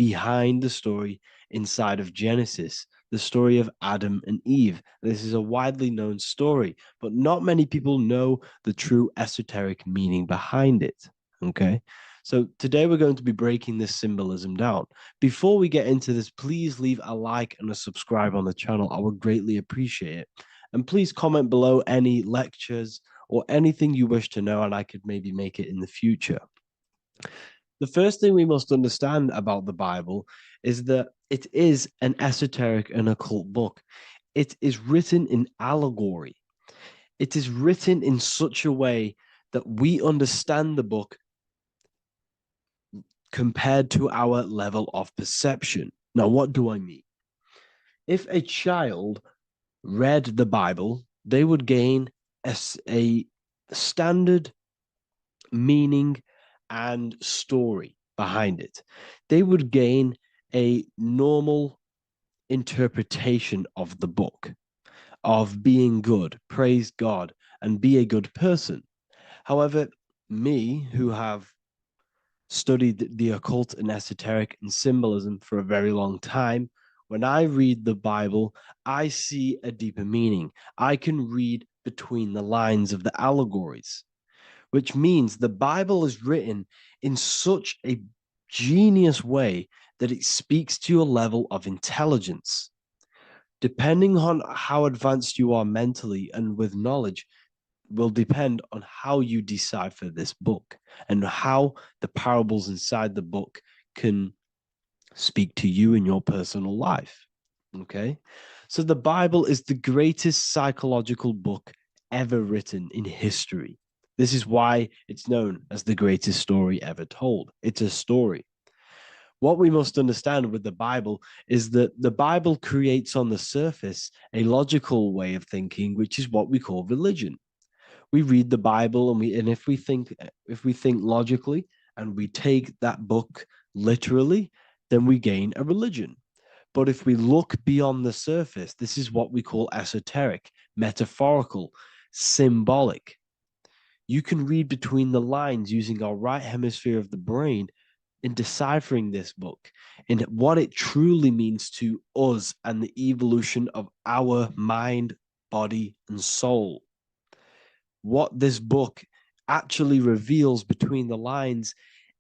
behind the story inside of Genesis, the story of Adam and Eve. This is a widely known story, but not many people know the true esoteric meaning behind it. Okay. So today we're going to be breaking this symbolism down. Before we get into this, please leave a like and a subscribe on the channel. I would greatly appreciate it. And please comment below any lectures or anything you wish to know, and I could maybe make it in the future. The first thing we must understand about the Bible is that it is an esoteric and occult book. It is written in allegory. It is written in such a way that we understand the book compared to our level of perception. Now, what do I mean? If a child read the Bible, they would gain a standard meaning and story behind it. They would gain a normal interpretation of the book, of being good, praise God, and be a good person. However, me, who have studied the occult and esoteric and symbolism for a very long time, when I read the Bible, I see a deeper meaning. I can read between the lines of the allegories, which means the Bible is written in such a genius way that it speaks to your level of intelligence. Depending on how advanced you are mentally and with knowledge, will depend on how you decipher this book and how the parables inside the book can speak to you in your personal life. Okay. So the Bible is the greatest psychological book ever written in history. This is why it's known as the greatest story ever told. It's a story. What we must understand with the Bible is that the Bible creates on the surface a logical way of thinking, which is what we call religion. We read the Bible and if we think logically and we take that book literally, then we gain a religion. But if we look beyond the surface, this is what we call esoteric, metaphorical, symbolic. You can read between the lines using our right hemisphere of the brain in deciphering this book and what it truly means to us and the evolution of our mind, body, and soul. What this book actually reveals between the lines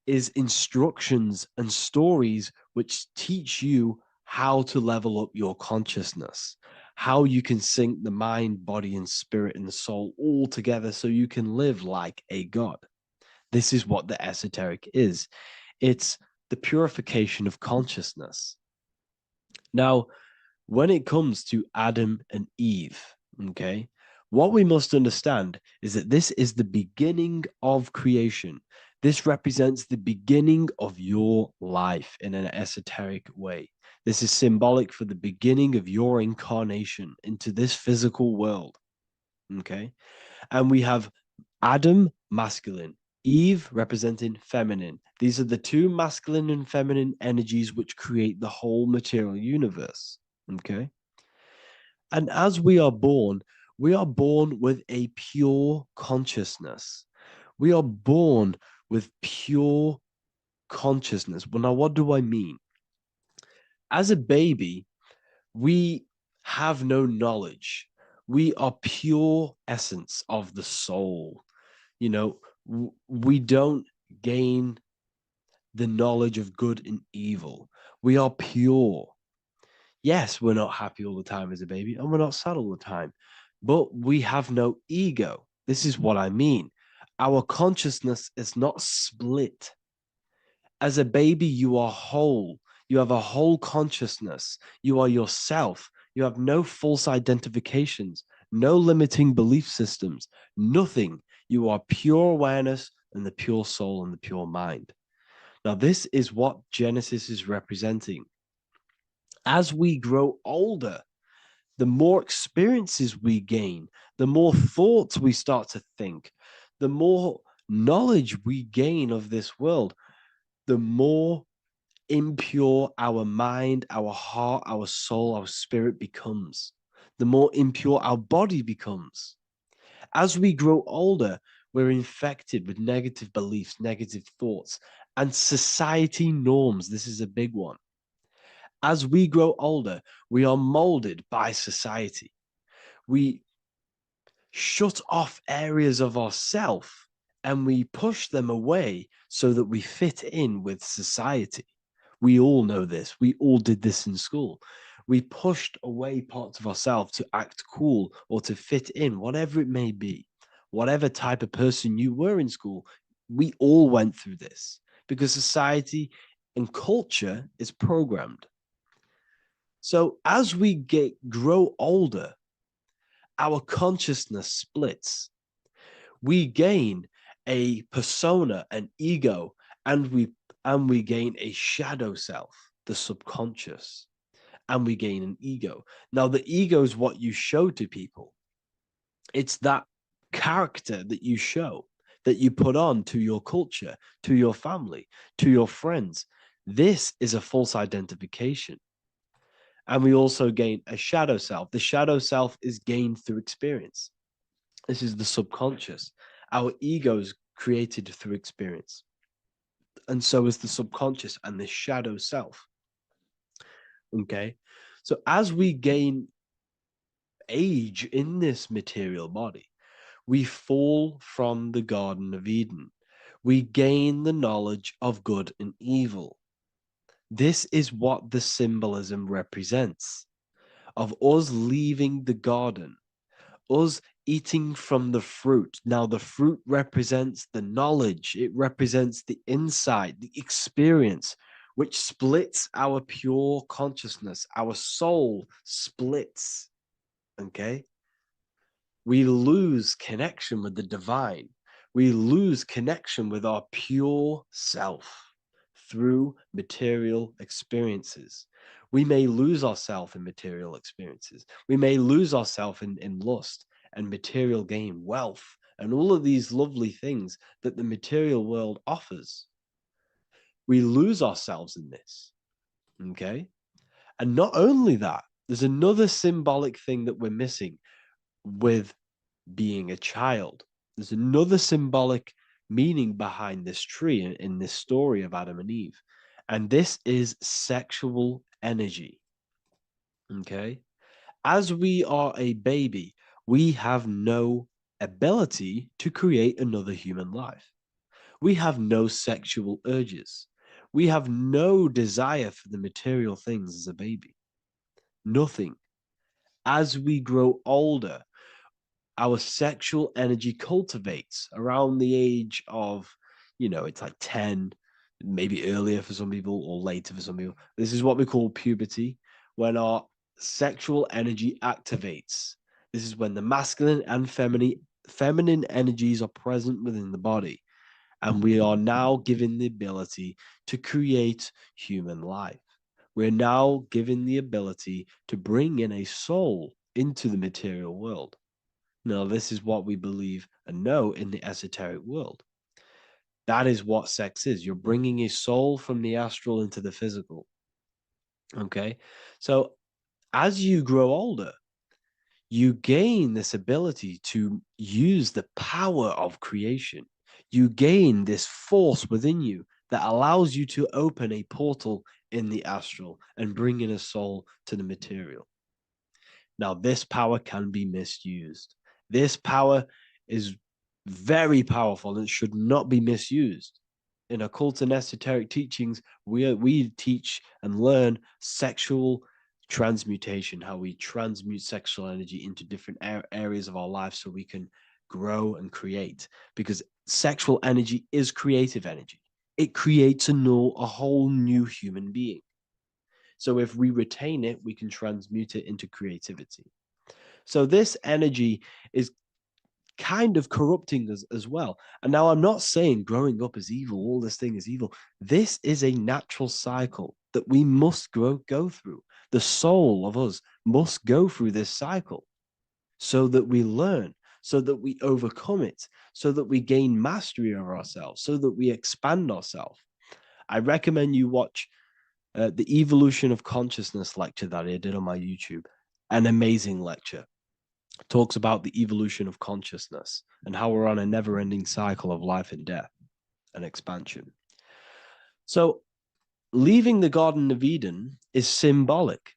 is instructions and stories which teach you how to level up your consciousness, how you can sync the mind, body, and spirit and the soul all together so you can live like a god. This is what the esoteric is. It's the purification of consciousness. Now, when it comes to Adam and Eve, okay, what we must understand is that this is the beginning of creation. This represents the beginning of your life in an esoteric way. This is symbolic for the beginning of your incarnation into this physical world. Okay. And we have Adam, masculine, Eve representing feminine. These are the two masculine and feminine energies which create the whole material universe. Okay. And as we are born with a pure consciousness. We are born with pure consciousness. Well, now, what do I mean? As a baby, we have no knowledge. We are pure essence of the soul. You know, we don't gain the knowledge of good and evil. We are pure. Yes, we're not happy all the time as a baby, and we're not sad all the time, but we have no ego. This is what I mean. Our consciousness is not split. As a baby, you are whole. You have a whole consciousness. You are yourself. You have no false identifications, no limiting belief systems, nothing. You are pure awareness and the pure soul and the pure mind. Now, this is what Genesis is representing. As we grow older, the more experiences we gain, the more thoughts we start to think, the more knowledge we gain of this world, the more impure our mind, our heart, our soul, our spirit becomes, the more impure our body becomes. As we grow older, we're infected with negative beliefs, negative thoughts, and society norms. This is a big one. As we grow older, we are molded by society. We shut off areas of ourself and we push them away so that we fit in with society. We all know this. We all did this in school. We pushed away parts of ourselves to act cool or to fit in, whatever it may be. Whatever type of person you were in school, we all went through this because society and culture is programmed. So as we grow older, our consciousness splits. We gain a persona, an ego, and we gain a shadow self, the subconscious, and we gain an ego. Now, the ego is what you show to people. It's that character that you show, that you put on to your culture, to your family, to your friends. This is a false identification. And we also gain a shadow self. The shadow self is gained through experience. This is the subconscious. Our ego is created through experience. And so is the subconscious and the shadow self. Okay. So as we gain age in this material body, we fall from the Garden of Eden. We gain the knowledge of good and evil. This is what the symbolism represents of us leaving the garden, us eating from the fruit. Now, the fruit represents the knowledge, it represents the insight, the experience, which splits our pure consciousness. Our soul splits. Okay. We lose connection with the divine. We lose connection with our pure self through material experiences. We may lose ourselves in material experiences. We may lose ourselves in lust and material gain, wealth, and all of these lovely things that the material world offers. We lose ourselves in this. Okay. And not only that, there's another symbolic thing that we're missing with being a child. There's another symbolic meaning behind this tree in this story of Adam and Eve. And this is sexual energy. Okay. As we are a baby, we have no ability to create another human life. We have no sexual urges. We have no desire for the material things as a baby. Nothing. As we grow older, our sexual energy cultivates around the age of, it's like 10, maybe earlier for some people or later for some people. This is what we call puberty, when our sexual energy activates. This is when the masculine and feminine energies are present within the body. And we are now given the ability to create human life. We're now given the ability to bring in a soul into the material world. Now, this is what we believe and know in the esoteric world. That is what sex is. You're bringing a soul from the astral into the physical. Okay. So as you grow older, you gain this ability to use the power of creation. You gain this force within you that allows you to open a portal in the astral and bring in a soul to the material. Now, this power can be misused. This power is very powerful and should not be misused. In occult and esoteric teachings, we teach and learn sexual transmutation, how we transmute sexual energy into different areas of our life so we can grow and create. Because sexual energy is creative energy. It creates a whole new human being. So if we retain it, we can transmute it into creativity. So this energy is kind of corrupting us as well. And now I'm not saying growing up is evil, all this thing is evil. This is a natural cycle that we must go through. The soul of us must go through this cycle so that we learn, so that we overcome it, so that we gain mastery over ourselves, so that we expand ourselves. I recommend you watch the Evolution of Consciousness lecture that I did on my YouTube. An amazing lecture. Talks about the evolution of consciousness and how we're on a never-ending cycle of life and death and expansion. So leaving the Garden of Eden is symbolic.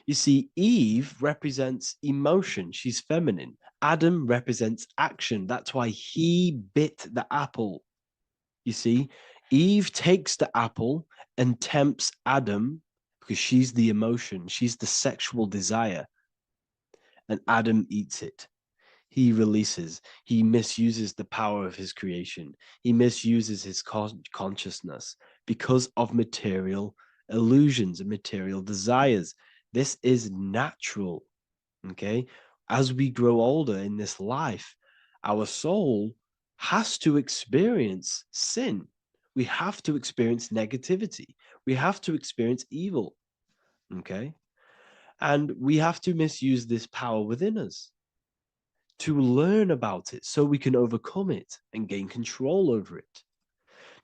You see, Eve represents emotion. She's feminine. Adam represents action. That's why he bit the apple. You see, Eve takes the apple and tempts Adam because she's the emotion, she's the sexual desire, and Adam eats it. He releases, he misuses the power of his creation, he misuses his consciousness because of material illusions and material desires. This is natural. Okay. As we grow older in this life, our soul has to experience sin. We have to experience negativity. We have to experience evil. Okay. And we have to misuse this power within us to learn about it so we can overcome it and gain control over it.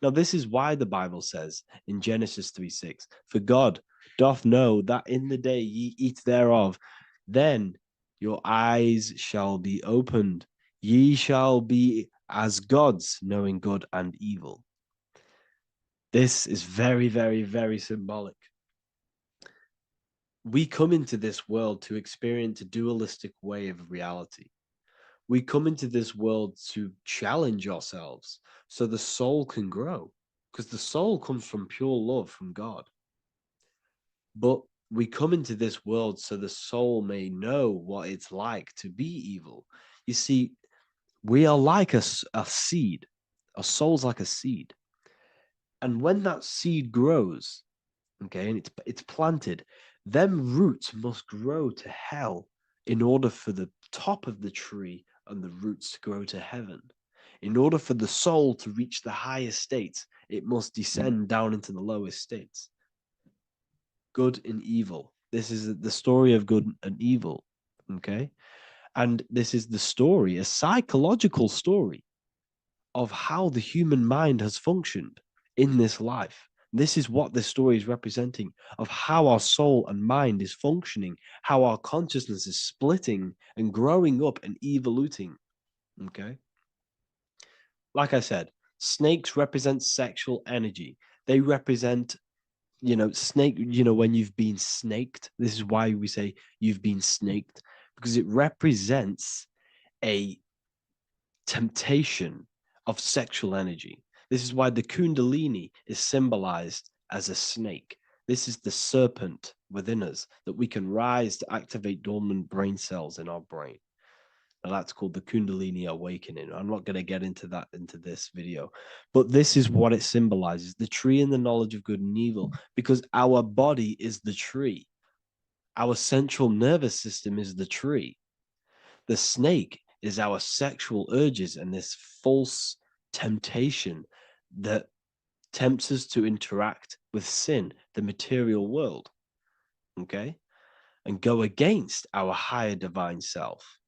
Now, this is why the Bible says in Genesis 3:6, for God doth know that in the day ye eat thereof, then your eyes shall be opened. Ye shall be as gods, knowing good and evil. This is very, very, very symbolic. We come into this world to experience a dualistic way of reality. We come into this world to challenge ourselves so the soul can grow, because the soul comes from pure love from God. But we come into this world so the soul may know what it's like to be evil. You see, we are like a seed. Our soul's like a seed. And when that seed grows, okay, and it's planted, them roots must grow to hell in order for the top of the tree and the roots to grow to heaven. In order for the soul to reach the highest states, it must descend down into the lowest states. Good and evil. This is the story of good and evil. Okay. And this is the story, a psychological story of how the human mind has functioned in this life. This is what this story is representing of how our soul and mind is functioning, how our consciousness is splitting and growing up and evoluting. Okay. Like I said, snakes represent sexual energy. They represent, snake, when you've been snaked. This is why we say you've been snaked, because it represents a temptation of sexual energy. This is why the Kundalini is symbolized as a snake. This is the serpent within us that we can rise to activate dormant brain cells in our brain. Now that's called the Kundalini awakening. I'm not going to get into that into this video, but this is what it symbolizes, the tree and the knowledge of good and evil, because our body is the tree. Our central nervous system is the tree. The snake is our sexual urges and this false temptation that tempts us to interact with sin, the material world, okay, and go against our higher divine self.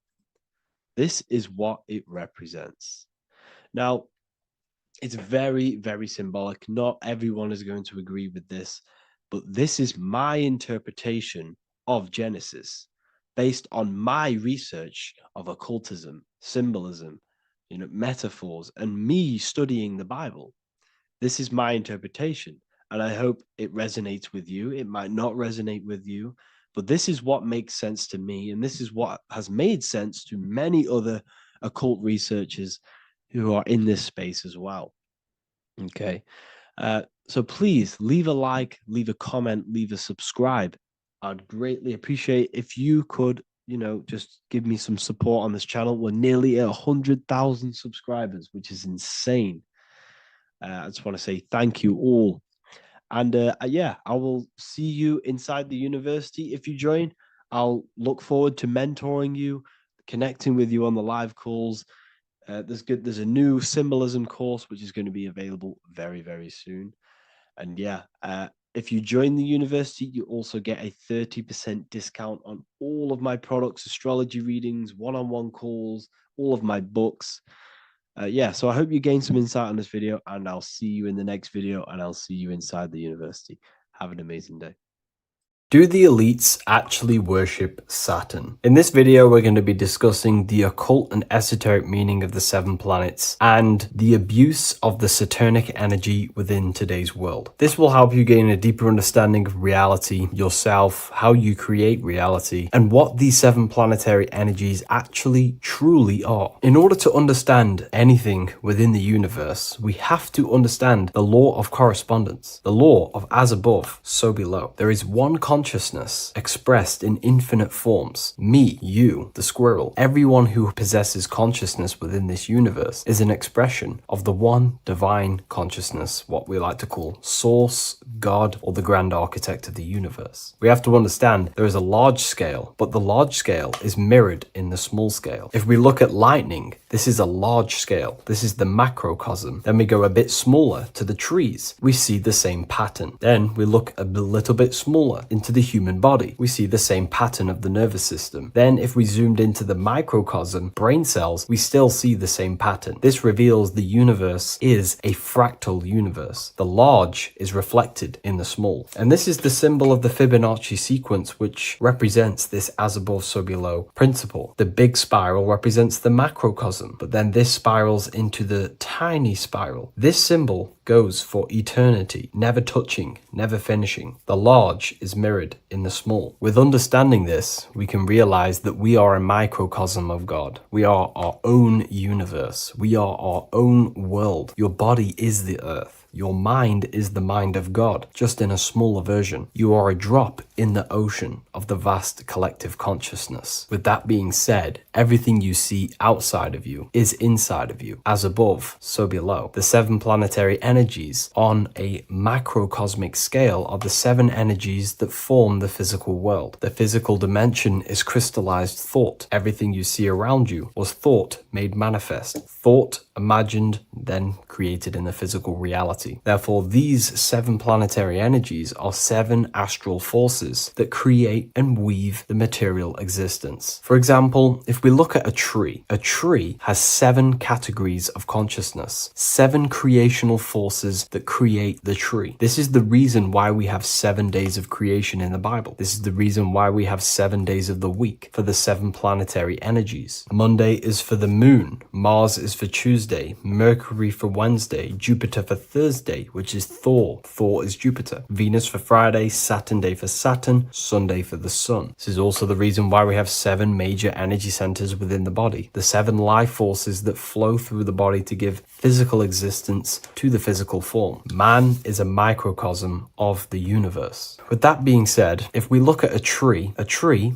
This is what it represents. Now, it's very, very symbolic. Not everyone is going to agree with this, but this is my interpretation of Genesis based on my research of occultism, symbolism, metaphors, and me studying the Bible. This is my interpretation, and I hope it resonates with you. It might not resonate with you, but this is what makes sense to me, and this is what has made sense to many other occult researchers who are in this space as well. Okay. So please leave a like, leave a comment, leave a subscribe. I'd greatly appreciate if you could, just give me some support on this channel. We're nearly at 100,000 subscribers, which is insane. I just want to say thank you all. And yeah, I will see you inside the university. If you join, I'll look forward to mentoring you, connecting with you on the live calls. There's a new symbolism course which is going to be available very, very soon. And yeah, if you join the university, you also get a 30% discount on all of my products, astrology readings, one-on-one calls, all of my books. Yeah, so I hope you gain some insight on this video, and I'll see you in the next video, and I'll see you inside the university. Have an amazing day. Do the elites actually worship Saturn? In this video, we're going to be discussing the occult and esoteric meaning of the 7 planets and the abuse of the Saturnic energy within today's world. This will help you gain a deeper understanding of reality, yourself, how you create reality, and what these 7 planetary energies actually truly are. In order to understand anything within the universe, we have to understand the law of correspondence, the law of as above, so below. There is one consciousness expressed in infinite forms. Me, you, the squirrel, everyone who possesses consciousness within this universe is an expression of the one divine consciousness, what we like to call Source, God, or the grand architect of the universe. We have to understand there is a large scale, but the large scale is mirrored in the small scale. If we look at lightning, this is a large scale. This is the macrocosm. Then we go a bit smaller to the trees. We see the same pattern. Then we look a little bit smaller into the human body. We see the same pattern of the nervous system. Then if we zoomed into the microcosm, brain cells, we still see the same pattern. This reveals the universe is a fractal universe. The large is reflected in the small. And this is the symbol of the Fibonacci sequence, which represents this as above, so below principle. The big spiral represents the macrocosm, but then this spirals into the tiny spiral. This symbol goes for eternity, never touching, never finishing. The large is mirrored in the small. With understanding this, we can realize that we are a microcosm of God. We are our own universe. We are our own world. Your body is the earth. Your mind is the mind of God, just in a smaller version. You are a drop in the ocean of the vast collective consciousness. With that being said, everything you see outside of you is inside of you. As above, so below. The 7 planetary energies on a macrocosmic scale are the 7 energies that form the physical world. The physical dimension is crystallized thought. Everything you see around you was thought made manifest. Thought imagined, then created in the physical reality. Therefore, these 7 planetary energies are 7 astral forces that create and weave the material existence. For example, if we look at a tree has 7 categories of consciousness, 7 creational forces that create the tree. This is the reason why we have 7 days of creation in the Bible. This is the reason why we have 7 days of the week for the 7 planetary energies. Monday is for the moon, Mars is for Tuesday, Mercury for Wednesday, Jupiter for Thursday, which is Thor. Thor is Jupiter. Venus for Friday, Saturn day for Saturn, Sunday for the sun. This is also the reason why we have 7 major energy centers within the body. The 7 life forces that flow through the body to give physical existence to the physical form. Man is a microcosm of the universe. With that being said, if we look at a tree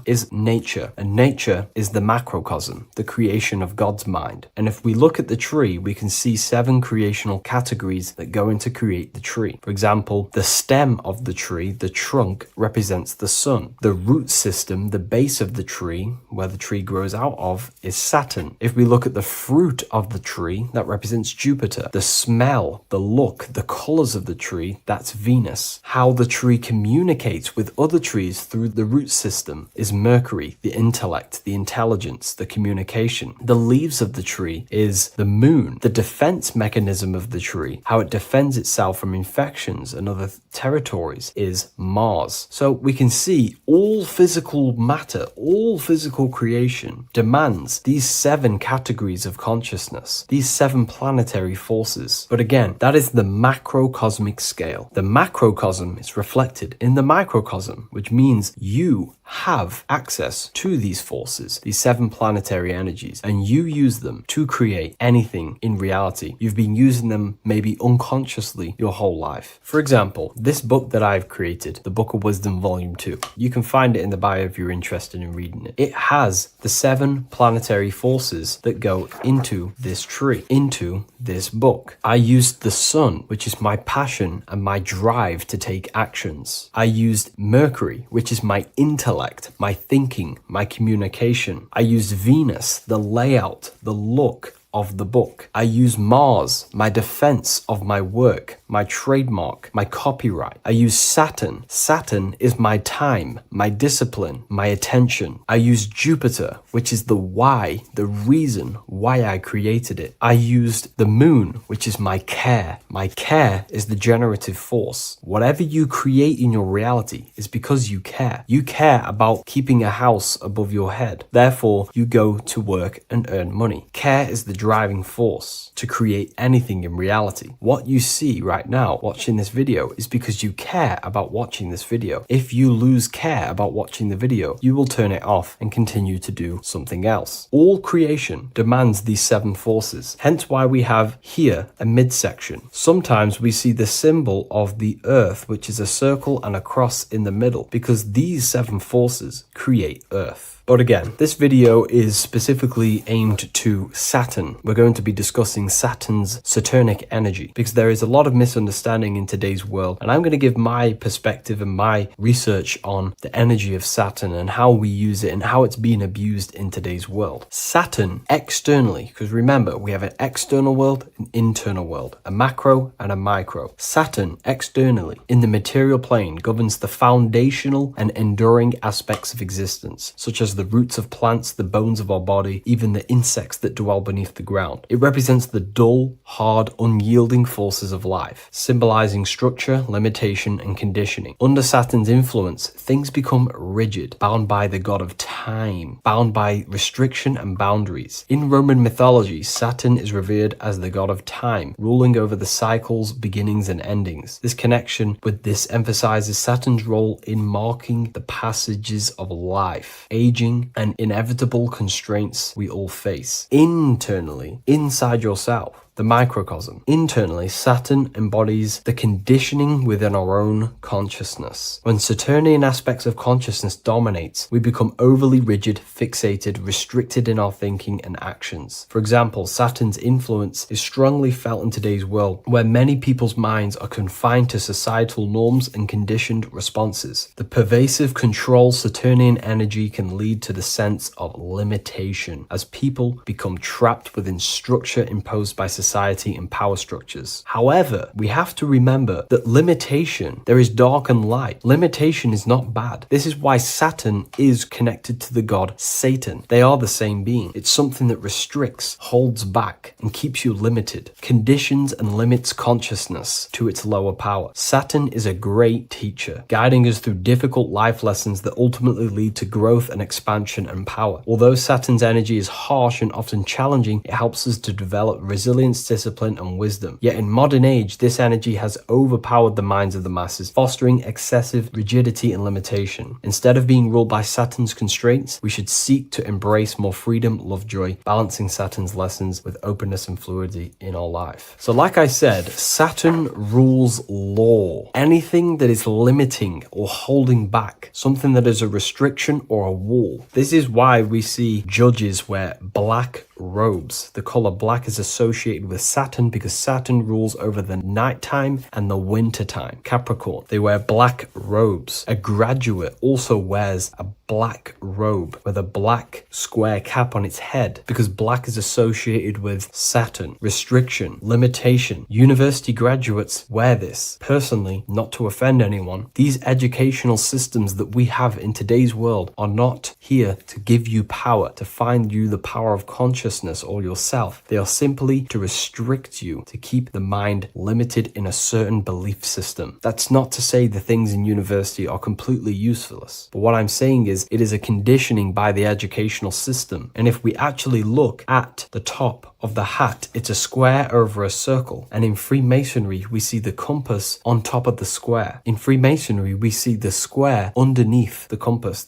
is nature, and nature is the macrocosm, the creation of God's mind. And if we look at the tree, we can see 7 creational categories that go into create the tree. For example, the stem of the tree, the trunk, represents the sun. The root system, the base of the tree, where the tree grows out of, is Saturn. If we look at the fruit of the tree, that represents Jupiter. The smell, the look, the colors of the tree, that's Venus. How the tree communicates with other trees through the root system is Mercury, the intellect, the intelligence, the communication. The leaves of the tree is the moon. The defense mechanism of the tree, how it defends itself from infections and other territories, is Mars. So we can see all physical matter, all physical creation demands these 7 categories of consciousness, these 7 planetary forces. But again, that is the macrocosmic scale. The macrocosm is reflected in the microcosm, which means you have access to these forces, these 7 planetary energies, and you use them to create anything in reality. You've been using them maybe unconsciously your whole life. For example, this book that I've created, the Book of Wisdom Volume 2, you can find it in the bio if you're interested in reading it. It has the 7 planetary forces that go into this tree, into this book. I used the sun, which is my passion and my drive to take actions. I used Mercury, which is my intellect, my thinking, my communication. I used Venus, the layout, the look, of the book. I use Mars, my defense of my work, my trademark, my copyright. I use Saturn. Saturn is my time, my discipline, my attention. I use Jupiter, which is the why, the reason why I created it. I used the moon, which is my care. My care is the generative force. Whatever you create in your reality is because you care. You care about keeping a house above your head. Therefore, you go to work and earn money. Care is the driving force to create anything in reality. What you see right now watching this video is because you care about watching this video. If you lose care about watching the video, you will turn it off and continue to do something else. All creation demands these 7 forces, hence why we have here a midsection. Sometimes we see the symbol of the earth, which is a circle and a cross in the middle, because these 7 forces create earth. But again, this video is specifically aimed to Saturn. We're going to be discussing Saturn's Saturnic energy because there is a lot of misunderstanding in today's world, and I'm going to give my perspective and my research on the energy of Saturn and how we use it and how it's being abused in today's world. Saturn externally, because remember, we have an external world, an internal world, a macro and a micro. Saturn externally in the material plane governs the foundational and enduring aspects of existence, such as the roots of plants, the bones of our body, even the insects that dwell beneath the ground. It represents the dull, hard, unyielding forces of life, symbolizing structure, limitation, and conditioning. Under Saturn's influence, things become rigid, bound by the god of time, bound by restriction and boundaries. In Roman mythology, Saturn is revered as the god of time, ruling over the cycles, beginnings, and endings. This connection with this emphasizes Saturn's role in marking the passages of life, aging, and inevitable constraints we all face. Internally, inside yourself, the microcosm. Internally, Saturn embodies the conditioning within our own consciousness. When Saturnian aspects of consciousness dominates, we become overly rigid, fixated, restricted in our thinking and actions. For example, Saturn's influence is strongly felt in today's world, where many people's minds are confined to societal norms and conditioned responses. The pervasive control Saturnian energy can lead to the sense of limitation, as people become trapped within structure imposed by society and power structures. However, we have to remember that limitation, there is dark and light. Limitation is not bad. This is why Saturn is connected to the god Satan. They are the same being. It's something that restricts, holds back, and keeps you limited, conditions and limits consciousness to its lower power. Saturn is a great teacher, guiding us through difficult life lessons that ultimately lead to growth and expansion and power. Although Saturn's energy is harsh and often challenging, it helps us to develop resilience, discipline, and wisdom. Yet in modern age, this energy has overpowered the minds of the masses, fostering excessive rigidity and limitation. Instead of being ruled by Saturn's constraints, we should seek to embrace more freedom, love, joy, balancing Saturn's lessons with openness and fluidity in our life. So like I said, Saturn rules law. Anything that is limiting or holding back, something that is a restriction or a wall. This is why we see judges wear black robes. The color black is associated with Saturn because Saturn rules over the nighttime and the winter time. Capricorn, they wear black robes. A graduate also wears a black robe with a black square cap on its head because black is associated with Saturn, restriction, limitation. University graduates wear this. Personally, not to offend anyone, these educational systems that we have in today's world are not here to give you power, to find you the power of consciousness or yourself. They are simply to restrict you, to keep the mind limited in a certain belief system. That's not to say the things in university are completely useless, but what I'm saying is it is a conditioning by the educational system. And if we actually look at the top of the hat, it's a square over a circle. And in Freemasonry, we see the compass on top of the square. In Freemasonry, we see the square underneath the compass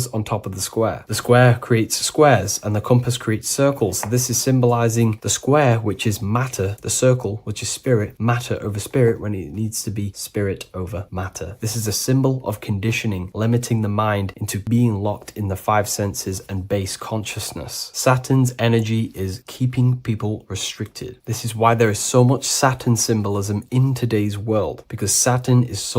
on top of the square. The square creates squares and the compass creates circles. So this is symbolizing the square, which is matter, the circle, which is spirit, matter over spirit when it needs to be spirit over matter. This is a symbol of conditioning, limiting the mind into being locked in the 5 senses and base consciousness. Saturn's energy is keeping people restricted. This is why there is so much Saturn symbolism in today's world, because Saturn is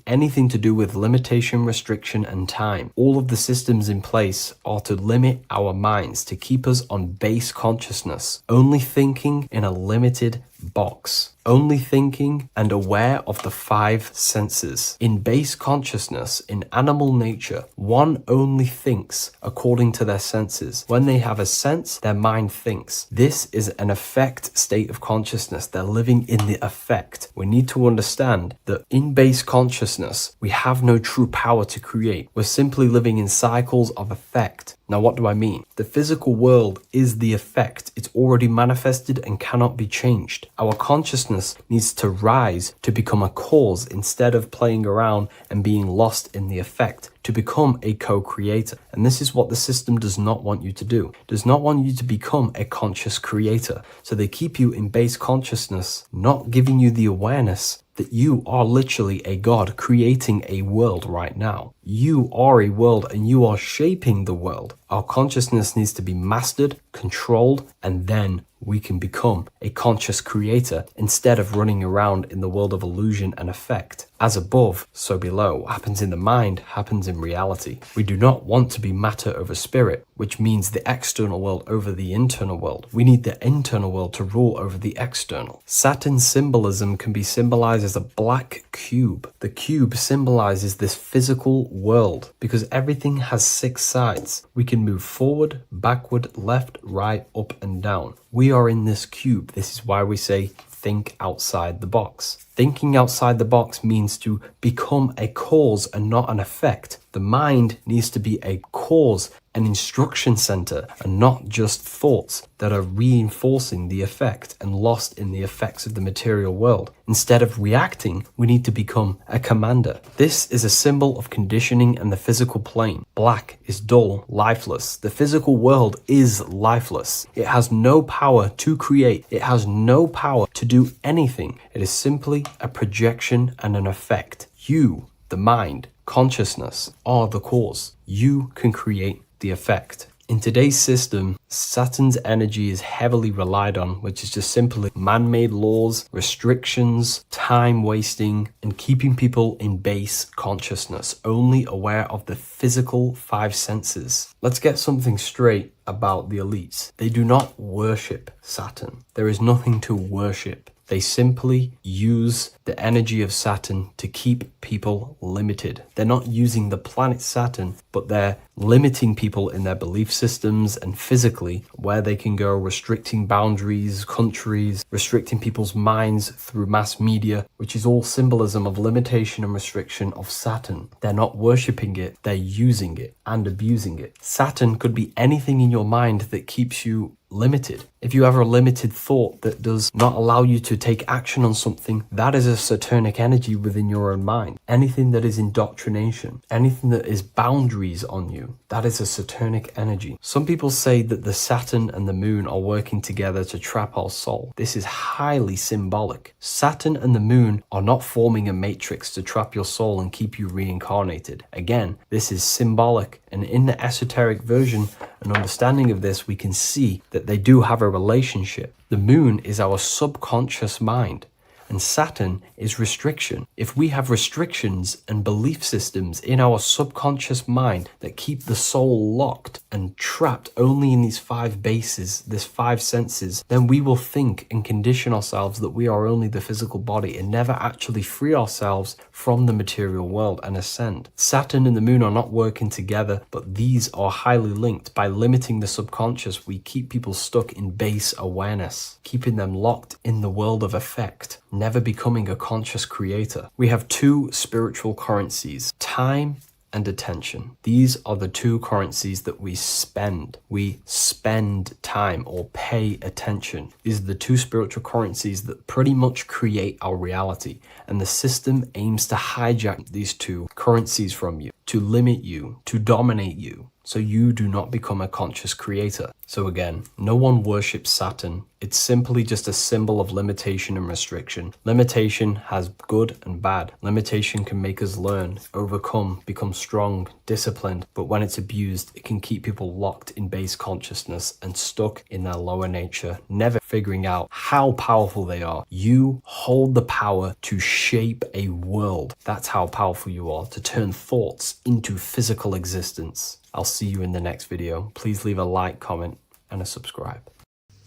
anything to do with limitation, restriction, and time. All of the systems in place are to limit our minds, to keep us on base base consciousness, only thinking in a limited box, only thinking and aware of the five senses. In base consciousness, in animal nature, one only thinks according to their senses. When they have a sense, their mind thinks. This is an affect state of consciousness. They're living in the affect. We need to understand that in base consciousness, we have no true power to create. We're simply living in cycles of affect. Now, what do I mean? The physical world is the effect. It's already manifested and cannot be changed. Our consciousness needs to rise to become a cause instead of playing around and being lost in the effect, to become a co-creator. And this is what the system does not want you to do. It does not want you to become a conscious creator. So they keep you in base consciousness, not giving you the awareness that you are literally a God creating a world right now. You are a world and you are shaping the world. Our consciousness needs to be mastered, controlled, and then we can become a conscious creator instead of running around in the world of illusion and effect. As above, so below. What happens in the mind happens in reality. We do not want to be matter over spirit, which means the external world over the internal world. We need the internal world to rule over the external. Saturn's symbolism can be symbolized as a black cube. The cube symbolizes this physical world because everything has 6 sides. We can move forward, backward, left, right, up, and down. We are in this cube. This is why we say think outside the box. Thinking outside the box means to become a cause and not an effect. The mind needs to be a cause, an instruction center, and not just thoughts that are reinforcing the effect and lost in the effects of the material world. Instead of reacting, we need to become a commander. This is a symbol of conditioning and the physical plane. Black is dull, lifeless. The physical world is lifeless. It has no power to create. It has no power to do anything. It is simply a projection and an effect. You, the mind, consciousness, are the cause. You can create the effect. In today's system, Saturn's energy is heavily relied on, which is just simply man-made laws, restrictions, time wasting, and keeping people in base consciousness, only aware of the physical 5 senses. Let's get something straight about the elites. They do not worship Saturn. There is nothing to worship. They simply use the energy of Saturn to keep people limited. They're not using the planet Saturn, but they're limiting people in their belief systems and physically where they can go, restricting boundaries, countries, restricting people's minds through mass media, which is all symbolism of limitation and restriction of Saturn. They're not worshipping it, they're using it and abusing it. Saturn could be anything in your mind that keeps you limited. If you have a limited thought that does not allow you to take action on something, that is a Saturnic energy within your own mind. Anything that is indoctrination, anything that is boundaries on you, that is a Saturnic energy. Some people say that the Saturn and the moon are working together to trap our soul. This is highly symbolic. Saturn and the moon are not forming a matrix to trap your soul and keep you reincarnated. Again, this is symbolic, and in the esoteric version and understanding of this, we can see that they do have a relationship. The moon is our subconscious mind, and Saturn is restriction. If we have restrictions and belief systems in our subconscious mind that keep the soul locked and trapped only in these 5 bases, these 5 senses, then we will think and condition ourselves that we are only the physical body and never actually free ourselves from the material world and ascend. Saturn and the moon are not working together, but these are highly linked. By limiting the subconscious, we keep people stuck in base awareness, keeping them locked in the world of effect, never becoming a conscious creator. We have 2 spiritual currencies, time and attention. These are the 2 currencies that we spend. We spend time or pay attention. These are the 2 spiritual currencies that pretty much create our reality. And the system aims to hijack these 2 currencies from you, to limit you, to dominate you, so you do not become a conscious creator. So again, no one worships Saturn. It's simply just a symbol of limitation and restriction. Limitation has good and bad. Limitation can make us learn, overcome, become strong, disciplined. But when it's abused, it can keep people locked in base consciousness and stuck in their lower nature, never figuring out how powerful they are. You hold the power to shape a world. That's how powerful you are, to turn thoughts into physical existence. I'll see you in the next video. Please leave a like, comment, and a subscribe.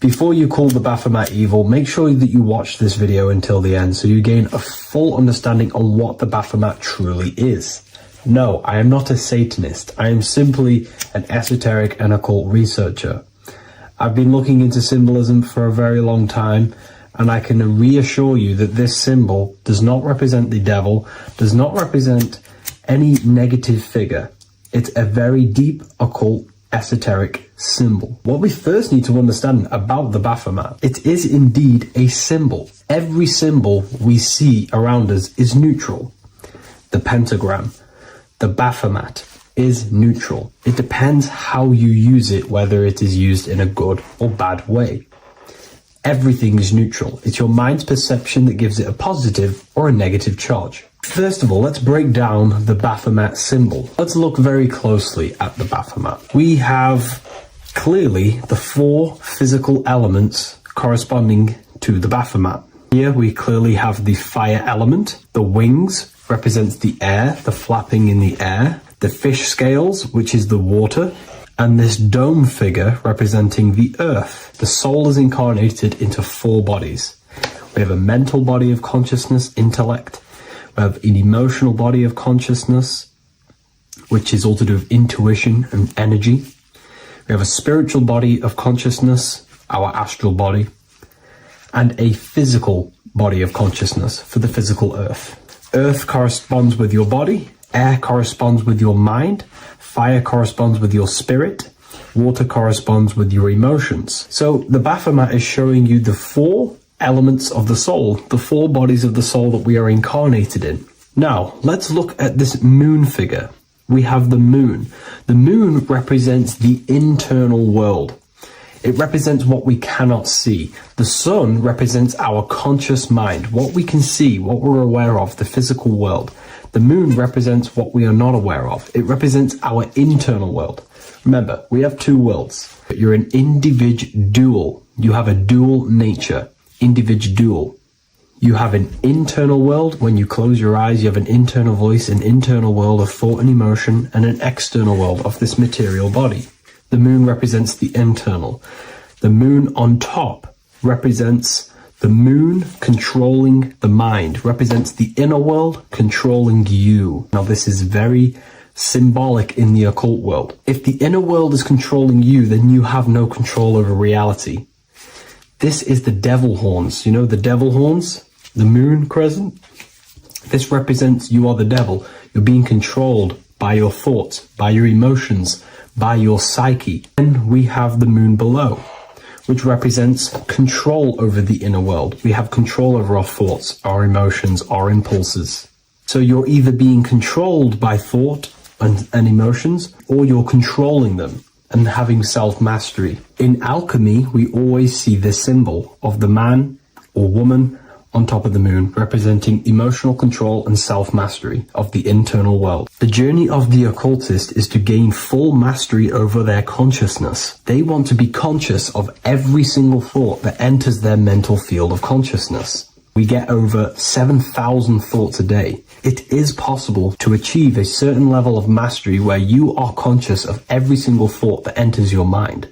Before you call the Baphomet evil, make sure that you watch this video until the end so you gain a full understanding on what the Baphomet truly is. No, I am not a Satanist. I am simply an esoteric and occult researcher. I've been looking into symbolism for a very long time, and I can reassure you that this symbol does not represent the devil, does not represent any negative figure. It's a very deep, occult, esoteric symbol. What we first need to understand about the Baphomet, it is indeed a symbol. Every symbol we see around us is neutral. The pentagram, the Baphomet, is neutral. It depends how you use it, whether it is used in a good or bad way. Everything is neutral. It's your mind's perception that gives it a positive or a negative charge. First of all, let's break down the Baphomet symbol. Let's look very closely at the Baphomet. We have clearly the 4 physical elements corresponding to the Baphomet. Here we clearly have the fire element. The wings represents the air, the flapping in the air. The fish scales, which is the water. And this dome figure representing the earth. The soul is incarnated into 4 bodies. We have a mental body of consciousness, intellect. We have an emotional body of consciousness, which is all to do with intuition and energy. We have a spiritual body of consciousness, our astral body, and a physical body of consciousness for the physical earth. Earth corresponds with your body, air corresponds with your mind, fire corresponds with your spirit, water corresponds with your emotions. So the Baphomet is showing you the 4 elements of the soul, the 4 bodies of the soul that we are incarnated in. Now, let's look at this moon figure. We have the moon. The moon represents the internal world. It represents what we cannot see. The sun represents our conscious mind, what we can see, what we're aware of, the physical world. The moon represents what we are not aware of. It represents our internal world. Remember, we have 2 worlds. You're an individual. You have a dual nature. Individual. You have an internal world. When you close your eyes, you have an internal voice, an internal world of thought and emotion, and an external world of this material body. The moon represents the internal. The moon on top represents the moon controlling the mind, represents the inner world controlling you. Now this is very symbolic in the occult world. If the inner world is controlling you, then you have no control over reality. This is the devil horns. You know the devil horns? The moon crescent? This represents you are the devil. You're being controlled by your thoughts, by your emotions, by your psyche. Then we have the moon below, which represents control over the inner world. We have control over our thoughts, our emotions, our impulses. So you're either being controlled by thought and emotions, or you're controlling them and having self-mastery. In alchemy, we always see this symbol of the man or woman on top of the moon, representing emotional control and self-mastery of the internal world. The journey of the occultist is to gain full mastery over their consciousness. They want to be conscious of every single thought that enters their mental field of consciousness. We get over 7,000 thoughts a day. It is possible to achieve a certain level of mastery where you are conscious of every single thought that enters your mind.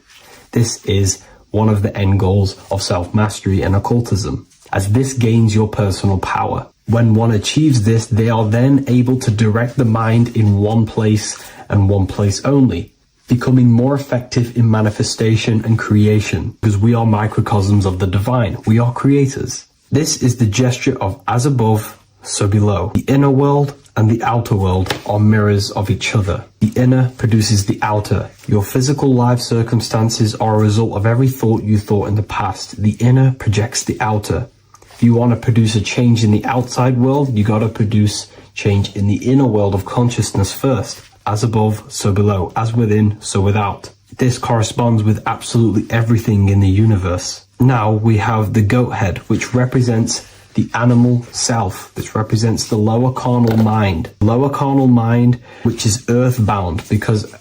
This is one of the end goals of self-mastery and occultism, as this gains your personal power. When one achieves this, they are then able to direct the mind in one place and one place only, becoming more effective in manifestation and creation, because we are microcosms of the divine. We are creators. This is the gesture of as above, so below. The inner world and the outer world are mirrors of each other. The inner produces the outer. Your physical life circumstances are a result of every thought you thought in the past. The inner projects the outer. If you want to produce a change in the outside world, you got to produce change in the inner world of consciousness first. As above, so below. As within, so without. This corresponds with absolutely everything in the universe. Now we have the goat head, which represents the animal self. This represents the lower carnal mind. Lower carnal mind, which is earthbound, because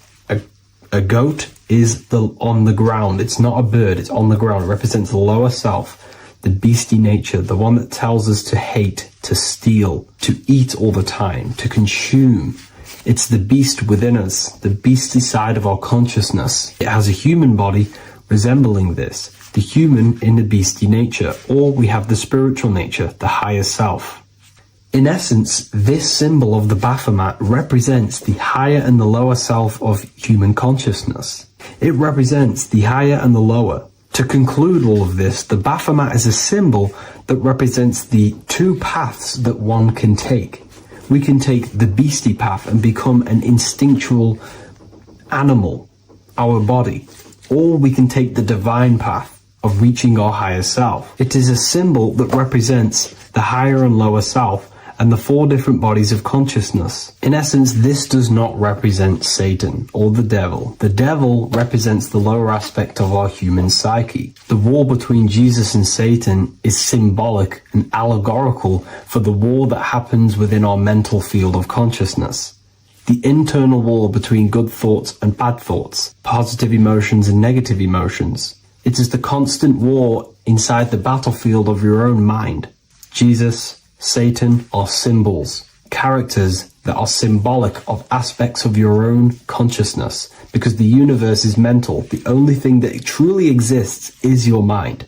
a goat is on the ground. It's not a bird, it's on the ground. It represents the lower self, the beastie nature, the one that tells us to hate, to steal, to eat all the time, to consume. It's the beast within us, the beastly side of our consciousness. It has a human body resembling this, the human in the beastie nature, or we have the spiritual nature, the higher self. In essence, this symbol of the Baphomet represents the higher and the lower self of human consciousness. It represents the higher and the lower. To conclude all of this, the Baphomet is a symbol that represents the two paths that one can take. We can take the beastie path and become an instinctual animal, our body, or we can take the divine path of reaching our higher self. It is a symbol that represents the higher and lower self and the four different bodies of consciousness. In essence, this does not represent Satan or the devil. The devil represents the lower aspect of our human psyche. The war between Jesus and Satan is symbolic and allegorical for the war that happens within our mental field of consciousness. The internal war between good thoughts and bad thoughts, positive emotions and negative emotions. It is the constant war inside the battlefield of your own mind. Jesus, Satan are symbols, characters that are symbolic of aspects of your own consciousness, because the universe is mental. The only thing that truly exists is your mind.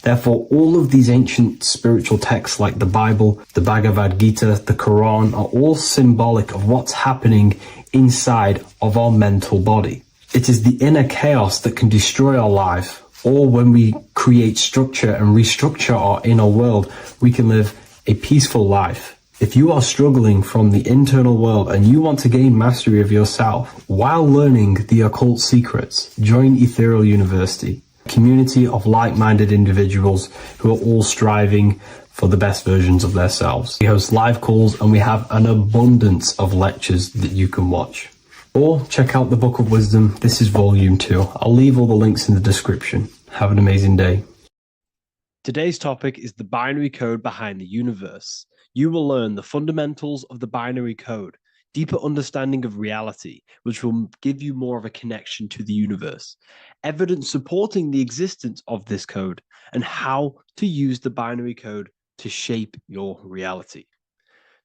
Therefore, all of these ancient spiritual texts like the Bible, the Bhagavad Gita, the Quran are all symbolic of what's happening inside of our mental body. It is the inner chaos that can destroy our life, or when we create structure and restructure our inner world, we can live a peaceful life. If you are struggling from the internal world and you want to gain mastery of yourself while learning the occult secrets, join Ethereal University, a community of like-minded individuals who are all striving for the best versions of themselves. We host live calls and we have an abundance of lectures that you can watch. Or check out the Book of Wisdom. This is volume 2. I'll leave all the links in the description. Have an amazing day. Today's topic is the binary code behind the universe. You will learn the fundamentals of the binary code, deeper understanding of reality, which will give you more of a connection to the universe, evidence supporting the existence of this code, and how to use the binary code to shape your reality.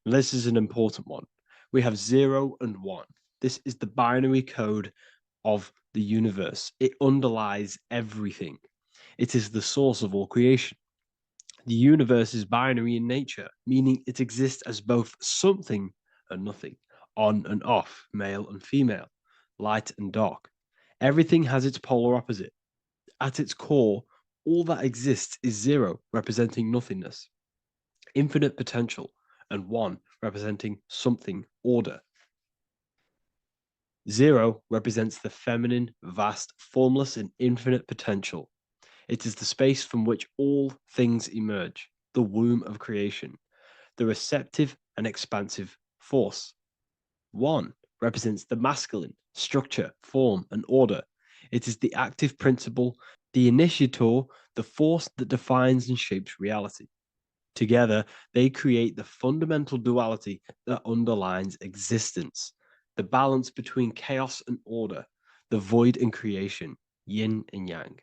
Now, this is an important one. We have 0 and 1. This is the binary code of the universe. It underlies everything. It is the source of all creation. The universe is binary in nature, meaning it exists as both something and nothing, on and off, male and female, light and dark. Everything has its polar opposite. At its core, all that exists is 0, representing nothingness, infinite potential, and 1, representing something, order. 0 represents the feminine, vast, formless, and infinite potential. It is the space from which all things emerge, the womb of creation, the receptive and expansive force. 1 represents the masculine, structure, form, and order. It is the active principle, the initiator, the force that defines and shapes reality. Together, they create the fundamental duality that underlines existence, the balance between chaos and order, the void and creation, yin and yang.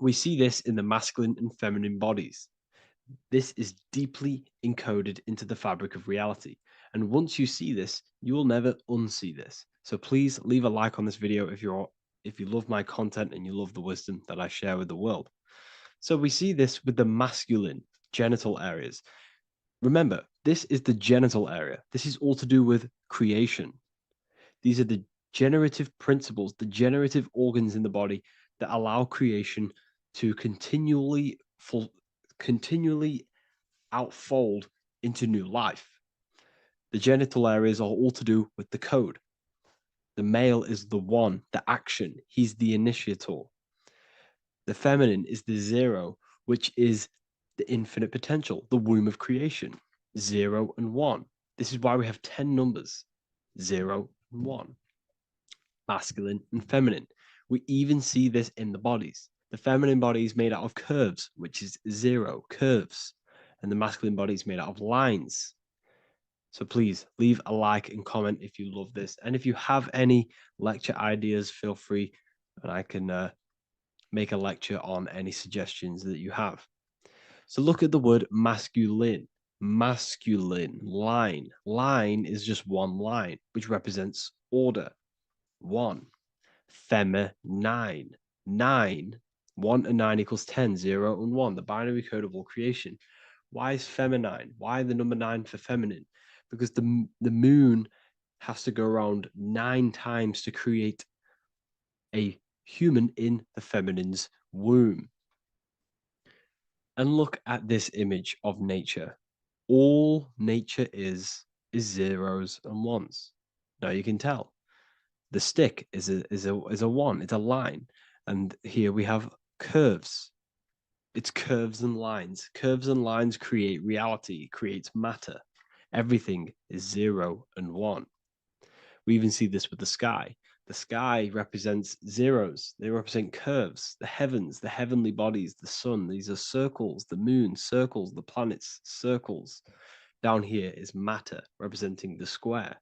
We see this in the masculine and feminine bodies. This is deeply encoded into the fabric of reality. And once you see this, you will never unsee this. So please leave a like on this video if you love my content and you love the wisdom that I share with the world. So we see this with the masculine genital areas. Remember, this is the genital area. This is all to do with creation. These are the generative principles, the generative organs in the body that allow creation to continually outfold into new life. The genital areas are all to do with the code. The male is the 1, the action. He's the initiator. The feminine is the 0, which is the infinite potential, the womb of creation. 0 and 1. This is why we have 10 numbers. 0 and 1. Masculine and feminine. We even see this in the bodies. The feminine body is made out of curves, which is 0, curves. And the masculine body is made out of lines. So please leave a like and comment if you love this. And if you have any lecture ideas, feel free and I can make a lecture on any suggestions that you have. So look at the word masculine. Masculine, line. Line is just one line, which represents order. 1. Feminine. 9, 1 and 9 equals 10, 0 and 1, the binary code of all creation. Why is feminine? Why the number 9 for feminine? Because the moon has to go around 9 times to create a human in the feminine's womb. And look at this image of nature. All nature is zeros and ones. Now you can tell. The stick is a one, it's a line. And here we have curves. It's curves and lines. Curves and lines create reality, creates matter. Everything is 0 and 1. We even see this with the sky. The sky represents zeros. They represent curves. The heavens, the heavenly bodies, the sun, these are circles. The moon, circles. The planets, circles. Down here is matter, representing the square.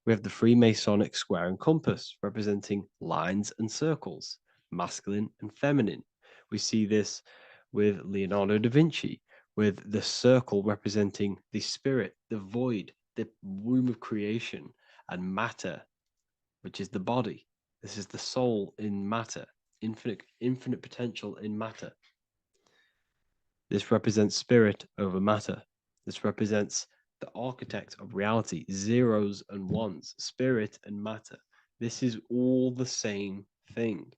We have the Freemasonic square and compass, representing lines and circles, masculine and feminine. We see this with Leonardo da Vinci, with the circle representing the spirit, the void, the womb of creation, and matter, which is the body. This is the soul in matter, infinite potential in matter. This represents spirit over matter. This represents the architect of reality, zeros and ones, spirit and matter. This is all the same thing.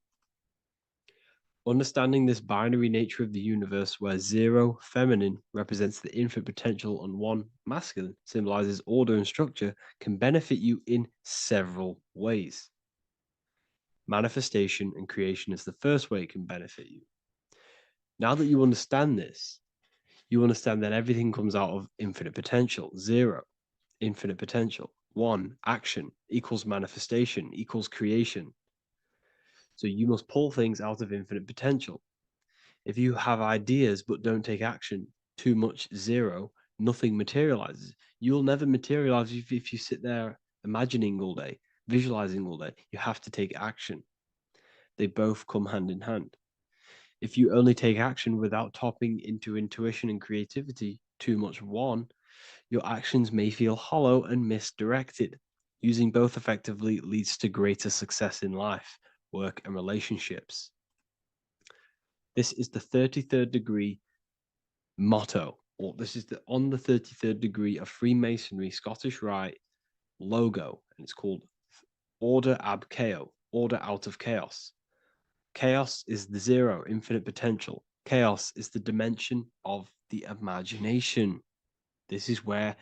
Understanding this binary nature of the universe, where 0, feminine, represents the infinite potential and 1, masculine, symbolizes order and structure, can benefit you in several ways. Manifestation and creation is the first way it can benefit you. Now that you understand this, you understand that everything comes out of infinite potential. 0, infinite potential. 1, action, equals manifestation, equals creation. So you must pull things out of infinite potential. If you have ideas but don't take action, too much 0, nothing materializes. You'll never materialize if you sit there imagining all day, visualizing all day. You have to take action. They both come hand in hand. If you only take action without tapping into intuition and creativity, too much 1, your actions may feel hollow and misdirected. Using both effectively leads to greater success in life, work, and relationships. This is the 33rd degree motto, or this is on the 33rd degree of Freemasonry Scottish Rite logo, and it's called Order ab Chaos, order out of chaos. Chaos is the 0, infinite potential. Chaos is the dimension of the imagination. This is where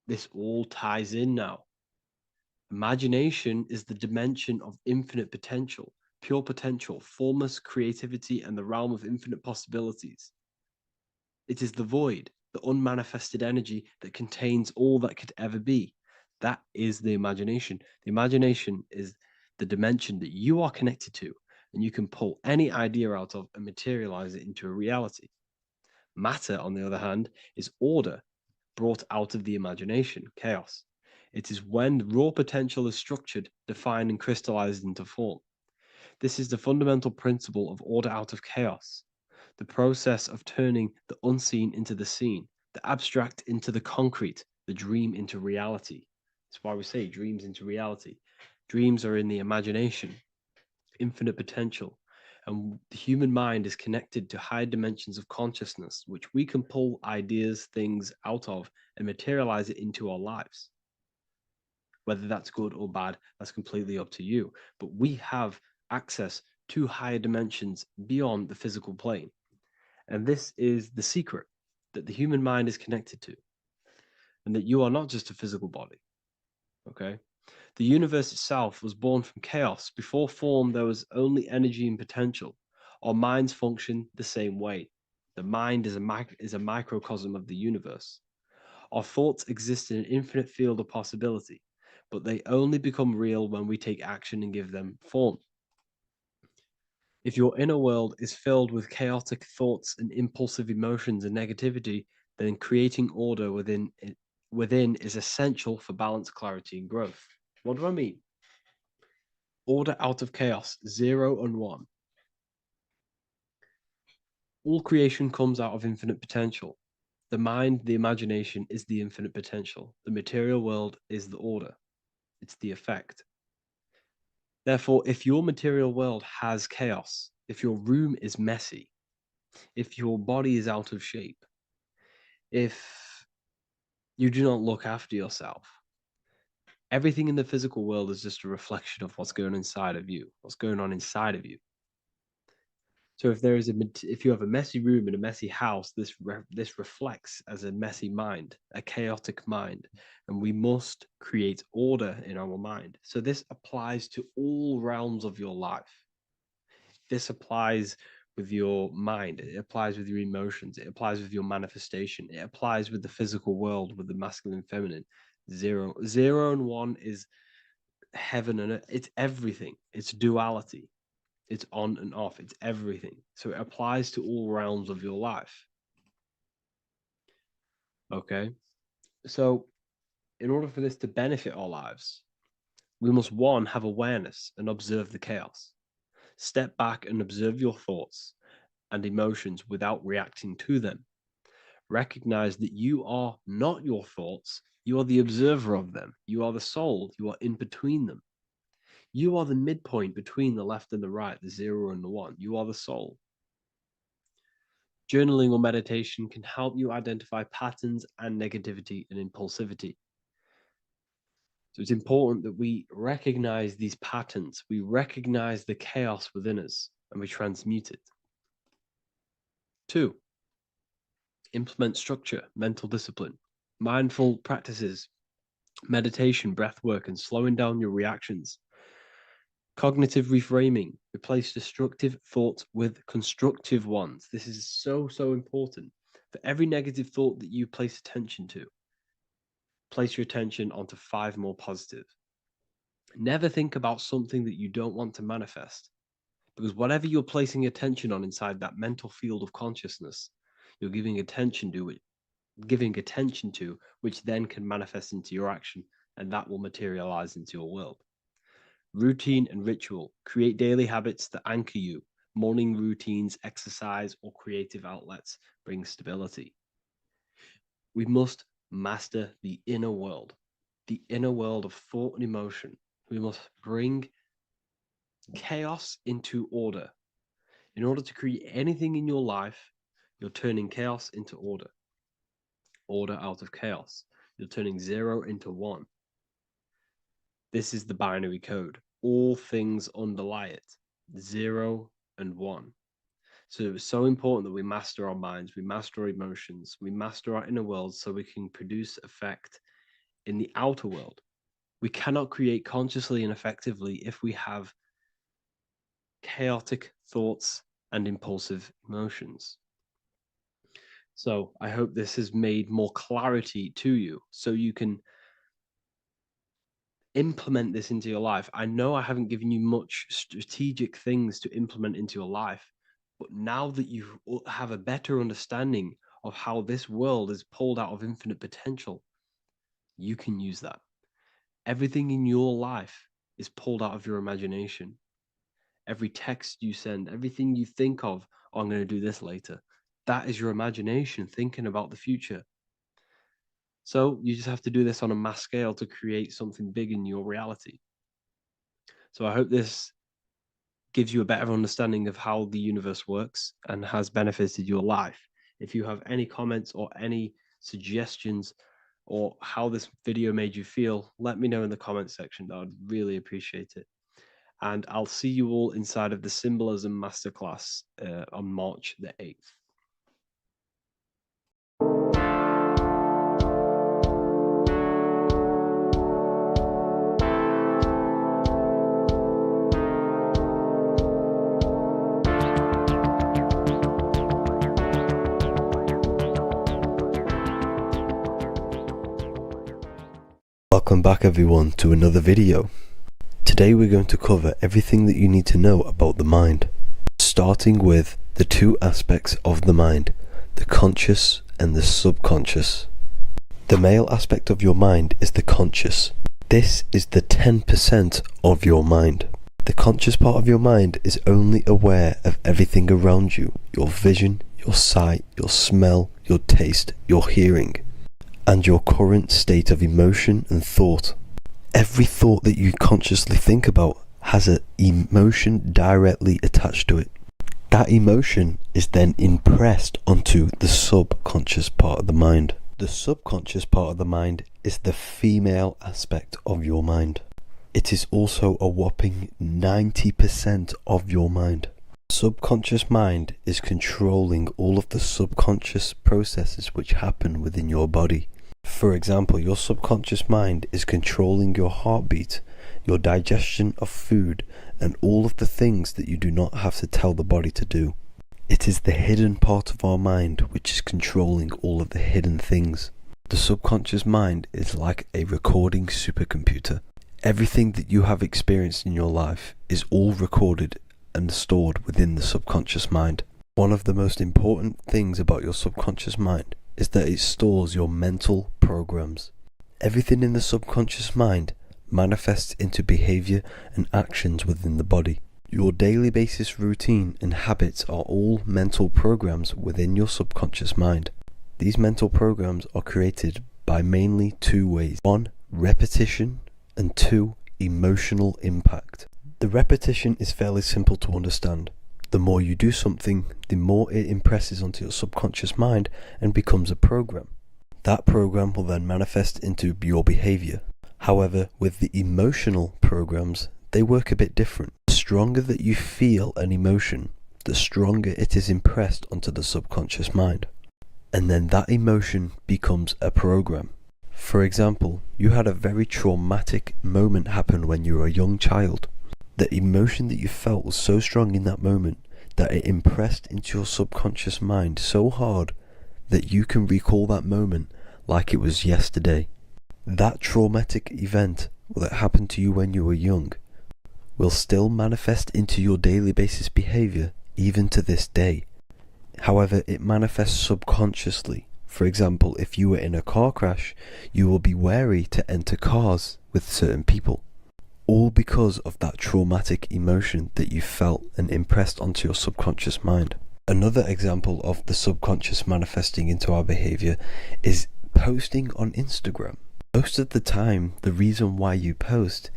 this all ties in now. Imagination is the dimension of infinite potential, pure potential, formless creativity, and the realm of infinite possibilities. It is the void, the unmanifested energy that contains all that could ever be. That is the imagination. The imagination is the dimension that you are connected to, and you can pull any idea out of and materialize it into a reality. Matter, on the other hand, is order brought out of the imagination, chaos. It is when raw potential is structured, defined, and crystallized into form. This is the fundamental principle of order out of chaos, the process of turning the unseen into the seen, the abstract into the concrete, the dream into reality. That's why we say dreams into reality. Dreams are in the imagination, infinite potential, and the human mind is connected to higher dimensions of consciousness, which we can pull ideas, things out of, and materialize it into our lives. Whether that's good or bad, that's completely up to you. But we have access to higher dimensions beyond the physical plane. And this is the secret that the human mind is connected to, and that you are not just a physical body. Okay? The universe itself was born from chaos. Before form, there was only energy and potential. Our minds function the same way. The mind is a microcosm of the universe. Our thoughts exist in an infinite field of possibility, but they only become real when we take action and give them form. If your inner world is filled with chaotic thoughts and impulsive emotions and negativity, then creating order within is essential for balance, clarity, and growth. What do I mean? Order out of chaos, 0 and 1. All creation comes out of infinite potential. The mind, the imagination, is the infinite potential. The material world is the order. It's the effect. Therefore, if your material world has chaos, if your room is messy, if your body is out of shape, if you do not look after yourself, everything in the physical world is just a reflection of what's going on inside of you, what's going on inside of you. So if you have a messy room in a messy house, this reflects as a messy mind, a chaotic mind, and we must create order in our mind. So this applies to all realms of your life. This applies with your mind, it applies with your emotions, it applies with your manifestation, it applies with the physical world, with the masculine and feminine. Zero and one is heaven and earth. It's everything. It's duality. It's on and off. It's everything. So it applies to all realms of your life. Okay. So in order for this to benefit our lives, we must, one, have awareness and observe the chaos. Step back and observe your thoughts and emotions without reacting to them. Recognize that you are not your thoughts. You are the observer of them. You are the soul. You are in between them. You are the midpoint between the left and the right, the zero and the one. You are the soul. Journaling or meditation can help you identify patterns and negativity and impulsivity. So it's important that we recognize these patterns, we recognize the chaos within us, and we transmute it. 2, implement structure, mental discipline, mindful practices, meditation, breath work, and slowing down your reactions. Cognitive reframing, replace destructive thoughts with constructive ones. This is so important. For every negative thought that you place attention to, place your attention onto 5 more positive. Never think about something that you don't want to manifest, because whatever you're placing attention on inside that mental field of consciousness, you're giving attention to, which then can manifest into your action, and that will materialize into your world. Routine and ritual. Create daily habits that anchor you. Morning routines, exercise, or creative outlets bring stability. We must master the inner world of thought and emotion. We must bring chaos into order. In order to create anything in your life, you're turning chaos into order. Order out of chaos. You're turning 0 into 1. This is the binary code. All things underlie it. 0 and 1. So it's so important that we master our minds, we master our emotions, we master our inner world so we can produce effect in the outer world. We cannot create consciously and effectively if we have chaotic thoughts and impulsive emotions. So I hope this has made more clarity to you so you can implement this into your life. I know I haven't given you much strategic things to implement into your life, but now that you have a better understanding of how this world is pulled out of infinite potential, you can use that. Everything in your life is pulled out of your imagination. Every text you send, everything you think of, oh, I'm going to do this later, that is your imagination thinking about the future. So you just have to do this on a mass scale to create something big in your reality. So I hope this gives you a better understanding of how the universe works and has benefited your life. If you have any comments or any suggestions or how this video made you feel, let me know in the comment section. I would really appreciate it. And I'll see you all inside of the Symbolism Masterclass on March the 8th. Welcome back everyone to another video. Today we're going to cover everything that you need to know about the mind, starting with the 2 aspects of the mind, the conscious and the subconscious. The male aspect of your mind is the conscious. This is the 10% of your mind. The conscious part of your mind is only aware of everything around you, your vision, your sight, your smell, your taste, your hearing, and your current state of emotion and thought. Every thought that you consciously think about has an emotion directly attached to it. That emotion is then impressed onto the subconscious part of the mind. The subconscious part of the mind is the female aspect of your mind. It is also a whopping 90% of your mind. Subconscious mind is controlling all of the subconscious processes which happen within your body. For example, your subconscious mind is controlling your heartbeat, your digestion of food, and all of the things that you do not have to tell the body to do. It is the hidden part of our mind which is controlling all of the hidden things. The subconscious mind is like a recording supercomputer. Everything that you have experienced in your life is all recorded and stored within the subconscious mind. One of the most important things about your subconscious mind is that it stores your mental programs. Everything in the subconscious mind manifests into behavior and actions within the body. Your daily basis routine and habits are all mental programs within your subconscious mind. These mental programs are created by mainly two ways. 1, repetition, and 2, emotional impact. The repetition is fairly simple to understand. The more you do something, the more it impresses onto your subconscious mind and becomes a program. That program will then manifest into your behavior. However, with the emotional programs, they work a bit different. The stronger that you feel an emotion, the stronger it is impressed onto the subconscious mind. And then that emotion becomes a program. For example, you had a very traumatic moment happen when you were a young child. The emotion that you felt was so strong in that moment that it impressed into your subconscious mind so hard that you can recall that moment like it was yesterday. That traumatic event that happened to you when you were young will still manifest into your daily basis behavior even to this day. However, it manifests subconsciously. For example, if you were in a car crash, you will be wary to enter cars with certain people. All because of that traumatic emotion that you felt and impressed onto your subconscious mind. Another example of the subconscious manifesting into our behavior is posting on Instagram. Most of the time, the reason why you post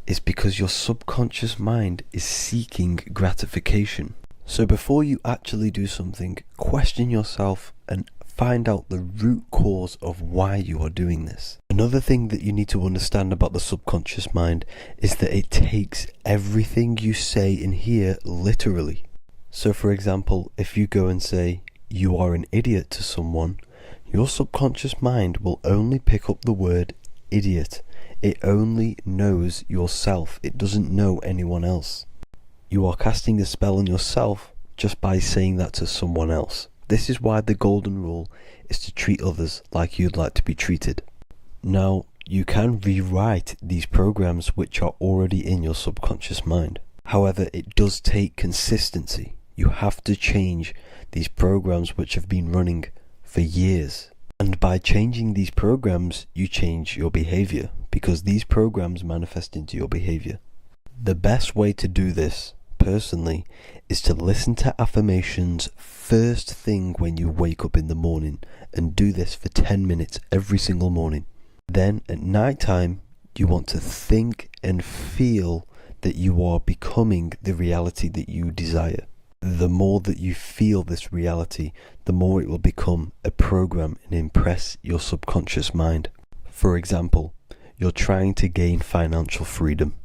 is because your subconscious mind is seeking gratification. So before you actually do something, question yourself and find out the root cause of why you are doing this. Another thing that you need to understand about the subconscious mind is that it takes everything you say in here literally. So for example, if you go and say, "You are an idiot" to someone, your subconscious mind will only pick up the word idiot. It only knows yourself. It doesn't know anyone else. You are casting a spell on yourself just by saying that to someone else. This is why the golden rule is to treat others like you'd like to be treated. Now, you can rewrite these programs which are already in your subconscious mind. However, it does take consistency. You have to change these programs which have been running for years. And by changing these programs, you change your behavior, because these programs manifest into your behavior. The best way to do this, personally, is to listen to affirmations first thing when you wake up in the morning, and do this for 10 minutes every single morning. Then at night time, you want to think and feel that you are becoming the reality that you desire. The more that you feel this reality, the more it will become a program and impress your subconscious mind. For example, you're trying to gain financial freedom.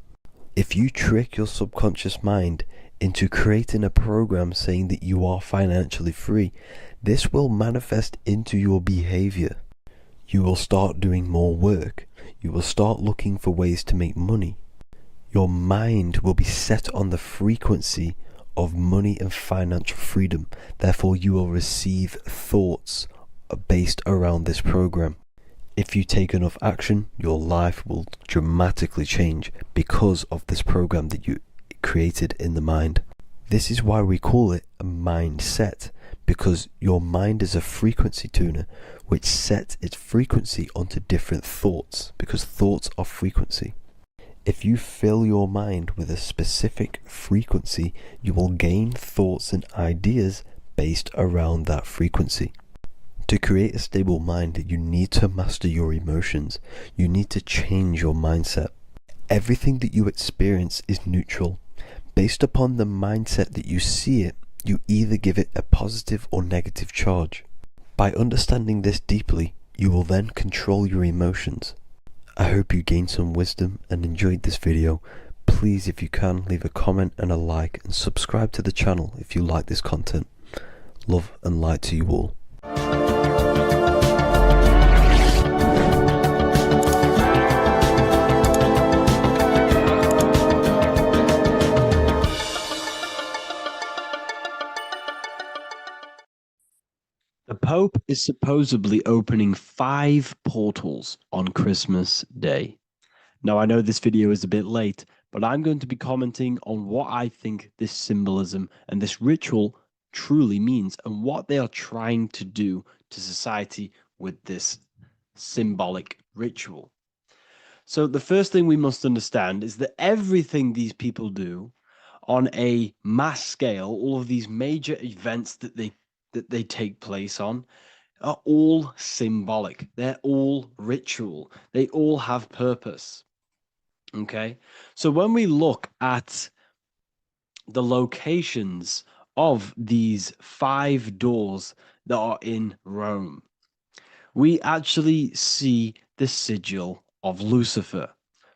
If you trick your subconscious mind into creating a program saying that you are financially free, this will manifest into your behavior. You will start doing more work. You will start looking for ways to make money. Your mind will be set on the frequency of money and financial freedom. Therefore, you will receive thoughts based around this program. If you take enough action, your life will dramatically change because of this program that you created in the mind. This is why we call it a mindset, because your mind is a frequency tuner which sets its frequency onto different thoughts, because thoughts are frequency. If you fill your mind with a specific frequency, you will gain thoughts and ideas based around that frequency. To create a stable mind, you need to master your emotions. You need to change your mindset. Everything that you experience is neutral. Based upon the mindset that you see it, you either give it a positive or negative charge. By understanding this deeply, you will then control your emotions. I hope you gained some wisdom and enjoyed this video. Please, if you can, leave a comment and a like, and subscribe to the channel if you like this content. Love and light to you all. The Pope is supposedly opening 5 portals on Christmas Day. Now, I know this video is a bit late, but I'm going to be commenting on what I think this symbolism and this ritual truly means and what they are trying to do to society with this symbolic ritual. So the first thing we must understand is that everything these people do on a mass scale, all of these major events that they take place on, are all symbolic. They're all ritual. They all have purpose. Okay, so when we look at the locations of these 5 doors that are in Rome, we actually see the sigil of Lucifer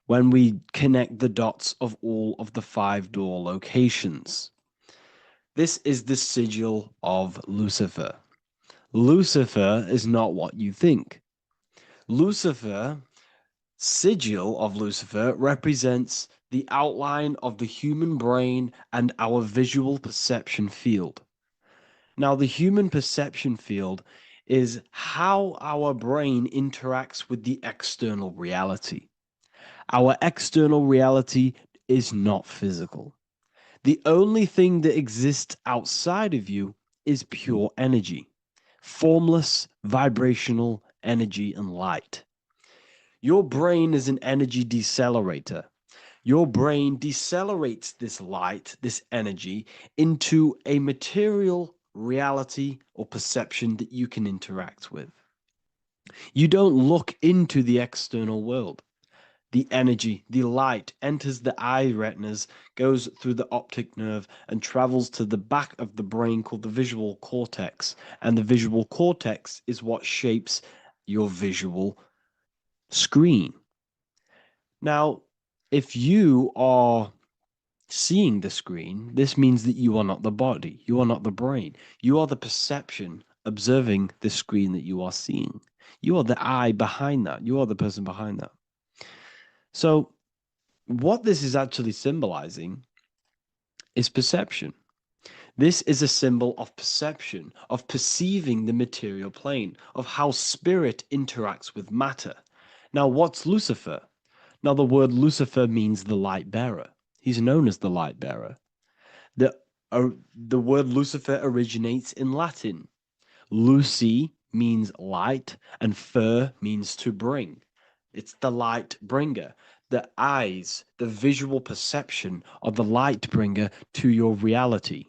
when we connect the dots of all of the 5 door locations. This is the sigil of Lucifer. Lucifer is not what you think. Sigil of Lucifer represents the outline of the human brain and our visual perception field. Now, the human perception field is how our brain interacts with the external reality. Our external reality is not physical. The only thing that exists outside of you is pure energy, formless, vibrational energy and light. Your brain is an energy decelerator. Your brain decelerates this light, this energy, into a material reality or perception that you can interact with. You don't look into the external world. The energy, the light, enters the eye retinas, goes through the optic nerve, and travels to the back of the brain called the visual cortex. And the visual cortex is what shapes your visual screen. Now, if you are seeing the screen, this means that you are not the body, you are not the brain, you are the perception observing the screen that you are seeing. You are the eye behind that, you are the person behind that. So, what this is actually symbolizing is perception. This is a symbol of perception, of perceiving the material plane, of how spirit interacts with matter. Now, what's Lucifer? Now, the word Lucifer means the light bearer. He's known as the light bearer. The word Lucifer originates in Latin. Luci means light, and fer means to bring. It's the light bringer. The eyes, the visual perception of the light bringer to your reality.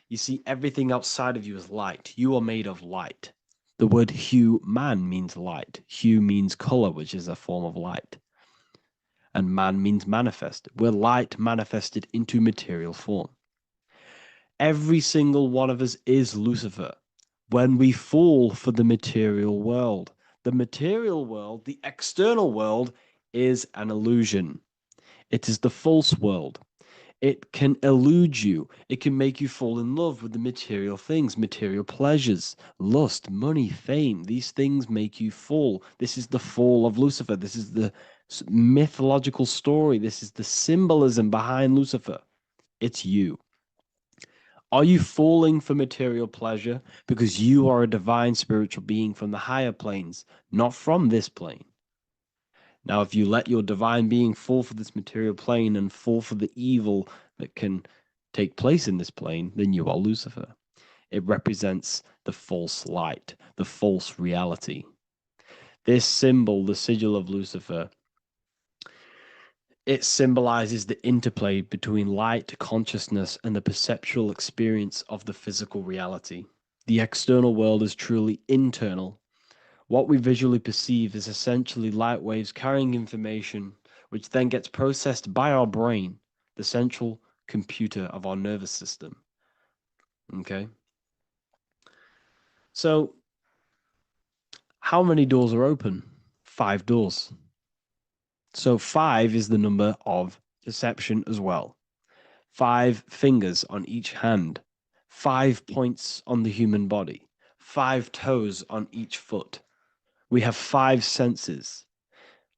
You see, everything outside of you is light. You are made of light. The word hue man means light. Hue means color, which is a form of light. And man means manifest. We're light manifested into material form. Every single one of us is Lucifer. When we fall for the material world, the external world, is an illusion. It is the false world. It can elude you. It can make you fall in love with the material things, material pleasures, lust, money, fame. These things make you fall. This is the fall of Lucifer. This is the mythological story. This is the symbolism behind Lucifer. It's you. Are you falling for material pleasure because you are a divine spiritual being from the higher planes, not from this plane? Now, if you let your divine being fall for this material plane and fall for the evil that can take place in this plane, then you are Lucifer. It represents the false light, the false reality. This symbol, the sigil of Lucifer, it symbolizes the interplay between light, consciousness, and the perceptual experience of the physical reality. The external world is truly internal. What we visually perceive is essentially light waves carrying information which then gets processed by our brain, the central computer of our nervous system. Okay. So, how many doors are open? 5 doors. So 5 is the number of perception as well. 5 fingers on each hand, 5 points on the human body, 5 toes on each foot. We have 5 senses.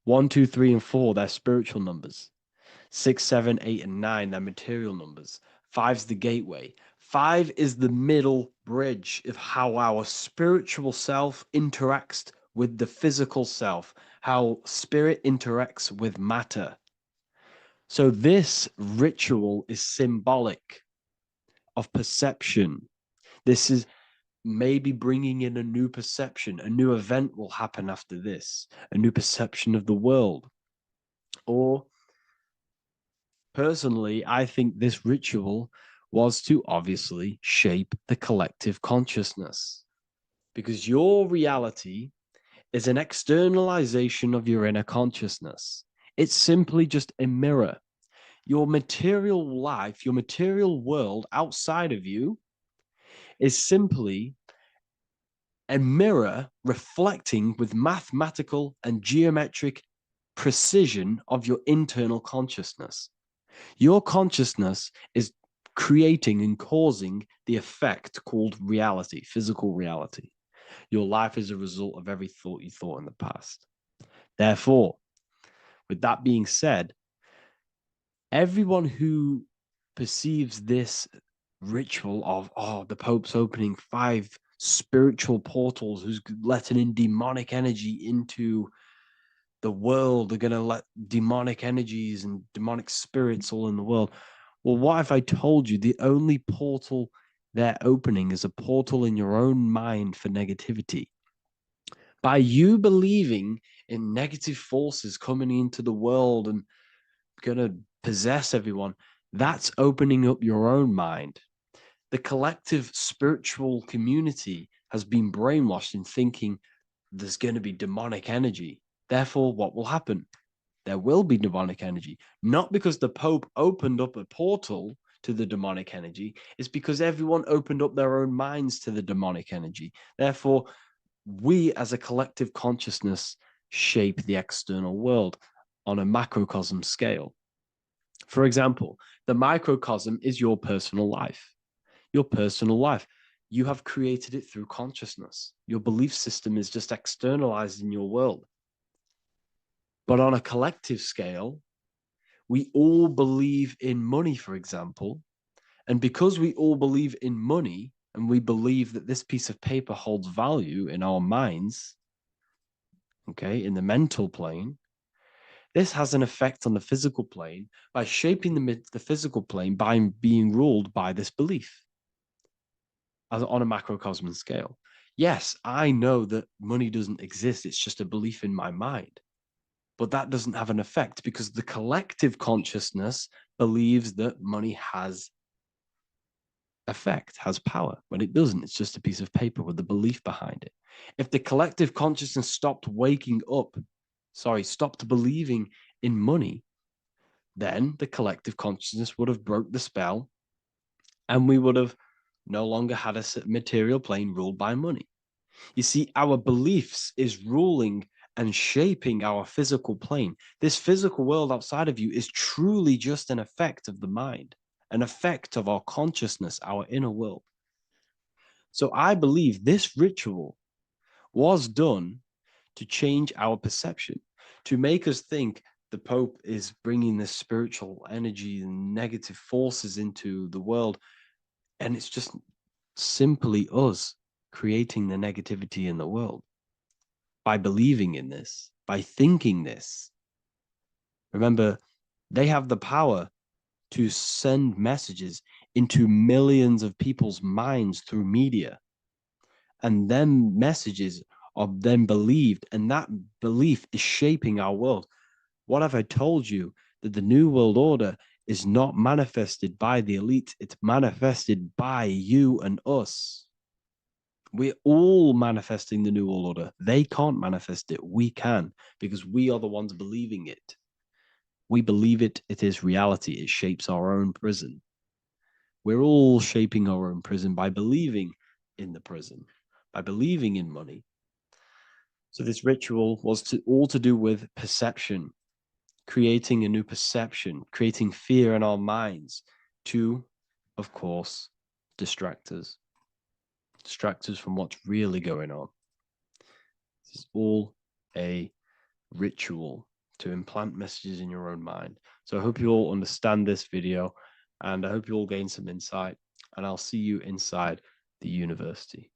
1, 2, 3, and 4, they're spiritual numbers. 6, 7, 8, and 9, they're material numbers. 5's the gateway. 5 is the middle bridge of how our spiritual self interacts with the physical self, how spirit interacts with matter. So this ritual is symbolic of perception. This is maybe bringing in a new perception. A new event will happen after this, a new perception of the world. Or personally, I think this ritual was to obviously shape the collective consciousness, because your reality is an externalization of your inner consciousness. It's simply just a mirror. Your material life, your material world outside of you is simply a mirror reflecting with mathematical and geometric precision of your internal consciousness. Your consciousness is creating and causing the effect called reality, physical reality. Your life is a result of every thought you thought in the past. Therefore, with that being said, everyone who perceives this ritual of, oh, the Pope's opening 5 spiritual portals, who's letting in demonic energy into the world, they're going to let demonic energies and demonic spirits all in the world. Well, what if I told you the only portal they're opening is a portal in your own mind for negativity? By you believing in negative forces coming into the world and going to possess everyone, that's opening up your own mind. The collective spiritual community has been brainwashed in thinking there's going to be demonic energy. Therefore, what will happen? There will be demonic energy. Not because the Pope opened up a portal to the demonic energy, it's because everyone opened up their own minds to the demonic energy. Therefore, we as a collective consciousness shape the external world on a macrocosm scale. For example, the microcosm is your personal life. Your personal life. You have created it through consciousness. Your belief system is just externalized in your world. But on a collective scale, we all believe in money, for example. And because we all believe in money and we believe that this piece of paper holds value in our minds, okay, in the mental plane, this has an effect on the physical plane by shaping the physical plane by being ruled by this belief on a macrocosm scale. Yes, I know that money doesn't exist. It's just a belief in my mind. But that doesn't have an effect because the collective consciousness believes that money has effect, has power. When it doesn't, it's just a piece of paper with a belief behind it. If the collective consciousness stopped believing in money, then the collective consciousness would have broke the spell and we would have no longer had a material plane ruled by money. You see, our beliefs is ruling and shaping our physical plane. This physical world outside of you is truly just an effect of the mind, an effect of our consciousness, our inner world. So I believe this ritual was done to change our perception, to make us think the Pope is bringing this spiritual energy and negative forces into the world. And it's just simply us creating the negativity in the world by believing in this, by thinking this. Remember, they have the power to send messages into millions of people's minds through media. And then messages are then believed, and that belief is shaping our world. What have I told you? That the New World Order is not manifested by the elite, it's manifested by you and us. We're all manifesting the New World Order. They can't manifest it. We can, because we are the ones believing it. We believe it, it is reality. It shapes our own prison. We're all shaping our own prison by believing in the prison, by believing in money. So this ritual was all to do with perception, creating a new perception, creating fear in our minds to, of course, distract us from what's really going on. This is all a ritual to implant messages in your own mind. So I hope you all understand this video, and I hope you all gain some insight, and I'll see you inside the university.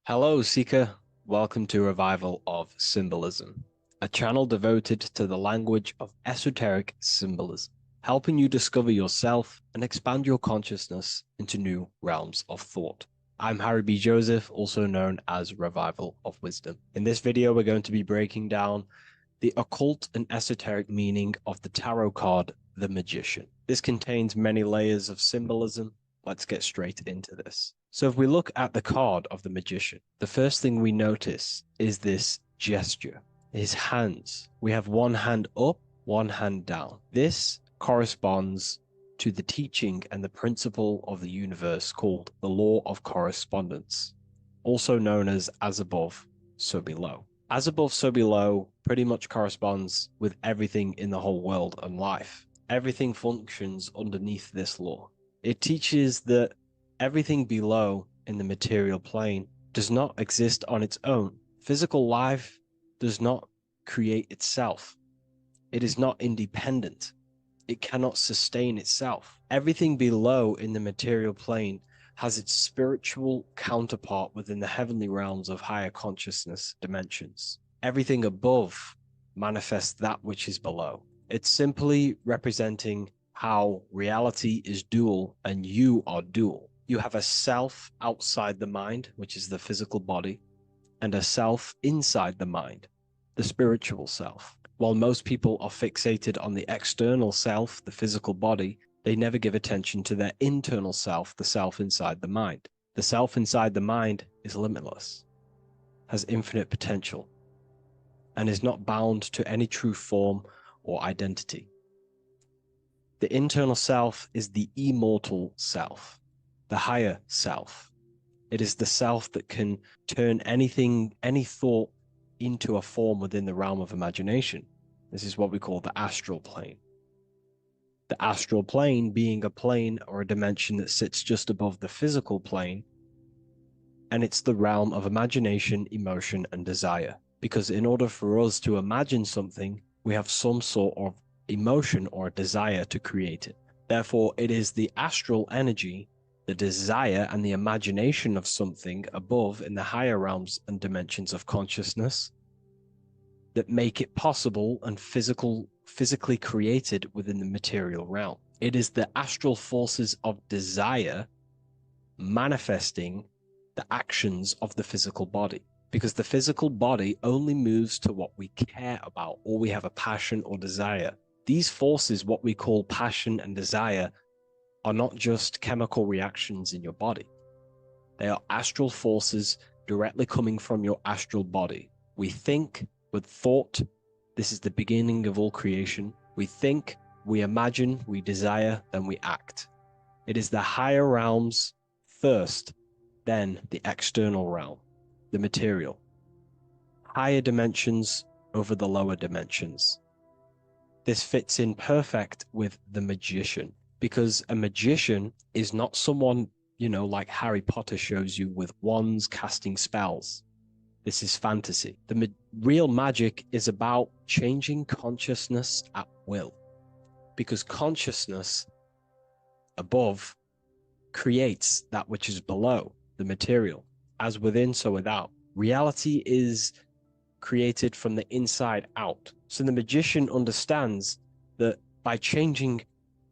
Hello, Seeker. Welcome to Revival of Symbolism, a channel devoted to the language of esoteric symbolism, helping you discover yourself and expand your consciousness into new realms of thought. I'm Harry B. Joseph, also known as Revival of Wisdom. In this video, we're going to be breaking down the occult and esoteric meaning of the tarot card, the Magician. This contains many layers of symbolism. Let's get straight into this. So if we look at the card of the Magician, the first thing we notice is this gesture, his hands. We have one hand up, one hand down. This corresponds to the teaching and the principle of the universe called the law of correspondence, also known as above, so below. As above, so below pretty much corresponds with everything in the whole world and life. Everything functions underneath this law. It teaches that everything below in the material plane does not exist on its own. Physical life does not create itself. It is not independent. It cannot sustain itself. Everything below in the material plane has its spiritual counterpart within the heavenly realms of higher consciousness dimensions. Everything above manifests that which is below. It's simply representing how reality is dual and you are dual. You have a self outside the mind, which is the physical body, and a self inside the mind, the spiritual self. While most people are fixated on the external self, the physical body, they never give attention to their internal self, the self inside the mind. The self inside the mind is limitless, has infinite potential, and is not bound to any true form or identity. The internal self is the immortal self, the higher self. It is the self that can turn anything, any thought, into a form within the realm of imagination. This is what we call the astral plane. The astral plane being a plane or a dimension that sits just above the physical plane, and it's the realm of imagination, emotion, and desire. Because in order for us to imagine something, we have some sort of emotion or desire to create it. Therefore, it is the astral energy, the desire and the imagination of something above in the higher realms and dimensions of consciousness that make it possible and physically created within the material realm. It is the astral forces of desire manifesting the actions of the physical body, because the physical body only moves to what we care about or we have a passion or desire. These forces, what we call passion and desire, are not just chemical reactions in your body. They are astral forces directly coming from your astral body. We think with thought. This is the beginning of all creation. We think, we imagine, we desire, then we act. It is the higher realms first, then the external realm, the material. Higher dimensions over the lower dimensions. This fits in perfect with the magician, because a magician is not someone, like Harry Potter shows you with wands casting spells. This is fantasy. The real magic is about changing consciousness at will, because consciousness above creates that which is below, the material. As within, so without. Reality is created from the inside out. So the magician understands that by changing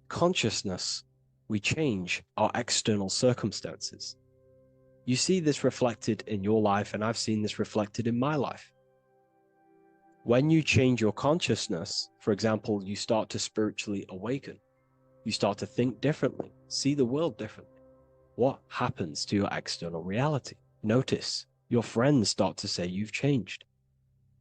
consciousness, we change our external circumstances. You see this reflected in your life, and I've seen this reflected in my life. When you change your consciousness, for example, you start to spiritually awaken. You start to think differently, see the world differently. What happens to your external reality? Notice your friends start to say you've changed.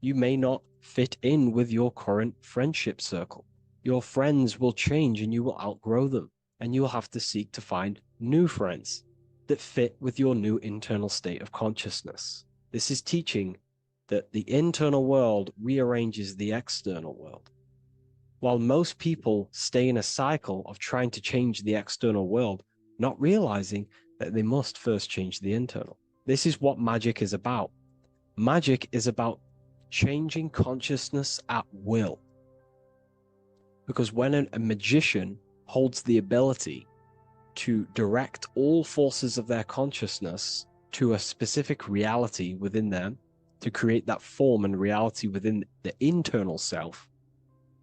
You may not fit in with your current friendship circle. Your friends will change and you will outgrow them, and you will have to seek to find new friends that fit with your new internal state of consciousness. This is teaching that the internal world rearranges the external world. While most people stay in a cycle of trying to change the external world, not realizing that they must first change the internal. This is what magic is about. Magic is about changing consciousness at will. Because when a magician holds the ability to direct all forces of their consciousness to a specific reality within them, to create that form and reality within the internal self,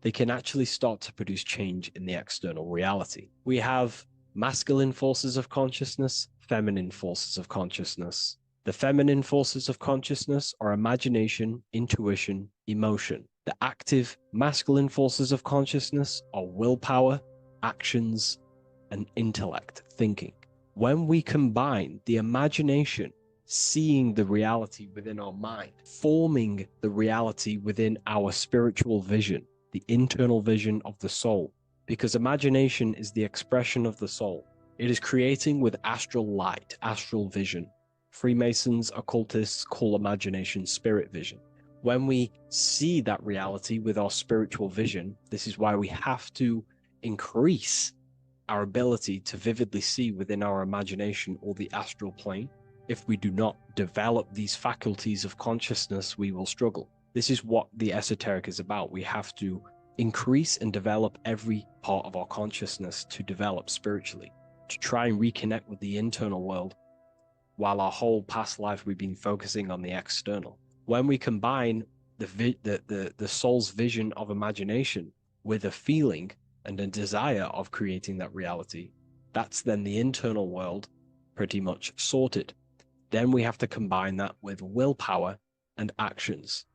they can actually start to produce change in the external reality. We have masculine forces of consciousness, feminine forces of consciousness. The feminine forces of consciousness are imagination, intuition, emotion. The active masculine forces of consciousness are willpower, actions, and intellect, thinking. When we combine the imagination, seeing the reality within our mind, forming the reality within our spiritual vision, the internal vision of the soul, because imagination is the expression of the soul. It is creating with astral light, astral vision. Freemasons, occultists call imagination spirit vision. When we see that reality with our spiritual vision, this is why we have to increase our ability to vividly see within our imagination or the astral plane. If we do not develop these faculties of consciousness, we will struggle. This is what the esoteric is about. We have to increase and develop every part of our consciousness to develop spiritually, to try and reconnect with the internal world, while our whole past life we've been focusing on the external. When we combine the soul's vision of imagination with a feeling and a desire of creating that reality, that's then the internal world pretty much sorted. Then we have to combine that with willpower and actions.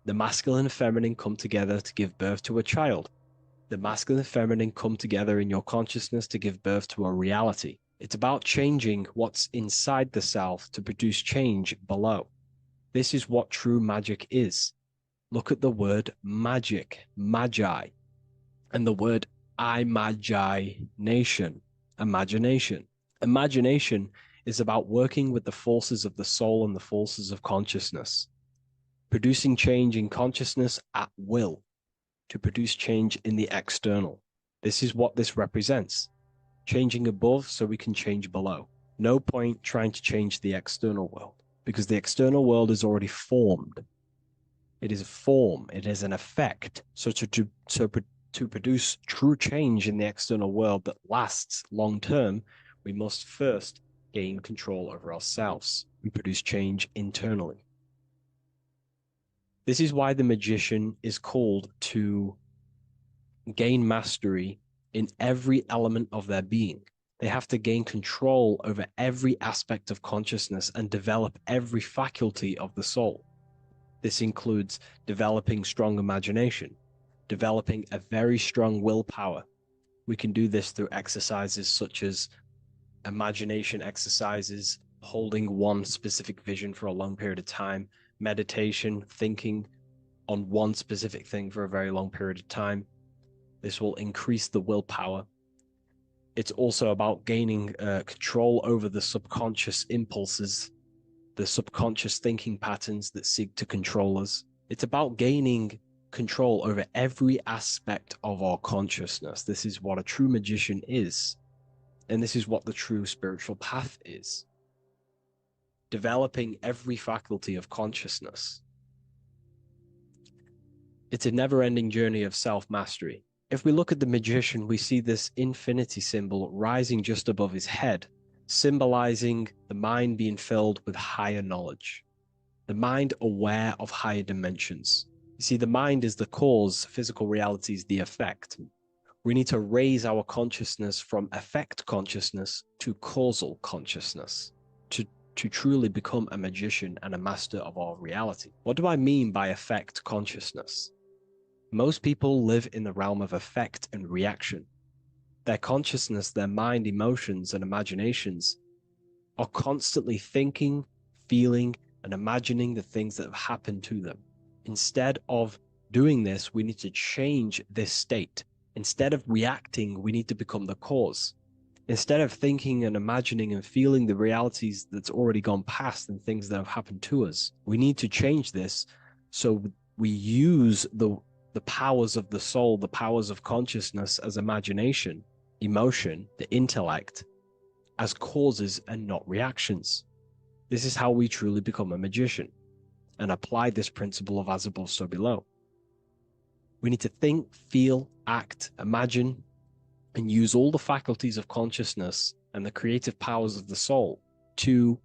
The masculine and feminine come together to give birth to a child. The masculine and feminine come together in your consciousness to give birth to a reality. It's about changing what's inside the self to produce change below. This is what true magic is. Look at the word magic, magi, and the word imagination, imagination. Imagination is about working with the forces of the soul and the forces of consciousness, producing change in consciousness at will to produce change in the external. This is what this represents. Changing above so we can change below. No point trying to change the external world, because the external world is already formed. It is a form, it is an effect. So to produce true change in the external world that lasts long term, we must first gain control over ourselves and produce change internally. This is why the magician is called to gain mastery in every element of their being. They have to gain control over every aspect of consciousness and develop every faculty of the soul. This includes developing strong imagination, developing a very strong willpower. We can do this through exercises such as imagination exercises, holding one specific vision for a long period of time, meditation, thinking on one specific thing for a very long period of time. This will increase the willpower. It's also about gaining control over the subconscious impulses, the subconscious thinking patterns that seek to control us. It's about gaining control over every aspect of our consciousness. This is what a true magician is. And this is what the true spiritual path is. Developing every faculty of consciousness. It's a never-ending journey of self-mastery. If we look at the magician, we see this infinity symbol rising just above his head, symbolizing the mind being filled with higher knowledge, the mind aware of higher dimensions. You see, the mind is the cause, physical reality is the effect. We need to raise our consciousness from effect consciousness to causal consciousness to truly become a magician and a master of our reality. What do I mean by effect consciousness? Most people live in the realm of effect and reaction. Their consciousness, their mind, emotions, and imaginations are constantly thinking, feeling, and imagining the things that have happened to them Instead of doing this, we need to change this state. Instead of reacting, we need to become the cause. Instead of thinking and imagining and feeling the realities that's already gone past and things that have happened to us, we need to change this so we use the powers of the soul, the powers of consciousness as imagination, emotion, the intellect, as causes and not reactions. This is how we truly become a magician and apply this principle of as above, so below. We need to think, feel, act, imagine, and use all the faculties of consciousness and the creative powers of the soul to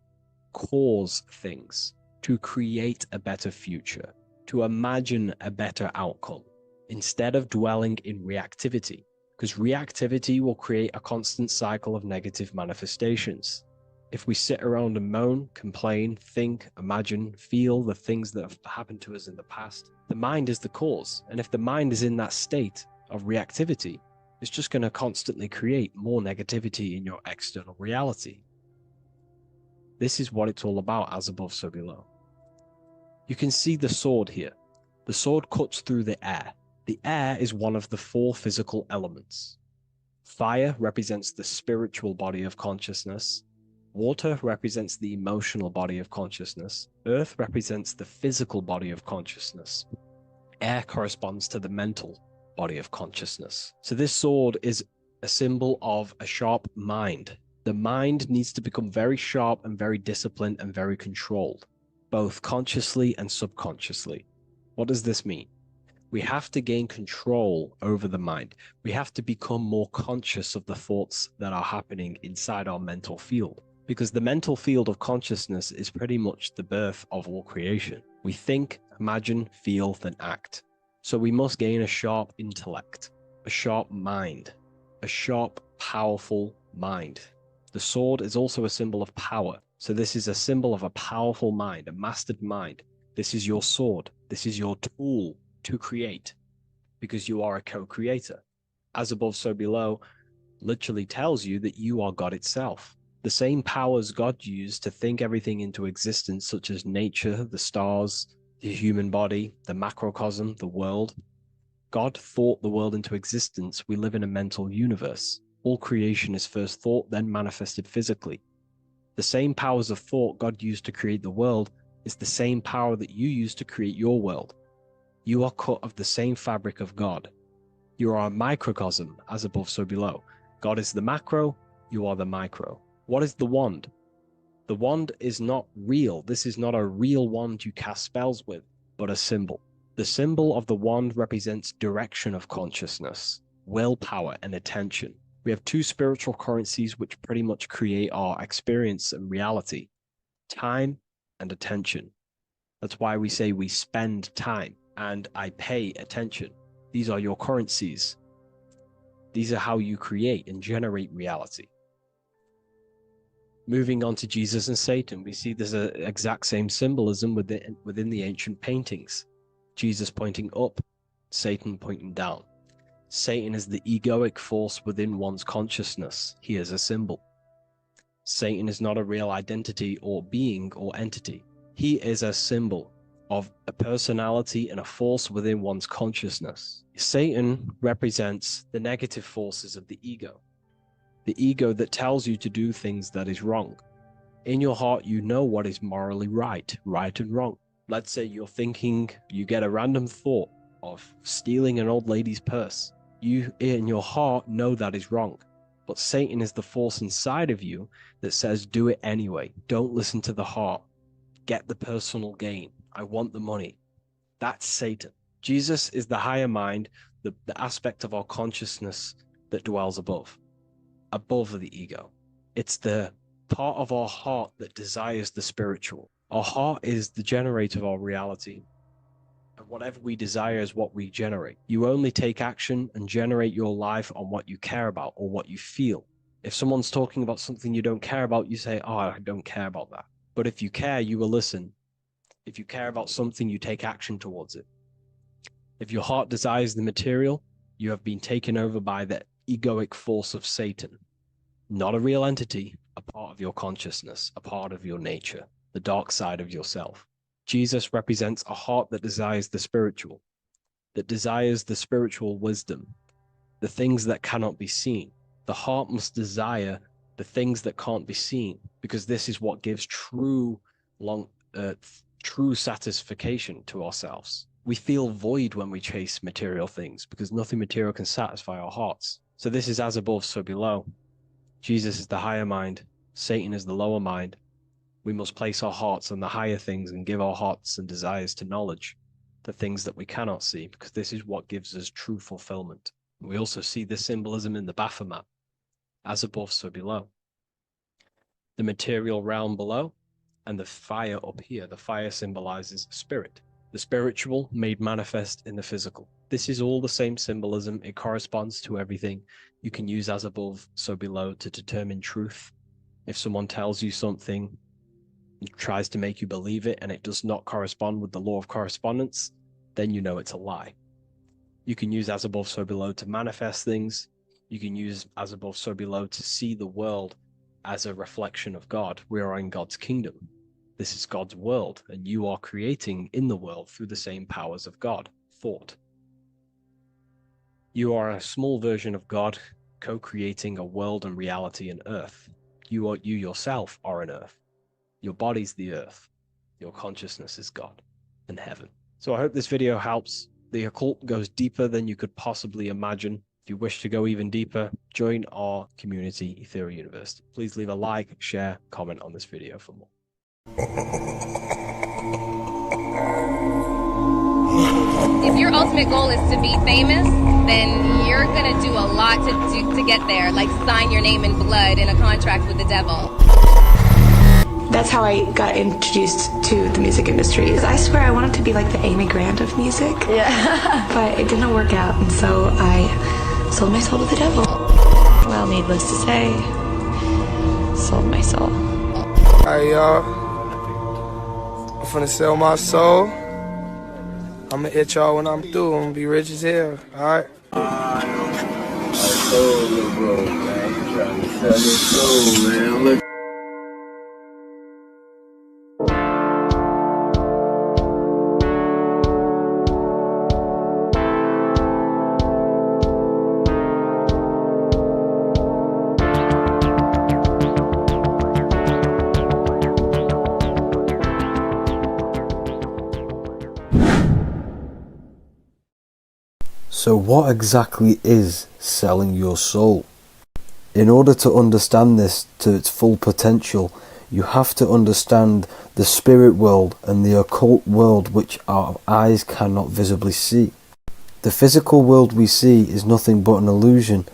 cause things, to create a better future, to imagine a better outcome, instead of dwelling in reactivity, because reactivity will create a constant cycle of negative manifestations. If we sit around and moan, complain, think, imagine, feel the things that have happened to us in the past, the mind is the cause. And if the mind is in that state of reactivity, it's just going to constantly create more negativity in your external reality. This is what it's all about, as above, so below. You can see the sword here. The sword cuts through the air. The air is one of the 4 physical elements. Fire represents the spiritual body of consciousness. Water represents the emotional body of consciousness. Earth represents the physical body of consciousness. Air corresponds to the mental body of consciousness. So this sword is a symbol of a sharp mind. The mind needs to become very sharp and very disciplined and very controlled, both consciously and subconsciously. What does this mean? We have to gain control over the mind. We have to become more conscious of the thoughts that are happening inside our mental field, because the mental field of consciousness is pretty much the birth of all creation. We think, imagine, feel, then act. So we must gain a sharp intellect, a sharp mind, a sharp, powerful mind. The sword is also a symbol of power. So this is a symbol of a powerful mind, a mastered mind. This is your sword. This is your tool to create, because you are a co-creator. As above, so below literally tells you that you are God itself. The same powers God used to think everything into existence, such as nature, the stars, the human body, the macrocosm, the world. God thought the world into existence. We live in a mental universe. All creation is first thought, then manifested physically. The same powers of thought God used to create the world is the same power that you use to create your world. You are cut of the same fabric of God. You are a microcosm, as above, so below. God is the macro, you are the micro. What is the wand? The wand is not real. This is not a real wand you cast spells with, but a symbol. The symbol of the wand represents direction of consciousness, willpower, and attention. We have 2 spiritual currencies which pretty much create our experience and reality: time and attention. That's why we say we spend time and I pay attention. These are your currencies. These are how you create and generate reality. Moving on to Jesus and Satan, we see there's an exact same symbolism within the ancient paintings. Jesus pointing up, Satan pointing down. Satan is the egoic force within one's consciousness. He is a symbol. Satan is not a real identity or being or entity. He is a symbol of a personality and a force within one's consciousness. Satan represents the negative forces of the ego that tells you to do things that is wrong. In your heart, you know what is morally right and wrong. Let's say you're thinking, you get a random thought of stealing an old lady's purse. You, in your heart, know that is wrong. But Satan is the force inside of you that says, do it anyway. Don't listen to the heart. Get the personal gain. I want the money. That's Satan. Jesus is the higher mind, the aspect of our consciousness that dwells above the ego. It's the part of our heart that desires the spiritual. Our heart is the generator of our reality. And whatever we desire is what we generate. You only take action and generate your life on what you care about or what you feel. If someone's talking about something you don't care about, you say, oh, I don't care about that. But if you care, you will listen. If you care about something, you take action towards it. If your heart desires the material, you have been taken over by the egoic force of Satan. Not a real entity, a part of your consciousness, a part of your nature, the dark side of yourself. Jesus represents a heart that desires the spiritual wisdom, the things that cannot be seen. The heart must desire the things that can't be seen, because this is what gives true satisfaction to ourselves. We feel void when we chase material things, because nothing material can satisfy our hearts. So this is as above, so below. Jesus is the higher mind. Satan is the lower mind. We must place our hearts on the higher things and give our hearts and desires to knowledge, the things that we cannot see, because this is what gives us true fulfillment. We also see this symbolism in the Baphomet, as above, so below. The material realm below, and the fire up here. The fire symbolizes spirit, the spiritual made manifest in the physical. This is all the same symbolism. It corresponds to everything. You can use as above, so below to determine truth. If someone tells you something, tries to make you believe it, and it does not correspond with the law of correspondence, then you know it's a lie. You can use as above, so below to manifest things. You can use as above, so below to see the world as a reflection of God. We are in God's kingdom. This is God's world, and you are creating in the world through the same powers of God, thought. You are a small version of God, co-creating a world and reality in earth. You yourself are an earth. Your body's the earth. Your consciousness is God and heaven. So I hope this video helps. The occult goes deeper than you could possibly imagine. If you wish to go even deeper, join our community, Ethereal University. Please leave a like, share, comment on this video for more. If your ultimate goal is to be famous, then you're gonna do a lot to get there, like sign your name in blood in a contract with the devil. That's how I got introduced to the music industry. I swear I wanted to be like the Amy Grant of music. Yeah. But it didn't work out, and so I sold my soul to the devil. Well, needless to say, sold my soul. Alright, y'all. I'm finna sell my soul. I'ma hit y'all when I'm through. I'm gonna be rich as hell, alright? I told you, bro, man. You trying to sell your soul, man. Look. So what exactly is selling your soul? In order to understand this to its full potential, you have to understand the spirit world and the occult world which our eyes cannot visibly see. The physical world we see is nothing but an illusion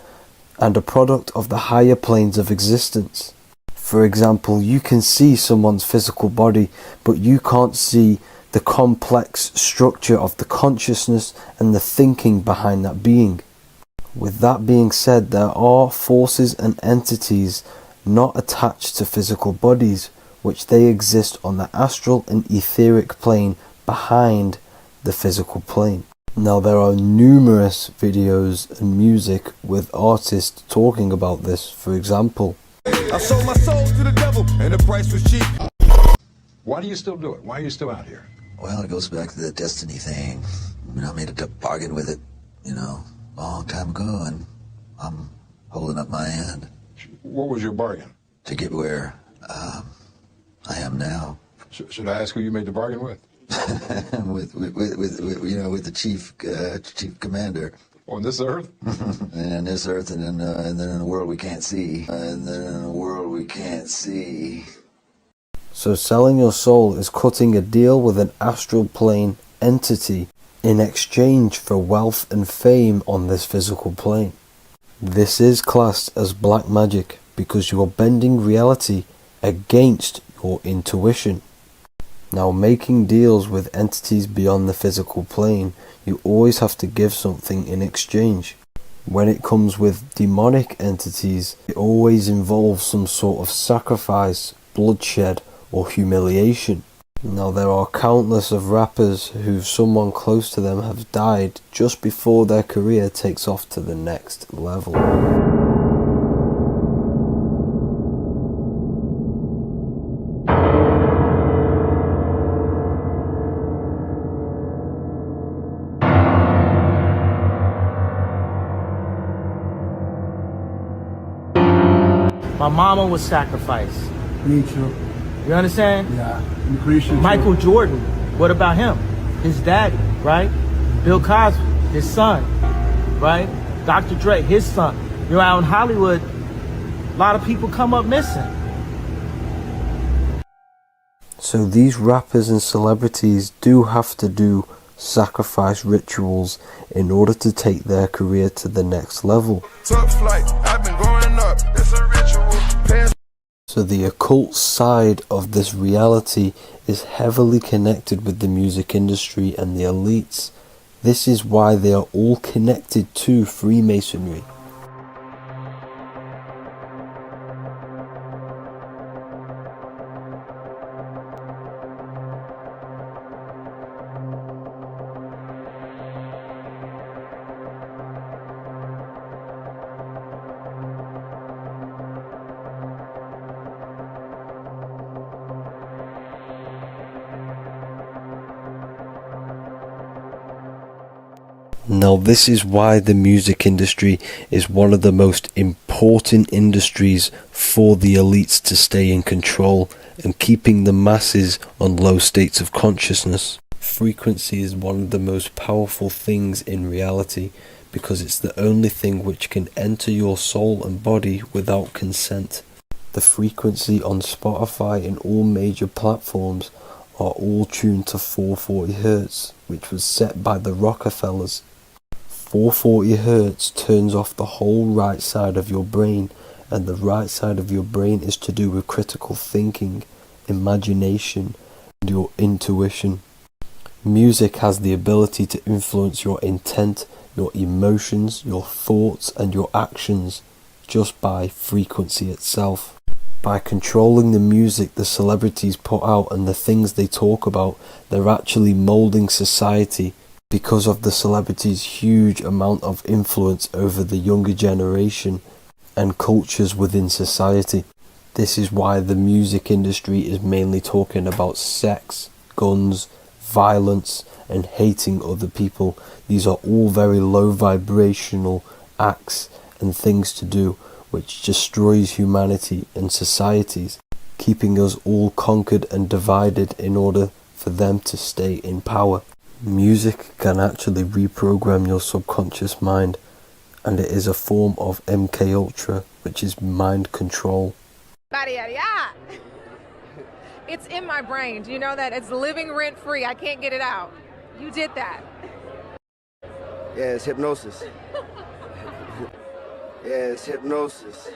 and a product of the higher planes of existence. For example, you can see someone's physical body, but you can't see the complex structure of the consciousness and the thinking behind that being. With that being said, there are forces and entities not attached to physical bodies, which they exist on the astral and etheric plane behind the physical plane. Now there are numerous videos and music with artists talking about this. For example, I sold my soul to the devil and the price was cheap. Why do you still do it? Why are you still out here? Well, it goes back to the destiny thing. I made a bargain with it, a long time ago, and I'm holding up my hand. What was your bargain? To get where I am now. Should I ask who you made the bargain with? with the chief commander. On this earth? And this earth, and then in a world we can't see. so selling your soul is cutting a deal with an astral plane entity in exchange for wealth and fame on this physical plane. This is classed as black magic because you are bending reality against your intuition. Now, making deals with entities beyond the physical plane, you always have to give something in exchange. When it comes with demonic entities, it always involves some sort of sacrifice, bloodshed, or humiliation. Now, there are countless of rappers who someone close to them have died just before their career takes off to the next level. My mama was sacrificed. Me too. You understand? Yeah. I'm Christian. Michael Jordan, what about him? His daddy, right? Bill Cosby, his son, right? Dr. Dre, his son. You know, out in Hollywood, a lot of people come up missing. So these rappers and celebrities do have to do sacrifice rituals in order to take their career to the next level. Tough flight, I've been growing up, it's a ritual. So the occult side of this reality is heavily connected with the music industry and the elites. This is why they are all connected to Freemasonry. Now this is why the music industry is one of the most important industries for the elites to stay in control and keeping the masses on low states of consciousness. Frequency is one of the most powerful things in reality because it's the only thing which can enter your soul and body without consent. The frequency on Spotify and all major platforms are all tuned to 440 Hz, which was set by the Rockefellers. 440 Hz turns off the whole right side of your brain, and the right side of your brain is to do with critical thinking, imagination, and your intuition. Music has the ability to influence your intent, your emotions, your thoughts, and your actions just by frequency itself. By controlling the music the celebrities put out and the things they talk about, they're actually molding society because of the celebrities' huge amount of influence over the younger generation and cultures within society. This is why the music industry is mainly talking about sex, guns, violence, and hating other people. These are all very low vibrational acts and things to do which destroys humanity and societies, keeping us all conquered and divided in order for them to stay in power. Music can actually reprogram your subconscious mind, and it is a form of MK Ultra, which is mind control. It's in my brain. Do you know that? It's living rent free. I can't get it out. You did that. Yeah, it's hypnosis. Yeah, it's hypnosis.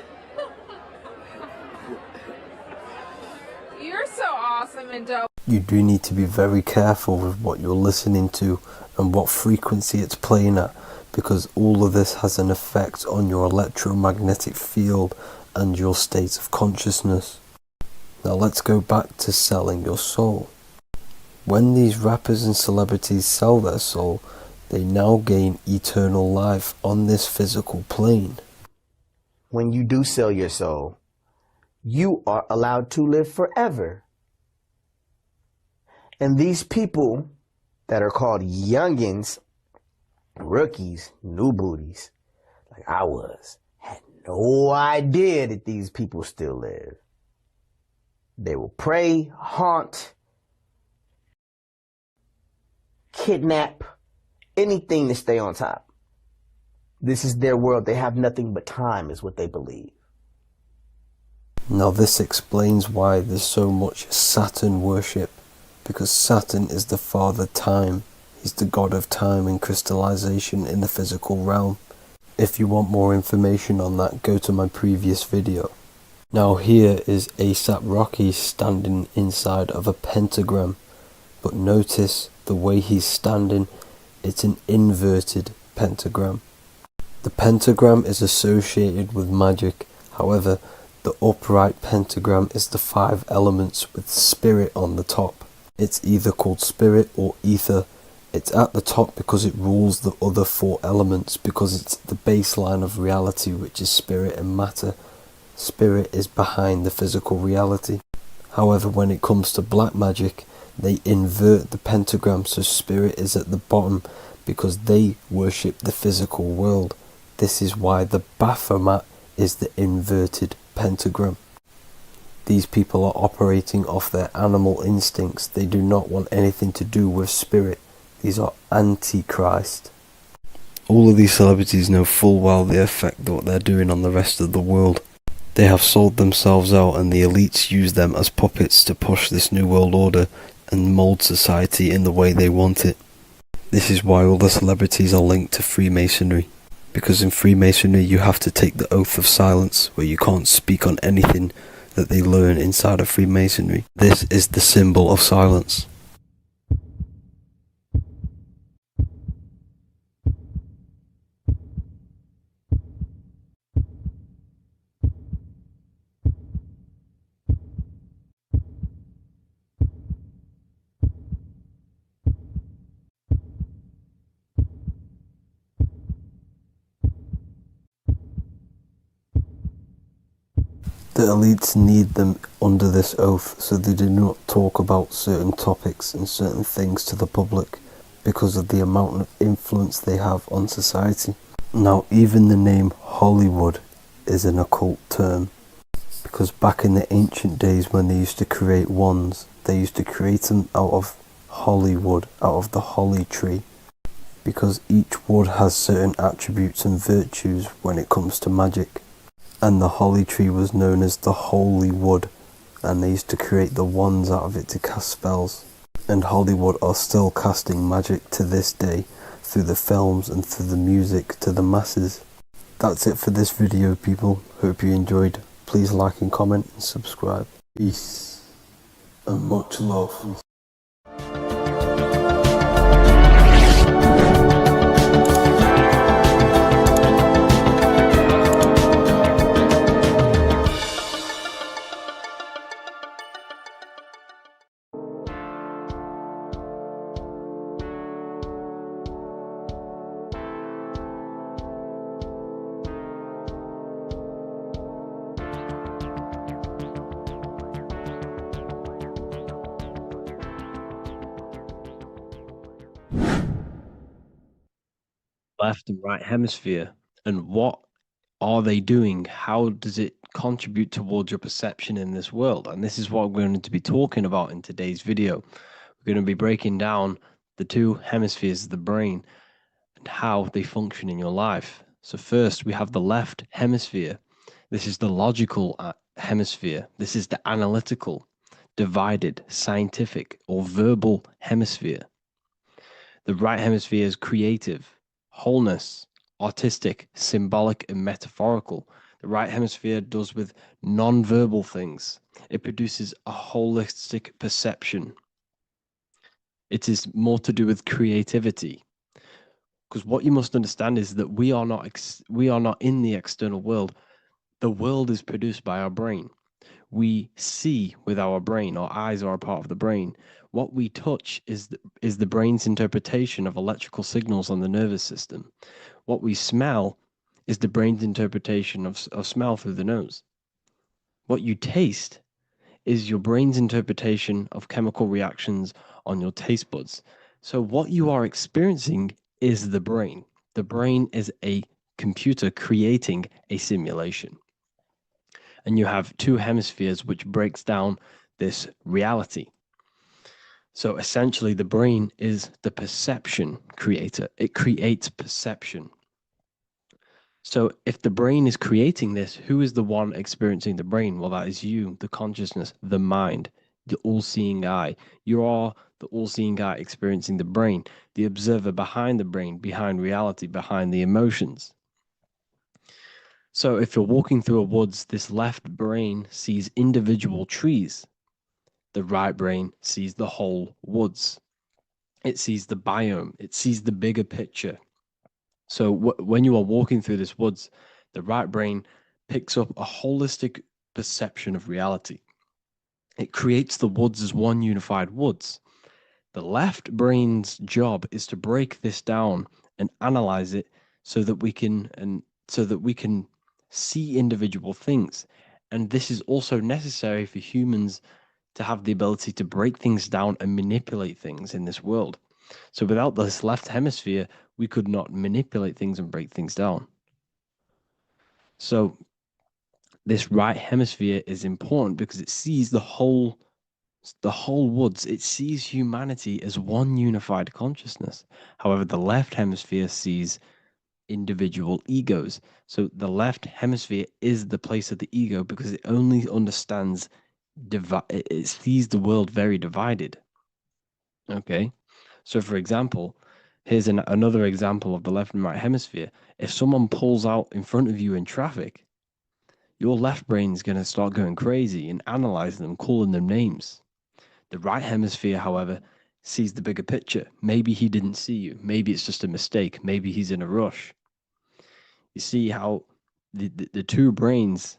You're so awesome and dope. You do need to be very careful with what you're listening to and what frequency it's playing at, because all of this has an effect on your electromagnetic field and your state of consciousness. Now let's go back to selling your soul. When these rappers and celebrities sell their soul, they now gain eternal life on this physical plane. When you do sell your soul, you are allowed to live forever. And these people that are called youngins, rookies, new booties, like I was, had no idea that these people still live. They will prey, haunt, kidnap, anything to stay on top. This is their world. They have nothing but time, is what they believe. Now this explains why there's so much Saturn worship, because Saturn is the father time. He's the god of time and crystallization in the physical realm. If you want more information on that, go to my previous video. Now here is A$AP Rocky standing inside of a pentagram, but notice the way he's standing, it's an inverted pentagram. The pentagram is associated with magic, however the upright pentagram is the 5 elements with spirit on the top. It's either called spirit or ether. It's at the top because it rules the other 4 elements, because it's the baseline of reality, which is spirit and matter. Spirit is behind the physical reality. However, when it comes to black magic, they invert the pentagram so spirit is at the bottom because they worship the physical world. This is why the Baphomet is the inverted pentagram. These people are operating off their animal instincts. They do not want anything to do with spirit. These are anti-Christ. All of these celebrities know full well the effect that what they're doing on the rest of the world. They have sold themselves out, and the elites use them as puppets to push this new world order and mold society in the way they want it. This is why all the celebrities are linked to Freemasonry. Because in Freemasonry you have to take the oath of silence, where you can't speak on anything that they learn inside of Freemasonry. This is the symbol of silence. The elites need them under this oath, so they do not talk about certain topics and certain things to the public because of the amount of influence they have on society. Now, even the name Hollywood is an occult term, because back in the ancient days when they used to create wands, they used to create them out of Hollywood, out of the holly tree, because each wood has certain attributes and virtues when it comes to magic. And the holly tree was known as the holy wood, and they used to create the wands out of it to cast spells. And Hollywood are still casting magic to this day through the films and through the music to the masses. That's it for this video, people. Hope you enjoyed. Please like and comment and subscribe. Peace and much love. Left and right hemisphere, and what are they doing? How does it contribute towards your perception in this world? And this is what we're going to be talking about in today's video. We're going to be breaking down the two hemispheres of the brain and how they function in your life. So first, we have the left hemisphere. This is the logical hemisphere. This is the analytical, divided, scientific, or verbal hemisphere. The right hemisphere is creative, wholeness, artistic, symbolic, and metaphorical. The right hemisphere does with non-verbal things. It produces a holistic perception. It is more to do with creativity. Because what you must understand is that we are not in the external world. The world is produced by our brain. We see with our brain. Our eyes are a part of the brain. What we touch is the brain's interpretation of electrical signals on the nervous system. What we smell is the brain's interpretation of smell through the nose. What you taste is your brain's interpretation of chemical reactions on your taste buds. So what you are experiencing is the brain. The brain is a computer creating a simulation. And you have two hemispheres which breaks down this reality. So essentially, the brain is the perception creator. It creates perception. So if the brain is creating this, who is the one experiencing the brain? Well, that is you, the consciousness, the mind, the all-seeing eye. You are the all-seeing eye experiencing the brain, the observer behind the brain, behind reality, behind the emotions. So if you're walking through a woods, this left brain sees individual trees. The right brain sees the whole woods. It sees the biome. It sees the bigger picture. So when you are walking through this woods, the right brain picks up a holistic perception of reality. It creates the woods as one unified woods. The left brain's job is to break this down and analyze it so that we can see individual things. And this is also necessary for humans to have the ability to break things down and manipulate things in this world. So without this left hemisphere, we could not manipulate things and break things down. So this right hemisphere is important because it sees the whole woods. It sees humanity as one unified consciousness. However, the left hemisphere sees individual egos. So the left hemisphere is the place of the ego because it only understands it sees the world very divided. Okay. So for example, here's another example of the left and right hemisphere. If someone pulls out in front of you in traffic, your left brain is going to start going crazy and analyzing them, calling them names. The right hemisphere, however, sees the bigger picture. Maybe he didn't see you. Maybe it's just a mistake. Maybe he's in a rush. You see how the two brains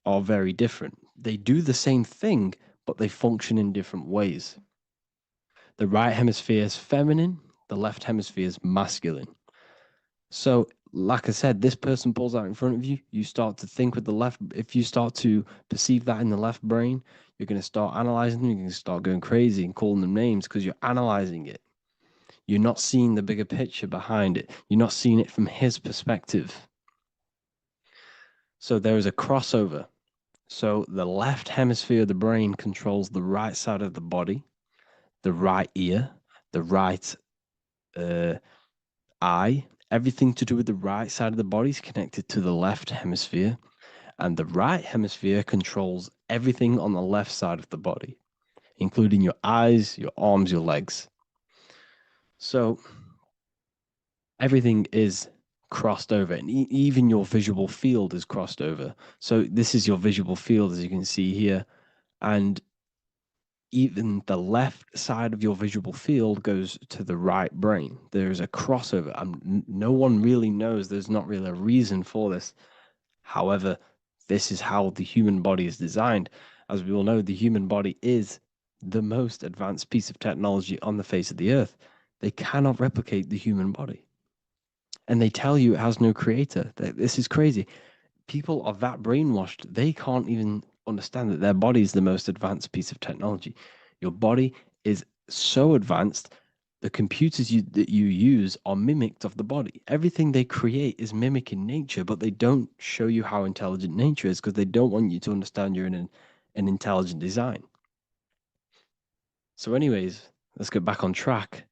are very different. They do the same thing, but they function in different ways. The right hemisphere is feminine, the left hemisphere is masculine. So, like I said, this person pulls out in front of you, you start to think with the left. If you start to perceive that in the left brain, you're going to start analyzing them, you're going to start going crazy and calling them names because you're analyzing it. You're not seeing the bigger picture behind it. You're not seeing it from his perspective. So there is a crossover. So the left hemisphere of the brain controls the right side of the body, the right ear, the right eye. Everything to do with the right side of the body is connected to the left hemisphere, and the right hemisphere controls everything on the left side of the body, including your eyes, your arms, your legs. So everything is crossed over, and even your visual field is crossed over. So this is your visual field, as you can see here, and even the left side of your visual field goes to the right brain. There's a crossover. No one really knows. There's not really a reason for this. However, this is how the human body is designed. As we all know, the human body is the most advanced piece of technology on the face of the earth. They cannot replicate the human body. And they tell you it has no creator. This is crazy. People are that brainwashed, they can't even understand that their body is the most advanced piece of technology. Your body is so advanced, the computers that you use are mimicked of the body. Everything they create is mimicking nature, but they don't show you how intelligent nature is because they don't want you to understand you're in an intelligent design. So anyways, let's get back on track.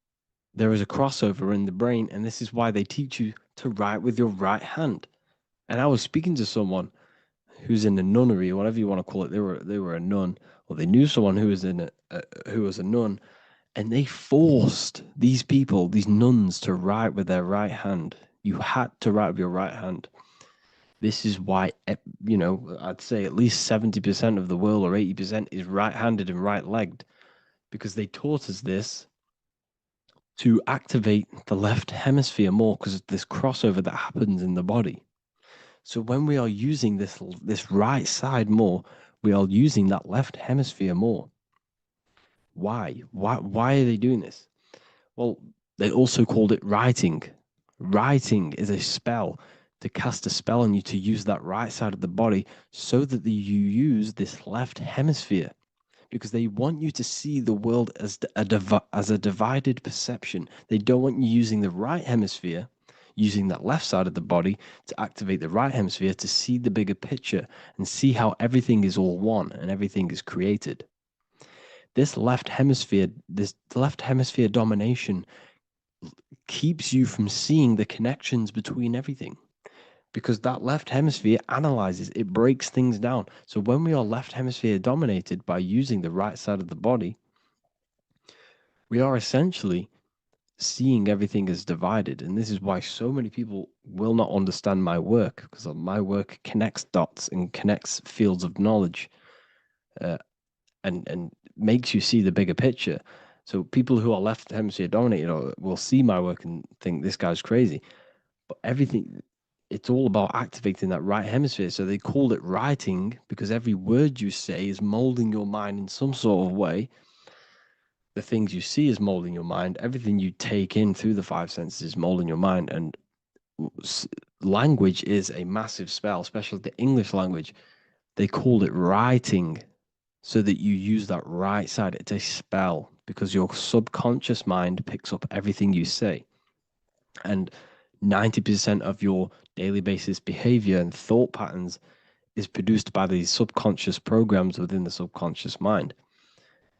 There is a crossover in the brain, and this is why they teach you to write with your right hand. And I was speaking to someone who's in a nunnery, or whatever you want to call it. They were a nun, or they knew someone who was who was a nun, and they forced these people, these nuns, to write with their right hand. You had to write with your right hand. This is why, I'd say at least 70% of the world, or 80%, is right-handed and right-legged, because they taught us this to activate the left hemisphere more because of this crossover that happens in the body. So when we are using this right side more, we are using that left hemisphere more. Why? Why are they doing this? Well, they also called it writing. Writing is a spell, to cast a spell on you, to use that right side of the body so that you use this left hemisphere, because they want you to see the world as a divided perception. They don't want you using the right hemisphere, using that left side of the body to activate the right hemisphere to see the bigger picture and see how everything is all one and everything is created. This left hemisphere domination keeps you from seeing the connections between everything, because that left hemisphere analyzes, it breaks things down. So when we are left hemisphere dominated by using the right side of the body, we are essentially seeing everything as divided. And this is why so many people will not understand my work, because my work connects dots and connects fields of knowledge, and makes you see the bigger picture. So people who are left hemisphere dominated will see my work and think this guy's crazy. But it's all about activating that right hemisphere. So they called it writing because every word you say is molding your mind in some sort of way. The things you see is molding your mind. Everything you take in through the five senses is molding your mind. And language is a massive spell, especially the English language. They called it writing so that you use that right side. It's a spell because your subconscious mind picks up everything you say. And 90% of your daily basis behavior and thought patterns is produced by these subconscious programs within the subconscious mind.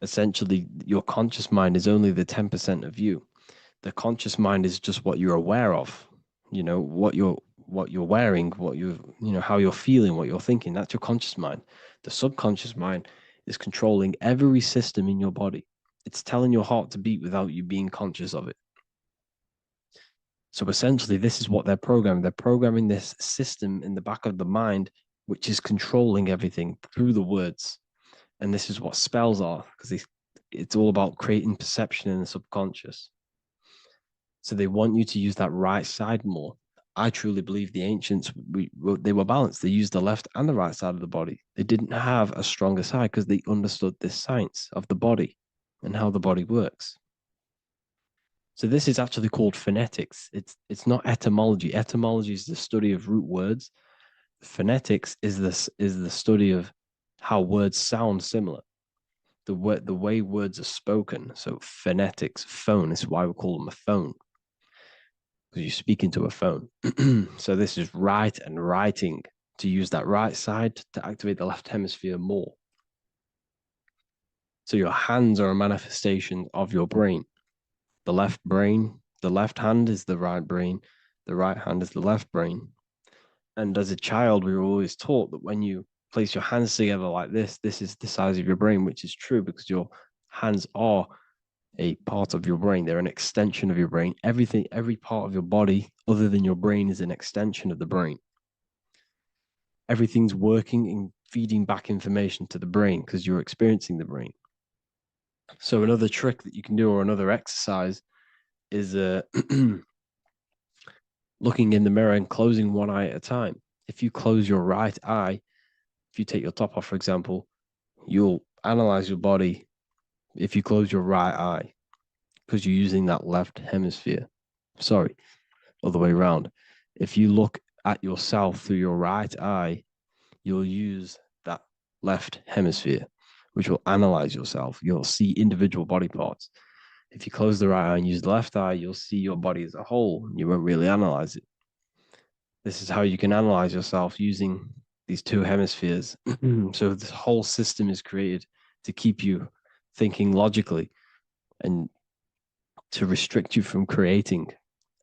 Essentially, your conscious mind is only the 10% of you. The conscious mind is just what you're aware of, what you're wearing, how you're feeling, what you're thinking. That's your conscious mind. The subconscious mind is controlling every system in your body. It's telling your heart to beat without you being conscious of it. So essentially, this is what they're programming. They're programming this system in the back of the mind, which is controlling everything through the words. And this is what spells are, because it's all about creating perception in the subconscious. So they want you to use that right side more. I truly believe the ancients, they were balanced. They used the left and the right side of the body. They didn't have a stronger side because they understood this science of the body and how the body works. So this is actually called phonetics. It's not etymology. Etymology is the study of root words. Phonetics is the study of how words sound similar. The way words are spoken. So phonetics, phone, is why we call them a phone, because you speak into a phone. So this is write and writing, to use that right side to activate the left hemisphere more. So your hands are a manifestation of your brain. The left hand is the right brain, the right hand is the left brain. And as a child, we were always taught that when you place your hands together like this is the size of your brain, which is true because your hands are a part of your brain. They're an extension of your brain. Every part of your body other than your brain is an extension of the brain. Everything's working and feeding back information to the brain because you're experiencing the brain. So another trick that you can do, or another exercise, is looking in the mirror and closing one eye at a time. If you close your right eye, if you take your top off, for example, you'll analyze your body if you close your right eye, because you're using that left hemisphere. Sorry, other way around. If you look at yourself through your right eye, you'll use that left hemisphere, which will analyze yourself. You'll see individual body parts. If you close the right eye and use the left eye, you'll see your body as a whole. You won't really analyze it. This is how you can analyze yourself using these two hemispheres. So this whole system is created to keep you thinking logically and to restrict you from creating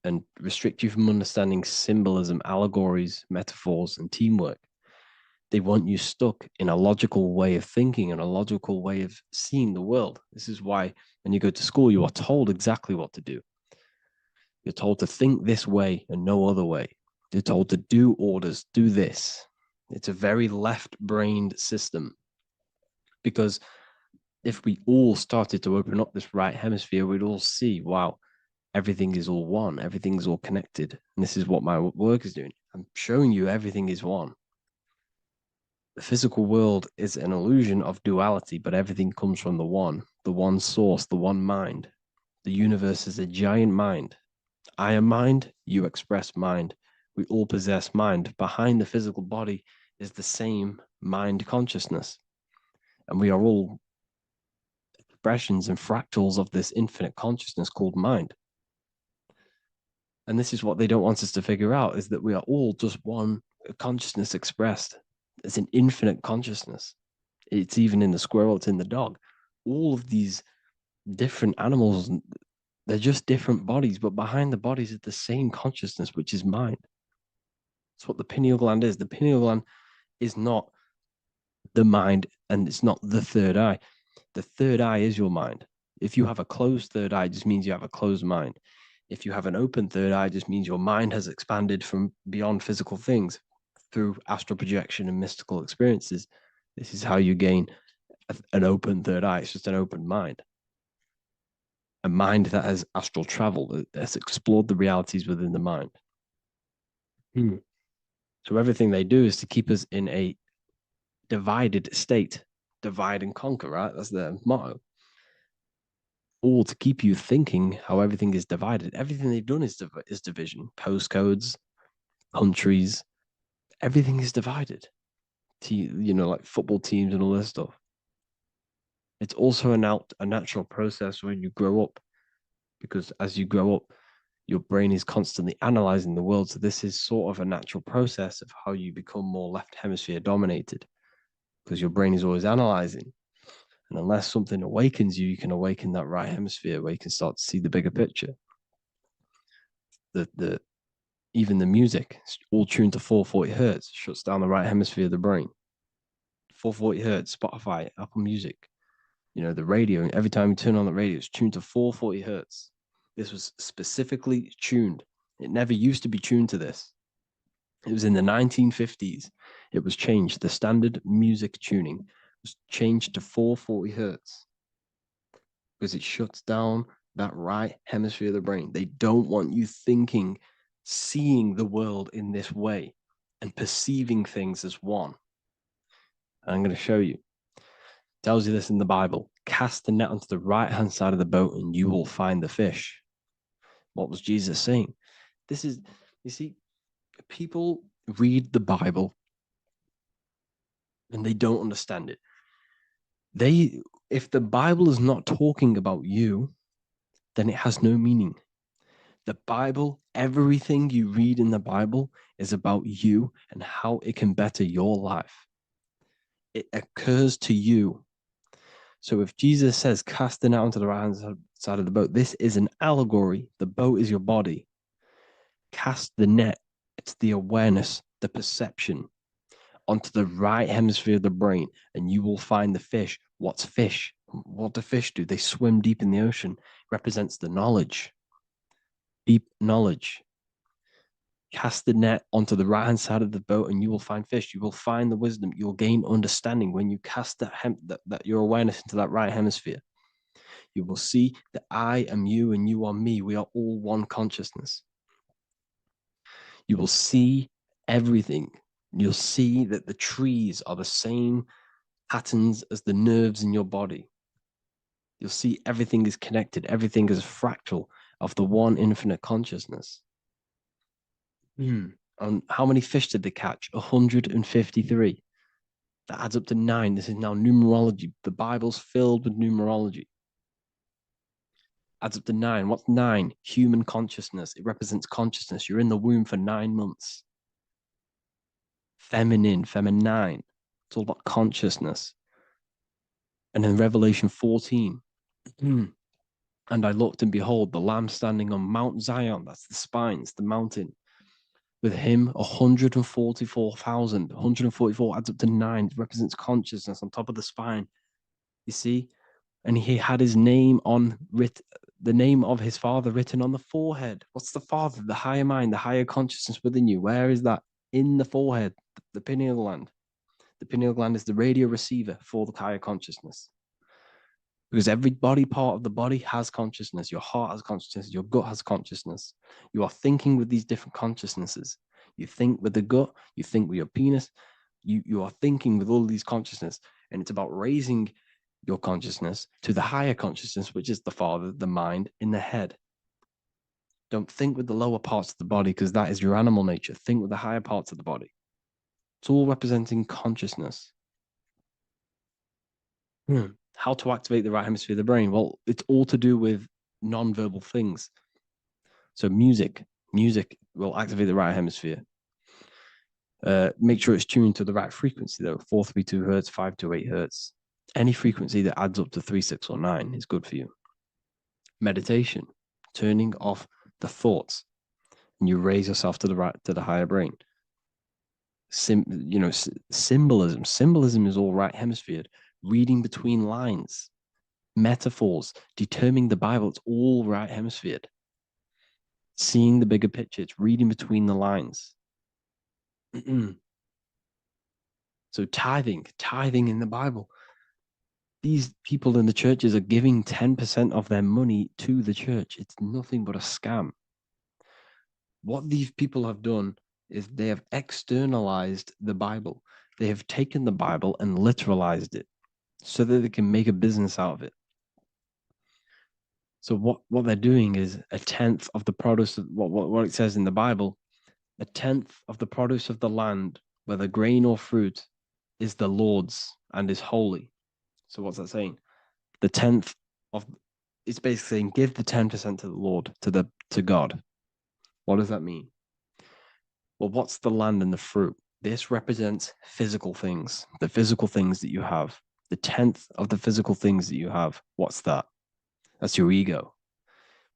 and restrict you from understanding symbolism, allegories, metaphors, and teamwork. They want you stuck in a logical way of thinking and a logical way of seeing the world. This is why when you go to school, you are told exactly what to do. You're told to think this way and no other way. You're told to do orders, do this. It's a very left-brained system, because if we all started to open up this right hemisphere, we'd all see, wow, everything is all one. Everything's all connected. And this is what my work is doing. I'm showing you everything is one. The physical world is an illusion of duality, but everything comes from the one source, the one mind. The universe is a giant mind. I am mind, you express mind. We all possess mind. Behind the physical body is the same mind consciousness. And we are all expressions and fractals of this infinite consciousness called mind. And this is what they don't want us to figure out, is that we are all just one consciousness expressed. It's an infinite consciousness. It's even in the squirrel, it's in the dog. All of these different animals, they're just different bodies, but behind the bodies is the same consciousness, which is mind. That's what the pineal gland is. The pineal gland is not the mind, and it's not the third eye. The third eye is your mind. If you have a closed third eye, it just means you have a closed mind. If you have an open third eye, it just means your mind has expanded from beyond physical things through astral projection and mystical experiences. This is how you gain an open third eye. It's just an open mind. A mind that has astral travel, that has explored the realities within the mind. So everything they do is to keep us in a divided state. Divide and conquer, right? That's their motto. All to keep you thinking how everything is divided. Everything they've done is division. Postcodes, countries, everything is divided. Like football teams and all this stuff. It's also a natural process when you grow up, because as you grow up, your brain is constantly analyzing the world. So this is sort of a natural process of how you become more left hemisphere dominated, because your brain is always analyzing. And unless something awakens you, you can awaken that right hemisphere where you can start to see the bigger picture. Even the music, all tuned to 440 hertz, shuts down the right hemisphere of the brain. 440 hertz, Spotify, Apple Music, the radio. Every time you turn on the radio, it's tuned to 440 hertz. This was specifically tuned. It never used to be tuned to this. It was in the 1950s. It was changed. The standard music tuning was changed to 440 hertz because it shuts down that right hemisphere of the brain. They don't want you thinking, seeing the world in this way and perceiving things as one. And I'm going to show you. It tells you this in the Bible. Cast the net onto the right-hand side of the boat and you will find the fish. What was Jesus saying? This is, you see, people read the Bible and they don't understand it. If the Bible is not talking about you, then it has no meaning. The Bible, everything you read in the Bible is about you and how it can better your life. It occurs to you. So if Jesus says, cast the net onto the right-hand side of the boat, this is an allegory. The boat is your body. Cast the net. It's the awareness, the perception onto the right hemisphere of the brain, and you will find the fish. What's fish? What do fish do? They swim deep in the ocean. It represents the knowledge. Deep knowledge. Cast the net onto the right-hand side of the boat and you will find fish. You will find the wisdom. You'll gain understanding when you cast that your awareness into that right hemisphere. You will see that I am you and you are me. We are all one consciousness. You will see everything. You'll see that the trees are the same patterns as the nerves in your body. You'll see everything is connected. Everything is a fractal of the one infinite consciousness. And how many fish did they catch? 153. That adds up to 9. This is now numerology. The Bible's filled with numerology. Adds up to 9. What's 9? Human consciousness. It represents consciousness. You're in the womb for 9 months. Feminine. It's all about consciousness. And in Revelation 14, and I looked and behold, the Lamb standing on Mount Zion. That's the spines, the mountain. With him, 144,000. 144 adds up to 9. It represents consciousness on top of the spine. You see? And he had his name the name of his Father written on the forehead. What's the Father? The higher mind, the higher consciousness within you. Where is that? In the forehead, the pineal gland. The pineal gland is the radio receiver for the higher consciousness. Because every body part of the body has consciousness. Your heart has consciousness. Your gut has consciousness. You are thinking with these different consciousnesses. You think with the gut. You think with your penis. You are thinking with all of these consciousness. And it's about raising your consciousness to the higher consciousness, which is the Father, the mind in the head. Don't think with the lower parts of the body because that is your animal nature. Think with the higher parts of the body. It's all representing consciousness. How to activate the right hemisphere of the brain? Well, it's all to do with non-verbal things. So music will activate the right hemisphere. Make sure it's tuned to the right frequency though. 432 hertz, 528 hertz. Any frequency that adds up to 3, 6, or 9 is good for you. Meditation, turning off the thoughts, and you raise yourself to the higher brain. Symbolism. Symbolism is all right hemisphere. Reading between lines, metaphors, determining the Bible, it's all right hemisphere. Seeing the bigger picture, it's reading between the lines. So tithing in the Bible. These people in the churches are giving 10% of their money to the church. It's nothing but a scam. What these people have done is they have externalized the Bible. They have taken the Bible and literalized it so that they can make a business out of it. So what they're doing is 1/10 of the produce of what it says in the Bible, 1/10 of the produce of the land, whether grain or fruit, is the Lord's and is holy. So what's that saying? The 10th of, it's basically saying give the 10% to the Lord, to God. What does that mean? Well, what's the land and the fruit? This represents physical things, the physical things that you have. The 10th of the physical things that you have. What's that? That's your ego.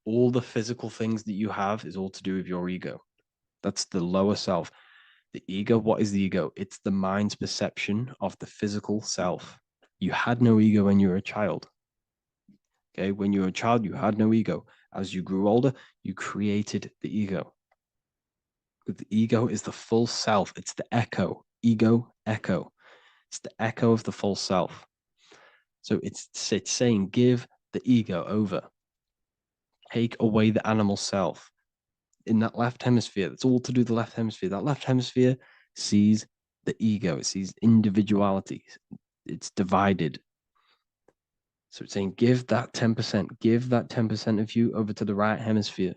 All the physical things that you have is all to do with your ego. That's the lower self. The ego, what is the ego? It's the mind's perception of the physical self. You had no ego when you were a child. Okay, when you were a child, you had no ego. As you grew older, you created the ego. But the ego is the full self. It's the echo. Ego, echo. It's the echo of the full self. So it's saying, give the ego over. Take away the animal self. In that left hemisphere, that's all to do with the left hemisphere. That left hemisphere sees the ego. It sees individuality. It's divided. So it's saying, give that 10%. Give that 10% of you over to the right hemisphere.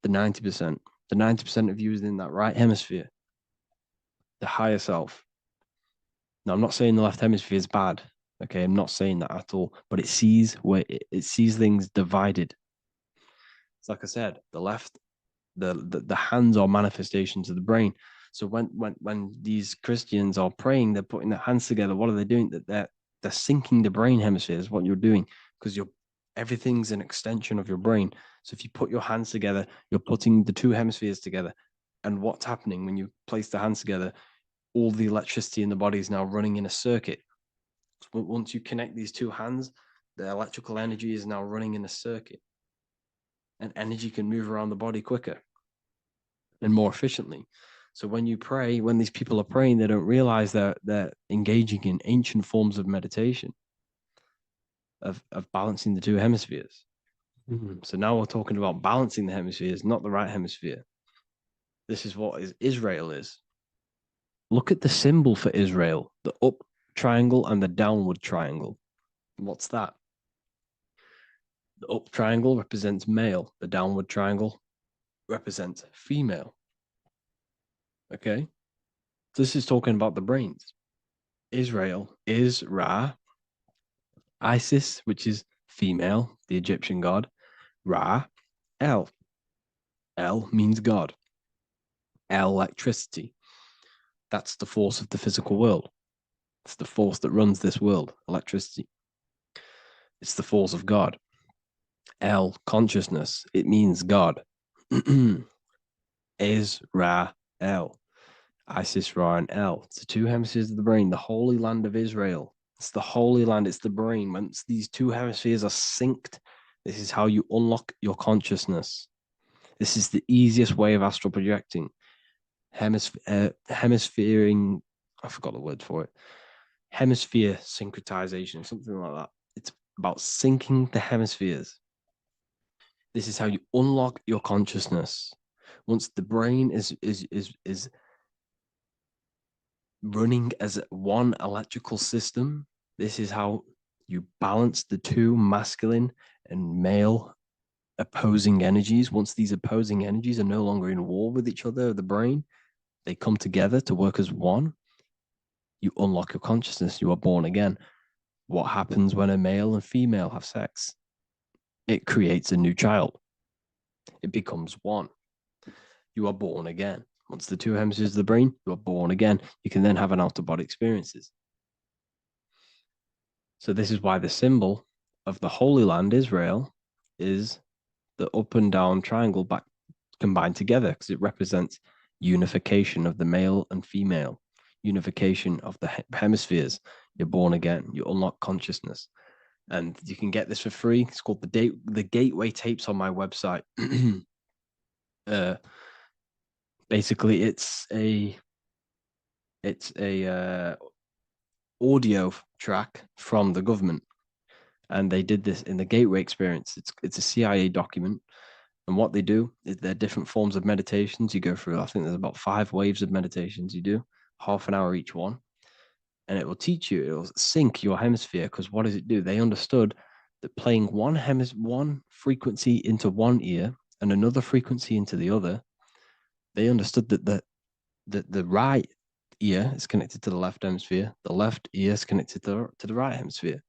The 90%. The 90% of you is in that right hemisphere. The higher self. Now, I'm not saying the left hemisphere is bad. Okay, I'm not saying that at all. But it sees where it sees things divided. It's like I said, the left, the hands are manifestations of the brain. So when these Christians are praying, they're putting their hands together. What are they doing? That they're syncing the brain hemispheres. What you're doing, because everything's an extension of your brain. So if you put your hands together, you're putting the two hemispheres together. And what's happening when you place the hands together? All the electricity in the body is now running in a circuit. But once you connect these two hands, the electrical energy is now running in a circuit. And energy can move around the body quicker and more efficiently. So when you pray, when these people are praying, they don't realize that they're engaging in ancient forms of meditation, of balancing the two hemispheres. So now we're talking about balancing the hemispheres, not the right hemisphere. This is what Israel is. Look at the symbol for Israel, the up triangle and the downward triangle. What's that? The up triangle represents male. The downward triangle represents female. Okay? This is talking about the brains. Israel is Ra. Isis, which is female, the Egyptian god. Ra, El. El means God. El, electricity. That's the force of the physical world. It's the force that runs this world, electricity. It's the force of God. El, consciousness. It means God. Is Ra, El. Isis, Ra, and El. It's the two hemispheres of the brain, the holy land of Israel. It's the holy land. It's the brain. Once these two hemispheres are synced, this is how you unlock your consciousness. This is the easiest way of astral projecting. Hemisphering, I forgot the word for it. Hemisphere syncretization, something like that. It's about syncing the hemispheres. This is how you unlock your consciousness. Once the brain is running as one electrical system, this is how you balance the two masculine and male opposing energies. Once these opposing energies are no longer in war with each other, the brain, they come together to work as one. You unlock your consciousness. You are born again. What happens when a male and female have sex? It creates a new child. It becomes one. You are born again. Once the two hemispheres of the brain, you are born again. You can then have an out-of-body experiences. So this is why the symbol of the Holy Land, Israel, is the up and down triangle back combined together, because it represents unification of the male and female, unification of the hemispheres. You're born again. You unlock consciousness. And you can get this for free. It's called the Gateway Tapes on my website. Basically, it's a audio track from the government, and they did this in the Gateway Experience. It's a CIA document, and what they do is there are different forms of meditations you go through. I think there's about 5 waves of meditations you do, half an hour each one, and it will teach you. It will sync your hemisphere, because what does it do? They understood that playing one frequency into one ear and another frequency into the other, they understood that the right ear is connected to the left hemisphere, the left ear is connected to the right hemisphere.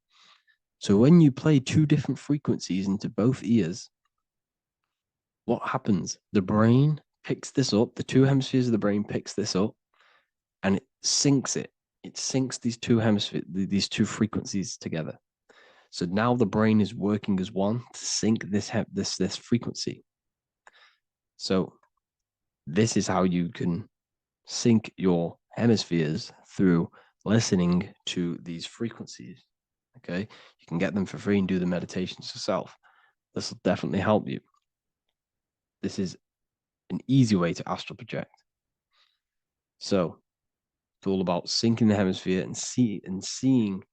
So when you play 2 different frequencies into both ears, what happens? The brain picks this up. The two hemispheres of the brain picks this up, and it syncs it. It syncs these two hemispheres, these two frequencies together. So now the brain is working as one to sync this frequency. So this is how you can sync your hemispheres through listening to these frequencies. Okay, you can get them for free and do the meditations yourself. This will definitely help you. This is an easy way to astral project. So it's all about syncing the hemisphere and seeing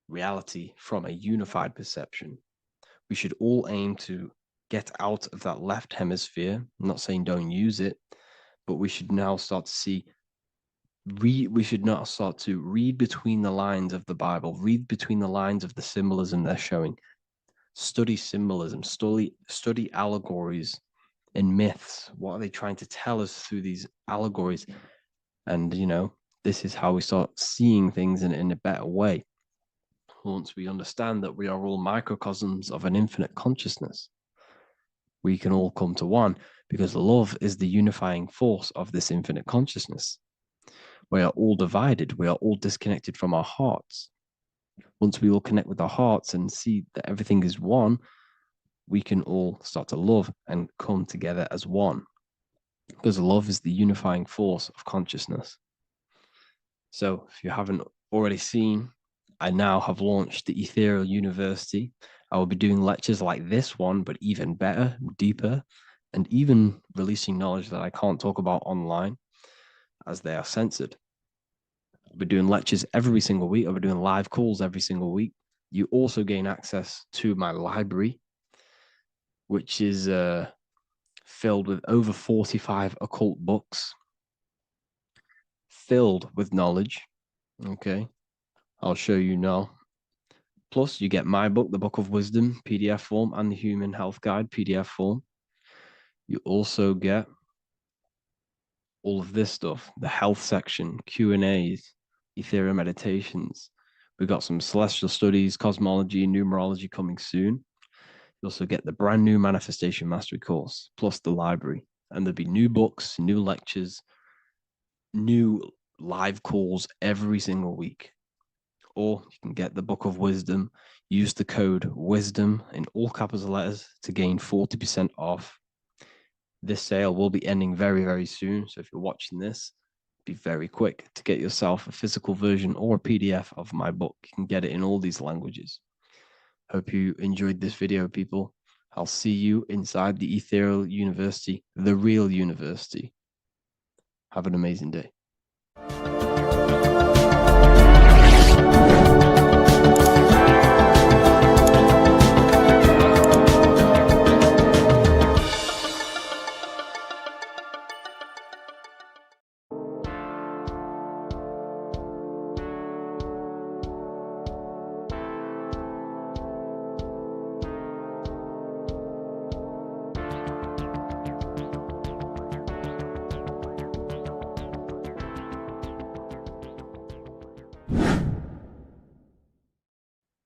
reality from a unified perception. We should all aim to get out of that left hemisphere. I'm not saying don't use it, but we should now start to see, we should now start to read between the lines of the Bible, read between the lines of the symbolism they're showing, study symbolism, study allegories and myths. What are they trying to tell us through these allegories? And, you know, this is how we start seeing things in a better way. Once we understand that we are all microcosms of an infinite consciousness, we can all come to one, because love is the unifying force of this infinite consciousness. We are all divided. We are all disconnected from our hearts. Once we all connect with our hearts and see that everything is one, we can all start to love and come together as one, because love is the unifying force of consciousness. So if you haven't already seen, I now have launched the Ethereal University. I will be doing lectures like this one, but even better, deeper, and even releasing knowledge that I can't talk about online as they are censored. I'll be doing lectures every single week. I'll be doing live calls every single week. You also gain access to my library, which is filled with over 45 occult books, filled with knowledge. Okay, I'll show you now. Plus, you get my book, The Book of Wisdom, PDF form, and the Human Health Guide, PDF form. You also get all of this stuff, the health section, Q&As, Ethereal meditations. We've got some celestial studies, cosmology, and numerology coming soon. You also get the brand new Manifestation Mastery course, plus the library. And there'll be new books, new lectures, new live calls every single week. Or you can get the Book of Wisdom, use the code WISDOM in all capital letters to gain 40% off. This sale will be ending very, very soon. So if you're watching this, be very quick to get yourself a physical version or a PDF of my book. You can get it in all these languages. Hope you enjoyed this video, people. I'll see you inside the Ethereal University, the real university. Have an amazing day.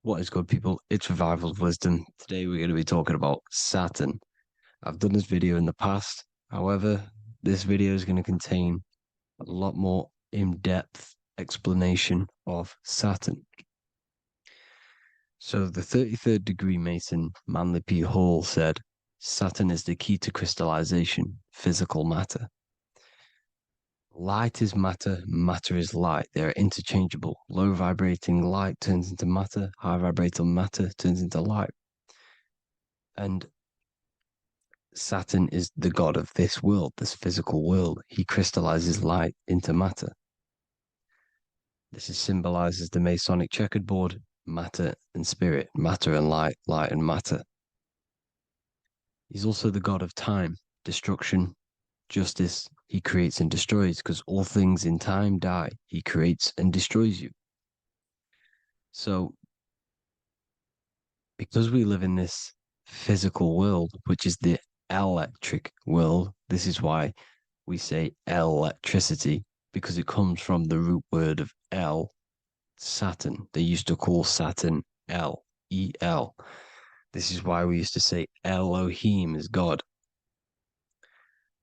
What is good, people? It's Revival of Wisdom. Today we're going to be talking about Saturn. I've done this video in the past. However, this video is going to contain a lot more in-depth explanation of Saturn. So the 33rd degree Mason, Manly P. Hall, said, Saturn is the key to crystallization, physical matter. Light is matter, matter is light. They are interchangeable. Low vibrating light turns into matter, high vibrating matter turns into light. And Saturn is the god of this world, this physical world. He crystallizes light into matter. This is symbolized as the Masonic checkered board, matter and spirit, matter and light, light and matter. He's also the god of time, destruction, justice. He creates and destroys, because all things in time die. He creates and destroys you. So, because we live in this physical world, which is the electric world, this is why we say electricity, because it comes from the root word of El, Saturn. They used to call Saturn El, E-L. This is why we used to say Elohim is God.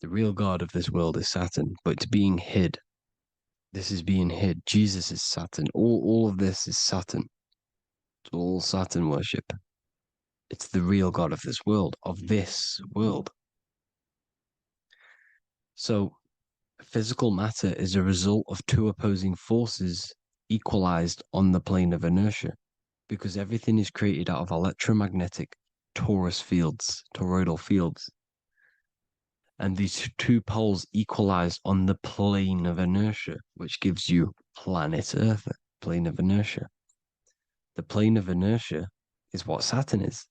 The real God of this world is Saturn, but it's being hid. This is being hid. Jesus is Saturn. All of this is Saturn. It's all Saturn worship. It's the real God of this world, So, physical matter is a result of two opposing forces equalized on the plane of inertia, because everything is created out of electromagnetic toroidal fields. And these two poles equalize on the plane of inertia, which gives you planet Earth, plane of inertia. The plane of inertia is what Saturn is.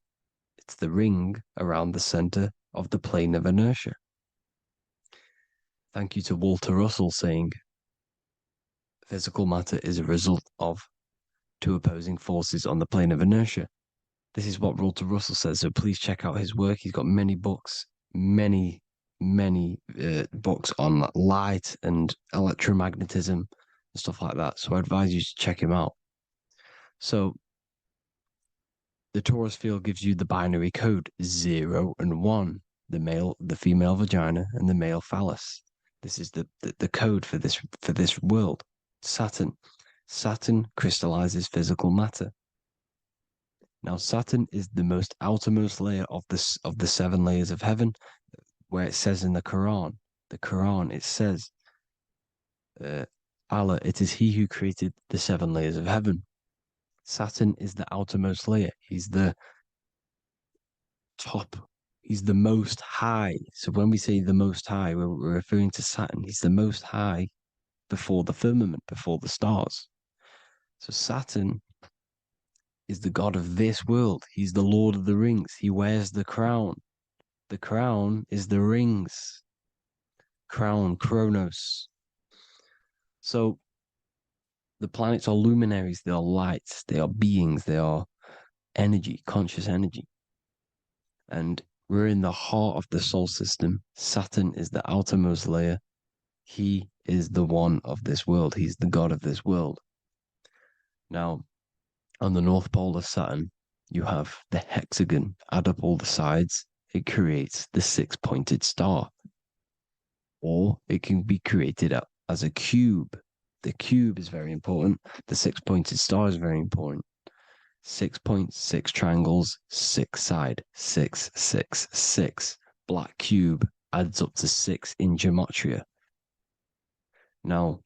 It's the ring around the center of the plane of inertia. Thank you to Walter Russell saying, physical matter is a result of two opposing forces on the plane of inertia. This is what Walter Russell says, so please check out his work. He's got many books, many books on light and electromagnetism and stuff like that. So I advise you to check him out. So the torus field gives you the binary code 0 and 1, the female vagina and the male phallus. This is the code for this world. Saturn crystallizes physical matter. Now Saturn is the most outermost layer of the 7 layers of heaven, where it says in the Quran it says, Allah, it is He who created the 7 layers of heaven. Saturn is the outermost layer. He's the top. He's the most high. So when we say the most high, we're referring to Saturn. He's the most high before the firmament, before the stars. So Saturn is the god of this world. He's the Lord of the Rings. He wears the crown. The crown is the rings. Crown, Chronos. So the planets are luminaries. They are lights. They are beings. They are energy, conscious energy. And we're in the heart of the solar system. Saturn is the outermost layer. He is the one of this world. He's the god of this world. Now, on the North Pole of Saturn, you have the hexagon. Add up all the sides. It creates the 6-pointed star. Or it can be created as a cube. The cube is very important. The 6-pointed star is very important. 6 points, 6 triangles, 6 side, 6, 6, 6. Black cube adds up to 6 in gematria. Now,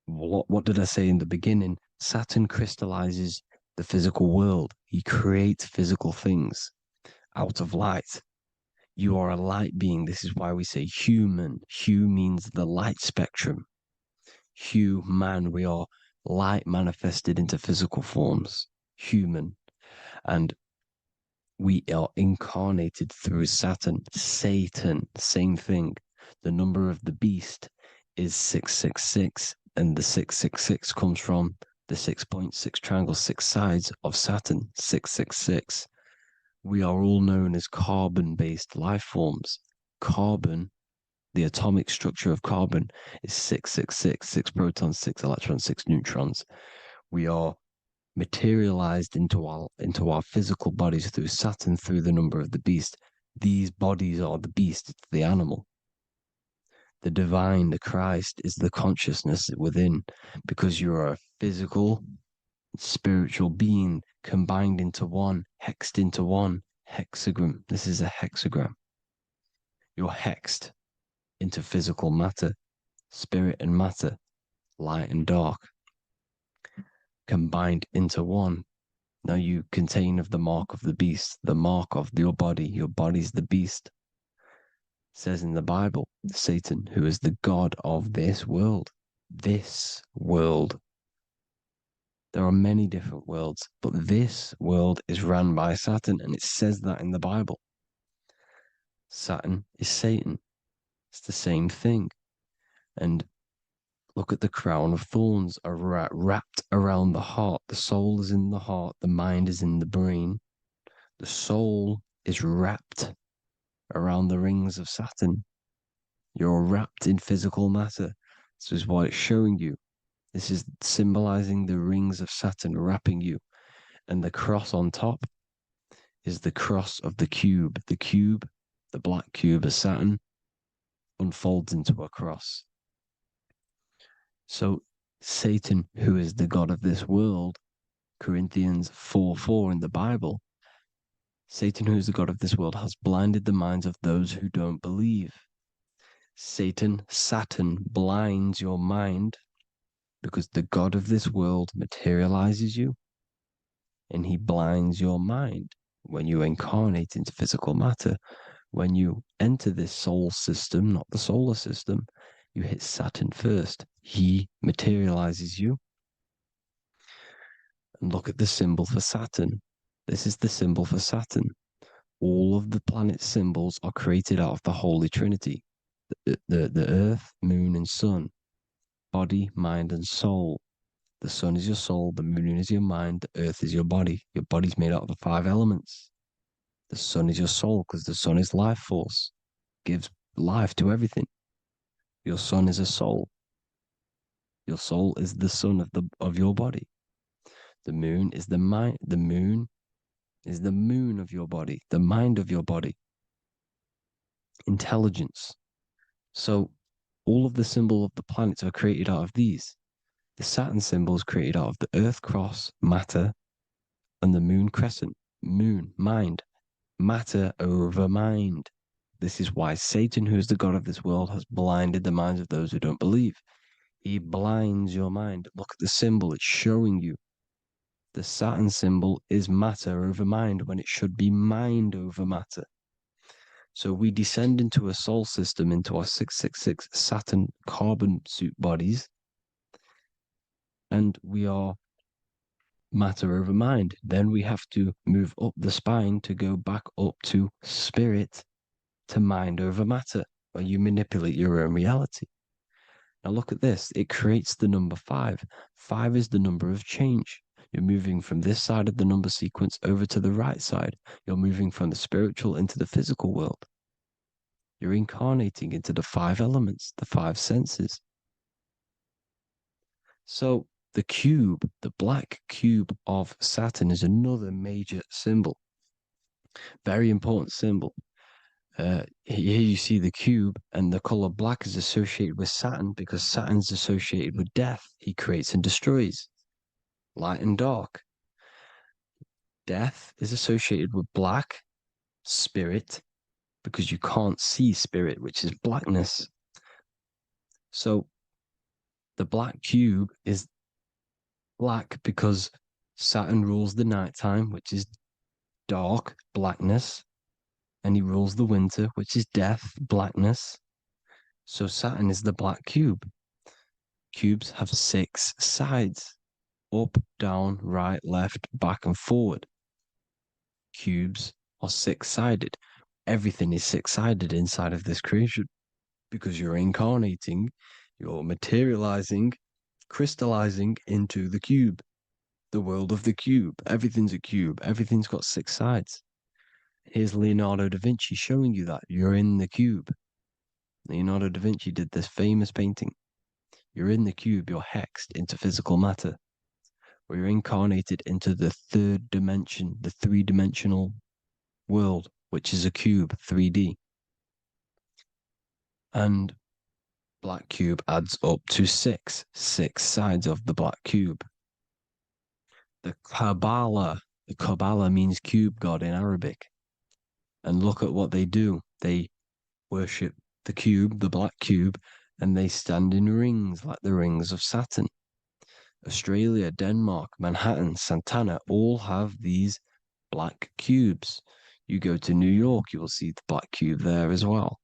what did I say in the beginning? Saturn crystallizes the physical world. He creates physical things out of light. You are a light being. This is why we say human. Hue means the light spectrum. Hue, man, we are light manifested into physical forms, human. And we are incarnated through Saturn. Satan, same thing. The number of the beast is 666, and the 666 comes from the 6.6 triangle, 6 sides of Saturn, 666. We are all known as carbon-based life forms. Carbon, the atomic structure of carbon, is 666, 6 protons, 6 electrons, 6 neutrons. We are materialized into our physical bodies through Saturn, through the number of the beast. These bodies are the beast, it's the animal. The divine, the Christ, is the consciousness within, because you are a physical, spiritual being combined into one, hexed into one. Hexagram. This is a hexagram. You're hexed into physical matter, spirit and matter, light and dark, combined into one. Now you contain of the mark of the beast, the mark of your body. Your body's the beast. It says in the Bible, Satan, who is the god of this world. This world. There are many different worlds, but this world is run by Saturn, and it says that in the Bible. Saturn is Satan. It's the same thing. And look at the crown of thorns are wrapped around the heart. The soul is in the heart. The mind is in the brain. The soul is wrapped around the rings of Saturn. You're wrapped in physical matter. This is what it's showing you. This is symbolizing the rings of Saturn wrapping you. And the cross on top is the cross of the cube. The cube The black cube of Saturn unfolds into a cross. So Satan, who is the god of this world, Corinthians 4:4 in the Bible, Satan, who is the god of this world, has blinded the minds of those who don't believe. Saturn blinds your mind because the god of this world materializes you and he blinds your mind when you incarnate into physical matter. When you enter this soul system, not the solar system, you hit Saturn first. He materializes you. And look at the symbol for Saturn. This is the symbol for Saturn. All of the planet symbols are created out of the Holy Trinity. The Earth, Moon, and Sun. Body, mind, and soul. The Sun is your soul, the Moon is your mind, the Earth is your body. Your body's made out of the 5 elements. The Sun is your soul because the Sun is life force. Gives life to everything. Your Sun is a soul. Your soul is the sun of your body. The Moon is the mind. The Moon is the moon of your body, the mind of your body. Intelligence. So all of the symbol of the planets are created out of these. The Saturn symbol is created out of the Earth cross, matter, and the Moon crescent, moon, mind. Matter over mind. This is why Satan, who is the god of this world, has blinded the minds of those who don't believe. He blinds your mind. Look at the symbol, it's showing you. The Saturn symbol is matter over mind when it should be mind over matter. So we descend into a soul system, into our 666 Saturn carbon suit bodies, and we are matter over mind. Then we have to move up the spine to go back up to spirit, to mind over matter, where you manipulate your own reality. Now look at this. It creates the number 5. 5 is the number of change. You're moving from this side of the number sequence over to the right side. You're moving from the spiritual into the physical world. You're incarnating into the 5 elements, the 5 senses. So the cube, the black cube of Saturn, is another major symbol. Very important symbol. Here you see the cube, and the color black is associated with Saturn because Saturn's associated with death. He creates and destroys. Light and dark. Death is associated with black, spirit, because you can't see spirit, which is blackness. So the black cube is black because Saturn rules the nighttime, which is dark, blackness, and he rules the winter, which is death, blackness. So Saturn is the black cube. Cubes have 6 sides: up, down, right, left, back, and forward. Cubes are 6-sided. Everything is 6-sided inside of this creation because you're incarnating, you're materializing, crystallizing into the cube, the world of the cube. Everything's a cube. Everything's got 6 sides. Here's Leonardo da Vinci showing you that you're in the cube. Leonardo da Vinci did this famous painting. You're in the cube, you're hexed into physical matter, where you're incarnated into the 3rd dimension, the 3-dimensional world, which is a cube, 3D. And black cube adds up to 6 sides of the black cube. The Kabbalah means cube god in Arabic. And look at what they do. They worship the cube, the black cube, and they stand in rings like the rings of Saturn. Australia, Denmark, Manhattan, Santana all have these black cubes. You go to New York, you will see the black cube there as well.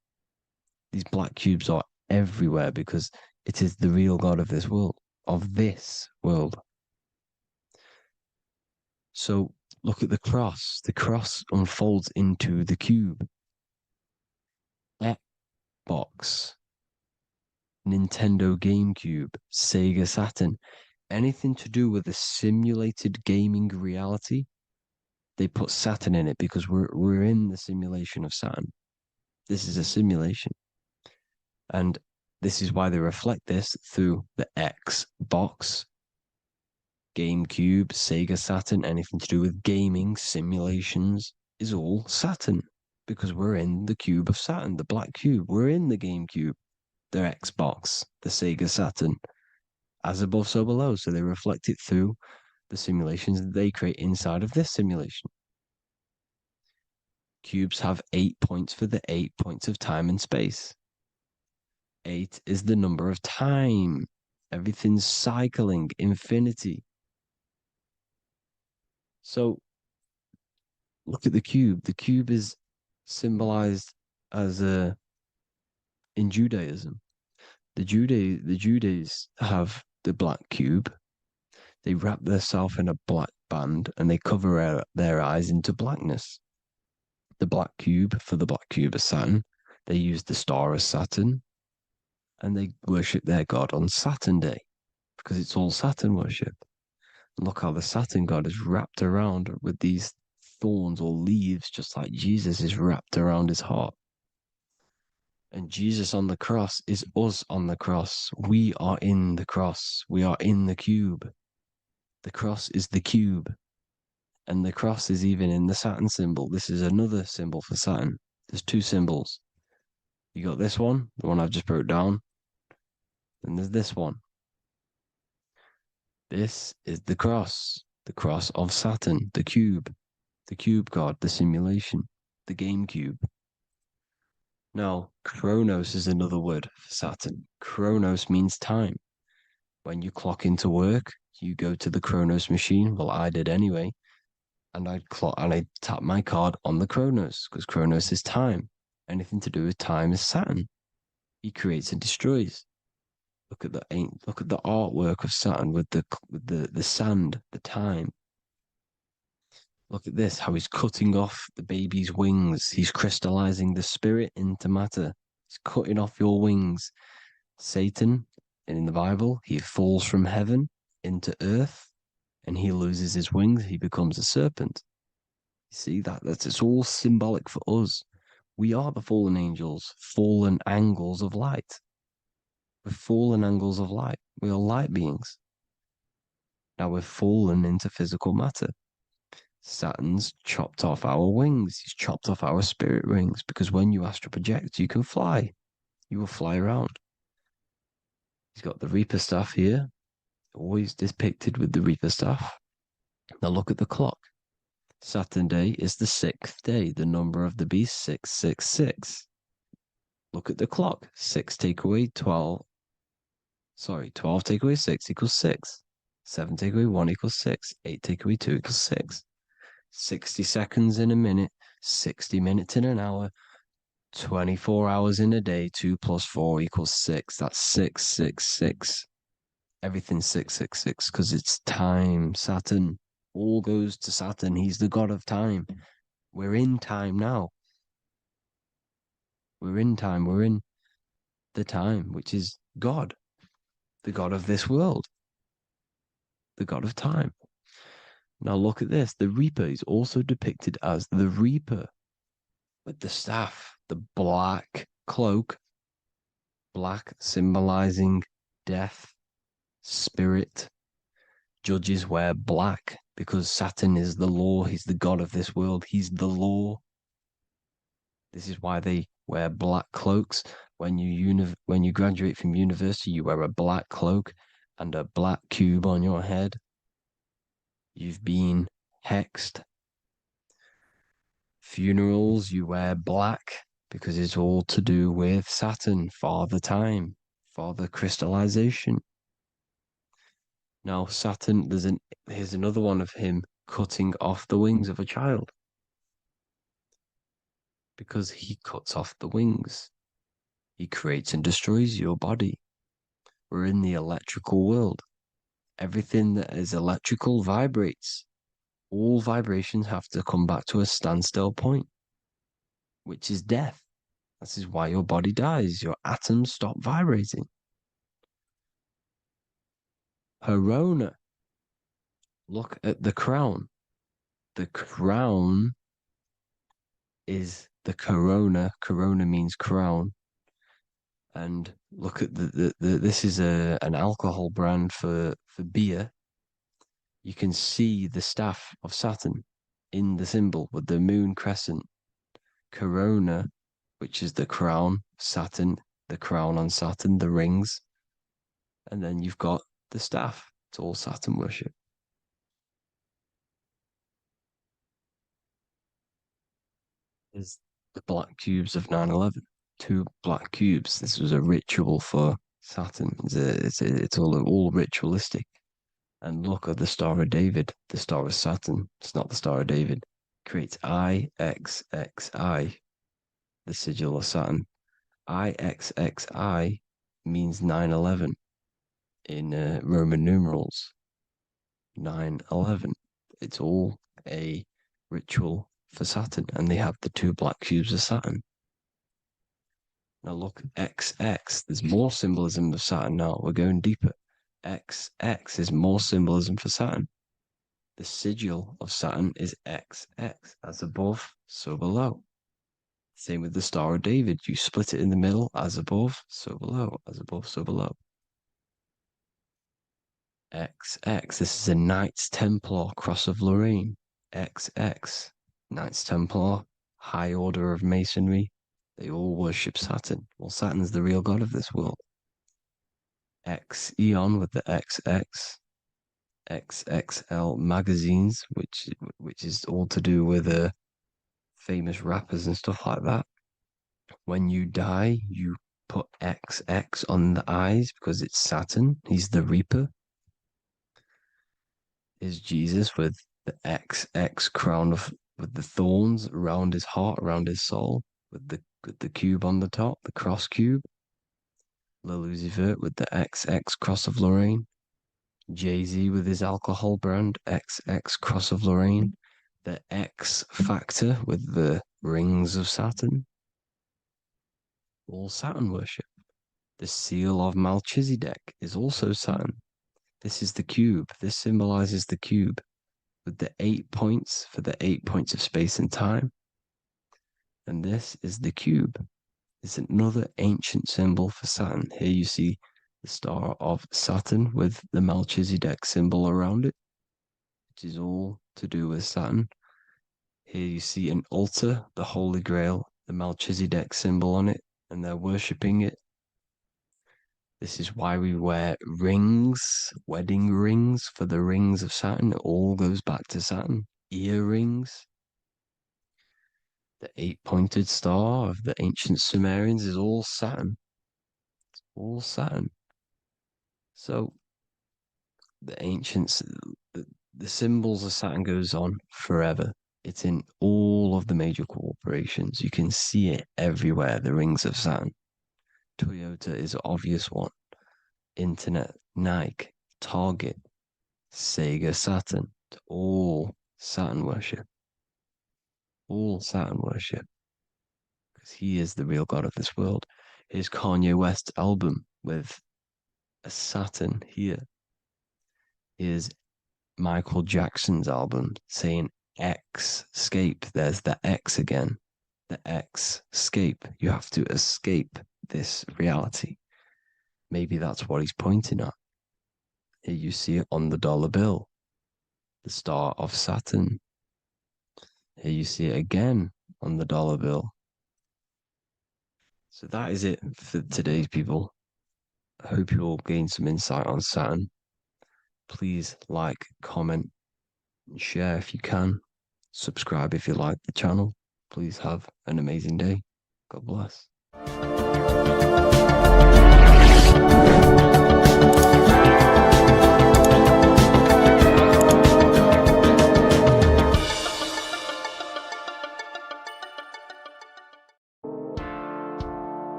These black cubes are everywhere because it is the real God of this world, So look at the cross. The cross unfolds into the cube. Xbox, Nintendo GameCube, Sega Saturn, anything to do with a simulated gaming reality, they put Saturn in it because we're in the simulation of Saturn. This is a simulation. And this is why they reflect this through the Xbox, GameCube, Sega Saturn, anything to do with gaming, simulations, is all Saturn. because we're in the cube of Saturn, the black cube. We're in the GameCube, the Xbox, the Sega Saturn. As above, so below. So they reflect it through the simulations that they create inside of this simulation. Cubes have 8 points for the 8 points of time and space. 8 is the number of time. Everything's cycling, infinity. So look at the cube. The cube is symbolized as in Judaism. The Judays have the black cube. They wrap themselves in a black band and they cover their eyes into blackness. The black cube, for the black cube of Saturn, they use the star of Saturn, and they worship their god on Saturn Day because it's all Saturn worship. And look how the Saturn god is wrapped around with these thorns or leaves, just like Jesus is wrapped around his heart. And Jesus on the cross is us on the cross. We are in the cross. We are in the cube. The cross is the cube. And the cross is even in the Saturn symbol. This is another symbol for Saturn. There's two symbols. You got this one, the one I've just broke down. And there's this one. This is the cross of Saturn, the cube god, the simulation, the GameCube. Now, Chronos is another word for Saturn. Chronos means time. When you clock into work, you go to the Chronos machine. Well, I did anyway. And I'd tap my card on the Chronos because Chronos is time. Anything to do with time is Saturn. He creates and destroys. Look at the artwork of Saturn with the sand, the time. Look at this, how he's cutting off the baby's wings. He's crystallizing the spirit into matter. He's cutting off your wings. Satan, in the Bible, he falls from heaven into earth and he loses his wings. He becomes a serpent. You see, it's all symbolic for us. We are the fallen angels, fallen angles of light. We're fallen angles of light. We are light beings. Now we're fallen into physical matter. Saturn's chopped off our wings. He's chopped off our spirit wings because when you astral project, you can fly. You will fly around. He's got the Reaper staff here, always depicted with the Reaper staff. Now look at the clock. Saturn Day is the 6th day, the number of the beast, 666. Look at the clock. 6 take away 12. 12 take away 6 equals 6. 7 take away 1 equals 6. 8 take away 2 equals 6. 60 seconds in a minute, 60 minutes in an hour, 24 hours in a day, 2 plus 4 equals 6. That's 666. Everything's 666 because it's time. Saturn. All goes to Saturn. He's the god of time. We're in time now. We're in time. We're in the time, which is God, the god of this world, the god of time. Now look at this. The Reaper is also depicted as the Reaper with the staff, the black cloak, black symbolizing death, spirit. Judges wear black because Saturn is the law. He's the god of this world. He's the law. This is why they wear black cloaks. When you graduate from university, you wear a black cloak and a black cube on your head. You've been hexed. Funerals, you wear black because it's all to do with Saturn, Father Time, Father Crystallization. Now, Saturn, here's another one of him cutting off the wings of a child. Because he cuts off the wings. He creates and destroys your body. We're in the electrical world. Everything that is electrical vibrates. All vibrations have to come back to a standstill point, which is death. This is why your body dies. Your atoms stop vibrating. Corona. Look at the crown. The crown is the corona. Corona means crown. And look at this is an alcohol brand for beer. You can see the staff of Saturn in the symbol with the moon crescent. corona, which is the crown, Saturn, the crown on Saturn, the rings, and then you've got the staff. It's all Saturn worship. Is the black cubes of 9/11. 2 black cubes. This was a ritual for Saturn. It's all ritualistic. And look at the Star of David, the Star of Saturn. It's not the Star of David. Creates IXXI, the sigil of Saturn. IXXI means 9/11 in Roman numerals. 9/11. It's all a ritual for Saturn, and they have the 2 black cubes of Saturn. Now look, XX, there's more symbolism of Saturn now. We're going deeper. XX is more symbolism for Saturn. The sigil of Saturn is XX, as above, so below. Same with the Star of David. You split it in the middle, as above, so below, as above, so below. XX, this is a Knights Templar Cross of Lorraine. XX, Knights Templar, High Order of Masonry. They all worship Saturn. Well, Saturn's the real god of this world. X Eon with the XX. XXL magazines, which is all to do with famous rappers and stuff like that. When you die, you put XX on the eyes because it's Saturn. He's the Reaper. Is Jesus with the XX crown with the thorns around his heart, around his soul, with the cube on the top, the cross cube. Lucifer with the XX Cross of Lorraine. Jay-Z with his alcohol brand, XX Cross of Lorraine. The X Factor with the rings of Saturn. All Saturn worship. The seal of Melchizedek is also Saturn. This is the cube. This symbolizes the cube with the 8 points for the 8 points of space and time. And this is the cube. It's another ancient symbol for Saturn. Here you see the star of Saturn with the Melchizedek symbol around it, which is all to do with Saturn. Here you see an altar, the Holy Grail, the Melchizedek symbol on it, and they're worshipping it. This is why we wear rings, wedding rings for the rings of Saturn. It all goes back to Saturn. Earrings. The 8-pointed star of the ancient Sumerians is all Saturn. It's all Saturn. So the ancients, the symbols of Saturn goes on forever. It's in all of the major corporations. You can see it everywhere, the rings of Saturn. Toyota is an obvious one. Internet, Nike, Target, Sega, Saturn. It's all Saturn worship. All Saturn worship. Because he is the real god of this world. Here's Kanye West's album with a Saturn here. Here's Michael Jackson's album saying X escape. There's the X again. The X escape. You have to escape this reality. Maybe that's what he's pointing at. Here you see it on the dollar bill. The star of Saturn. Here you see it again on the dollar bill. So that is it for today's people. I hope you all gain some insight on Saturn. Please like, comment, and share if you can. Subscribe if you like the channel. Please have an amazing day. God bless.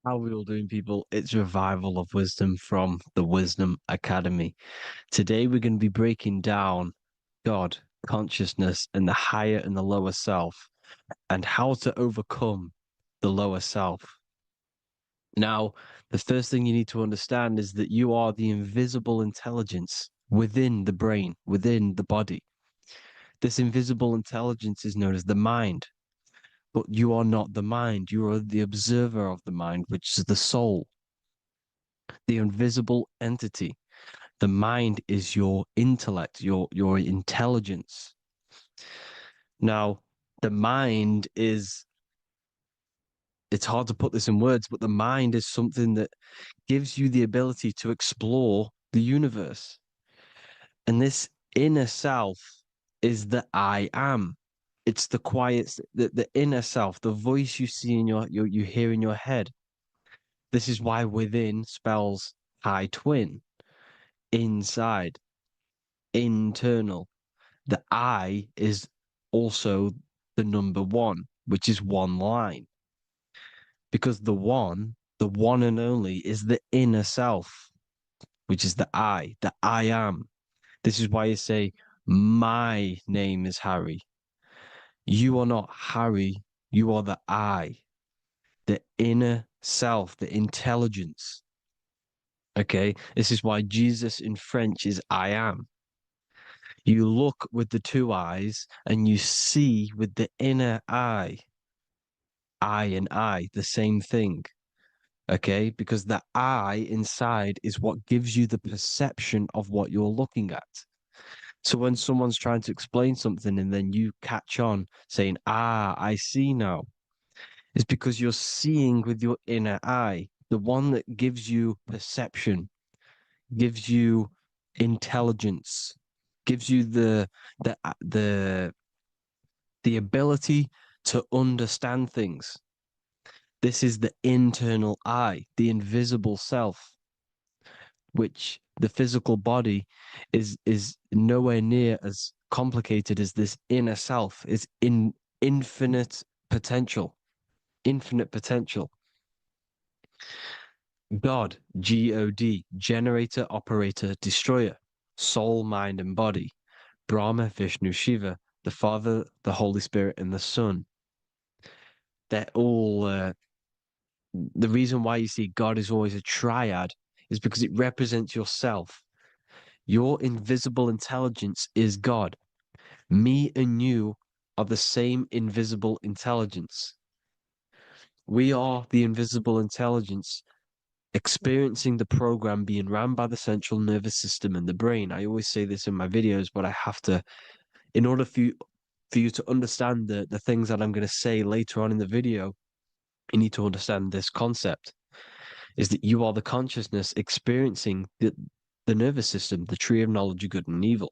How are we all doing, people? It's Revival of Wisdom from the Wisdom Academy. Today we're going to be breaking down God, consciousness, and the higher and the lower self, and how to overcome the lower self. Now, the first thing you need to understand is that you are the invisible intelligence within the brain, within the body. This invisible intelligence is known as the mind. But you are not the mind. You are the observer of the mind, which is the soul, the invisible entity. The mind is your intellect, your intelligence. Now, the mind is, it's hard to put this in words, but the mind is something that gives you the ability to explore the universe. And this inner self is the I am. It's the quiet, the inner self, the voice you see in you hear in your head. This is why within spells high twin, inside, internal. The I is also the number one, which is one line. Because the one and only, is the inner self, which is the I am. This is why you say, my name is Harry. You are not Harry, you are the I, the inner self, the intelligence. Okay, this is why Jesus in French is I am. You look with the two eyes and you see with the inner eye. I and I, the same thing. Okay, because the I inside is what gives you the perception of what you're looking at. So when someone's trying to explain something and then you catch on saying, I see now, it's because you're seeing with your inner eye, the one that gives you perception, gives you intelligence, gives you the ability to understand things. This is the internal eye, the invisible self, which the physical body is nowhere near as complicated as this inner self. Is in infinite potential, infinite potential. God, God, generator, operator, destroyer, soul, mind, and body. Brahma, Vishnu, Shiva, the Father, the Holy Spirit, and the Son. They're all the reason why you see God is always a triad is because it represents yourself. Your invisible intelligence is God. Me and you are the same invisible intelligence. We are the invisible intelligence experiencing the program being ran by the central nervous system and the brain. I always say this in my videos, but I have to, in order for you to understand the things that I'm going to say later on in the video, you need to understand this concept, is that you are the consciousness experiencing the nervous system, the tree of knowledge of good and evil,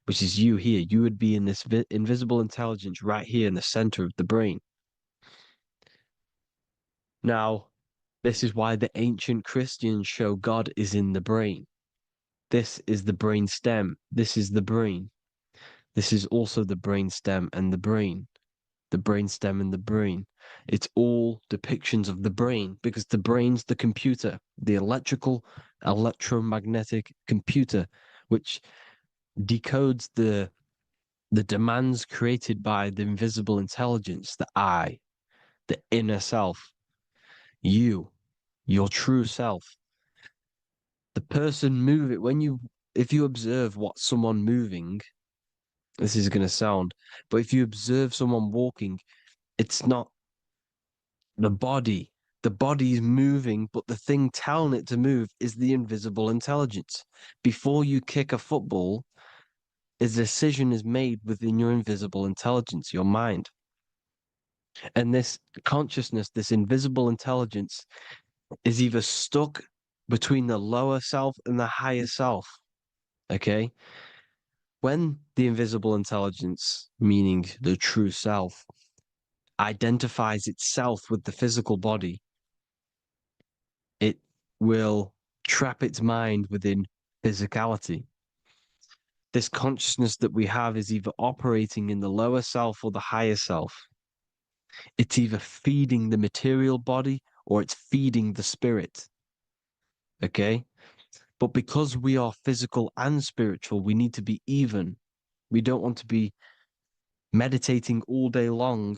which is you here. You would be in this invisible intelligence right here in the center of the brain. Now, this is why the ancient Christians show God is in the brain. This is the brain stem. This is the brain. This is also the brain stem and the brain. The brain stem and the brain. It's all depictions of the brain because the brain's the computer, the electromagnetic computer, which decodes the demands created by the invisible intelligence, the I, the inner self, you, your true self. The person if you observe what someone moving, this is going to sound, but if you observe someone walking, it's not the body. The body is moving, but the thing telling it to move is the invisible intelligence. Before you kick a football, a decision is made within your invisible intelligence, your mind. And this consciousness, this invisible intelligence, is either stuck between the lower self and the higher self. Okay? When the invisible intelligence, meaning the true self, identifies itself with the physical body, it will trap its mind within physicality. This consciousness that we have is either operating in the lower self or the higher self. It's either feeding the material body or it's feeding the spirit. Okay? But because we are physical and spiritual, we need to be even. We don't want to be meditating all day long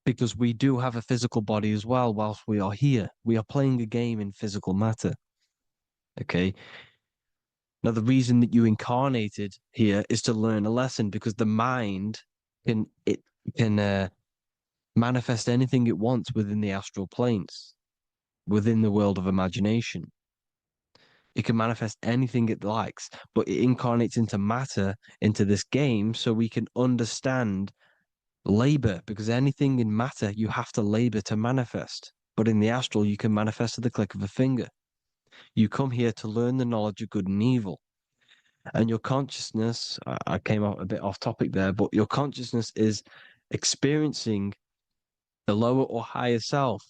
because we do have a physical body as well whilst we are here. We are playing a game in physical matter. Okay? Now, the reason that you incarnated here is to learn a lesson, because the mind can manifest anything it wants within the astral planes, within the world of imagination. It can manifest anything it likes, but it incarnates into matter, into this game, so we can understand labor, because anything in matter you have to labor to manifest. But in the astral, you can manifest at the click of a finger. You come here to learn the knowledge of good and evil. And your consciousness, I came out a bit off topic there, but your consciousness is experiencing the lower or higher self.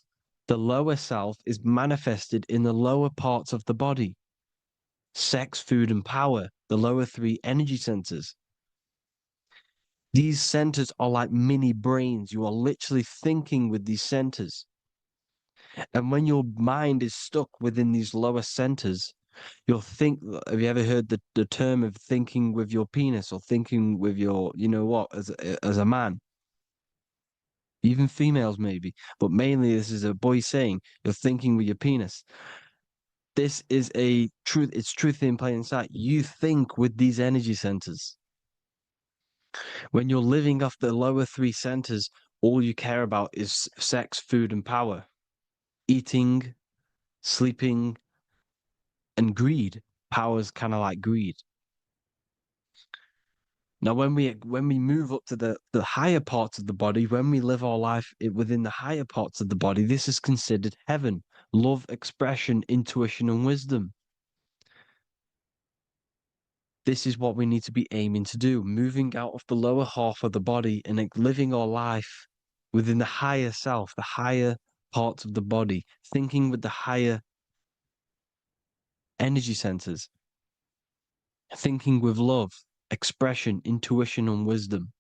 The lower self is manifested in the lower parts of the body: sex, food, and power, the lower three energy centers. These centers are like mini brains. You are literally thinking with these centers. And when your mind is stuck within these lower centers, you'll think. Have you ever heard the term of thinking with your penis, or thinking with your, you know what, as a man? Even females maybe, but mainly this is a boy saying, you're thinking with your penis. This is a truth. It's truth in plain sight. You think with these energy centers. When you're living off the lower three centers, all you care about is sex, food, and power, eating, sleeping, and greed. Power's kind of like greed. Now, when we move up to the higher parts of the body, when we live our life within the higher parts of the body, this is considered heaven: love, expression, intuition, and wisdom. This is what we need to be aiming to do, moving out of the lower half of the body and living our life within the higher self, the higher parts of the body, thinking with the higher energy centers, thinking with love, expression, intuition, and wisdom,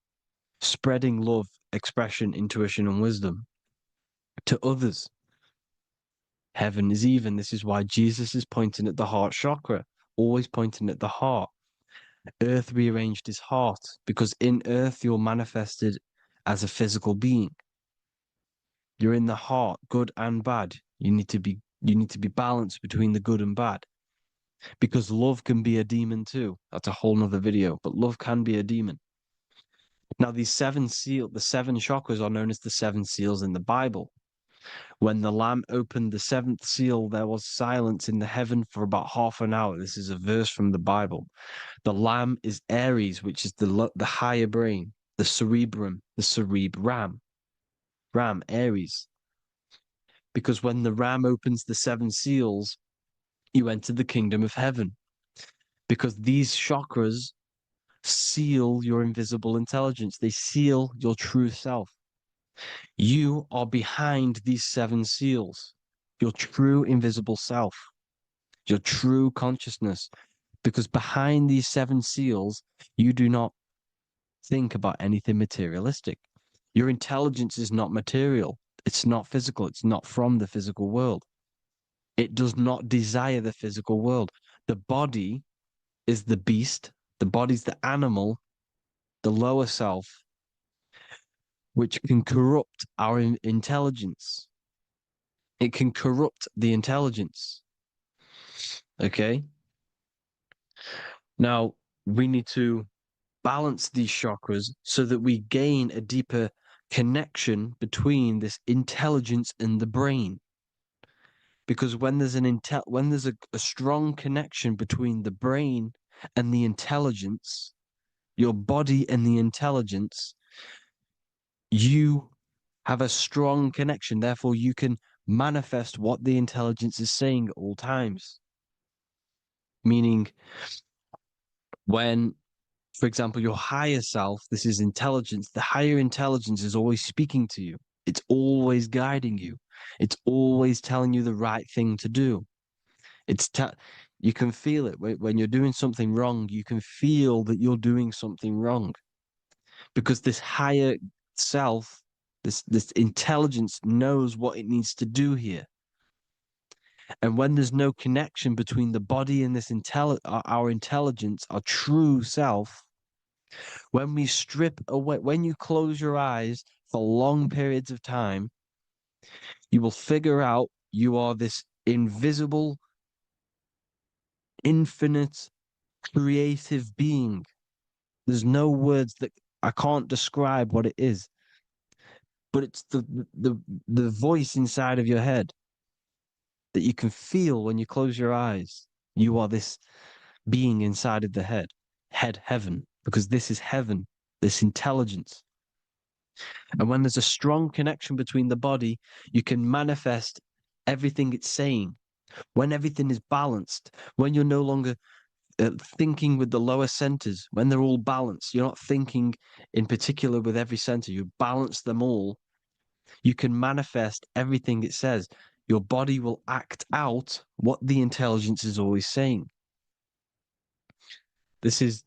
spreading love, expression, intuition, and wisdom to others. Heaven is even. This is why Jesus is pointing at the heart chakra, always pointing at the heart. Earth rearranged his heart, because in earth you're manifested as a physical being. You're in the heart, good and bad. You need to be balanced between the good and bad, because love can be a demon too. That's a whole nother video, but love can be a demon. Now, the seven chakras are known as the seven seals in the Bible. When the Lamb opened the seventh seal, there was silence in the heaven for about half an hour. This is a verse from the Bible. The Lamb is Aries, which is the higher brain, the cerebrum, Ram, Aries. Because when the Ram opens the seven seals, you enter the kingdom of heaven. Because these chakras seal your invisible intelligence. They seal your true self. You are behind these seven seals, your true invisible self, your true consciousness. Because behind these seven seals, you do not think about anything materialistic. Your intelligence is not material. It's not physical. It's not from the physical world. It does not desire the physical world. The body is the beast. The body's the animal, the lower self, which can corrupt our intelligence. It can corrupt the intelligence. Okay? Now, we need to balance these chakras so that we gain a deeper connection between this intelligence and the brain. Because when there's a strong connection between the brain and the intelligence, your body and the intelligence, you have a strong connection. Therefore, you can manifest what the intelligence is saying at all times. Meaning, when, for example, your higher self, this is intelligence, the higher intelligence is always speaking to you. It's always guiding you. It's always telling you the right thing to do. You can feel it when you're doing something wrong. You can feel that you're doing something wrong, because this higher self, this intelligence knows what it needs to do here. And when there's no connection between the body and this our intelligence, our true self, when we strip away, when you close your eyes for long periods of time, you will figure out you are this invisible, infinite creative being. There's no words that I can't describe what it is, but it's the voice inside of your head that you can feel when you close your eyes. You are this being inside of the heaven, because this is heaven, this intelligence. And when there's a strong connection between the body, you can manifest everything it's saying. When everything is balanced, when you're no longer thinking with the lower centers, when they're all balanced, you're not thinking in particular with every center, you balance them all, you can manifest everything it says. Your body will act out what the intelligence is always saying. This is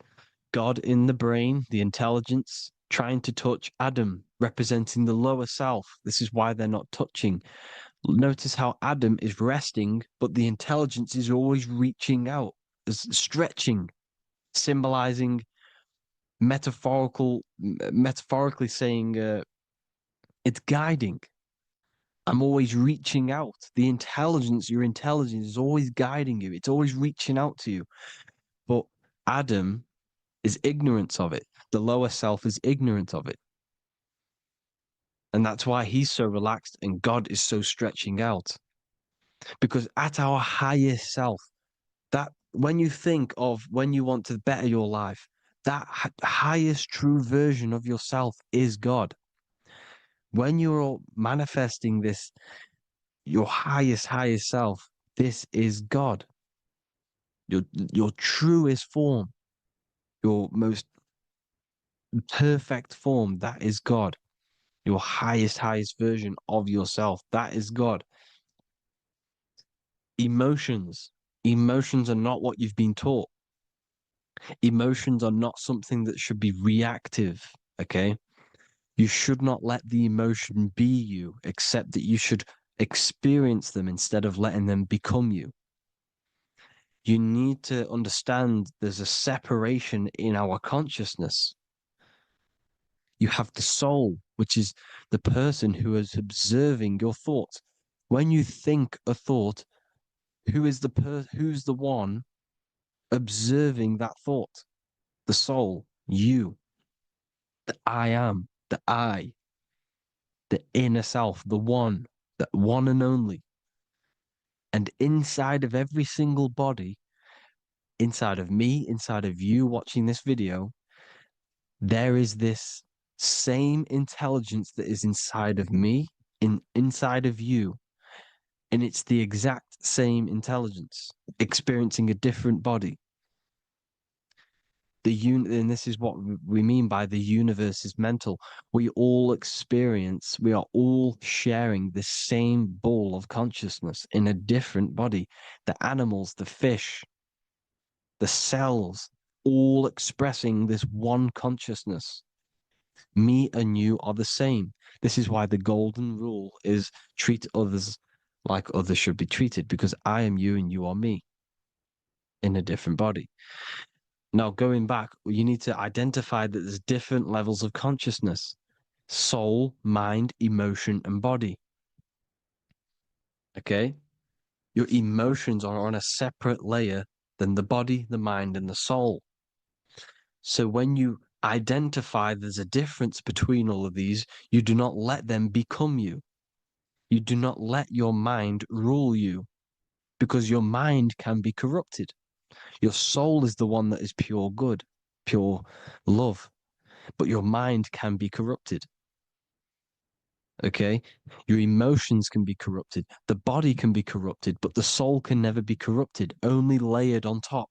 God in the brain, the intelligence, trying to touch Adam, representing the lower self. This is why they're not touching. Notice how Adam is resting, but the intelligence is always reaching out, stretching, symbolizing metaphorically saying it's guiding. I'm always reaching out. The intelligence, your intelligence is always guiding you. It's always reaching out to you. But Adam is ignorance of it. The lower self is ignorant of it. And that's why he's so relaxed and God is so stretching out. Because at our highest self, that when you think of when you want to better your life, that highest true version of yourself is God. When you're manifesting this, your highest self, this is God. Your truest form, your most perfect form, that is God. Your highest version of yourself, that is God. Emotions are not what you've been taught. Emotions are not something that should be reactive, okay? You should not let the emotion be you, except that you should experience them instead of letting them become you. You need to understand there's a separation in our consciousness. You have the soul, which is the person who is observing your thoughts. When you think a thought, who's the one observing that thought? The soul, you, the I am, the I, the inner self, the one and only. And inside of every single body, inside of me, inside of you watching this video, there is this same intelligence that is inside of me, inside of you. And it's the exact same intelligence, experiencing a different body. And this is what we mean by the universe is mental. We all are all sharing the same ball of consciousness in a different body. The animals, the fish, the cells, all expressing this one consciousness. Me and you are the same. This is why the golden rule is treat others like others should be treated, because I am you and you are me in a different body. Now, going back, you need to identify that there's different levels of consciousness: soul, mind, emotion, and body. Okay? Your emotions are on a separate layer than the body, the mind, and the soul. So when you identify there's a difference between all of these, you do not let them become you. You do not let your mind rule you, because your mind can be corrupted. Your soul is the one that is pure good, pure love, but your mind can be corrupted. Okay? Your emotions can be corrupted. The body can be corrupted, but the soul can never be corrupted, only layered on top.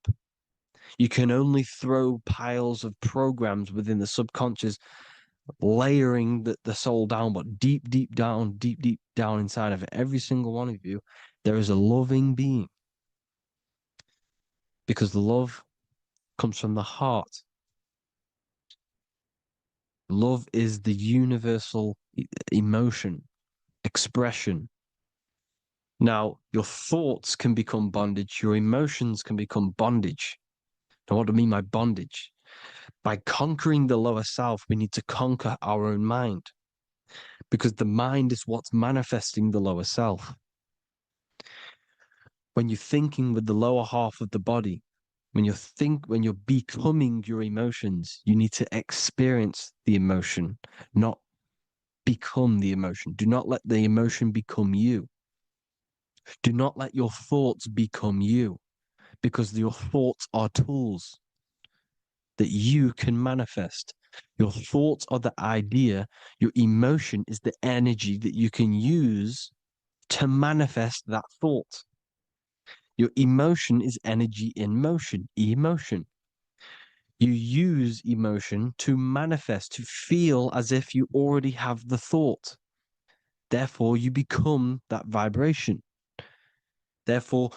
You can only throw piles of programs within the subconscious, layering the soul down, but deep down inside of every single one of you, there is a loving being. Because love comes from the heart. Love is the universal emotion, expression. Now, your thoughts can become bondage, your emotions can become bondage. Now, what do I mean by bondage? By conquering the lower self, we need to conquer our own mind, because the mind is what's manifesting the lower self. When you're thinking with the lower half of the body, When you're becoming your emotions, you need to experience the emotion, not become the emotion. Do not let the emotion become you. Do not let your thoughts become you, because your thoughts are tools that you can manifest. Your thoughts are the idea. Your emotion is the energy that you can use to manifest that thought. Your emotion is energy in motion, emotion. You use emotion to manifest, to feel as if you already have the thought. Therefore, you become that vibration. Therefore,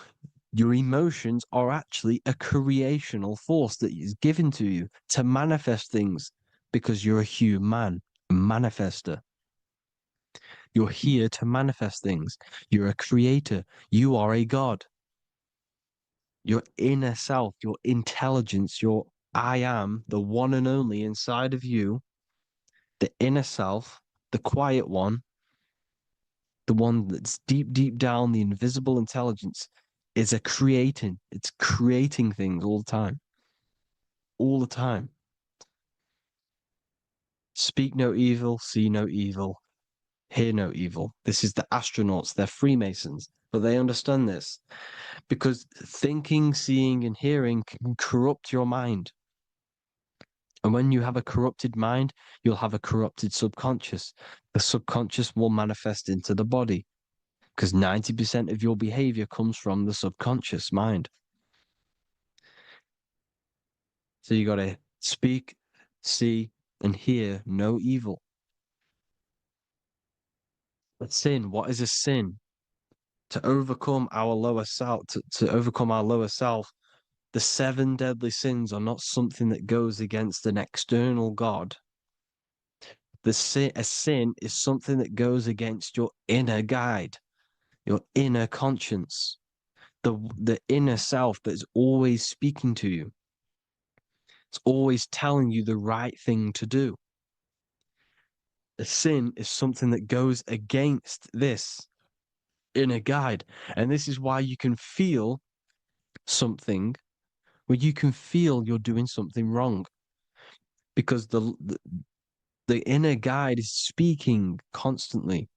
your emotions are actually a creational force that is given to you to manifest things, because you're a human, a manifester. You're here to manifest things. You're a creator. You are a god. Your inner self, your intelligence, your I am, the one and only inside of you, the inner self, the quiet one, the one that's deep, deep down, the invisible intelligence, is it's creating things all the time. All the time. Speak no evil, see no evil, hear no evil. This is the astronauts, they're Freemasons, but they understand this because thinking, seeing, and hearing can corrupt your mind. And when you have a corrupted mind, you'll have a corrupted subconscious. The subconscious will manifest into the body because 90% of your behavior comes from the subconscious mind. So you got to speak, see, and hear no evil. But sin, what is a sin? To overcome our lower self, to overcome our lower self, the 7 deadly sins are not something that goes against an external God. A sin is something that goes against your inner guide, your inner conscience, the inner self that is always speaking to you. It's always telling you the right thing to do. A sin is something that goes against this inner guide. And this is why you can feel something where you can feel you're doing something wrong. Because the inner guide is speaking constantly.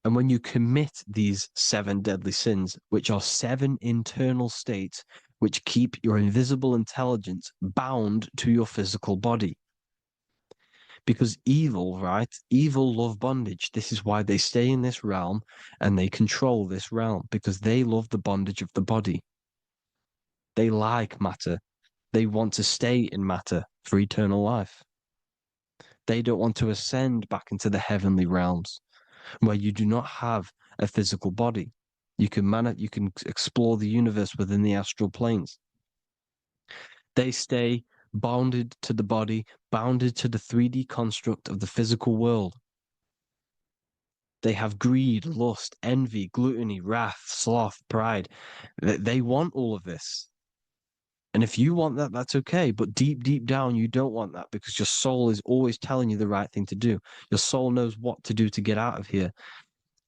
And when you commit these 7 deadly sins, which are 7 internal states which keep your invisible intelligence bound to your physical body. Because evil, right? Evil love bondage. This is why they stay in this realm and they control this realm, because they love the bondage of the body. They like matter. They want to stay in matter for eternal life. They don't want to ascend back into the heavenly realms where you do not have a physical body. You can explore the universe within the astral planes. They stay bounded to the body, bounded to the 3D construct of the physical world. They have greed, lust, envy, gluttony, wrath, sloth, pride. They want all of this. And if you want that, that's okay. But deep, deep down, you don't want that, because your soul is always telling you the right thing to do. Your soul knows what to do to get out of here.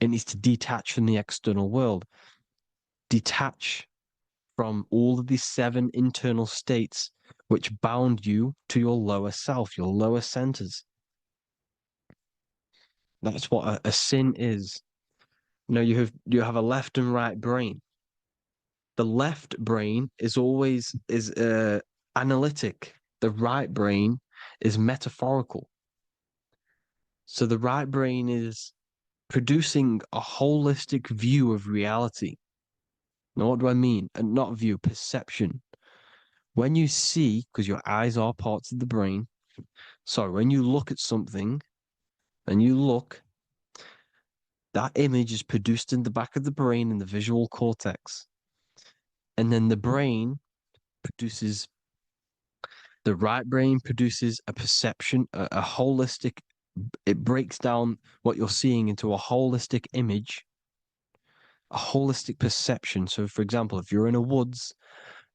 It needs to detach from the external world. Detach from all of these 7 internal states which bound you to your lower self, your lower centers. That's what a sin is. You know, you have a left and right brain. The left brain is always analytic. The right brain is metaphorical. So the right brain is producing a holistic view of reality. Now, what do I mean? And not view, perception. When you see, because your eyes are parts of the brain, so when you look at something and you look, that image is produced in the back of the brain in the visual cortex. And then the right brain produces a perception, a holistic, it breaks down what you're seeing into a holistic image, a holistic perception. So, for example, if you're in a woods,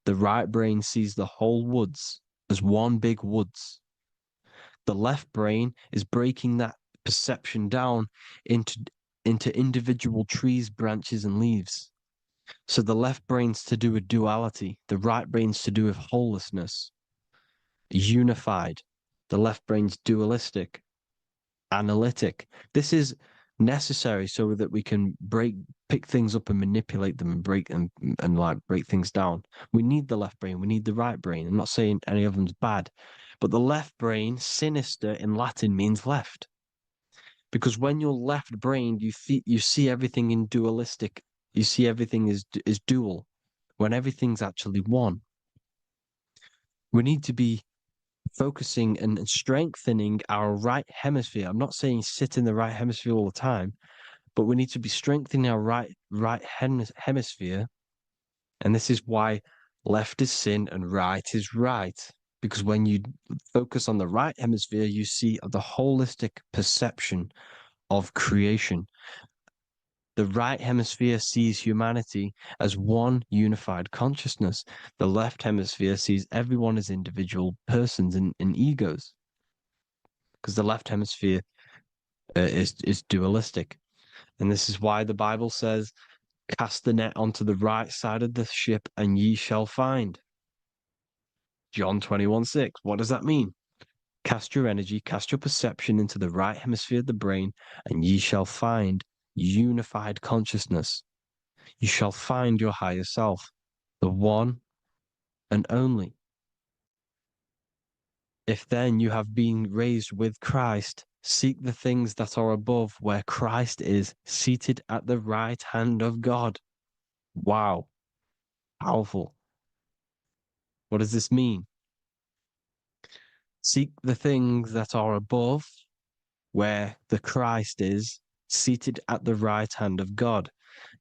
the right brain sees the whole woods as one big woods. The left brain is breaking that perception down into individual trees, branches, and leaves. So the left brain's to do with duality, the right brain's to do with wholeness, unified. The left brain's dualistic, analytic. This is necessary so that we can pick things up and manipulate them and break things down. We need the left brain, we need the right brain. I'm not saying any of them's bad, but the left brain, sinister in Latin, means left. Because when you're left-brained, you see everything in dualistic. You see everything is dual, when everything's actually one. We need to be focusing and strengthening our right hemisphere. I'm not saying sit in the right hemisphere all the time, but we need to be strengthening our right hemisphere. And this is why left is sin and right is right. Because when you focus on the right hemisphere, you see the holistic perception of creation. The right hemisphere sees humanity as one unified consciousness. The left hemisphere sees everyone as individual persons and egos. Because the left hemisphere is dualistic. And this is why the Bible says, cast the net onto the right side of the ship and ye shall find. John 21:6. What does that mean? Cast your energy, cast your perception into the right hemisphere of the brain, and ye shall find unified consciousness. You shall find your higher self, the one and only. If then you have been raised with Christ, seek the things that are above, where Christ is seated at the right hand of God. Wow. Powerful. What does this mean? Seek the things that are above, where the Christ is seated at the right hand of God.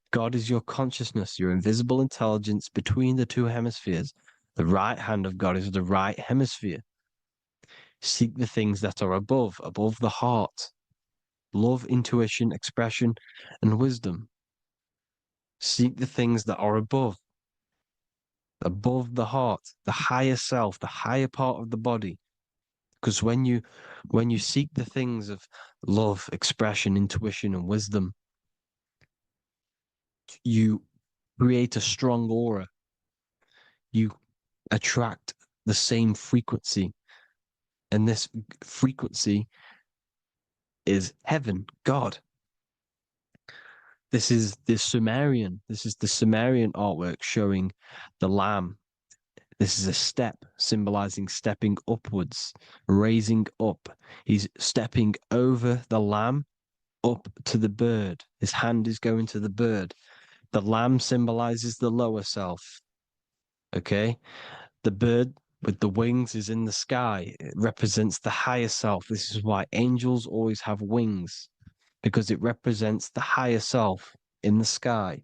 God is your consciousness, your invisible intelligence between the two hemispheres. The right hand of God is the right hemisphere. Seek the things that are above the heart. Love, intuition, expression, and wisdom. Seek the things that are above the heart, the higher self, the higher part of the body. Because when you seek the things of love, expression, intuition, and wisdom, you create a strong aura. You attract the same frequency. And this frequency is heaven, God. This is the Sumerian artwork showing the lamb. This is a step symbolizing stepping upwards, raising up. He's stepping over the lamb up to the bird. His hand is going to the bird. The lamb symbolizes the lower self. Okay? The bird with the wings is in the sky. It represents the higher self. This is why angels always have wings, because it represents the higher self in the sky.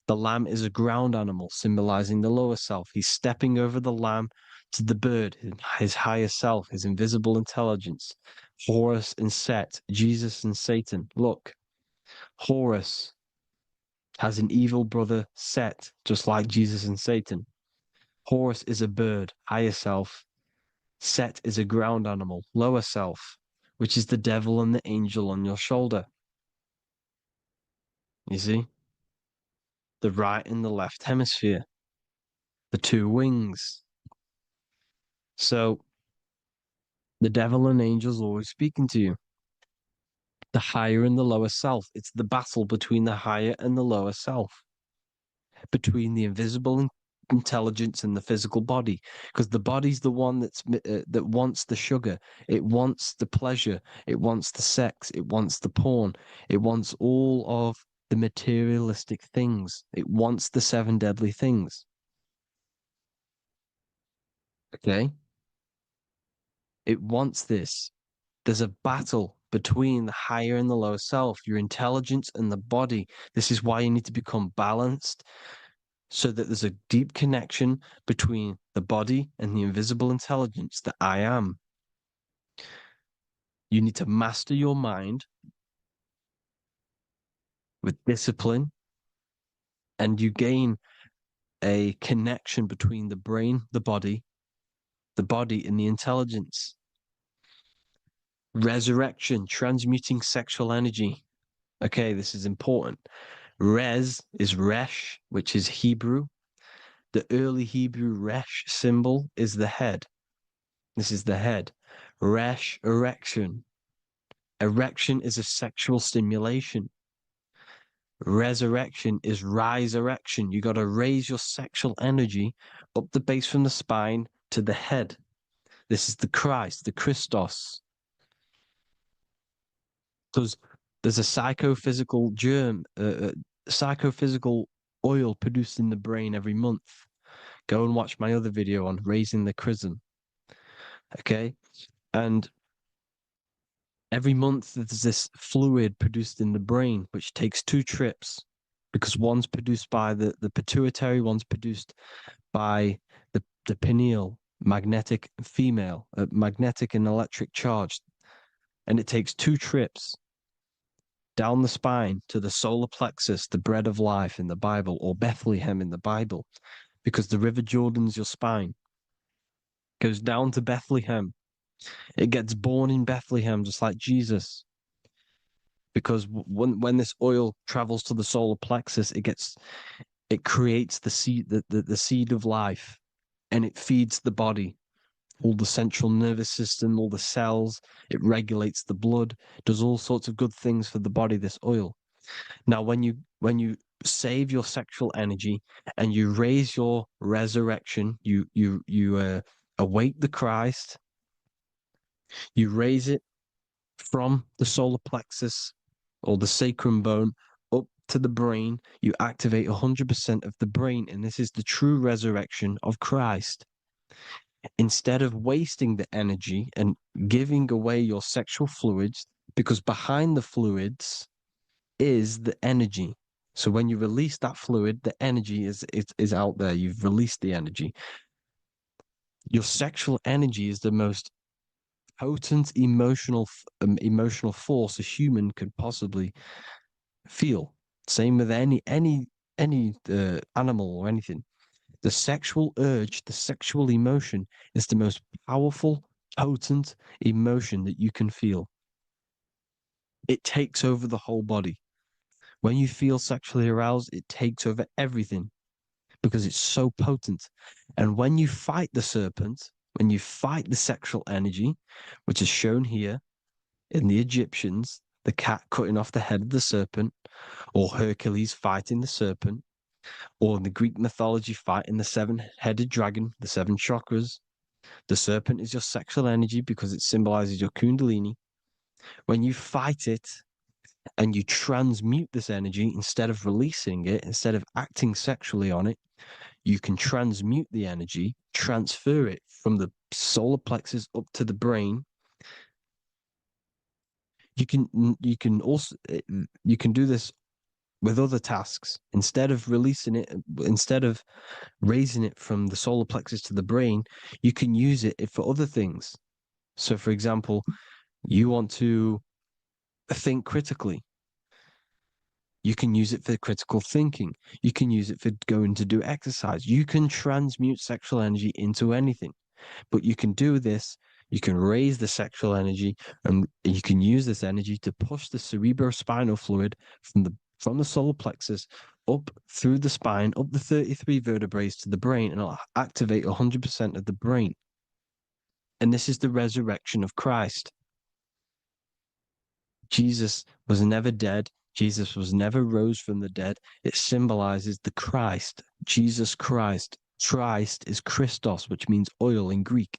The lamb is a ground animal, symbolizing the lower self. He's stepping over the lamb to the bird, his higher self, his invisible intelligence. Horus and Set, Jesus and Satan. Look, Horus has an evil brother, Set, just like Jesus and Satan. Horus is a bird, higher self. Set is a ground animal, lower self, which is the devil and the angel on your shoulder. You see? The right and the left hemisphere, the two wings. So the devil and angels always speaking to you. The higher and the lower self. It's the battle between the higher and the lower self, between the invisible intelligence and the physical body, because the body's the one that wants the sugar, it wants the pleasure, it wants the sex, it wants the porn, it wants all of the materialistic things, it wants the 7 deadly things. Okay, it wants this. There's a battle between the higher and the lower self, your intelligence and the body. This is why you need to become balanced, so that there's a deep connection between the body and the invisible intelligence, that I am. You need to master your mind with discipline, and you gain a connection between the brain, the body and the intelligence. Resurrection, transmuting sexual energy. Okay, this is important. Res is resh, which is Hebrew. The early Hebrew resh symbol is the head. This is the head. Resh, erection. Erection is a sexual stimulation. Resurrection is rise erection. You got to raise your sexual energy up the base from the spine to the head. This is the Christ, the Christos. Because there's a psychophysical germ, psychophysical oil produced in the brain every month. Go and watch my other video on raising the chrism. Okay? And every month there's this fluid produced in the brain, which takes 2 trips, because one's produced by the pituitary, one's produced by the pineal, magnetic female, magnetic and electric charge. And it takes 2 trips down the spine to the solar plexus, the bread of life in the Bible, or Bethlehem in the Bible, because the River Jordan's your spine. Goes down to Bethlehem. It gets born in Bethlehem, just like Jesus. Because when this oil travels to the solar plexus, it creates the seed, the seed of life, and it feeds the body, all the central nervous system, all the cells. It regulates the blood, does all sorts of good things for the body, this oil. Now, when you save your sexual energy and you raise your resurrection, you awake the Christ, you raise it from the solar plexus or the sacrum bone up to the brain, you activate 100% of the brain, and this is the true resurrection of Christ. Instead of wasting the energy and giving away your sexual fluids, because behind the fluids is the energy. So when you release that fluid, the energy is out there. You've released the energy. Your sexual energy is the most potent emotional force a human could possibly feel. Same with any animal or anything. The sexual urge, the sexual emotion is the most powerful, potent emotion that you can feel. It takes over the whole body. When you feel sexually aroused, it takes over everything because it's so potent. And when you fight the serpent, when you fight the sexual energy, which is shown here in the Egyptians, the cat cutting off the head of the serpent, or Hercules fighting the serpent, or in the Greek mythology fighting the 7-headed dragon, the 7 chakras. The serpent is your sexual energy because it symbolizes your kundalini. When you fight it and you transmute this energy, instead of releasing it, instead of acting sexually on it, you can transmute the energy, transfer it from the solar plexus up to the brain. You can also do this with other tasks. Instead of releasing it, instead of raising it from the solar plexus to the brain, you can use it for other things. So, for example, you want to think critically. You can use it for critical thinking. You can use it for going to do exercise. You can transmute sexual energy into anything. But you can do this. You can raise the sexual energy, and you can use this energy to push the cerebrospinal fluid from the solar plexus up through the spine, up the 33 vertebrae to the brain, and it'll activate 100% of the brain. And this is the resurrection of Christ. Jesus was never dead. Jesus was never rose from the dead. It symbolizes the Christ, Jesus Christ. Christ is Christos, which means oil in Greek.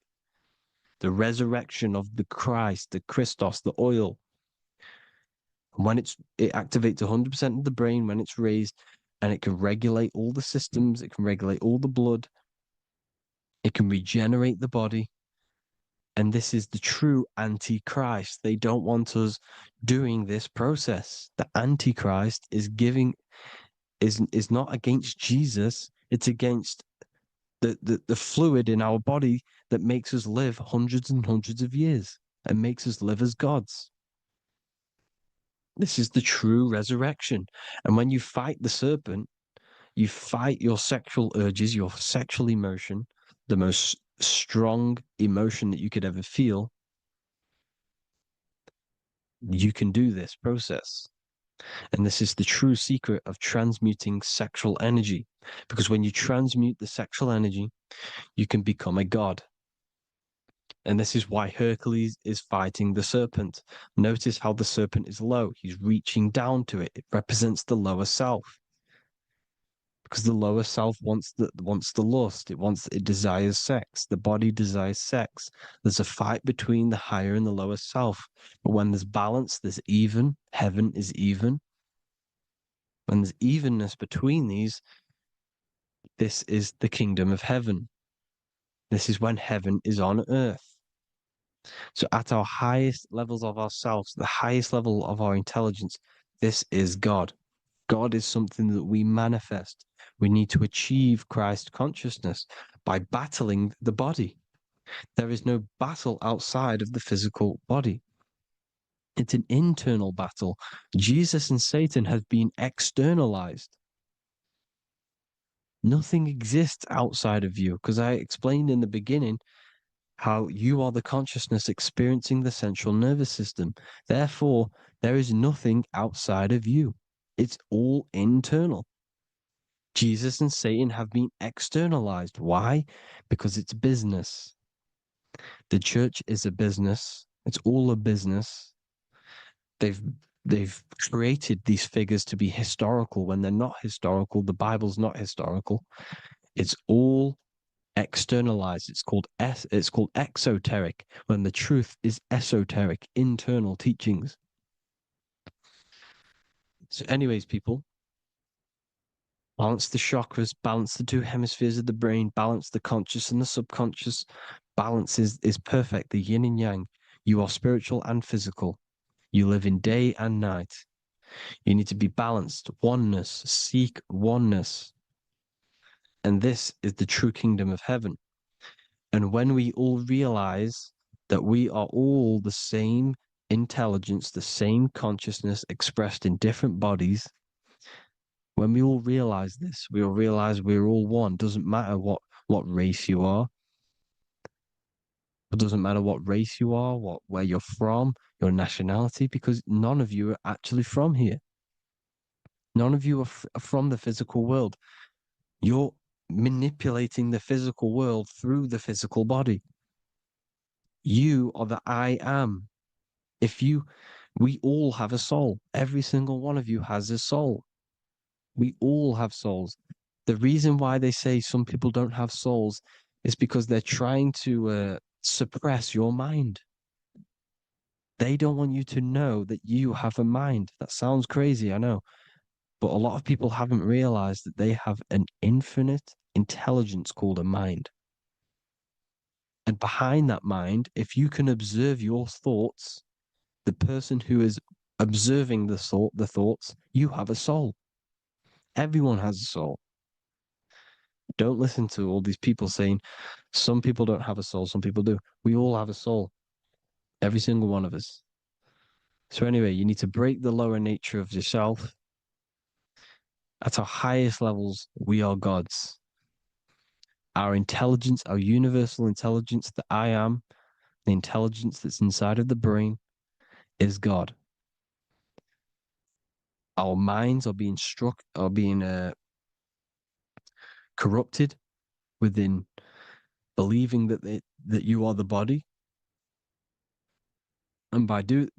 The resurrection of the Christ, the Christos, the oil. When it activates 100% of the brain when it's raised, and it can regulate all the systems, it can regulate all the blood, it can regenerate the body. And this is the true Antichrist. They don't want us doing this process. The Antichrist is not against Jesus, it's against the fluid in our body that makes us live hundreds and hundreds of years and makes us live as gods. This is the true resurrection. And when you fight the serpent, you fight your sexual urges, your sexual emotion, the most strong emotion that you could ever feel. You can do this process. And this is the true secret of transmuting sexual energy. Because when you transmute the sexual energy, you can become a god. And this is why Hercules is fighting the serpent. Notice how the serpent is low. He's reaching down to it. It represents the lower self. Because the lower self wants the lust. It desires sex. The body desires sex. There's a fight between the higher and the lower self. But when there's balance, there's even. Heaven is even. When there's evenness between these, this is the kingdom of heaven. This is when heaven is on earth. So at our highest levels of ourselves, the highest level of our intelligence, this is God. God is something that we manifest. We need to achieve Christ consciousness by battling the body. There is no battle outside of the physical body. It's an internal battle. Jesus and Satan have been externalized. Nothing exists outside of you, because I explained in the beginning how you are the consciousness experiencing the central nervous system. Therefore, there is nothing outside of you. It's all internal. Jesus and Satan have been externalized. Why? Because it's business. The church is a business. It's all a business. They've created these figures to be historical when they're not historical. The Bible's not historical. It's all externalized. It's called exoteric, when the truth is esoteric, internal teachings. So anyways, people, balance the chakras, balance the two hemispheres of the brain, balance the conscious and the subconscious. Balance is perfect, the yin and yang. You are spiritual and physical. You live in day and night. You need to be balanced. Oneness. Seek oneness. And this is the true kingdom of heaven. And when we all realize that we are all the same intelligence, the same consciousness expressed in different bodies, when we all realize this, we all realize we're all one. Doesn't matter what race you are. It doesn't matter what race you are, where you're from, your nationality, because none of you are actually from here. None of you are from the physical world. You're manipulating the physical world through the physical body. You are the I am. We all have a soul. Every single one of you has a soul. We all have souls. The reason why they say some people don't have souls is because they're trying to suppress your mind. They don't want you to know that you have a mind. That sounds crazy, I know. But a lot of people haven't realized that they have an infinite intelligence called a mind. And behind that mind, if you can observe your thoughts, the person who is observing the thoughts, you have a soul. Everyone has a soul. Don't listen to all these people saying some people don't have a soul, some people do. We all have a soul. Every single one of us. So anyway, you need to break the lower nature of yourself. At our highest levels, we are gods. Our intelligence, our universal intelligence, the I am, the intelligence that's inside of the brain, is God. Our minds are being corrupted within believing that you are the body, and by the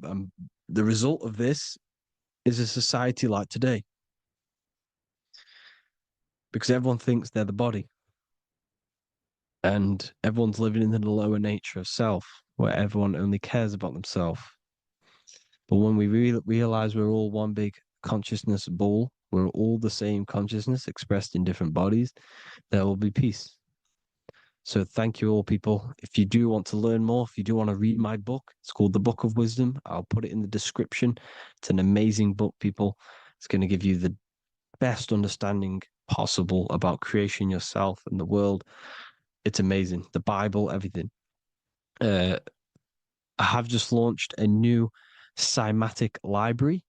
result of this is a society like today, because everyone thinks they're the body, and everyone's living in the lower nature of self, where everyone only cares about themselves. But when we realize we're all one big consciousness ball, we're all the same consciousness expressed in different bodies, there will be peace. So thank you all, people. If you do want to learn more, if you do want to read my book, it's called The Book of Wisdom. I'll put it in the description. It's an amazing book, people. It's going to give you the best understanding possible about creation, yourself, and the world. It's amazing. The Bible, everything. I have just launched a new cymatic library.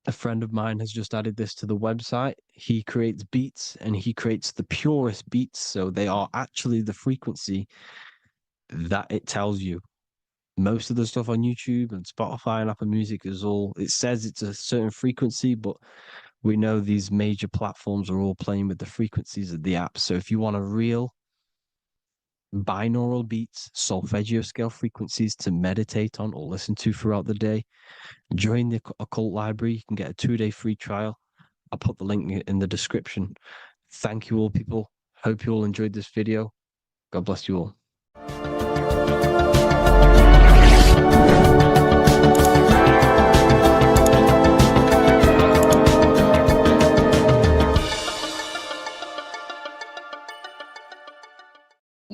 A friend of mine has just added this to the website. He creates beats, and he creates the purest beats. So they are actually the frequency that it tells you. Most of the stuff on YouTube and Spotify and Apple Music is all, it says it's a certain frequency, but we know these major platforms are all playing with the frequencies of the app. So if you want a real binaural beats, solfeggio scale frequencies to meditate on or listen to throughout the day, join the Occult Library. You can get a 2-day free trial. I'll put the link in the description. Thank you all, people. Hope you all enjoyed this video. God bless you all.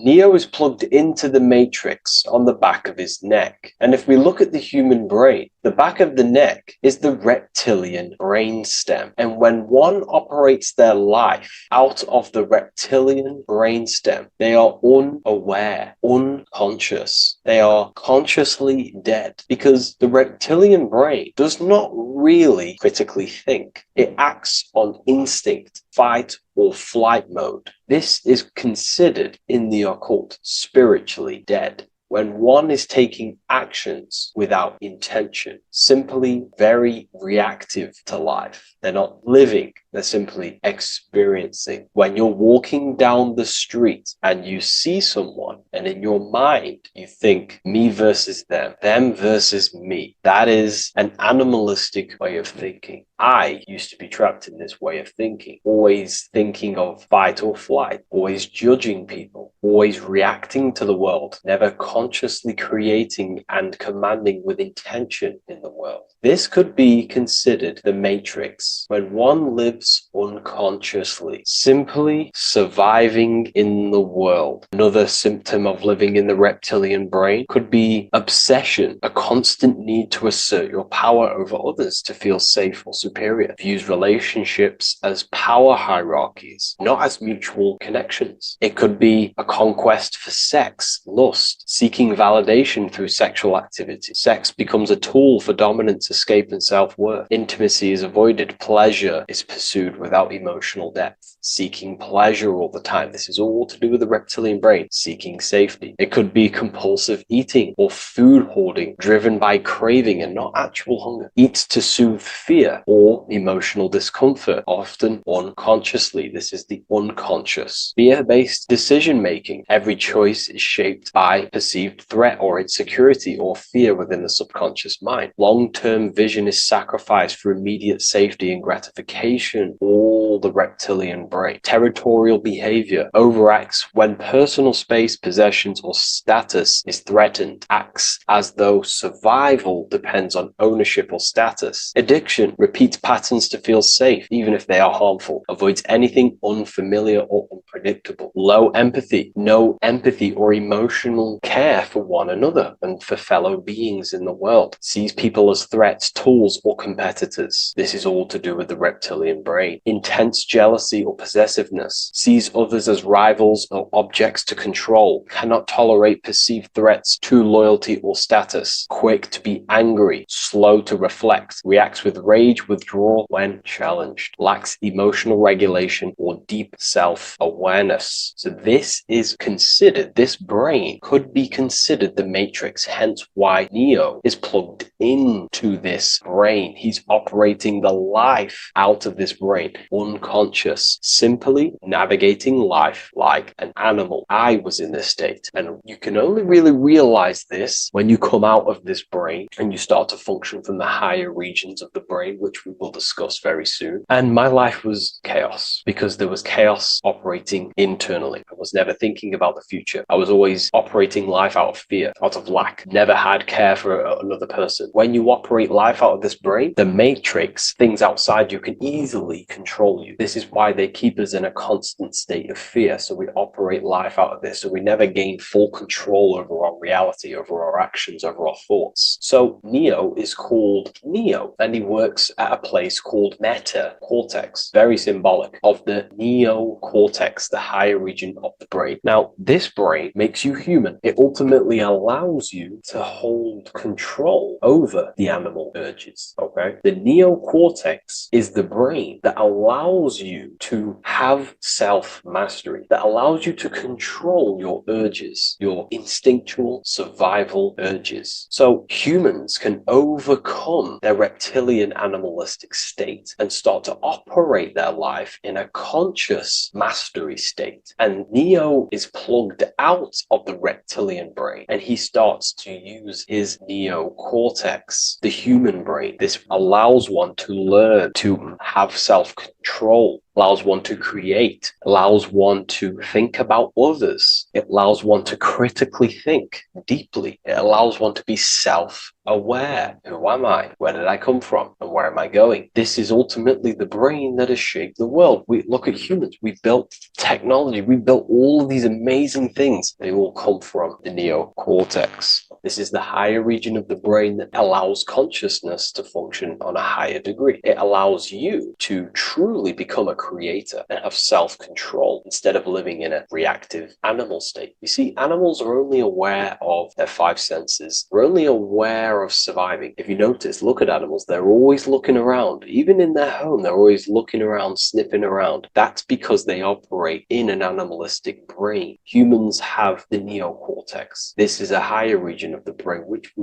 Neo is plugged into the matrix on the back of his neck. And if we look at the human brain, the back of the neck is the reptilian brain stem. And when one operates their life out of the reptilian brain stem, they are unaware, unconscious. They are consciously dead because the reptilian brain does not really critically think. It acts on instinct, fight or flight mode. This is considered in the occult spiritually dead. When one is taking actions without intention, simply very reactive to life. They're not living, they're simply experiencing. When you're walking down the street and you see someone, and in your mind you think me versus them versus me. That is an animalistic way of thinking. I used to be trapped in this way of thinking, always thinking of fight or flight, always judging people, always reacting to the world, never consciously creating and commanding with intention in the world. This could be considered the matrix, when one lives unconsciously, simply surviving in the world. Another symptom of living in the reptilian brain could be obsession, a constant need to assert your power over others to feel safe or superior. Views relationships as power hierarchies, not as mutual connections. It could be a conquest for sex, lust, seeking validation through sexual activity. Sex becomes a tool for dominance, escape, and self-worth. Intimacy is avoided. Pleasure is pursued without emotional depth. Seeking pleasure all the time. This is all to do with the reptilian brain. Seeking safety. It could be compulsive eating or food hoarding, driven by craving and not actual hunger. Eat to soothe fear or emotional discomfort, often unconsciously. This is the unconscious. Fear-based decision-making. Every choice is shaped by perceived threat or insecurity or fear within the subconscious mind. Long-term vision is sacrificed for immediate safety and gratification. All the reptilian brain. Territorial behavior overacts when personal space, possessions, or status is threatened. Acts as though survival depends on ownership or status. Addiction repeats patterns to feel safe, even if they are harmful. Avoids anything unfamiliar or unpredictable. Low empathy. No empathy or emotional care for one another and for fellow beings in the world. Sees people as threats, tools, or competitors. This is all to do with the reptilian brain. Intense jealousy or possessiveness. Sees others as rivals or objects to control. Cannot tolerate perceived threats to loyalty or status. Quick to be angry. Slow to reflect. Reacts with rage, withdrawal when challenged. Lacks emotional regulation or deep self-awareness. So this is considered, this brain could be considered the matrix, hence why Neo is plugged into this brain. He's operating the life out of this brain, unconscious, simply navigating life like an animal. I was in this state, and you can only really realize this when you come out of this brain and you start to function from the higher regions of the brain, which we will discuss very soon. And my life was chaos because there was chaos operating internally. I was never thinking about the future. I was always operating life out of fear, out of lack. Never had care for another person. When you operate life out of this brain, the matrix, things outside you, can easily control you. This is why they keep us in a constant state of fear. So we operate life out of this. So we never gain full control over our reality, over our actions, over our thoughts. So Neo is called Neo, and he works at a place called meta cortex, very symbolic of the neocortex, the higher region of the brain. Now, this brain makes you human. It ultimately allows you to hold control over the animal urges. Okay, the neocortex is the brain that allows you to to have self-mastery that allows you to control your urges, your instinctual survival urges. So humans can overcome their reptilian animalistic state and start to operate their life in a conscious mastery state. And Neo is plugged out of the reptilian brain and he starts to use his neocortex, the human brain. This allows one to learn to have self-control, allows one to create, allows one to think about others. It allows one to critically think deeply. It allows one to be self-aware. Who am I? Where did I come from? And where am I going? This is ultimately the brain that has shaped the world. We look at humans. We built technology. We built all of these amazing things. They all come from the neocortex. This is the higher region of the brain that allows consciousness to function on a higher degree. It allows you to truly become a creator and have self-control instead of living in a reactive animal state. You see, animals are only aware of their five senses. They're only aware of surviving. If you notice, look at animals, they're always looking around. Even in their home, they're always looking around, sniffing around. That's because they operate in an animalistic brain. Humans have the neocortex. This is a higher region of the brain, which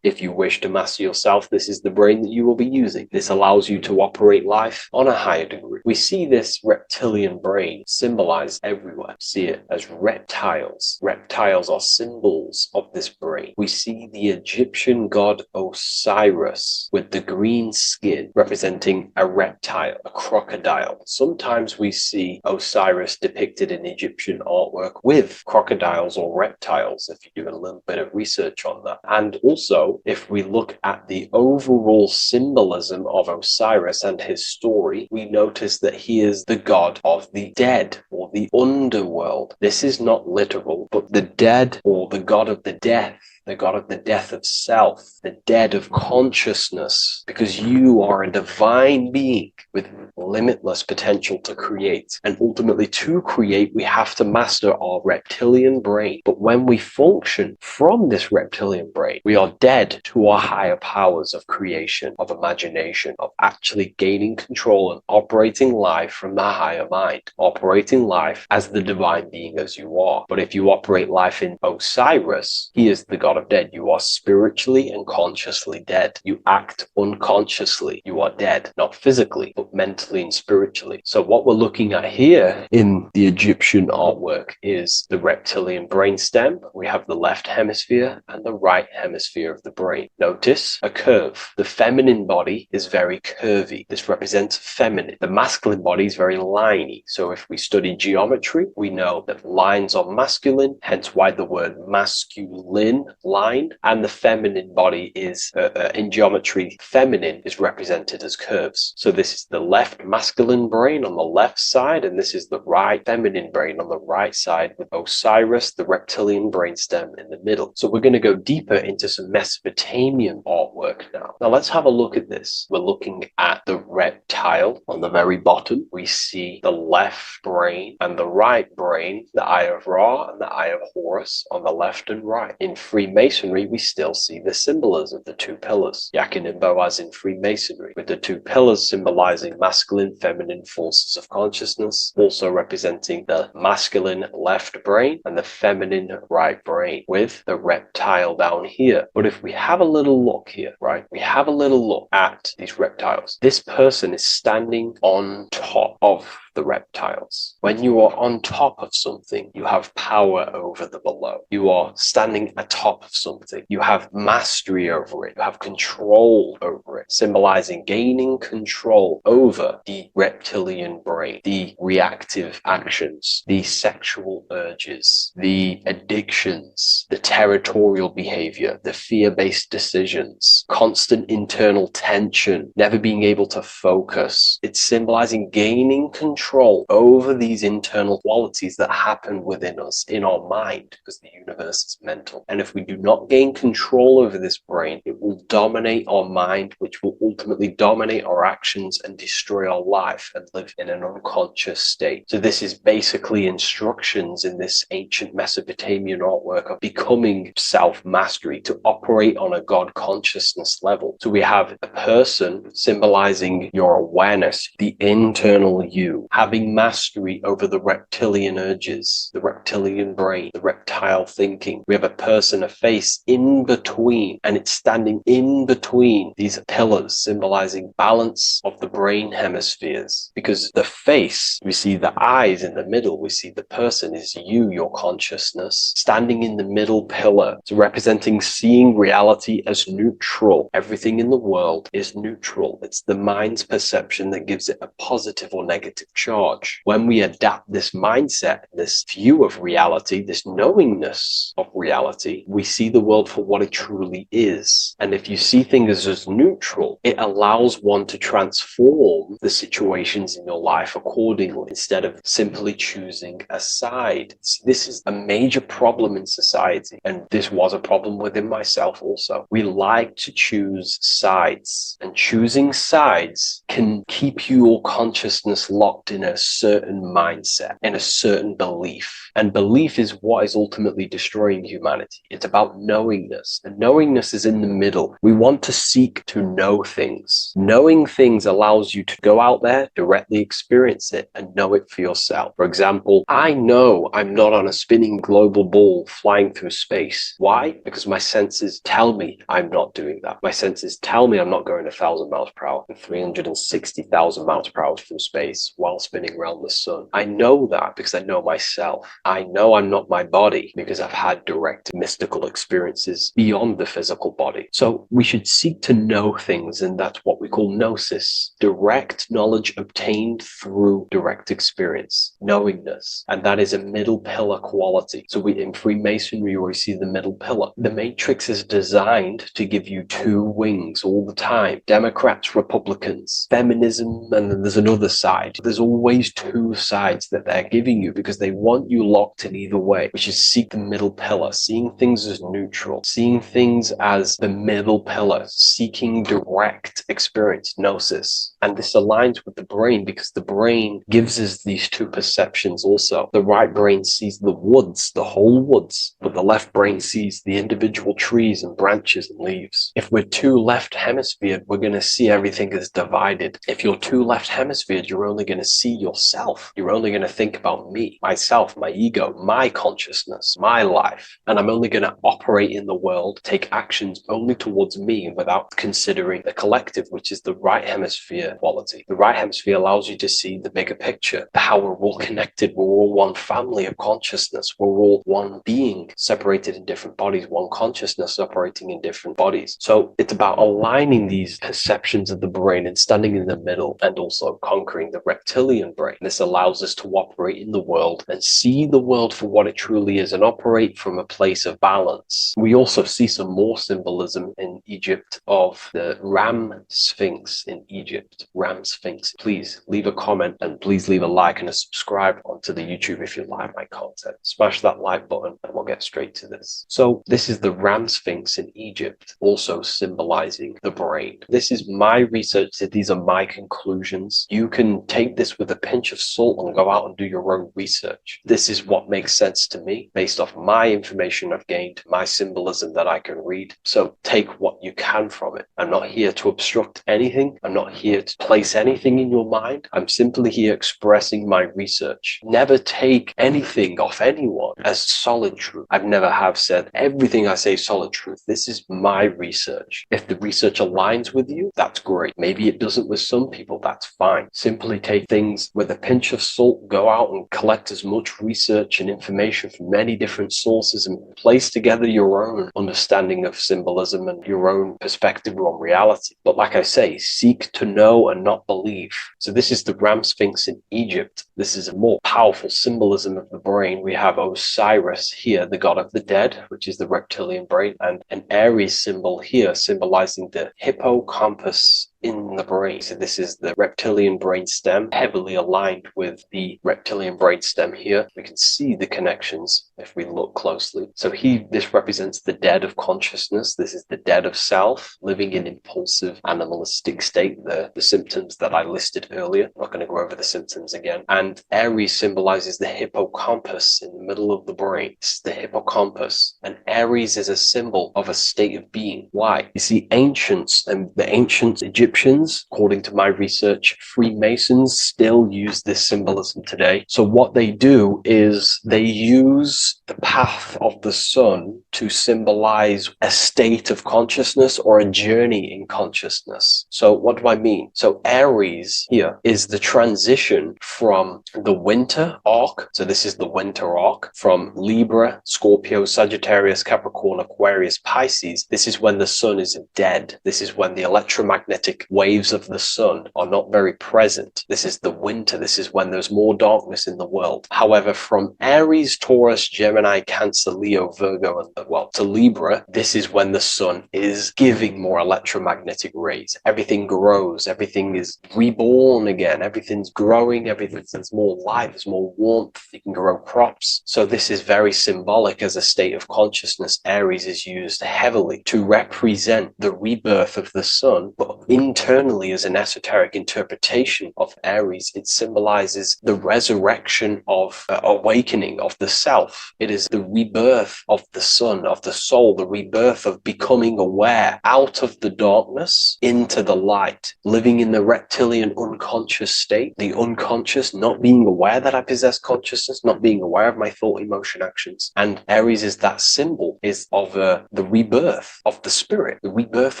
if you wish to master yourself, this is the brain that you will be using. This allows you to operate life on a higher degree. We see this reptilian brain symbolized everywhere. See it as reptiles. Reptiles are symbols of this brain. We see the Egyptian god Osiris with the green skin representing a reptile, a crocodile. Sometimes we see Osiris depicted in Egyptian artwork with crocodiles or reptiles, if you do a little bit of research on that. And also, if we look at the overall symbolism of Osiris and his story, we notice that he is the god of the dead or the underworld. This is not literal, but the dead or the god of the death, the god of the death of self, the dead of consciousness, because you are a divine being with limitless potential to create. And ultimately, to create, we have to master our reptilian brain. But when we function from this reptilian brain, we are dead to our higher powers of creation, of imagination, of actually gaining control and operating life from the higher mind, operating life as the divine being as you are. But if you operate life in Osiris, he is the god of dead. You are spiritually and consciously dead. You act unconsciously. You are dead, not physically, but mentally and spiritually. So what we're looking at here in the Egyptian artwork is the reptilian brainstem. We have the left hemisphere and the right hemisphere of the brain. Notice a curve. The feminine body is very curvy. This represents feminine. The masculine body is very liney. So if we study geometry, we know that lines are masculine, hence why the word masculine, line, and the feminine body is, in geometry, feminine is represented as curves. So this is the left masculine brain on the left side, and this is the right feminine brain on the right side, with Osiris, the reptilian brainstem, in the middle. So we're going to go deeper into some Mesopotamian artwork now. Now let's have a look at this. We're looking at the reptile on the very bottom. We see the left brain and the right brain, the Eye of Ra and the Eye of Horus on the left and right. In Freemasonry, we still see the symbolism of the two pillars. Yakin and Boaz in Freemasonry, with the two pillars symbolizing masculine, feminine forces of consciousness, also representing the masculine left brain and the feminine right brain, with the reptile down here. But if we have a little look here, right, we have a little look at these reptiles. This person is standing on top of the reptiles. When you are on top of something, you have power over the below. You are standing atop of something. You have mastery over it. You have control over it, symbolizing gaining control over the reptilian brain, the reactive actions, the sexual urges, the addictions, the territorial behavior, the fear-based decisions, constant internal tension, never being able to focus. It's symbolizing gaining control over these internal qualities that happen within us, in our mind, because the universe is mental. And if we do not gain control over this brain, it will dominate our mind, which will ultimately dominate our actions and destroy our life and live in an unconscious state. So this is basically instructions in this ancient Mesopotamian artwork of becoming self-mastery, to operate on a God consciousness level. So we have a person symbolizing your awareness, the internal you, having mastery over the reptilian urges, the reptilian brain, the reptile thinking. We have a person, a face in between, and it's standing in between these pillars, symbolizing balance of the brain hemispheres. Because the face, we see the eyes in the middle, we see the person is you, your consciousness, standing in the middle pillar. It's representing seeing reality as neutral. Everything in the world is neutral. It's the mind's perception that gives it a positive or negative charge. When we adapt this mindset, this view of reality, this knowingness of reality, we see the world for what it truly is. And if you see things as neutral, it allows one to transform the situations in your life accordingly, instead of simply choosing a side. This is a major problem in society, and this was a problem within myself also. We like to choose sides, and choosing sides can keep your consciousness locked in a certain mindset, in a certain belief. And belief is what is ultimately destroying humanity. It's about knowingness, and knowingness is in the middle. We want to seek to know things. Knowing things allows you to go out there, directly experience it, and know it for yourself. For example, I know I'm not on a spinning global ball flying through space. Why? Because my senses tell me I'm not doing that. My senses tell me I'm not going 1,000 miles per hour and 360,000 miles per hour through space while spinning around the sun. I know that because I know myself. I know I'm not my body because I've had direct mystical experiences beyond the physical body. So we should seek to know things, and that's what we call gnosis, direct knowledge obtained through direct experience, knowingness. And that is a middle pillar quality. So in Freemasonry, we see the middle pillar. The matrix is designed to give you two wings all the time: Democrats, Republicans, feminism, and then there's another side. There's always two sides that they're giving you because they want you locked in either way, which is seek the middle pillar, seeing things as neutral, seeing things as the middle pillar, seeking direct experience, gnosis. And this aligns with the brain because the brain gives us these two perceptions also. The right brain sees the woods, the whole woods, but the left brain sees the individual trees and branches and leaves. If we're too left hemisphered, we're going to see everything as divided. If you're too left hemisphered, you're only going to see yourself. You're only going to think about me, myself, my ego, my consciousness, my life. And I'm only going to operate in the world, take actions only towards me without considering the collective, which is the right hemisphere quality. The right hemisphere allows you to see the bigger picture, how we're all connected, we're all one family of consciousness, we're all one being separated in different bodies, one consciousness operating in different bodies. So it's about aligning these perceptions of the brain and standing in the middle, and also conquering the reptilian brain. This allows us to operate in the world and see the world for what it truly is and operate from a place of balance. We also see some more symbolism in Egypt of the Ram Sphinx in Egypt. Ram Sphinx. Please leave a comment and please leave a like and a subscribe onto the YouTube if you like my content. Smash that like button and we'll get straight to this. So this is the Ram Sphinx in Egypt, also symbolizing the brain. This is my research. These are my conclusions. You can take this with a pinch of salt and go out and do your own research. This is what makes sense to me based off my information I've gained, my symbolism that I can read. So take what you can from it. I'm not here to obstruct anything. I'm not here to place anything in your mind. I'm simply here expressing my research. Never take anything off anyone as solid truth. I've never have said everything I say is solid truth. This is my research. If the research aligns with you, that's great. Maybe it doesn't with some people, that's fine. Simply take things with a pinch of salt, go out and collect as much research and information from many different sources and place together your own understanding of symbolism and your own perspective on reality. But like I say, seek to know and not believe. So this is the Ram Sphinx in Egypt. This is a more powerful symbolism of the brain. We have Osiris here, the god of the dead, which is the reptilian brain, and an Aries symbol here symbolizing the hippocampus in the brain. So this is the reptilian brain stem, heavily aligned with the reptilian brain stem here. We can see the connections if we look closely. So this represents the dead of consciousness. This is the dead of self, living in impulsive, animalistic state, the symptoms that I listed earlier. I'm not going to go over the symptoms again. And Aries symbolizes the hippocampus in the middle of the brain. It's the hippocampus. And Aries is a symbol of a state of being. Why? You see, ancients and the ancient Egyptians Egyptians, according to my research, Freemasons still use this symbolism today. So what they do is they use the path of the sun to symbolize a state of consciousness or a journey in consciousness. So what do I mean? So Aries here is the transition from the winter arc. So this is the winter arc from Libra, Scorpio, Sagittarius, Capricorn, Aquarius, Pisces. This is when the sun is dead. This is when the electromagnetic waves of the sun are not very present. This is the winter. This is when there's more darkness in the world. However, from Aries, Taurus, Gemini, Cancer, Leo, Virgo, and well, to Libra, this is when the sun is giving more electromagnetic rays. Everything grows. Everything is reborn again. Everything's growing. There's more light. There's more warmth. You can grow crops. So this is very symbolic as a state of consciousness. Aries is used heavily to represent the rebirth of the sun, but internally as an esoteric interpretation of Aries, it symbolizes the resurrection of awakening of the self. It is the rebirth of the sun, of the soul, the rebirth of becoming aware out of the darkness into the light, living in the reptilian unconscious state, the unconscious, not being aware that I possess consciousness, not being aware of my thought, emotion, actions. And Aries is that symbol is of the rebirth of the spirit, the rebirth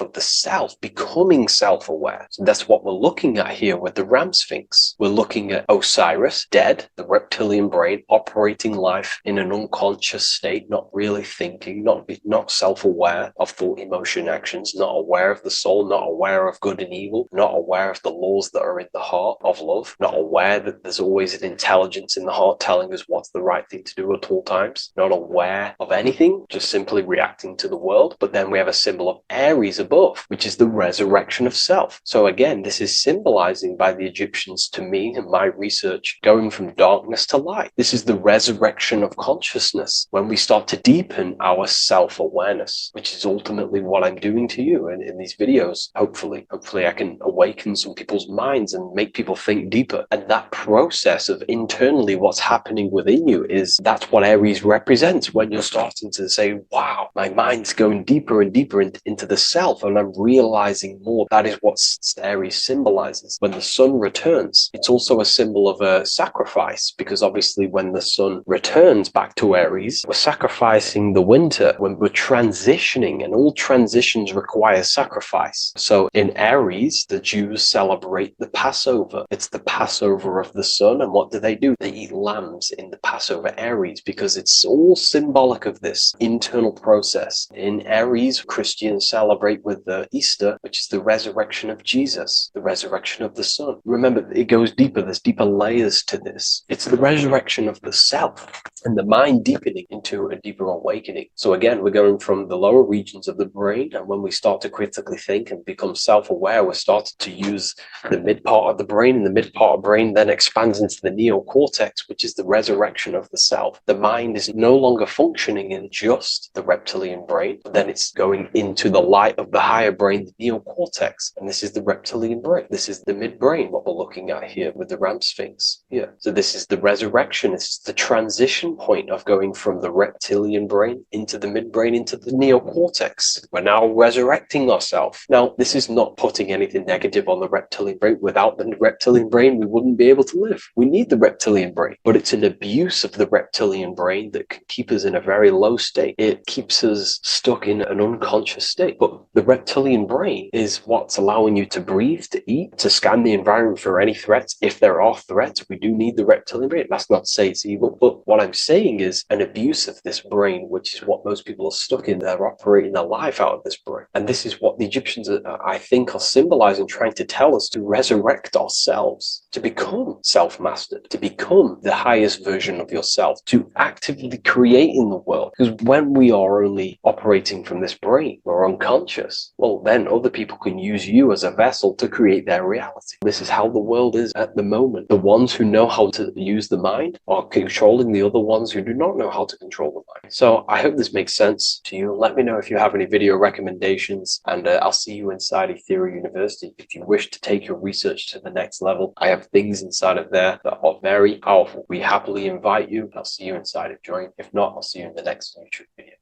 of the self, becoming self-aware. So that's what we're looking at here with the Ram Sphinx. We're looking at Osiris, dead, the reptilian brain, operating life in an unconscious state, not really thinking, not self-aware of thought, emotion, actions, not aware of the soul, not aware of good and evil, not aware of the laws that are in the heart of love, not aware that there's always an intelligence in the heart telling us what's the right thing to do at all times, not aware of anything, just simply reacting to the world. But then we have a symbol of Aries above, which is the resurrection of self. So again, this is symbolizing by the Egyptians to me and my research going from darkness to light. This is the resurrection of consciousness when we start to deepen our self-awareness, which is ultimately what I'm doing to you in these videos. Hopefully I can awaken some people's minds and make people think deeper. And that process of internally what's happening within you that's what Aries represents when you're starting to say, wow, my mind's going deeper and deeper into the self, and I'm realizing more. That is what Aries symbolizes. When the sun returns, it's also a symbol of a sacrifice, because obviously when the sun returns back to Aries, we're sacrificing the winter, when we're transitioning, and all transitions require sacrifice. So in Aries, the Jews celebrate the Passover. It's the Passover of the sun, and what do? They eat lambs in the Passover Aries, because it's all symbolic of this internal process. In Aries, Christians celebrate with the Easter, which is the resurrection of Jesus, the resurrection of the sun. Remember, it goes deeper. There's deeper layers to this. It's the resurrection of the self and the mind deepening into a deeper awakening. So again, we're going from the lower regions of the brain, and when we start to critically think and become self-aware, we're starting to use the mid part of the brain, and the mid part of the brain then expands into the neocortex, which is the resurrection of the self. The mind is no longer functioning in just the reptilian brain, but then it's going into the light of the higher brain, the neocortex, and this is the reptilian brain. This is the midbrain, what we're looking at here with the Ram Sphinx. Yeah. So this is the resurrection. It's the transition point of going from the reptilian brain into the midbrain, into the neocortex. We're now resurrecting ourselves. Now, this is not putting anything negative on the reptilian brain. Without the reptilian brain, we wouldn't be able to live. We need the reptilian brain, but it's an abuse of the reptilian brain that can keep us in a very low state. It keeps us stuck in an unconscious state. But the reptilian brain is what's allowing you to breathe, to eat, to scan the environment for any threats. If there are threats, we do need the reptilian brain. That's not to say it's evil, but what I'm saying is an abuse of this brain, which is what most people are stuck in. They're operating their life out of this brain. And this is what the Egyptians, I think, are symbolizing, trying to tell us to resurrect ourselves, to become self-mastered, to become the highest version of yourself, to actively create in the world. Because when we are only operating from this brain, we're unconscious, well, then other people can use you as a vessel to create their reality. This is how the world is at the moment. The ones who know how to use the mind are controlling the other ones who do not know how to control the mind. So I hope this makes sense to you. Let me know if you have any video recommendations, and I'll see you inside Ethereal University. If you wish to take your research to the next level, I have things inside of there that are very powerful. We happily invite you. I'll see you inside of Join. If not, I'll see you in the next YouTube video.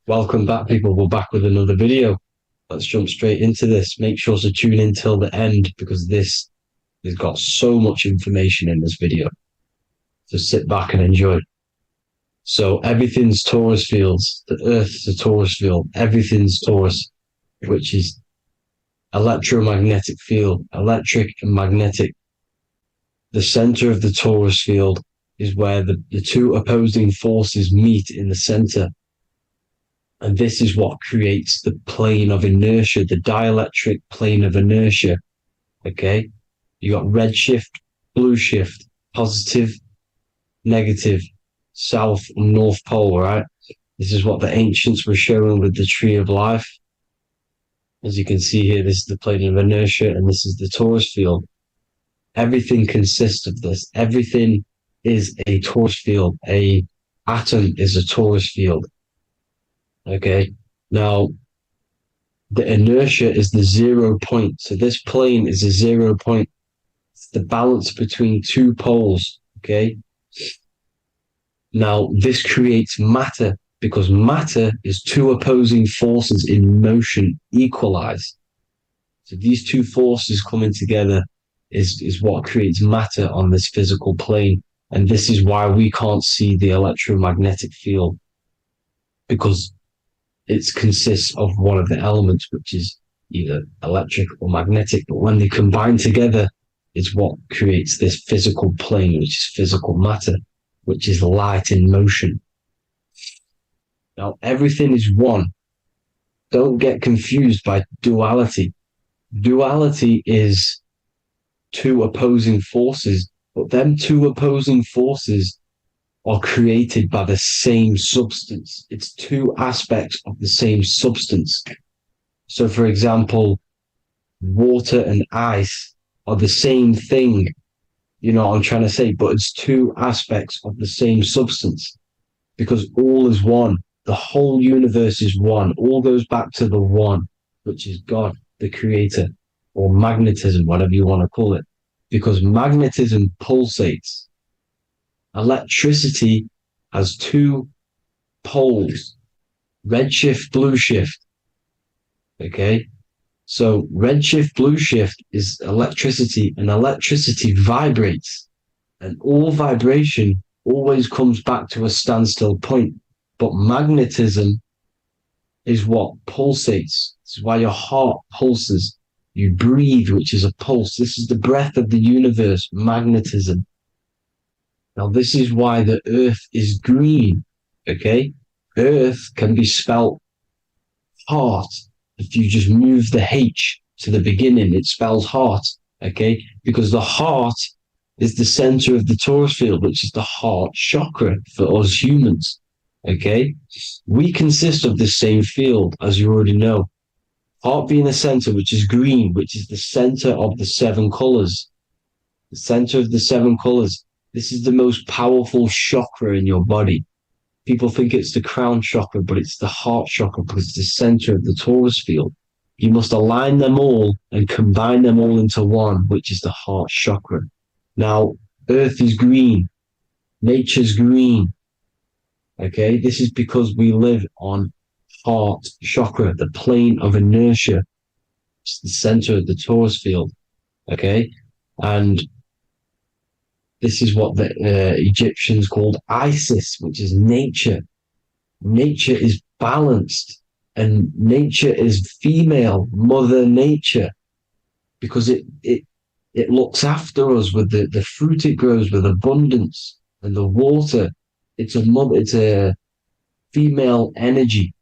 Welcome back, people. We're back with another video. Let's jump straight into this. Make sure to tune in till the end because this has got so much information in this video. So sit back and enjoy. So everything's torus fields. The Earth's a torus field. Everything's torus, which is electromagnetic field, electric and magnetic. The center of the torus field is where the two opposing forces meet in the center. And this is what creates the plane of inertia, the dielectric plane of inertia. Okay? You got red shift, blue shift, positive, negative, south and north pole, right? This is what the ancients were showing with the tree of life. As you can see here, this is the plane of inertia and this is the torus field. Everything consists of this. Everything is a torus field. A atom is a torus field. Okay, now the inertia is the 0 point. So this plane is a 0 point. It's the balance between two poles. Okay, now this creates matter because matter is two opposing forces in motion equalized. So these two forces coming together is what creates matter on this physical plane. And this is why we can't see the electromagnetic field, because it consists of one of the elements, which is either electric or magnetic, but when they combine together, it's what creates this physical plane, which is physical matter, which is light in motion. Now, everything is one. Don't get confused by duality. Duality is two opposing forces, but them two opposing forces are created by the same substance. It's two aspects of the same substance. So, for example, water and ice are the same thing, you know what I'm trying to say, but it's two aspects of the same substance because all is one. The whole universe is one. All goes back to the one, which is God, the creator, or magnetism, whatever you want to call it, because magnetism pulsates. Electricity has two poles, red shift, blue shift. Okay, so red shift, blue shift is electricity, and electricity vibrates, and all vibration always comes back to a standstill point. But magnetism is what pulsates. This is why your heart pulses. You breathe, which is a pulse. This is the breath of the universe, magnetism. Now, this is why the earth is green, okay? Earth can be spelled heart. If you just move the H to the beginning, it spells heart, okay? Because the heart is the center of the torus field, which is the heart chakra for us humans, okay? We consist of the same field, as you already know. Heart being the center, which is green, which is the center of the seven colors. The center of the seven colors. This is the most powerful chakra in your body. People think it's the crown chakra, but it's the heart chakra because it's the center of the torus field. You must align them all and combine them all into one, which is the heart chakra. Now, Earth is green. Nature's green. Okay, this is because we live on heart chakra, the plane of inertia. It's the center of the torus field. Okay, and this is what the Egyptians called Isis, which is nature. Nature is balanced, and nature is female, Mother Nature, because it looks after us with the fruit it grows with abundance, and the water. It's a female energy,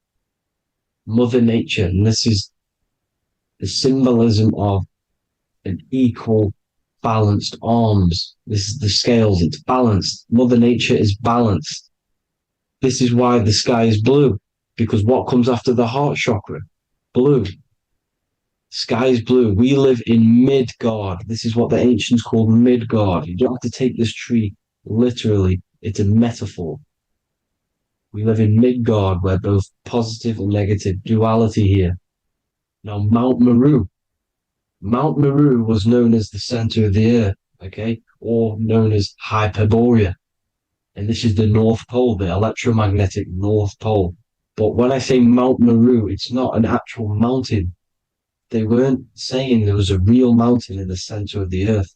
Mother Nature, and this is the symbolism of an equal, balanced arms. This is the scales, it's balanced. Mother Nature is balanced. This is why the sky is blue, because what comes after the heart chakra? Blue. Sky is blue. We live in Midgard. This is what the ancients called Midgard. You don't have to take this tree literally. It's a metaphor. We live in Midgard, where both positive and negative duality here. Now, Mount Meru. Mount Meru was known as the center of the earth, okay, or known as Hyperborea. And this is the North Pole, the electromagnetic North Pole. But when I say Mount Meru, it's not an actual mountain. They weren't saying there was a real mountain in the center of the earth,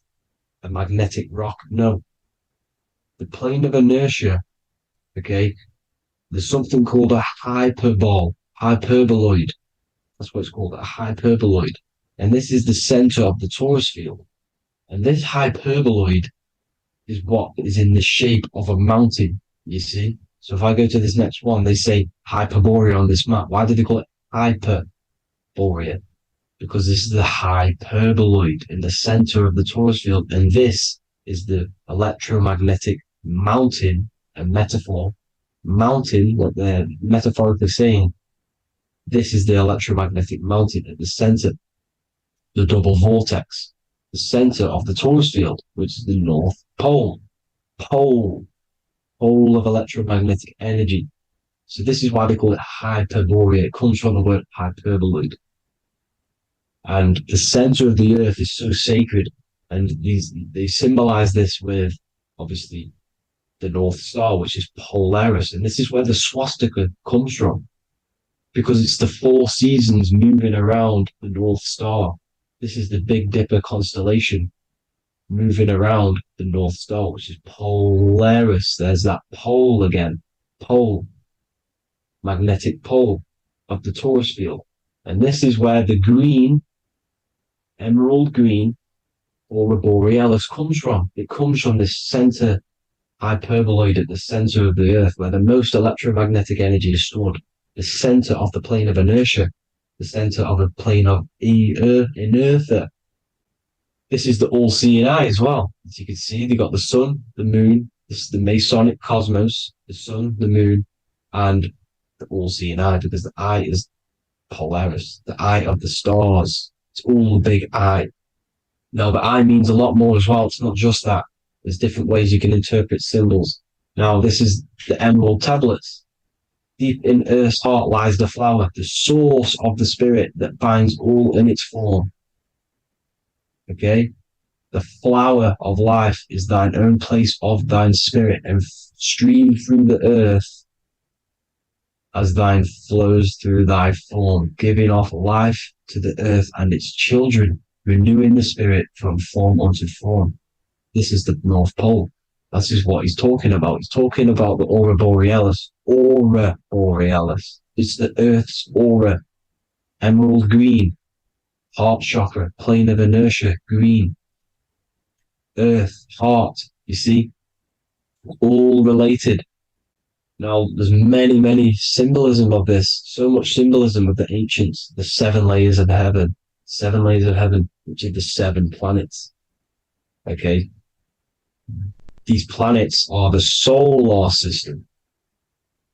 a magnetic rock. No. The plane of inertia, okay, there's something called a hyperboloid. That's what it's called, a hyperboloid. And this is the center of the torus field. And this hyperboloid is what is in the shape of a mountain, you see? So if I go to this next one, they say Hyperborea on this map. Why do they call it Hyperborea? Because this is the hyperboloid in the center of the torus field. And this is the electromagnetic mountain, a metaphor. Mountain, what they're metaphorically saying, this is the electromagnetic mountain at the center, the double vortex, the center of the torus field, which is the North Pole. Pole of electromagnetic energy. So this is why they call it Hyperborea. It comes from the word hyperboloid. And the center of the earth is so sacred. And they symbolize this with, obviously, the North Star, which is Polaris. And this is where the swastika comes from, because it's the 4 seasons moving around the North Star. This is the Big Dipper constellation moving around the North Star, which is Polaris. There's that pole again. Pole. Magnetic pole of the torus field. And this is where the green, emerald green, aurora borealis comes from. It comes from this center hyperboloid at the center of the earth, where the most electromagnetic energy is stored. The center of the plane of inertia, the center of the plane of inertia. This is the all-seeing eye as well. As you can see, they got the sun, the moon. This is the Masonic cosmos, the sun, the moon, and the all-seeing eye, because the eye is Polaris, the eye of the stars. It's all a big eye. Now, the eye means a lot more as well. It's not just that. There's different ways you can interpret symbols. Now, this is the emerald tablets. Deep in Earth's heart lies the flower, the source of the spirit that binds all in its form. Okay? The flower of life is thine own place of thine spirit, and stream through the earth as thine flows through thy form, giving off life to the earth and its children, renewing the spirit from form unto form. This is the North Pole. This is what he's talking about. He's talking about the aurora borealis. Aurora borealis. It's the earth's aura. Emerald green. Heart chakra. Plane of inertia. Green. Earth. Heart. You see? All related. Now, there's many symbolism of this. So much symbolism of the ancients. The 7 layers of heaven. 7 layers of heaven, which are the 7 planets. Okay? These planets are the solar system.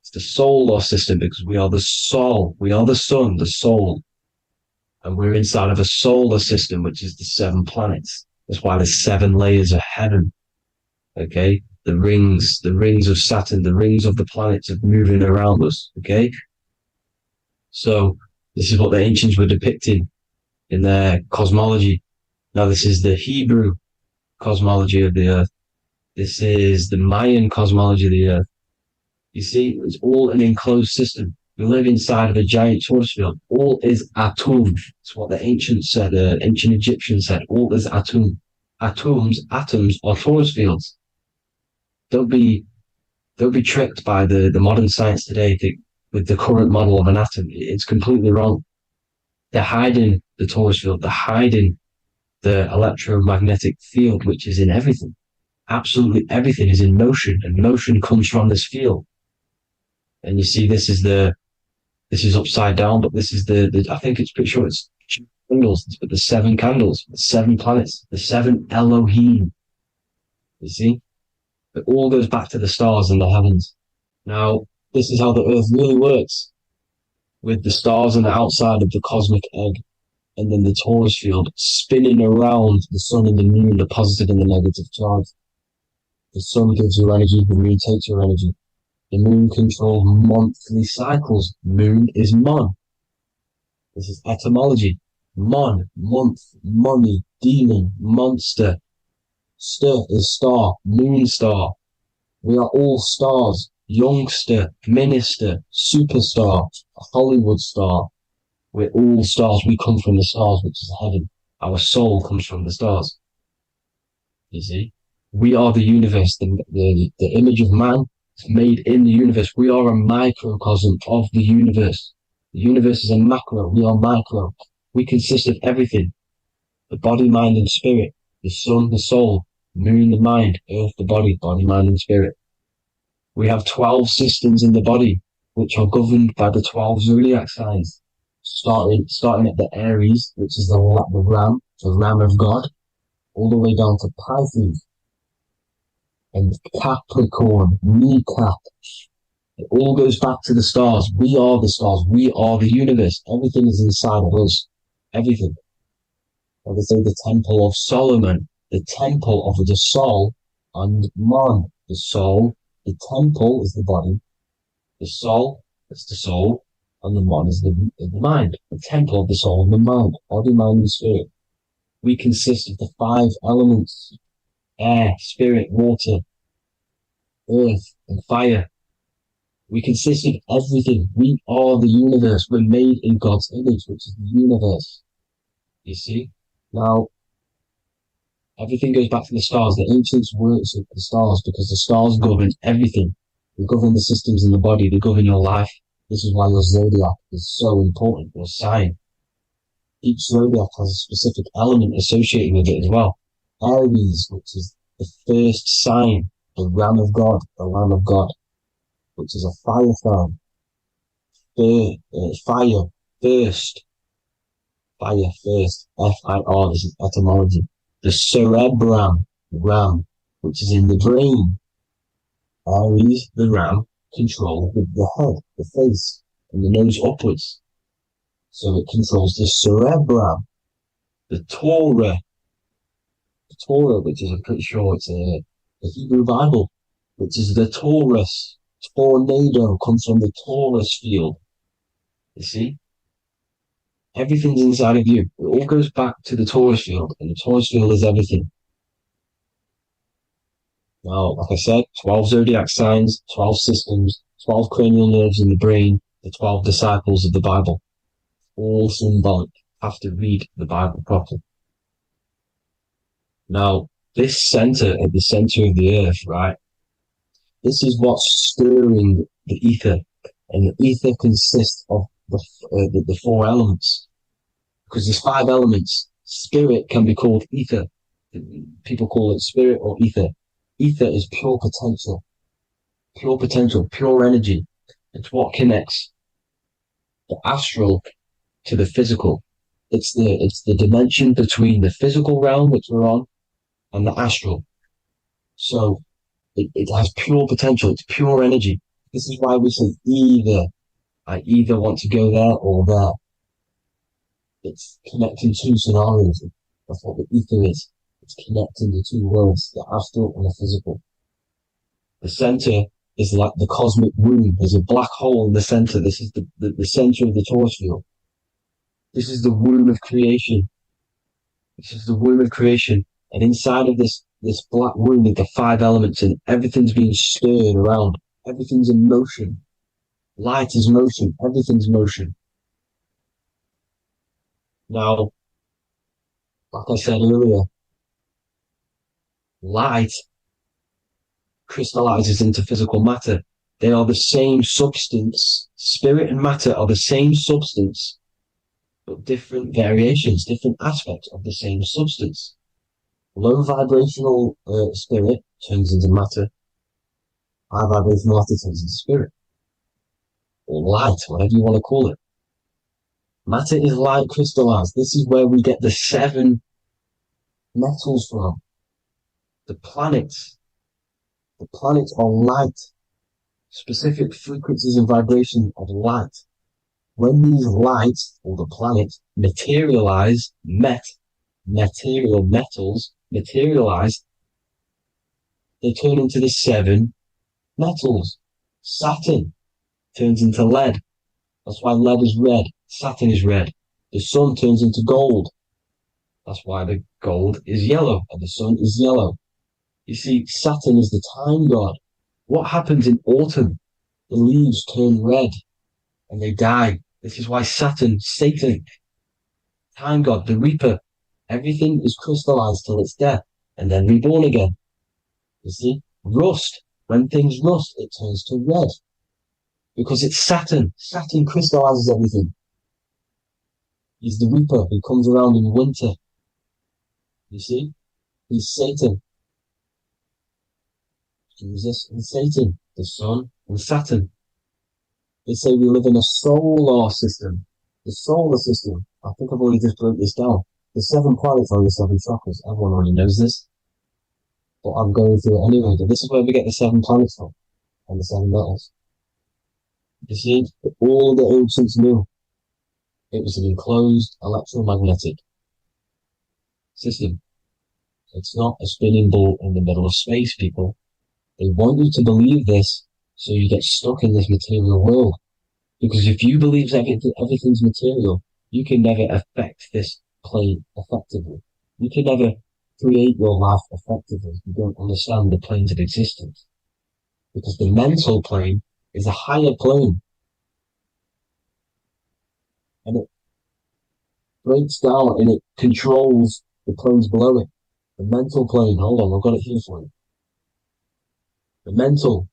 It's the solar system because we are the soul. We are the sun, the soul. And we're inside of a solar system, which is the 7 planets. That's why there's 7 layers of heaven. Okay? The rings of Saturn, the rings of the planets are moving around us. Okay? So this is what the ancients were depicting in their cosmology. Now this is the Hebrew cosmology of the earth. This is the Mayan cosmology of the earth. You see, it's all an enclosed system. We live inside of a giant torus field. All is atum. It's what the ancients said, ancient Egyptians said. All is atum. Atoms are torus fields. Don't be tricked by the modern science today with the current model of an atom. It's completely wrong. They're hiding the torus field. They're hiding the electromagnetic field, which is in everything. Absolutely everything is in motion, and motion comes from this field. And you see, this is upside down, but this is the I think it's pretty sure it's candles, but the 7 candles, the 7 planets, the 7 Elohim. You see, it all goes back to the stars and the heavens. Now, this is how the earth really works, with the stars on the outside of the cosmic egg, and then the torus field spinning around the sun and the moon, the positive and the negative charge. The sun gives you energy, the moon takes your energy. The moon controls monthly cycles. Moon is mon. This is etymology. Mon, month, money, demon, monster. Stir is star, moon star. We are all stars. youngster, minister, superstar, a Hollywood star. We're all stars. We come from the stars, which is heaven. Our soul comes from the stars. You see? We are the universe. The image of man is made in the universe. We are a microcosm of the universe. The universe is a macro. We are micro. We consist of everything. The body, mind, and spirit. The sun, the soul. Moon, the mind. Earth, the body. Body, mind, and spirit. We have 12 systems in the body, which are governed by the 12 zodiac signs. Starting at the Aries, which is the ram of God, all the way down to Pisces and Capricorn, kneecap. It all goes back to the stars. We are the stars. We are the universe. Everything is inside of us. Everything. Like I say, the Temple of Solomon, the temple of the soul and man. The soul, the temple is the body. The soul is the soul, and the man is the mind. The temple of the soul and the mind. Body, mind, and spirit. We consist of the 5 elements: air, spirit, water, earth, and fire. We consist of everything. We are the universe. We're made in God's image, which is the universe. You see? Now, everything goes back to the stars. The ancients worshipped the stars because the stars govern everything. They govern the systems in the body. They govern your life. This is why your zodiac is so important, your sign. Each zodiac has a specific element associated with it as well. Aries, which is the first sign, the ram of God, the lamb of God, which is a fire sign. Fire, first. Fire, first. F-I-R, this is etymology. The cerebrum, ram, which is in the brain. Aries, the ram, control the head, the face, and the nose upwards. So it controls the cerebrum. The Torah, which is, I'm pretty sure it's a Hebrew Bible, which is the Taurus. Tornado comes from the Taurus field. You see? Everything's inside of you. It all goes back to the Taurus field, and the Taurus field is everything. Now, like I said, 12 zodiac signs, 12 systems, 12 cranial nerves in the brain, the 12 disciples of the Bible. All symbolic. Have to read the Bible properly. Now, this center, at the center of the earth, right? This is what's stirring the ether. And the ether consists of the 4 elements. Because there's 5 elements. Spirit can be called ether. People call it spirit or ether. Ether is pure potential, pure energy. It's what connects the astral to the physical. It's the dimension between the physical realm, which we're on, and the astral. So it has pure potential. It's pure energy. This is why we say either. I either want to go there or there. It's connecting 2 scenarios. That's what the ether is. It's connecting the 2 worlds, the astral and the physical. The center is like the cosmic womb. There's a black hole in the center. This is the center of the Taurus field. This is the womb of creation. This is the womb of creation. And inside of this black womb are the 5 elements, and everything's being stirred around. Everything's in motion. Light is motion. Everything's motion. Now, like I said earlier, light crystallizes into physical matter. They are the same substance. Spirit and matter are the same substance, but different variations, different aspects of the same substance. Low vibrational spirit turns into matter. High vibrational matter turns into spirit. Or light, whatever you want to call it. Matter is light crystallized. This is where we get the 7 metals from. The planets. The planets are light. Specific frequencies and vibrations of light. When these lights, or the planets, materialize, material metals materialize, they turn into the 7 metals. Saturn turns into lead. That's why lead is red. Saturn is red. The sun turns into gold. That's why the gold is yellow and the sun is yellow. You see, Saturn is the time god. What happens in autumn? The leaves turn red and they die. This is why Satan, time god, the reaper, everything is crystallized till it's dead and then reborn again. You see, rust, when things rust, it turns to red because it's Saturn. Saturn crystallizes everything. He's the reaper who comes around in winter. You see, he's Satan. Jesus and Satan, the sun and Saturn. They say we live in a solar system. The solar system. I think I've already just broke this down. The 7 planets are the 7 chakras. Everyone already knows this. But I'm going through it anyway. But this is where we get the 7 planets from. And the 7 metals. You see, all the ancients knew it was an enclosed electromagnetic system. It's not a spinning ball in the middle of space, people. They want you to believe this so you get stuck in this material world. Because if you believe everything's material, you can never affect this plane effectively. You can never create your life effectively if you don't understand the planes of existence. Because the mental plane is a higher plane. And it breaks down and it controls the planes below it. The mental plane, hold on, I've got it here for you. The mental,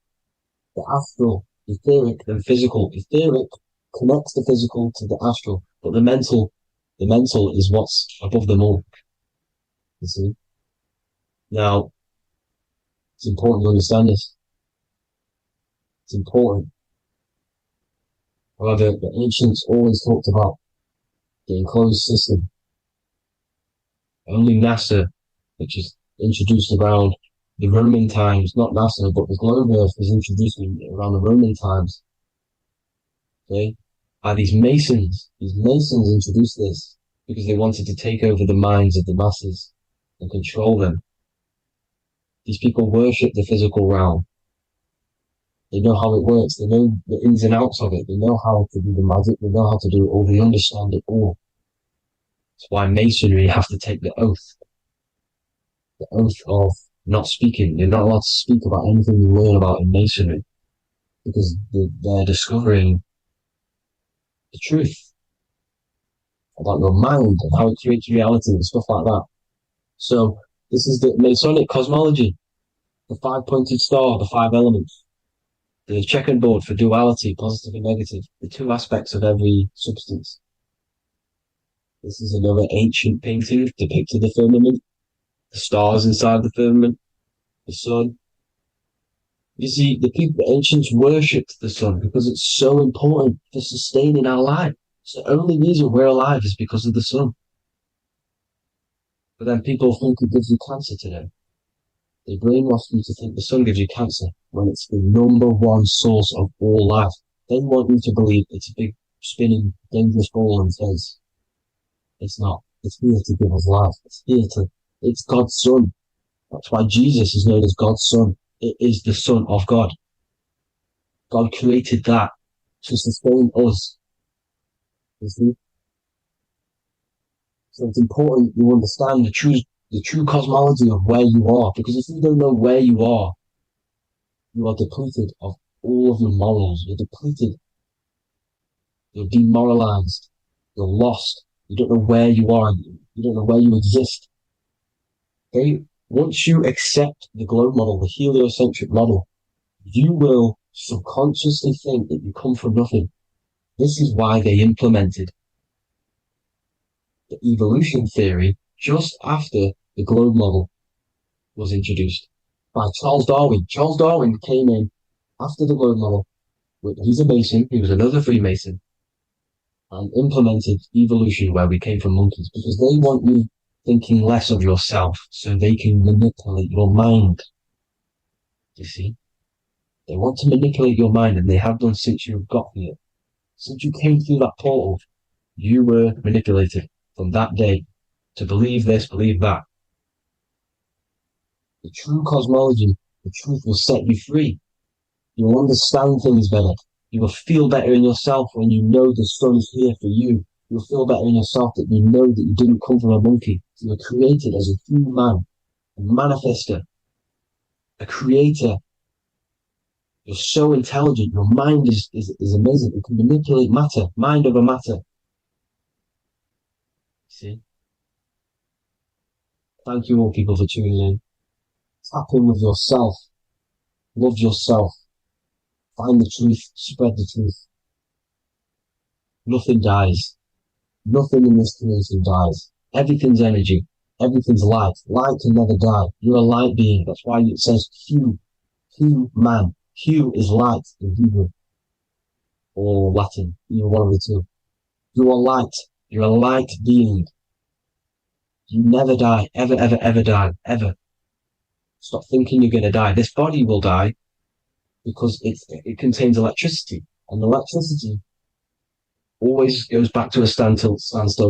the astral, etheric, and physical. Etheric connects the physical to the astral, but the mental is what's above them all. You see? Now, it's important to understand this. It's important. However, the ancients always talked about the enclosed system. Only NASA, which is introduced around the Roman times, not NASA, but the globe Earth was introduced around the Roman times. Okay? By these Masons. These Masons introduced this because they wanted to take over the minds of the masses and control them. These people worship the physical realm. They know how it works. They know the ins and outs of it. They know how to do the magic. They know how to do it all. They understand it all. That's why Masonry have to take the oath. The oath of not speaking. You're not allowed to speak about anything you learn about in Masonry because they're discovering the truth about your mind and how it creates reality and stuff like that. So this is the Masonic cosmology, the 5-pointed star, the 5 elements, the checkerboard for duality, positive and negative, the 2 aspects of every substance. This is another ancient painting depicting the firmament, the stars inside the firmament, the sun. You see, the ancients worshipped the sun because it's so important for sustaining our life. It's the only reason we're alive is because of the sun. But then people think it gives you cancer today. They brainwash you to think the sun gives you cancer when it's the #1 source of all life. They want you to believe it's a big, spinning, dangerous ball in space. It's not. It's here to give us life. It's God's son. That's why Jesus is known as God's son. It is the Son of God. God created that to sustain us. You see? So it's important you understand the true cosmology of where you are, because if you don't know where you are depleted of all of your morals. You're depleted. You're demoralized. You're lost. You don't know where you are. You don't know where you exist. Okay? Once you accept the globe model, the heliocentric model, you will subconsciously think that you come from nothing. This is why they implemented the evolution theory just after the globe model was introduced by Charles Darwin. Charles Darwin came in after the globe model. He's a Mason. He was another Freemason, and implemented evolution where we came from monkeys because they want you thinking less of yourself so they can manipulate your mind. You see? They want to manipulate your mind, and they have done since you got here. Since you came through that portal, you were manipulated from that day to believe this, believe that. The true cosmology, the truth will set you free. You will understand things better. You will feel better in yourself when you know the sun is here for you. You'll feel better in yourself that you know that you didn't come from a monkey. You were created as a human, a manifester, a creator. You're so intelligent. Your mind is amazing. You can manipulate matter, mind over matter. See? Thank you all people for tuning in. Tap in with yourself. Love yourself. Find the truth. Spread the truth. Nothing dies. Nothing in this creation dies. Everything's energy. Everything's light. Light can never die. You're a light being. That's why it says Q. Q man. Q is light in Hebrew or Latin. Either one of the two. You're a light. You're a light being. You never die. Ever, ever, ever die. Ever. Stop thinking you're going to die. This body will die because it contains electricity. And electricity always goes back to a standstill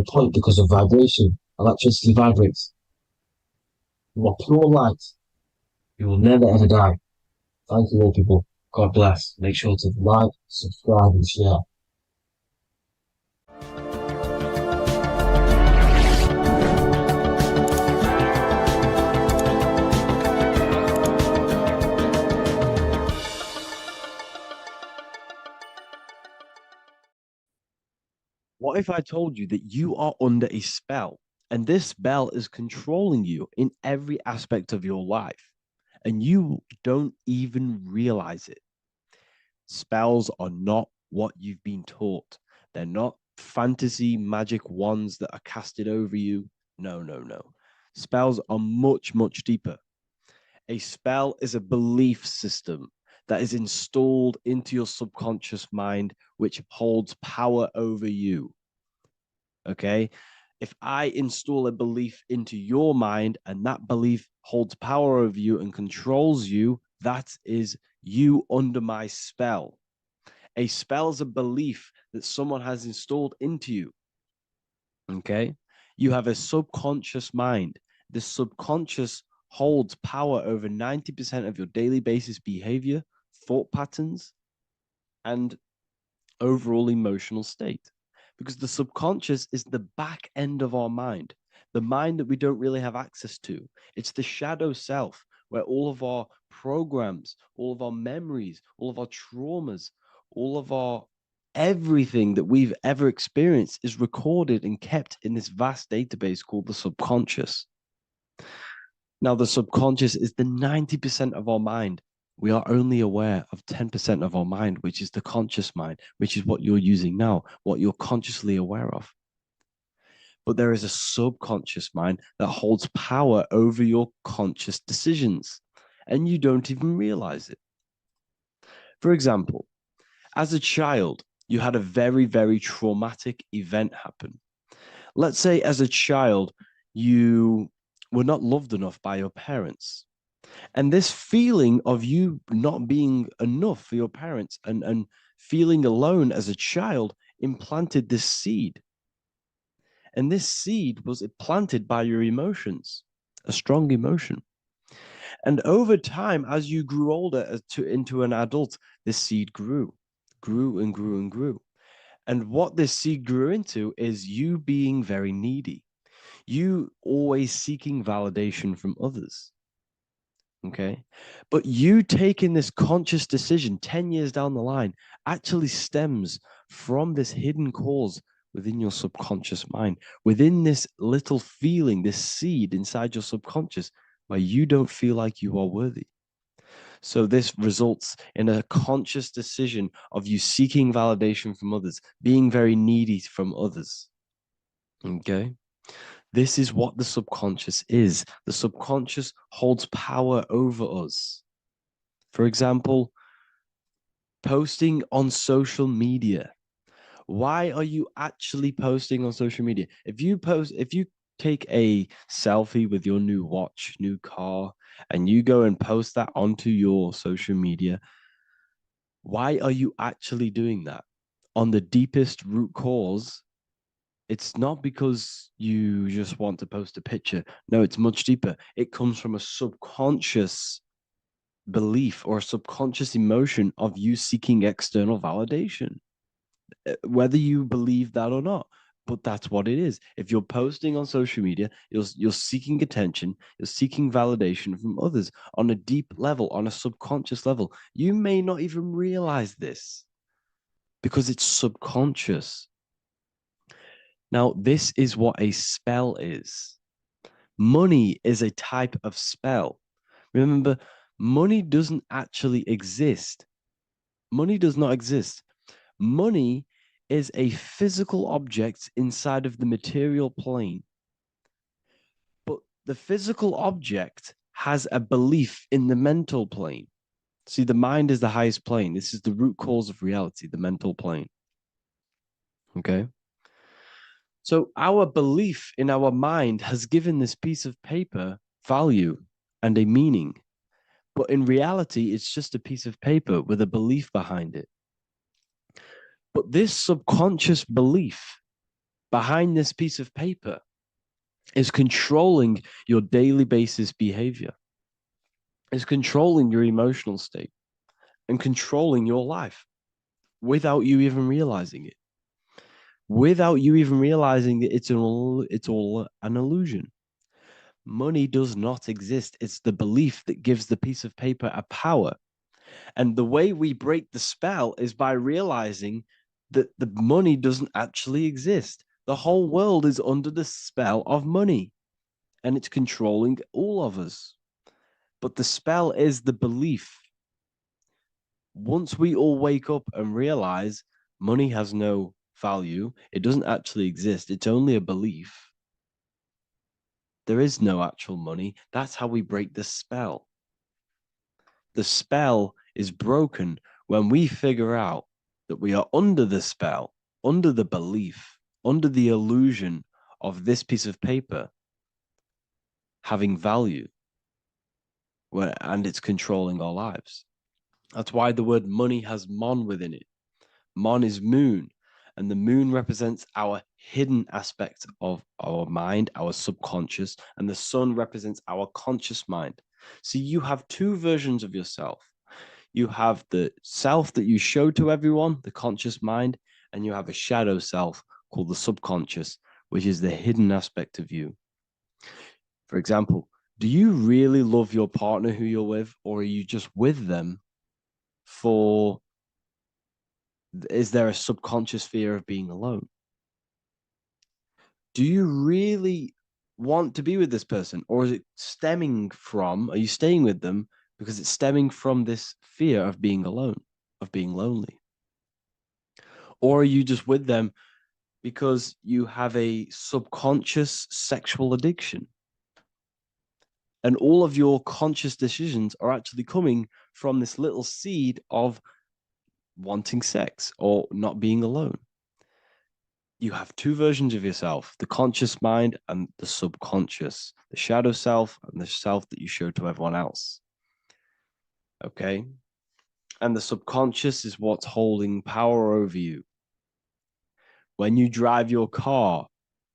point because of vibration. Electricity vibrates. You are pure light. You will never ever die. Thank you all people. God bless. Make sure to like, subscribe and share. What if I told you that you are under a spell and this spell is controlling you in every aspect of your life and you don't even realize it? Spells are not what you've been taught. They're not fantasy magic wands that are casted over you. No, no, no. Spells are much, much deeper. A spell is a belief system that is installed into your subconscious mind, which holds power over you. Okay? If I install a belief into your mind and that belief holds power over you and controls you, that is you under my spell. A spell is a belief that someone has installed into you. Okay? You have a subconscious mind. The subconscious holds power over 90% of your daily basis behavior, thought patterns, and overall emotional state. Because the subconscious is the back end of our mind, the mind that we don't really have access to. It's the shadow self where all of our programs, all of our memories, all of our traumas, all of our everything that we've ever experienced is recorded and kept in this vast database called the subconscious. Now, the subconscious is the 90% of our mind. We are only aware of 10% of our mind, which is the conscious mind, which is what you're using now, what you're consciously aware of. But there is a subconscious mind that holds power over your conscious decisions, and you don't even realize it. For example, as a child, you had a very, very traumatic event happen. Let's say as a child, you were not loved enough by your parents. And this feeling of you not being enough for your parents and feeling alone as a child implanted this seed. And this seed was planted by your emotions, a strong emotion. And over time, as you grew older into an adult, this seed grew and grew and grew. And what this seed grew into is you being very needy, you always seeking validation from others. Okay. But you taking this conscious decision 10 years down the line actually stems from this hidden cause within your subconscious mind, within this little feeling, this seed inside your subconscious where you don't feel like you are worthy. So this results in a conscious decision of you seeking validation from others, being very needy from others. Okay. This is what the subconscious is. The subconscious holds power over us. For example, posting on social media. Why are you actually posting on social media? If you take a selfie with your new watch, new car, and you go and post that onto your social media, why are you actually doing that? On the deepest root cause, it's not because you just want to post a picture. No, it's much deeper. It comes from a subconscious belief or a subconscious emotion of you seeking external validation, whether you believe that or not. But that's what it is. If you're posting on social media, you're seeking attention, you're seeking validation from others on a deep level, on a subconscious level. You may not even realize this because it's subconscious. Now, this is what a spell is. Money is a type of spell. Remember, money doesn't actually exist. Money does not exist. Money is a physical object inside of the material plane. But the physical object has a belief in the mental plane. See, the mind is the highest plane. This is the root cause of reality, the mental plane. Okay? So our belief in our mind has given this piece of paper value and a meaning. But in reality, it's just a piece of paper with a belief behind it. But this subconscious belief behind this piece of paper is controlling your daily basis behavior, is controlling your emotional state and controlling your life without you even realizing it. Without you even realizing that it's all an illusion. Money does not exist. It's the belief that gives the piece of paper a power. And the way we break the spell is by realizing that the money doesn't actually exist. The whole world is under the spell of money, and it's controlling all of us. But the spell is the belief. Once we all wake up and realize money has no value, it doesn't actually exist, it's only a belief. There is no actual money. That's how we break the spell. The spell is broken when we figure out that we are under the spell, under the belief, under the illusion of this piece of paper having value, and it's controlling our lives. That's why the word money has mon within it. Mon is moon, and the moon represents our hidden aspect of our mind, our subconscious, and the sun represents our conscious mind. So you have two versions of yourself. You have the self that you show to everyone, the conscious mind, and you have a shadow self called the subconscious, which is the hidden aspect of you. For example, do you really love your partner who you're with, or are you just with them is there a subconscious fear of being alone? Do you really want to be with this person, or is it are you staying with them because it's stemming from this fear of being alone, of being lonely? Or are you just with them because you have a subconscious sexual addiction? And all of your conscious decisions are actually coming from this little seed of wanting sex or not being alone. You have two versions of yourself, the conscious mind and the subconscious, the shadow self and the self that you show to everyone else. Okay? And the subconscious is what's holding power over you. When you drive your car,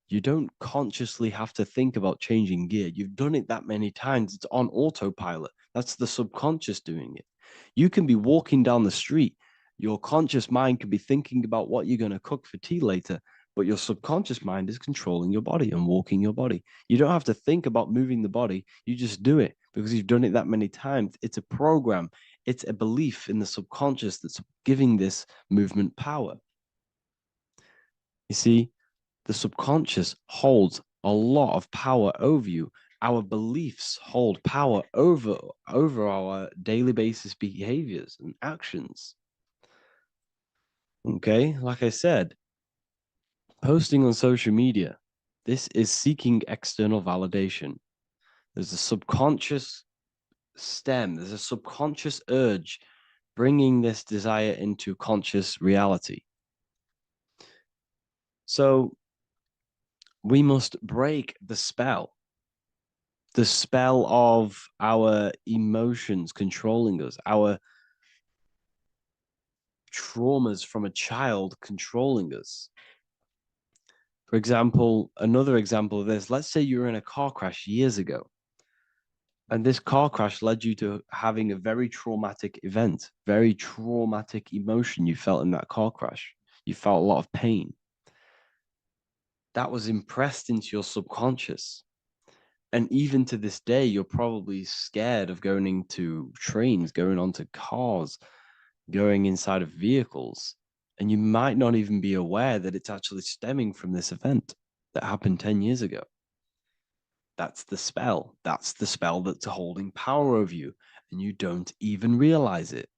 you don't consciously have to think about changing gear. You've done it that many times. It's on autopilot. That's the subconscious doing it. You can be walking down the street. Your conscious mind can be thinking about what you're going to cook for tea later, but your subconscious mind is controlling your body and walking your body. You don't have to think about moving the body. You just do it because you've done it that many times. It's a program. It's a belief in the subconscious that's giving this movement power. You see, the subconscious holds a lot of power over you. Our beliefs hold power over our daily basis behaviors and actions. Okay, like I said, posting on social media, this is seeking external validation. There's a subconscious there's a subconscious urge bringing this desire into conscious reality. So we must break the spell of our emotions controlling us, our traumas from a child controlling us. For example, another example of this, let's say you were in a car crash years ago, and this car crash led you to having a very traumatic event, very traumatic emotion you felt in that car crash. You felt a lot of pain. that was impressed into your subconscious. And even to this day, you're probably scared of going into trains, going onto cars, going inside of vehicles. And you might not even be aware that it's actually stemming from this event that happened 10 years ago. That's the spell. That's the spell that's holding power over you. And you don't even realize it.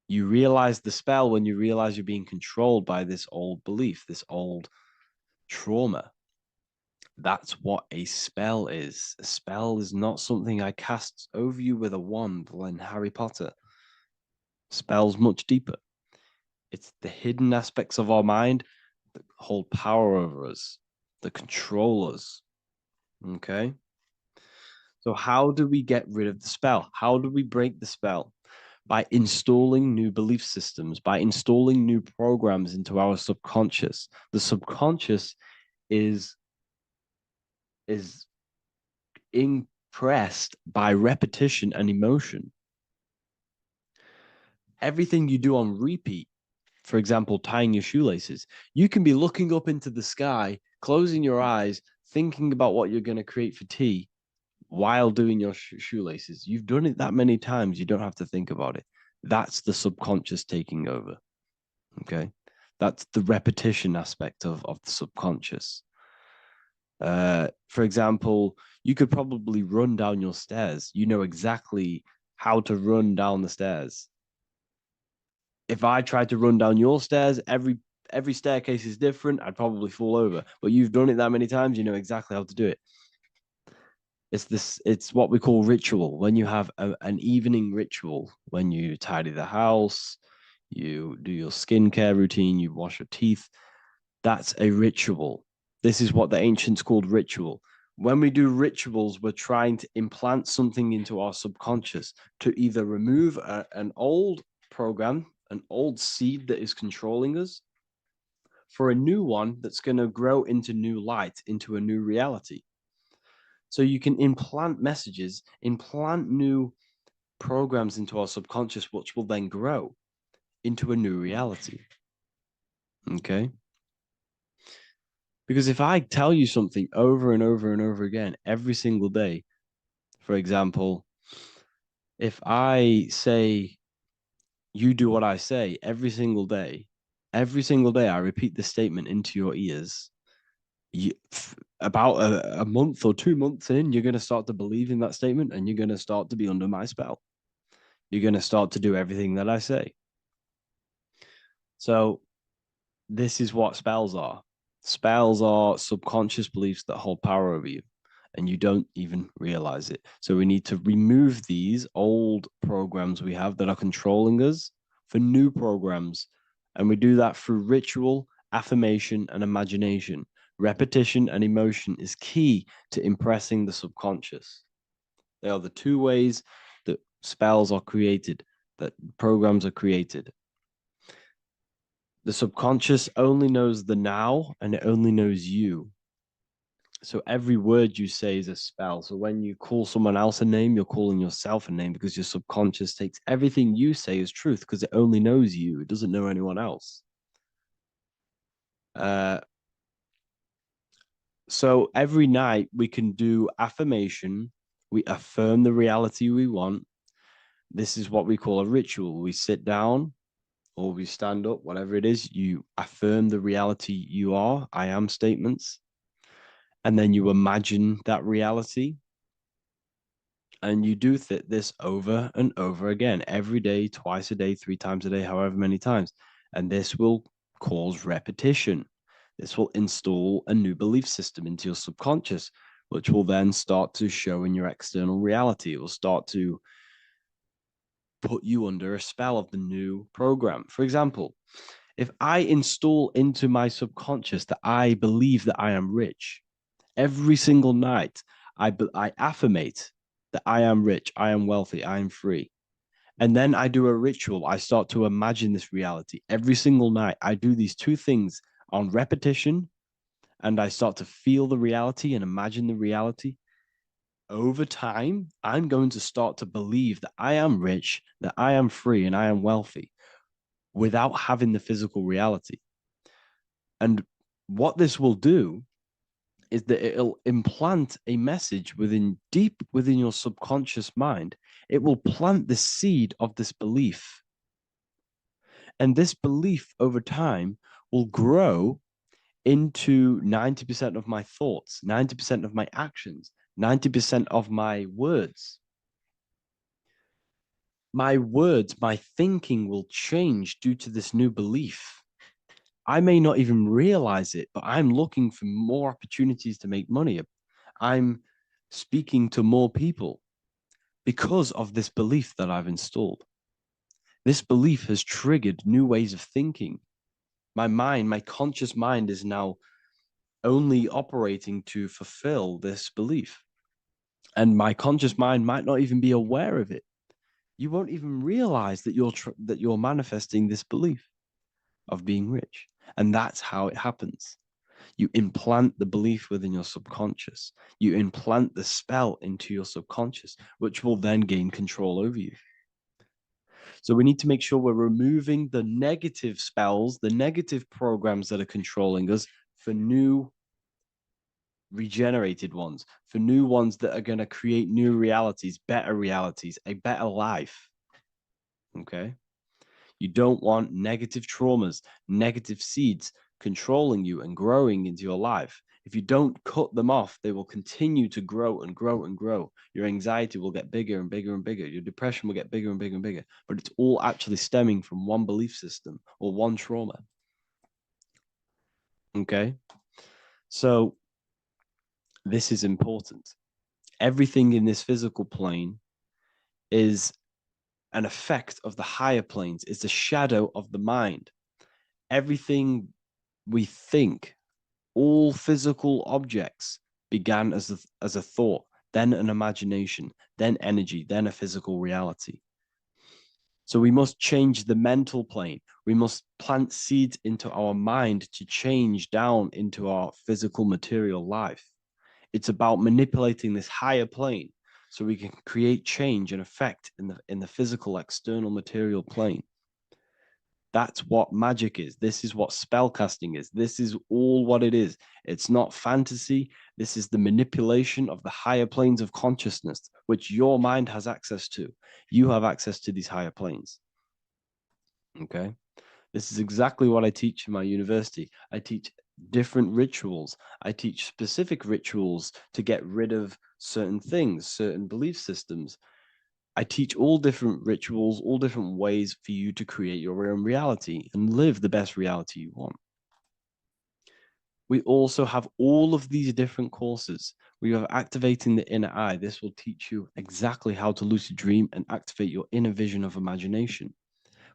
You realize the spell when you realize you're being controlled by this old belief, this old trauma. That's what a spell is. A spell is not something I cast over you with a wand like Harry Potter. Spell's much deeper. It's the hidden aspects of our mind that hold power over us, that control us. Okay? So how do we get rid of the spell? How do we break the spell? By installing new belief systems, by installing new programs into our subconscious. The subconscious is impressed by repetition and emotion. Everything you do on repeat, for example, tying your shoelaces, you can be looking up into the sky, closing your eyes, thinking about what you're going to create for tea while doing your shoelaces. You've done it that many times, you don't have to think about it. That's the subconscious taking over. Okay. That's the repetition aspect of the subconscious. For example, you could probably run down your stairs. You know exactly how to run down the stairs. If I tried to run down your stairs, every staircase is different. I'd probably fall over. But you've done it that many times, you know exactly how to do it. It's what we call ritual. When you have an evening ritual, when you tidy the house, you do your skincare routine, you wash your teeth, that's a ritual. This is what the ancients called ritual. When we do rituals, we're trying to implant something into our subconscious to either remove an old program, an old seed that is controlling us, for a new one that's going to grow into new light, into a new reality. So you can implant messages, implant new programs into our subconscious, which will then grow into a new reality. Okay? Because if I tell you something over and over and over again every single day, for example, if I say, you do what I say every single day I repeat this statement into your ears, about a month or 2 months in, you're going to start to believe in that statement and you're going to start to be under my spell. You're going to start to do everything that I say. So this is what spells are. Spells are subconscious beliefs that hold power over you and you don't even realize it. So we need to remove these old programs we have that are controlling us for new programs. And we do that through ritual, affirmation, and imagination. Repetition and emotion is key to impressing the subconscious. They are the two ways that spells are created, that programs are created. The subconscious only knows the now and it only knows you. So every word you say is a spell. So when you call someone else a name, you're calling yourself a name because your subconscious takes everything you say as truth because it only knows you. It doesn't know anyone else. So every night we can do affirmation. We affirm the reality we want. This is what we call a ritual. We sit down or we stand up, whatever it is, you affirm the reality you are, I am statements. And then you imagine that reality. And you do this over and over again, every day, twice a day, 3 times a day, however many times. And this will cause repetition. This will install a new belief system into your subconscious, which will then start to show in your external reality. It will start to put you under a spell of the new program. For example, if I install into my subconscious that I believe that I am rich, every single night I affirmate that I am rich, I am wealthy, I am free. And then I do a ritual. I start to imagine this reality. Every single night I do these two things on repetition and I start to feel the reality and imagine the reality. Over time, I'm going to start to believe that I am rich, that I am free, and I am wealthy without having the physical reality. And what this will do is that it'll implant a message deep within your subconscious mind. It will plant the seed of this belief. And this belief over time will grow into 90% of my thoughts, 90% of my actions, 90% of my words. My words, my thinking will change due to this new belief. I may not even realize it, but I'm looking for more opportunities to make money. I'm speaking to more people because of this belief that I've installed. This belief has triggered new ways of thinking. My mind, my conscious mind is now only operating to fulfill this belief. And my conscious mind might not even be aware of it. You won't even realize that you're manifesting this belief of being rich. And that's how it happens. You implant the belief within your subconscious. You implant the spell into your subconscious, which will then gain control over you. So we need to make sure we're removing the negative spells, the negative programs that are controlling us, for new regenerated ones, for new ones that are going to create new realities, a better life. Okay? You don't want negative traumas, negative seeds controlling you and growing into your life. If you don't cut them off, they will continue to grow and grow and grow. Your anxiety will get bigger and bigger and bigger. Your depression will get bigger and bigger and bigger. But it's all actually stemming from one belief system or one trauma. Okay? So this is important. Everything in this physical plane is an effect of the higher planes. It's a shadow of the mind. Everything we think, all physical objects, began as a thought, then an imagination, then energy, then a physical reality. So we must change the mental plane. We must plant seeds into our mind to change down into our physical material life. It's about manipulating this higher plane so we can create change and effect in the physical, external material plane. That's what magic is. This is what spellcasting is. This is all what it is. It's not fantasy. This is the manipulation of the higher planes of consciousness, which your mind has access to. You have access to these higher planes. Okay? This is exactly what I teach in my university. I teach different rituals. I teach specific rituals to get rid of certain things, certain belief systems. I teach all different rituals, all different ways for you to create your own reality and live the best reality you want. We also have all of these different courses. We have Activating the Inner Eye. This will teach you exactly how to lucid dream and activate your inner vision of imagination.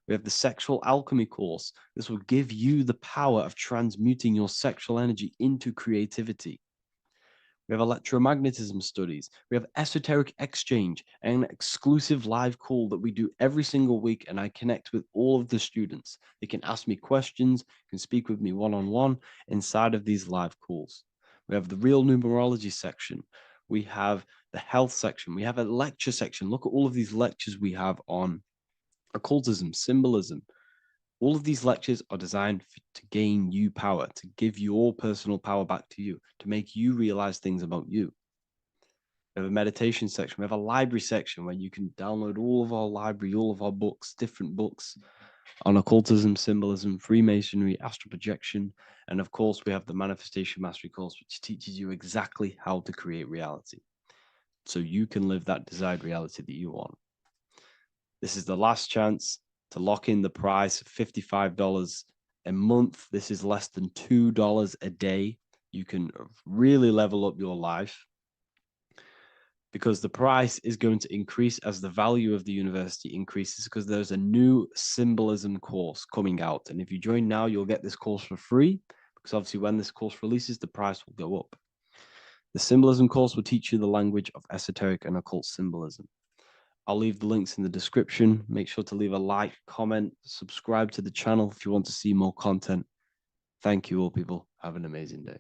We have the Sexual Alchemy course. This will give you the power of transmuting your sexual energy into creativity. We have electromagnetism studies. We have esoteric exchange, an exclusive live call that we do every single week, and I connect with all of the students. They can ask me questions, can speak with me one-on-one inside of these live calls. We have the real numerology section. We have the health section. We have a lecture section. Look at all of these lectures we have on occultism, symbolism. All of these lectures are designed to gain you power, to give your personal power back to you, to make you realize things about you. We have a meditation section. We have a library section where you can download all of our library, all of our books, different books on occultism, symbolism, Freemasonry, astral projection. And of course, we have the Manifestation Mastery course, which teaches you exactly how to create reality so you can live that desired reality that you want. This is the last chance to lock in the price of $55 a month. This is less than $2 a day. You can really level up your life because the price is going to increase as the value of the university increases, because there's a new symbolism course coming out. And if you join now, you'll get this course for free, because obviously when this course releases, the price will go up. The symbolism course will teach you the language of esoteric and occult symbolism. I'll leave the links in the description. Make sure to leave a like, comment, subscribe to the channel if you want to see more content. Thank you all, people. Have an amazing day.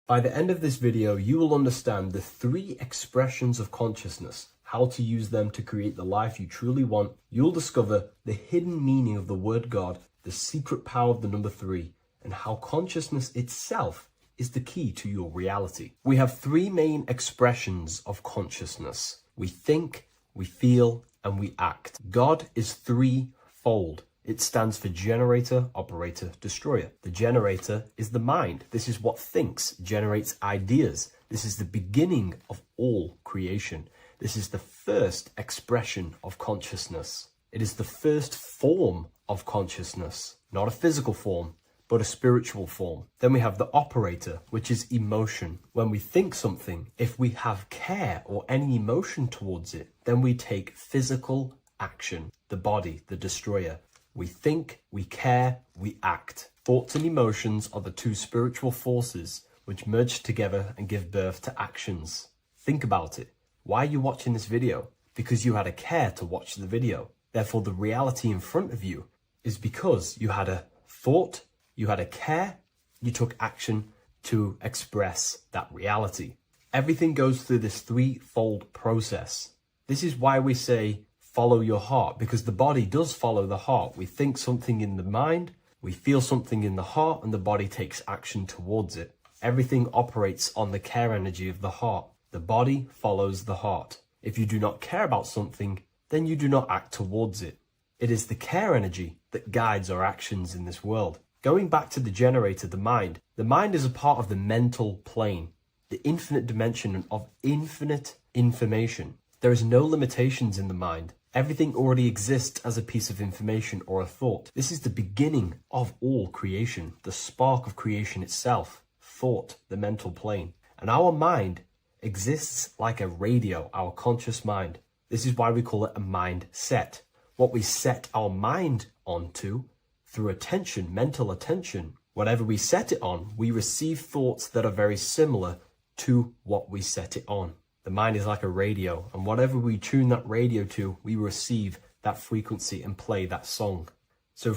By the end of this video, you will understand the 3 expressions of consciousness, how to use them to create the life you truly want. You'll discover the hidden meaning of the word God, the secret power of the number 3, and how consciousness itself is the key to your reality. We have three main expressions of consciousness. We think, we feel, and we act. God is threefold. It stands for generator, operator, destroyer. The generator is the mind. This is what thinks, generates ideas. This is the beginning of all creation. This is the first expression of consciousness. It is the first form of consciousness, not a physical form, but a spiritual form. Then we have the operator, which is emotion. When we think something, if we have care or any emotion towards it, then we take physical action. The body, the destroyer. We think, we care, we act. Thoughts and emotions are the two spiritual forces which merge together and give birth to actions. Think about it. Why are you watching this video? Because you had a care to watch the video. Therefore, the reality in front of you is because you had a thought, you had a care, you took action to express that reality. Everything goes through this threefold process. This is why we say, follow your heart, because the body does follow the heart. We think something in the mind, we feel something in the heart, and the body takes action towards it. Everything operates on the care energy of the heart. The body follows the heart. If you do not care about something, then you do not act towards it. It is the care energy that guides our actions in this world. Going back to the generator, the mind is a part of the mental plane, the infinite dimension of infinite information. There is no limitations in the mind. Everything already exists as a piece of information or a thought. This is the beginning of all creation, the spark of creation itself, thought, the mental plane. And our mind exists like a radio, our conscious mind. This is why we call it a mindset. What we set our mind onto through attention, mental attention, whatever we set it on, we receive thoughts that are very similar to what we set it on. The mind is like a radio, and whatever we tune that radio to, we receive that frequency and play that song. So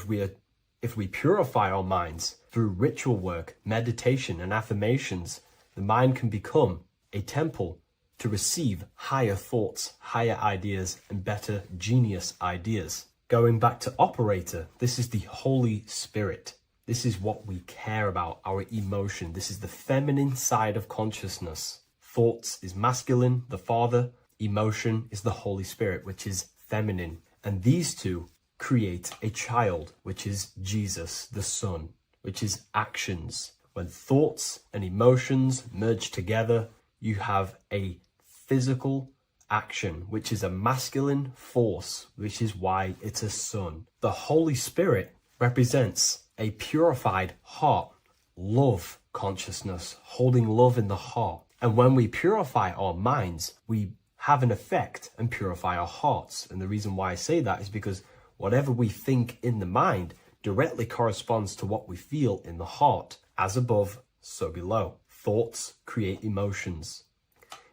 if we purify our minds through ritual work, meditation, and affirmations, the mind can become a temple to receive higher thoughts, higher ideas, and better genius ideas. Going back to operator, this is the Holy Spirit. This is what we care about, our emotion. This is the feminine side of consciousness. Thoughts is masculine, the Father. Emotion is the Holy Spirit, which is feminine. And these two create a child, which is Jesus, the Son, which is actions. When thoughts and emotions merge together, you have a physical action, which is a masculine force, which is why it's a son. The Holy Spirit represents a purified heart, love consciousness, holding love in the heart. And when we purify our minds, we have an effect and purify our hearts. And the reason why I say that is because whatever we think in the mind directly corresponds to what we feel in the heart. As above, so below. Thoughts create emotions.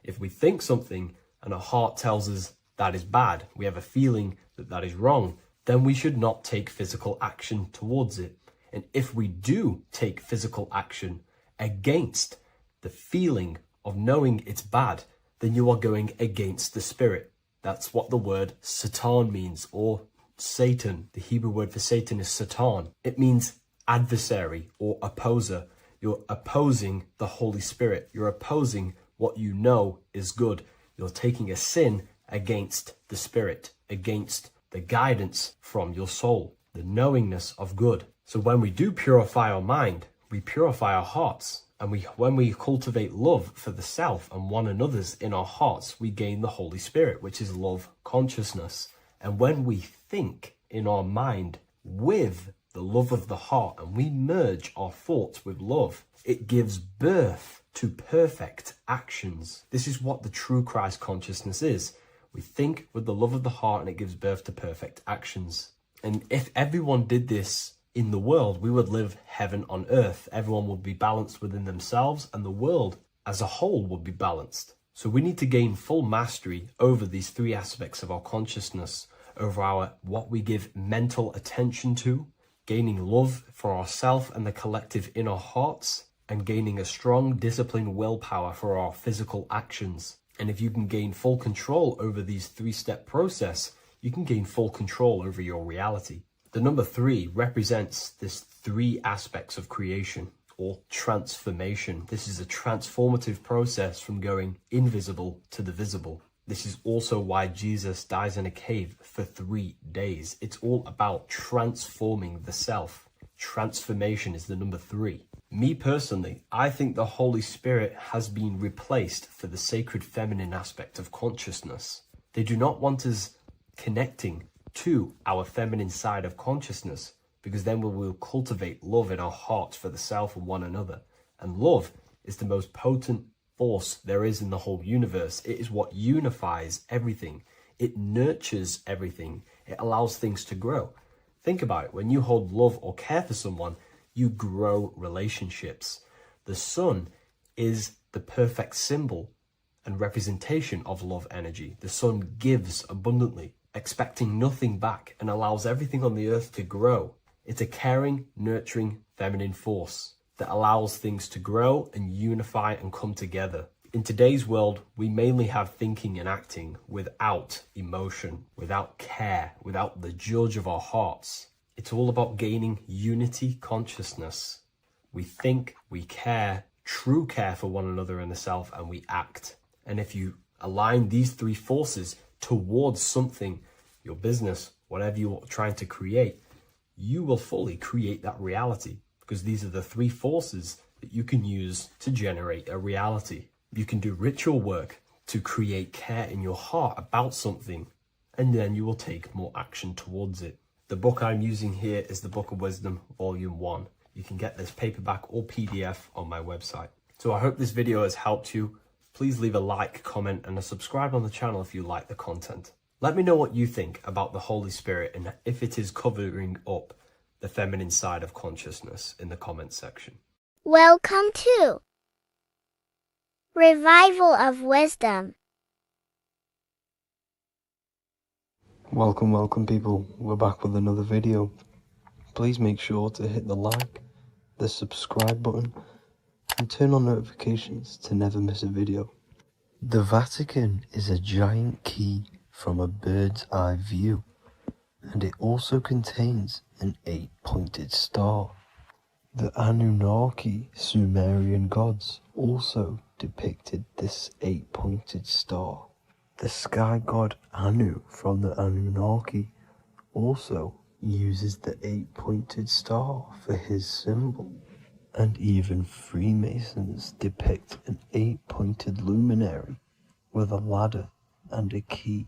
If we think something and our heart tells us that is bad, we have a feeling that that is wrong, then we should not take physical action towards it. And if we do take physical action against the feeling of knowing it's bad, then you are going against the spirit. That's what the word Satan means, or Satan. The Hebrew word for Satan is Satan. It means adversary or opposer. You're opposing the Holy Spirit. You're opposing what you know is good. You're taking a sin against the Spirit, against the guidance from your soul, the knowingness of good. So when we do purify our mind, we purify our hearts. And when we cultivate love for the self and one another's in our hearts, we gain the Holy Spirit, which is love consciousness. And when we think in our mind with the love of the heart and we merge our thoughts with love, it gives birth to perfect actions. This is what the true Christ consciousness is. We think with the love of the heart and it gives birth to perfect actions. And if everyone did this in the world, we would live heaven on earth. Everyone would be balanced within themselves and the world as a whole would be balanced. So we need to gain full mastery over these three aspects of our consciousness, over what we give mental attention to, gaining love for ourselves and the collective in our hearts, and gaining a strong disciplined willpower for our physical actions. And if you can gain full control over these three-step process, you can gain full control over your reality. The number 3 represents this 3 aspects of creation or transformation. This is a transformative process from going invisible to the visible. This is also why Jesus dies in a cave for 3 days. It's all about transforming the self. Transformation is the number 3. Me personally, I think the Holy Spirit has been replaced for the sacred feminine aspect of consciousness. They do not want us connecting to our feminine side of consciousness, because then we will cultivate love in our hearts for the self and one another. And love is the most potent force there is in the whole universe. It is what unifies everything. It nurtures everything. It allows things to grow. Think about it. When you hold love or care for someone, you grow relationships. The sun is the perfect symbol and representation of love energy. The sun gives abundantly, expecting nothing back, and allows everything on the earth to grow. It's a caring, nurturing, feminine force that allows things to grow and unify and come together. In today's world, we mainly have thinking and acting without emotion, without care, without the judge of our hearts. It's all about gaining unity consciousness. We think, we care, true care for one another and the self, and we act. And if you align these 3 forces towards something, your business, whatever you're trying to create, you will fully create that reality, because these are the 3 forces that you can use to generate a reality. You can do ritual work to create care in your heart about something, and then you will take more action towards it. The book I'm using here is the Book of Wisdom, Volume 1. You can get this paperback or PDF on my website. So I hope this video has helped you. Please leave a like, comment, and a subscribe on the channel if you like the content. Let me know what you think about the Holy Spirit and if it is covering up the feminine side of consciousness in the comments section. Welcome to Revival of Wisdom. Welcome people, we're back with another video. Please make sure to hit the like, the subscribe button, and turn on notifications to never miss a video. The Vatican is a giant key from a bird's eye view, and it also contains an 8-pointed star. The Anunnaki Sumerian gods also depicted this 8-pointed star. The sky god Anu from the Anunnaki also uses the 8-pointed star for his symbol. And even Freemasons depict an 8-pointed luminary with a ladder and a key.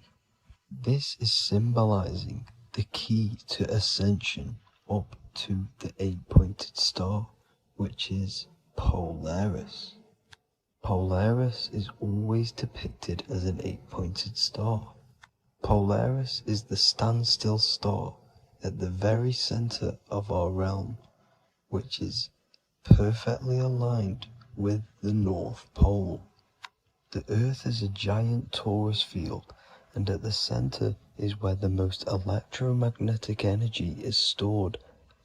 This is symbolizing the key to ascension up to the 8-pointed star, which is Polaris. Polaris is always depicted as an 8-pointed star. Polaris is the standstill star at the very center of our realm, which is perfectly aligned with the North Pole. The Earth is a giant torus field, and at the center is where the most electromagnetic energy is stored.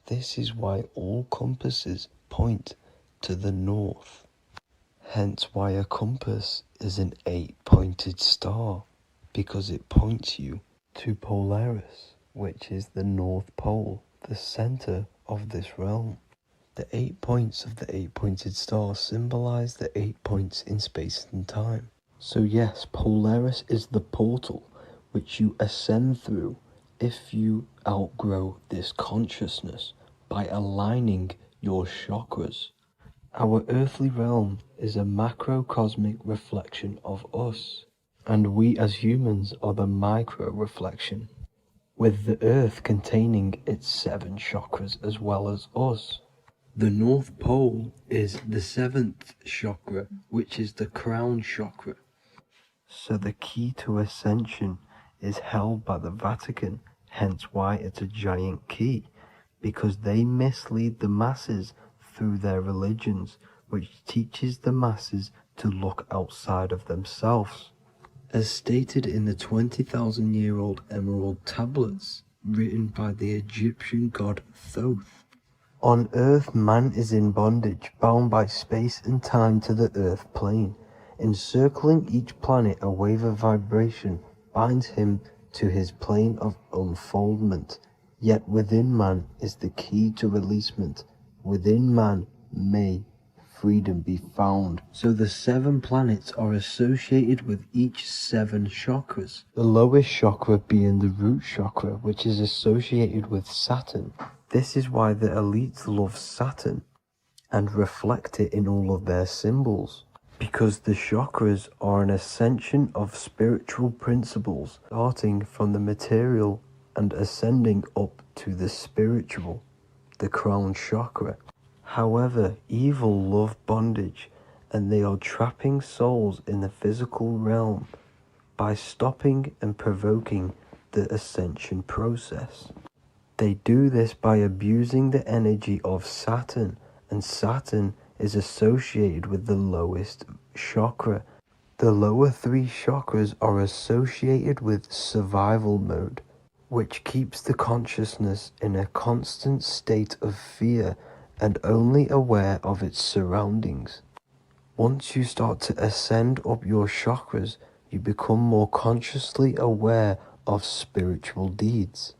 This is why all compasses point to the north. Hence why a compass is an 8-pointed star, because it points you to Polaris, which is the North Pole, the center of this realm. The 8 points of the 8-pointed star symbolize the 8 points in space and time. So yes, Polaris is the portal which you ascend through if you outgrow this consciousness by aligning your chakras. Our earthly realm is a macrocosmic reflection of us, and we as humans are the micro reflection, with the earth containing its 7 chakras as well as us. The North Pole is the 7th chakra, which is the crown chakra. So the key to ascension is held by the Vatican, hence why it's a giant key, because they mislead the masses through their religions, which teaches the masses to look outside of themselves. As stated in the 20,000-year-old emerald tablets, written by the Egyptian god Thoth. On Earth, man is in bondage, bound by space and time to the Earth plane. Encircling each planet, a wave of vibration binds him to his plane of unfoldment. Yet within man is the key to releasement. Within man may freedom be found. So the 7 planets are associated with each 7 chakras. The lowest chakra being the root chakra, which is associated with Saturn. This is why the elites love Saturn and reflect it in all of their symbols. Because the chakras are an ascension of spiritual principles, starting from the material and ascending up to the spiritual, the crown chakra. However, evil love bondage, and they are trapping souls in the physical realm by stopping and provoking the ascension process. They do this by abusing the energy of Saturn, and Saturn is associated with the lowest chakra. The lower 3 chakras are associated with survival mode, which keeps the consciousness in a constant state of fear and only aware of its surroundings. Once you start to ascend up your chakras, you become more consciously aware of spiritual deeds.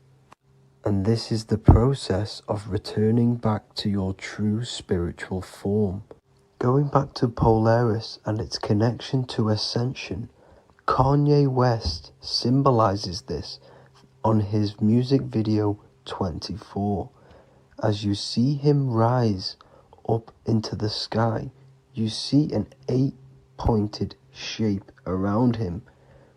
And this is the process of returning back to your true spiritual form. Going back to Polaris and its connection to ascension, Kanye West symbolizes this on his music video 24. As you see him rise up into the sky, you see an 8-pointed shape around him,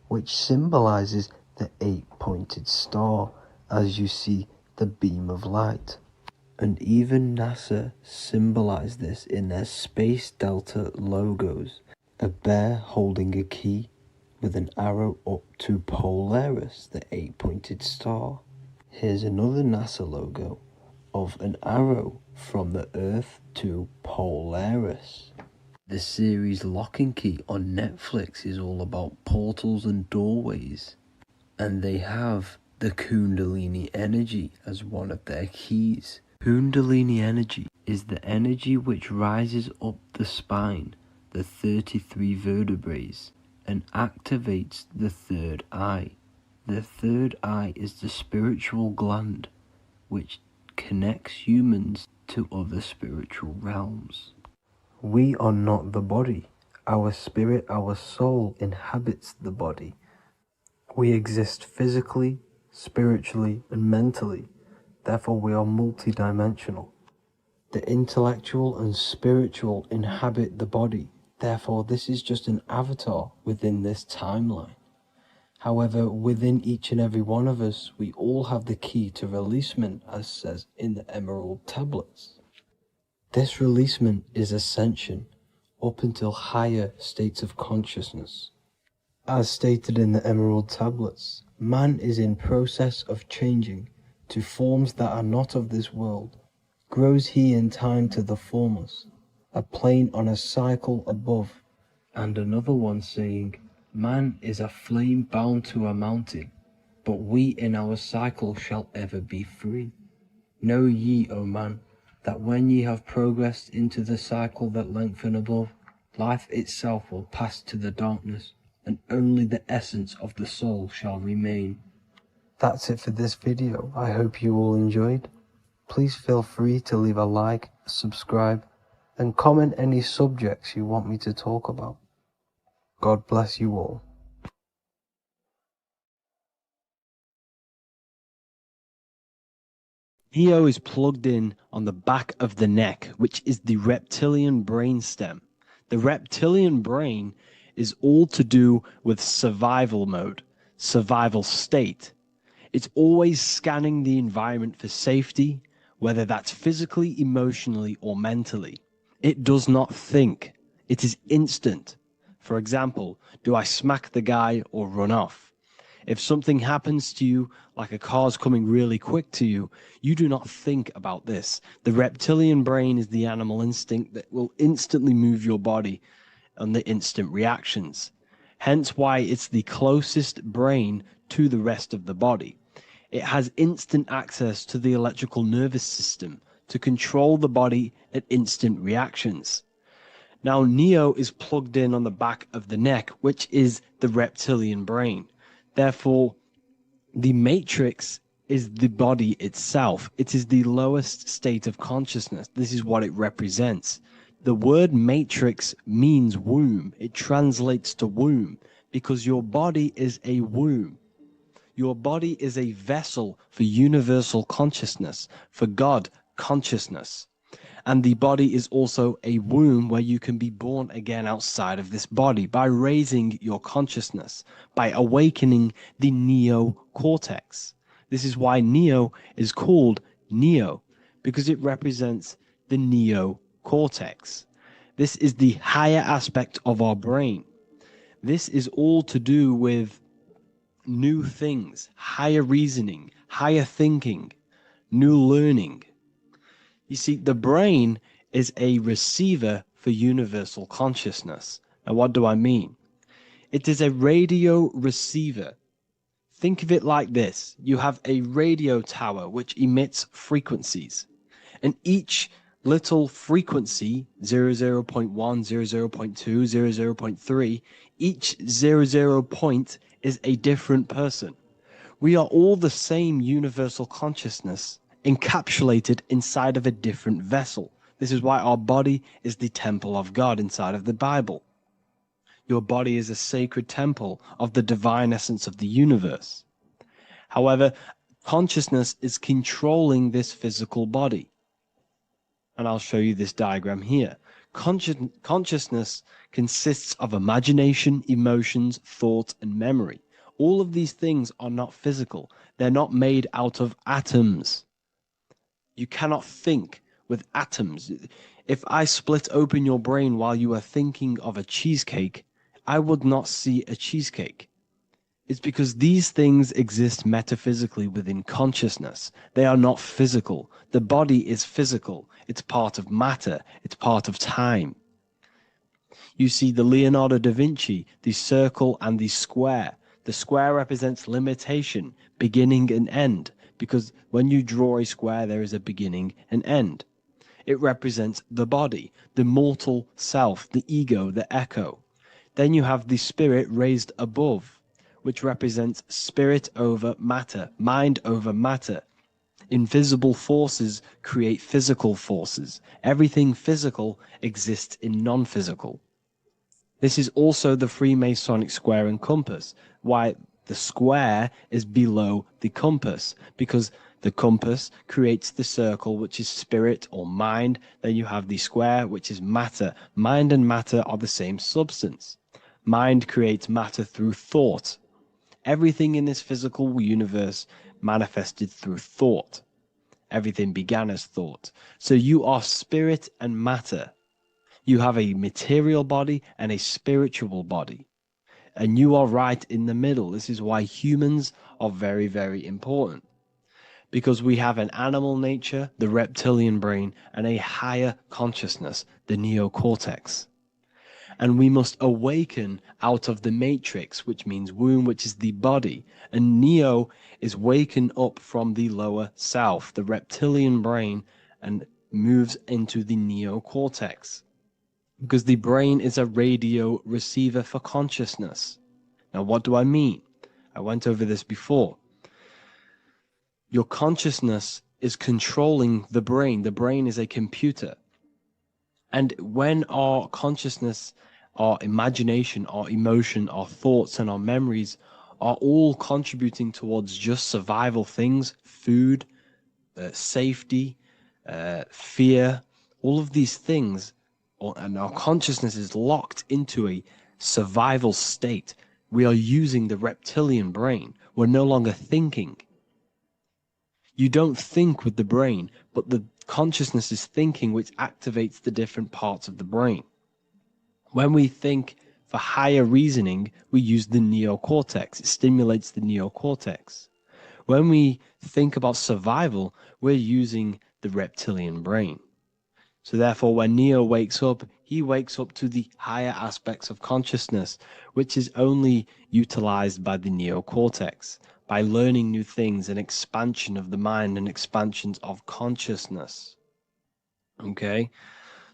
which symbolizes the 8-pointed star, as you see the beam of light. And even NASA symbolized this in their Space Delta logos, a bear holding a key with an arrow up to Polaris, the 8-pointed star. Here's another NASA logo of an arrow from the Earth to Polaris. The series Lock and Key on Netflix is all about portals and doorways, and they have the Kundalini energy as one of their keys. Kundalini energy is the energy which rises up the spine, the 33 vertebrae, and activates the third eye. The third eye is the spiritual gland which connects humans to other spiritual realms. We are not the body. Our spirit, our soul inhabits the body. We exist physically, spiritually, and mentally. Therefore, we are multidimensional. The intellectual and spiritual inhabit the body. Therefore, this is just an avatar within this timeline. However, within each and every one of us, we all have the key to releasement, as says in the Emerald tablets. This releasement is ascension, up until higher states of consciousness. As stated in the Emerald tablets, man is in process of changing to forms that are not of this world. Grows he in time to the formless, a plane on a cycle above, and another one saying, man is a flame bound to a mountain, but we in our cycle shall ever be free. Know ye, O man, that when ye have progressed into the cycle that lengthen above, life itself will pass to the darkness, and only the essence of the soul shall remain. That's it for this video. I hope you all enjoyed. Please feel free to leave a like, subscribe, and comment any subjects you want me to talk about. God bless you all. Neo is plugged in on the back of the neck, which is the reptilian brainstem. The reptilian brain is all to do with survival mode, survival state. It's always scanning the environment for safety, whether that's physically, emotionally, or mentally. It does not think. It is instant. For example, do I smack the guy or run off? If something happens to you, like a car's coming really quick to you, you do not think about this. The reptilian brain is the animal instinct that will instantly move your body on the instant reactions. Hence why it's the closest brain to the rest of the body. It has instant access to the electrical nervous system to control the body at instant reactions. Now, Neo is plugged in on the back of the neck, which is the reptilian brain. Therefore, the matrix is the body itself. It is the lowest state of consciousness. This is what it represents. The word matrix means womb. It translates to womb because your body is a womb. Your body is a vessel for universal consciousness, for God consciousness. And the body is also a womb where you can be born again outside of this body by raising your consciousness, by awakening the neocortex. This is why Neo is called Neo, because it represents the neocortex. This is the higher aspect of our brain. This is all to do with new things, higher reasoning, higher thinking, new learning. You see, the brain is a receiver for universal consciousness. Now, what do I mean? It is a radio receiver. Think of it like this. You have a radio tower which emits frequencies, and each little frequency, 00.1, 00.2, 00.3, each 00 point is a different person. We are all the same universal consciousness encapsulated inside of a different vessel. This is why our body is the temple of God inside of the Bible. Your body is a sacred temple of the divine essence of the universe. However, consciousness is controlling this physical body. And I'll show you this diagram here. Consciousness consists of imagination, emotions, thought, and memory. All of these things are not physical. They're not made out of atoms. You cannot think with atoms. If I split open your brain while you are thinking of a cheesecake, I would not see a cheesecake. It's because these things exist metaphysically within consciousness. They are not physical. The body is physical. It's part of matter. It's part of time. You see the Leonardo da Vinci, the circle and the square. The square represents limitation, beginning and end, because when you draw a square, there is a beginning and end. It represents the body, the mortal self, the ego, the echo. Then you have the spirit raised above, which represents spirit over matter, mind over matter. Invisible forces create physical forces. Everything physical exists in non-physical. This is also the Freemasonic square and compass, why the square is below the compass, because the compass creates the circle, which is spirit or mind. Then you have the square, which is matter. Mind and matter are the same substance. Mind creates matter through thought. Everything in this physical universe manifested through thought. Everything began as thought. So you are spirit and matter. You have a material body and a spiritual body. And you are right in the middle. This is why humans are very, very important. Because we have an animal nature, the reptilian brain, and a higher consciousness, the neocortex. And we must awaken out of the matrix, which means womb, which is the body. And Neo is waken up from the lower self, the reptilian brain, and moves into the neocortex. Because the brain is a radio receiver for consciousness. Now, what do I mean? I went over this before. Your consciousness is controlling the brain. The brain is a computer. And when our consciousness, our imagination, our emotion, our thoughts, and our memories are all contributing towards just survival things, food, safety, fear, all of these things, and our consciousness is locked into a survival state, we are using the reptilian brain. We're no longer thinking. You don't think with the brain, but the consciousness is thinking, which activates the different parts of the brain. When we think for higher reasoning, we use the neocortex. It stimulates the neocortex. When we think about survival, we're using the reptilian brain. So therefore, when Neo wakes up, he wakes up to the higher aspects of consciousness, which is only utilized by the neocortex, by learning new things and expansion of the mind and expansions of consciousness. Okay?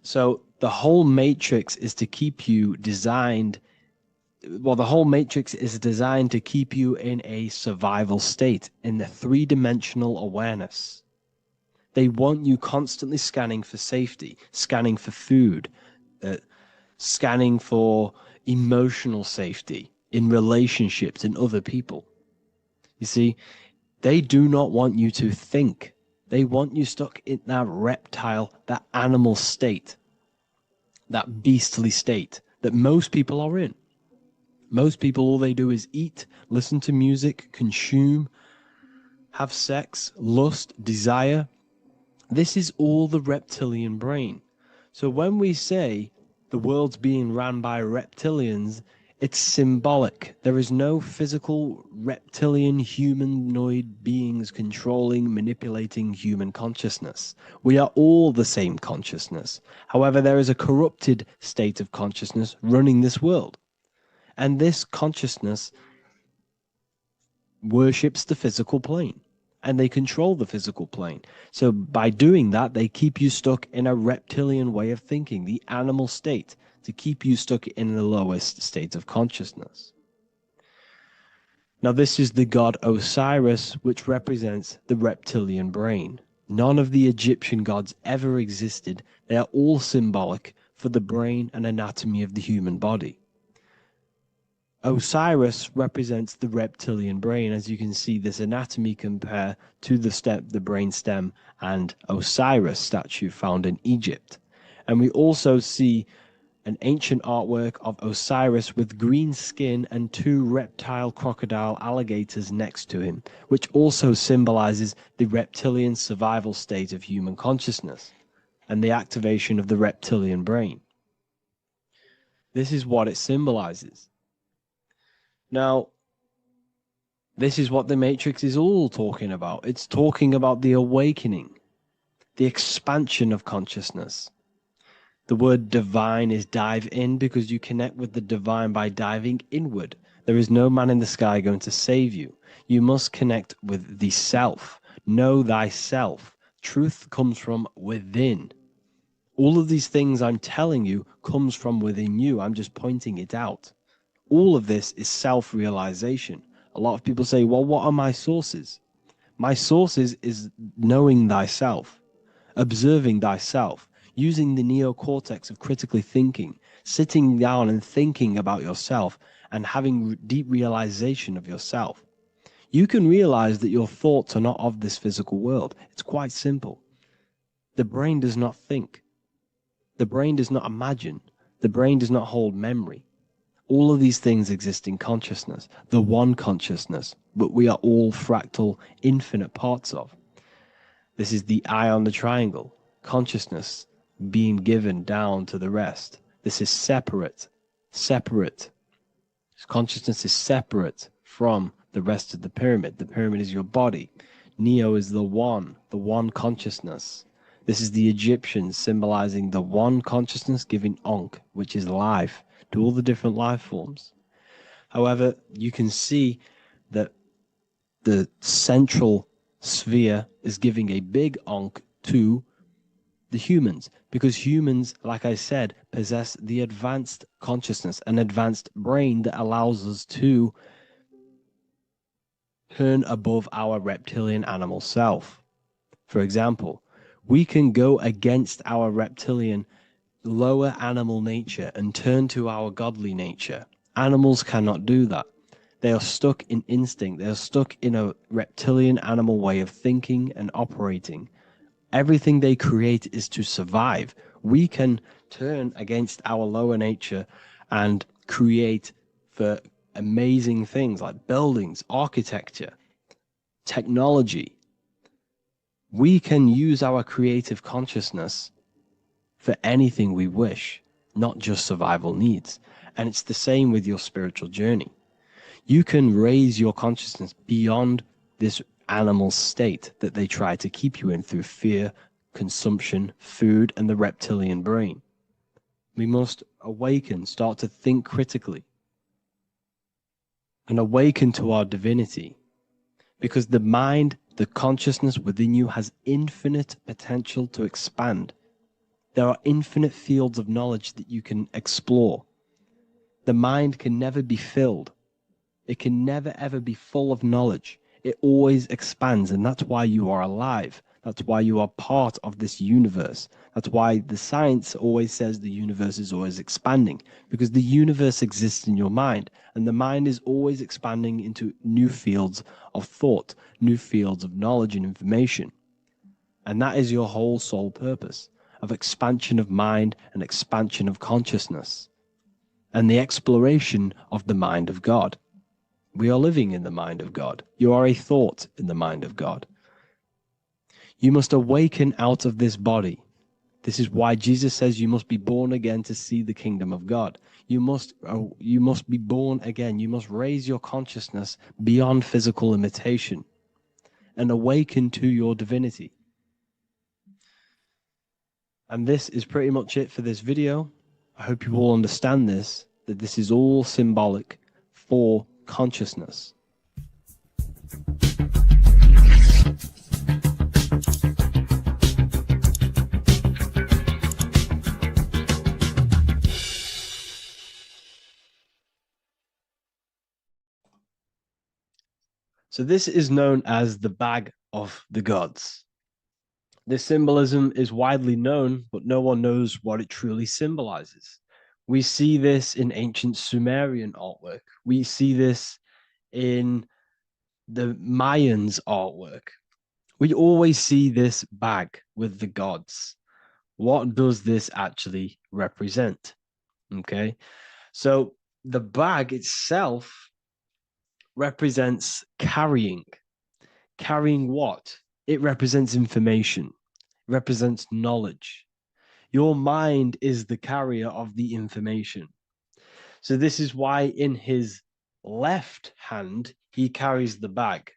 So the whole matrix is to keep you designed well, the whole matrix is designed to keep you in a survival state, in the three-dimensional awareness. They want you constantly scanning for safety, scanning for food, scanning for emotional safety in relationships and other people. You see, they do not want you to think. They want you stuck in that reptile, that animal state, that beastly state that most people are in. Most people, all they do is eat, listen to music, consume, have sex, lust, desire. This is all the reptilian brain. So when we say the world's being ran by reptilians, it's symbolic. There is no physical reptilian humanoid beings controlling, manipulating human consciousness. We are all the same consciousness. However, there is a corrupted state of consciousness running this world. And this consciousness worships the physical plane, and they control the physical plane. So by doing that, they keep you stuck in a reptilian way of thinking, the animal state, to keep you stuck in the lowest state of consciousness. Now, this is the god Osiris, which represents the reptilian brain. None of the Egyptian gods ever existed. They are all symbolic for the brain and anatomy of the human body. Osiris represents the reptilian brain. As you can see, this anatomy compare to the brain stem and Osiris statue found in Egypt. And we also see an ancient artwork of Osiris with green skin and two reptile crocodile alligators next to him, which also symbolizes the reptilian survival state of human consciousness and the activation of the reptilian brain. This is what it symbolizes. Now, this is what the Matrix is all talking about. It's talking about the awakening, the expansion of consciousness. The word divine is dive in because you connect with the divine by diving inward. There is no man in the sky going to save you. You must connect with the self. Know thyself. Truth comes from within. All of these things I'm telling you comes from within you. I'm just pointing it out. All of this is self-realization. A lot of people say, well, what are my sources? My sources is knowing thyself, observing thyself, using the neocortex of critically thinking, sitting down and thinking about yourself and having deep realization of yourself. You can realize that your thoughts are not of this physical world. It's quite simple. The brain does not think. The brain does not imagine. The brain does not hold memory. All of these things exist in consciousness, the one consciousness, but we are all fractal, infinite parts of. This is the eye on the triangle, consciousness being given down to the rest. This is separate. Consciousness is separate from the rest of the pyramid. The pyramid is your body. Neo is the one consciousness. This is the Egyptians symbolizing the one consciousness giving Ankh, which is life, to all the different life forms. However, you can see that the central sphere is giving a big Ankh to the humans, because humans, like I said, possess the advanced consciousness, an advanced brain that allows us to turn above our reptilian animal self. For example, we can go against our reptilian lower animal nature and turn to our godly nature. Animals cannot do that. They are stuck in instinct. They are stuck in a reptilian animal way of thinking and operating. Everything they create is to survive. We can turn against our lower nature and create for amazing things like buildings, architecture, technology. We can use our creative consciousness for anything we wish, not just survival needs. And it's the same with your spiritual journey. You can raise your consciousness beyond this animal state that they try to keep you in through fear, consumption, food, and the reptilian brain. We must awaken, start to think critically, and awaken to our divinity. Because the mind, the consciousness within you has infinite potential to expand. There are infinite fields of knowledge that you can explore. The mind can never be filled. It can never, ever be full of knowledge. It always expands, and that's why you are alive. That's why you are part of this universe. That's why the science always says the universe is always expanding, because the universe exists in your mind, and the mind is always expanding into new fields of thought, new fields of knowledge and information. And that is your whole sole purpose of expansion of mind and expansion of consciousness and the exploration of the mind of God. We are living in the mind of God. You are a thought in the mind of God. You must awaken out of this body. This is why Jesus says you must be born again to see the kingdom of God. You must be born again. You must raise your consciousness beyond physical limitation and awaken to your divinity. And this is pretty much it for this video. I hope you all understand this, that this is all symbolic for consciousness. So this is known as the bag of the gods. This symbolism is widely known, but no one knows what it truly symbolizes. We see this in ancient Sumerian artwork. We see this in the Mayans' artwork. We always see this bag with the gods. What does this actually represent? Okay, so the bag itself represents carrying. Carrying what? It represents information, represents knowledge. Your mind is the carrier of the information. So this is why in his left hand, he carries the bag,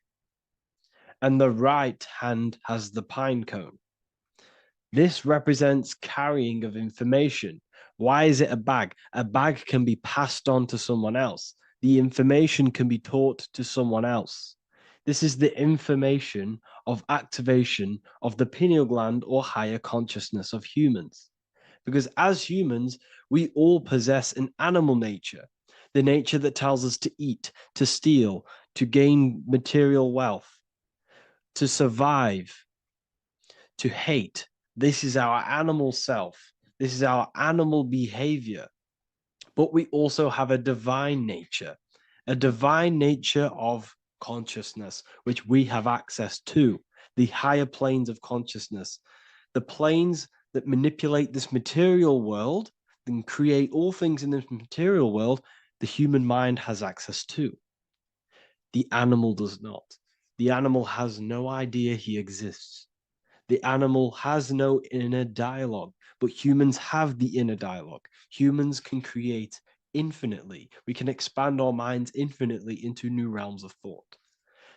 and the right hand has the pine cone. This represents carrying of information. Why is it a bag? A bag can be passed on to someone else. The information can be taught to someone else. This is the information of activation of the pineal gland or higher consciousness of humans. Because as humans, we all possess an animal nature, the nature that tells us to eat, to steal, to gain material wealth, to survive, to hate. This is our animal self. This is our animal behavior. But we also have a divine nature of consciousness, which we have access to, the higher planes of consciousness, the planes that manipulate this material world and create all things in this material world. The human mind has access to. The animal does not. The animal has no idea he exists. The animal has no inner dialogue, but humans have the inner dialogue. Humans can create infinitely. We can expand our minds infinitely into new realms of thought.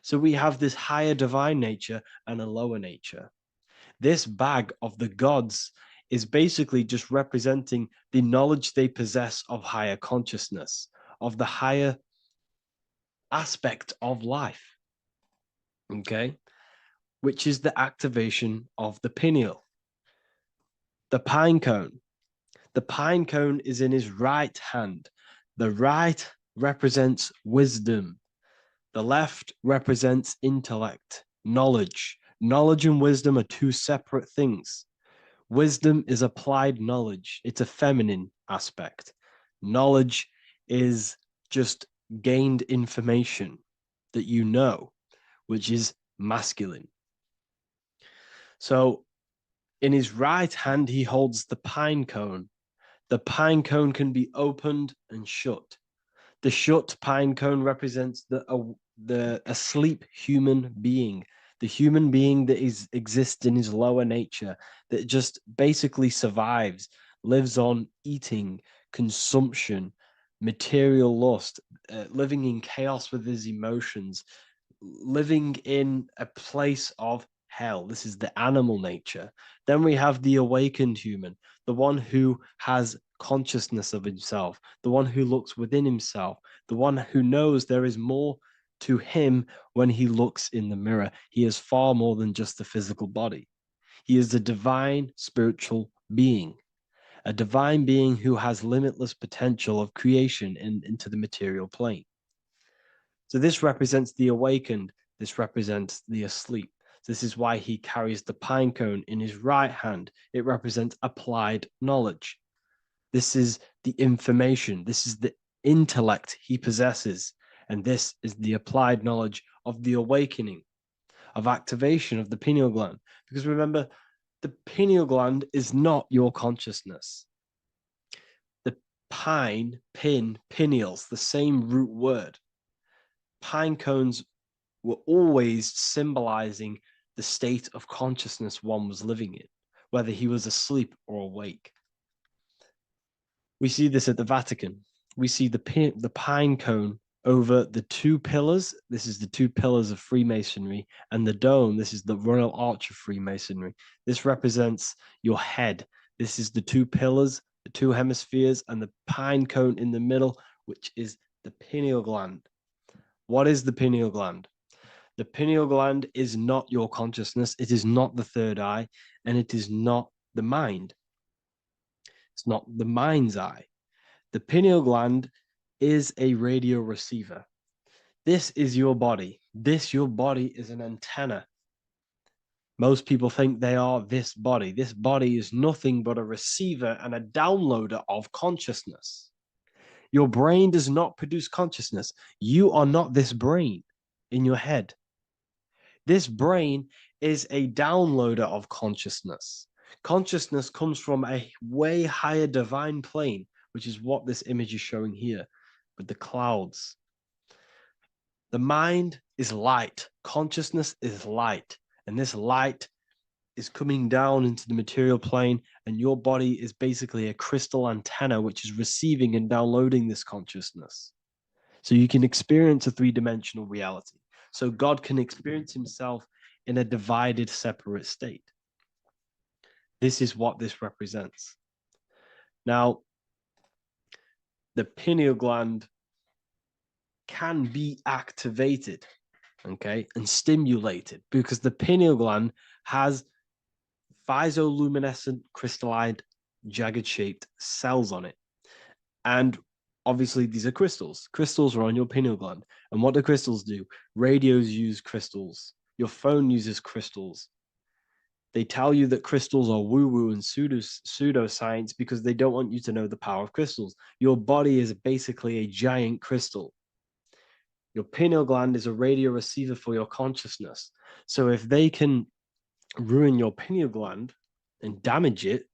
So we have this higher divine nature and a lower nature. This bag of the gods is basically just representing the knowledge they possess of higher consciousness, of the higher aspect of life, okay, which is the activation of the pineal. The pine cone. The pine cone is in his right hand. The right represents wisdom. The left represents intellect, knowledge. Knowledge and wisdom are two separate things. Wisdom is applied knowledge. It's a feminine aspect. Knowledge is just gained information that you know, which is masculine. So in his right hand, he holds the pine cone. The pine cone can be opened and shut. The shut pine cone represents the asleep human being, the human being that exists in his lower nature, that just basically survives, lives on eating, consumption, material lust, living in chaos with his emotions, living in a place of hell. This is the animal nature. Then we have the awakened human, the one who has consciousness of himself, the one who looks within himself, the one who knows there is more to him when he looks in the mirror. He is far more than just the physical body. He is a divine spiritual being. a divine being who has limitless potential of creation into the material plane. So this represents the awakened. This represents the asleep. This is why he carries the pine cone in his right hand. It represents applied knowledge. This is the information. This is the intellect he possesses. And this is the applied knowledge of the awakening, of activation of the pineal gland. Because remember, the pineal gland is not your consciousness. The pineals, the same root word. Pine cones were always symbolizing the state of consciousness one was living in, whether he was asleep or awake. We see this at the Vatican. We see the pine cone over the two pillars. This is the two pillars of Freemasonry, and the dome. This is the Royal Arch of Freemasonry. This represents your head. This is the two pillars, the two hemispheres, and the pine cone in the middle, which is the pineal gland. What is the pineal gland? The pineal gland is not your consciousness. It is not the third eye, and it is not the mind. It's not the mind's eye. The pineal gland is a radio receiver. This is your body. Your body is an antenna. Most people think they are this body. This body is nothing but a receiver and a downloader of consciousness. Your brain does not produce consciousness. You are not this brain in your head. This brain is a downloader of consciousness. Consciousness comes from a way higher divine plane, which is what this image is showing here with the clouds. The mind is light. Consciousness is light. And this light is coming down into the material plane, and your body is basically a crystal antenna which is receiving and downloading this consciousness. So you can experience a three-dimensional reality. So God can experience himself in a divided, separate state. This is what this represents. Now, the pineal gland can be activated, okay, and stimulated, because the pineal gland has physioluminescent crystallized jagged-shaped cells on it. And obviously, these are crystals. Crystals are on your pineal gland. And what do crystals do? Radios use crystals. Your phone uses crystals. They tell you that crystals are woo-woo and pseudoscience because they don't want you to know the power of crystals. Your body is basically a giant crystal. Your pineal gland is a radio receiver for your consciousness. So if they can ruin your pineal gland and damage it,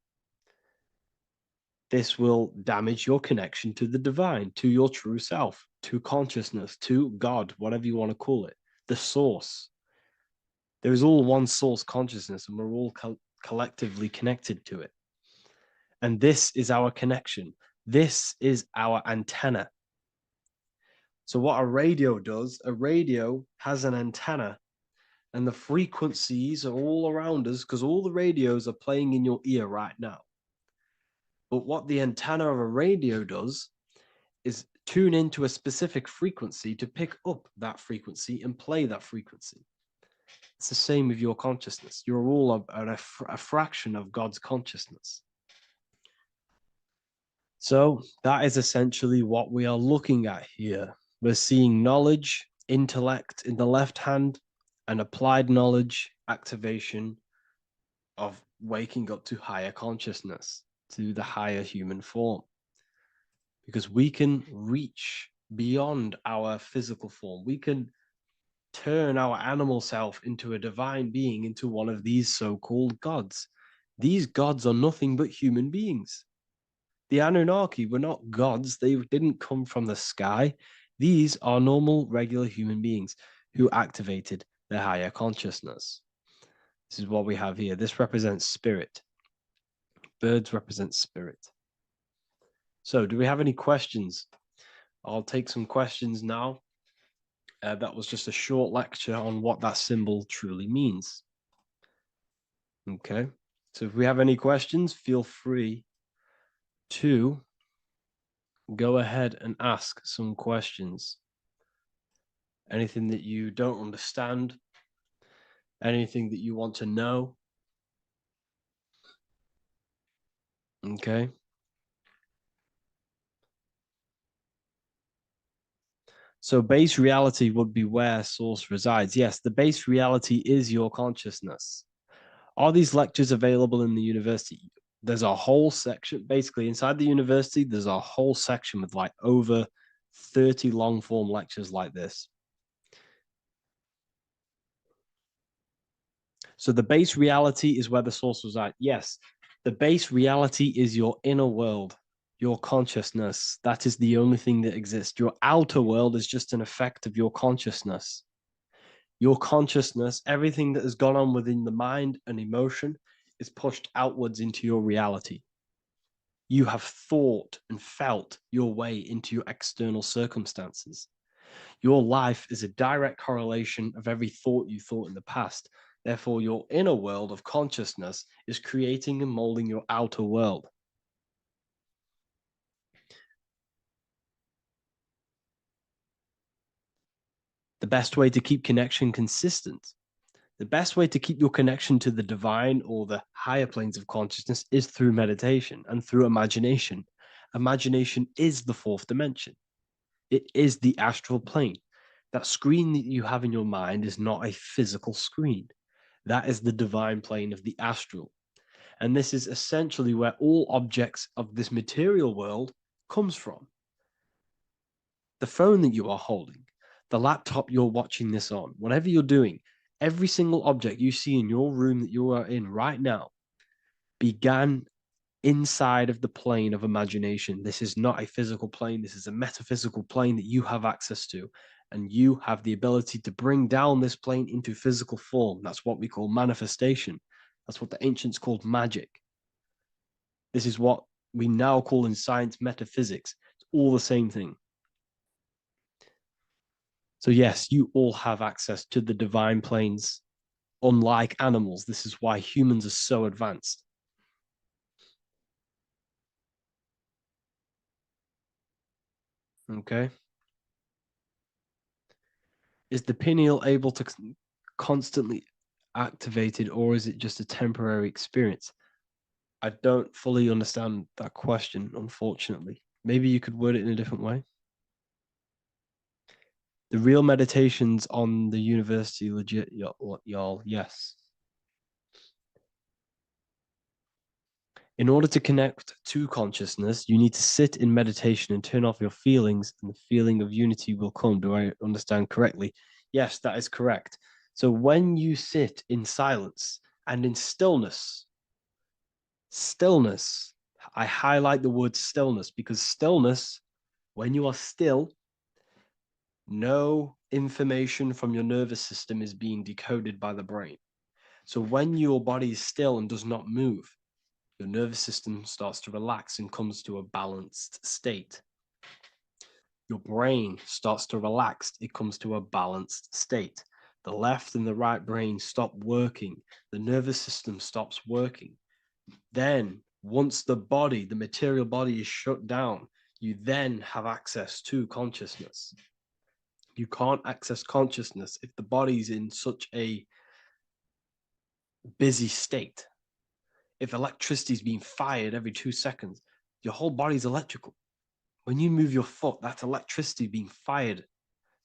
this will damage your connection to the divine, to your true self, to consciousness, to God, whatever you want to call it, the source. There is all one source consciousness, and we're all collectively connected to it. And this is our connection. This is our antenna. So what a radio does, a radio has an antenna, and the frequencies are all around us because all the radios are playing in your ear right now. But what the antenna of a radio does is tune into a specific frequency to pick up that frequency and play that frequency. It's the same with your consciousness. You're all a fraction of God's consciousness. So that is essentially what we are looking at here. We're seeing knowledge, intellect in the left hand, and applied knowledge, activation of waking up to higher consciousness, to the higher human form. Because we can reach beyond our physical form. We can turn our animal self into a divine being, into one of these so-called gods. These gods are nothing but human beings. The Anunnaki were not gods. They didn't come from the sky. These are normal, regular human beings who activated their higher consciousness. This is what we have here. This represents spirit. Birds represent spirit. So do we have any questions? I'll take some questions now. That was just a short lecture on what that symbol truly means. Okay, so if we have any questions, feel free to go ahead and ask some questions. Anything that you don't understand, anything that you want to know. Okay, So base reality would be where source resides. Yes, the base reality is your consciousness. Are these lectures available in the university? There's a whole section, basically inside the university, there's a whole section with like over 30 long form lectures like this. So the base reality is where the source resides. Yes, the base reality is your inner world, your consciousness. That is the only thing that exists. Your outer world is just an effect of your consciousness. Your consciousness, everything that has gone on within the mind and emotion, is pushed outwards into your reality. You have thought and felt your way into your external circumstances. Your life is a direct correlation of every thought you thought in the past. Therefore, your inner world of consciousness is creating and molding your outer world. The best way to keep connection consistent, the best way to keep your connection to the divine or the higher planes of consciousness is through meditation and through imagination. Imagination is the fourth dimension. It is the astral plane. That screen that you have in your mind is not a physical screen. That is the divine plane of the astral. And this is essentially where all objects of this material world comes from. The phone that you are holding, the laptop you're watching this on, whatever you're doing, every single object you see in your room that you are in right now began inside of the plane of imagination. This is not a physical plane. This is a metaphysical plane that you have access to. And you have the ability to bring down this plane into physical form. That's what we call manifestation. That's what the ancients called magic. This is what we now call in science metaphysics. It's all the same thing. So yes, you all have access to the divine planes. Unlike animals, this is why humans are so advanced. Okay. Is the pineal able to constantly activated, or is it just a temporary experience? I don't fully understand that question, unfortunately. Maybe you could word it in a different way. The real meditations on the university, legit, y'all, yes. In order to connect to consciousness, you need to sit in meditation and turn off your feelings, and the feeling of unity will come. Do I understand correctly? Yes, that is correct. So when you sit in silence and in stillness, I highlight the word stillness because stillness, when you are still, no information from your nervous system is being decoded by the brain. So when your body is still and does not move, your nervous system starts to relax and comes to a balanced state. Your brain starts to relax, it comes to a balanced state. The left and the right brain stop working. The nervous system stops working. Then, once the body, the material body is shut down, you then have access to consciousness. You can't access consciousness if the body's in such a busy state. If electricity is being fired every 2 seconds, your whole body's electrical. When you move your foot, that's electricity being fired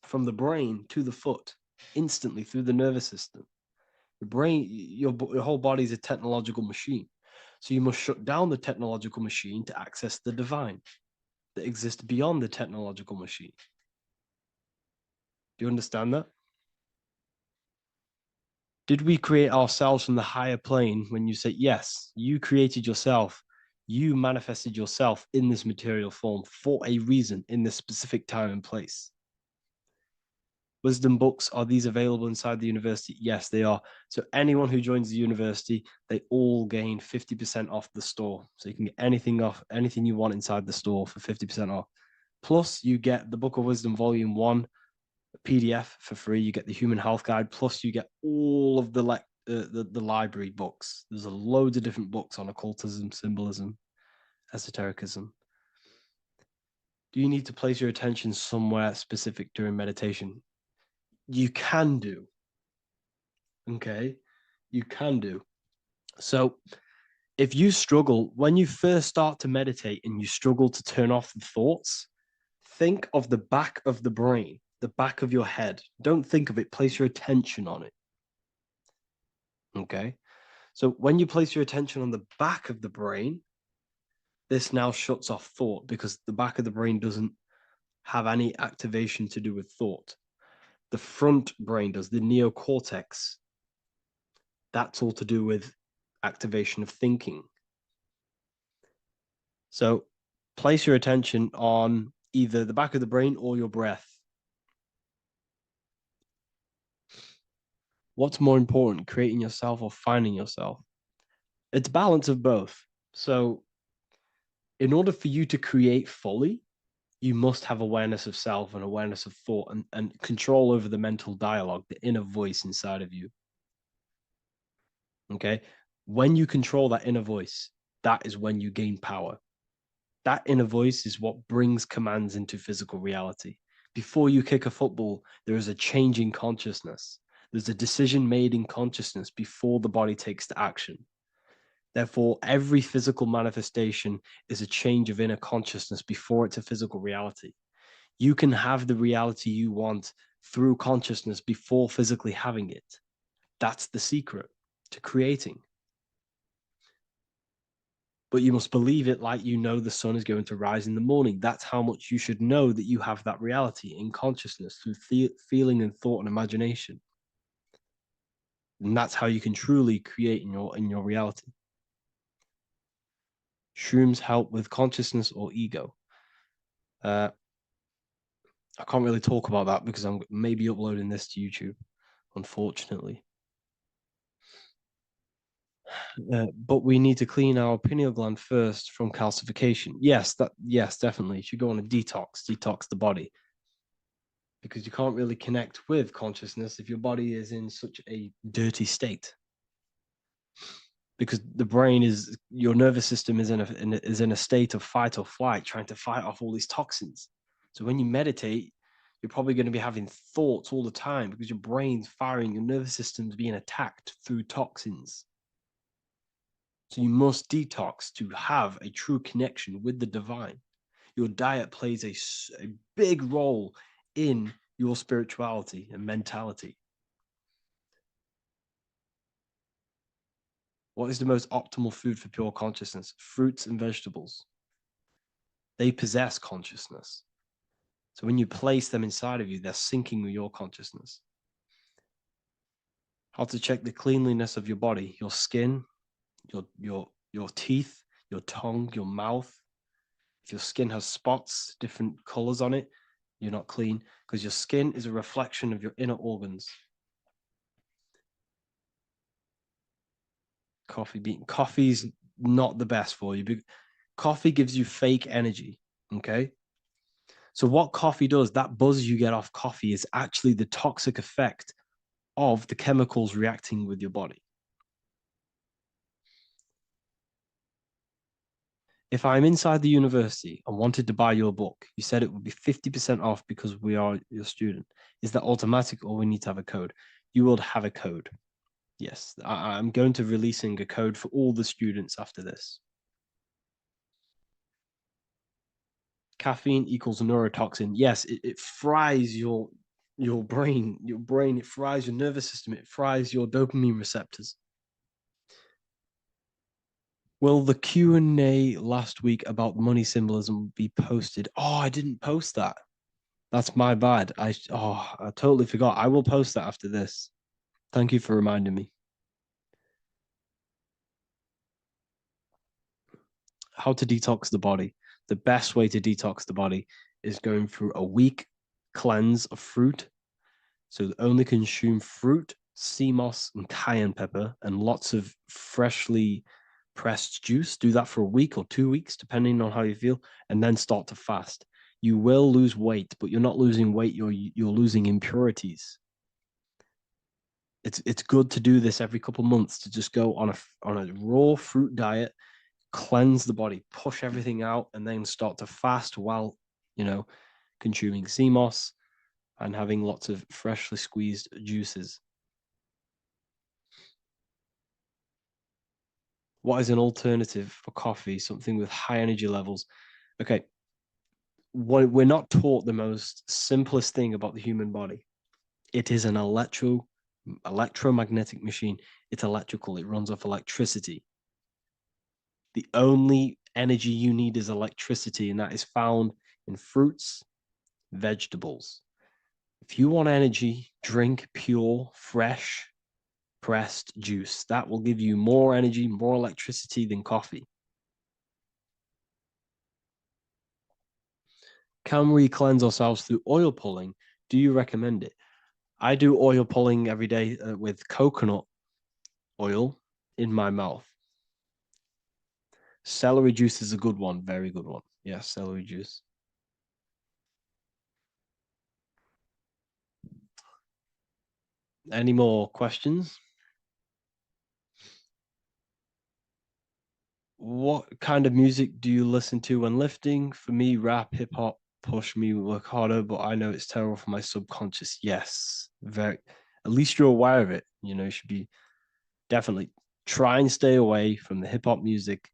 from the brain to the foot instantly through the nervous system. Your brain, your whole body is a technological machine. So you must shut down the technological machine to access the divine that exists beyond the technological machine. Do you understand that? Did we create ourselves from the higher plane? When you say yes, you created yourself, you manifested yourself in this material form for a reason in this specific time and place. Wisdom books, are these available inside the university? Yes, they are. So anyone who joins the university, they all gain 50% off the store. So you can get anything off, anything you want inside the store for 50% off. Plus, you get the Book of Wisdom Volume 1 PDF for free. You get the Human Health Guide. Plus, you get all of the library books. There's a load of different books on occultism, symbolism, esotericism. Do you need to place your attention somewhere specific during meditation? You can do. Okay, you can do. So if you struggle, when you first start to meditate and you struggle to turn off the thoughts, think of the back of the brain the back of your head. Don't think of it, place your attention on it. Okay. So when you place your attention on the back of the brain, this now shuts off thought because the back of the brain doesn't have any activation to do with thought. The front brain does, the neocortex. That's all to do with activation of thinking. So place your attention on either the back of the brain or your breath. What's more important, creating yourself or finding yourself? It's balance of both. So in order for you to create fully, you must have awareness of self and awareness of thought and control over the mental dialogue, the inner voice inside of you. Okay. When you control that inner voice, that is when you gain power. That inner voice is what brings commands into physical reality. Before you kick a football, there is a change in consciousness. There's a decision made in consciousness before the body takes the action. Therefore, every physical manifestation is a change of inner consciousness before it's a physical reality. You can have the reality you want through consciousness before physically having it. That's the secret to creating. But you must believe it like you know the sun is going to rise in the morning. That's how much you should know that you have that reality in consciousness through feeling and thought and imagination. And that's how you can truly create in your reality. Shrooms help with consciousness or ego. I can't really talk about that because I'm maybe uploading this to YouTube, unfortunately. But we need to clean our pineal gland first from calcification. Yes, definitely. You should go on a detox the body. Because you can't really connect with consciousness if your body is in such a dirty state. Because the brain is, your nervous system is in a state of fight or flight, trying to fight off all these toxins. So when you meditate, you're probably going to be having thoughts all the time because your brain's firing, your nervous system's being attacked through toxins. So you must detox to have a true connection with the divine. Your diet plays a big role in your spirituality and mentality. What is the most optimal food for pure consciousness? Fruits and vegetables. They possess consciousness. So when you place them inside of you, they're syncing with your consciousness. How to check the cleanliness of your body, your skin, your teeth, your tongue, your mouth. If your skin has spots, different colors on it, you're not clean because your skin is a reflection of your inner organs. Coffee's not the best for you. Coffee gives you fake energy. Okay. So what coffee does, that buzz you get off coffee is actually the toxic effect of the chemicals reacting with your body. If I'm inside the university and wanted to buy your book, you said it would be 50% off because we are your student. Is that automatic or we need to have a code? You will have a code. Yes, I'm going to releasing a code for all the students after this. Caffeine equals neurotoxin. Yes, it fries your brain. It fries your nervous system. It fries your dopamine receptors. Will the Q&A last week about money symbolism be posted? Oh, I didn't post that. That's my bad. I totally forgot. I will post that after this. Thank you for reminding me. How to detox the body. The best way to detox the body is going through a week cleanse of fruit. So only consume fruit, sea moss, and cayenne pepper, and lots of freshly pressed juice. Do that for a week or 2 weeks, depending on how you feel, and then start to fast. You will lose weight, but you're not losing weight. You're losing impurities. It's good to do this every couple months, to just go on a raw fruit diet, cleanse the body, push everything out, and then start to fast while consuming sea moss and having lots of freshly squeezed juices. What is an alternative for coffee? Something with high energy levels. Okay. we're not taught the most simplest thing about the human body. It is an electromagnetic machine. It's electrical. It runs off electricity. The only energy you need is electricity, and that is found in fruits, vegetables. If you want energy, drink pure, fresh, pressed juice. That will give you more energy, more electricity than coffee. Can we cleanse ourselves through oil pulling? Do you recommend it? I do oil pulling every day with coconut oil in my mouth. Celery juice is a good one, very good one. Yeah, celery juice. Any more questions? What kind of music do you listen to when lifting? For me, rap, hip hop, push me, work harder, but I know it's terrible for my subconscious. Yes, very. At least you're aware of it. You should be definitely try and stay away from the hip hop music.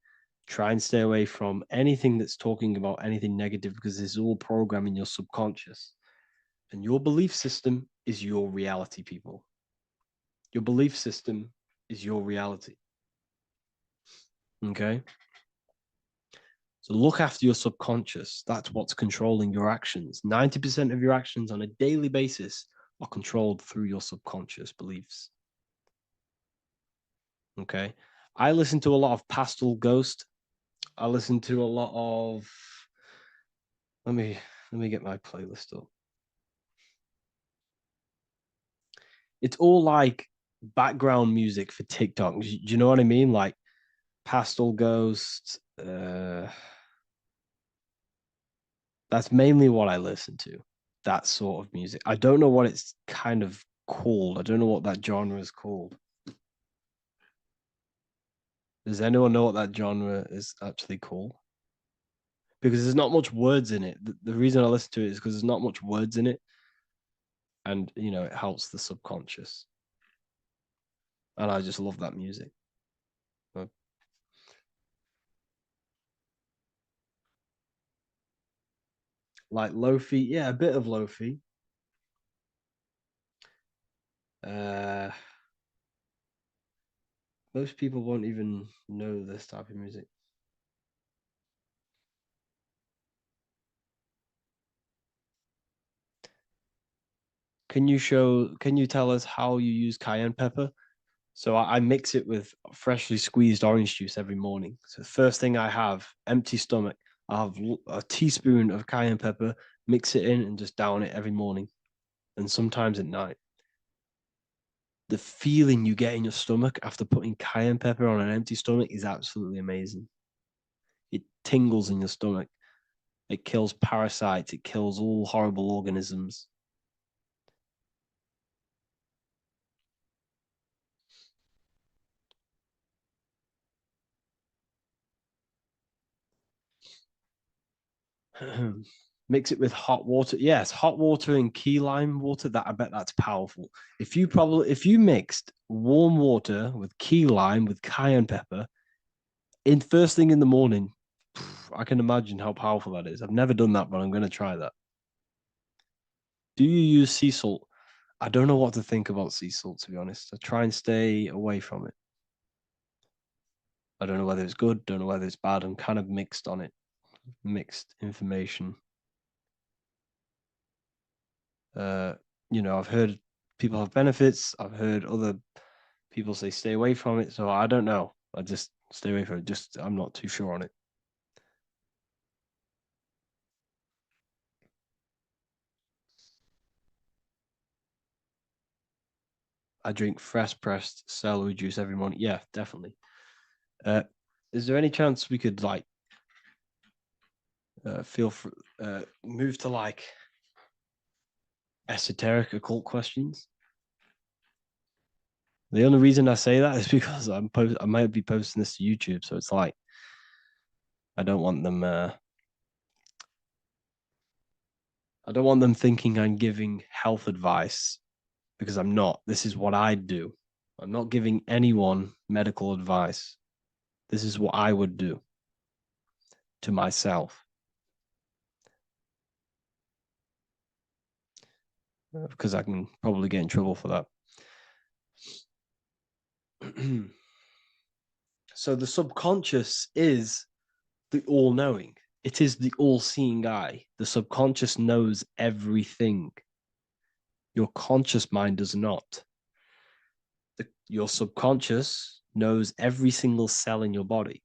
Try and stay away from anything that's talking about anything negative because it's all programming your subconscious. And your belief system is your reality, people. Your belief system is your reality. Okay? So look after your subconscious. That's what's controlling your actions. 90% of your actions on a daily basis are controlled through your subconscious beliefs. Okay? I listen to a lot of Pastel Ghost. I listen to a lot of let me get my playlist up. It's all like background music for TikTok. Do you know what I mean? Like Pastel Ghost. That's mainly what I listen to. That sort of music. I don't know what it's kind of called. I don't know what that genre is called. Does anyone know what that genre is actually called? Because there's not much words in it. The reason I listen to it is because there's not much words in it. And, it helps the subconscious. And I just love that music. Like lo-fi, yeah, a bit of lo-fi. Most people won't even know this type of music. Can you tell us how you use cayenne pepper? So I mix it with freshly squeezed orange juice every morning. So first thing I have, empty stomach, I have a teaspoon of cayenne pepper, mix it in and just down it every morning. And sometimes at night. The feeling you get in your stomach after putting cayenne pepper on an empty stomach is absolutely amazing. It tingles in your stomach. It kills parasites. It kills all horrible organisms. Mix it with hot water. Yes, hot water and key lime water. That I bet that's powerful. If you mixed warm water with key lime with cayenne pepper in first thing in the morning, I can imagine how powerful that is. I've never done that, but I'm going to try that. Do you use sea salt? I don't know what to think about sea salt, to be honest. I try and stay away from it. I don't know whether it's good, don't know whether it's bad. I'm kind of mixed on it. Mixed information. I've heard people have benefits. I've heard other people say stay away from it. So I don't know. I just stay away from it. I'm not too sure on it. I drink fresh pressed celery juice every morning. Yeah, definitely. Is there any chance we could move to esoteric occult questions? The only reason I say that is because I might be posting this to YouTube, so it's like I don't want them. I don't want them thinking I'm giving health advice because I'm not. This is what I do. I'm not giving anyone medical advice. This is what I would do to myself. because I can probably get in trouble for that. So the subconscious is the all-knowing. It is the all-seeing eye. The subconscious knows everything. Your conscious mind does not. Your subconscious knows every single cell in your body.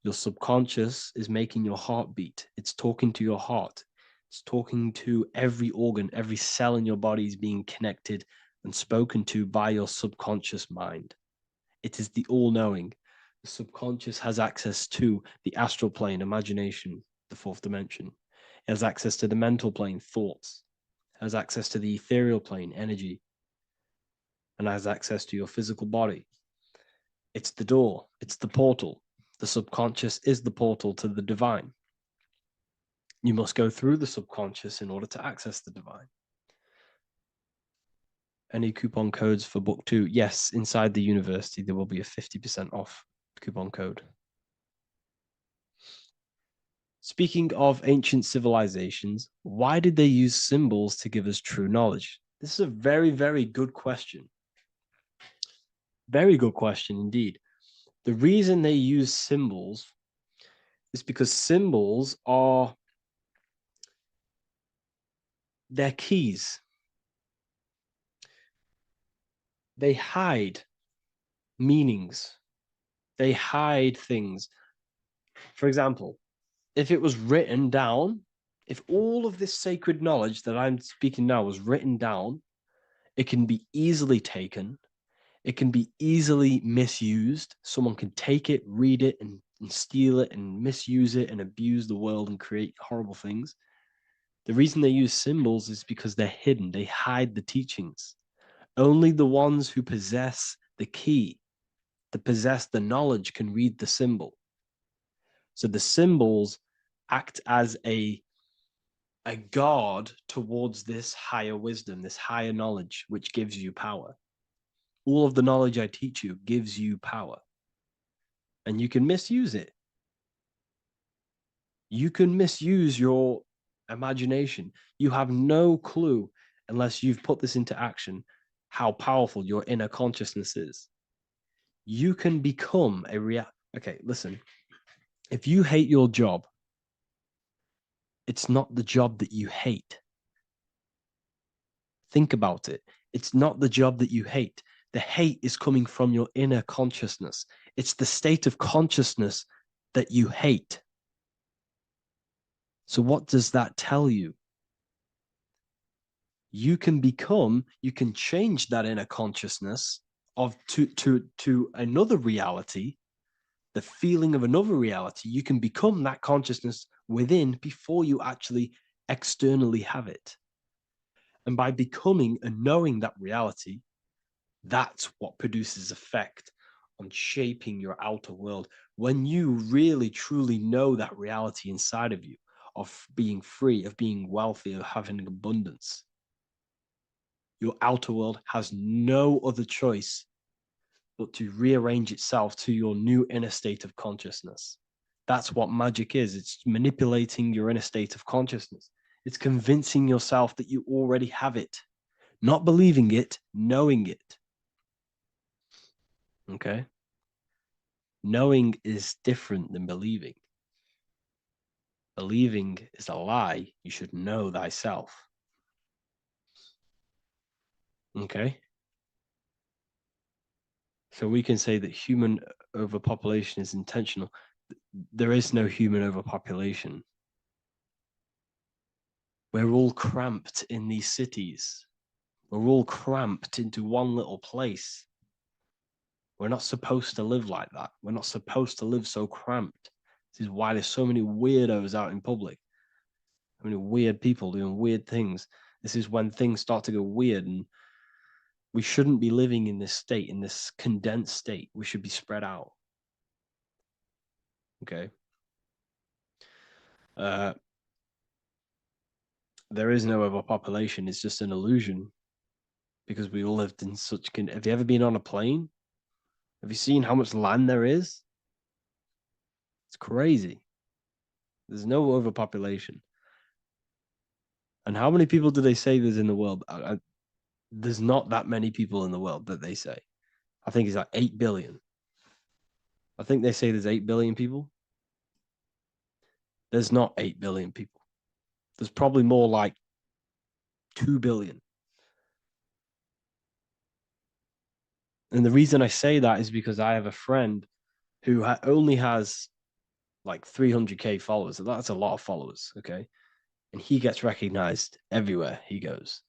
Your subconscious is making your heart beat. It's talking to your heart. It's talking to every organ, every cell in your body is being connected and spoken to by your subconscious mind. It is the all-knowing. The subconscious has access to the astral plane, imagination, the fourth dimension. It has access to the mental plane, thoughts. It has access to the ethereal plane, energy. And has access to your physical body. It's the door. It's the portal. The subconscious is the portal to the divine. You must go through the subconscious in order to access the divine. Any coupon codes for book 2? Yes, inside the university, there will be a 50% off coupon code. Speaking of ancient civilizations, why did they use symbols to give us true knowledge? This is a very, very good question. Very good question indeed. The reason they use symbols is because symbols are their keys. They hide meanings. They hide things. For example, if it was written down, if all of this sacred knowledge that I'm speaking now was written down, it can be easily taken. It can be easily misused. Someone can take it, read it, and steal it and misuse it and abuse the world and create horrible things. The reason they use symbols is because they're hidden. They hide the teachings. Only the ones who possess the key, that possess the knowledge, can read the symbol. So the symbols act as a guard towards this higher wisdom, this higher knowledge, which gives you power. All of the knowledge I teach you gives you power. And you can misuse it. You can misuse your imagination. You have no clue, unless you've put this into action, how powerful your inner consciousness is. You can become a Okay, listen. If you hate your job, it's not the job that you hate. Think about it. It's not the job that you hate. The hate is coming from your inner consciousness. It's the state of consciousness that you hate. So what does that tell you? You can change that inner consciousness to another reality, the feeling of another reality. You can become that consciousness within before you actually externally have it. And by becoming and knowing that reality, that's what produces effect on shaping your outer world. When you really, truly know that reality inside of you, of being free, of being wealthy, of having abundance, your outer world has no other choice but to rearrange itself to your new inner state of consciousness. That's what magic is. It's manipulating your inner state of consciousness. It's convincing yourself that you already have it, not believing it, knowing it. Okay? Knowing is different than believing. Believing is a lie. You should know thyself. Okay? So we can say that human overpopulation is intentional. There is no human overpopulation. We're all cramped in these cities. We're all cramped into one little place. We're not supposed to live like that. We're not supposed to live so cramped. This is why there's so many weirdos out in public. So many weird people doing weird things. This is when things start to go weird, and we shouldn't be living in this state, in this condensed state. We should be spread out. Okay. There is no overpopulation. It's just an illusion, because we all lived in such. Have you ever been on a plane? Have you seen how much land there is? It's crazy. There's no overpopulation. And how many people do they say there's in the world? There's not that many people in the world that they say. I think it's like 8 billion. I think they say there's 8 billion people. There's not 8 billion people. There's probably more like 2 billion. And the reason I say that is because I have a friend who only has like 300K followers. That's a lot of followers, okay? And he gets recognized everywhere he goes.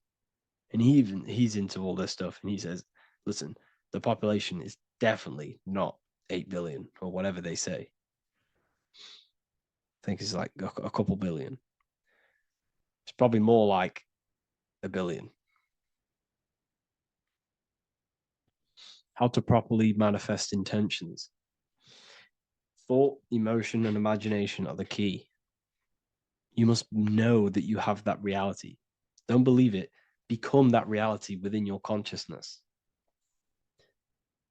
And he's into all this stuff. And he says, listen, the population is definitely not 8 billion or whatever they say. I think it's like a couple billion. It's probably more like a billion. How to properly manifest intentions. Thought, emotion, and imagination are the key. You must know that you have that reality. Don't believe it. Become that reality within your consciousness.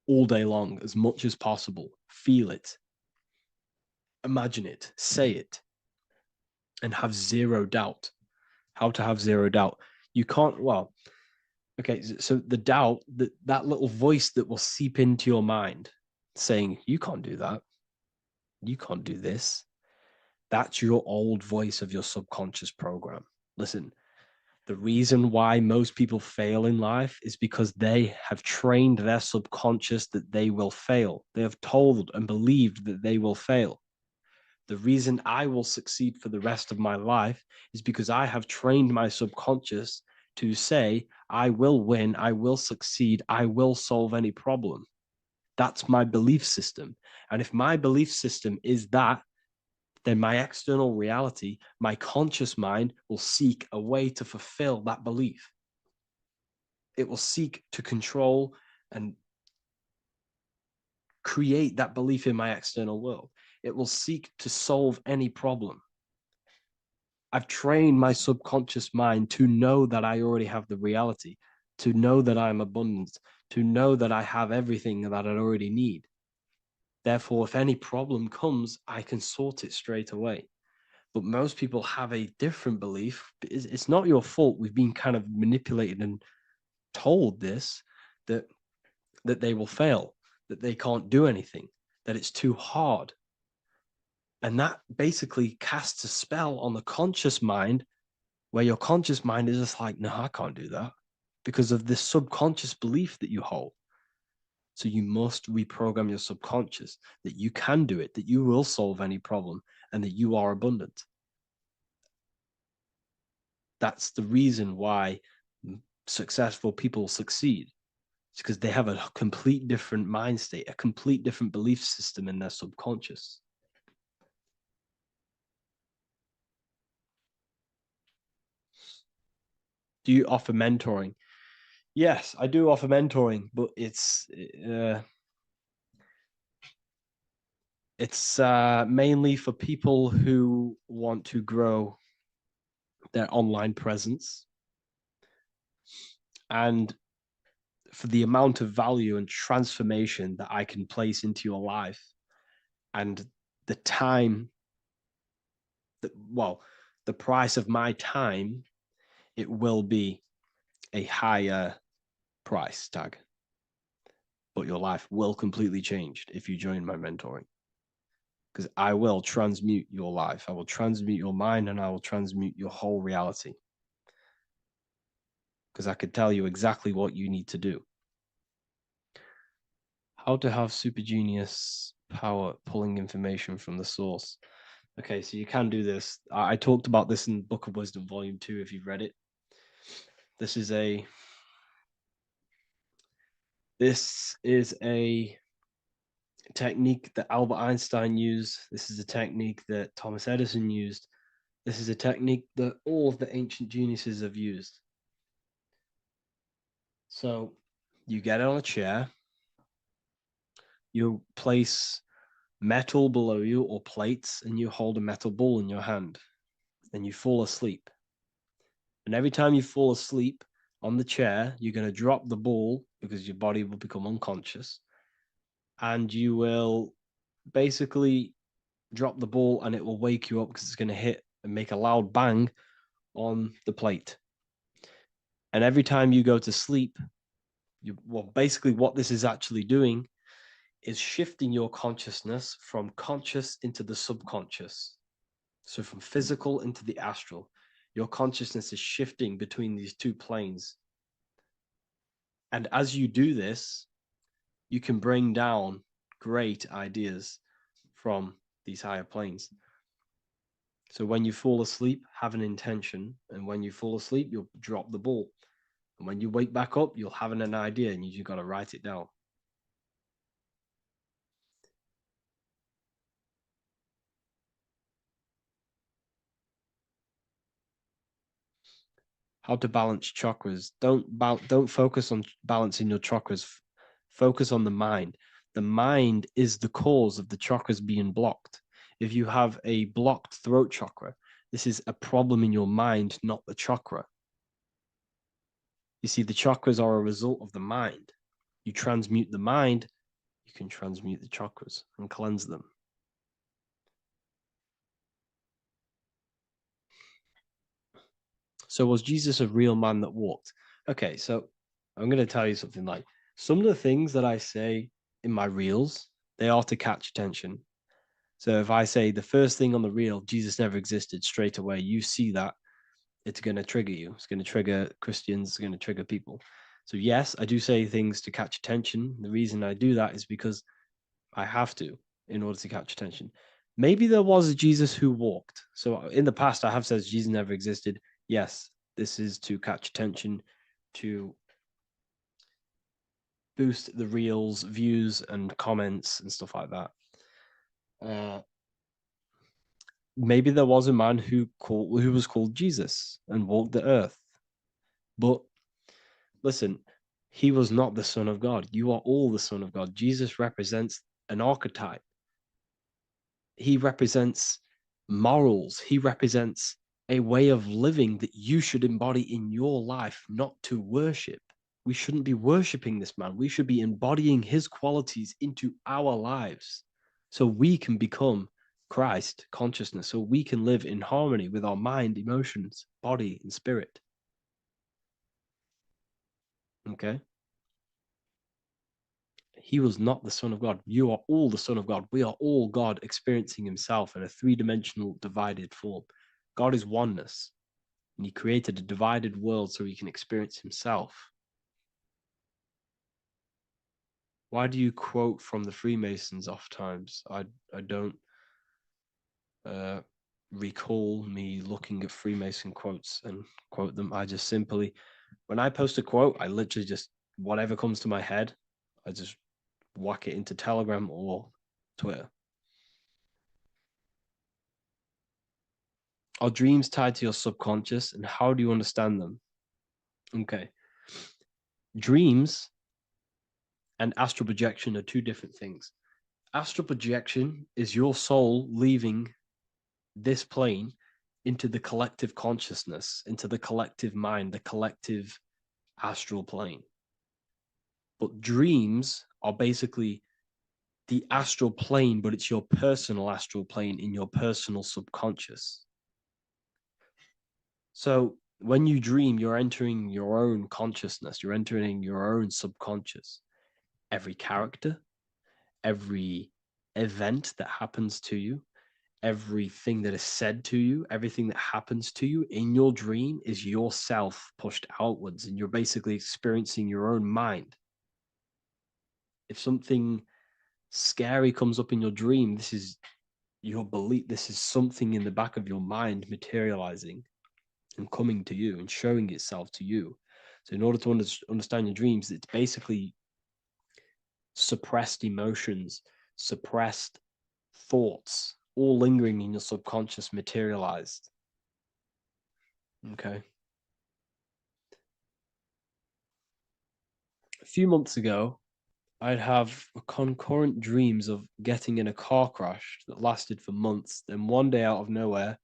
All day long, as much as possible. Feel it. Imagine it. Say it. And have zero doubt. How to have zero doubt. You can't, well, okay, so the doubt, that little voice that will seep into your mind saying, you can't do that. You can't do this. That's your old voice of your subconscious program. Listen, the reason why most people fail in life is because they have trained their subconscious that they will fail. They have told and believed that they will fail. The reason I will succeed for the rest of my life is because I have trained my subconscious to say, I will win, I will succeed, I will solve any problem. That's my belief system. And if my belief system is that, then my external reality, my conscious mind will seek a way to fulfill that belief. It will seek to control and create that belief in my external world. It will seek to solve any problem. I've trained my subconscious mind to know that I already have the reality, to know that I'm abundant, to know that I have everything that I already need. Therefore, if any problem comes, I can sort it straight away. But most people have a different belief. It's not your fault. We've been kind of manipulated and told this, that they will fail, that they can't do anything, that it's too hard. And that basically casts a spell on the conscious mind, where your conscious mind is just like, no, I can't do that, because of this subconscious belief that you hold. So you must reprogram your subconscious that you can do it, that you will solve any problem, and that you are abundant. That's the reason why successful people succeed. It's because they have a complete different mind state, a complete different belief system in their subconscious. Do you offer mentoring? Yes, I do offer mentoring, but it's mainly for people who want to grow their online presence, and for the amount of value and transformation that I can place into your life, and the time that, well, the price of my time, it will be a higher price tag, but your life will completely change if you join my mentoring, because I will transmute your life. I will transmute your mind, and I will transmute your whole reality, because I could tell you exactly what you need to do. How to have super genius power pulling information from the source. Okay, so you can do this. I talked about this in Book of Wisdom Volume 2, if you've read it. This is a technique that Albert Einstein used. This is a technique that Thomas Edison used. This is a technique that all of the ancient geniuses have used. So you get on a chair, you place metal below you or plates, and you hold a metal ball in your hand, and you fall asleep. And every time you fall asleep on the chair, you're going to drop the ball, because your body will become unconscious, and you will basically drop the ball, and it will wake you up because it's going to hit and make a loud bang on the plate. And every time you go to sleep, basically what this is actually doing is shifting your consciousness from conscious into the subconscious. So from physical into the astral. Your consciousness is shifting between these two planes. And as you do this, you can bring down great ideas from these higher planes. So when you fall asleep, have an intention. And when you fall asleep, you'll drop the ball. And when you wake back up, you'll have an idea and you just got to write it down. How to balance chakras. Don't focus on balancing your chakras. Focus on the mind. The mind is the cause of the chakras being blocked. If you have a blocked throat chakra, this is a problem in your mind, not the chakra. You see, the chakras are a result of the mind. You transmute the mind, you can transmute the chakras and cleanse them. So was Jesus a real man that walked? Okay, so I'm going to tell you something. Like, some of the things that I say in my reels, they are to catch attention. So if I say the first thing on the reel, Jesus never existed, straight away, you see that, it's going to trigger you. It's going to trigger Christians. It's going to trigger people. So yes, I do say things to catch attention. The reason I do that is because I have to in order to catch attention. Maybe there was a Jesus who walked. So in the past, I have said Jesus never existed. Yes, this is to catch attention, to boost the reels, views, and comments and stuff like that. Maybe there was a man who was called Jesus and walked the earth. But listen, he was not the Son of God. You are all the Son of God. Jesus represents an archetype. He represents morals. He represents a way of living that you should embody in your life, not to worship. We shouldn't be worshiping this man. We should be embodying his qualities into our lives so we can become Christ consciousness, so we can live in harmony with our mind, emotions, body, and spirit. Okay? He was not the Son of God. You are all the Son of God. We are all God experiencing himself in a three-dimensional divided form. God is oneness, and he created a divided world so he can experience himself. Why do you quote from the Freemasons oft times? I don't recall me looking at Freemason quotes and quote them. I just simply, when I post a quote, I literally just, whatever comes to my head, I just whack it into Telegram or Twitter. Are dreams tied to your subconscious, and how do you understand them? Okay. Dreams and astral projection are two different things. Astral projection is your soul leaving this plane into the collective consciousness, into the collective mind, the collective astral plane. But dreams are basically the astral plane, but it's your personal astral plane in your personal subconscious. So when you dream, you're entering your own consciousness, you're entering your own subconscious. Every character, every event that happens to you, everything that is said to you, everything that happens to you in your dream is yourself pushed outwards, and you're basically experiencing your own mind. If something scary comes up in your dream, this is your belief, this is something in the back of your mind materializing and coming to you and showing itself to you. So in order to understand your dreams, it's basically suppressed emotions, suppressed thoughts, all lingering in your subconscious materialized. Okay. A few months ago, I'd have concurrent dreams of getting in a car crash that lasted for months. Then one day out of nowhere,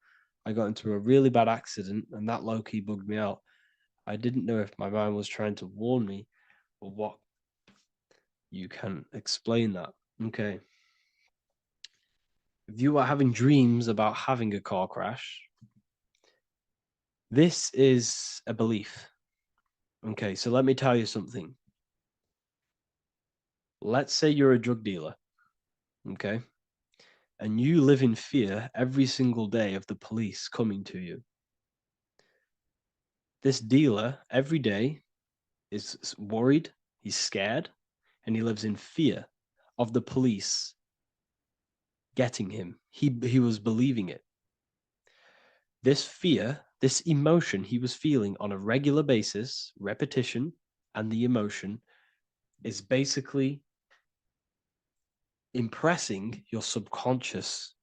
I got into a really bad accident, and that low-key bugged me out. I didn't know if my mind was trying to warn me or what. You can explain that. Okay. If you are having dreams about having a car crash, This is a belief. Okay, so let me tell you something. Let's say you're a drug dealer, okay? And you live in fear every single day of the police coming to you. This dealer every day is worried, he's scared, and he lives in fear of the police getting him. He was believing it. This fear, this emotion he was feeling on a regular basis, repetition, and the emotion is basically impressing your subconscious.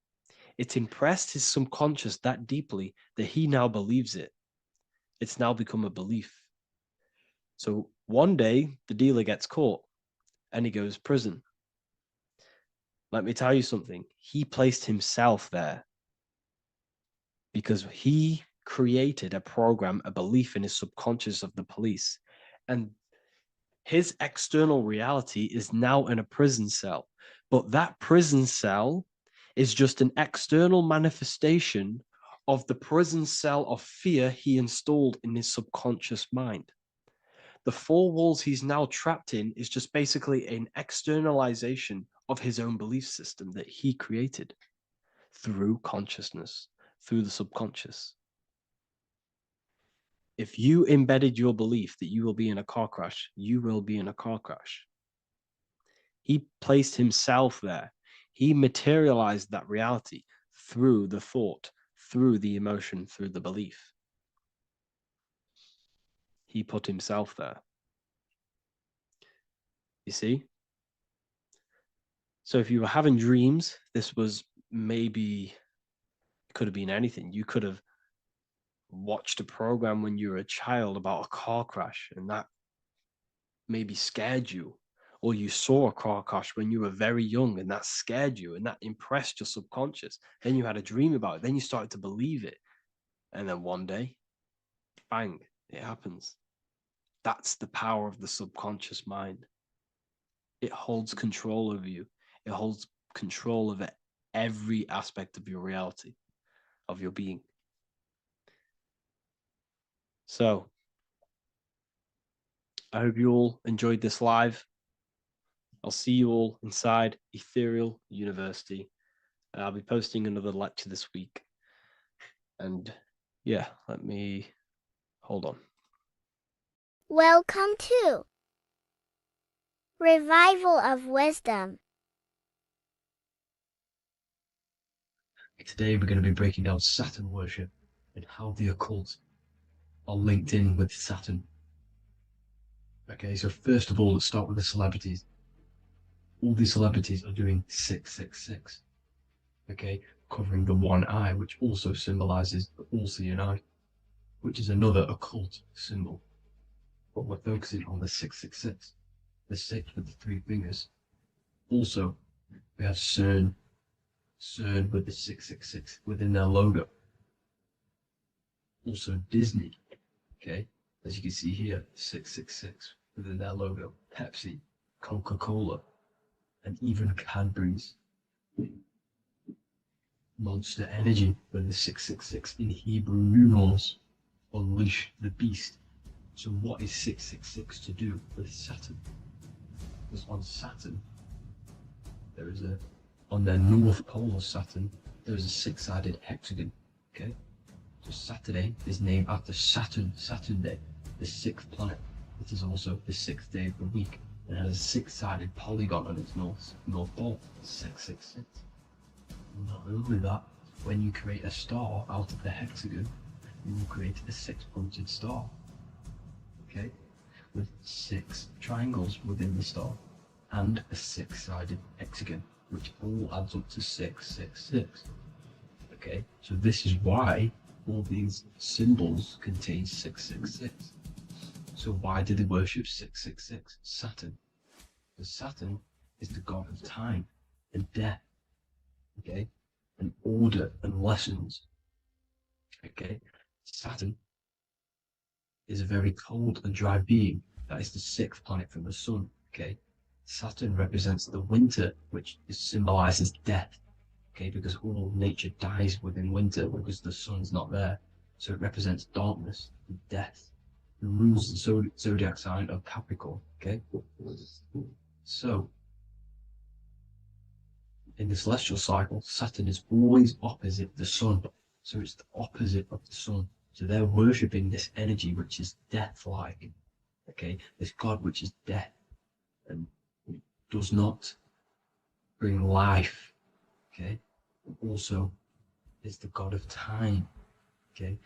It's impressed his subconscious that deeply that he now believes it. It's now become a belief. So one day the dealer gets caught and he goes to prison. Let me tell you something. He placed himself there because he created a program, a belief in his subconscious of the police. And his external reality is now in a prison cell. But that prison cell is just an external manifestation of the prison cell of fear he installed in his subconscious mind. The four walls he's now trapped in is just basically an externalization of his own belief system that he created through consciousness, through the subconscious. If you embedded your belief that you will be in a car crash, you will be in a car crash. He placed himself there. He materialized that reality through the thought, through the emotion, through the belief. He put himself there. You see? So if you were having dreams, this was maybe, it could have been anything. You could have watched a program when you were a child about a car crash and that maybe scared you. Or you saw a car crash when you were very young and that scared you and that impressed your subconscious. Then you had a dream about it. Then you started to believe it. And then one day, bang, it happens. That's the power of the subconscious mind. It holds control over you. It holds control over every aspect of your reality, of your being. So, I hope you all enjoyed this live. I'll see you all inside Ethereal University. I'll be posting another lecture this week. And yeah, let me hold on. Welcome to Revival of Wisdom. Today we're going to be breaking down Saturn worship and how the occult are linked in with Saturn. Okay, so first of all, let's start with the celebrities. All these celebrities are doing 666. Okay, covering the one eye, which also symbolizes the all-seeing eye, which is another occult symbol. But we're focusing on the 666, the 6 with the 3 fingers. Also, we have CERN with the 666 within their logo. Also Disney, okay, as you can see here, 666 within their logo. Pepsi, Coca-Cola, and even Cadbury's. Monster Energy with the 666 in Hebrew numerals. Unleash the beast. So what is 666 to do with Saturn? Because on Saturn, there is on their north pole of Saturn, there is a 6-sided hexagon, okay? So Saturday is named after Saturn Day, the 6th planet. It is also the 6th day of the week. It has a 6-sided polygon on its north pole, 666. Not only that, when you create a star out of the hexagon, you will create a 6-pointed star, okay? With 6 triangles within the star, and a 6-sided hexagon, which all adds up to 666. Okay, so this is why all these symbols contain 666. So why do they worship 666? Saturn. Because Saturn is the god of time and death, okay, and order and lessons. Okay, Saturn is a very cold and dry being. That is the 6th planet from the sun. Okay, Saturn represents the winter, which symbolizes death. Okay, because all nature dies within winter because the sun's not there. So it represents darkness and death. It rules the zodiac sign of Capricorn. Okay, so in the celestial cycle, Saturn is always opposite the sun. So it's the opposite of the sun. So they're worshipping this energy which is death-like. Okay, this god which is death and does not bring life. Okay, also is the god of time. Okay,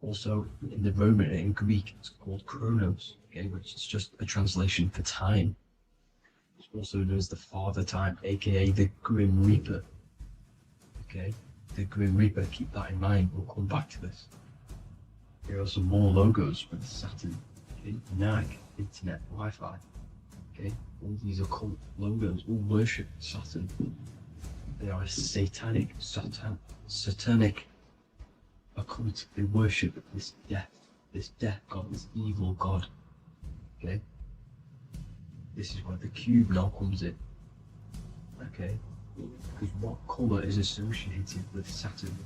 also in the Roman and in Greek it's called Chronos. Okay, which is just a translation for time. It's also known as the Father Time, aka the Grim Reaper. Okay, the Grim Reaper. Keep that in mind. We'll come back to this. Here are some more logos with Saturn. Okay, NAG, Internet, Wi-Fi. Okay, all these occult logos all worship Saturn. They are a satanic occult. They worship this death god, this evil god. Okay, this is where the cube now comes in. Okay, because what colour is associated with Saturn?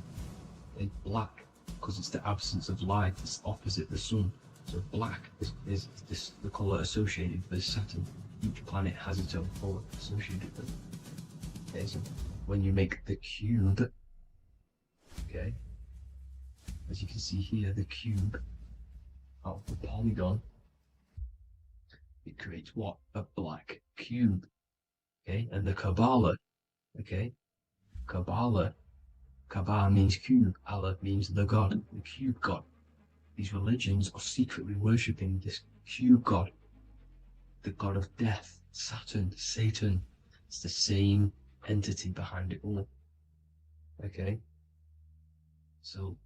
It's black, because it's the absence of light. It's opposite the sun. So black is the colour associated with Saturn. Each planet has its own colour associated with it. Okay, so when you make the cube, okay, as you can see here, the cube out of the polygon, it creates what? A black cube. Okay, and the Kabbalah, okay, Kabbalah means cube, Allah means the god, the cube god. These religions are secretly worshipping this cube god, the god of death, Saturn, Satan. It's the same entity behind it all. Okay, so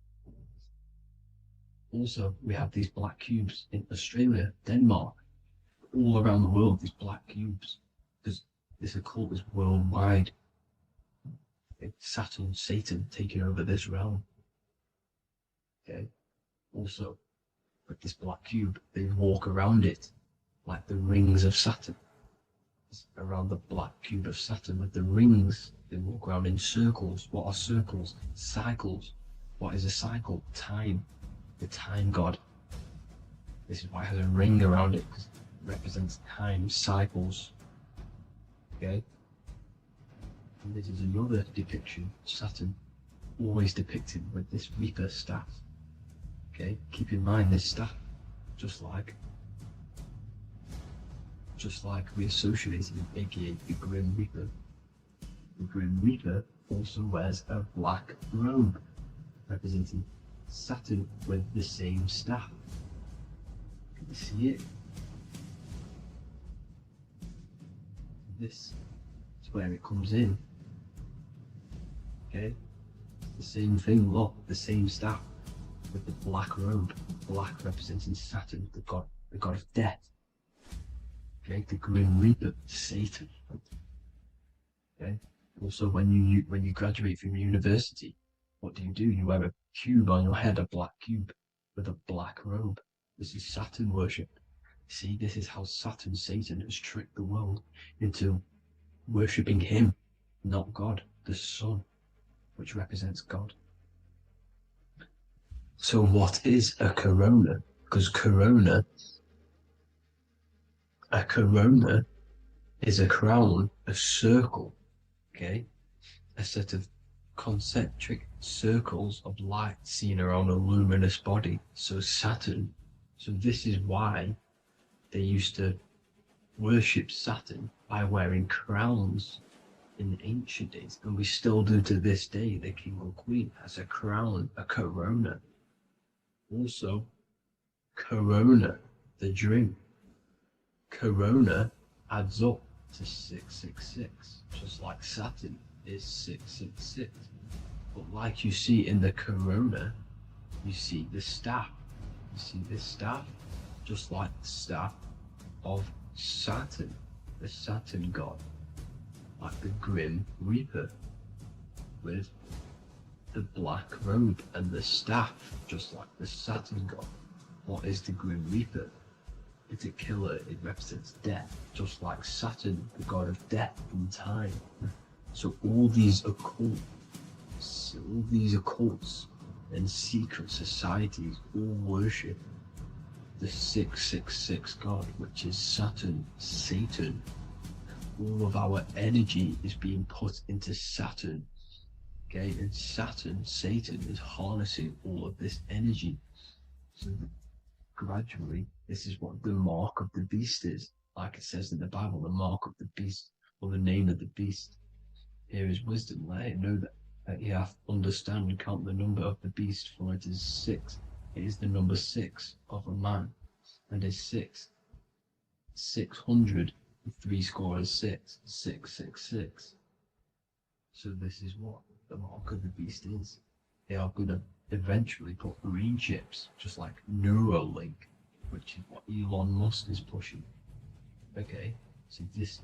also we have these black cubes in Australia, Denmark, all around the world, these black cubes, because this occult is worldwide. It's Saturn, Satan taking over this realm. Okay, also with this black cube, they walk around it like the rings of Saturn. It's around the black cube of Saturn with the rings, they walk around in circles. What are circles? Cycles. What is a cycle? Time. The time god. This is why it has a ring around it, because it represents time, cycles. Okay, and this is another depiction of Saturn, always depicted with this Reaper staff. Okay, keep in mind this staff, just like we associated it, aka the Grim Reaper. The Grim Reaper also wears a black robe, representing Saturn with the same staff. Can you see it? This is where it comes in. Okay, the same thing, look, the same staff with the black robe, black representing Saturn, the god of death. Okay, the Grim Reaper, Satan. Okay, also when you graduate from university, what do? You wear a cube on your head, a black cube with a black robe. This is Saturn worship. See, this is how Saturn, Satan, has tricked the world into worshipping him, not God, the sun, which represents God. So what is a corona? Because a corona is a crown, a circle, okay? A set of concentric circles of light seen around a luminous body. So Saturn, so this is why they used to worship Saturn by wearing crowns in ancient days, and we still do to this day. The king or queen has a crown, a corona. Also, corona, the dream. Corona adds up to 666, just like Saturn is 666. But like you see in the corona, you see the staff. You see this staff, just like the staff of Saturn, the Saturn god, like the Grim Reaper, with the black robe and the staff, just like the Saturn god. What is the Grim Reaper? It's a killer. It represents death, just like Saturn, the god of death and time. So all these occults and secret societies all worship the 666 god, which is Saturn, Satan. All of our energy is being put into Saturn. Okay, and Saturn, Satan, is harnessing all of this energy. So gradually, this is what the mark of the beast is. Like it says in the Bible, the mark of the beast, or the name of the beast. Here is wisdom. Let it know that you have to understand and count the number of the beast, for it is 6. It is the number 6 of a man, and is 6. 600, 3 score is 6, 666. So this is what the mark of the beast is. They are going to eventually put brain chips, just like Neuralink, which is what Elon Musk is pushing. Okay, so this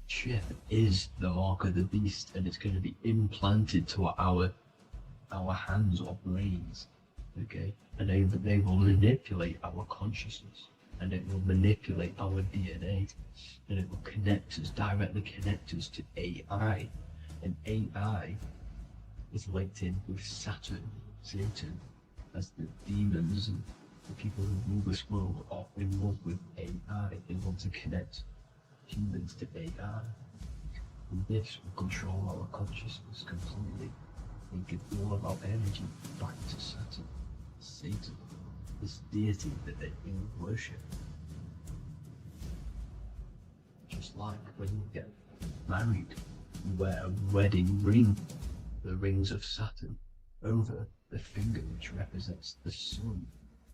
chip is the mark of the beast, and it's going to be implanted to our hands or brains. Okay, and they will manipulate our consciousness, and it will manipulate our DNA, and it will directly connect us to AI, and AI is linked in with Saturn, Satan, as the demons and the people who rule this world are in love with AI. They want to connect humans to AI. And this will control our consciousness completely and give all of our energy back to Saturn, Satan, this deity that they all worship. Just like when you get married, you wear a wedding ring, the rings of Saturn, over the finger, which represents the sun.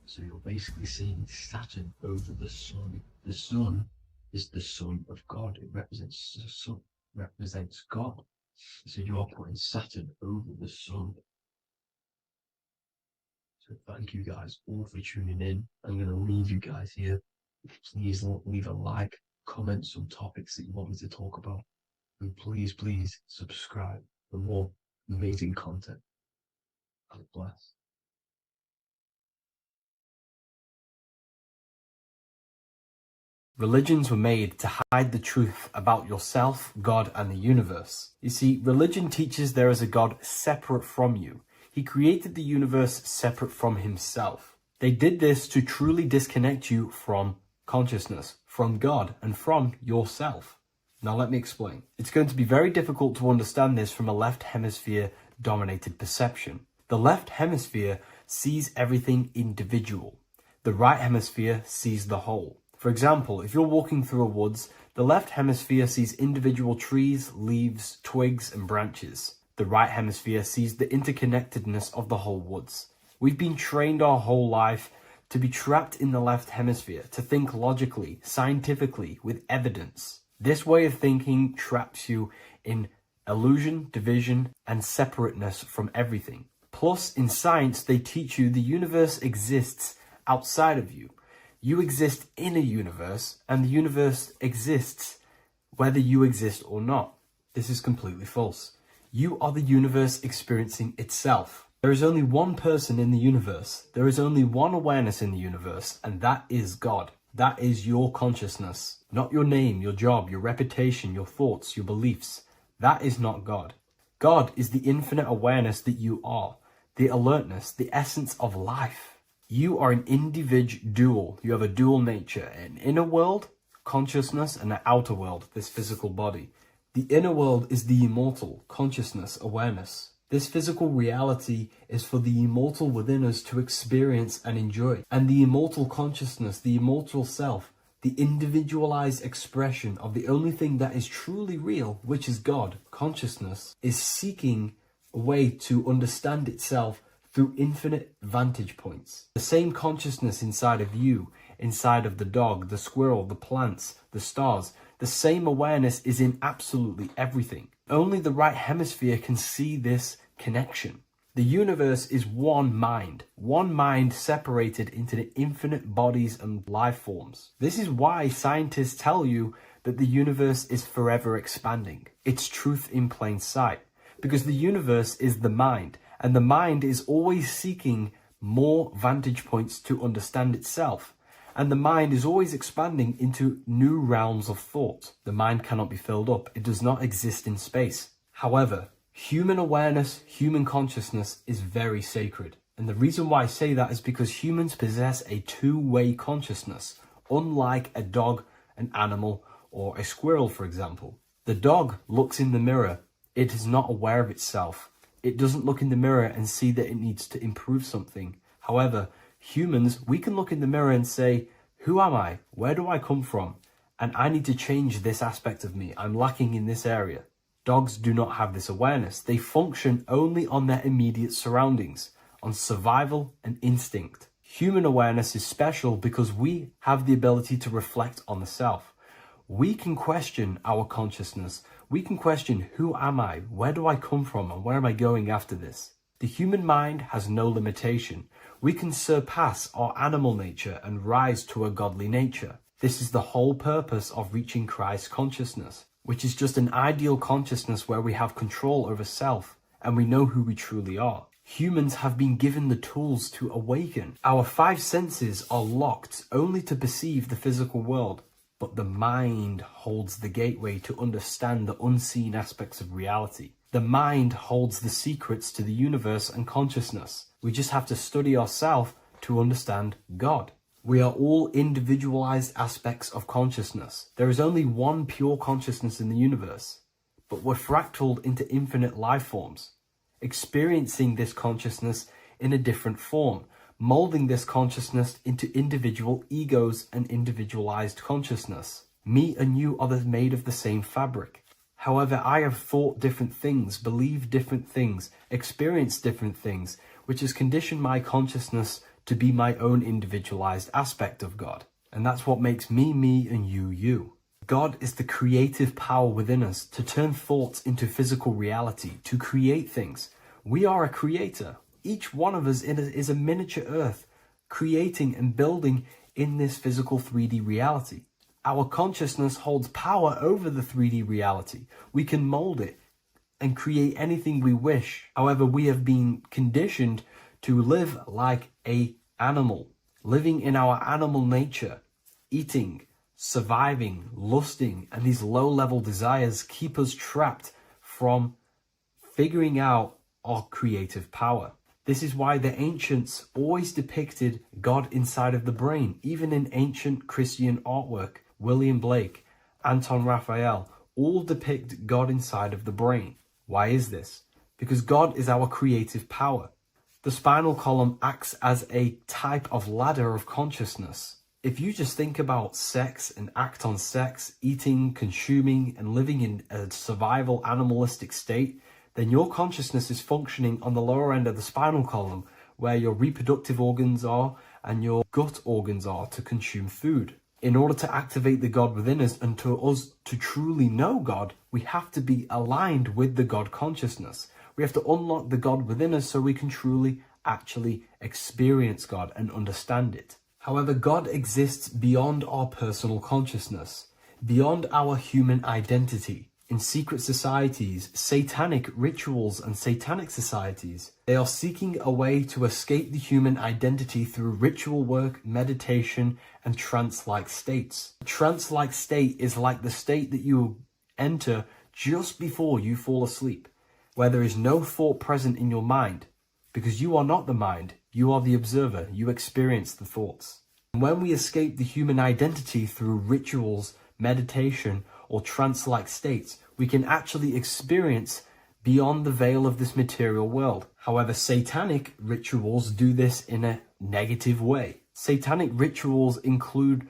So you're basically seeing Saturn over the sun. The sun is the son of God. It represents the sun, represents God. So you're putting Saturn over the sun. So thank you guys all for tuning in. I'm going to leave you guys here. Please leave a like, comment some topics that you want me to talk about. And please subscribe for more amazing content. God bless. Religions were made to hide the truth about yourself, God, and the universe. You see, religion teaches there is a God separate from you. He created the universe separate from himself. They did this to truly disconnect you from consciousness, from God, and from yourself. Now let me explain. It's going to be very difficult to understand this from a left hemisphere dominated perception. The left hemisphere sees everything individual. The right hemisphere sees the whole. For example, if you're walking through a woods, the left hemisphere sees individual trees, leaves, twigs, and branches. The right hemisphere sees the interconnectedness of the whole woods. We've been trained our whole life to be trapped in the left hemisphere, to think logically, scientifically, with evidence. This way of thinking traps you in illusion, division, and separateness from everything. Plus, in science, they teach you the universe exists outside of you. You exist in a universe, and the universe exists whether you exist or not. This is completely false. You are the universe experiencing itself. There is only one person in the universe. There is only one awareness in the universe, and that is God. That is your consciousness. Not your name, your job, your reputation, your thoughts, your beliefs. That is not God. God is the infinite awareness that you are, the alertness, the essence of life. You are an individual. You have a dual nature, an inner world, consciousness, and an outer world, this physical body. The inner world is the immortal, consciousness, awareness. This physical reality is for the immortal within us to experience and enjoy. And the immortal consciousness, the immortal self, the individualized expression of the only thing that is truly real, which is God, consciousness, is seeking a way to understand itself through infinite vantage points. The same consciousness inside of you, inside of the dog, the squirrel, the plants, the stars, the same awareness is in absolutely everything. Only the right hemisphere can see this connection. The universe is one mind separated into the infinite bodies and life forms. This is why scientists tell you that the universe is forever expanding. It's truth in plain sight, because the universe is the mind, and the mind is always seeking more vantage points to understand itself. And the mind is always expanding into new realms of thought. The mind cannot be filled up. It does not exist in space. However, Human awareness, human consciousness is very sacred. And the reason why I say that is because humans possess a two-way consciousness, unlike a dog, an animal, or a squirrel, for example. The dog looks in the mirror. It is not aware of itself. It doesn't look in the mirror and see that it needs to improve something. However, humans, we can look in the mirror and say, who am I? Where do I come from? And I need to change this aspect of me. I'm lacking in this area. Dogs do not have this awareness. They function only on their immediate surroundings, on survival and instinct. Human awareness is special because we have the ability to reflect on the self. We can question our consciousness. We can question, who am I? Where do I come from? And where am I going after this? The human mind has no limitation. We can surpass our animal nature and rise to a godly nature. This is the whole purpose of reaching Christ consciousness, which is just an ideal consciousness where we have control over self and we know who we truly are. Humans have been given the tools to awaken. Our five senses are locked only to perceive the physical world, but the mind holds the gateway to understand the unseen aspects of reality. The mind holds the secrets to the universe and consciousness. We just have to study ourselves to understand God. We are all individualized aspects of consciousness. There is only one pure consciousness in the universe, but we're fractaled into infinite life forms, experiencing this consciousness in a different form, molding this consciousness into individual egos and individualized consciousness. Me and you are made of the same fabric. However, I have thought different things, believed different things, experienced different things, which has conditioned my consciousness to be my own individualized aspect of God. And that's what makes me, me, and you, you. God is the creative power within us to turn thoughts into physical reality, to create things. We are a creator. Each one of us is a miniature earth, creating and building in this physical 3D reality. Our consciousness holds power over the 3D reality. We can mold it and create anything we wish. However, we have been conditioned to live like an animal, living in our animal nature, eating, surviving, lusting, and these low-level desires keep us trapped from figuring out our creative power. This is why the ancients always depicted God inside of the brain. Even in ancient Christian artwork, William Blake, Anton Raphael, all depict God inside of the brain. Why is this? Because God is our creative power. The spinal column acts as a type of ladder of consciousness. If you just think about sex and act on sex, eating, consuming, and living in a survival animalistic state, then your consciousness is functioning on the lower end of the spinal column, where your reproductive organs are and your gut organs are to consume food. In order to activate the God within us and to us to truly know God, we have to be aligned with the God consciousness. We have to unlock the God within us so we can truly actually experience God and understand it. However, God exists beyond our personal consciousness, beyond our human identity. In secret societies, satanic rituals and satanic societies, they are seeking a way to escape the human identity through ritual work, meditation, and trance-like states. A trance-like state is like the state that you enter just before you fall asleep, where there is no thought present in your mind, because you are not the mind, you are the observer, you experience the thoughts. And when we escape the human identity through rituals, meditation, or trance-like states, we can actually experience beyond the veil of this material world. However, satanic rituals do this in a negative way. Satanic rituals include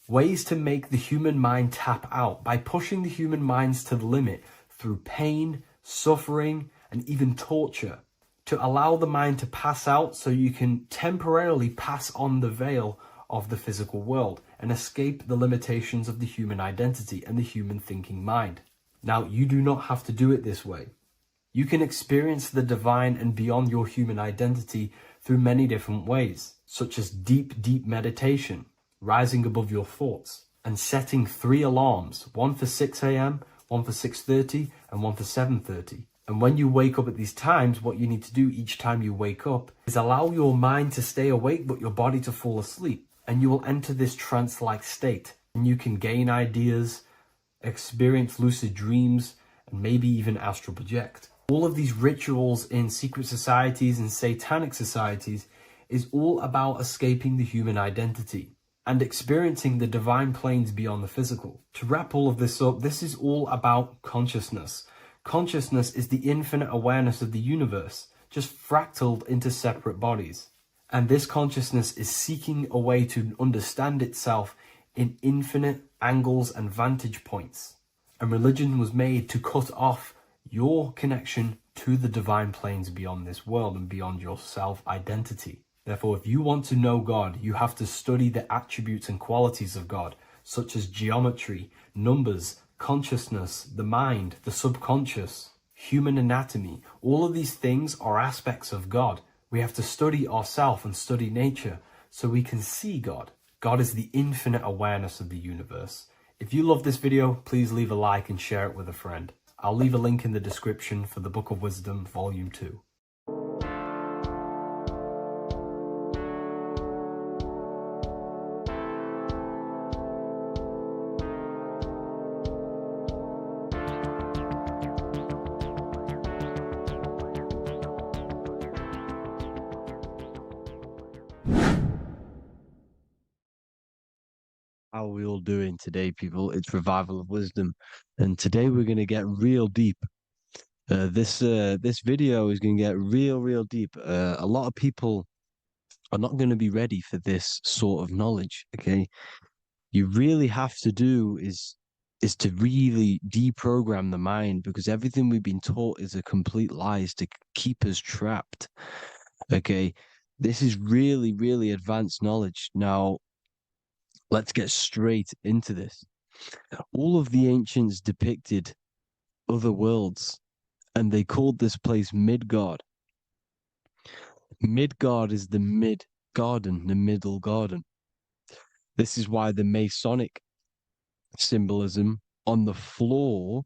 ways to make the human mind tap out by pushing the human minds to the limit through pain, suffering, and even torture, to allow the mind to pass out so you can temporarily pass on the veil of the physical world and escape the limitations of the human identity and the human thinking mind. Now, you do not have to do it this way. You can experience the divine and beyond your human identity through many different ways, such as deep, deep meditation, rising above your thoughts, and setting 3 alarms, one for 6 a.m., one for 6:30, and one for 7:30. And when you wake up at these times, what you need to do each time you wake up is allow your mind to stay awake but your body to fall asleep. And you will enter this trance-like state. And you can gain ideas, experience lucid dreams, and maybe even astral project. All of these rituals in secret societies and satanic societies is all about escaping the human identity and experiencing the divine planes beyond the physical. To wrap all of this up, this is all about consciousness. Consciousness is the infinite awareness of the universe, just fractaled into separate bodies. And this consciousness is seeking a way to understand itself in infinite angles and vantage points. And religion was made to cut off your connection to the divine planes beyond this world and beyond your self-identity. Therefore, if you want to know God, you have to study the attributes and qualities of God, such as geometry, numbers, consciousness, the mind, the subconscious, human anatomy. All of these things are aspects of God. We have to study ourselves and study nature so we can see God. God is the infinite awareness of the universe. If you love this video, please leave a like and share it with a friend. I'll leave a link in the description for the Book of Wisdom, Volume 2. How are we all doing today, people? It's Revival of Wisdom, and today we're going to get real deep. This video is going to get real deep. A lot of people are not going to be ready for this sort of knowledge. Okay, you really have to do is to really deprogram the mind, because everything we've been taught is a complete lie, is to keep us trapped. Okay, this is really advanced knowledge. Now, let's get straight into this. All of the ancients depicted other worlds, and they called this place Midgard. Midgard is the mid-garden, the middle garden. This is why the Masonic symbolism on the floor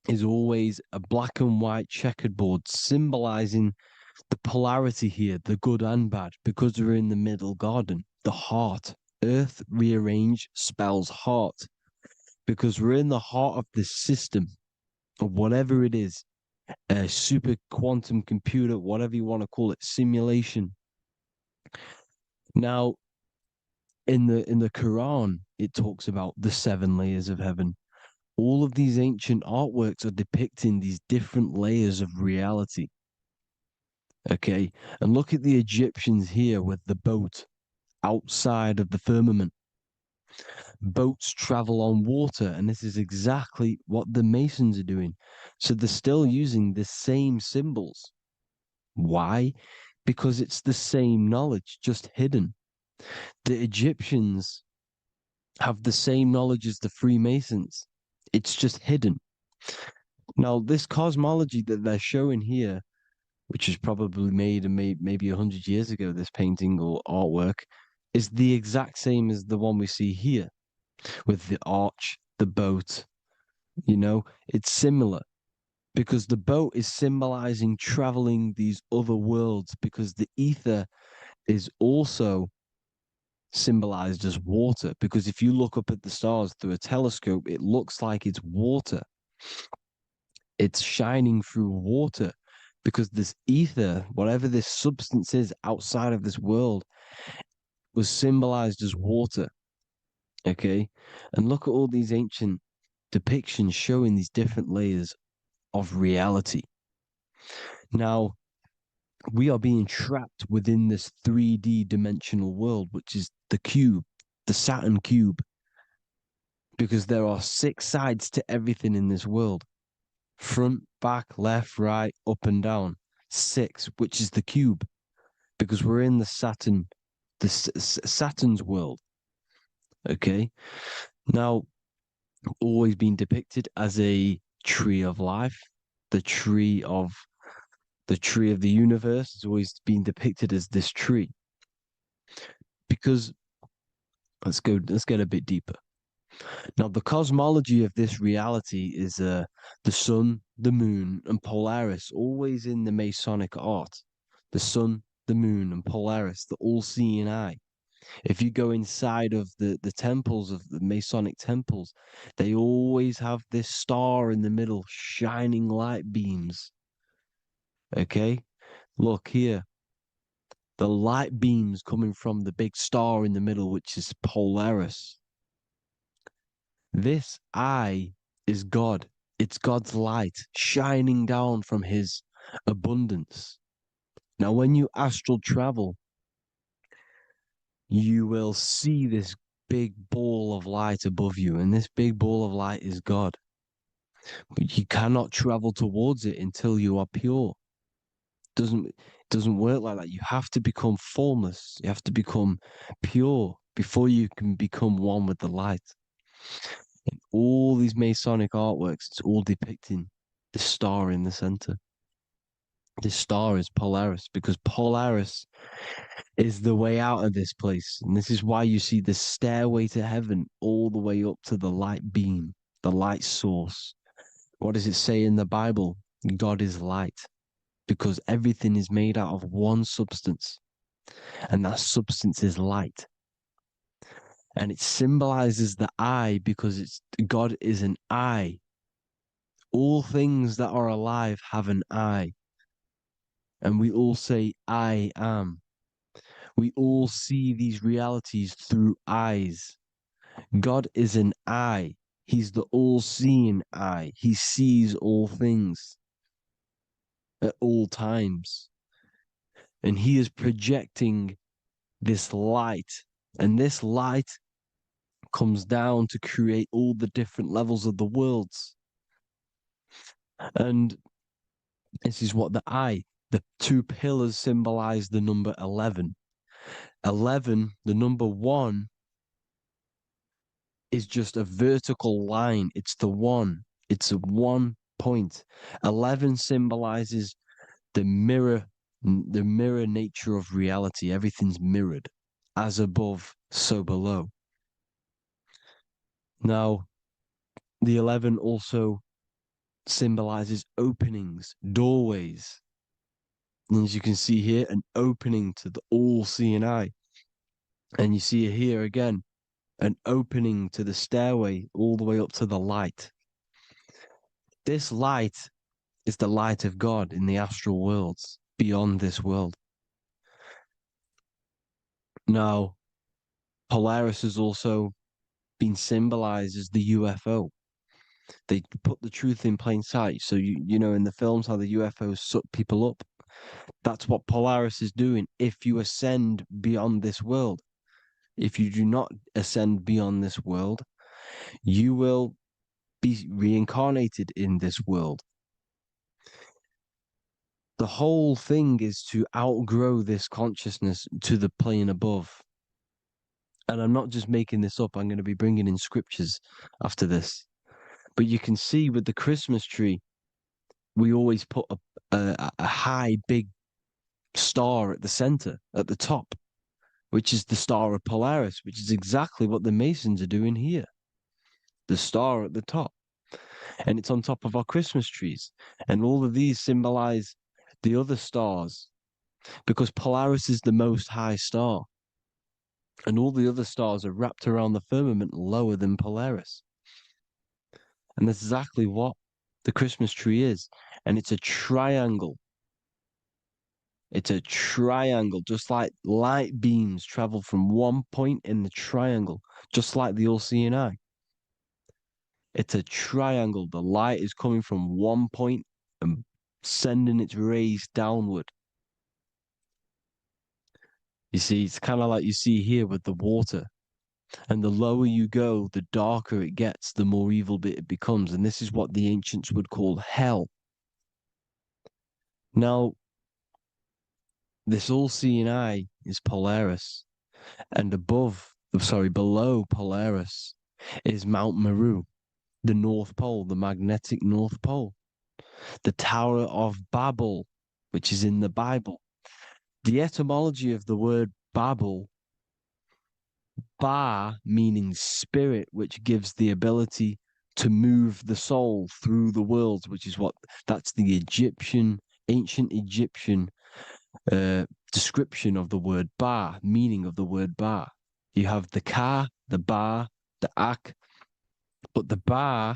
is always a black and white checkered board, symbolizing the polarity here, the good and bad, because we're in the middle garden, the heart. Earth rearranged spells heart, because we're in the heart of this system, of whatever it is, a super quantum computer, whatever you want to call it, simulation. Now, in the Quran, it talks about the 7 layers of heaven. All of these ancient artworks are depicting these different layers of reality. Okay, and look at the Egyptians here with the boat outside of the firmament. Boats travel on water, and this is exactly what the Masons are doing. So they're still using the same symbols. Why? Because it's the same knowledge, just hidden. The Egyptians have the same knowledge as the Freemasons. It's just hidden. Now, this cosmology that they're showing here, which is probably made maybe 100 years ago, this painting or artwork, is the exact same as the one we see here, with the arch, the boat. You know, it's similar, because the boat is symbolizing traveling these other worlds, because the ether is also symbolized as water, because if you look up at the stars through a telescope, it looks like it's water. It's shining through water, because this ether, whatever this substance is outside of this world, was symbolized as water. Okay, and look at all these ancient depictions showing these different layers of reality. Now, we are being trapped within this 3D dimensional world, which is the cube, the Saturn cube, because there are 6 sides to everything in this world: front, back, left, right, up and down. 6, which is the cube, because we're in the Saturn, Saturn's world. Okay, now, always been depicted as a tree of life, the tree of the universe has always been depicted as this tree. Because let's get a bit deeper. Now, the cosmology of this reality is the sun, the moon, and Polaris, always in the Masonic art. The sun, the moon, and Polaris, the all-seeing eye. If you go inside of the temples, of the Masonic temples, they always have this star in the middle, shining light beams. Okay? Look here. The light beams coming from the big star in the middle, which is Polaris. This eye is God. It's God's light shining down from his abundance. Now, when you astral travel, you will see this big ball of light above you, and this big ball of light is God. But you cannot travel towards it until you are pure. It doesn't work like that. You have to become formless. You have to become pure before you can become one with the light. In all these Masonic artworks, it's all depicting the star in the center. This star is Polaris, because Polaris is the way out of this place. And this is why you see the stairway to heaven all the way up to the light beam, the light source. What does it say in the Bible? God is light, because everything is made out of one substance, and that substance is light. And it symbolizes the eye because God is an eye. All things that are alive have an eye. And we all say, I am. We all see these realities through eyes. God is an eye. He's the all-seeing eye. He sees all things at all times. And he is projecting this light. And this light comes down to create all the different levels of the worlds. And this is what the two pillars symbolize the number 11. 11, the number 1, is just a vertical line. It's the one. It's a 1 point. 11 symbolizes the mirror nature of reality. Everything's mirrored. As above, so below. Now, the 11 also symbolizes openings, doorways. And as you can see here, an opening to the all-seeing eye. And you see here again, an opening to the stairway all the way up to the light. This light is the light of God in the astral worlds, beyond this world. Now, Polaris has also been symbolized as the UFO. They put the truth in plain sight. So, you know, in the films, how the UFOs suck people up. That's what Polaris is doing if you ascend beyond this world. If you do not ascend beyond this world, you will be reincarnated in this world. The whole thing is to outgrow this consciousness to the plane above. And I'm not just making this up. I'm going to be bringing in scriptures after this. But you can see with the Christmas tree, we always put a high, big star at the center, at the top, which is the star of Polaris, which is exactly what the Masons are doing here. The star at the top. And it's on top of our Christmas trees. And all of these symbolize the other stars, because Polaris is the most high star. And all the other stars are wrapped around the firmament lower than Polaris. And that's exactly what the Christmas tree is. And it's a triangle. It's a triangle, just like light beams travel from one point in the triangle, just like the all-seeing eye. It's a triangle. The light is coming from one point and sending its rays downward. You see, it's kind of like you see here with the water. And the lower you go, the darker it gets, the more evil it becomes. And this is what the ancients would call hell. Now, this all-seeing eye is Polaris. And below Polaris is Mount Meru, the North Pole, the magnetic North Pole. The Tower of Babel, which is in the Bible. The etymology of the word Babel, Ba meaning spirit, which gives the ability to move the soul through the worlds, which is that's the ancient Egyptian description of the word ba, meaning of the word ba. You have the ka, the ba, the ak, but the ba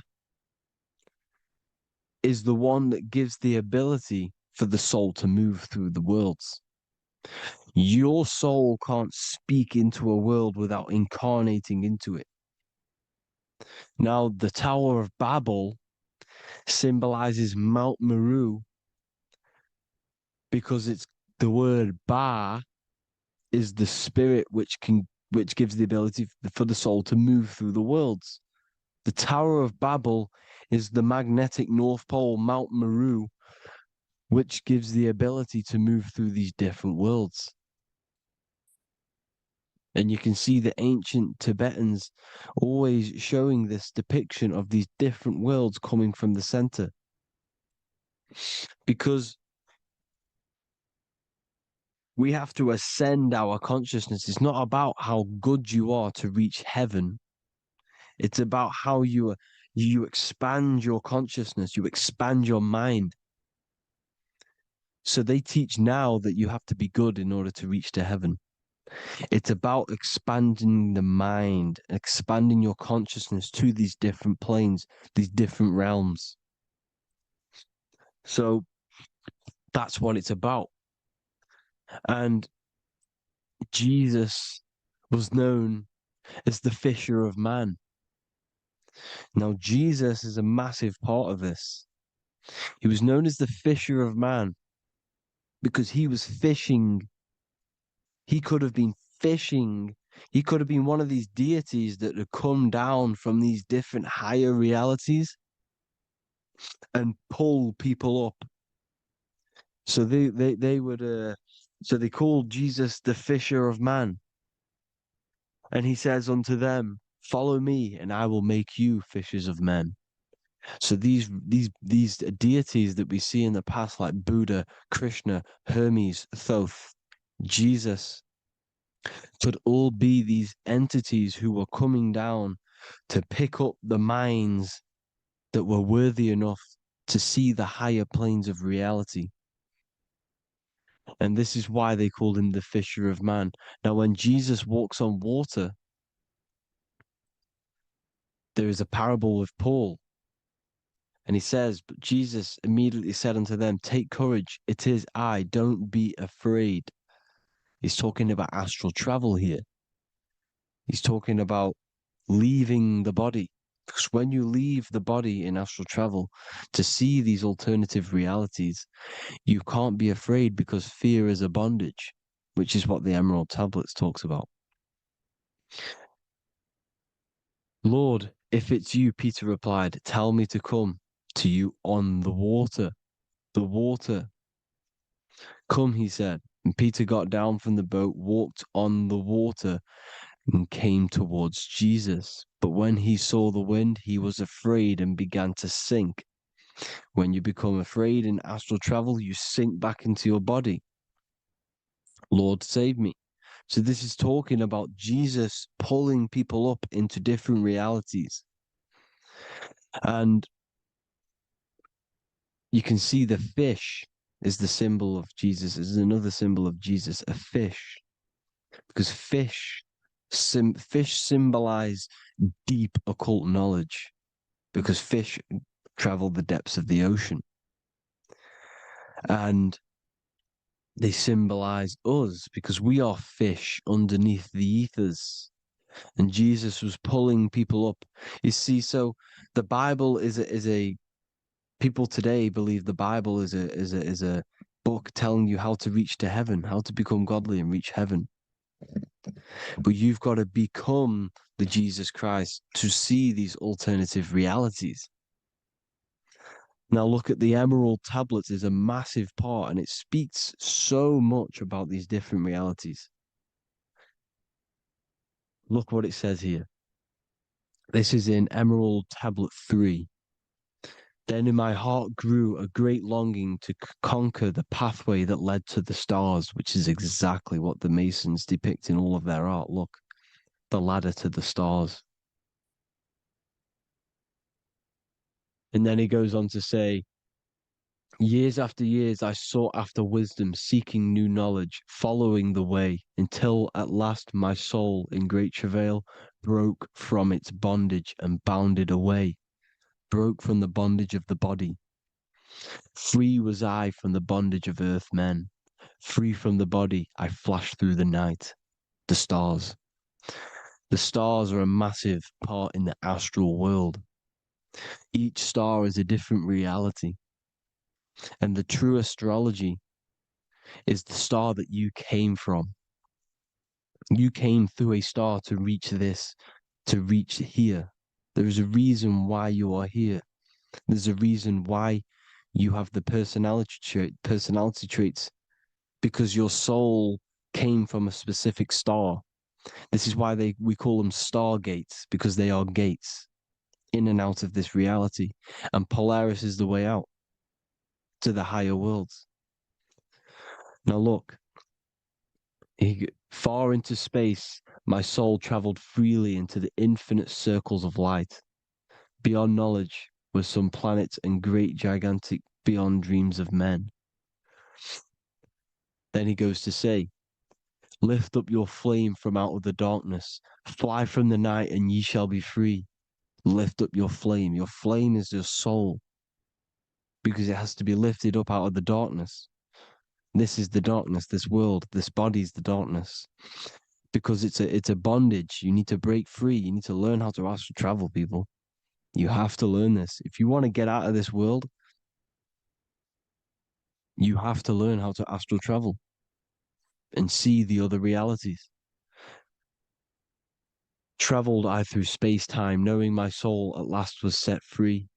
is the one that gives the ability for the soul to move through the worlds. Your soul can't speak into a world without incarnating into it. Now, the Tower of Babel symbolizes Mount Meru because it's the word Ba is the spirit which gives the ability for the soul to move through the worlds. The Tower of Babel is the magnetic North Pole, Mount Meru, which gives the ability to move through these different worlds. And you can see the ancient Tibetans always showing this depiction of these different worlds coming from the center. Because we have to ascend our consciousness. It's not about how good you are to reach heaven. It's about how you expand your consciousness, you expand your mind. So they teach now that you have to be good in order to reach to heaven. It's about expanding the mind, expanding your consciousness to these different planes, these different realms. So that's what it's about. And Jesus was known as the fisher of man. Now, Jesus is a massive part of this. He was known as the fisher of man because he was fishing. He could have been fishing. He could have been one of these deities that had come down from these different higher realities and pull people up. So they would so they called Jesus the fisher of man. And he says unto them, follow me and I will make you fishers of men. So these deities that we see in the past, like Buddha, Krishna, Hermes, Thoth, Jesus, could all be these entities who were coming down to pick up the minds that were worthy enough to see the higher planes of reality. And this is why they called him the fisher of man. Now, when Jesus walks on water, there is a parable with Paul. And he says, but Jesus immediately said unto them, take courage, it is I, don't be afraid. He's talking about astral travel here. He's talking about leaving the body. Because when you leave the body in astral travel to see these alternative realities, you can't be afraid because fear is a bondage, which is what the Emerald Tablets talks about. Lord, if it's you, Peter replied, tell me to come to you on the water. The water. Come, he said. And Peter got down from the boat, walked on the water, and came towards Jesus. But when he saw the wind, he was afraid and began to sink. When you become afraid in astral travel, you sink back into your body. Lord, save me. So this is talking about Jesus pulling people up into different realities. And you can see the fish is the symbol of Jesus. Is another symbol of Jesus, a fish. Because fish symbolize deep occult knowledge. Because fish travel the depths of the ocean. And they symbolize us because we are fish underneath the ethers. And Jesus was pulling people up. You see, so the Bible is a people today believe the Bible is a book telling you how to reach to heaven, how to become godly and reach heaven. But you've got to become the Jesus Christ to see these alternative realities. Now look at the Emerald Tablets is a massive part, and it speaks so much about these different realities. Look what it says here. This is in Emerald Tablet 3. Then in my heart grew a great longing to conquer the pathway that led to the stars, which is exactly what the Masons depict in all of their art. Look, the ladder to the stars. And then he goes on to say, Years after years, I sought after wisdom, seeking new knowledge, following the way, until at last my soul, in great travail, broke from its bondage and bounded away, broke from the bondage of the body. Free was I from the bondage of earth men. Free from the body, I flashed through the night. The stars. The stars are a massive part in the astral world. Each star is a different reality. And the true astrology is the star that you came from. You came through a star to reach this, to reach here. There is a reason why you are here. There's a reason why you have the personality traits, because your soul came from a specific star. This is why we call them stargates, because they are gates in and out of this reality. And Polaris is the way out to the higher worlds. Now look, far into space, my soul traveled freely into the infinite circles of light. Beyond knowledge were some planets and great gigantic beyond dreams of men. Then he goes to say, lift up your flame from out of the darkness, fly from the night and ye shall be free. Lift up your flame. Your flame is your soul, because it has to be lifted up out of the darkness. This is the darkness, this world, this body's the darkness. Because it's a bondage. You need to break free. You need to learn how to astral travel, people. You have to learn this. If you want to get out of this world, you have to learn how to astral travel and see the other realities. Traveled I through space-time, knowing my soul at last was set free,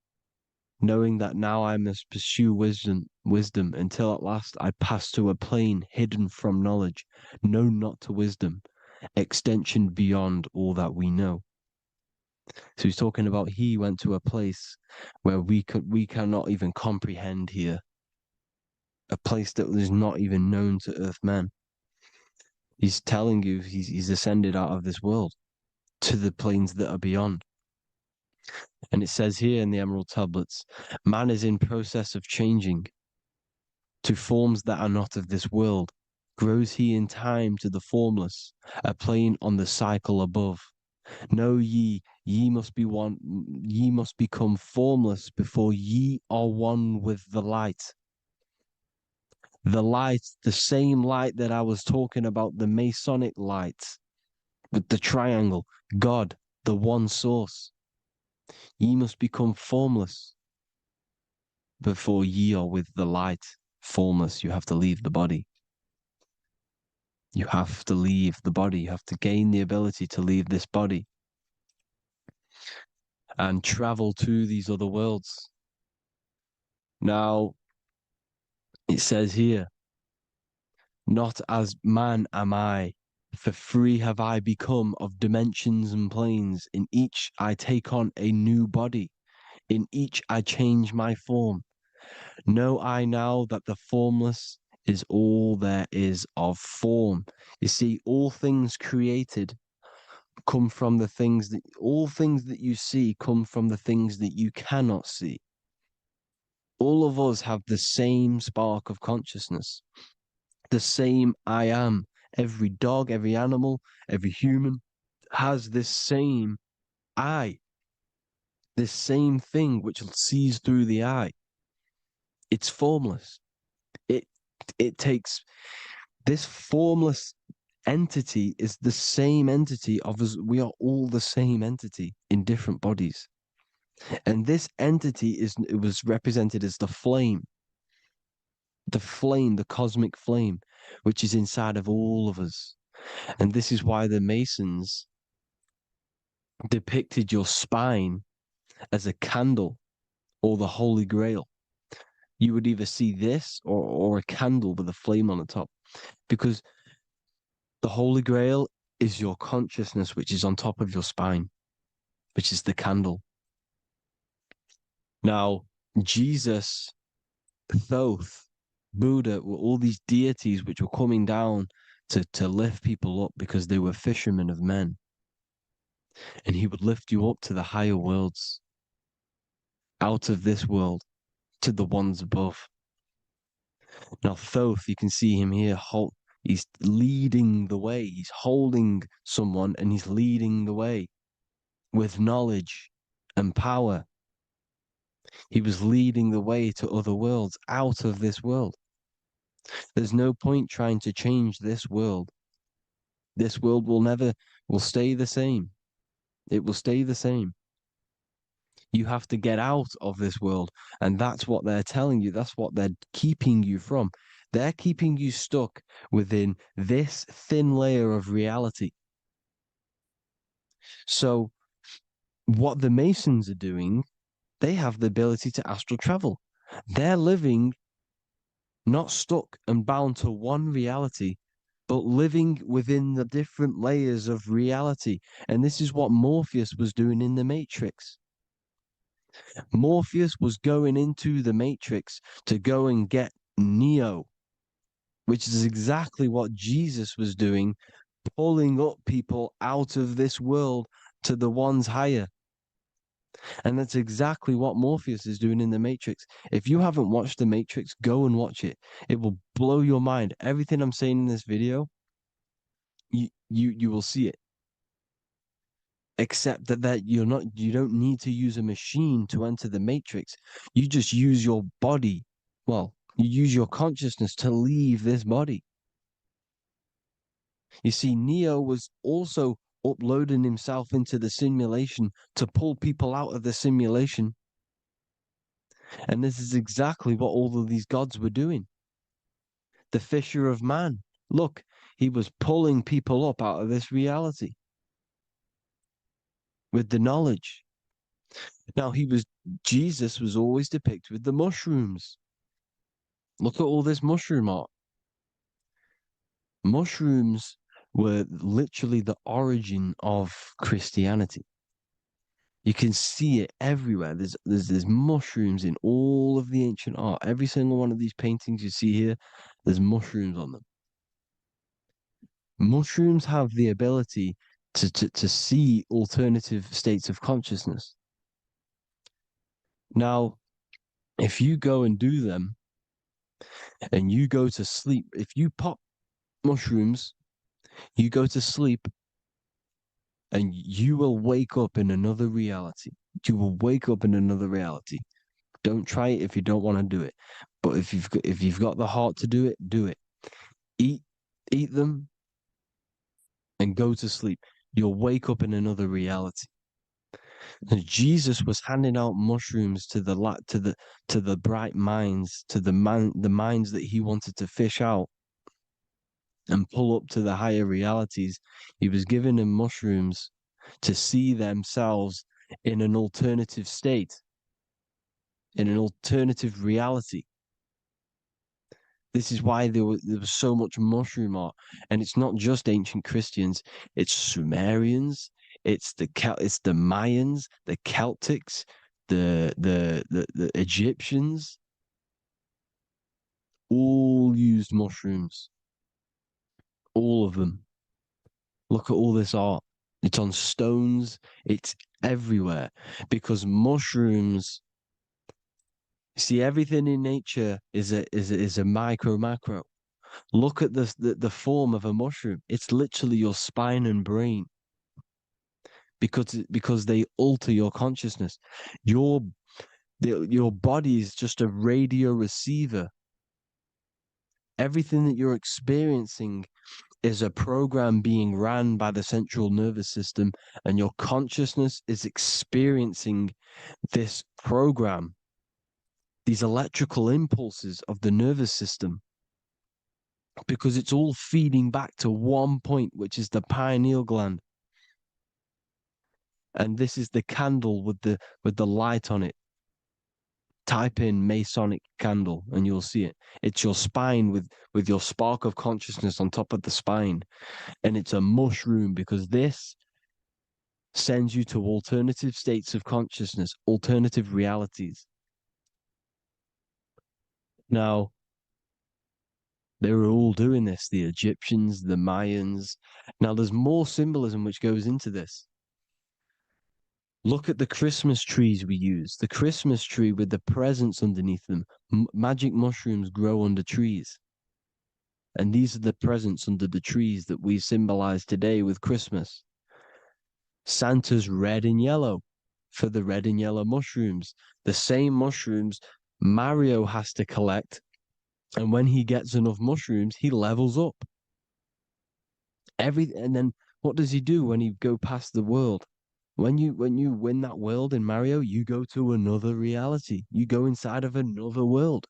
knowing that now I must pursue wisdom until at last I pass to a plane hidden from knowledge, known not to wisdom, extension beyond all that we know. So he's talking about he went to a place where we cannot even comprehend here, a place that is not even known to earth men. He's telling you he's ascended out of this world to the planes that are beyond. And it says here in the Emerald Tablets, man is in process of changing to forms that are not of this world. Grows he in time to the formless, a plane on the cycle above. Know ye must be one, ye must become formless before ye are one with the light. The light, the same light that I was talking about, the Masonic light, with the triangle, God, the one source. Ye must become formless before ye are with the light. Formless, you have to leave the body. You have to leave the body. You have to gain the ability to leave this body and travel to these other worlds. Now, it says here, not as man am I, for free have I become of dimensions and planes. In each I take on a new body. In each I change my form. Know I now that the formless is all there is of form. You see, all things created come from the things that, all things that you see come from the things that you cannot see. All of us have the same spark of consciousness, the same I am. Every dog, every animal, every human has this same I, this same thing which sees through the eye. It's formless. It takes this formless entity is the same entity of us. We are all the same entity in different bodies. And this entity it was represented as the flame, the cosmic flame, which is inside of all of us. And this is why the Masons depicted your spine as a candle or the Holy Grail. You would either see this or a candle with a flame on the top, because the Holy Grail is your consciousness, which is on top of your spine, which is the candle. Now, Jesus, Thoth, Buddha were all these deities which were coming down to lift people up because they were fishermen of men. And he would lift you up to the higher worlds, out of this world, to the ones above. Now, Thoth, you can see him here. He's leading the way. He's holding someone and he's leading the way with knowledge and power. He was leading the way to other worlds, out of this world. There's no point trying to change this world. This world will stay the same. It will stay the same. You have to get out of this world. And that's what they're telling you. That's what they're keeping you from. They're keeping you stuck within this thin layer of reality. So what the Masons are doing, they have the ability to astral travel. They're living not stuck and bound to one reality, but living within the different layers of reality. And this is what Morpheus was doing in the Matrix. Morpheus was going into the Matrix to go and get Neo, which is exactly what Jesus was doing, pulling up people out of this world to the ones higher. And that's exactly what Morpheus is doing in the Matrix. If you haven't watched the Matrix, go and watch it. It will blow your mind. Everything I'm saying in this video, you will see it. Except that you don't need to use a machine to enter the Matrix. You just use your body. Well, you use your consciousness to leave this body. You see, Neo was also uploading himself into the simulation to pull people out of the simulation. And this is exactly what all of these gods were doing. The Fisher of Man. Look, he was pulling people up out of this reality with the knowledge. Now, Jesus was always depicted with the mushrooms. Look at all this mushroom art. Mushrooms were literally the origin of Christianity. You can see it everywhere. There's mushrooms in all of the ancient art. Every single one of these paintings you see here, there's mushrooms on them. Mushrooms have the ability to see alternative states of consciousness. Now, if you go and do them and you go to sleep, if you pop mushrooms, you go to sleep and you will wake up in another reality. You will wake up in another reality. Don't try it if you don't want to do it. But if you've got the heart to do it, do it. Eat them and go to sleep. You'll wake up in another reality. And Jesus was handing out mushrooms to the bright minds, to the minds that he wanted to fish out and pull up to the higher realities. He was giving them mushrooms to see themselves in an alternative state, in an alternative reality. This is why there was so much mushroom art, and it's not just ancient Christians; it's Sumerians, it's the Mayans, the Celtics, the Egyptians. All used mushrooms. All of them. Look at all this art. It's on stones. It's everywhere because mushrooms. See, everything in nature is a micro macro. Look at the form of a mushroom. It's literally your spine and brain. Because they alter your consciousness. Your body is just a radio receiver. Everything that you're experiencing is a program being ran by the central nervous system, and your consciousness is experiencing this program, these electrical impulses of the nervous system, because it's all feeding back to one point, which is the pineal gland. And this is the candle with the light on it. Type in Masonic candle and you'll see it. It's your spine with your spark of consciousness on top of the spine. And it's a mushroom because this sends you to alternative states of consciousness, alternative realities. Now, they were all doing this, the Egyptians, the Mayans. Now, there's more symbolism which goes into this. Look at the Christmas trees we use. The Christmas tree with the presents underneath them. Magic mushrooms grow under trees. And these are the presents under the trees that we symbolize today with Christmas. Santa's red and yellow for the red and yellow mushrooms. The same mushrooms Mario has to collect. And when he gets enough mushrooms, he levels up. And then what does he do when he go past the world? When you win that world in Mario, you go to another reality. You go inside of another world.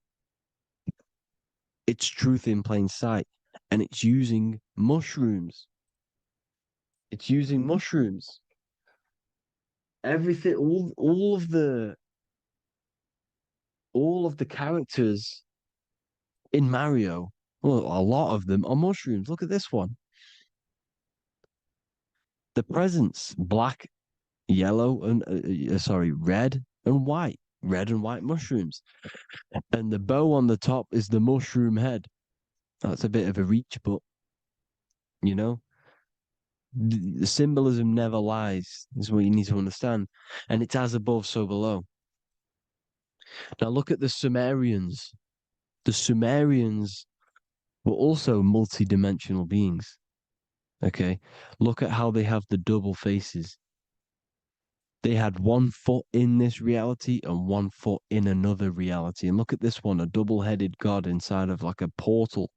It's truth in plain sight. And it's using mushrooms. It's using mushrooms. Everything, all of the characters in Mario, well, a lot of them are mushrooms. Look at this one. The presents, black, yellow, and red and white. Red and white mushrooms. And the bow on the top is the mushroom head. That's a bit of a reach, but you know, the symbolism never lies, is what you need to understand. And it's as above, so below. Now look at the Sumerians. The Sumerians were also multi-dimensional beings. Okay, look at how they have the double faces. They had 1 foot in this reality and 1 foot in another reality. And look at this one, a double-headed god inside of like a portal.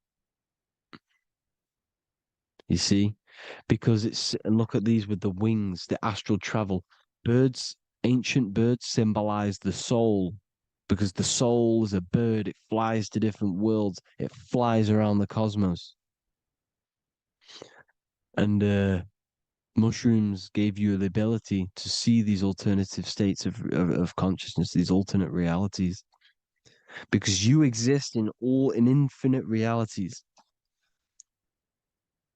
You see? Because and look at these with the wings, the astral travel. Birds, ancient birds symbolize the soul. Because the soul is a bird, it flies to different worlds. It flies around the cosmos. And mushrooms gave you the ability to see these alternative states of consciousness, these alternate realities. Because you exist in infinite realities.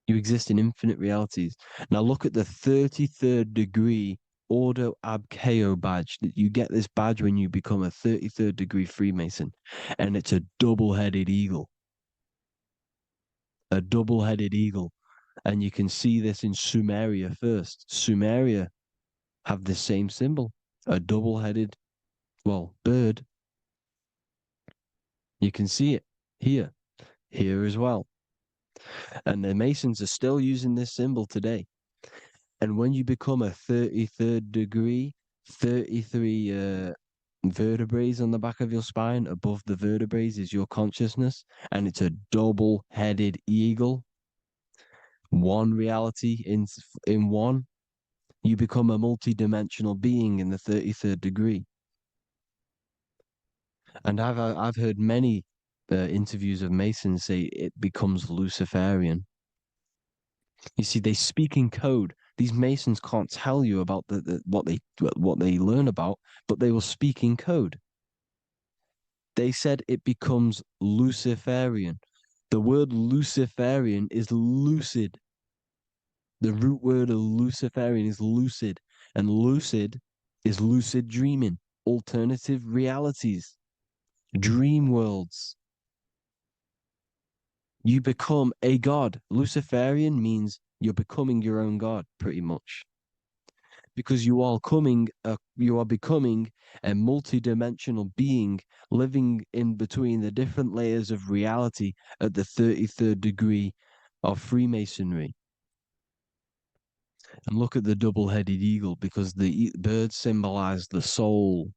You exist in infinite realities. Now look at the 33rd degree Ordo Ab Chao badge. You get this badge when you become a 33rd degree Freemason. And it's a double-headed eagle. A double-headed eagle. And you can see this in Sumeria first. Sumeria have the same symbol. A double-headed, bird. You can see it here. Here as well. And the Masons are still using this symbol today. And when you become a 33rd degree, 33 vertebrae on the back of your spine, above the vertebrae is your consciousness, and it's a double-headed eagle. One reality in one, you become a multi-dimensional being in the 33rd degree. And I've heard many interviews of Masons say it becomes Luciferian. You see, they speak in code. These Masons can't tell you about what they learn about, but they will speak in code. They said it becomes Luciferian. The word Luciferian is lucid. The root word of Luciferian is lucid, and lucid is lucid dreaming, alternative realities, dream worlds. You become a god. Luciferian means you're becoming your own god, pretty much. Because you are becoming a multi-dimensional being living in between the different layers of reality at the 33rd degree of Freemasonry. And look at the double-headed eagle, because the birds symbolize the soul.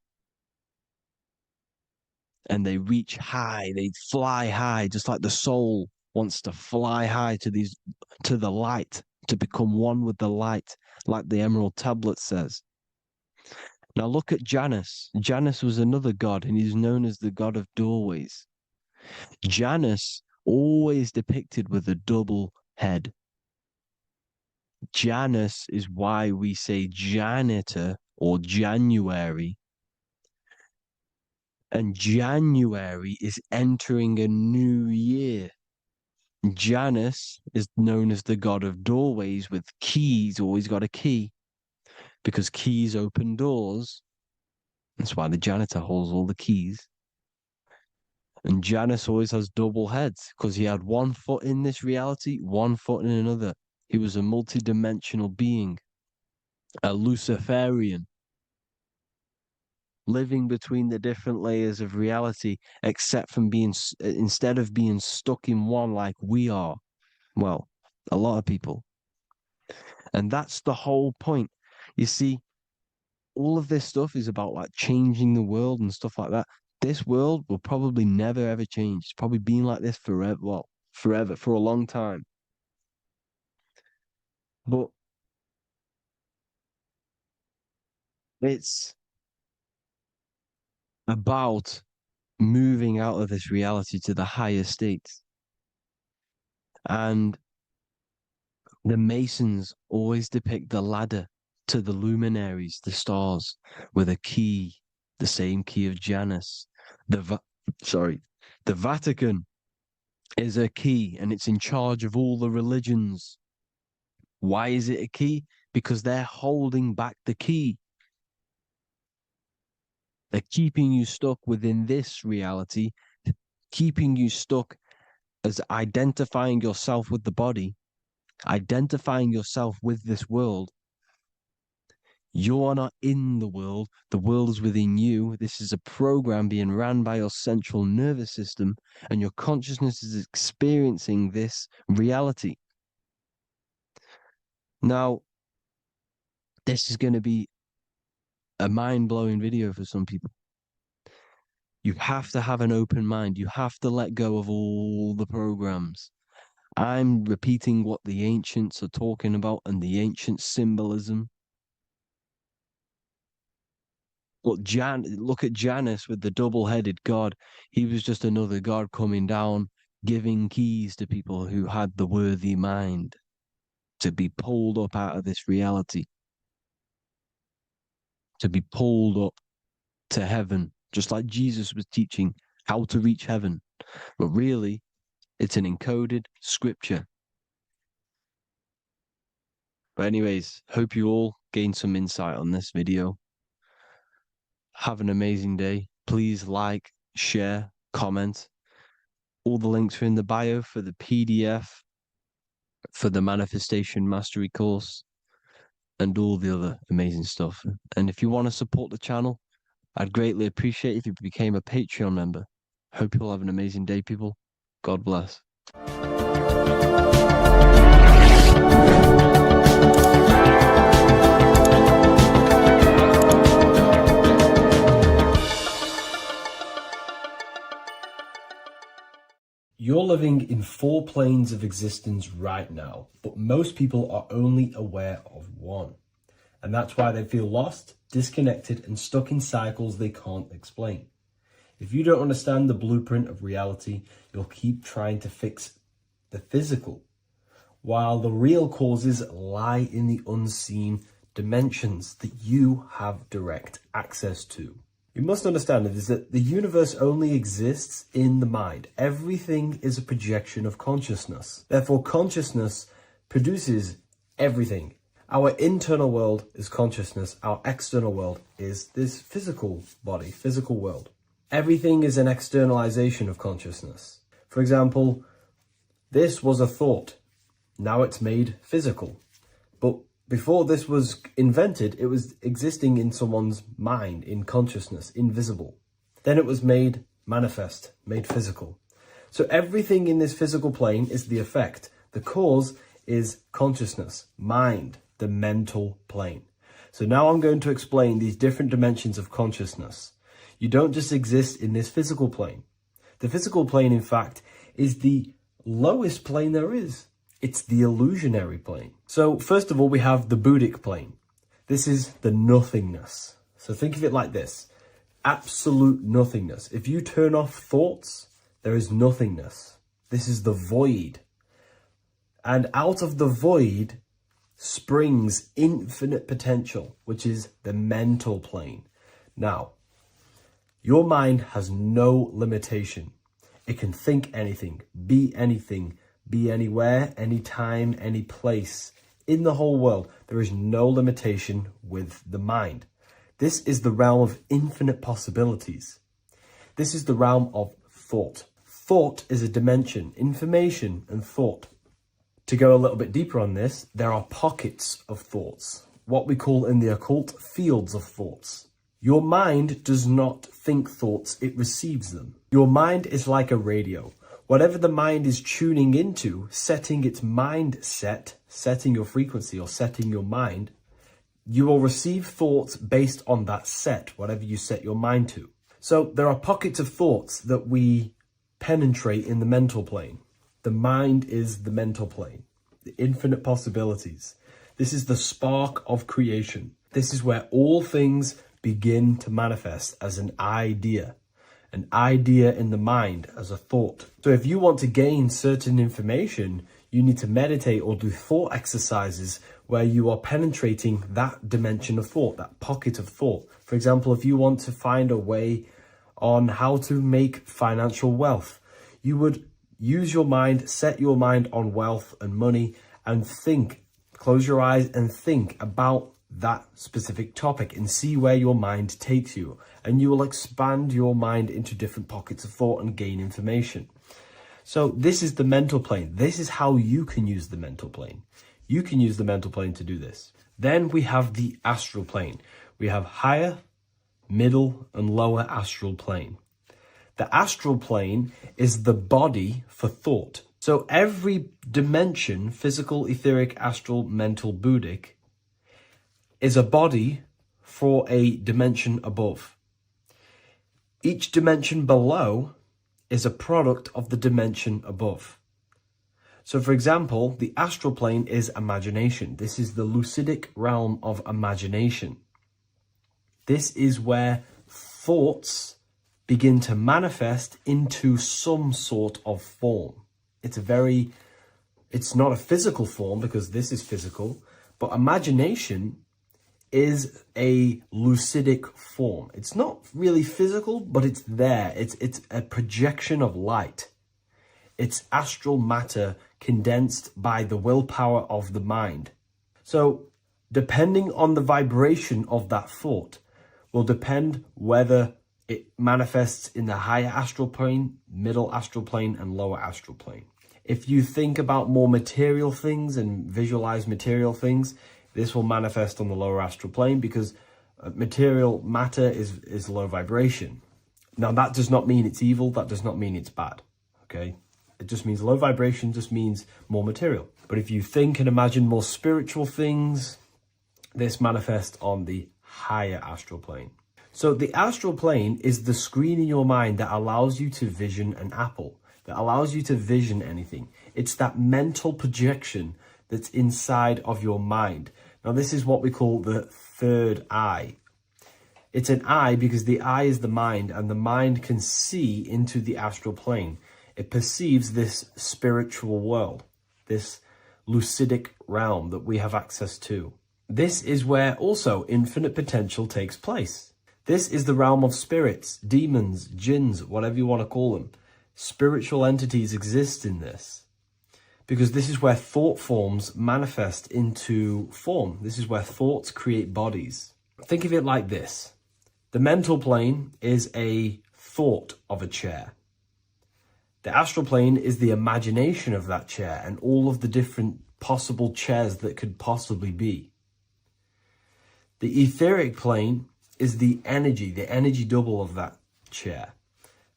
And they reach high, they fly high, just like the soul wants to fly high to the light, to become one with the light, like the Emerald Tablet says. Now look at Janus. Janus was another god, and he's known as the god of doorways. Janus always depicted with a double head. Janus is why we say janitor or January. And January is entering a new year. Janus is known as the god of doorways with keys, always got a key, because keys open doors. That's why the janitor holds all the keys. And Janus always has double heads, because he had 1 foot in this reality, 1 foot in another. He was a multi-dimensional being, a Luciferian. living between the different layers of reality, except from instead of being stuck in one like we are. Well, a lot of people. And that's the whole point. You see, all of this stuff is about like changing the world and stuff like that. This world will probably never ever change. It's probably been like this forever. Well, forever, for a long time. But it's about moving out of this reality to the higher states. And the Masons always depict the ladder to the luminaries, the stars, with a key, the same key of Janus. The Vatican is a key, and it's in charge of all the religions. Why is it a key? Because they're holding back the key. They're keeping you stuck within this reality, keeping you stuck as identifying yourself with the body, identifying yourself with this world. You are not in the world is within you. This is a program being ran by your central nervous system, and your consciousness is experiencing this reality. Now, this is going to be a mind-blowing video for some people. You have to have an open mind. You have to let go of all the programs. I'm repeating what the ancients are talking about and the ancient symbolism. Look at Janus with the double-headed god. He was just another god coming down, giving keys to people who had the worthy mind to be pulled up out of this reality, to be pulled up to heaven, just like Jesus was teaching how to reach heaven. But really, it's an encoded scripture. But anyways, hope you all gained some insight on this video. Have an amazing day. Please like, share, comment. All the links are in the bio for the PDF, for the Manifestation Mastery course, and all the other amazing stuff. And if you want to support the channel, I'd greatly appreciate if you became a Patreon member. Hope you'll have an amazing day, people. God bless. You're living in 4 planes of existence right now, but most people are only aware of one. And that's why they feel lost, disconnected, and stuck in cycles they can't explain. If you don't understand the blueprint of reality, you'll keep trying to fix the physical, while the real causes lie in the unseen dimensions that you have direct access to. You must understand is that the universe only exists in the mind. Everything is a projection of consciousness. Therefore, consciousness produces everything. Our internal world is consciousness. Our external world is this physical body, physical world. Everything is an externalization of consciousness. For example, this was a thought. Now it's made physical. But before this was invented, it was existing in someone's mind, in consciousness, invisible. Then it was made manifest, made physical. So everything in this physical plane is the effect. The cause is consciousness, mind, the mental plane. So now I'm going to explain these different dimensions of consciousness. You don't just exist in this physical plane. The physical plane, in fact, is the lowest plane there is. It's the illusionary plane. So first of all, we have the Buddhic plane. This is the nothingness. So think of it like this. Absolute nothingness. If you turn off thoughts, there is nothingness. This is the void. And out of the void springs infinite potential, which is the mental plane. Now, your mind has no limitation. It can think anything, be anywhere, anytime, any place. In the whole world, there is no limitation with the mind. This is the realm of infinite possibilities. This is the realm of thought. Thought is a dimension, information and thought. To go a little bit deeper on this, there are pockets of thoughts, what we call in the occult fields of thoughts. Your mind does not think thoughts, it receives them. Your mind is like a radio. Whatever the mind is tuning into, setting its mindset, setting your frequency or setting your mind, you will receive thoughts based on that set, whatever you set your mind to. So there are pockets of thoughts that we penetrate in the mental plane. The mind is the mental plane, the infinite possibilities. This is the spark of creation. This is where all things begin to manifest as an idea in the mind as a thought. So if you want to gain certain information, you need to meditate or do thought exercises where you are penetrating that dimension of thought, that pocket of thought. For example, if you want to find a way on how to make financial wealth, you would use your mind, set your mind on wealth and money, and think, close your eyes and think about that specific topic and see where your mind takes you. And you will expand your mind into different pockets of thought and gain information. So this is the mental plane. This is how you can use the mental plane. You can use the mental plane to do this. Then we have the astral plane. We have higher, middle, and lower astral plane. The astral plane is the body for thought. So every dimension, physical, etheric, astral, mental, Buddhic, is a body for a dimension above. Each dimension below is a product of the dimension above. So for example, the astral plane is imagination. This is the lucidic realm of imagination. This is where thoughts begin to manifest into some sort of form. It's not a physical form because this is physical, but imagination is a lucidic form. It's not really physical, but it's there. It's a projection of light. It's astral matter condensed by the willpower of the mind. So depending on the vibration of that thought will depend whether it manifests in the higher astral plane, middle astral plane, and lower astral plane. If you think about more material things and visualize material things, this will manifest on the lower astral plane because material matter is low vibration. Now, that does not mean it's evil. That does not mean it's bad. Okay? It just means low vibration just means more material. But if you think and imagine more spiritual things, this manifests on the higher astral plane. So the astral plane is the screen in your mind that allows you to vision an apple, that allows you to vision anything. It's that mental projection that's inside of your mind. Now, this is what we call the third eye. It's an eye because the eye is the mind, and the mind can see into the astral plane. It perceives this spiritual world, this lucidic realm that we have access to. This is where also infinite potential takes place. This is the realm of spirits, demons, jinns, whatever you want to call them. Spiritual entities exist in this. Because this is where thought forms manifest into form. This is where thoughts create bodies. Think of it like this. The mental plane is a thought of a chair. The astral plane is the imagination of that chair and all of the different possible chairs that could possibly be. The etheric plane is the energy double of that chair.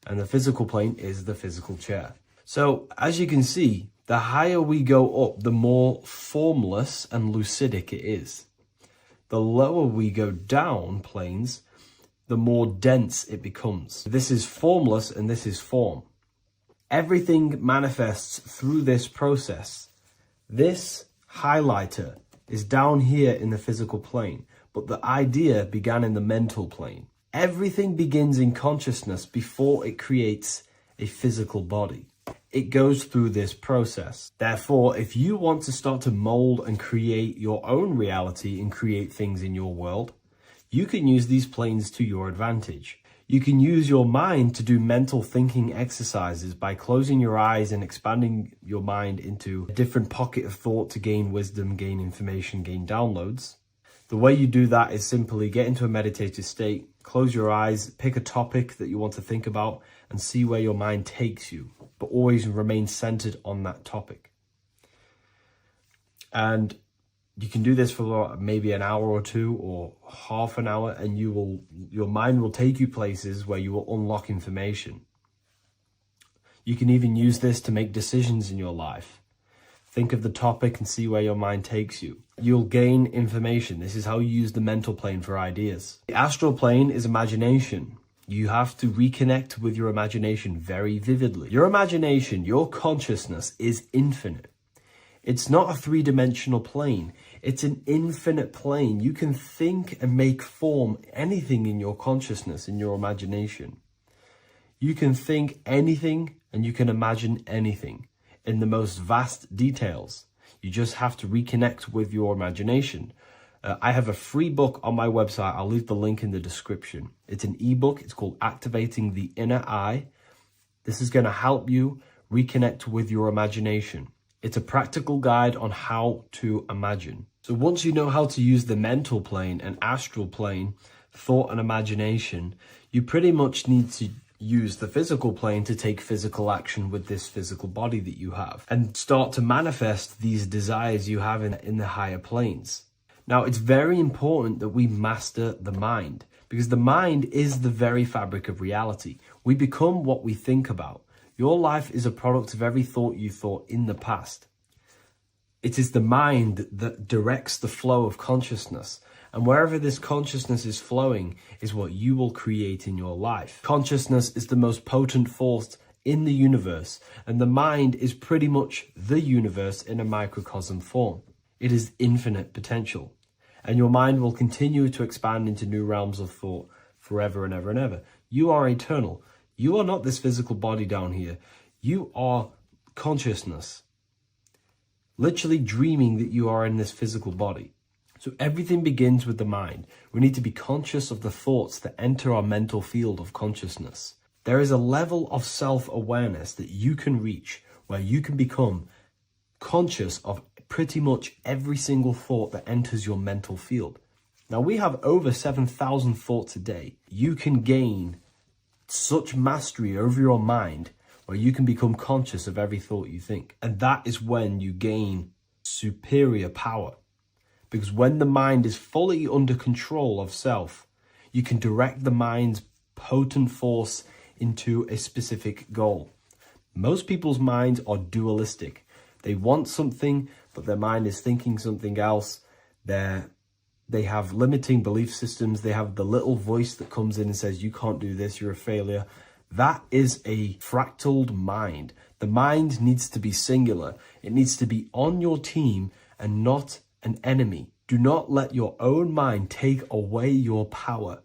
And the physical plane is the physical chair. So as you can see, the higher we go up, the more formless and lucidic it is. The lower we go down planes, the more dense it becomes. This is formless and this is form. Everything manifests through this process. This highlighter is down here in the physical plane, but the idea began in the mental plane. Everything begins in consciousness before it creates a physical body. It goes through this process. Therefore, if you want to start to mold and create your own reality and create things in your world, you can use these planes to your advantage. You can use your mind to do mental thinking exercises by closing your eyes and expanding your mind into a different pocket of thought to gain wisdom, gain information, gain downloads. The way you do that is simply get into a meditative state, close your eyes, pick a topic that you want to think about, and see where your mind takes you, but always remain centered on that topic. And You can do this for maybe an hour or two or half an hour, and your mind will take you places where you will unlock information. You can even use this to make decisions in your life. Think of the topic and see where your mind takes you. You'll gain information. This is how you use the mental plane for ideas. The astral plane is imagination. You have to reconnect with your imagination very vividly. Your imagination, your consciousness is infinite. It's not a three-dimensional plane. It's an infinite plane. You can think and make form anything in your consciousness, in your imagination. You can think anything and you can imagine anything in the most vast details. You just have to reconnect with your imagination. I have a free book on my website. I'll leave the link in the description. It's an ebook. It's called Activating the Inner Eye. This is going to help you reconnect with your imagination. It's a practical guide on how to imagine. So once you know how to use the mental plane and astral plane, thought and imagination, you pretty much need to use the physical plane to take physical action with this physical body that you have and start to manifest these desires you have in the higher planes. Now, it's very important that we master the mind, because the mind is the very fabric of reality. We become what we think about. Your life is a product of every thought you thought in the past. It is the mind that directs the flow of consciousness. And wherever this consciousness is flowing is what you will create in your life. Consciousness is the most potent force in the universe, and the mind is pretty much the universe in a microcosm form. It is infinite potential. And your mind will continue to expand into new realms of thought forever and ever and ever. You are eternal. You are not this physical body down here. You are consciousness. Literally dreaming that you are in this physical body. So everything begins with the mind. We need to be conscious of the thoughts that enter our mental field of consciousness. There is a level of self-awareness that you can reach where you can become conscious of pretty much every single thought that enters your mental field. Now, we have over 7,000 thoughts a day. You can gain such mastery over your mind where you can become conscious of every thought you think. And that is when you gain superior power. Because when the mind is fully under control of self, you can direct the mind's potent force into a specific goal. Most people's minds are dualistic. They want something, but their mind is thinking something else. They have limiting belief systems. They have the little voice that comes in and says, you can't do this, you're a failure. That is a fractaled mind. The mind needs to be singular. It needs to be on your team and not an enemy. Do not let your own mind take away your power.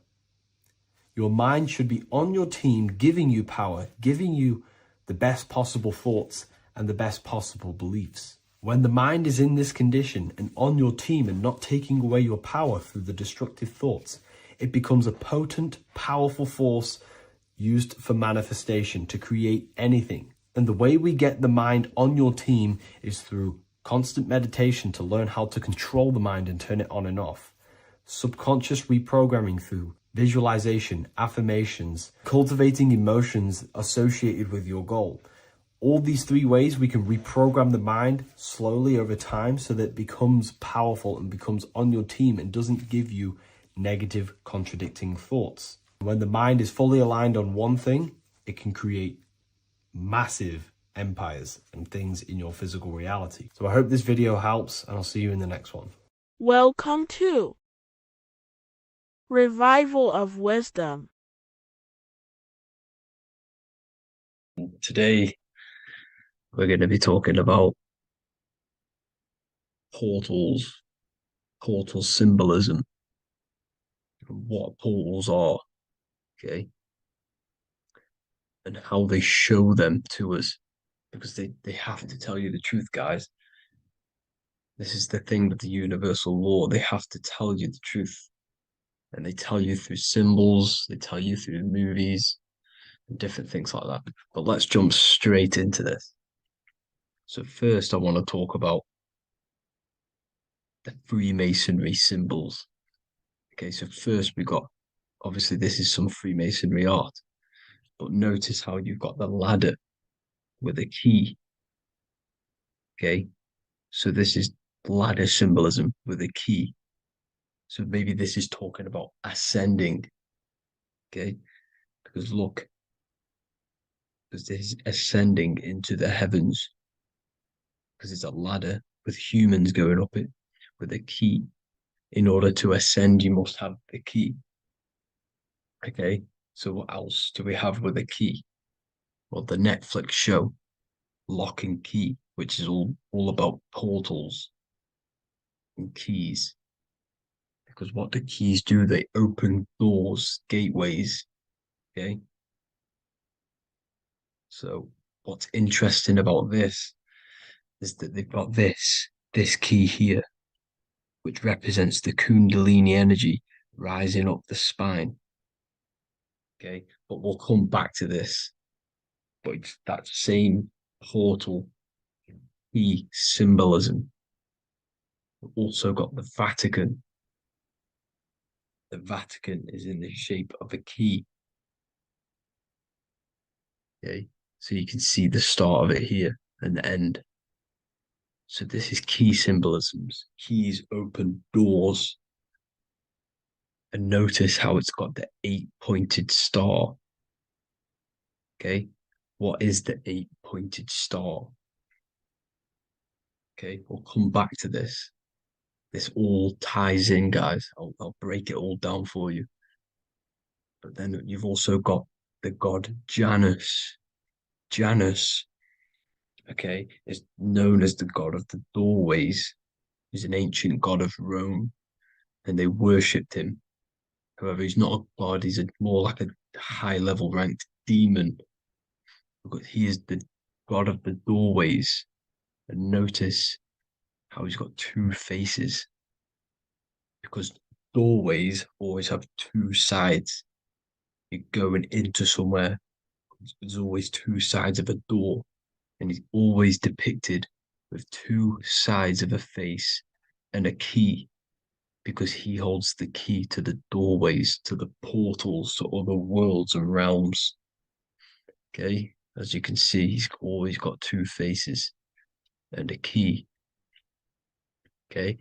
Your mind should be on your team, giving you power, giving you the best possible thoughts and the best possible beliefs. When the mind is in this condition and on your team and not taking away your power through the destructive thoughts, it becomes a potent, powerful force used for manifestation to create anything. And the way we get the mind on your team is through constant meditation to learn how to control the mind and turn it on and off. Subconscious reprogramming through visualization, affirmations, cultivating emotions associated with your goal. All these three ways we can reprogram the mind slowly over time so that it becomes powerful and becomes on your team and doesn't give you negative contradicting thoughts. When the mind is fully aligned on one thing, it can create massive empires and things in your physical reality. So I hope this video helps, and I'll see you in the next one. Welcome to Revival of Wisdom. Today, we're going to be talking about portals, portal symbolism, what portals are, okay, and how they show them to us, because they have to tell you the truth, guys. This is the thing with the universal law. They have to tell you the truth. And they tell you through symbols, they tell you through movies, and different things like that. But let's jump straight into this. So first, I want to talk about the Freemasonry symbols. Okay, so first we got, obviously this is some Freemasonry art, but notice how you've got the ladder with a key. Okay, so this is ladder symbolism with a key. So maybe this is talking about ascending. Okay, because look, because this is ascending into the heavens, because it's a ladder with humans going up it with a key. In order to ascend, you must have the key. Okay, so what else do we have with a key? Well, the Netflix show Lock and Key, which is all about portals and keys. Because what the keys do, they open doors, gateways. Okay. So what's interesting about this is that they've got this key here, which represents the Kundalini energy rising up the spine. Okay, but we'll come back to this. But it's that same portal key symbolism. We've also got the Vatican. The Vatican is in the shape of a key. Okay, so you can see the start of it here and the end. So this is key symbolisms. Keys open doors. And notice how it's got the 8-pointed star. Okay, what is the 8-pointed star? Okay, we'll come back to this. This all ties in, guys. I'll break it all down for you. But then you've also got the god Janus. Janus, okay, is known as the god of the doorways. He's an ancient god of Rome, and they worshipped him. However, he's not a god, he's more like a high-level ranked demon. Because he is the god of the doorways. And notice how he's got two faces. Because doorways always have two sides. You're going into somewhere, there's always two sides of a door. And he's always depicted with two sides of a face and a key, because he holds the key to the doorways, to the portals, to other worlds and realms. Okay, as you can see, he's always got two faces and a key. Okay,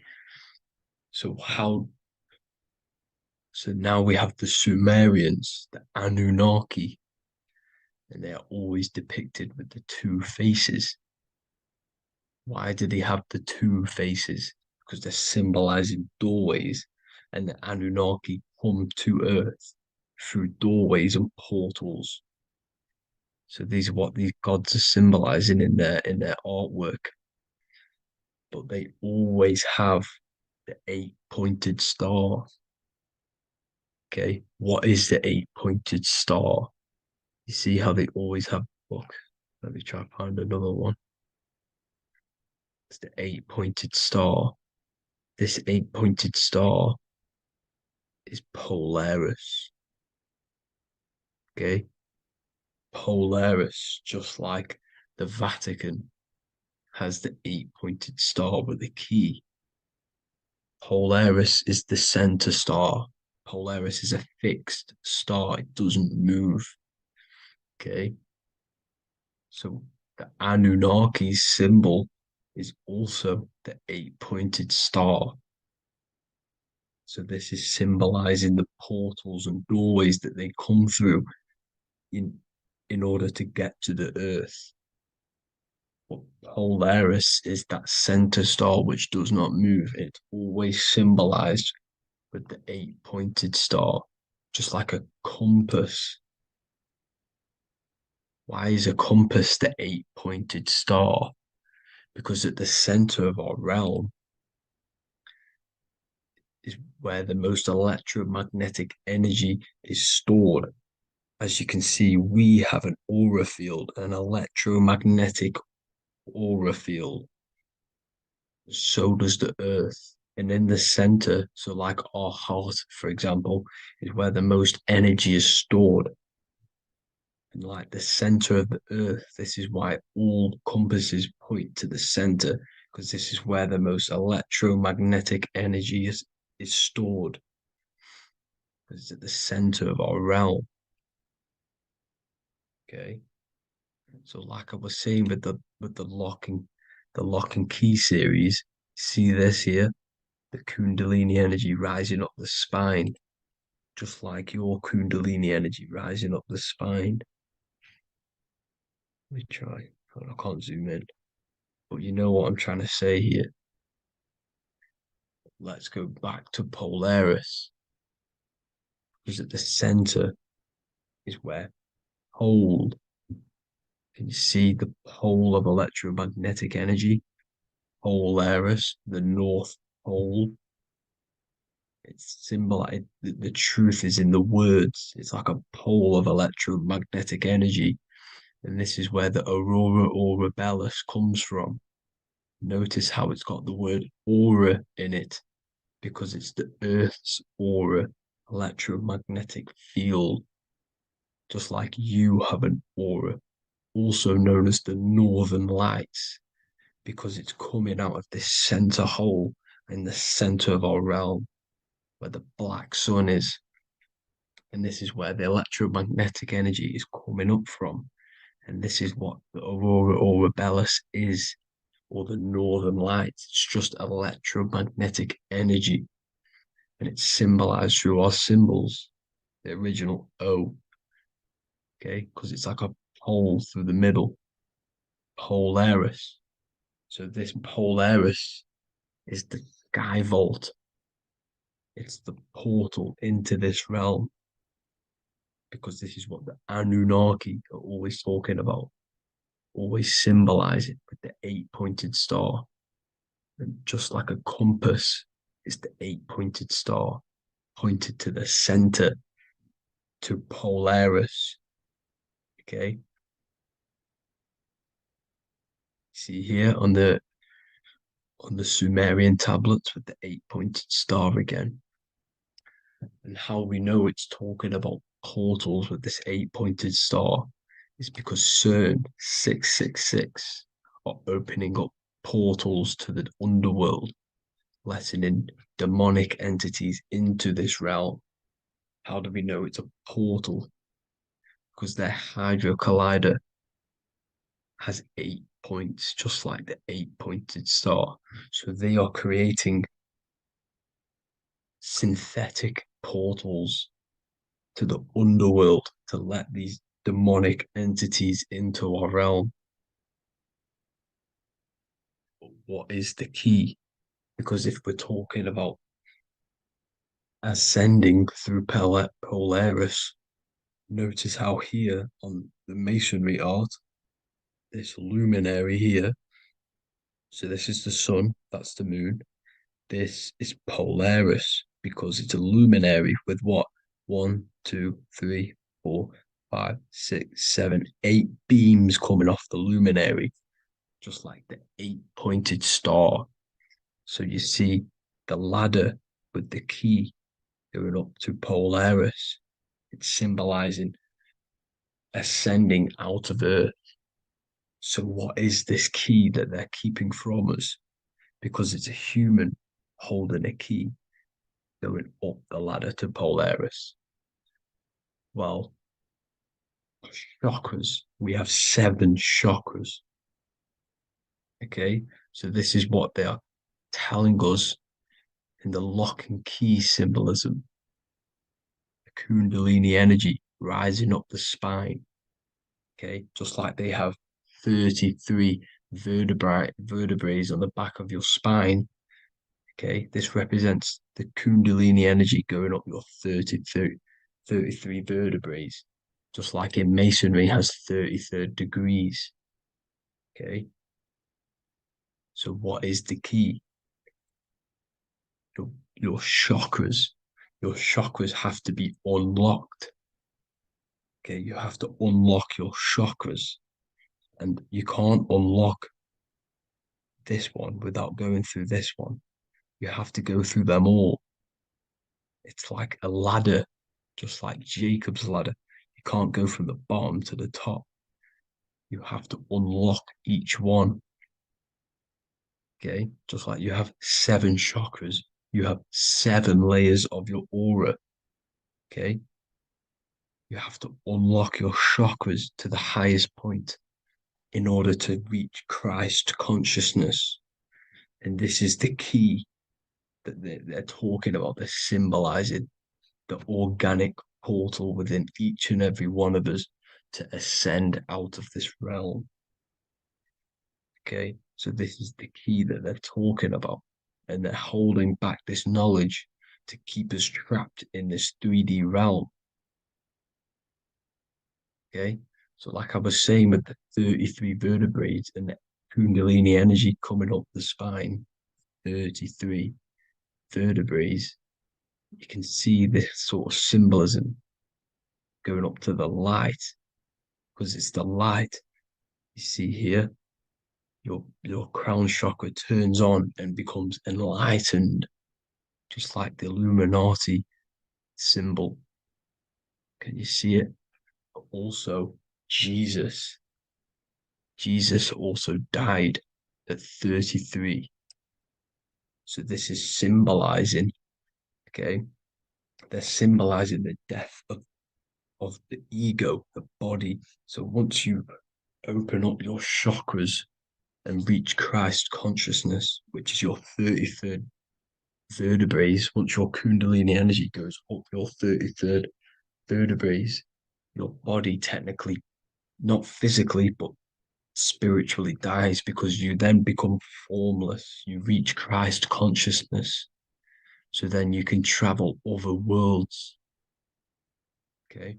so now we have the Sumerians, the Anunnaki, and they are always depicted with the two faces. Why do they have the two faces? Because they're symbolizing doorways, and the Anunnaki come to Earth through doorways and portals. So these are what these gods are symbolizing in their artwork. But they always have the 8-pointed star. Okay, what is the 8-pointed star? You see how they always have. Look, let me try to find another one. It's the 8-pointed star. This 8-pointed star is Polaris. Okay, Polaris, just like the Vatican has the 8-pointed star with a key. Polaris is the center star. Polaris is a fixed star, it doesn't move. Okay, so the Anunnaki symbol is also the 8-pointed star. So this is symbolizing the portals and doorways that they come through in order to get to the earth. But Polaris is that center star which does not move. It's always symbolized with the 8-pointed star, just like a compass. Why is a compass the 8-pointed star? Because at the center of our realm is where the most electromagnetic energy is stored. As you can see, we have an aura field, an electromagnetic aura field. So does the earth. And in the center, so like our heart, for example, is where the most energy is stored. And like the center of the earth, this is why all compasses point to the center, because this is where the most electromagnetic energy is stored. It's at the center of our realm. Okay. So like I was saying with the lock and key series, See this here? The Kundalini energy rising up the spine, just like your Kundalini energy rising up the spine. Let me try. I can't zoom in. But you know what I'm trying to say here. Let's go back to Polaris. Because at the center is where pole. Can you see the pole of electromagnetic energy? Polaris, the North Pole. It's symbolized. The truth is in the words. It's like a pole of electromagnetic energy. And this is where the aurora borealis comes from. Notice how it's got the word aura in it, because it's the Earth's aura, electromagnetic field. Just like you have an aura, also known as the northern lights, because it's coming out of this center hole in the center of our realm, where the black sun is. And this is where the electromagnetic energy is coming up from. And this is what the aurora borealis is, or the northern lights. It's just electromagnetic energy. And it's symbolized through our symbols, the original O. Okay, because it's like a hole through the middle. Polaris. So this Polaris is the sky vault. It's the portal into this realm, because this is what the Anunnaki are always talking about, always symbolize it with the 8-pointed star. And just like a compass, it's the 8-pointed star pointed to the center, to Polaris. Okay. See here on the Sumerian tablets with the 8-pointed star again. And how we know it's talking about portals with this 8-pointed star is because CERN 666 are opening up portals to the underworld, letting in demonic entities into this realm. How do we know it's a portal? Because their Hydro Collider has 8 points, just like the 8-pointed star. So they are creating synthetic portals to the underworld to let these demonic entities into our realm. But what is the key? Because if we're talking about ascending through Polaris, notice how here on the masonry art, this luminary here, so this is the sun, that's the moon, this is Polaris, because it's a luminary with what? 1, 2, 3, 4, 5, 6, 7, 8 beams coming off the luminary, just like the 8-pointed star. So you see the ladder with the key going up to Polaris. It's symbolizing ascending out of Earth. So what is this key that they're keeping from us? Because it's a human holding a key going up the ladder to Polaris. Well, chakras. We have 7 chakras. Okay, so this is what they are telling us in the lock and key symbolism. The Kundalini energy rising up the spine. Okay, just like they have 33 vertebrae on the back of your spine. Okay, this represents the Kundalini energy going up your 33 vertebrae, just like in masonry has 33rd degrees. Okay, so what is the key? Your chakras. Your chakras have to be unlocked. Okay, you have to unlock your chakras, and you can't unlock this one without going through this one. You have to go through them all. It's like a ladder, just like Jacob's ladder. You can't go from the bottom to the top. You have to unlock each one. Okay, just like you have 7 chakras, you have 7 layers of your aura. Okay, you have to unlock your chakras to the highest point in order to reach Christ consciousness. And this is the key that they're talking about. They're symbolizing the organic portal within each and every one of us to ascend out of this realm. Okay, so this is the key that they're talking about, and they're holding back this knowledge to keep us trapped in this 3D realm. Okay, so like I was saying with the 33 vertebrae and the Kundalini energy coming up the spine, 33 vertebrae, you can see this sort of symbolism going up to the light, because it's the light you see here. Your crown chakra turns on and becomes enlightened, just like the Illuminati symbol. Can you see it? Also, Jesus also died at 33. So this is symbolizing, okay? They're symbolizing the death of the ego, the body. So once you open up your chakras and reach Christ consciousness, which is your 33rd vertebrae, once your Kundalini energy goes up your 33rd vertebrae, your body technically, not physically, but spiritually dies, because you then become formless. You reach Christ consciousness. So then you can travel other worlds. Okay.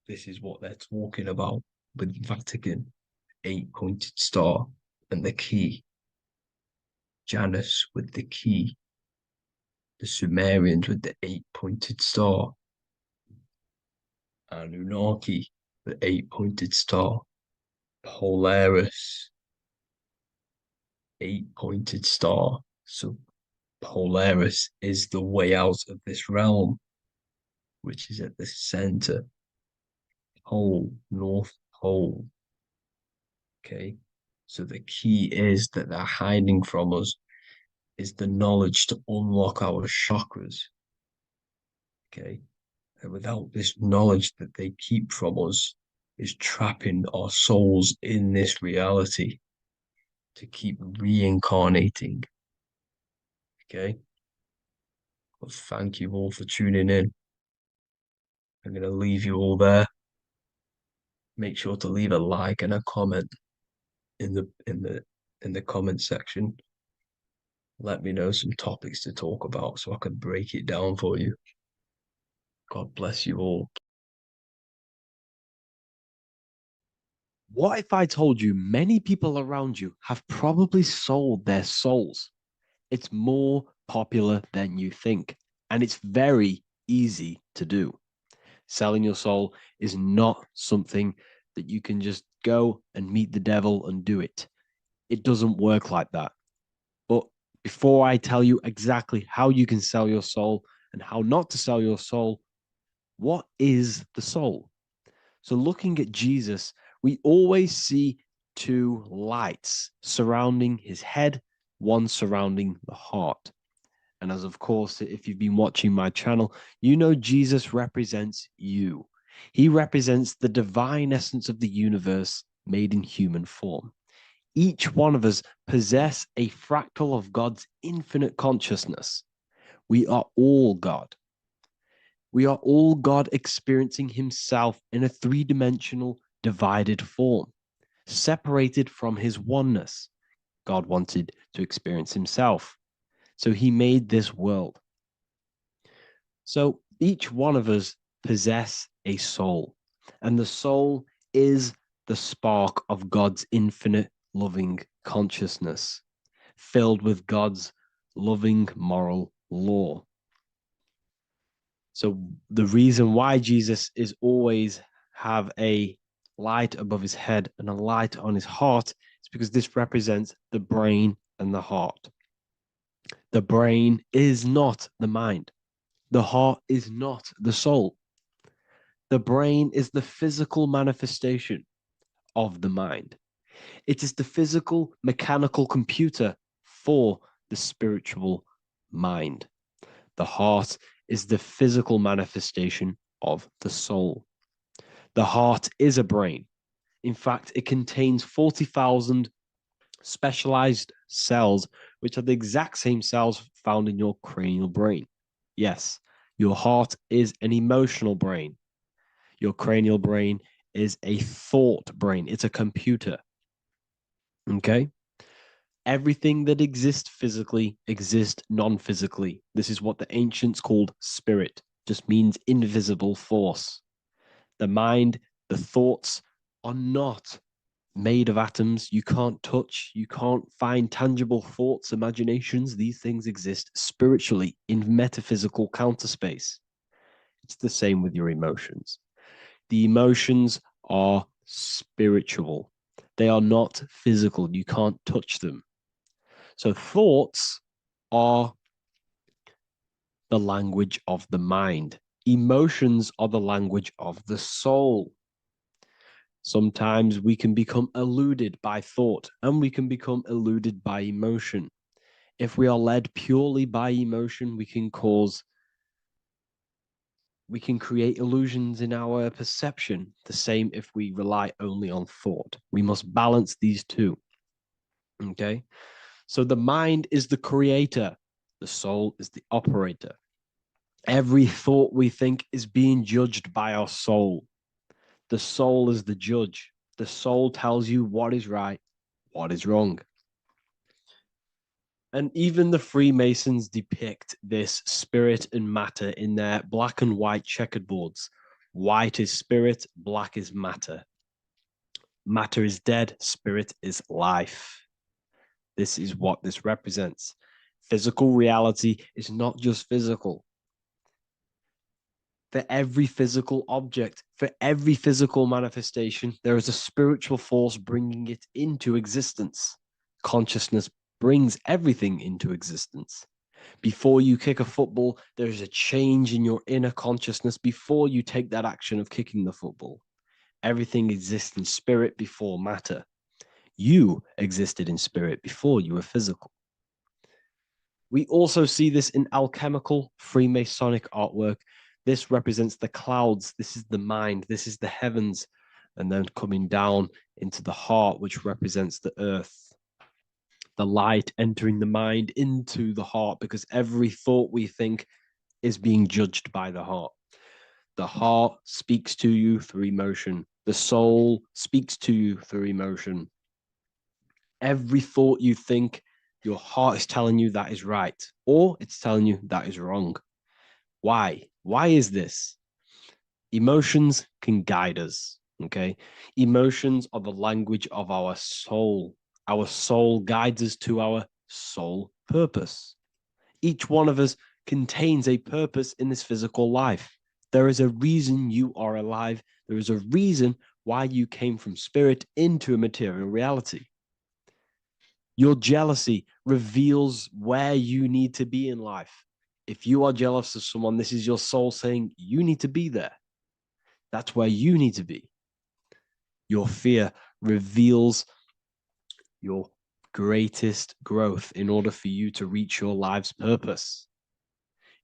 This is what they're talking about with Vatican, 8-pointed star, and the key. Janus with the key. The Sumerians with the 8-pointed star. Anunnaki, the 8-pointed star. Polaris, 8-pointed star. So Polaris is the way out of this realm, which is at the center. Pole, North Pole. Okay, so the key is that they're hiding from us is the knowledge to unlock our chakras. Okay, and without this knowledge that they keep from us is trapping our souls in this reality to keep reincarnating. Okay, well, thank you all for tuning in. I'm going to leave you all there. Make sure to leave a like and a comment in the comment section. Let me know some topics to talk about so I can break it down for you. God bless you all. What if I told you many people around you have probably sold their souls? It's more popular than you think, and it's very easy to do. Selling your soul is not something that you can just go and meet the devil and do it. It doesn't work like that. But before I tell you exactly how you can sell your soul and how not to sell your soul, what is the soul? So looking at Jesus, we always see two lights surrounding his head, one surrounding the heart. And as of course, if you've been watching my channel, you know Jesus represents you. He represents the divine essence of the universe made in human form. Each one of us possess a fractal of God's infinite consciousness. We are all God. We are all God experiencing himself in a three-dimensional divided form, separated from his oneness. God wanted to experience himself, so he made this world. So each one of us possess a soul, and the soul is the spark of God's infinite loving consciousness, filled with God's loving moral law. So the reason why Jesus is always have a light above his head and a light on his heart is because this represents the brain and the heart. The brain is not the mind. The heart is not the soul. The brain is the physical manifestation of the mind. It is the physical mechanical computer for the spiritual mind. The heart is the physical manifestation of the soul. The heart is a brain. In fact, it contains 40,000 specialized cells, which are the exact same cells found in your cranial brain. Yes, your heart is an emotional brain. Your cranial brain is a thought brain. It's a computer. Okay? Everything that exists physically exists non-physically. This is what the ancients called spirit, just means invisible force. The mind, the thoughts are not made of atoms. You can't touch, you can't find tangible thoughts, imaginations. These things exist spiritually in metaphysical counterspace. It's the same with your emotions. The emotions are spiritual. They are not physical. You can't touch them. So thoughts are the language of the mind. Emotions are the language of the soul. Sometimes we can become eluded by thought and we can become eluded by emotion. If we are led purely by emotion, we can create illusions in our perception. The same if we rely only on thought. We must balance these two. Okay? So the mind is the creator. The soul is the operator. Every thought we think is being judged by our soul. The soul is the judge. The soul tells you what is right, what is wrong. And even the Freemasons depict this spirit and matter in their black and white checkered boards. White is spirit, black is matter. Matter is dead, spirit is life. This is what this represents. Physical reality is not just physical. For every physical object, for every physical manifestation, there is a spiritual force bringing it into existence. Consciousness brings everything into existence. Before you kick a football, there's a change in your inner consciousness before you take that action of kicking the football. Everything exists in spirit before matter. You existed in spirit before you were physical. We also see this in alchemical Freemasonic artwork. This represents the clouds. This is the mind. This is the heavens. And then coming down into the heart, which represents the earth. The light entering the mind into the heart, because every thought we think is being judged by the heart. The heart speaks to you through emotion. The soul speaks to you through emotion. Every thought you think, your heart is telling you that is right, or it's telling you that is wrong. Why? Why is this? Emotions can guide us, okay? Emotions are the language of our soul. Our soul guides us to our soul purpose. Each one of us contains a purpose in this physical life. There is a reason you are alive. There is a reason why you came from spirit into a material reality. Your jealousy reveals where you need to be in life. If you are jealous of someone, this is your soul saying you need to be there. That's where you need to be. Your fear reveals your greatest growth in order for you to reach your life's purpose.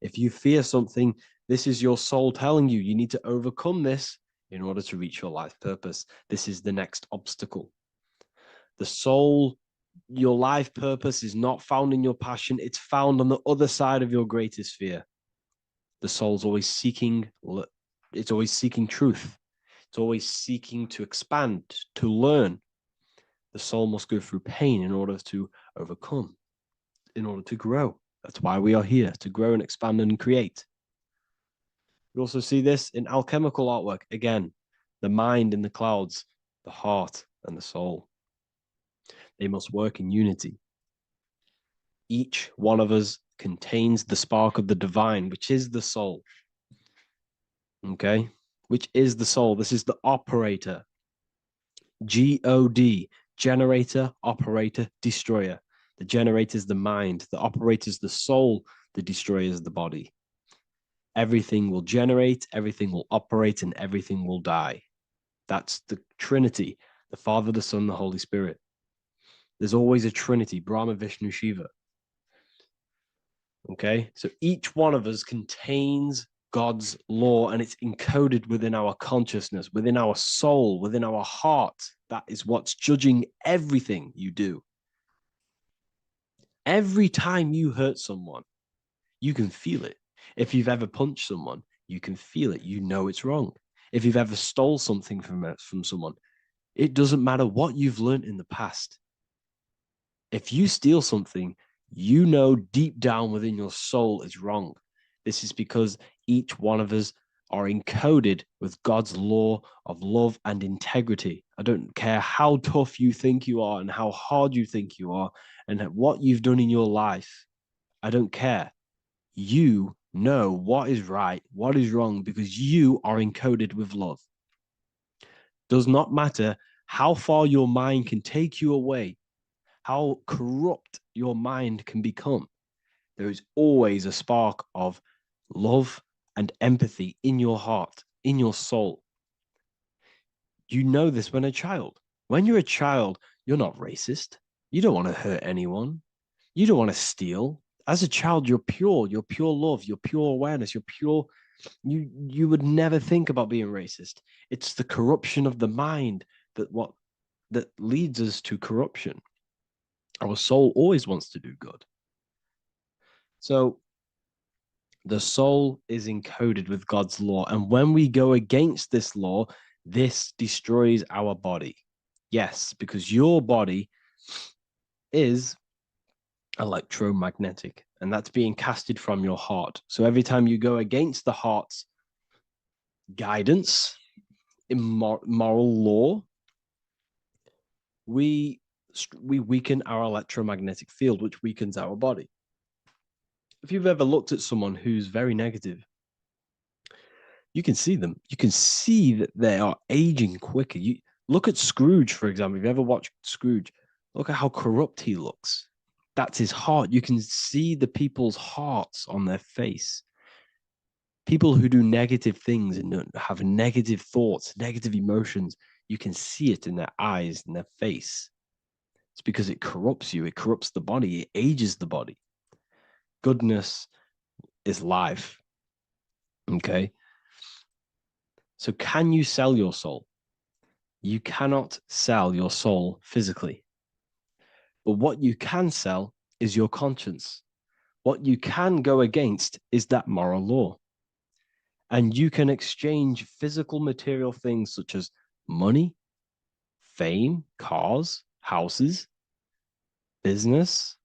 If you fear something, this is your soul telling you you need to overcome this in order to reach your life purpose. This is the next obstacle. The soul, your life purpose is not found in your passion. It's found on the other side of your greatest fear. The soul's always seeking, it's always seeking truth. It's always seeking to expand, to learn. The soul must go through pain in order to overcome, in order to grow. That's why we are here, to grow and expand and create. We also see this in alchemical artwork. Again, the mind in the clouds, the heart and the soul. They must work in unity. Each one of us contains the spark of the divine, which is the soul. Okay? Which is the soul. This is the operator. G-O-D, generator, operator, destroyer. The generator is the mind. The operator is the soul. The destroyer is the body. Everything will generate, everything will operate, and everything will die. That's the Trinity, the Father, the Son, the Holy Spirit. There's always a Trinity, Brahma, Vishnu, Shiva. Okay, so each one of us contains God's law, and it's encoded within our consciousness, within our soul, within our heart. That is what's judging everything you do. Every time you hurt someone, you can feel it. If you've ever punched someone, you can feel it. You know it's wrong. If you've ever stole something from someone, it doesn't matter what you've learned in the past. If you steal something, you know deep down within your soul is wrong. This is because each one of us are encoded with God's law of love and integrity. I don't care how tough you think you are and how hard you think you are and what you've done in your life. I don't care. You know what is right, what is wrong, because you are encoded with love. Does not matter how far your mind can take you away, how corrupt your mind can become. There is always a spark of love and empathy in your heart, in your soul. You know this when a child. When you're a child, you're not racist. You don't want to hurt anyone. You don't want to steal. As a child, you're pure love, you're pure awareness, you're pure. You would never think about being racist. It's the corruption of the mind that leads us to corruption. Our soul always wants to do good. So the soul is encoded with God's law. And when we go against this law, this destroys our body. Yes, because your body is electromagnetic, and that's being casted from your heart. So every time you go against the heart's guidance in moral law, we weaken our electromagnetic field, which weakens our body. If you've ever looked at someone who's very negative, you can see them. You can see that they are aging quicker. You look at Scrooge, for example. If you ever watched Scrooge, look at how corrupt he looks. That's his heart. You can see the people's hearts on their face. People who do negative things and have negative thoughts, negative emotions, you can see it in their eyes and their face. It's because it corrupts you. It corrupts the body. It ages the body. Goodness is life. Okay? So can you sell your soul? You cannot sell your soul physically. But what you can sell is your conscience. What you can go against is that moral law. And you can exchange physical material things such as money, fame, cars, houses, business,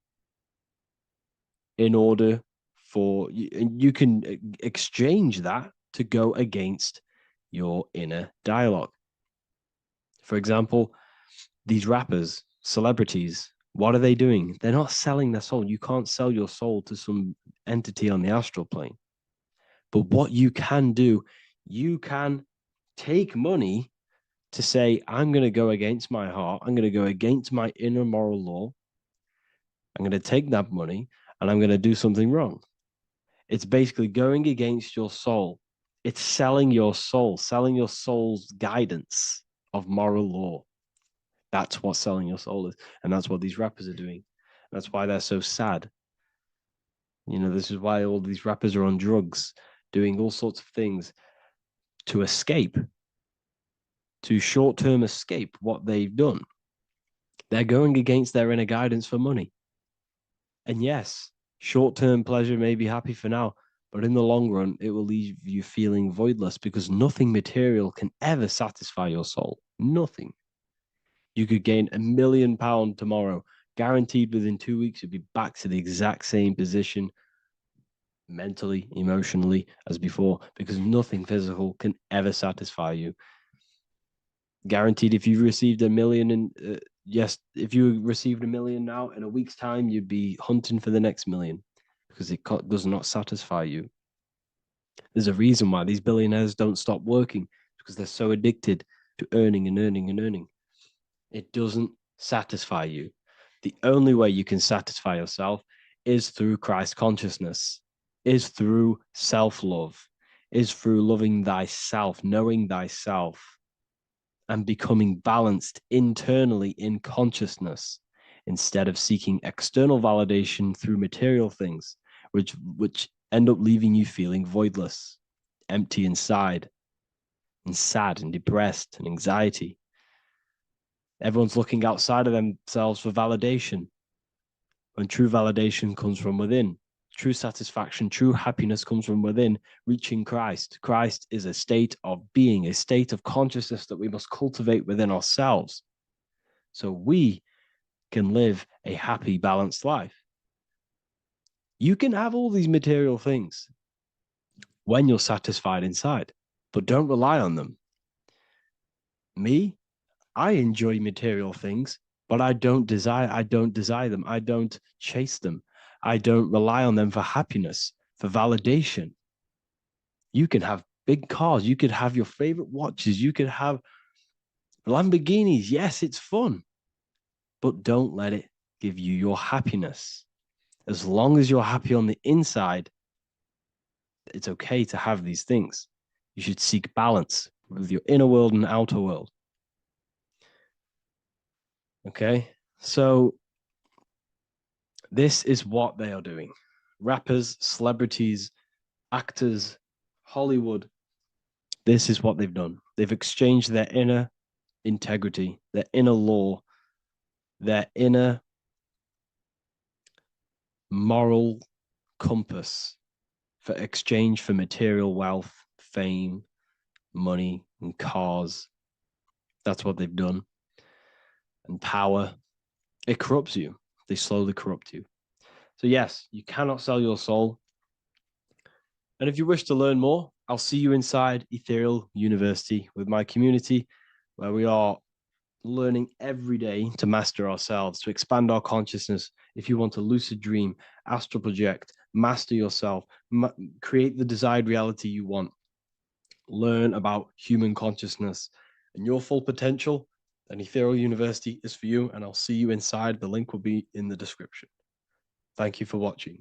in order for you can exchange that to go against your inner dialogue. For example, these rappers, celebrities, what are they doing? They're not selling their soul. You can't sell your soul to some entity on the astral plane. But what you can do, you can take money to say, I'm going to go against my heart. I'm going to go against my inner moral law. I'm going to take that money and I'm going to do something wrong. It's basically going against your soul. It's selling your soul's guidance of moral law. That's what selling your soul is. And that's what these rappers are doing. That's why they're so sad. You know, this is why all these rappers are on drugs, doing all sorts of things to escape, to short-term escape what they've done. They're going against their inner guidance for money. And yes, short-term pleasure may be happy for now, but in the long run, it will leave you feeling voidless because nothing material can ever satisfy your soul. Nothing. You could gain £1 million tomorrow, guaranteed within 2 weeks, you'll be back to the exact same position mentally, emotionally as before, because nothing physical can ever satisfy you. Guaranteed, if you received $1 million yes, if you received $1 million now, in a week's time, you'd be hunting for the next million because it does not satisfy you. There's a reason why these billionaires don't stop working, because they're so addicted to earning and earning and earning. It doesn't satisfy you. The only way you can satisfy yourself is through Christ consciousness, is through self-love, is through loving thyself, knowing thyself, and becoming balanced internally in consciousness instead of seeking external validation through material things, which end up leaving you feeling voidless, empty inside, and sad and depressed and anxiety. Everyone's looking outside of themselves for validation And true validation comes from within. True satisfaction, true happiness comes from within, reaching Christ. Christ is a state of being, a state of consciousness that we must cultivate within ourselves so we can live a happy, balanced life. You can have all these material things when you're satisfied inside, but don't rely on them. Me, I enjoy material things, but I don't desire them. I don't chase them. I don't rely on them for happiness, for validation. You can have big cars. You could have your favorite watches. You could have Lamborghinis. Yes, it's fun, but don't let it give you your happiness. As long as you're happy on the inside, it's okay to have these things. You should seek balance with your inner world and outer world. Okay, so this is what they are doing. Rappers, celebrities, actors, Hollywood. This is what they've done. They've exchanged their inner integrity, their inner law, their inner moral compass for exchange for material wealth, fame, money, and cars. That's what they've done. And power. It corrupts you. They slowly corrupt you. So yes, you cannot sell your soul. And if you wish to learn more, I'll see you inside Ethereal University with my community, where we are learning every day to master ourselves, to expand our consciousness. If you want to lucid dream, astral project, master yourself, create the desired reality you want, learn about human consciousness and your full potential, then Ethereal University is for you, and I'll see you inside. The link will be in the description. Thank you for watching.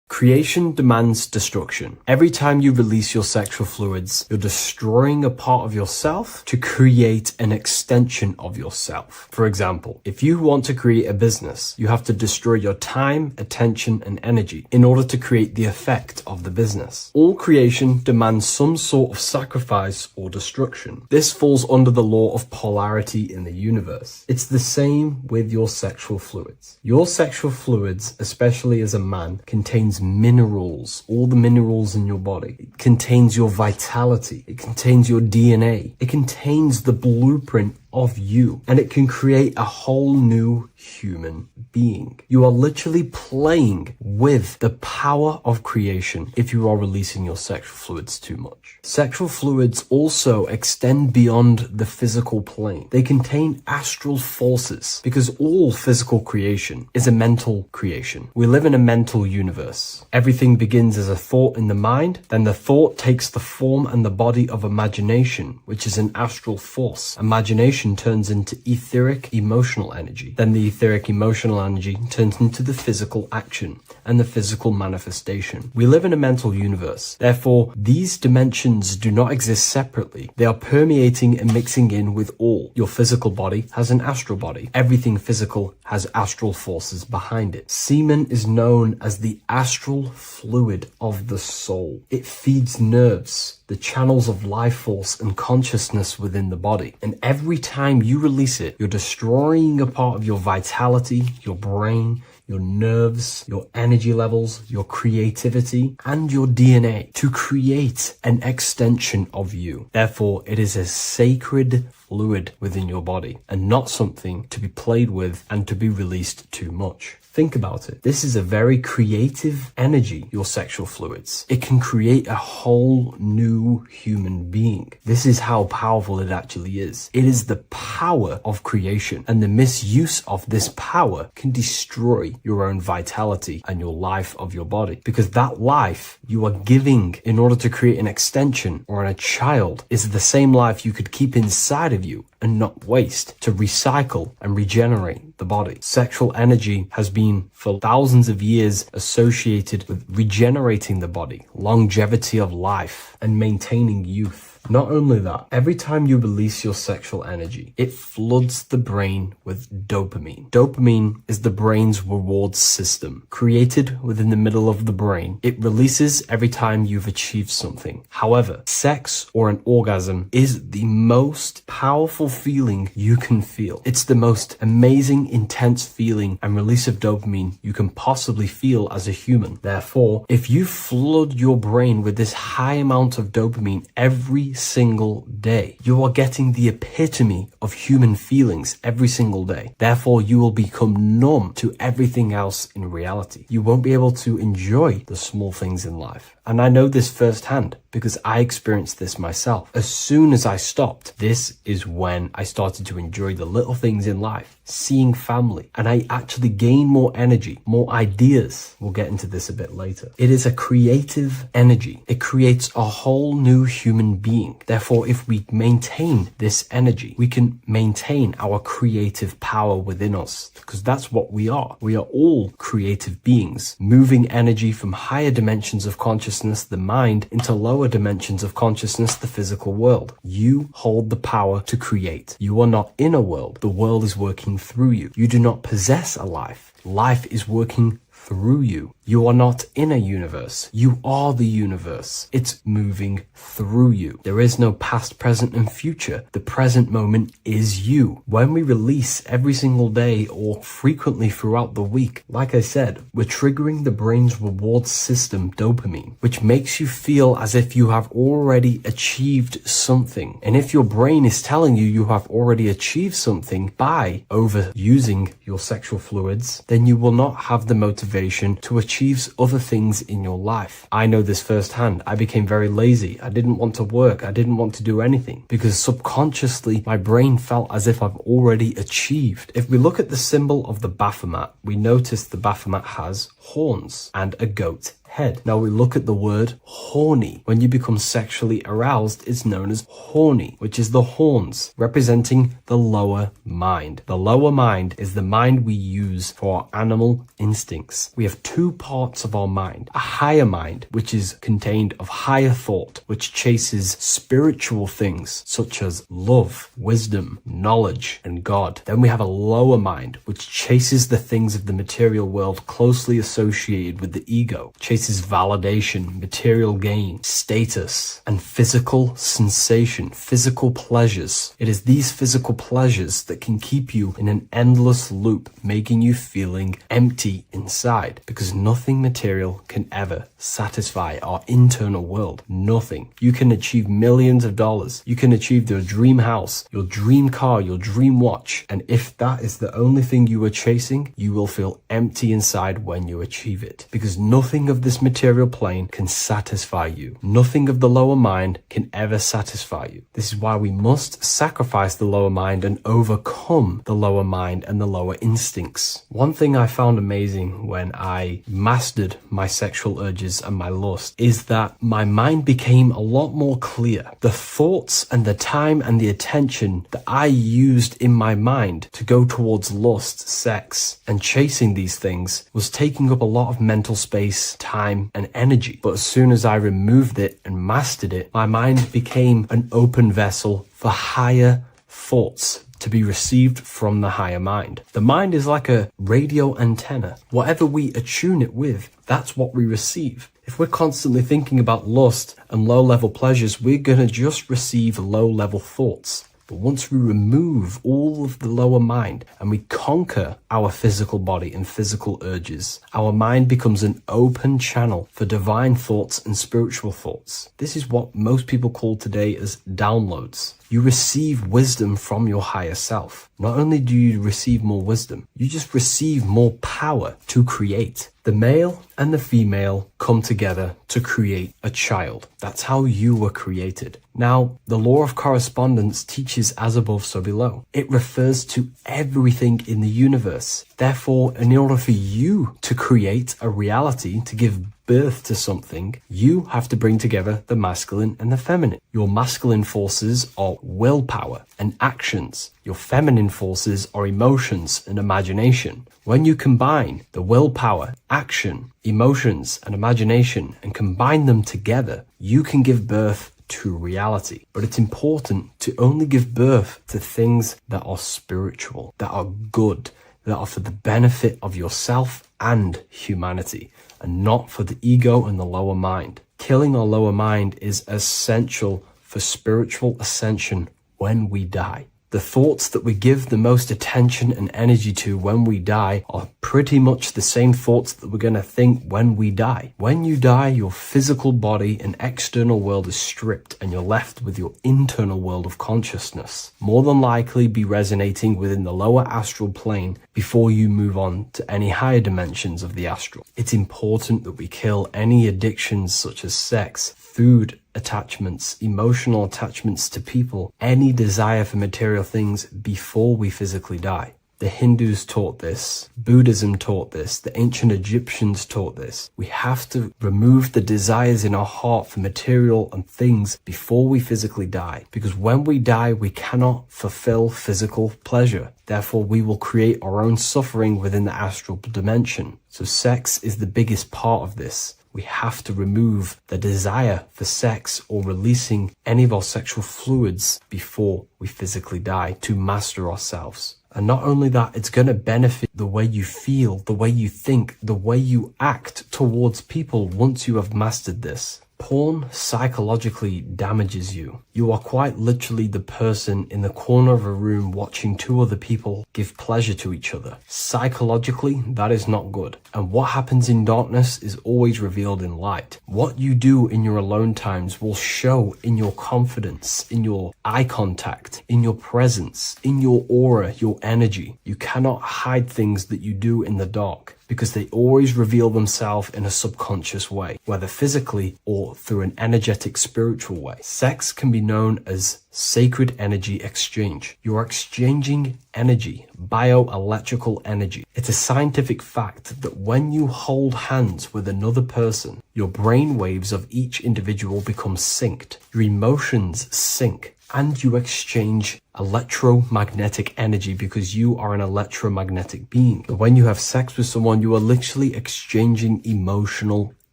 Creation demands destruction. Every time you release your sexual fluids, you're destroying a part of yourself to create an extension of yourself. For example, if you want to create a business, you have to destroy your time, attention, and energy in order to create the effect of the business. All creation demands some sort of sacrifice or destruction. This falls under the law of polarity in the universe. It's the same with your sexual fluids. Your sexual fluids, especially as a man, contains minerals, all the minerals in your body. It contains your vitality. It contains your DNA. It contains the blueprint of you, and it can create a whole new human being. You are literally playing with the power of creation if you are releasing your sexual fluids too much. Sexual fluids also extend beyond the physical plane. They contain astral forces because all physical creation is a mental creation. We live in a mental universe. Everything begins as a thought in the mind, then the thought takes the form and the body of imagination, which is an astral force. Imagination turns into etheric emotional energy. Then the etheric emotional energy turns into the physical action and the physical manifestation. We live in a mental universe. Therefore, these dimensions do not exist separately. They are permeating and mixing in with all. Your physical body has an astral body. Everything physical has astral forces behind it. Semen is known as the astral fluid of the soul. It feeds nerves, the channels of life force and consciousness within the body. And every time you release it, you're destroying a part of your vitality, your brain, your nerves, your energy levels, your creativity, and your DNA to create an extension of you. Therefore, it is a sacred fluid within your body and not something to be played with and to be released too much. Think about it. This is a very creative energy, your sexual fluids. It can create a whole new human being. This is how powerful it actually is. It is the power of creation, and the misuse of this power can destroy your own vitality and your life of your body, because that life you are giving in order to create an extension or a child is the same life you could keep inside of you and not waste to recycle and regenerate the body. Sexual energy has been for thousands of years associated with regenerating the body, longevity of life, and maintaining youth. Not only that, every time you release your sexual energy, it floods the brain with dopamine. Dopamine is the brain's reward system, created within the middle of the brain. It releases every time you've achieved something. However, sex or an orgasm is the most powerful feeling you can feel. It's the most amazing, intense feeling and release of dopamine you can possibly feel as a human. Therefore, if you flood your brain with this high amount of dopamine every single day, you are getting the epitome of human feelings every single day. Therefore, you will become numb to everything else in reality. You won't be able to enjoy the small things in life. And I know this firsthand because I experienced this myself. As soon as I stopped, this is when I started to enjoy the little things in life, seeing family, and I actually gained more energy, more ideas. We'll get into this a bit later. It is a creative energy. It creates a whole new human being. Therefore, if we maintain this energy, we can maintain our creative power within us, because that's what we are. We are all creative beings, moving energy from higher dimensions of consciousness, the mind, into lower dimensions of consciousness, the physical world. You hold the power to create. You are not in a world. The world is working through you. You do not possess a life. Life is working through you. You are not in a universe. You are the universe. It's moving through you. There is no past, present, and future. The present moment is you. When we release every single day or frequently throughout the week, like I said, we're triggering the brain's reward system, dopamine, which makes you feel as if you have already achieved something. And if your brain is telling you you have already achieved something by overusing your sexual fluids, then you will not have the motivation to achieve other things in your life. I know this firsthand. I became very lazy. I didn't want to work. I didn't want to do anything because subconsciously my brain felt as if I've already achieved. If we look at the symbol of the Baphomet, we notice the Baphomet has horns and a goat head. Now we look at the word horny. When you become sexually aroused, it's known as horny, which is the horns, representing the lower mind. The lower mind is the mind we use for our animal instincts. We have two parts of our mind. A higher mind, which is contained of higher thought, which chases spiritual things such as love, wisdom, knowledge, and God. Then we have a lower mind, which chases the things of the material world closely associated with the ego, chases validation, material gain, status, and physical sensation, physical pleasures. It is these physical pleasures that can keep you in an endless loop, making you feeling empty inside, because nothing material can ever satisfy our internal world. Nothing. You can achieve millions of dollars. You can achieve your dream house, your dream car, your dream watch. And if that is the only thing you are chasing, you will feel empty inside when you achieve it, because nothing of this material plane can satisfy you. Nothing of the lower mind can ever satisfy you. This is why we must sacrifice the lower mind and overcome the lower mind and the lower instincts. One thing I found amazing when I mastered my sexual urges and my lust is that my mind became a lot more clear. The thoughts and the time and the attention that I used in my mind to go towards lust, sex, and chasing these things was taking up a lot of mental space, time, and energy. But as soon as I removed it and mastered it, my mind became an open vessel for higher thoughts to be received from the higher mind. The mind is like a radio antenna. Whatever we attune it with, that's what we receive. If we're constantly thinking about lust and low-level pleasures, we're going to just receive low-level thoughts. But once we remove all of the lower mind and we conquer our physical body and physical urges, our mind becomes an open channel for divine thoughts and spiritual thoughts. This is what most people call today as downloads. You receive wisdom from your higher self. Not only do you receive more wisdom, you just receive more power to create. The male and the female come together to create a child. That's how you were created. Now, the law of correspondence teaches as above, so below. It refers to everything in the universe. Therefore, in order for you to create a reality, to give birth to something, you have to bring together the masculine and the feminine. Your masculine forces are willpower and actions. Your feminine forces are emotions and imagination. When you combine the willpower, action, emotions, and imagination and combine them together, you can give birth to reality. But it's important to only give birth to things that are spiritual, that are good, that are for the benefit of yourself and humanity, and not for the ego and the lower mind. Killing our lower mind is essential for spiritual ascension when we die. The thoughts that we give the most attention and energy to when we die are pretty much the same thoughts that we're going to think when we die. When you die, your physical body and external world is stripped and you're left with your internal world of consciousness, more than likely be resonating within the lower astral plane before you move on to any higher dimensions of the astral. It's important that we kill any addictions such as sex, food attachments, emotional attachments to people, any desire for material things before we physically die. The Hindus taught this, Buddhism taught this, the ancient Egyptians taught this. We have to remove the desires in our heart for material and things before we physically die, because when we die, we cannot fulfill physical pleasure. Therefore, we will create our own suffering within the astral dimension. So sex is the biggest part of this. We have to remove the desire for sex or releasing any of our sexual fluids before we physically die to master ourselves. And not only that, it's going to benefit the way you feel, the way you think, the way you act towards people once you have mastered this. Porn psychologically damages you. You are quite literally the person in the corner of a room watching two other people give pleasure to each other. Psychologically, that is not good. And what happens in darkness is always revealed in light. What you do in your alone times will show in your confidence, in your eye contact, in your presence, in your aura, your energy. You cannot hide things that you do in the dark, because they always reveal themselves in a subconscious way, whether physically or through an energetic spiritual way. Sex can be known as sacred energy exchange. You are exchanging energy, bioelectrical energy. It's a scientific fact that when you hold hands with another person, your brain waves of each individual become synced. Your emotions sync. And you exchange electromagnetic energy because you are an electromagnetic being. When you have sex with someone, you are literally exchanging emotional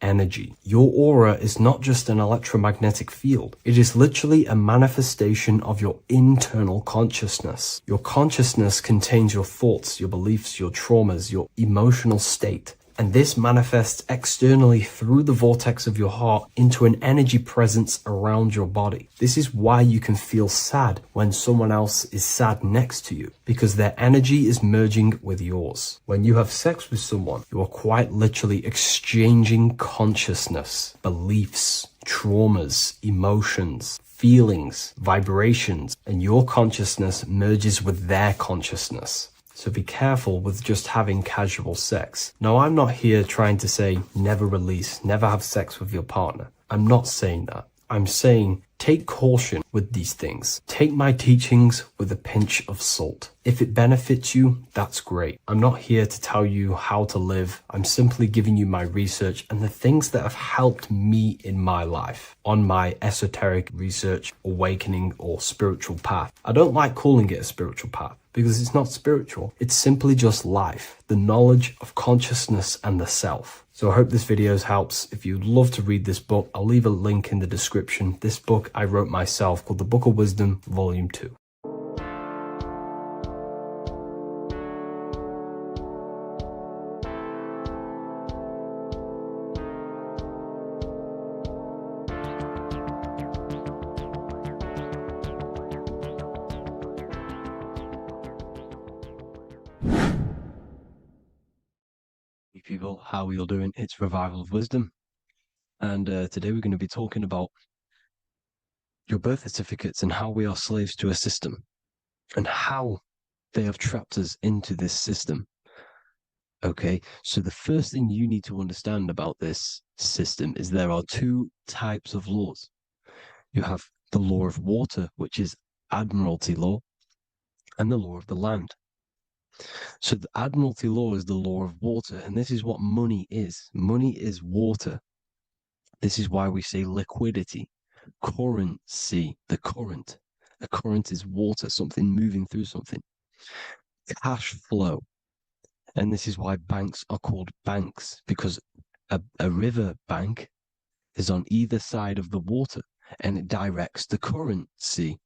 energy. Your aura is not just an electromagnetic field. It is literally a manifestation of your internal consciousness. Your consciousness contains your thoughts, your beliefs, your traumas, your emotional state. And this manifests externally through the vortex of your heart into an energy presence around your body. This is why you can feel sad when someone else is sad next to you, because their energy is merging with yours. When you have sex with someone, you are quite literally exchanging consciousness, beliefs, traumas, emotions, feelings, vibrations, and your consciousness merges with their consciousness. So be careful with just having casual sex. Now, I'm not here trying to say never release, never have sex with your partner. I'm not saying that. I'm saying take caution with these things. Take my teachings with a pinch of salt. If it benefits you, that's great. I'm not here to tell you how to live. I'm simply giving you my research and the things that have helped me in my life on my esoteric research, awakening, or spiritual path. I don't like calling it a spiritual path, because it's not spiritual. It's simply just life, the knowledge of consciousness and the self. So I hope this video helps. If you'd love to read this book, I'll leave a link in the description. This book I wrote myself called The Book of Wisdom, Volume 2. People, how are you all doing? It's Revival of Wisdom, and today we're going to be talking about your birth certificates and how we are slaves to a system and how they have trapped us into this system. Okay, so the first thing you need to understand about this system is there are two types of laws. You have the law of water, which is Admiralty law, and the law of the land. So the Admiralty law is the law of water, and this is what money is. Money is water. This is why we say liquidity, currency, the current. A current is water, something moving through something. Cash flow. And this is why banks are called banks, because a river bank is on either side of the water, and it directs the currency.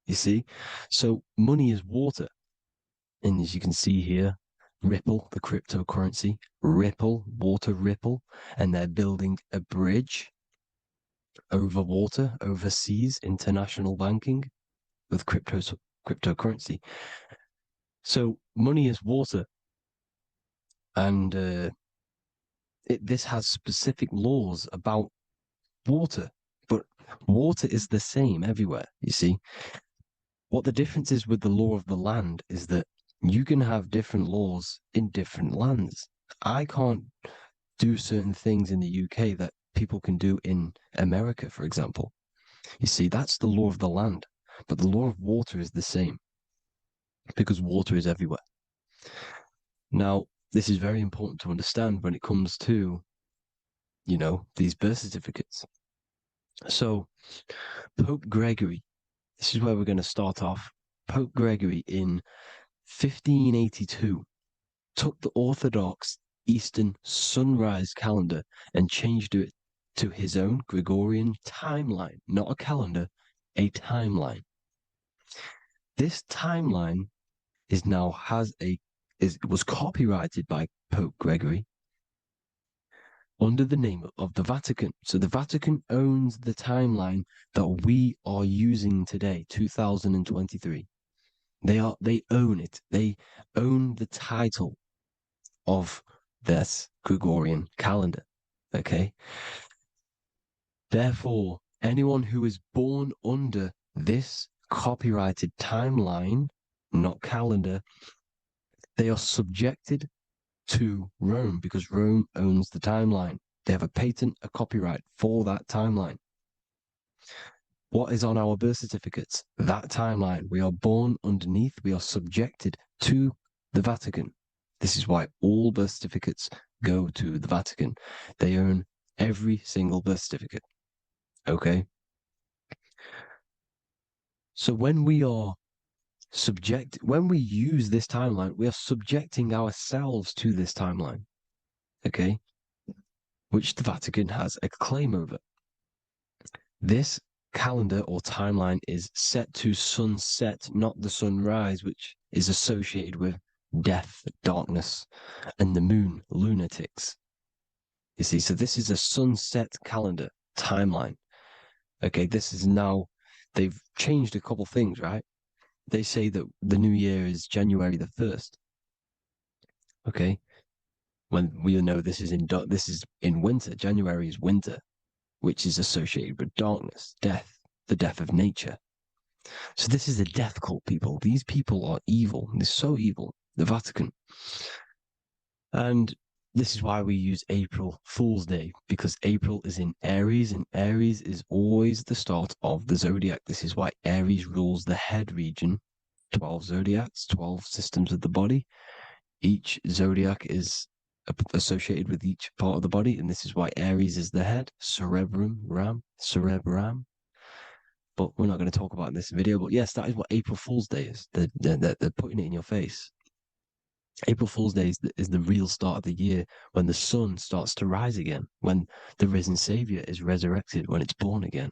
You see? So money is water. And as you can see here, Ripple, the cryptocurrency, Ripple, water Ripple, and they're building a bridge over water, overseas, international banking with cryptocurrency. So money is water, and this has specific laws about water, but water is the same everywhere. You see, what the difference is with the law of the land is that you can have different laws in different lands. I can't do certain things in the UK that people can do in America, for example. You see, that's the law of the land, but the law of water is the same because water is everywhere. Now, this is very important to understand when it comes to, you know, these birth certificates. So, Pope Gregory, this is where we're going to start off. Pope Gregory in 1582 took the Orthodox Eastern sunrise calendar and changed it to his own Gregorian timeline, not a calendar, a timeline. This timeline was copyrighted by Pope Gregory under the name of the Vatican. So the Vatican owns the timeline that we are using today, 2023. They own it. They own the title of this Gregorian calendar. Okay. Therefore, anyone who is born under this copyrighted timeline, not calendar, they are subjected to Rome because Rome owns the timeline. They have a patent, a copyright for that timeline. What is on our birth certificates? That timeline. We are born underneath, we are subjected to the Vatican. This is why all birth certificates go to the Vatican. They own every single birth certificate. Okay? So when we use this timeline, we are subjecting ourselves to this timeline. Okay? Which the Vatican has a claim over. This calendar or timeline is set to sunset, not the sunrise, which is associated with death, darkness, and the moon, lunatics. You see, so this is a sunset calendar timeline. Okay, this is now, they've changed a couple things, right? They say that the new year is January the 1st. Okay, when we know this is in winter. January is winter, which is associated with darkness, death, the death of nature. So this is a death cult, people. These people are evil. They're so evil. The Vatican. And this is why we use April Fool's Day, because April is in Aries, and Aries is always the start of the zodiac. This is why Aries rules the head region. 12 zodiacs, 12 systems of the body. Each zodiac is associated with each part of the body, and this is why Aries is the head, cerebrum. But we're not going to talk about it in this video. But yes, that is what April Fool's Day is. They're putting it in your face. April Fool's Day is the real start of the year, when the sun starts to rise again, when the risen Savior is resurrected, when it's born again.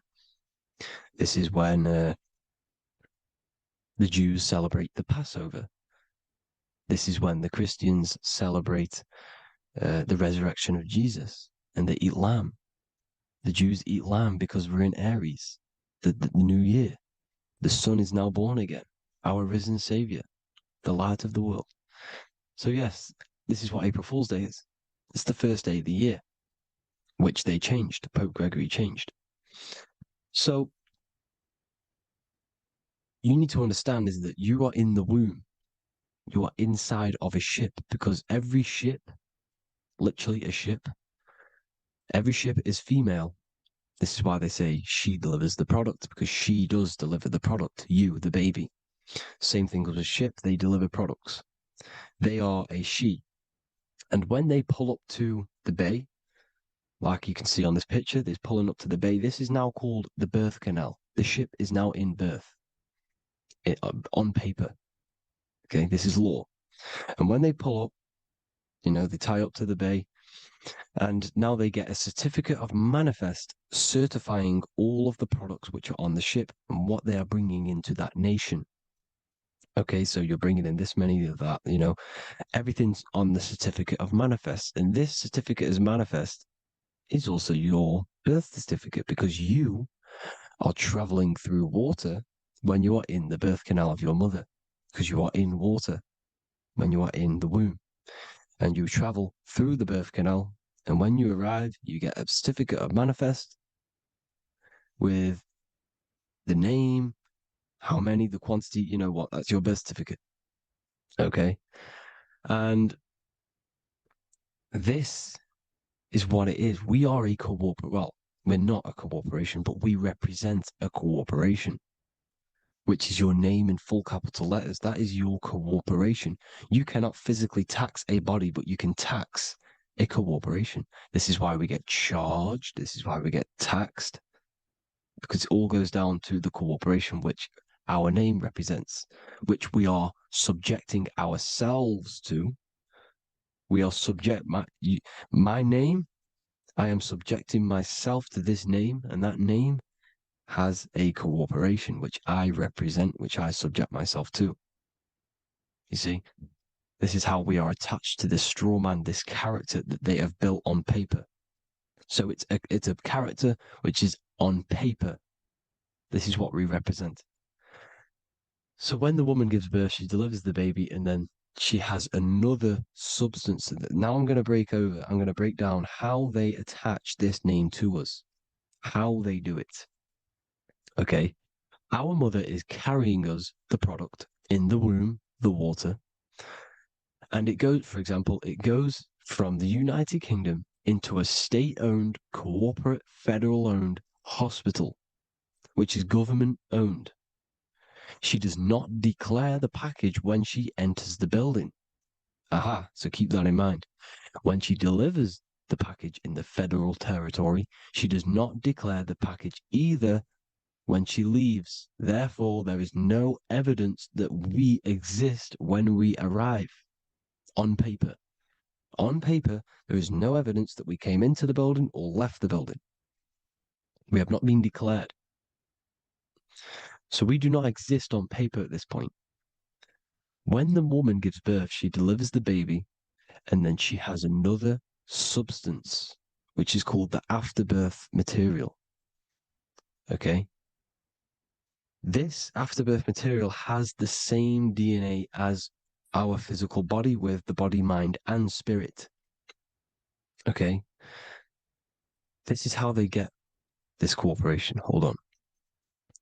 This is when the Jews celebrate the Passover. This is when the Christians celebrate the resurrection of Jesus, and they eat lamb. The Jews eat lamb because we're in Aries, the new year. The sun is now born again, our risen Savior, the light of the world. So yes, this is what April Fool's Day is. It's the first day of the year, which they changed. Pope Gregory changed. So you need to understand is that you are in the womb. You are inside of a ship, because every ship, literally a ship, every ship is female. This is why they say she delivers the product, because she does deliver the product, you, the baby. Same thing with a ship, they deliver products. They are a she. And when they pull up to the bay, like you can see on this picture, they're pulling up to the bay. This is now called the birth canal. The ship is now in birth on paper. Okay, this is law. And when they pull up, you know, they tie up to the bay, And now they get a certificate of manifest certifying all of the products which are on the ship and what they are bringing into that nation. Okay, so you're bringing in this many of that, everything's on the certificate of manifest. And this certificate of manifest is also your birth certificate because you are traveling through water when you are in the birth canal of your mother, because you are in water when you are in the womb. And you travel through the birth canal. And when you arrive, you get a certificate of manifest with the name, how many, the quantity, you know what, that's your birth certificate. Okay. And this is what it is. We are a well, we're not a corporation, but we represent a corporation, which is your name in full capital letters. That is your corporation. You cannot physically tax a body, but you can tax a corporation. This is why we get charged. This is why we get taxed, because it all goes down to the corporation which our name represents, which we are subjecting ourselves to. We are my name. I am subjecting myself to this name, and that name has a corporation which I represent, which I subject myself to. You see, this is how we are attached to this straw man, this character that they have built on paper. So it's a character which is on paper. This is what we represent. So when the woman gives birth, she delivers the baby, and then she has another substance. Now I'm going to break down how they attach this name to us, how they do it. Okay. Our mother is carrying us the product in the womb, the water. And it goes, for example, it goes from the United Kingdom into a state-owned, corporate, federal-owned hospital, which is government-owned. She does not declare the package when she enters the building. Aha, so keep that in mind. When she delivers the package in the federal territory, she does not declare the package either when she leaves. Therefore, there is no evidence that we exist when we arrive. On paper. On paper, there is no evidence that we came into the building or left the building. We have not been declared. So we do not exist on paper at this point. When the woman gives birth, she delivers the baby, and then she has another substance, which is called the afterbirth material. Okay? This afterbirth material has the same DNA as our physical body, with the body, mind, and spirit. Okay? This is how they get this corporation. Hold on.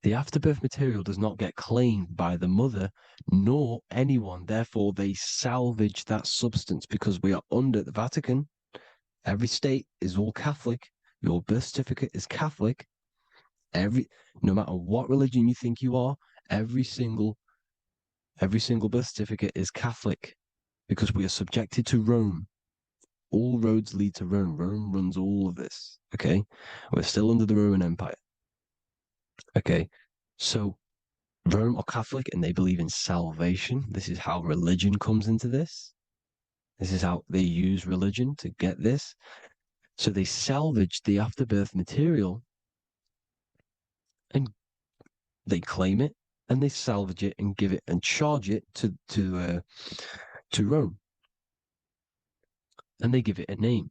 The afterbirth material does not get claimed by the mother nor anyone. Therefore, they salvage that substance because we are under the Vatican. Every state is all Catholic. Your birth certificate is Catholic. No matter what religion you think you are, every single birth certificate is Catholic because we are subjected to Rome. All roads lead to Rome. Rome runs all of this. Okay? We're still under the Roman Empire. Okay, so Rome are Catholic and they believe in salvation. This is how religion comes into this. This is how they use religion to get this. So they salvage the afterbirth material and they claim it and they salvage it and give it and charge it to Rome. And they give it a name.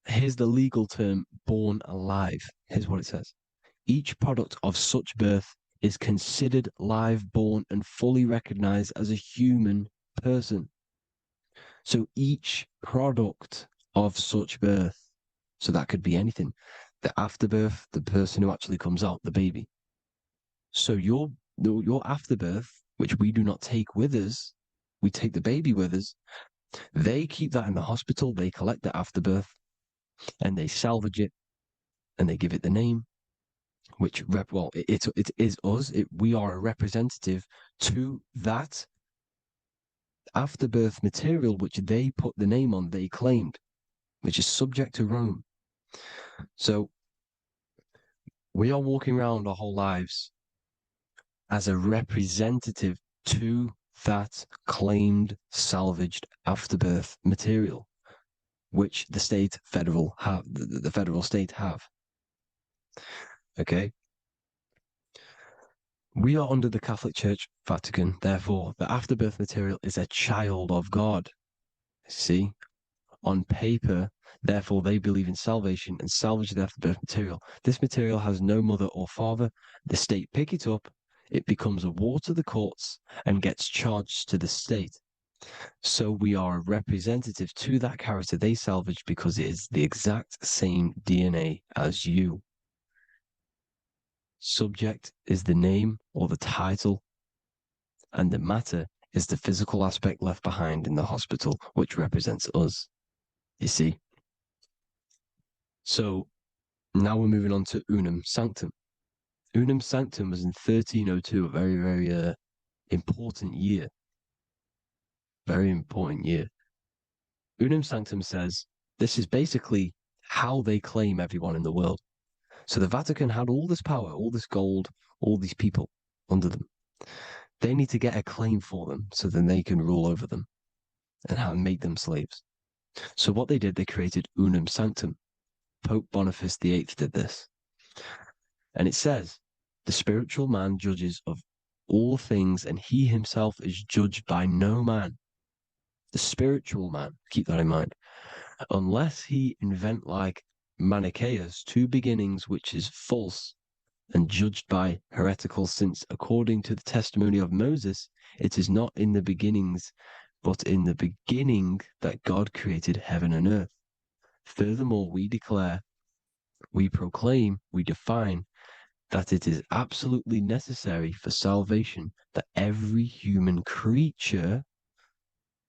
Here's the legal term, born alive. Here's what it says. Each product of such birth is considered live, born, and fully recognized as a human person. So each product of such birth, so that could be anything, the afterbirth, the person who actually comes out, the baby. So your afterbirth, which we do not take with us, we take the baby with us, they keep that in the hospital, they collect the afterbirth, and they salvage it, and they give it the name, which it is us. We are a representative to that afterbirth material, which they put the name on, they claimed, which is subject to Rome. So we are walking around our whole lives as a representative to that claimed salvaged afterbirth material. which the federal state have. Okay. We are under the Catholic Church, Vatican. Therefore, the afterbirth material is a child of God. See, on paper, therefore, they believe in salvation and salvage the afterbirth material. This material has no mother or father. The state pick it up. It becomes a war to the courts and gets charged to the state. So we are a representative to that character they salvaged because it is the exact same DNA as you. Subject is the name or the title, and the matter is the physical aspect left behind in the hospital, which represents us. You see? So now we're moving on to Unum Sanctum. Unum Sanctum was in 1302, a very, very important year. Very important year. Unum Sanctum says this is basically how they claim everyone in the world. So the Vatican had all this power, all this gold, all these people under them. They need to get a claim for them so then they can rule over them and make them slaves. So what they did, they created Unum Sanctum. Pope Boniface VIII did this. And it says, the spiritual man judges of all things, and he himself is judged by no man. The spiritual man, keep that in mind, unless he invent like Manichaeus, two beginnings, which is false and judged by heretical, since according to the testimony of Moses, it is not in the beginnings, but in the beginning that God created heaven and earth. Furthermore, we declare, we proclaim, we define that it is absolutely necessary for salvation that every human creature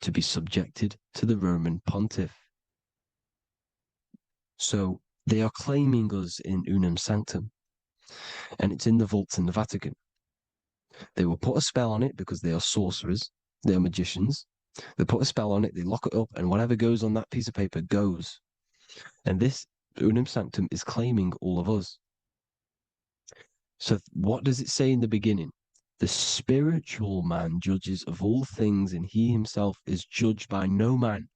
to be subjected to the Roman pontiff. So they are claiming us in Unum Sanctum, and it's in the vaults in the Vatican. They will put a spell on it because they are sorcerers, they are magicians. They put a spell on it, they lock it up, and whatever goes on that piece of paper goes. And this Unum Sanctum is claiming all of us. So what does it say in the beginning? The spiritual man judges of all things, and he himself is judged by no man.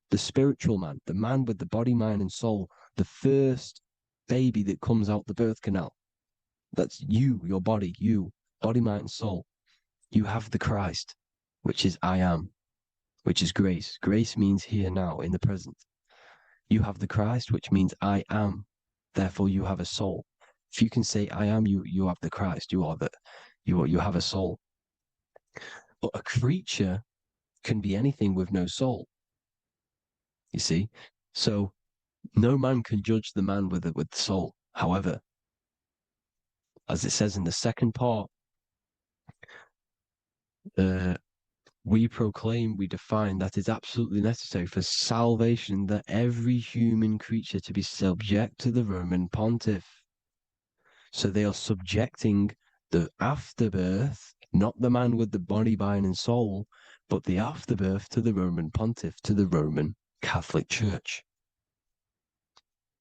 The spiritual man, the man with the body, mind, and soul, the first baby that comes out the birth canal. That's you, your body, you, body, mind, and soul. You have the Christ, which is I am, which is grace. Grace means here, now, in the present. You have the Christ, which means I am. Therefore, you have a soul. If you can say I am, you have the Christ. You have a soul. But a creature can be anything with no soul. You see, so no man can judge the man with the soul. However, as it says in the second part, we proclaim, we define that it's absolutely necessary for salvation that every human creature to be subject to the Roman pontiff. So they are subjecting the afterbirth, not the man with the body, mind, and soul, but the afterbirth to the Roman pontiff, to the Roman Catholic Church.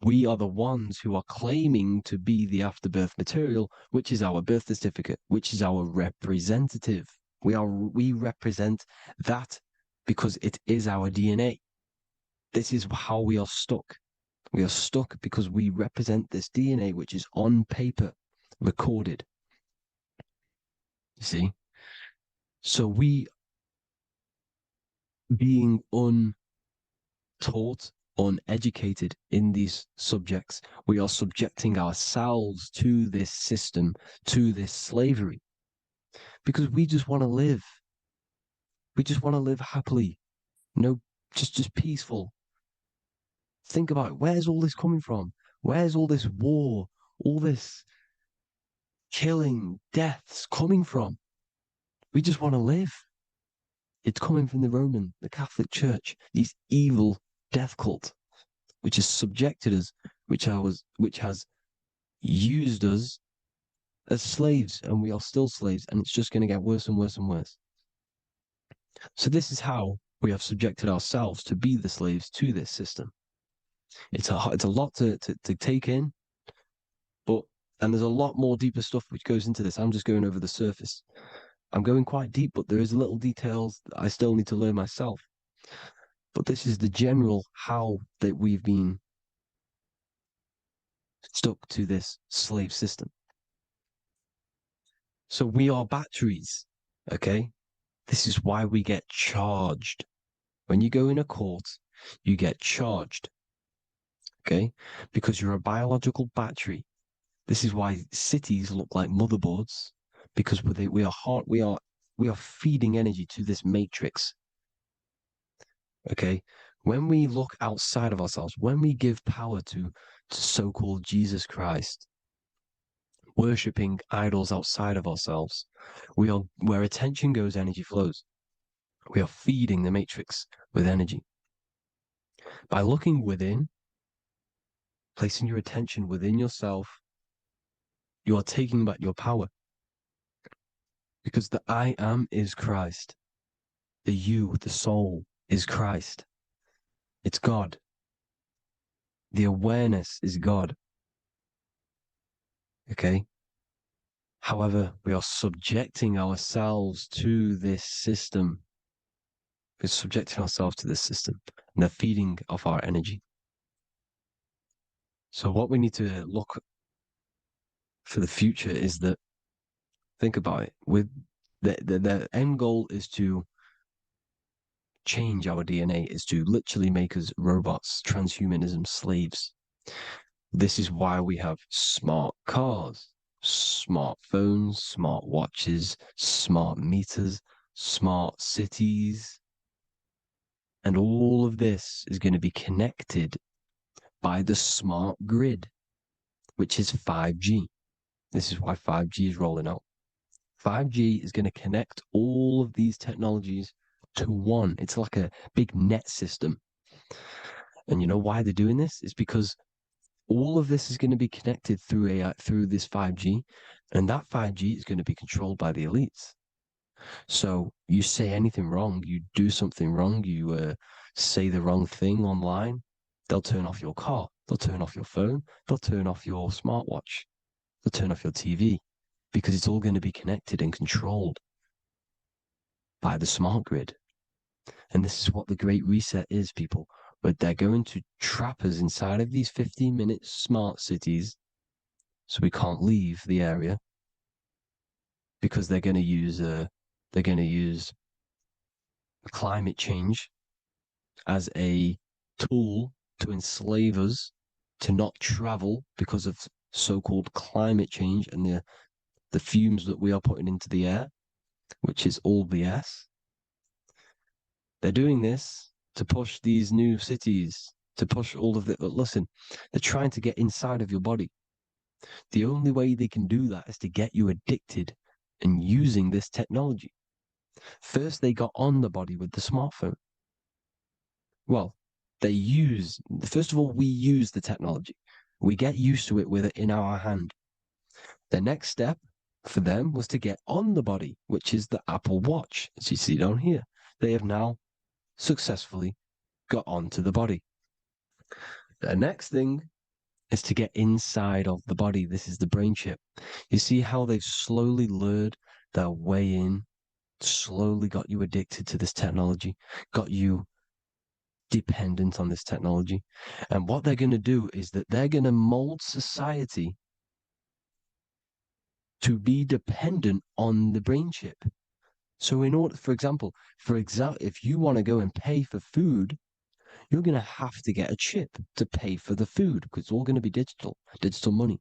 We are the ones who are claiming to be the afterbirth material, which is our birth certificate, which is our representative. We represent that because it is our DNA. This is how we are stuck. We are stuck because we represent this DNA, which is on paper, recorded. You see? So we, being untaught, uneducated in these subjects, we are subjecting ourselves to this system, to this slavery, because we just want to live. We just want to live happily, just peaceful. Think about it. Where's all this coming from? Where's all this war, all this killing, deaths coming from? We just want to live. It's coming from the Catholic Church, these evil death cult, which has subjected us, which has used us as slaves, and we are still slaves, and it's just going to get worse and worse and worse. So this is how we have subjected ourselves to be the slaves to this system. It's a lot to take in, and there's a lot more deeper stuff which goes into this. I'm just going over the surface. I'm going quite deep, but there is little details that I still need to learn myself. But this is the general how that we've been stuck to this slave system. So we are batteries, okay? This is why we get charged. When you go in a court, you get charged, okay? Because you're a biological battery. This is why cities look like motherboards, because we are feeding energy to this matrix. Okay, when we look outside of ourselves, when we give power to so-called Jesus Christ, worshipping idols outside of ourselves, where attention goes, energy flows. We are feeding the matrix with energy. By looking within, placing your attention within yourself, you are taking back your power. Because the I am is Christ. The you, the soul, is Christ. It's God. The awareness is God. Okay? However, we are subjecting ourselves to this system. We're subjecting ourselves to this system and the feeding of our energy. So what we need to look for the future is that, think about it, with the end goal is to change our DNA, is to literally make us robots, transhumanism, slaves. This is why we have smart cars, smartphones, smart watches, smart meters, smart cities. And all of this is going to be connected by the smart grid, which is 5G. This is why 5G is rolling out. 5G is going to connect all of these technologies to one. It's like a big net system. And you know why they're doing this? It's because all of this is going to be connected through this 5G, and that 5G is going to be controlled by the elites. So you say anything wrong, you do something wrong, you say the wrong thing online, they'll turn off your car, they'll turn off your phone, they'll turn off your smartwatch, they'll turn off your TV, because it's all going to be connected and controlled by the smart grid. And this is what the Great Reset is, people. But they're going to trap us inside of these 15-minute smart cities so we can't leave the area, because they're going to use climate change as a tool to enslave us to not travel because of so-called climate change and the fumes that we are putting into the air, which is all BS. They're doing this to push these new cities, to push all of it. But listen, they're trying to get inside of your body. The only way they can do that is to get you addicted and using this technology. First, they got on the body with the smartphone. Well, first of all, we use the technology. We get used to it with it in our hand. The next step for them was to get on the body, which is the Apple Watch, as you see down here. They have now successfully got onto the body. The next thing is to get inside of the body. This is the brain chip. You see how they've slowly lured their way in, slowly got you addicted to this technology, got you dependent on this technology. And what they're going to do is that they're going to mold society to be dependent on the brain chip. So in order, for example, if you want to go and pay for food, you're going to have to get a chip to pay for the food, because it's all going to be digital money.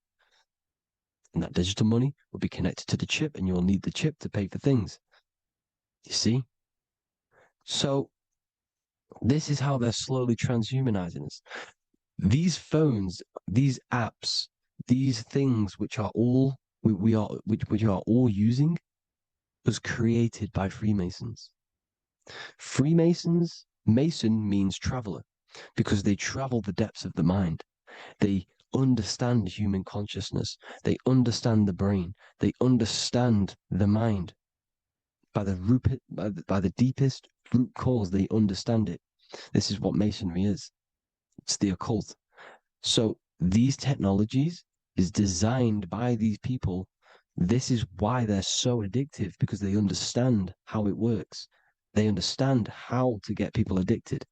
And that digital money will be connected to the chip, and you'll need the chip to pay for things. You see? So this is how they're slowly transhumanizing us. These phones, these apps, these things which are all we are all using was created by Freemasons. Mason means traveler, because they travel the depths of the mind. They understand human consciousness. They understand the brain. They understand the mind. By the deepest root cause, they understand it. This is what Masonry is. It's the occult. So these technologies is designed by these people. This is why they're so addictive, because they understand how it works. They understand how to get people addicted.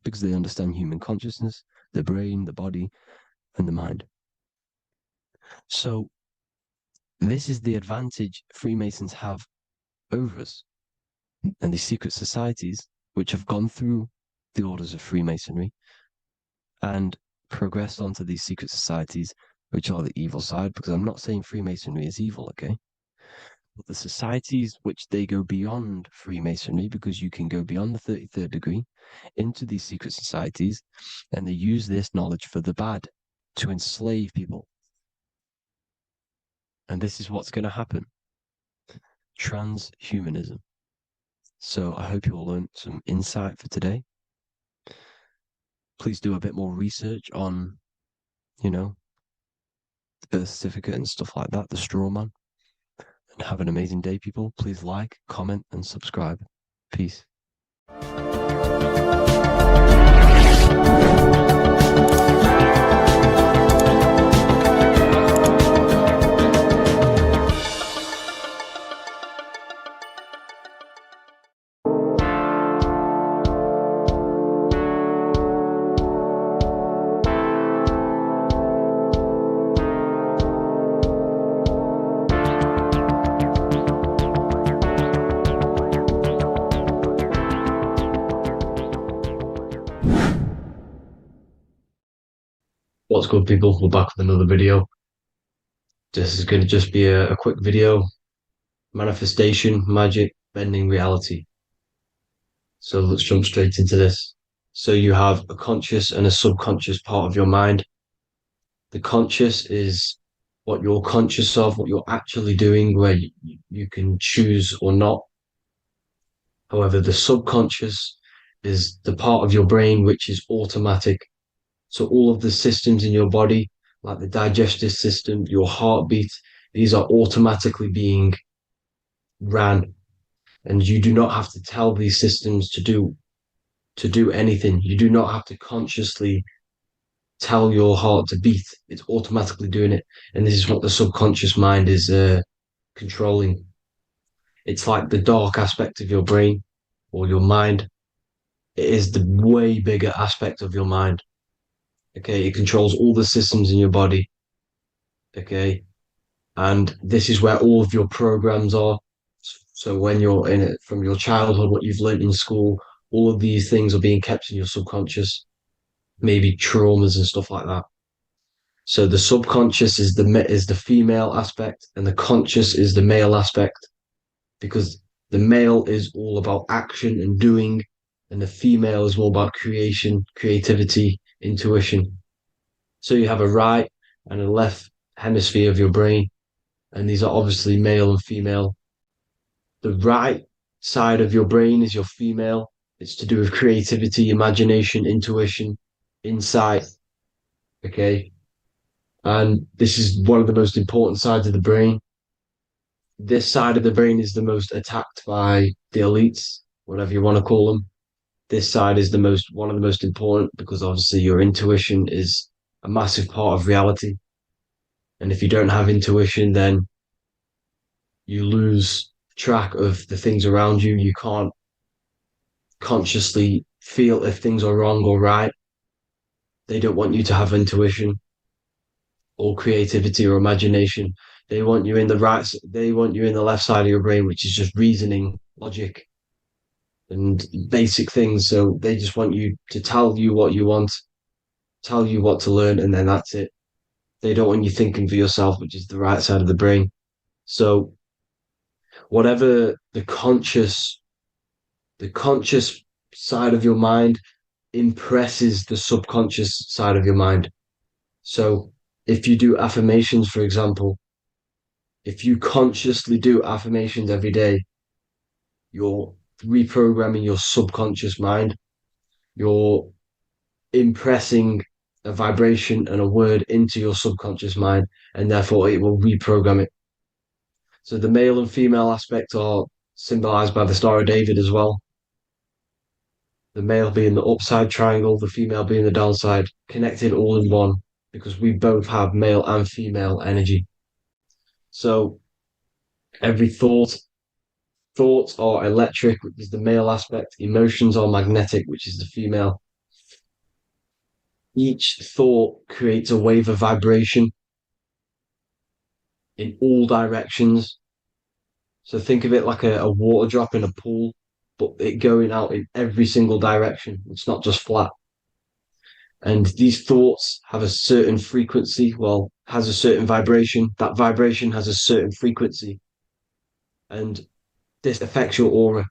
because they understand human consciousness, the brain, the body, and the mind. So this is the advantage Freemasons have over us. And these secret societies, which have gone through the orders of Freemasonry and progressed onto these secret societies, which are the evil side, because I'm not saying Freemasonry is evil, okay? But the societies which they go beyond Freemasonry, because you can go beyond the 33rd degree into these secret societies, and they use this knowledge for the bad, to enslave people. And this is what's going to happen. Transhumanism. So I hope you all learned some insight for today. Please do a bit more research on, the birth certificate and stuff like that, the straw man. And have an amazing day, people. Please like, comment, and subscribe. Peace. What's good, people? We're back with another video. This is going to just be a quick video. Manifestation, magic, bending reality. So let's jump straight into this. So you have a conscious and a subconscious part of your mind. The conscious is what you're conscious of, what you're actually doing, where you can choose or not. However, the subconscious is the part of your brain which is automatic. So all of the systems in your body, like the digestive system, your heartbeat, these are automatically being ran. And you do not have to tell these systems to do anything. You do not have to consciously tell your heart to beat. It's automatically doing it. And this is what the subconscious mind is controlling. It's like the dark aspect of your brain or your mind. It is the way bigger aspect of your mind. Okay, it controls all the systems in your body. Okay, and this is where all of your programs are. So when you're in it from your childhood, what you've learned in school, all of these things are being kept in your subconscious, maybe traumas and stuff like that. So the subconscious is the female aspect, and the conscious is the male aspect, because the male is all about action and doing, and the female is more about creation, creativity, intuition. So you have a right and a left hemisphere of your brain, and these are obviously male and female. The right side of your brain is your female. It's to do with creativity, imagination, intuition, insight. Okay. And this is one of the most important sides of the brain. This side of the brain is the most attacked by the elites, whatever you want to call them. This side is one of the most important, because obviously your intuition is a massive part of reality. And if you don't have intuition, then you lose track of the things around you. You can't consciously feel if things are wrong or right. They don't want you to have intuition or creativity or imagination. They want you in the left side of your brain, which is just reasoning, logic, and basic things. So they just want you to tell you what you want, tell you what to learn, and then that's it. They don't want you thinking for yourself, which is the right side of the brain. So whatever the conscious side of your mind impresses the subconscious side of your mind. So if you do affirmations, for example, if you consciously do affirmations every day, you're reprogramming your subconscious mind. You're impressing a vibration and a word into your subconscious mind, and therefore it will reprogram it. So the male and female aspect are symbolized by the Star of David as well. The male being the upside triangle, the female being the downside, connected all in one, because we both have male and female energy. So every thoughts are electric, which is the male aspect. Emotions are magnetic, which is the female. Each thought creates a wave of vibration in all directions. So think of it like a water drop in a pool, but it going out in every single direction. It's not just flat. And these thoughts have a certain frequency, well, has a certain vibration. That vibration has a certain frequency. And this affects your aura.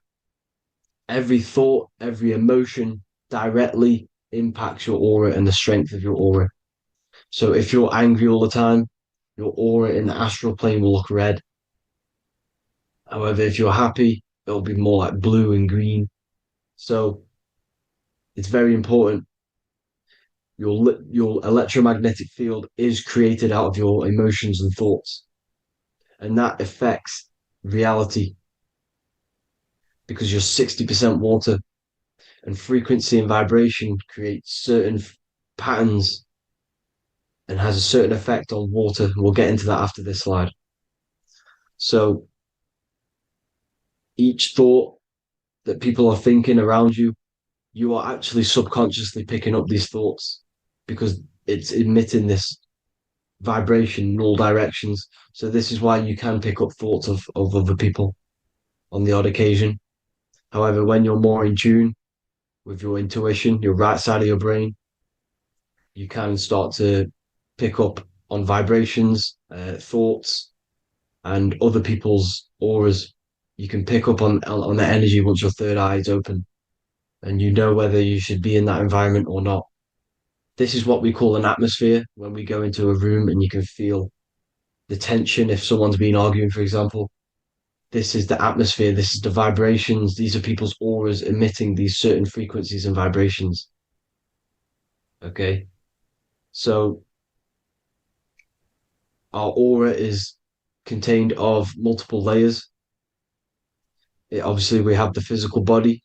Every thought, every emotion directly impacts your aura and the strength of your aura. So if you're angry all the time, your aura in the astral plane will look red. However, if you're happy, it'll be more like blue and green. So it's very important. Your electromagnetic field is created out of your emotions and thoughts, and that affects reality because you're 60% water, and frequency and vibration create certain patterns and has a certain effect on water. We'll get into that after this slide. So each thought that people are thinking around you, you are actually subconsciously picking up these thoughts because it's emitting this vibration in all directions. So this is why you can pick up thoughts of other people on the odd occasion. However, when you're more in tune with your intuition, your right side of your brain, you can start to pick up on vibrations, thoughts, and other people's auras. You can pick up on the energy once your third eye is open, and you know whether you should be in that environment or not. This is what we call an atmosphere when we go into a room and you can feel the tension if someone's been arguing, for example. This is the atmosphere, this is the vibrations, these are people's auras emitting these certain frequencies and vibrations. Okay, so our aura is contained of multiple layers. Obviously, we have the physical body.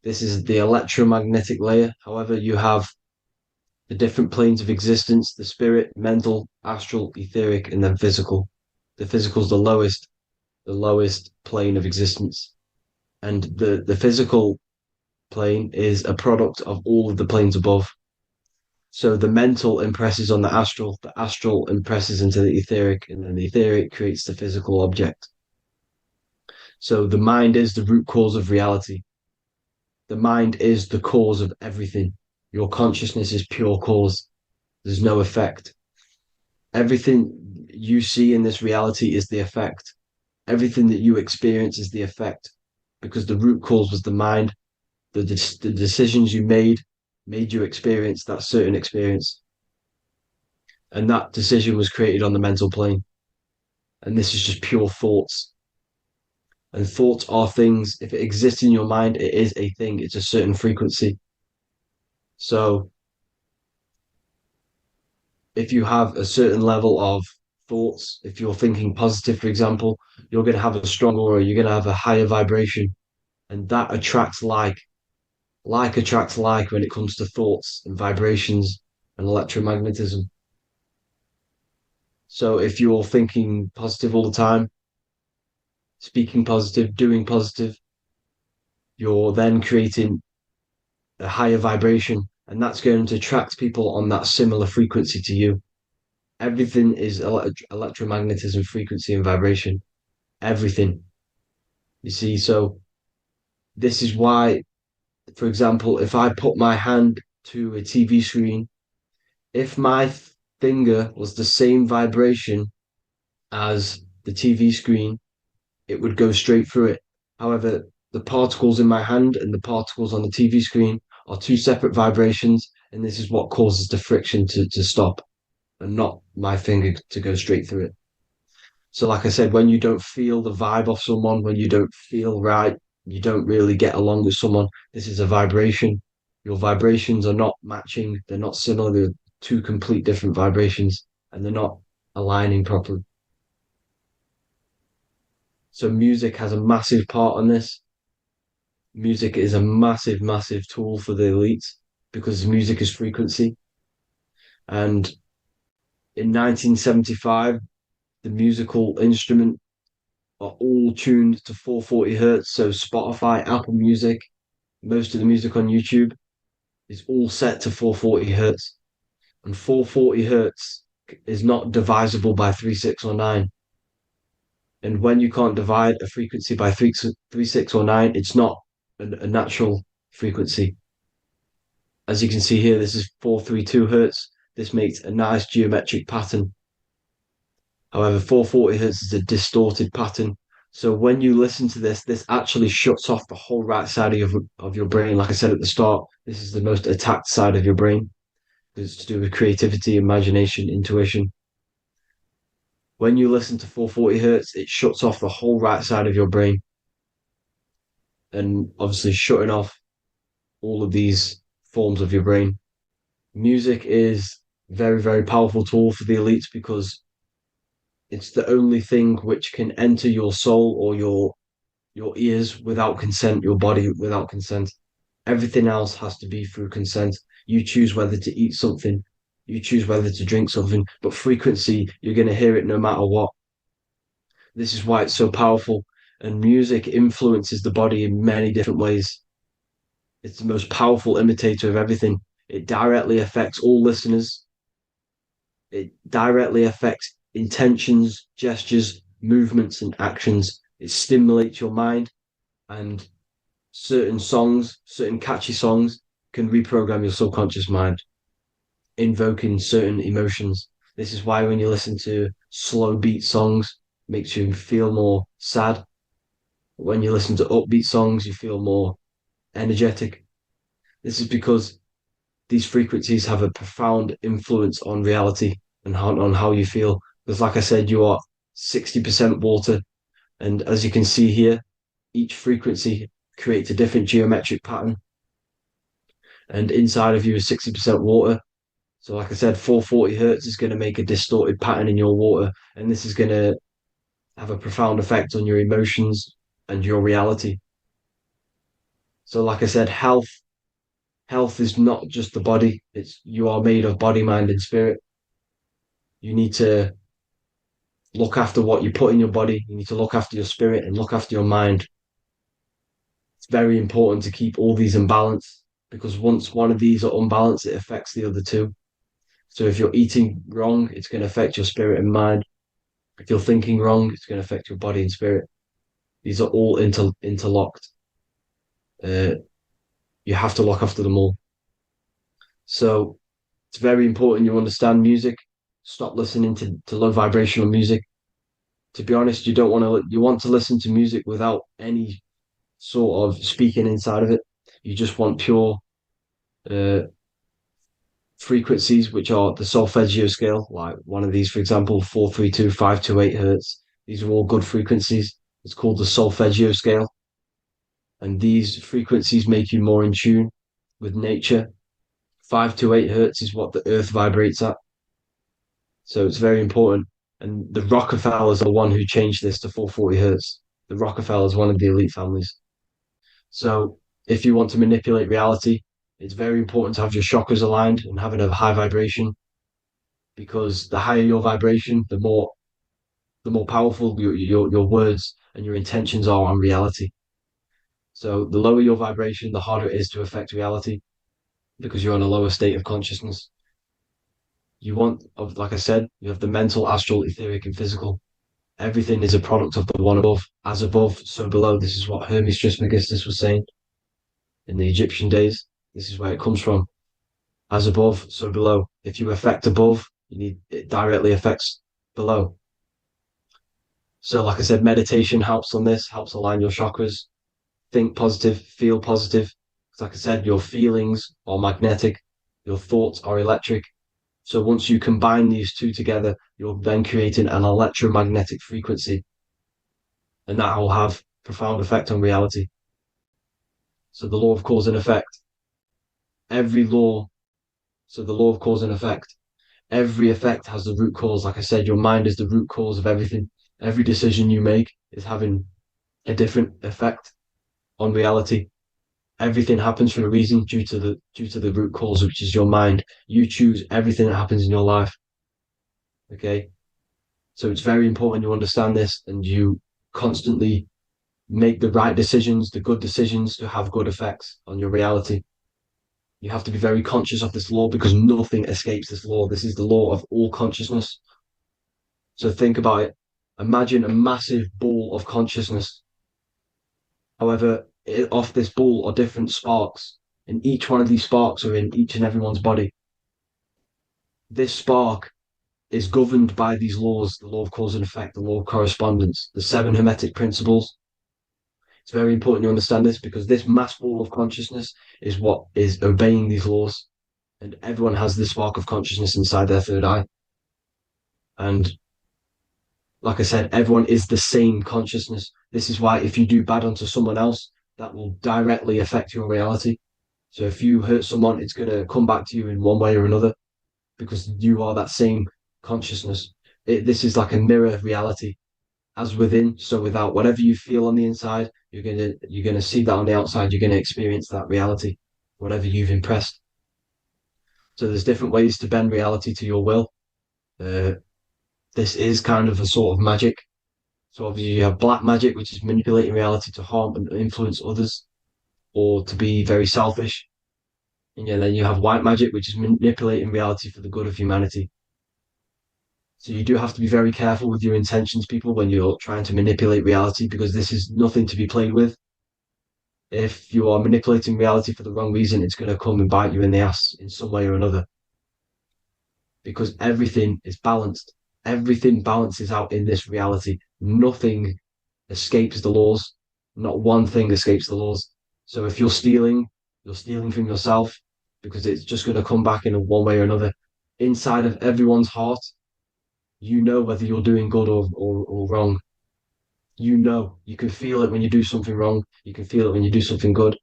This is the electromagnetic layer. However, you have the different planes of existence, the spirit, mental, astral, etheric, and then physical. The physical is the lowest plane of existence. And the physical plane is a product of all of the planes above. So the mental impresses on the astral impresses into the etheric, and then the etheric creates the physical object. So the mind is the root cause of reality. The mind is the cause of everything. Your consciousness is pure cause. There's no effect. Everything you see in this reality is the effect. Everything that you experience is the effect because the root cause was the mind. The decisions you made you experience that certain experience. And that decision was created on the mental plane. And this is just pure thoughts. And thoughts are things. If it exists in your mind, it is a thing. It's a certain frequency. So if you have a certain level of thoughts, if you're thinking positive, for example, you're going to have a strong aura, you're going to have a higher vibration. And that attracts like. Like attracts like when it comes to thoughts and vibrations and electromagnetism. So if you're thinking positive all the time, speaking positive, doing positive, you're then creating a higher vibration, and that's going to attract people on that similar frequency to you. Everything is electromagnetism, frequency, and vibration. Everything. You see, so this is why, for example, if I put my hand to a TV screen, if my finger was the same vibration as the TV screen, it would go straight through it. However, the particles in my hand and the particles on the TV screen are two separate vibrations, and this is what causes the friction to stop and not my finger to go straight through it. So like I said, when you don't feel the vibe of someone, when you don't feel right, you don't really get along with someone, this is a vibration. Your vibrations are not matching, they're not similar, they're two complete different vibrations, and they're not aligning properly. So music has a massive part on this. Music is a massive, massive tool for the elites because music is frequency. And in 1975, the musical instrument are all tuned to 440 hertz. So Spotify, Apple Music, most of the music on YouTube is all set to 440 hertz, and 440 hertz is not divisible by 3, 6, or 9. And when you can't divide a frequency by 3, 6, or 9, it's not a natural frequency. As you can see here, this is 432 hertz. This makes a nice geometric pattern. However, 440 hertz is a distorted pattern. So when you listen to this, this actually shuts off the whole right side of your brain. Like I said at the start, this is the most attacked side of your brain. It's to do with creativity, imagination, intuition. When you listen to 440 hertz, it shuts off the whole right side of your brain. And obviously shutting off all of these forms of your brain. Music is very, very powerful tool for the elites because it's the only thing which can enter your soul or your ears without consent, your body without consent. Everything else has to be through consent. You choose whether to eat something, you choose whether to drink something, but frequency, you're going to hear it no matter what. This is why it's so powerful. And music influences the body in many different ways. It's the most powerful imitator of everything. It directly affects all listeners. It directly affects intentions, gestures, movements, and actions. It stimulates your mind, and certain songs, certain catchy songs, can reprogram your subconscious mind, invoking certain emotions. This is why when you listen to slow beat songs, it makes you feel more sad. When you listen to upbeat songs, you feel more energetic. This is because these frequencies have a profound influence on reality and on how you feel. Because like I said, you are 60% water. And as you can see here, each frequency creates a different geometric pattern. And inside of you is 60% water. So like I said, 440 hertz is going to make a distorted pattern in your water. And this is going to have a profound effect on your emotions and your reality. So like I said, health is not just the body. You are made of body, mind, and spirit. You need to look after what you put in your body. You need to look after your spirit and look after your mind. It's very important to keep all these in balance because once one of these are unbalanced, it affects the other two. So if you're eating wrong, it's going to affect your spirit and mind. If you're thinking wrong, it's going to affect your body and spirit. These are all interlocked. You have to look after them all. So it's very important you understand music. Stop listening to low vibrational music. To be honest, you want to listen to music without any sort of speaking inside of it. You just want pure frequencies, which are the solfeggio scale, like one of these, for example, 432, 528 hertz. These are all good frequencies. It's called the solfeggio scale. And these frequencies make you more in tune with nature. 528 hertz is what the earth vibrates at. So it's very important. And the Rockefellers are the one who changed this to 440 hertz. The Rockefellers, one of the elite families. So if you want to manipulate reality, it's very important to have your chakras aligned and having a high vibration, because the higher your vibration, the more powerful your words and your intentions are on reality. So the lower your vibration, the harder it is to affect reality because you're on a lower state of consciousness. Like I said, you have the mental, astral, etheric, and physical. Everything is a product of the one above. As above, so below. This is what Hermes Trismegistus was saying in the Egyptian days. This is where it comes from. As above, so below. If you affect above, it directly affects below. So like I said, meditation helps on this, helps align your chakras. Think positive, feel positive. Like I said, your feelings are magnetic, your thoughts are electric. So once you combine these two together, you're then creating an electromagnetic frequency. And that will have profound effect on reality. So the law of cause and effect. The law of cause and effect. Every effect has the root cause. Like I said, your mind is the root cause of everything. Every decision you make is having a different effect on reality. Everything happens for a reason due to the root cause, which is your mind. You choose everything that happens in your life. Okay? So it's very important you understand this and you constantly make the right decisions, the good decisions to have good effects on your reality. You have to be very conscious of this law because nothing escapes this law. This is the law of all consciousness. So think about it. Imagine a massive ball of consciousness. However, off this ball are different sparks, and each one of these sparks are in each and everyone's body. This spark is governed by these laws, the law of cause and effect, the law of correspondence, the 7 Hermetic principles. It's very important you understand this because this mass ball of consciousness is what is obeying these laws. And everyone has this spark of consciousness inside their third eye. And like I said, everyone is the same consciousness. This is why if you do bad unto someone else, that will directly affect your reality. So if you hurt someone, it's going to come back to you in one way or another because you are that same consciousness. This is like a mirror reality. As within, so without. Whatever you feel on the inside, you're gonna see that on the outside. You're gonna experience that reality, whatever you've impressed. So there's different ways to bend reality to your will. This is kind of a sort of magic. So obviously you have black magic, which is manipulating reality to harm and influence others, or to be very selfish. And then you have white magic, which is manipulating reality for the good of humanity. So you do have to be very careful with your intentions, people, when you're trying to manipulate reality, because this is nothing to be played with. If you are manipulating reality for the wrong reason, it's going to come and bite you in the ass in some way or another. Because everything is balanced. Everything balances out in this reality. Nothing escapes the laws. Not one thing escapes the laws. So if you're stealing from yourself because it's just going to come back in one way or another. Inside of everyone's heart, you know whether you're doing good or wrong. You know, you can feel it when you do something wrong. You can feel it when you do something good.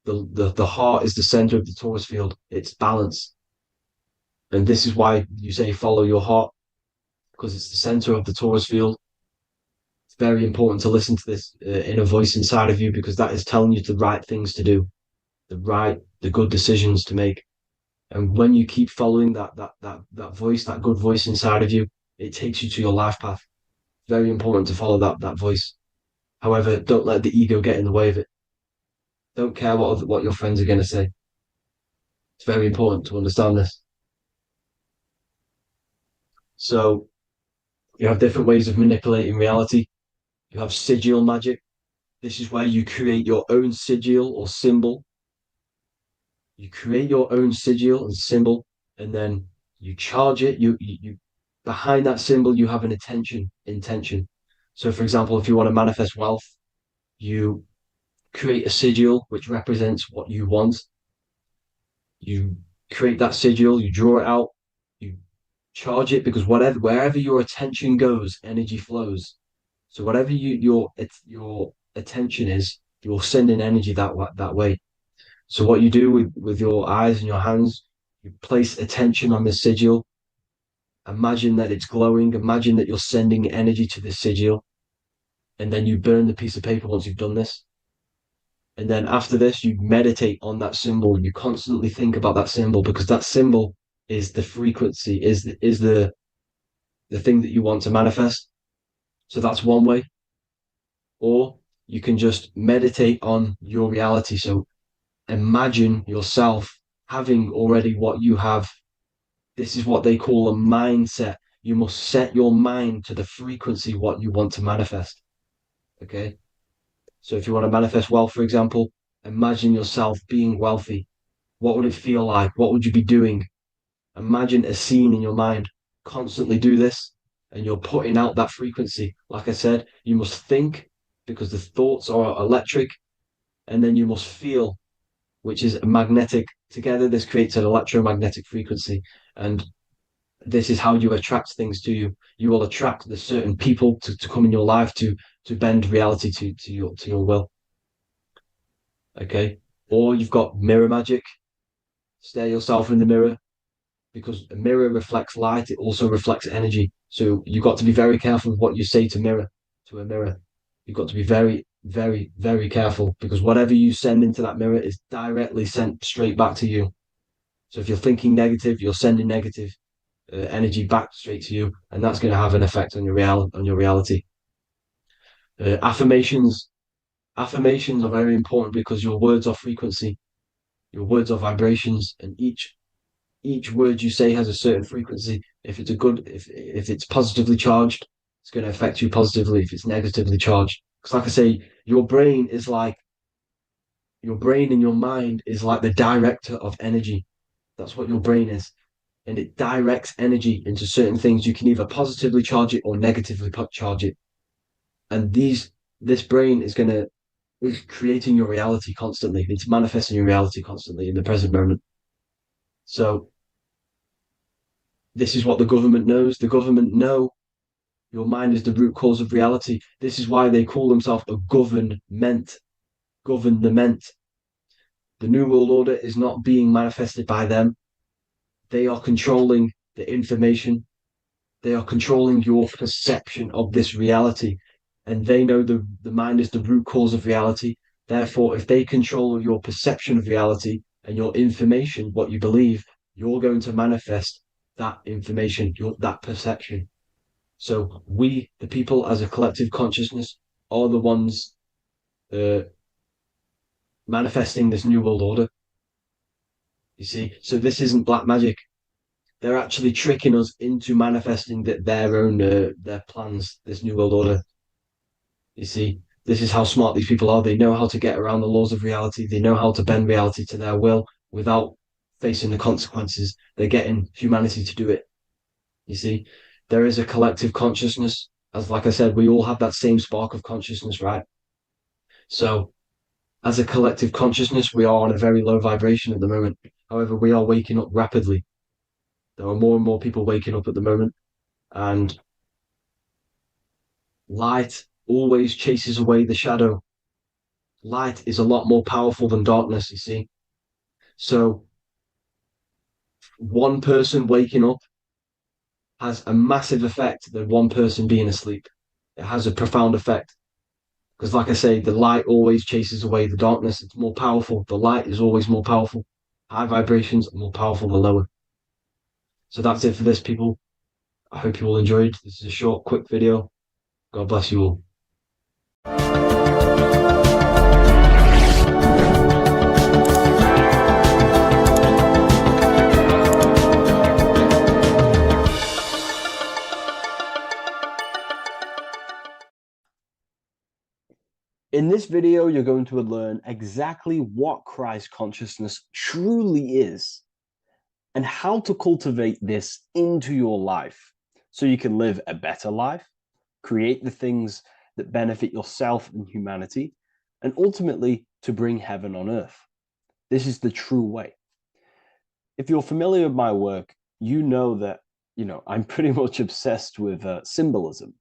The heart is the center of the torus field. It's balance. And this is why you say follow your heart, because it's the center of the torus field. It's very important to listen to this inner voice inside of you, because that is telling you the right things to do, the good decisions to make. And when you keep following that voice, that good voice inside of you, it takes you to your life path. Very important to follow that voice. However, don't let the ego get in the way of it. Don't care what your friends are going to say. It's very important to understand this. So you have different ways of manipulating reality. You have sigil magic. This is where you create your own sigil or symbol. You create your own sigil and symbol, and then you charge it. You behind that symbol, you have an intention. So, for example, if you want to manifest wealth, you create a sigil which represents what you want. You create that sigil, you draw it out, you charge it, because wherever your attention goes, energy flows. So whatever your attention is, you're sending energy that way. So what you do with your eyes and your hands, you place attention on the sigil. Imagine that it's glowing. Imagine that you're sending energy to the sigil. And then you burn the piece of paper once you've done this. And then after this, you meditate on that symbol. You constantly think about that symbol, because that symbol is the frequency, is the thing that you want to manifest. So that's one way. Or you can just meditate on your reality. So imagine yourself having already what you have. This is what they call a mindset. You must set your mind to the frequency what you want to manifest. Okay? So if you want to manifest wealth, for example, imagine yourself being wealthy. What would it feel like? What would you be doing? Imagine a scene in your mind. Constantly do this, and you're putting out that frequency. Like I said, you must think, because the thoughts are electric, and then you must feel, which is magnetic. Together, this creates an electromagnetic frequency, and this is how you attract things to you. You will attract the certain people to come in your life to bend reality to your will. Okay? Or you've got mirror magic. Stare yourself in the mirror, because a mirror reflects light. It also reflects energy. So you've got to be very careful with what you say to a mirror. You've got to be very, very, very careful, because whatever you send into that mirror is directly sent straight back to you. So if you're thinking negative, you're sending negative energy back straight to you, and that's going to have an effect on your reality. Affirmations are very important, because your words are frequency. Your words are vibrations, and each word you say has a certain frequency. If it's if it's positively charged, it's going to affect you positively. If it's negatively charged, because like I say, your brain and your mind is like the director of energy. That's what your brain is. And it directs energy into certain things. You can either positively charge it or negatively charge it. And this brain is creating your reality constantly. It's manifesting your reality constantly in the present moment. So this is what the government knows. The government know your mind is the root cause of reality. This is why they call themselves a government. Government. The New World Order is not being manifested by them. They are controlling the information. They are controlling your perception of this reality. And they know the mind is the root cause of reality. Therefore, if they control your perception of reality and your information, what you believe, you're going to manifest that information, that perception. So we, the people as a collective consciousness, are the ones manifesting this new world order. You see, so this isn't black magic. They're actually tricking us into manifesting their own their plans, this new world order. You see, this is how smart these people are. They know how to get around the laws of reality. They know how to bend reality to their will without facing the consequences. They're getting humanity to do it. You see, there is a collective consciousness. As like I said, we all have that same spark of consciousness, right? So as a collective consciousness, we are on a very low vibration at the moment. However, we are waking up rapidly. There are more and more people waking up at the moment, and light always chases away the shadow. Light is a lot more powerful than darkness, you see. So one person waking up has a massive effect than one person being asleep. It has a profound effect. Because like I say, the light always chases away the darkness. It's more powerful. The light is always more powerful. High vibrations are more powerful than lower. So that's it for this, people. I hope you all enjoyed. This is a short, quick video. God bless you all. In this video, you're going to learn exactly what Christ consciousness truly is and how to cultivate this into your life so you can live a better life, create the things that benefit yourself and humanity, and ultimately to bring heaven on earth. This is the true way. If you're familiar with my work, you know that, I'm pretty much obsessed with symbolism.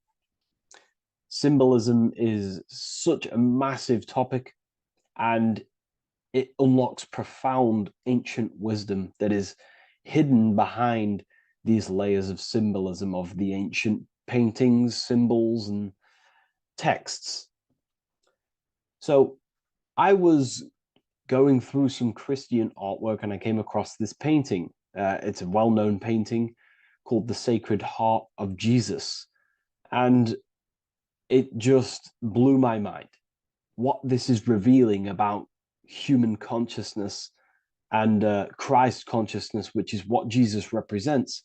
Symbolism is such a massive topic, and it unlocks profound ancient wisdom that is hidden behind these layers of symbolism of the ancient paintings, symbols, and texts. So I was going through some Christian artwork and I came across this painting. It's a well-known painting called The Sacred Heart of Jesus. And it just blew my mind what this is revealing about human consciousness and Christ consciousness, which is what Jesus represents.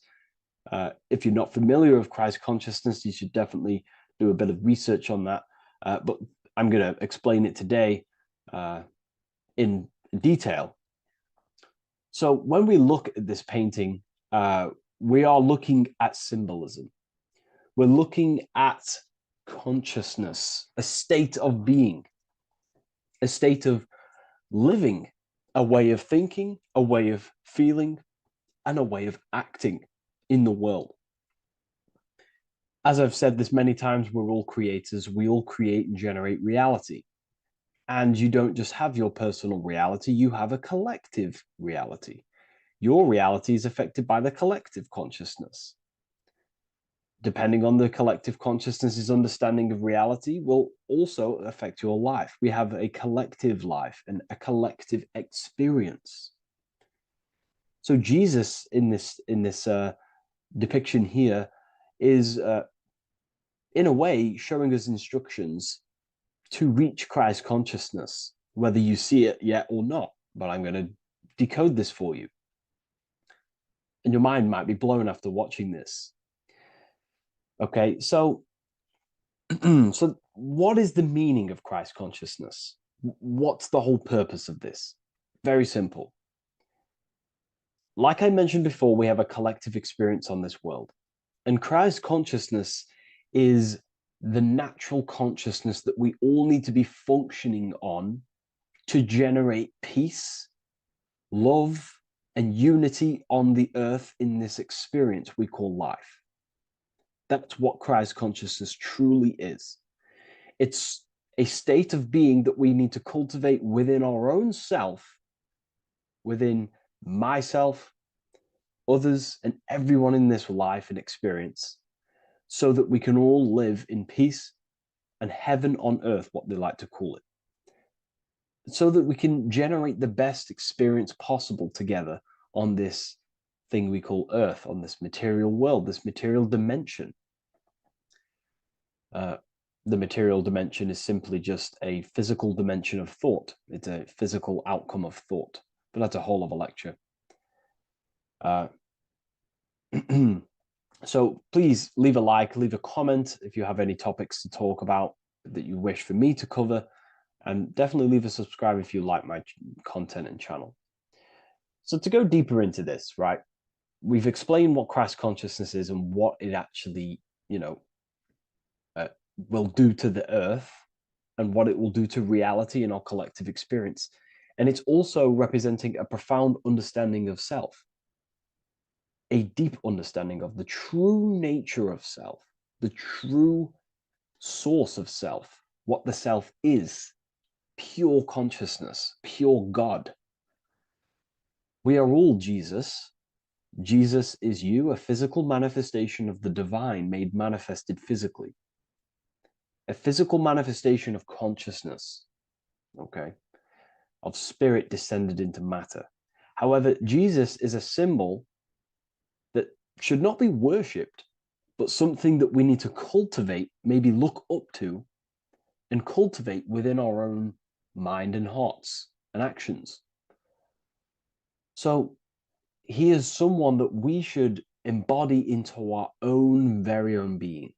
If you're not familiar with Christ consciousness, you should definitely do a bit of research on that. But I'm going to explain it today in detail. So when we look at this painting, we are looking at symbolism. We're looking at consciousness, a state of being, a state of living, a way of thinking, a way of feeling, and a way of acting in the world. As I've said this many times, we're all creators. We all create and generate reality. And you don't just have your personal reality, you have a collective reality. Your reality is affected by the collective consciousness. Depending on the collective consciousness's understanding of reality will also affect your life. We have a collective life and a collective experience. So Jesus in this depiction here is in a way showing us instructions to reach Christ consciousness, whether you see it yet or not. But I'm going to decode this for you. And your mind might be blown after watching this. Okay, so, so what is the meaning of Christ consciousness? What's the whole purpose of this? Very simple. Like I mentioned before, we have a collective experience on this world. And Christ consciousness is the natural consciousness that we all need to be functioning on to generate peace, love, and unity on the earth in this experience we call life. That's what Christ consciousness truly is. It's a state of being that we need to cultivate within our own self, within myself, others, and everyone in this life and experience, so that we can all live in peace and heaven on earth, what they like to call it, so that we can generate the best experience possible together on this thing we call earth, on this material world, this material dimension. The material dimension is simply just a physical dimension of thought. It's a physical outcome of thought, but that's a whole other lecture. So please leave a like, leave a comment if you have any topics to talk about that you wish for me to cover, and definitely leave a subscribe if you like my content and channel. So to go deeper into this, right, we've explained what Christ consciousness is and what it actually, will do to the earth and what it will do to reality in our collective experience. And it's also representing a profound understanding of self, a deep understanding of the true nature of self, the true source of self, what the self is, pure consciousness, pure God. We are all Jesus. Jesus is you, a physical manifestation of the divine made manifested physically. A physical manifestation of consciousness, okay, of spirit descended into matter. However, Jesus is a symbol that should not be worshipped, but something that we need to cultivate, maybe look up to, and cultivate within our own mind and hearts and actions. So he is someone that we should embody into our own very own being.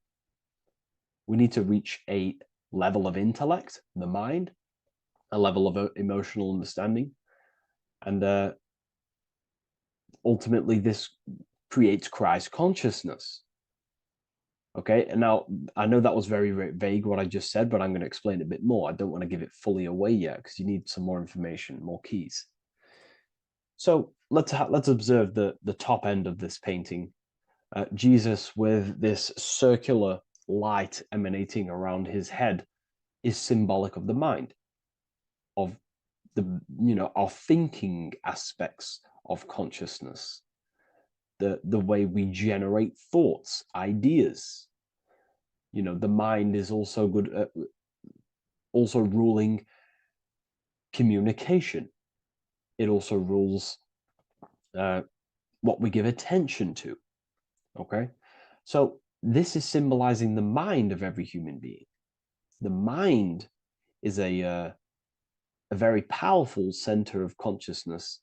We need to reach a level of intellect, the mind, a level of emotional understanding, and ultimately this creates Christ consciousness. Okay, and now I know that was very, very vague what I just said, but I'm going to explain it a bit more. I don't want to give it fully away yet because you need some more information, more keys. So let's observe the top end of this painting. Jesus with this circular light emanating around his head is symbolic of the mind, of the our thinking aspects of consciousness, the way we generate thoughts, ideas. The mind is also good at also ruling communication. It also rules what we give attention to. Okay, so this is symbolizing the mind of every human being. The mind is a very powerful center of consciousness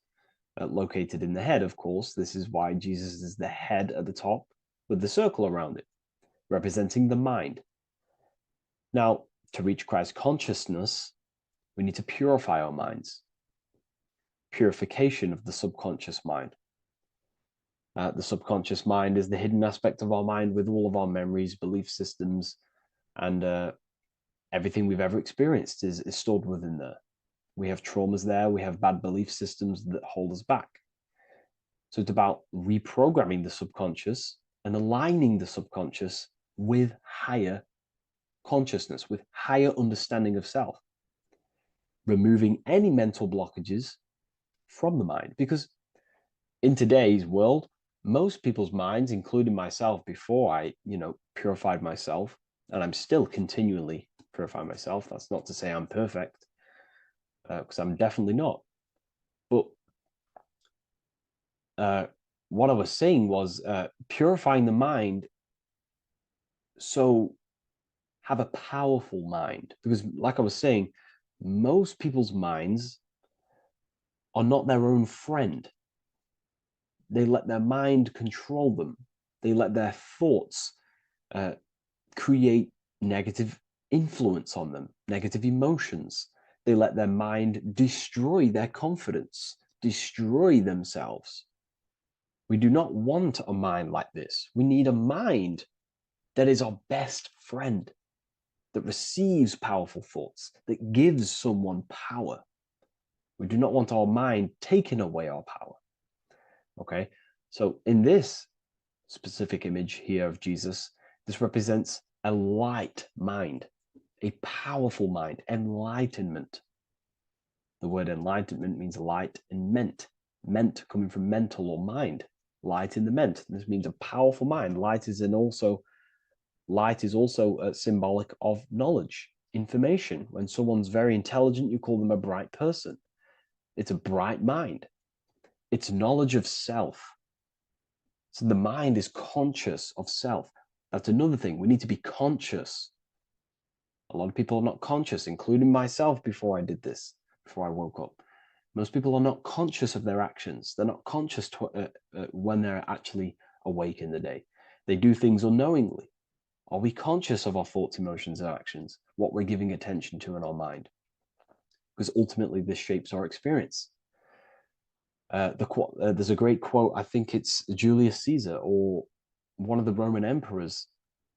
located in the head, of course. This is why Jesus is the head at the top with the circle around it, representing the mind. Now, to reach Christ consciousness, we need to purify our minds. Purification of the subconscious mind. The subconscious mind is the hidden aspect of our mind with all of our memories, belief systems, and everything we've ever experienced is stored within there. We have traumas there. We have bad belief systems that hold us back. So it's about reprogramming the subconscious and aligning the subconscious with higher consciousness, with higher understanding of self. Removing any mental blockages from the mind. Because in today's world, most people's minds, including myself before I, purified myself, and I'm still continually purifying myself. That's not to say I'm perfect, because I'm definitely not. But what I was saying was purifying the mind, so have a powerful mind. Because like I was saying, most people's minds are not their own friend. They let their mind control them. They let their thoughts create negative influence on them, negative emotions. They let their mind destroy their confidence, destroy themselves. We do not want a mind like this. We need a mind that is our best friend, that receives powerful thoughts, that gives someone power. We do not want our mind taking away our power. Okay, so in this specific image here of Jesus, this represents a light mind, a powerful mind, enlightenment. The word enlightenment means light and ment coming from mental or mind, light in the ment. This means a powerful mind. Light is also symbolic of knowledge, information. When someone's very intelligent, you call them a bright person. It's a bright mind. It's knowledge of self. So the mind is conscious of self. That's another thing. We need to be conscious. A lot of people are not conscious, including myself before I did this, before I woke up. Most people are not conscious of their actions. They're not conscious when they're actually awake in the day. They do things unknowingly. Are we conscious of our thoughts, emotions, and actions, what we're giving attention to in our mind? Because ultimately this shapes our experience. There's a great quote, I think it's Julius Caesar or one of the Roman emperors,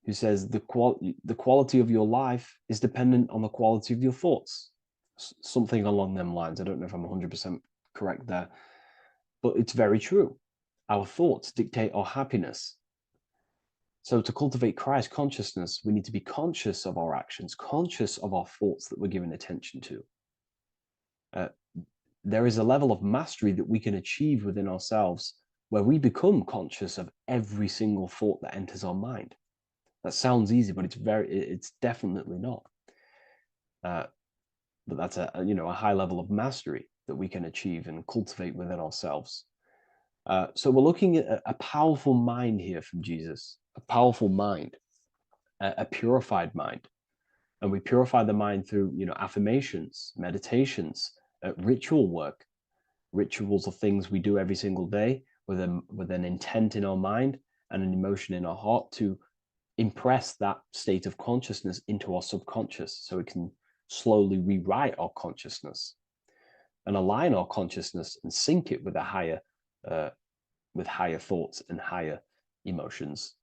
who says the quality of your life is dependent on the quality of your thoughts. Something along them lines. I don't know if I'm 100% correct there, but it's very true. Our thoughts dictate our happiness. So to cultivate Christ consciousness, we need to be conscious of our actions, conscious of our thoughts that we're giving attention to. There is a level of mastery that we can achieve within ourselves where we become conscious of every single thought that enters our mind. That sounds easy, but it's definitely not. But that's a high level of mastery that we can achieve and cultivate within ourselves. So we're looking at a powerful mind here from Jesus, a powerful mind, a purified mind. And we purify the mind through, affirmations, meditations, ritual work. Rituals are things we do every single day with an intent in our mind and an emotion in our heart to impress that state of consciousness into our subconscious, so it can slowly rewrite our consciousness and align our consciousness and sync it with higher thoughts and higher emotions,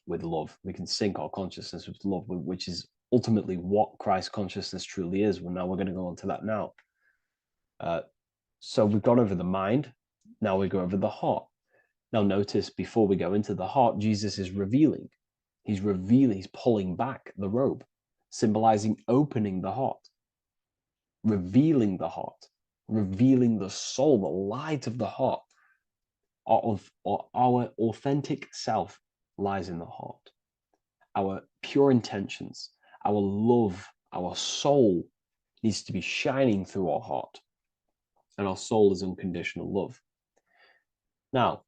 with love. We can sync our consciousness with love, which is ultimately what Christ consciousness truly is. Well, now we're going to go on to that now. So we've gone over the mind. Now we go over the heart. Now notice, before we go into the heart, Jesus is revealing. He's pulling back the robe, symbolizing opening the heart, revealing the heart, revealing the soul, the light of the heart. Our authentic self lies in the heart. Our pure intentions, our love, our soul needs to be shining through our heart. And our soul is unconditional love. Now,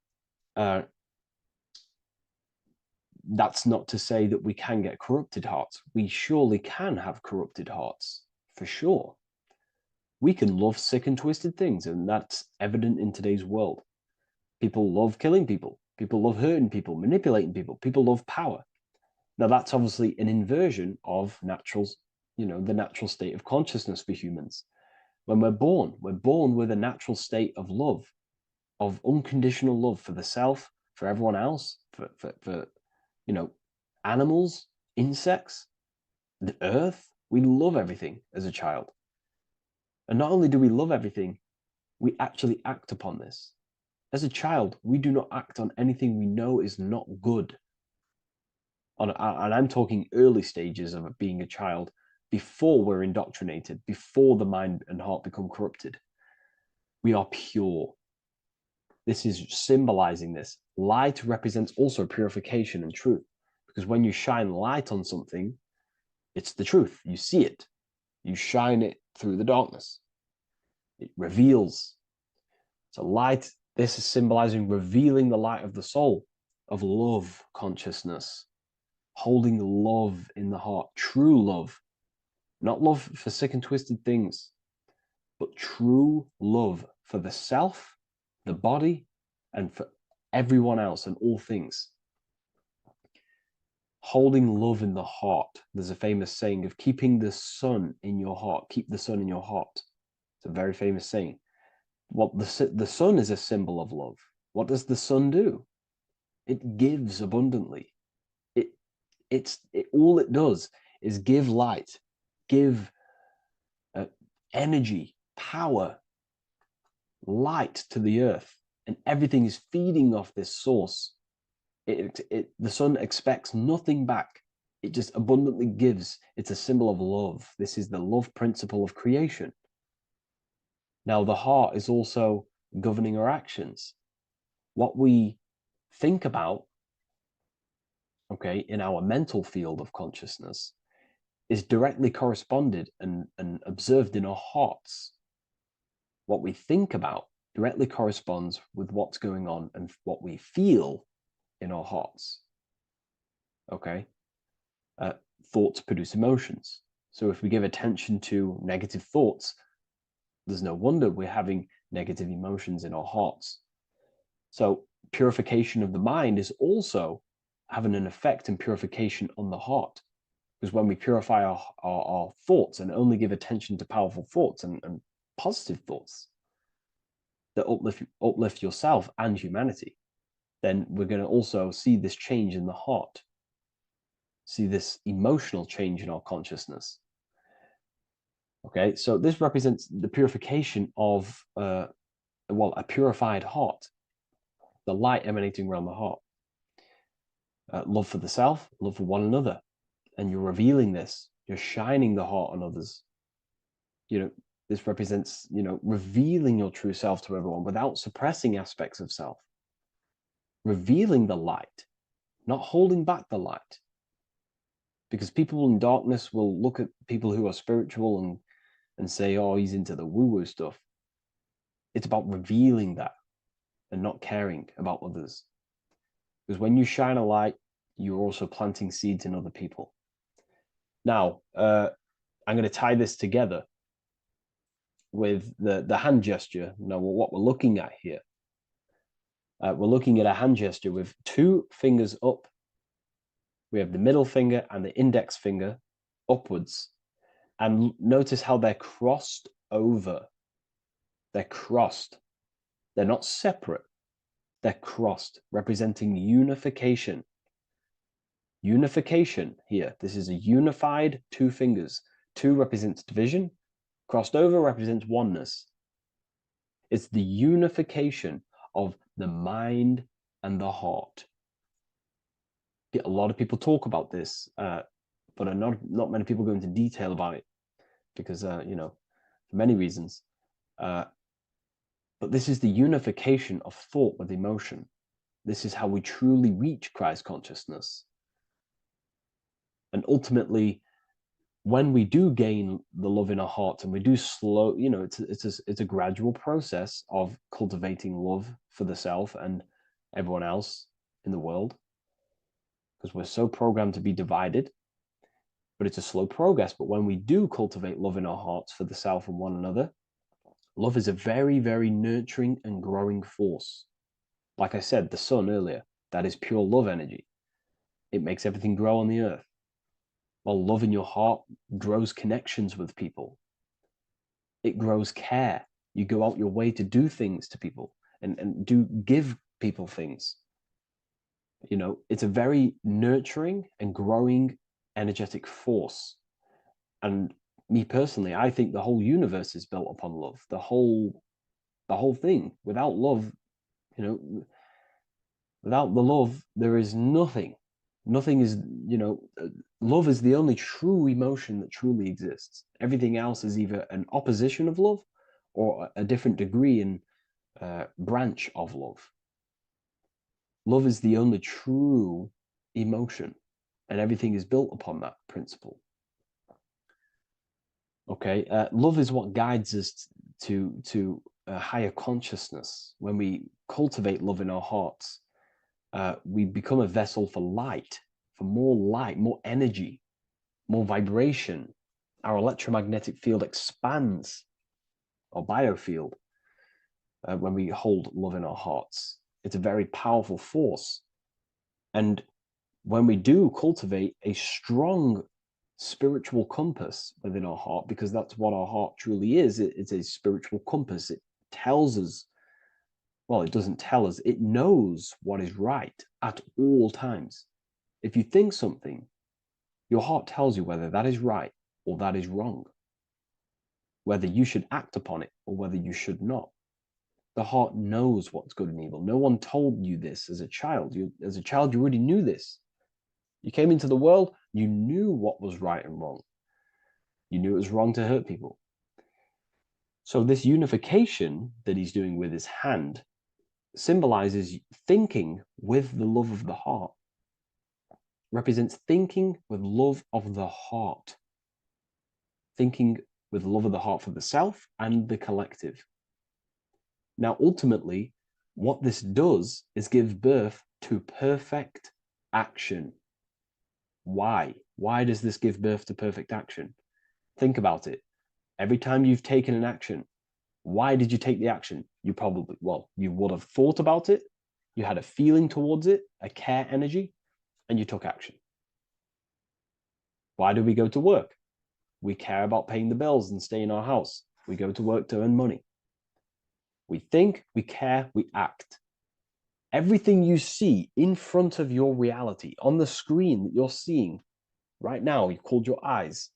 that's not to say that we can get corrupted hearts. We surely can have corrupted hearts, for sure. We can love sick and twisted things, and that's evident in today's world. People love killing people. People love hurting people, manipulating people. People love power. Now, that's obviously an inversion of the natural state of consciousness for humans. When we're born with a natural state of love, of unconditional love for the self, for everyone else, for animals, insects, the earth. We love everything as a child. And not only do we love everything, we actually act upon this. As a child, we do not act on anything we know is not good. And I'm talking early stages of being a child, before we're indoctrinated, before the mind and heart become corrupted. We are pure. This is symbolizing this. Light represents also purification and truth, because when you shine light on something, it's the truth. You see it. You shine it through the darkness. It reveals. So light, this is symbolizing revealing the light of the soul, of love consciousness, holding love in the heart, true love, not love for sick and twisted things, but true love for the self, the body, and for everyone else and all things. Holding love in the heart. There's a famous saying of keeping the sun in your heart. Keep the sun in your heart. It's a very famous saying. What the sun is a symbol of love. What does the sun do? It gives abundantly. All it does is give light, give energy, power, light to the earth, and everything is feeding off this source. The sun expects nothing back. It just abundantly gives. It's a symbol of love. This is the love principle of creation. Now, the heart is also governing our actions. What we think about, okay, in our mental field of consciousness is directly corresponded and observed in our hearts. What we think about directly corresponds with what's going on and what we feel in our hearts. Okay? Thoughts produce emotions. So if we give attention to negative thoughts, there's no wonder we're having negative emotions in our hearts. So purification of the mind is also having an effect in purification on the heart. Because when we purify our thoughts and only give attention to powerful thoughts and positive thoughts that uplift yourself and humanity, then we're going to also see this change in the heart, see this emotional change in our consciousness. Okay, so this represents the purification of, a purified heart, the light emanating around the heart. Love for the self, love for one another. And you're revealing this, you're shining the heart on others. This represents, revealing your true self to everyone without suppressing aspects of self. Revealing the light, not holding back the light. Because people in darkness will look at people who are spiritual and say, oh, he's into the woo-woo stuff. It's about revealing that and not caring about others. Because when you shine a light, you're also planting seeds in other people. Now, I'm going to tie this together with the hand gesture. Now, what we're looking at here, we're looking at a hand gesture with two fingers up. We have the middle finger and the index finger upwards. And notice how they're crossed over. They're crossed. They're not separate. They're crossed, representing unification. Unification here. This is a unified two fingers. Two represents division. Crossed over represents oneness. It's the unification of the mind and the heart. A lot of people talk about this, but not many people go into detail about it because, for many reasons. But this is the unification of thought with emotion. This is how we truly reach Christ consciousness. And ultimately, when we do gain the love in our hearts and we do slow, it's a gradual process of cultivating love for the self and everyone else in the world, because we're so programmed to be divided. But it's a slow progress. But when we do cultivate love in our hearts for the self and one another, love is a very, very nurturing and growing force. Like I said, the sun earlier, that is pure love energy. It makes everything grow on the earth. While love in your heart grows connections with people. It grows care. You go out your way to do things to people and give people things. It's a very nurturing and growing energetic force. And me personally, I think the whole universe is built upon love. The whole thing. Without love, without the love, there is nothing. Nothing is, love is the only true emotion that truly exists. Everything else is either an opposition of love or a different degree and branch of love. Love is the only true emotion, and everything is built upon that principle. Okay, love is what guides us to a higher consciousness. When we cultivate love in our hearts, we become a vessel for light, more energy, more vibration. Our electromagnetic field expands, or biofield. when we hold love in our hearts. It's a very powerful force. And when we do cultivate a strong spiritual compass within our heart, because that's what our heart truly is, it's a spiritual compass. It tells us, well, it doesn't tell us, it knows what is right at all times. If you think something, your heart tells you whether that is right or that is wrong, whether you should act upon it or whether you should not. The heart knows what's good and evil. No one told you this as a child. As a child, you already knew this. You came into the world, you knew what was right and wrong. You knew it was wrong to hurt people. So this unification that he's doing with his hand symbolizes thinking with the love of the heart. Represents thinking with love of the heart. Thinking with love of the heart for the self and the collective. Now, ultimately, what this does is give birth to perfect action. Why? Why does this give birth to perfect action? Think about it. Every time you've taken an action, why did you take the action? You probably, well, you would have thought about it, you had a feeling towards it, a care energy, and you took action. Why do we go to work? We care about paying the bills and staying in our house. We go to work to earn money. We think, we care, we act. Everything you see in front of your reality, on the screen that you're seeing right now, you've called your eyes.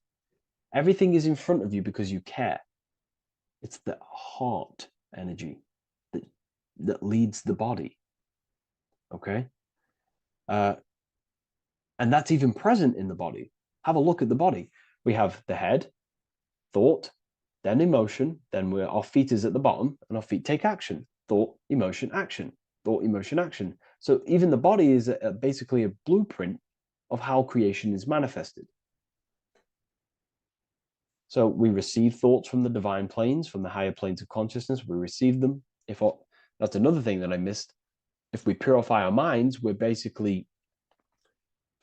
Everything is in front of you because you care. It's the heart energy that leads the body. Okay? And that's even present in the body. Have a look at the body. We have the head, thought, then emotion, then our feet is at the bottom, and our feet take action. Thought, emotion, action. Thought, emotion, action. So even the body is basically a blueprint of how creation is manifested. So we receive thoughts from the divine planes, from the higher planes of consciousness. We receive them. That's another thing that I missed. If we purify our minds, we're basically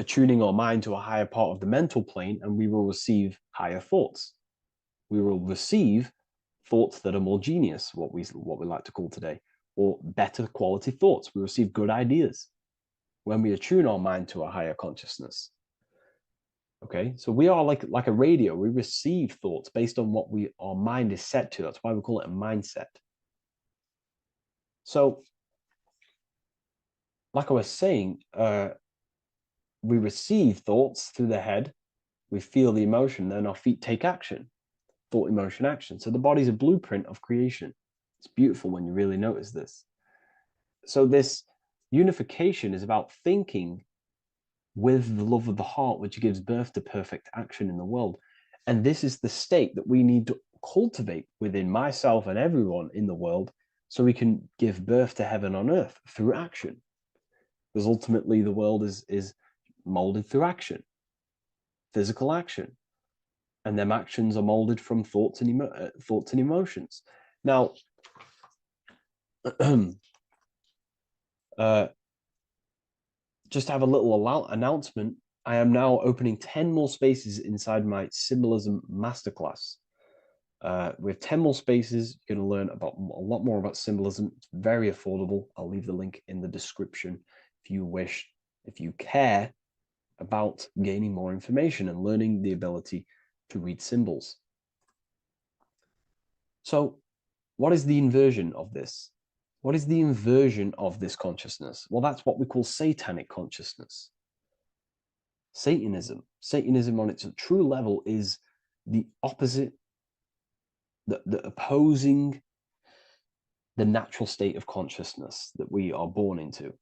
attuning our mind to a higher part of the mental plane, and we will receive higher thoughts. We will receive thoughts that are more genius, what we like to call today, or better quality thoughts. We receive good ideas when we attune our mind to a higher consciousness. Okay, so we are like a radio. We receive thoughts based on what our mind is set to. That's why we call it a mindset. So, like I was saying, we receive thoughts through the head. We feel the emotion, then our feet take action. Thought, emotion, action. So the body's a blueprint of creation. It's beautiful when you really notice this. So this unification is about thinking with the love of the heart, which gives birth to perfect action in the world. And this is the state that we need to cultivate within myself and everyone in the world so we can give birth to heaven on earth through action. Because ultimately the world is molded through action, physical action. And them actions are molded from thoughts and emotions. Now, just to have a little announcement, I am now opening 10 more spaces inside my symbolism masterclass. We have 10 more spaces. You're going to learn about a lot more about symbolism. It's very affordable. I'll leave the link in the description if you wish, if you care about gaining more information and learning the ability to read symbols. So what is the inversion of this? What is the inversion of this consciousness? Well, that's what we call satanic consciousness. Satanism. Satanism on its true level is the opposite, the opposing the natural state of consciousness that we are born into.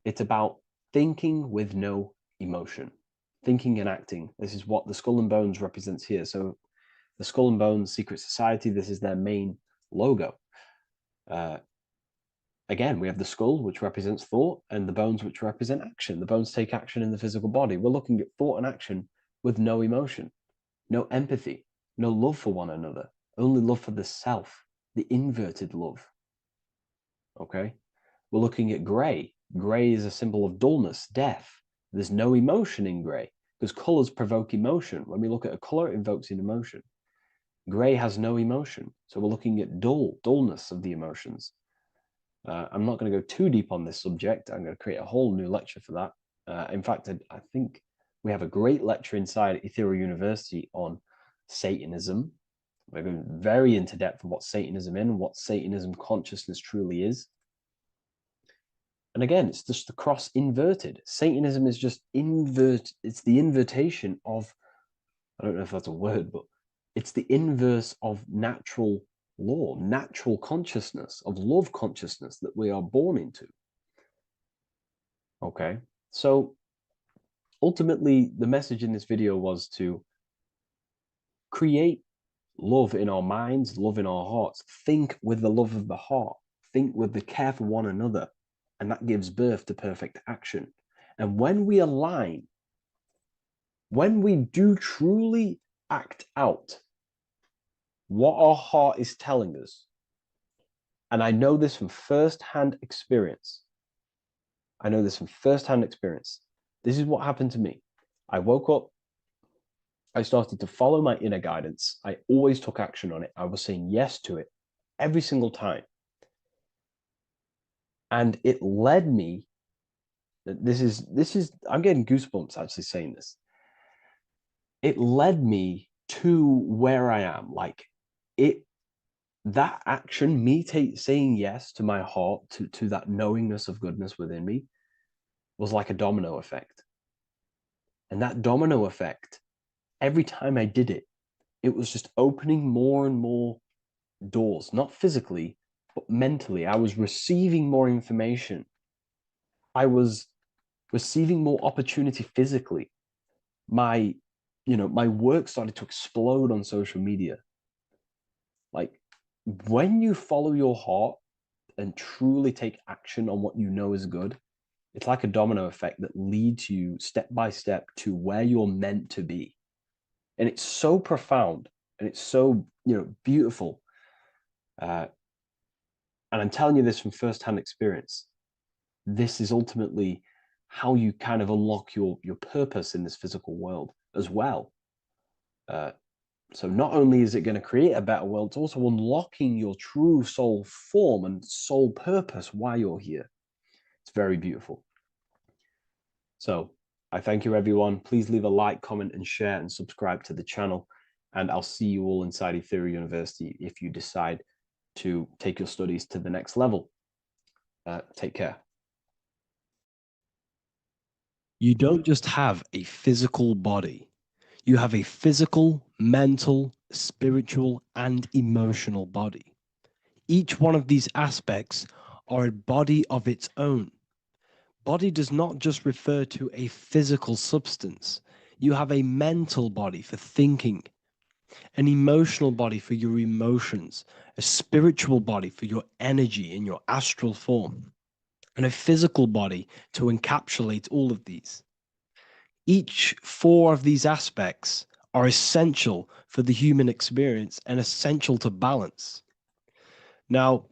It's about thinking with no emotion. Thinking and acting. This is what the Skull and Bones represents here. So the Skull and Bones Secret Society, this is their main logo. Again, we have the skull, which represents thought, and the bones, which represent action. The bones take action in the physical body. We're looking at thought and action with no emotion, no empathy, no love for one another, only love for the self, the inverted love. Okay? We're looking at gray. Gray is a symbol of dullness, death. There's no emotion in gray because colors provoke emotion. When we look at a color, it invokes an emotion. Gray has no emotion. So we're looking at dullness of the emotions. I'm not going to go too deep on this subject. I'm going to create a whole new lecture for that. In fact, I think we have a great lecture inside Ethereal University on Satanism. We're going very into depth on what Satanism is and what Satanism consciousness truly is. And again, it's just the cross inverted. Satanism is just it's the invertation of, I don't know if that's a word, but it's the inverse of natural law, natural consciousness, of love consciousness that we are born into. Okay, so ultimately, the message in this video was to create love in our minds, love in our hearts. Think with the love of the heart. Think with the care for one another. And that gives birth to perfect action. And when we align, when we do truly act out what our heart is telling us, and I know this from first-hand experience. This is what happened to me. I woke up, I started to follow my inner guidance. I always took action on it. I was saying yes to it every single time. And it led me, this is, I'm getting goosebumps actually saying this. It led me to where I am. Like that action, me saying yes to my heart, to that knowingness of goodness within me, was like a domino effect. And that domino effect, every time I did it, it was just opening more and more doors, not physically, but mentally. I was receiving more information. I was receiving more opportunity physically. My work started to explode on social media. Like, when you follow your heart and truly take action on what you know is good, it's like a domino effect that leads you step by step to where you're meant to be. And it's so profound and it's so, beautiful. And I'm telling you this from firsthand experience. This is ultimately how you kind of unlock your purpose in this physical world as well. So not only is it going to create a better world, it's also unlocking your true soul form and soul purpose why you're here. It's very beautiful. So I thank you, everyone. Please leave a like, comment, and share, and subscribe to the channel. And I'll see you all inside Ethereal University if you decide to take your studies to the next level. Take care. You don't just have a physical body. You have a physical, mental, spiritual, and emotional body. Each one of these aspects are a body of its own. Body does not just refer to a physical substance. You have a mental body for thinking, an emotional body for your emotions, a spiritual body for your energy in your astral form, and a physical body to encapsulate all of these. Each four of these aspects are essential for the human experience and essential to balance. Now,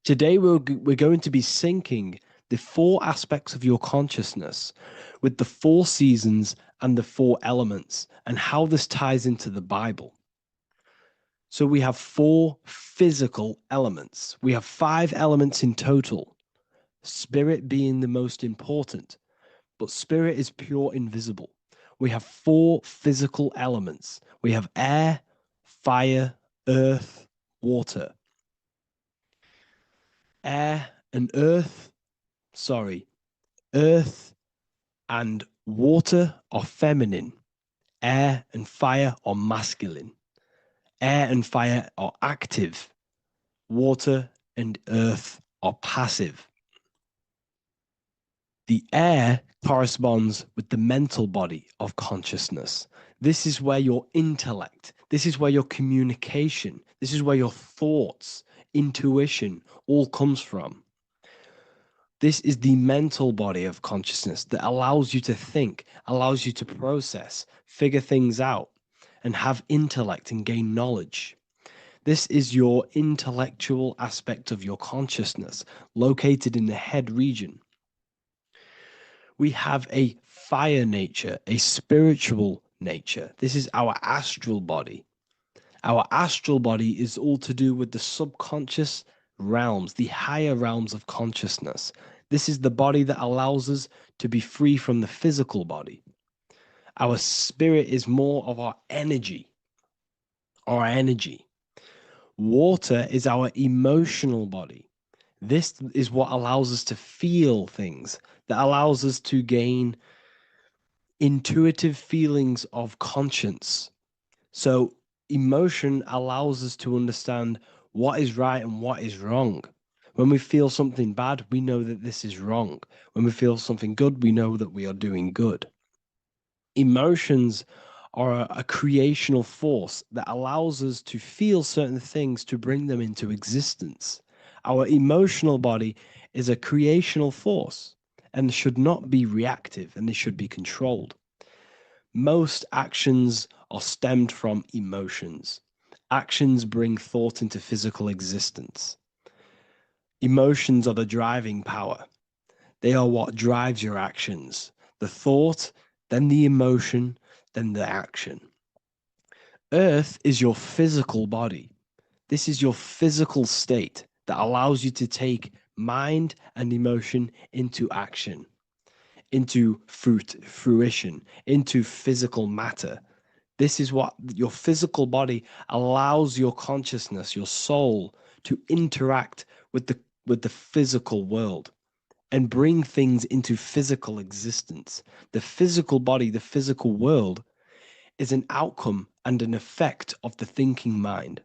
today we're going to be syncing the four aspects of your consciousness with the four seasons and the four elements and how this ties into the Bible. So we have four physical elements. We have 5 elements in total, spirit being the most important, but spirit is pure invisible. We have 4 physical elements. We have air, fire, earth, water. Earth and water are feminine. Air and fire are masculine. Air and fire are active. Water and earth are passive. The air corresponds with the mental body of consciousness. This is where your intellect, this is where your communication, this is where your thoughts, intuition all comes from. This is the mental body of consciousness that allows you to think, allows you to process, figure things out, and have intellect and gain knowledge. This is your intellectual aspect of your consciousness, located in the head region. We have a fire nature, a spiritual nature. This is our astral body. Our astral body is all to do with the subconscious realms, the higher realms of consciousness. This is the body that allows us to be free from the physical body. Our spirit is more of our energy. Water is our emotional body. This is what allows us to feel things, that allows us to gain intuitive feelings of conscience. So emotion allows us to understand what is right and what is wrong. When we feel something bad, we know that this is wrong. When we feel something good, we know that we are doing good. Emotions are a creational force that allows us to feel certain things to bring them into existence. Our emotional body is a creational force and should not be reactive, and they should be controlled. Most actions are stemmed from emotions. Actions bring thought into physical existence. Emotions are the driving power. They are what drives your actions. The thought, then the emotion, then the action. Earth is your physical body. This is your physical state that allows you to take mind and emotion into action, into fruition, into physical matter. This is what your physical body allows your consciousness, your soul, to interact with the physical world and bring things into physical existence. The physical body, the physical world, is an outcome and an effect of the thinking mind.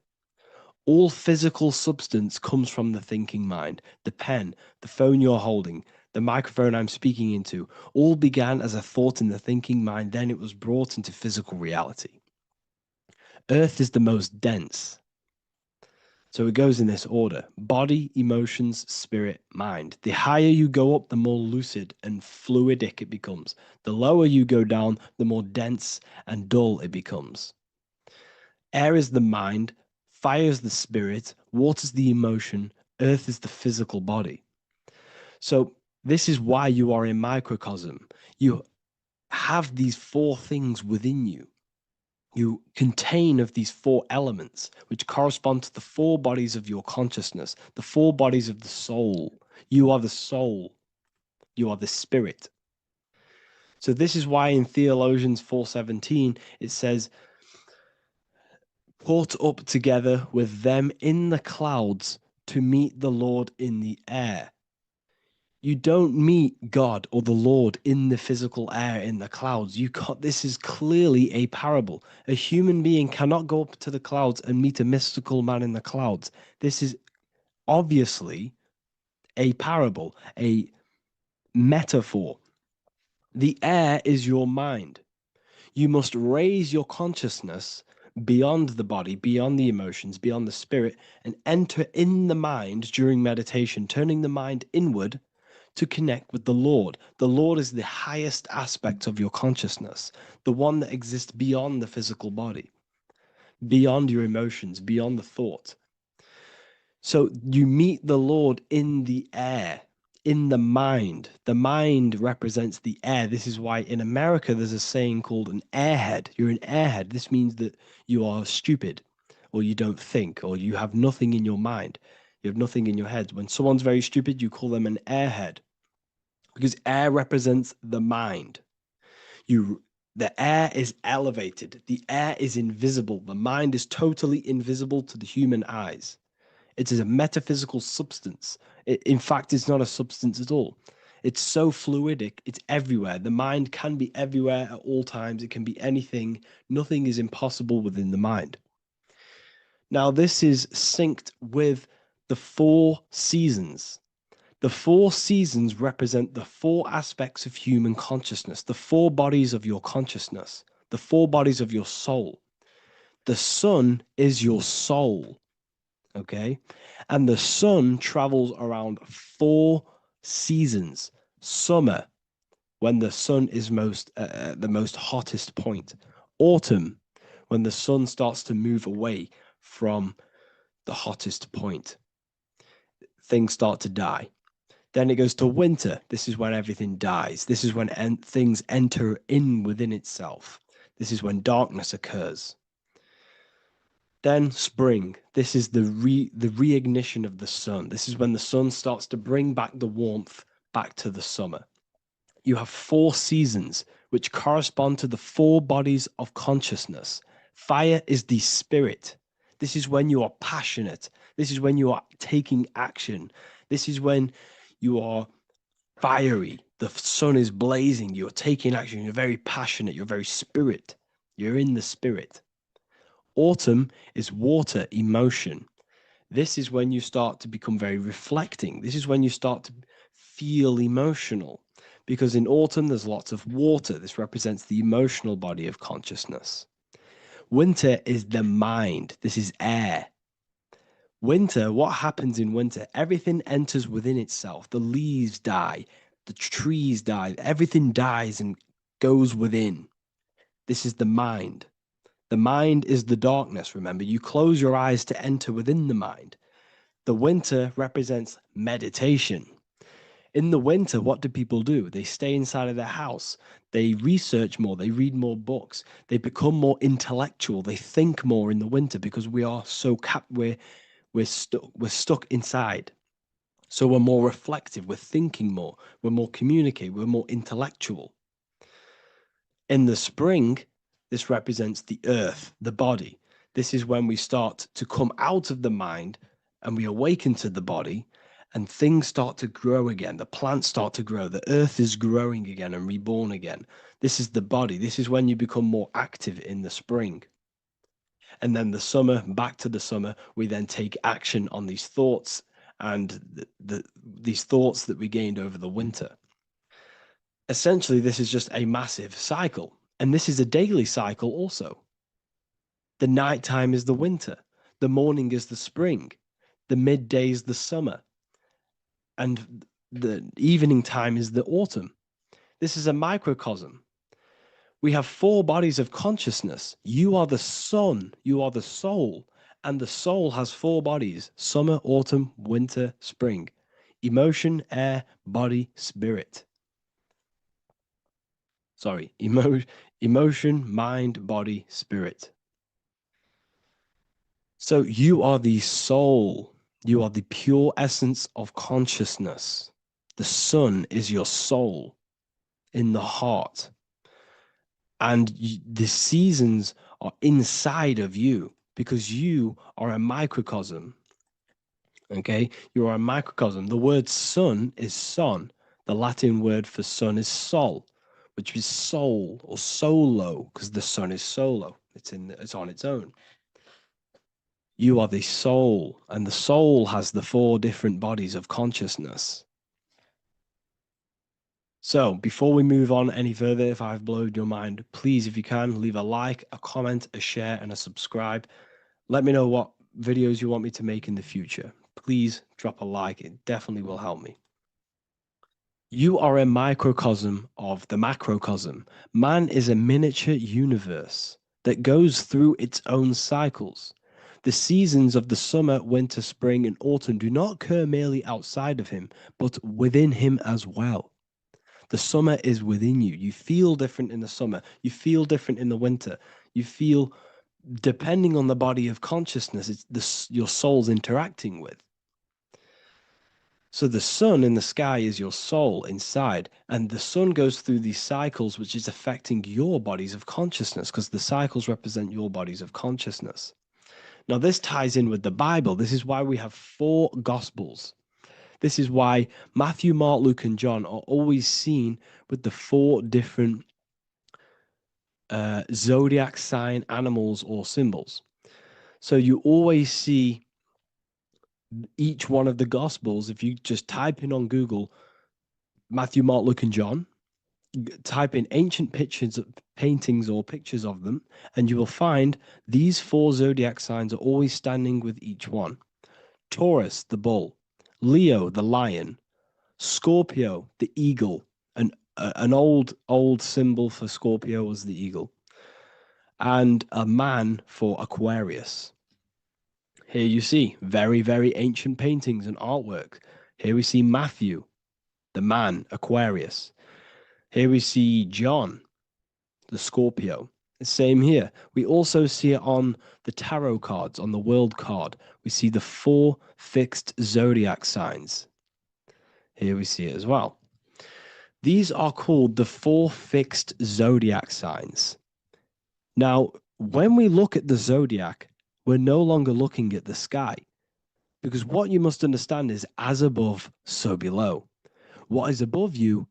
All physical substance comes from the thinking mind. The pen, the phone you're holding, the microphone I'm speaking into, all began as a thought in the thinking mind, then it was brought into physical reality. Earth is the most dense. So it goes in this order: body, emotions, spirit, mind. The higher you go up, the more lucid and fluidic it becomes. The lower you go down, the more dense and dull it becomes. Air is the mind, fire is the spirit, water is the emotion, earth is the physical body. So this is why you are a microcosm. You have these four things within you. You contain of these four elements, which correspond to the four bodies of your consciousness, the four bodies of the soul. You are the soul. You are the spirit. So this is why in Theologians 4:17, it says, caught up together with them in the clouds to meet the Lord in the air. You don't meet God or the Lord in the physical air, in the clouds. This is clearly a parable. A human being cannot go up to the clouds and meet a mystical man in the clouds. This is obviously a parable, a metaphor. The air is your mind. You must raise your consciousness beyond the body, beyond the emotions, beyond the spirit, and enter in the mind during meditation, turning the mind inward to connect with the Lord. The Lord is the highest aspect of your consciousness, the one that exists beyond the physical body, beyond your emotions, beyond the thought. So you meet the Lord in the air, in the mind. The mind represents the air. This is why in America there's a saying called an airhead. You're an airhead. This means that you are stupid, or you don't think, or you have nothing in your mind. You have nothing in your head. When someone's very stupid, you call them an airhead, because air represents the mind. The air is elevated. The air is invisible. The mind is totally invisible to the human eyes. It is a metaphysical substance. In fact, it's not a substance at all. It's so fluidic. It's everywhere. The mind can be everywhere at all times. It can be anything. Nothing is impossible within the mind. Now, this is synced with the four seasons. The four seasons represent the four aspects of human consciousness, the four bodies of your consciousness, the four bodies of your soul. The sun is your soul, okay? And the sun travels around four seasons. Summer, when the sun is the most hottest point. Autumn, when the sun starts to move away from the hottest point. Things start to die. Then it goes to winter. This is when everything dies. This is when things enter in within itself. This is when darkness occurs. Then spring. This is the reignition of the sun. This is when the sun starts to bring back the warmth back to the summer. You have 4 seasons, which correspond to the 4 bodies of consciousness. Fire is the spirit. This is when you are passionate. This is when you are taking action. This is when you are fiery. The sun is blazing. You're taking action. You're very passionate. You're very spirit. You're in the spirit. Autumn is water, emotion. This is when you start to become very reflecting. This is when you start to feel emotional. Because in autumn, there's lots of water. This represents the emotional body of consciousness. Winter is the mind. This is air. Winter, what happens in winter? Everything enters within itself. The leaves die. The trees die. Everything dies and goes within. This is the mind. The mind is the darkness, remember. You close your eyes to enter within the mind. The winter represents meditation. In the winter, what do people do? They stay inside of their house. They research more. They read more books. They become more intellectual. They think more in the winter because we are so we're stuck inside. So we're more reflective. We're thinking more. We're more communicative. We're more intellectual. In the spring, this represents the earth, the body. This is when we start to come out of the mind and we awaken to the body. And things start to grow again. The plants start to grow. The earth is growing again and reborn again. This is the body. This is when you become more active in the spring. And then the summer, back to the summer, we then take action on these thoughts and these thoughts that we gained over the winter. Essentially, this is just a massive cycle. And this is a daily cycle also. The nighttime is the winter. The morning is the spring. The midday is the summer. And the evening time is the autumn. This is a microcosm. We have 4 bodies of consciousness. You are the sun, you are the soul, and the soul has 4 bodies: summer, autumn, winter, spring. Emotion, air, body, spirit. Sorry, emotion, mind, body, spirit. So you are the soul. You are the pure essence of consciousness. The sun is your soul in the heart. And the seasons are inside of you because you are a microcosm. Okay? You are a microcosm. The word sun is son. The Latin word for sun is sol, which is soul or solo, because the sun is solo. It's on its own. You are the soul, and the soul has the 4 different bodies of consciousness. So before we move on any further, if I've blown your mind, please, if you can, leave a like, a comment, a share, and a subscribe. Let me know what videos you want me to make in the future. Please drop a like. It definitely will help me. You are a microcosm of the macrocosm. Man is a miniature universe that goes through its own cycles. The seasons of the summer, winter, spring, and autumn do not occur merely outside of him, but within him as well. The summer is within you. You feel different in the summer. You feel different in the winter. You feel, depending on the body of consciousness, it's your soul's interacting with. So the sun in the sky is your soul inside, and the sun goes through these cycles, which is affecting your bodies of consciousness, because the cycles represent your bodies of consciousness. Now, this ties in with the Bible. This is why we have 4 Gospels. This is why Matthew, Mark, Luke, and John are always seen with the 4 different zodiac sign animals or symbols. So you always see each one of the Gospels. If you just type in on Google Matthew, Mark, Luke, and John, type in ancient pictures, paintings or pictures of them, and you will find these 4 zodiac signs are always standing with each one. Taurus, the bull; Leo, the lion; Scorpio, the eagle. An old symbol for Scorpio was the eagle, and a man for Aquarius. Here you see very, very ancient paintings and artwork. Here we see Matthew, the man, Aquarius. Here we see John, the Scorpio. Same here. We also see it on the tarot cards, on the world card. We see the 4 fixed zodiac signs. Here we see it as well. These are called the 4 fixed zodiac signs. Now, when we look at the zodiac, we're no longer looking at the sky, because what you must understand is as above, so below. What is above you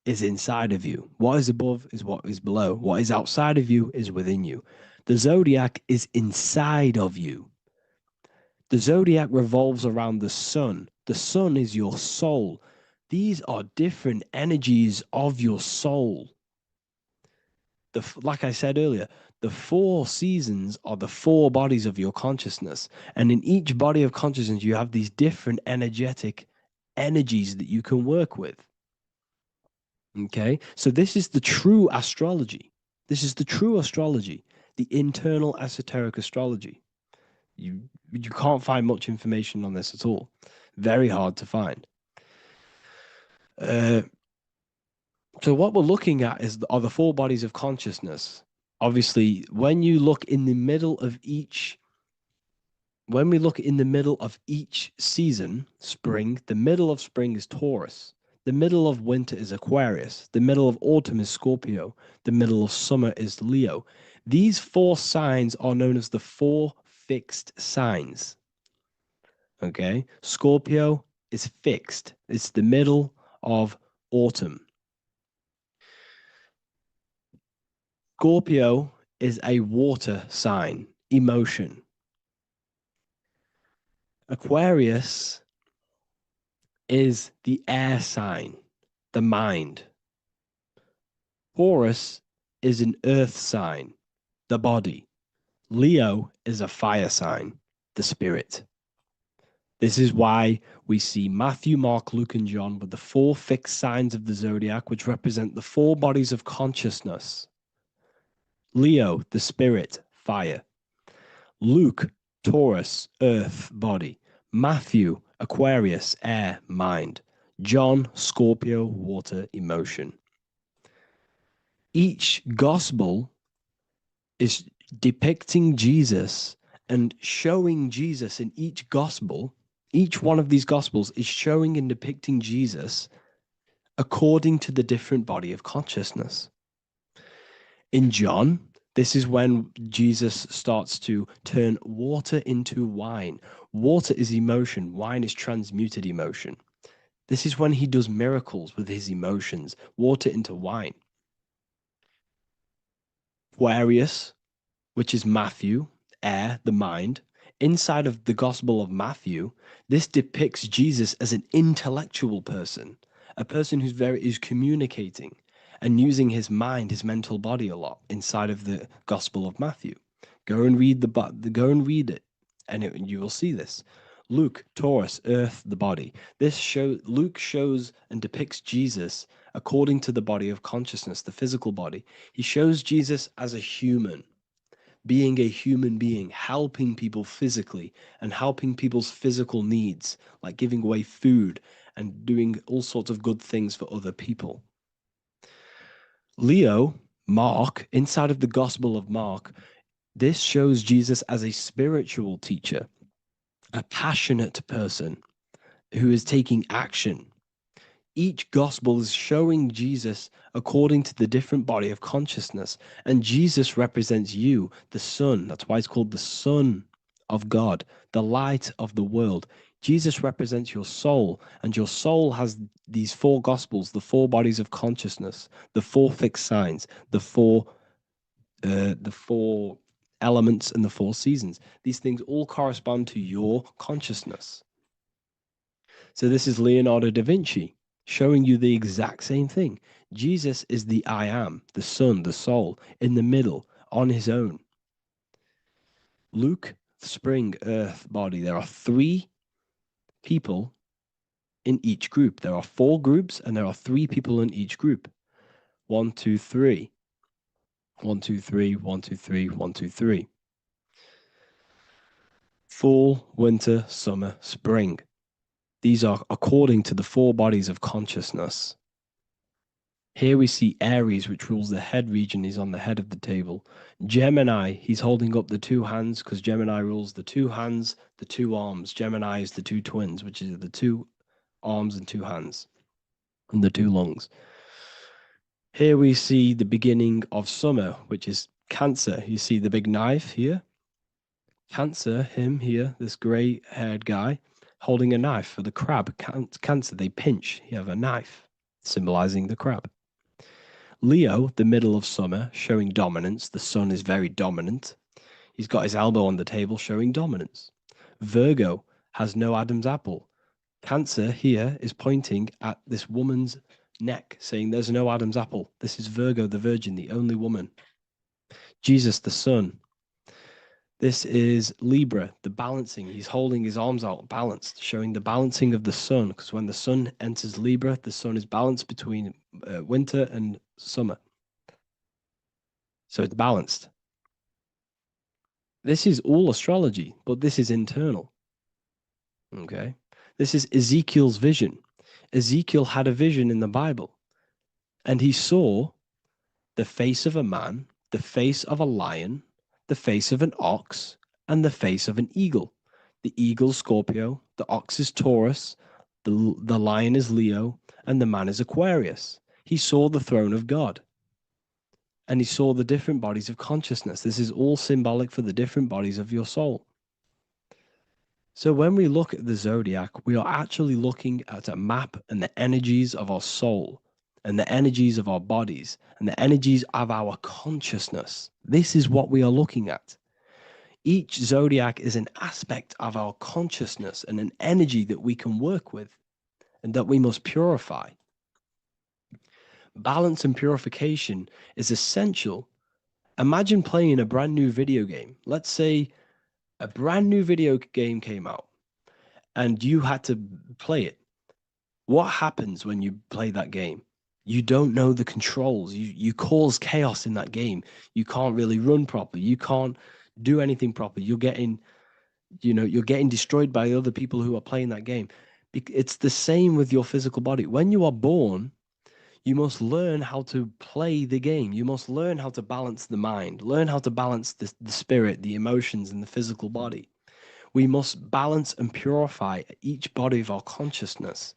is inside of you. What is above is what is below. What is outside of you is within you. The zodiac is inside of you. The zodiac revolves around the sun. The sun is your soul. These are different energies of your soul. Like I said earlier, the 4 seasons are the 4 bodies of your consciousness. And in each body of consciousness, you have these different energetic energies that you can work with. Okay, so this is the true astrology. This is the true astrology, the internal esoteric astrology. You can't find much information on this at all. Very hard to find. So what we're looking at are the 4 bodies of consciousness. Obviously, when you look in the middle of each, when we look in the middle of each season, spring, the middle of spring is Taurus. The middle of winter is Aquarius. The middle of autumn is Scorpio. The middle of summer is Leo. These 4 signs are known as the 4 fixed signs. Okay, Scorpio is fixed. It's the middle of autumn. Scorpio is a water sign, emotion. Aquarius is the air sign, the mind. Taurus is an earth sign, the body. Leo is a fire sign, the spirit. This is why we see Matthew, Mark, Luke, and John with the 4 fixed signs of the zodiac, which represent the 4 bodies of consciousness. Leo, the spirit, fire. Luke, Taurus, earth, body. Matthew, Aquarius, air, mind. John, Scorpio, water, emotion. Each gospel is depicting Jesus and showing Jesus in each gospel. Each one of these gospels is showing and depicting Jesus according to the different body of consciousness. In John, this is when Jesus starts to turn water into wine. Water is emotion. Wine is transmuted emotion. This is when he does miracles with his emotions, water into wine. Aquarius, which is Matthew, air, the mind. Inside of the Gospel of Matthew, this depicts Jesus as an intellectual person, a person who's communicating and using his mind, his mental body a lot inside of the Gospel of Matthew. Go and read it, and you will see this. Luke, Taurus, earth, the body. Luke shows and depicts Jesus according to the body of consciousness, the physical body. He shows Jesus as a human, being a human being, helping people physically and helping people's physical needs, like giving away food and doing all sorts of good things for other people. Leo, Mark, inside of the Gospel of Mark, this shows Jesus as a spiritual teacher, a passionate person who is taking action. Each gospel is showing Jesus according to the different body of consciousness, and Jesus represents you, the sun. That's why it's called the Son of God, the light of the world. Jesus represents your soul, and your soul has these 4 gospels, the 4 bodies of consciousness, the 4 fixed signs, the 4 elements, and the 4 seasons. These things all correspond to your consciousness. So this is Leonardo da Vinci showing you the exact same thing. Jesus is the I am, the sun, the soul, in the middle, on his own. Luke, spring, earth, body. There are 3 people in each group. There are 4 groups, and there are 3 people in each group. 1, 2, 3. 1, 2, 3, 1, 2, 3, 1, 2, 3. Fall, winter, summer, spring. These are according to the 4 bodies of consciousness. Here we see Aries, which rules the head region. He's on the head of the table. Gemini, he's holding up the two hands because Gemini rules the two hands, the two arms. Gemini is the two twins, which is the two arms and two hands and the two lungs. Here we see the beginning of summer, which is Cancer. You see the big knife here. Cancer, him here, this gray-haired guy, holding a knife for the crab. Cancer, they pinch. You have a knife, symbolizing the crab. Leo, the middle of summer, showing dominance. The sun is very dominant. He's got his elbow on the table, showing dominance. Virgo has no Adam's apple. Cancer here is pointing at this woman's neck, saying there's no Adam's apple. This is Virgo, the virgin, the only woman. Jesus, the sun. This is Libra, the balancing. He's holding his arms out balanced, showing the balancing of the sun, because when the sun enters Libra, the sun is balanced between winter and summer. So it's balanced. This is all astrology, but this is internal. Okay. This is Ezekiel's vision. Ezekiel had a vision in the Bible, and he saw the face of a man, the face of a lion, the face of an ox, and the face of an eagle. The eagle is Scorpio, the ox is Taurus, the lion is Leo, and the man is Aquarius. He saw the throne of God, and he saw the different bodies of consciousness. This is all symbolic for the different bodies of your soul. So when we look at the zodiac, we are actually looking at a map and the energies of our soul and the energies of our bodies and the energies of our consciousness. This is what we are looking at. Each zodiac is an aspect of our consciousness and an energy that we can work with and that we must purify. Balance and purification is essential. Imagine playing a brand new video game. Let's say a brand new video game came out and you had to play it. What happens when you play that game? You don't know the controls. You cause chaos in that game. You can't really run properly. You can't do anything properly. You're getting destroyed by other people who are playing that game. It's the same with your physical body. When you are born, you must learn how to play the game. You must learn how to balance the mind, learn how to balance the spirit, the emotions, and the physical body. We must balance and purify each body of our consciousness.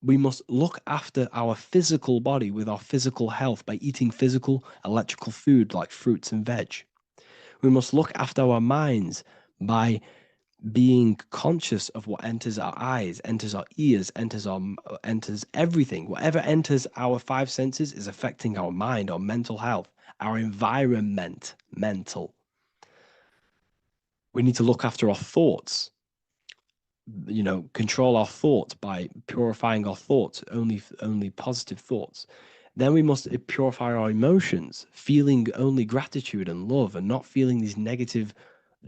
We must look after our physical body with our physical health by eating physical, electrical food like fruits and veg. We must look after our minds by being conscious of what enters our eyes, enters our ears, enters everything. Whatever enters our five senses is affecting our mind, our mental health, our environment, mental. We need to look after our thoughts, control our thoughts by purifying our thoughts, only positive thoughts. Then we must purify our emotions, feeling only gratitude and love and not feeling these negative,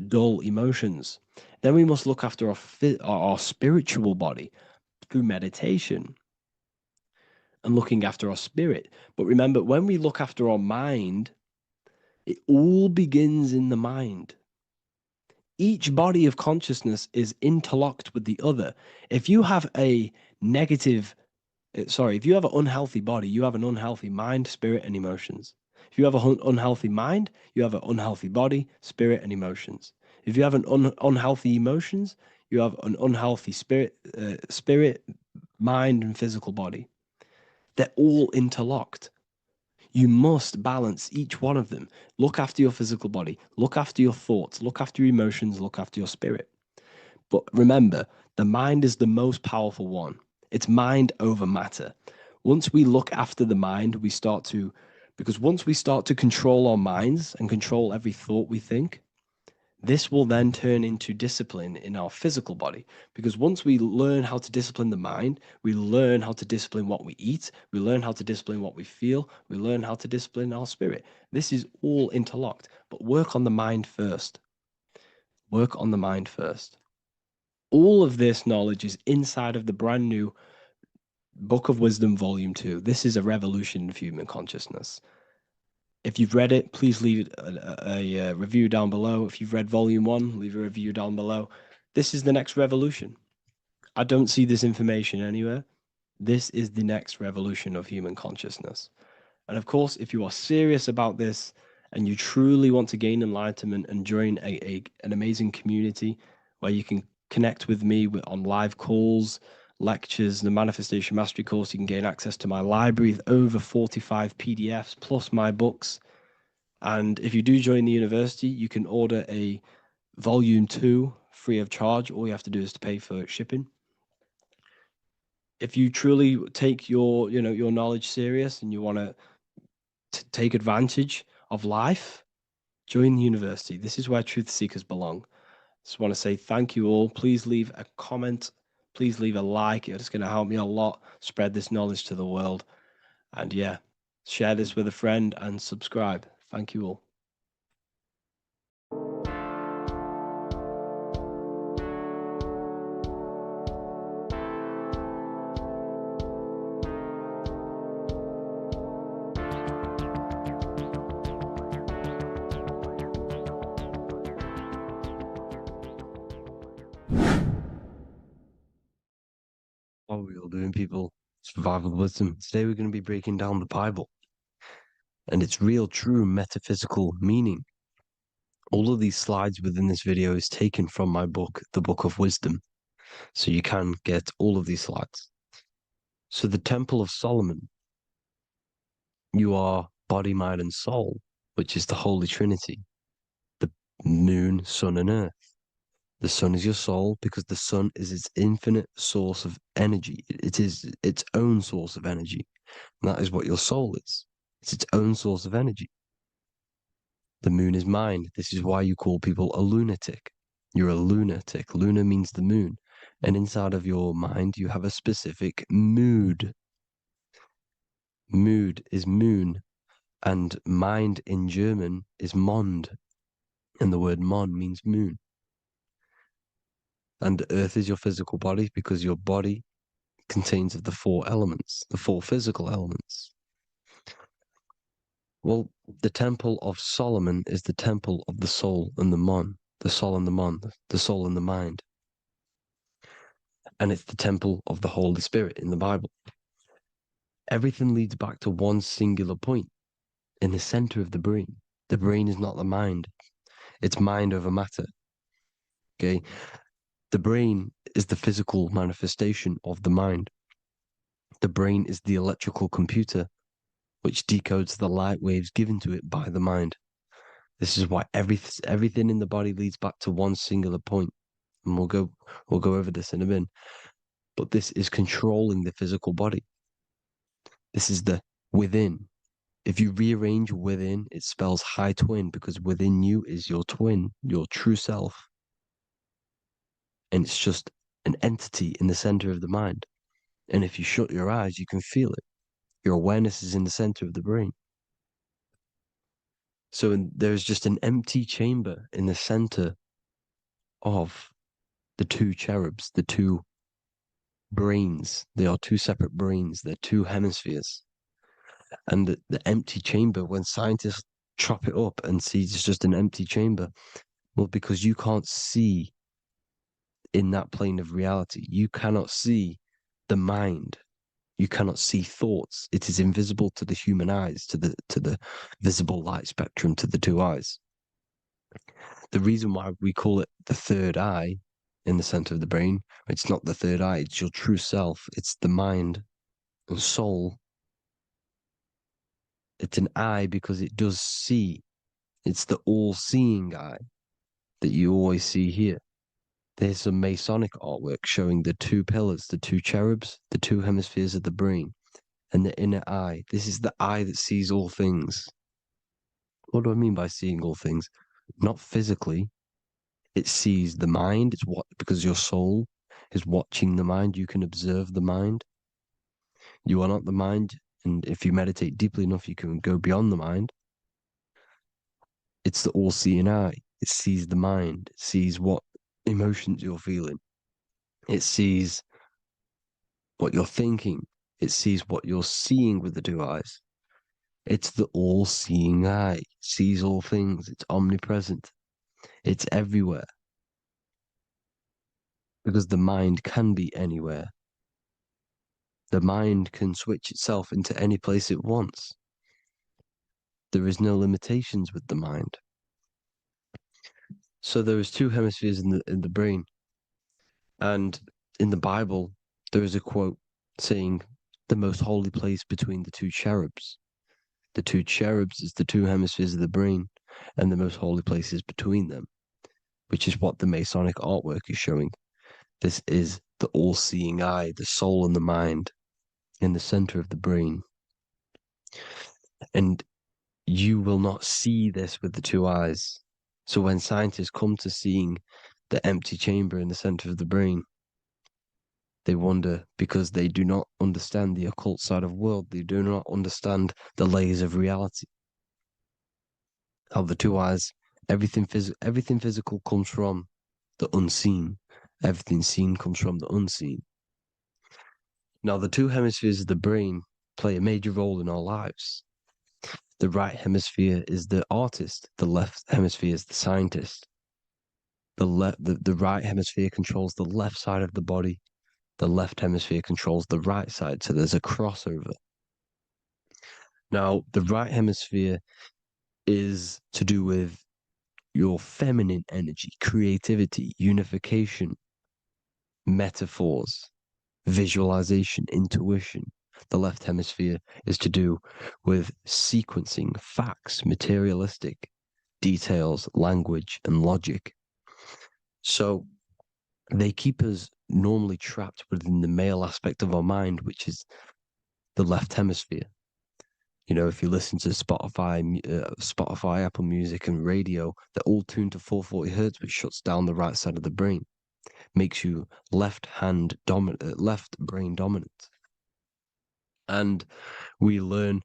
dull emotions. Then we must look after our spiritual body through meditation and looking after our spirit. But remember, when we look after our mind, it all begins in the mind. Each body of consciousness is interlocked with the other. If you have if you have an unhealthy body, you have an unhealthy mind, spirit, and emotions. If you have an unhealthy mind, you have an unhealthy body, spirit, and emotions. If you have an unhealthy emotions, you have an unhealthy spirit, mind, and physical body. They're all interlocked. You must balance each one of them. Look after your physical body. Look after your thoughts. Look after your emotions. Look after your spirit. But remember, the mind is the most powerful one. It's mind over matter. Once we look after the mind, because once we start to control our minds and control every thought we think, this will then turn into discipline in our physical body. Because once we learn how to discipline the mind, we learn how to discipline what we eat, we learn how to discipline what we feel, we learn how to discipline our spirit. This is all interlocked, but work on the mind first. Work on the mind first. All of this knowledge is inside of the brand new Book of Wisdom, Volume 2. This is a revolution of human consciousness. If you've read it, please leave a review down below. If you've read Volume 1, leave a review down below. This is the next revolution. I don't see this information anywhere. This is the next revolution of human consciousness. And of course, if you are serious about this and you truly want to gain enlightenment and join an amazing community where you can connect with me on live calls, lectures, the Manifestation Mastery course, you can gain access to my library with over 45 PDFs plus my books. And if you do join the university, you can order a volume 2 free of charge. All you have to do is to pay for shipping. If you truly take your knowledge serious and you want to take advantage of life, join the university. This is where truth seekers belong. Just want to say thank you all. Please leave a comment. Please leave a like. It's going to help me a lot spread this knowledge to the world. And yeah, share this with a friend and subscribe. Thank you all. What are we all doing, people? Survival wisdom. Today we're going to be breaking down the Bible and its real, true metaphysical meaning. All of these slides within this video is taken from my book, The Book of Wisdom, so you can get all of these slides. So the Temple of Solomon, you are body, mind, and soul, which is the Holy Trinity, the moon, sun, and earth. The sun is your soul because the sun is its infinite source of energy. It is its own source of energy. And that is what your soul is. It's its own source of energy. The moon is mind. This is why you call people a lunatic. You're a lunatic. Luna means the moon. And inside of your mind, you have a specific mood. Mood is moon. And mind in German is Mond. And the word Mon means moon. And earth is your physical body because your body contains of the 4 elements, the 4 physical elements. Well, the Temple of Solomon is the temple of the soul and the mon, the soul and the mon, the soul and the mind. And it's the temple of the Holy Spirit in the Bible. Everything leads back to one singular point in the center of the brain. The brain is not the mind. It's mind over matter. Okay? The brain is the physical manifestation of the mind. The brain is the electrical computer which decodes the light waves given to it by the mind. This is why everything in the body leads back to one singular point. And we'll go over this in a minute. But this is controlling the physical body. This is the within. If you rearrange within, it spells high twin because within you is your twin, your true self. And it's just an entity in the center of the mind. And if you shut your eyes, you can feel it. Your awareness is in the center of the brain. So there's just an empty chamber in the center of the 2 cherubs, the 2 brains. They are 2 separate brains. They're 2 hemispheres. And the empty chamber, when scientists chop it up and see it's just an empty chamber, well, because you can't see in that plane of reality. You cannot see the mind. You cannot see thoughts. It is invisible to the human eyes, to the visible light spectrum, to the 2 eyes. The reason why we call it the 3rd eye in the center of the brain, it's not the 3rd eye, it's your true self. It's the mind and soul. It's an eye because it does see. It's the all-seeing eye that you always see here. There's some Masonic artwork showing the 2 pillars, the 2 cherubs, the 2 hemispheres of the brain, and the inner eye. This is the eye that sees all things. What do I mean by seeing all things? Not physically. It sees the mind. It's what, because your soul is watching the mind. You can observe the mind. You are not the mind. And if you meditate deeply enough, you can go beyond the mind. It's the all-seeing eye. It sees the mind. It sees what emotions you're feeling. It sees what you're thinking. It sees what you're seeing with the 2 eyes. It's the all-seeing eye. It sees all things. It's omnipresent. It's everywhere. Because the mind can be anywhere. The mind can switch itself into any place it wants. There is no limitations with the mind. So there is two hemispheres in the brain. And in the Bible, there is a quote saying, the most holy place between the two cherubs. The two cherubs is the two hemispheres of the brain, and the most holy place is between them, which is what the Masonic artwork is showing. This is the all-seeing eye, the soul and the mind in the center of the brain. And you will not see this with the two eyes. So when scientists come to seeing the empty chamber in the center of the brain, they wonder because they do not understand the occult side of the world. They do not understand the layers of reality. How the two eyes, everything physical comes from the unseen. Everything seen comes from the unseen. Now, the two hemispheres of the brain play a major role in our lives. The right hemisphere is the artist. The left hemisphere is the scientist. The right hemisphere controls the left side of the body. The left hemisphere controls the right side, so there's a crossover. Now, the right hemisphere is to do with your feminine energy, creativity, unification, metaphors, visualization, intuition. The left hemisphere is to do with sequencing, facts, materialistic details, language, and logic. So they keep us normally trapped within the male aspect of our mind, which is the left hemisphere. You know, if you listen to Spotify, Apple Music, and radio, they're all tuned to 440 hertz, which shuts down the right side of the brain, makes you left brain dominant. And we learn,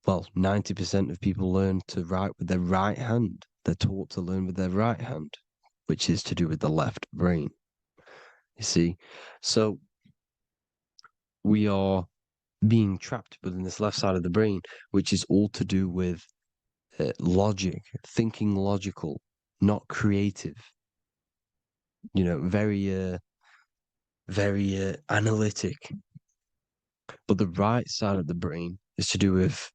well, 90% of people learn to write with their right hand. They're taught to learn with their right hand, which is to do with the left brain. You see, so we are being trapped within this left side of the brain, which is all to do with logic, thinking logical, not creative. You know, very analytic. But the right side of the brain is to do with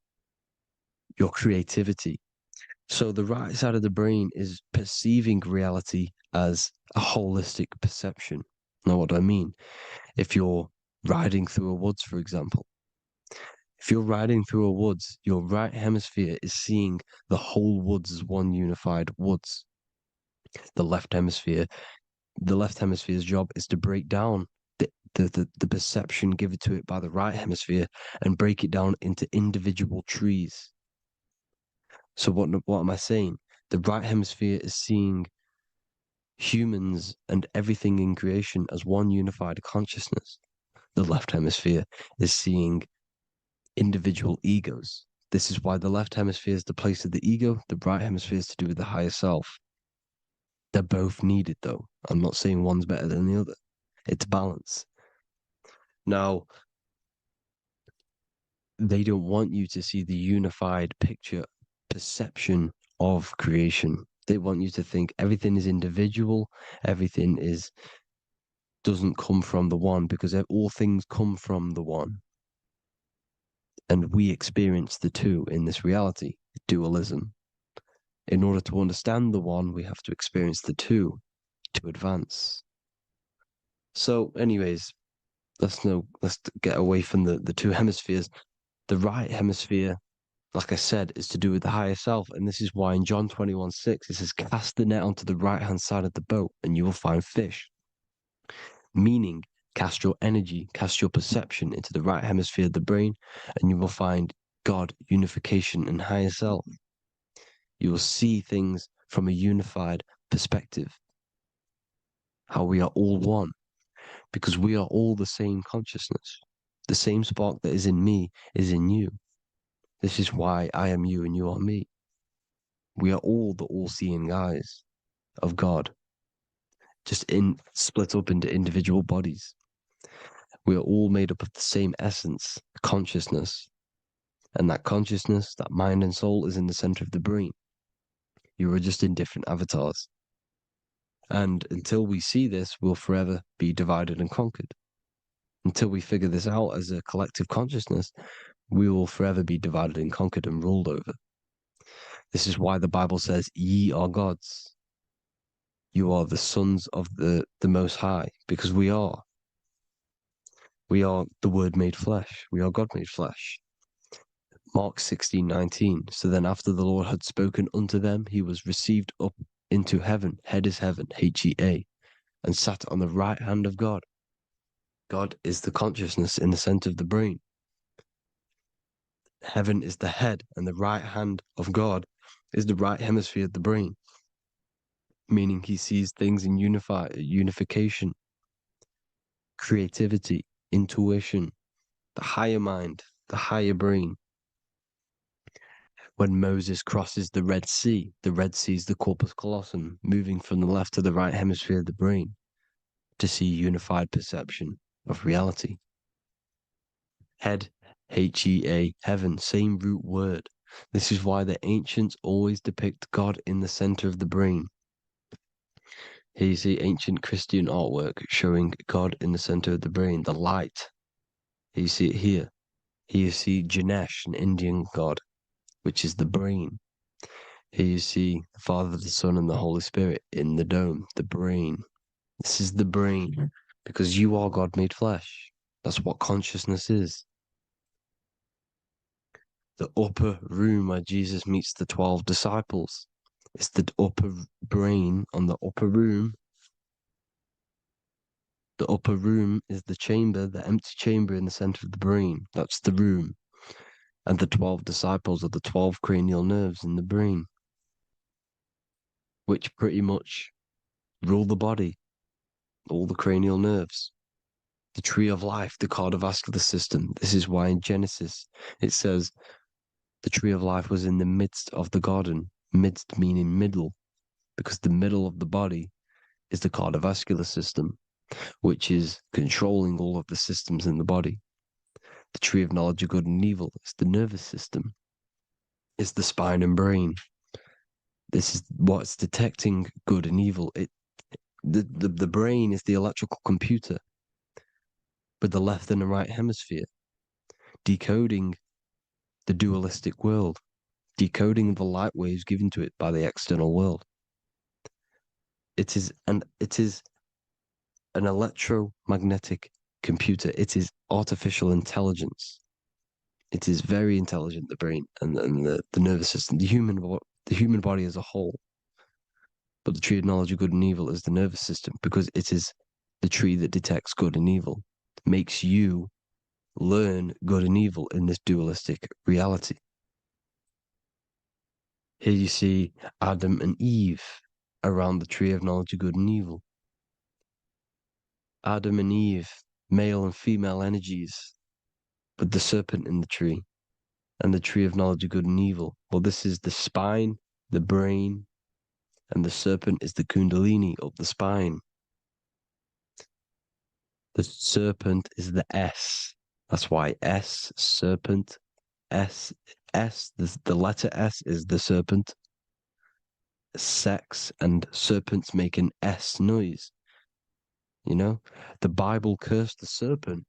your creativity. So the right side of the brain is perceiving reality as a holistic perception. Now, what do I mean? If you're riding through a woods, for example, if you're riding through a woods, your right hemisphere is seeing the whole woods as one unified woods. The left hemisphere's job is to break down the perception given to it by the right hemisphere and break it down into individual trees. So what am I saying? The right hemisphere is seeing humans and everything in creation as one unified consciousness. The left hemisphere is seeing individual egos. This is why the left hemisphere is the place of the ego, the right hemisphere is to do with the higher self. They're both needed, though. I'm not saying one's better than the other. It's balance. Now, they don't want you to see the unified picture, perception of creation. They want you to think everything is individual, everything doesn't come from the one, because all things come from the one. And we experience the two in this reality, dualism. In order to understand the one, we have to experience the two to advance. So, anyways, let's get away from the two hemispheres. The right hemisphere, like I said, is to do with the higher self. And this is why in John 21:6, it says, cast the net onto the right-hand side of the boat and you will find fish. Meaning, cast your energy, cast your perception into the right hemisphere of the brain, and you will find God, unification, and higher self. You will see things from a unified perspective. How we are all one, because we are all the same consciousness. The same spark that is in me is in you. This is why I am you and you are me. We are all the all-seeing eyes of God, just split up into individual bodies. We are all made up of the same essence, consciousness. And that consciousness, that mind and soul, is in the center of the brain. You are just in different avatars. And until we see this, we'll forever be divided and conquered. Until we figure this out as a collective consciousness, we will forever be divided and conquered and ruled over. This is why the Bible says, ye are gods. You are the sons of the Most High, because we are. We are the Word made flesh. We are God made flesh. Mark 16:19. So then after the Lord had spoken unto them, he was received up into heaven. Head is heaven, H-E-A, and sat on the right hand of God. God is the consciousness in the center of the brain. Heaven is the head, and the right hand of God is the right hemisphere of the brain, meaning he sees things in unification, creativity, intuition, the higher mind, the higher brain. When Moses crosses the Red Sea is the corpus callosum, moving from the left to the right hemisphere of the brain to see unified perception of reality. Head, H-E-A, heaven, same root word. This is why the ancients always depict God in the center of the brain. Here you see ancient Christian artwork showing God in the center of the brain, the light. Here you see it here. Here you see Ganesh, an Indian god, which is the brain. Here you see the Father, the Son, and the Holy Spirit in the dome, the brain. This is the brain, because you are God made flesh. That's what consciousness is. The upper room where Jesus meets the 12 disciples. It's the upper brain on the upper room. The upper room is the chamber, the empty chamber in the center of the brain. That's the room. And the 12 disciples are the 12 cranial nerves in the brain, which pretty much rule the body, all the cranial nerves. The tree of life, the cardiovascular system. This is why in Genesis it says the tree of life was in the midst of the garden. Midst meaning middle, because the middle of the body is the cardiovascular system, which is controlling all of the systems in the body. The tree of knowledge of good and evil is the nervous system. It's the spine and brain. This is what's detecting good and evil. The brain is the electrical computer with the left and the right hemisphere, decoding the dualistic world, decoding the light waves given to it by the external world. It is an electromagnetic computer. It is artificial intelligence. It is very intelligent, the brain and the nervous system, the human body as a whole. But the tree of knowledge of good and evil is the nervous system, because it is the tree that detects good and evil, makes you learn good and evil in this dualistic reality. Here you see Adam and Eve around the tree of knowledge of good and evil. Adam and Eve, male and female energies, with the serpent in the tree, and the tree of knowledge of good and evil. Well, this is the spine, the brain, and the serpent is the kundalini up the spine. The serpent is the S. That's why S, serpent, the letter S is the serpent. Sex and serpents make an S noise. You know, the Bible cursed the serpent.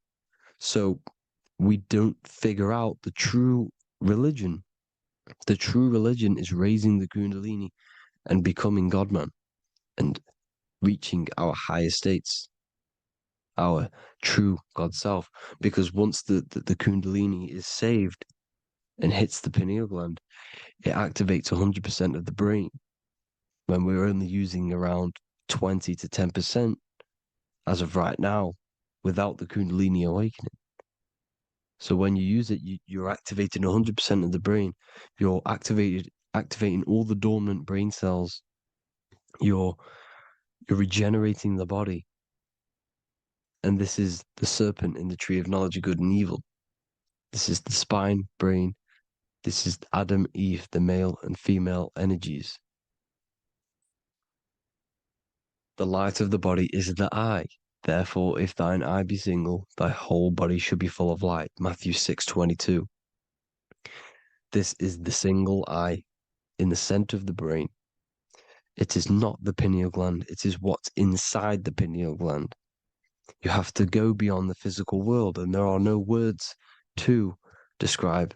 So we don't figure out the true religion. The true religion is raising the kundalini and becoming God-man and reaching our higher states, our true God self. Because once the kundalini is saved and hits the pineal gland, it activates 100% of the brain, when we're only using around 20 to 10% as of right now without the kundalini awakening. So when you use it, you're activating 100% of the brain. You're activating all the dormant brain cells. You're regenerating the body. And this is the serpent in the tree of knowledge of good and evil. This is the spine, brain. This is Adam, Eve, the male and female energies. The light of the body is the eye. Therefore, if thine eye be single, thy whole body should be full of light. Matthew 6:22. This is the single eye in the center of the brain. It is not the pineal gland. It is what's inside the pineal gland. You have to go beyond the physical world, and there are no words to describe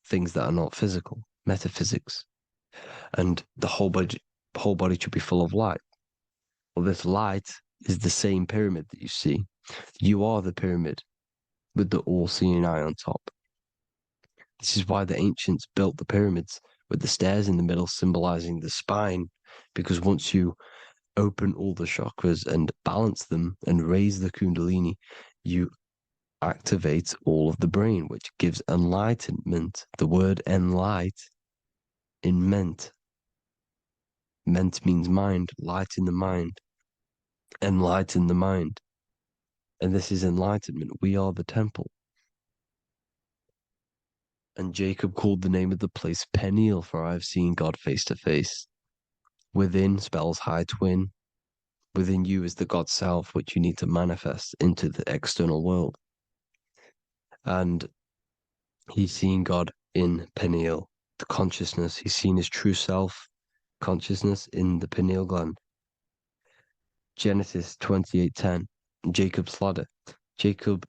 things that are not physical, metaphysics. And the whole body should be full of light. Well, this light is the same pyramid that you see. You are the pyramid with the all-seeing eye on top. This is why the ancients built the pyramids with the stairs in the middle symbolizing the spine, because once you open all the chakras and balance them and raise the kundalini, you activate all of the brain, which gives enlightenment. The word enlight in ment. Ment means mind, light in the mind. Enlighten the mind. And this is enlightenment. We are the temple. And Jacob called the name of the place Peniel, for I have seen God face to face. Within spells high twin. Within you is the God self, which you need to manifest into the external world. And he's seen God in Peniel, the consciousness. He's seen his true self consciousness in the pineal gland. Genesis 28:10, Jacob's ladder. Jacob,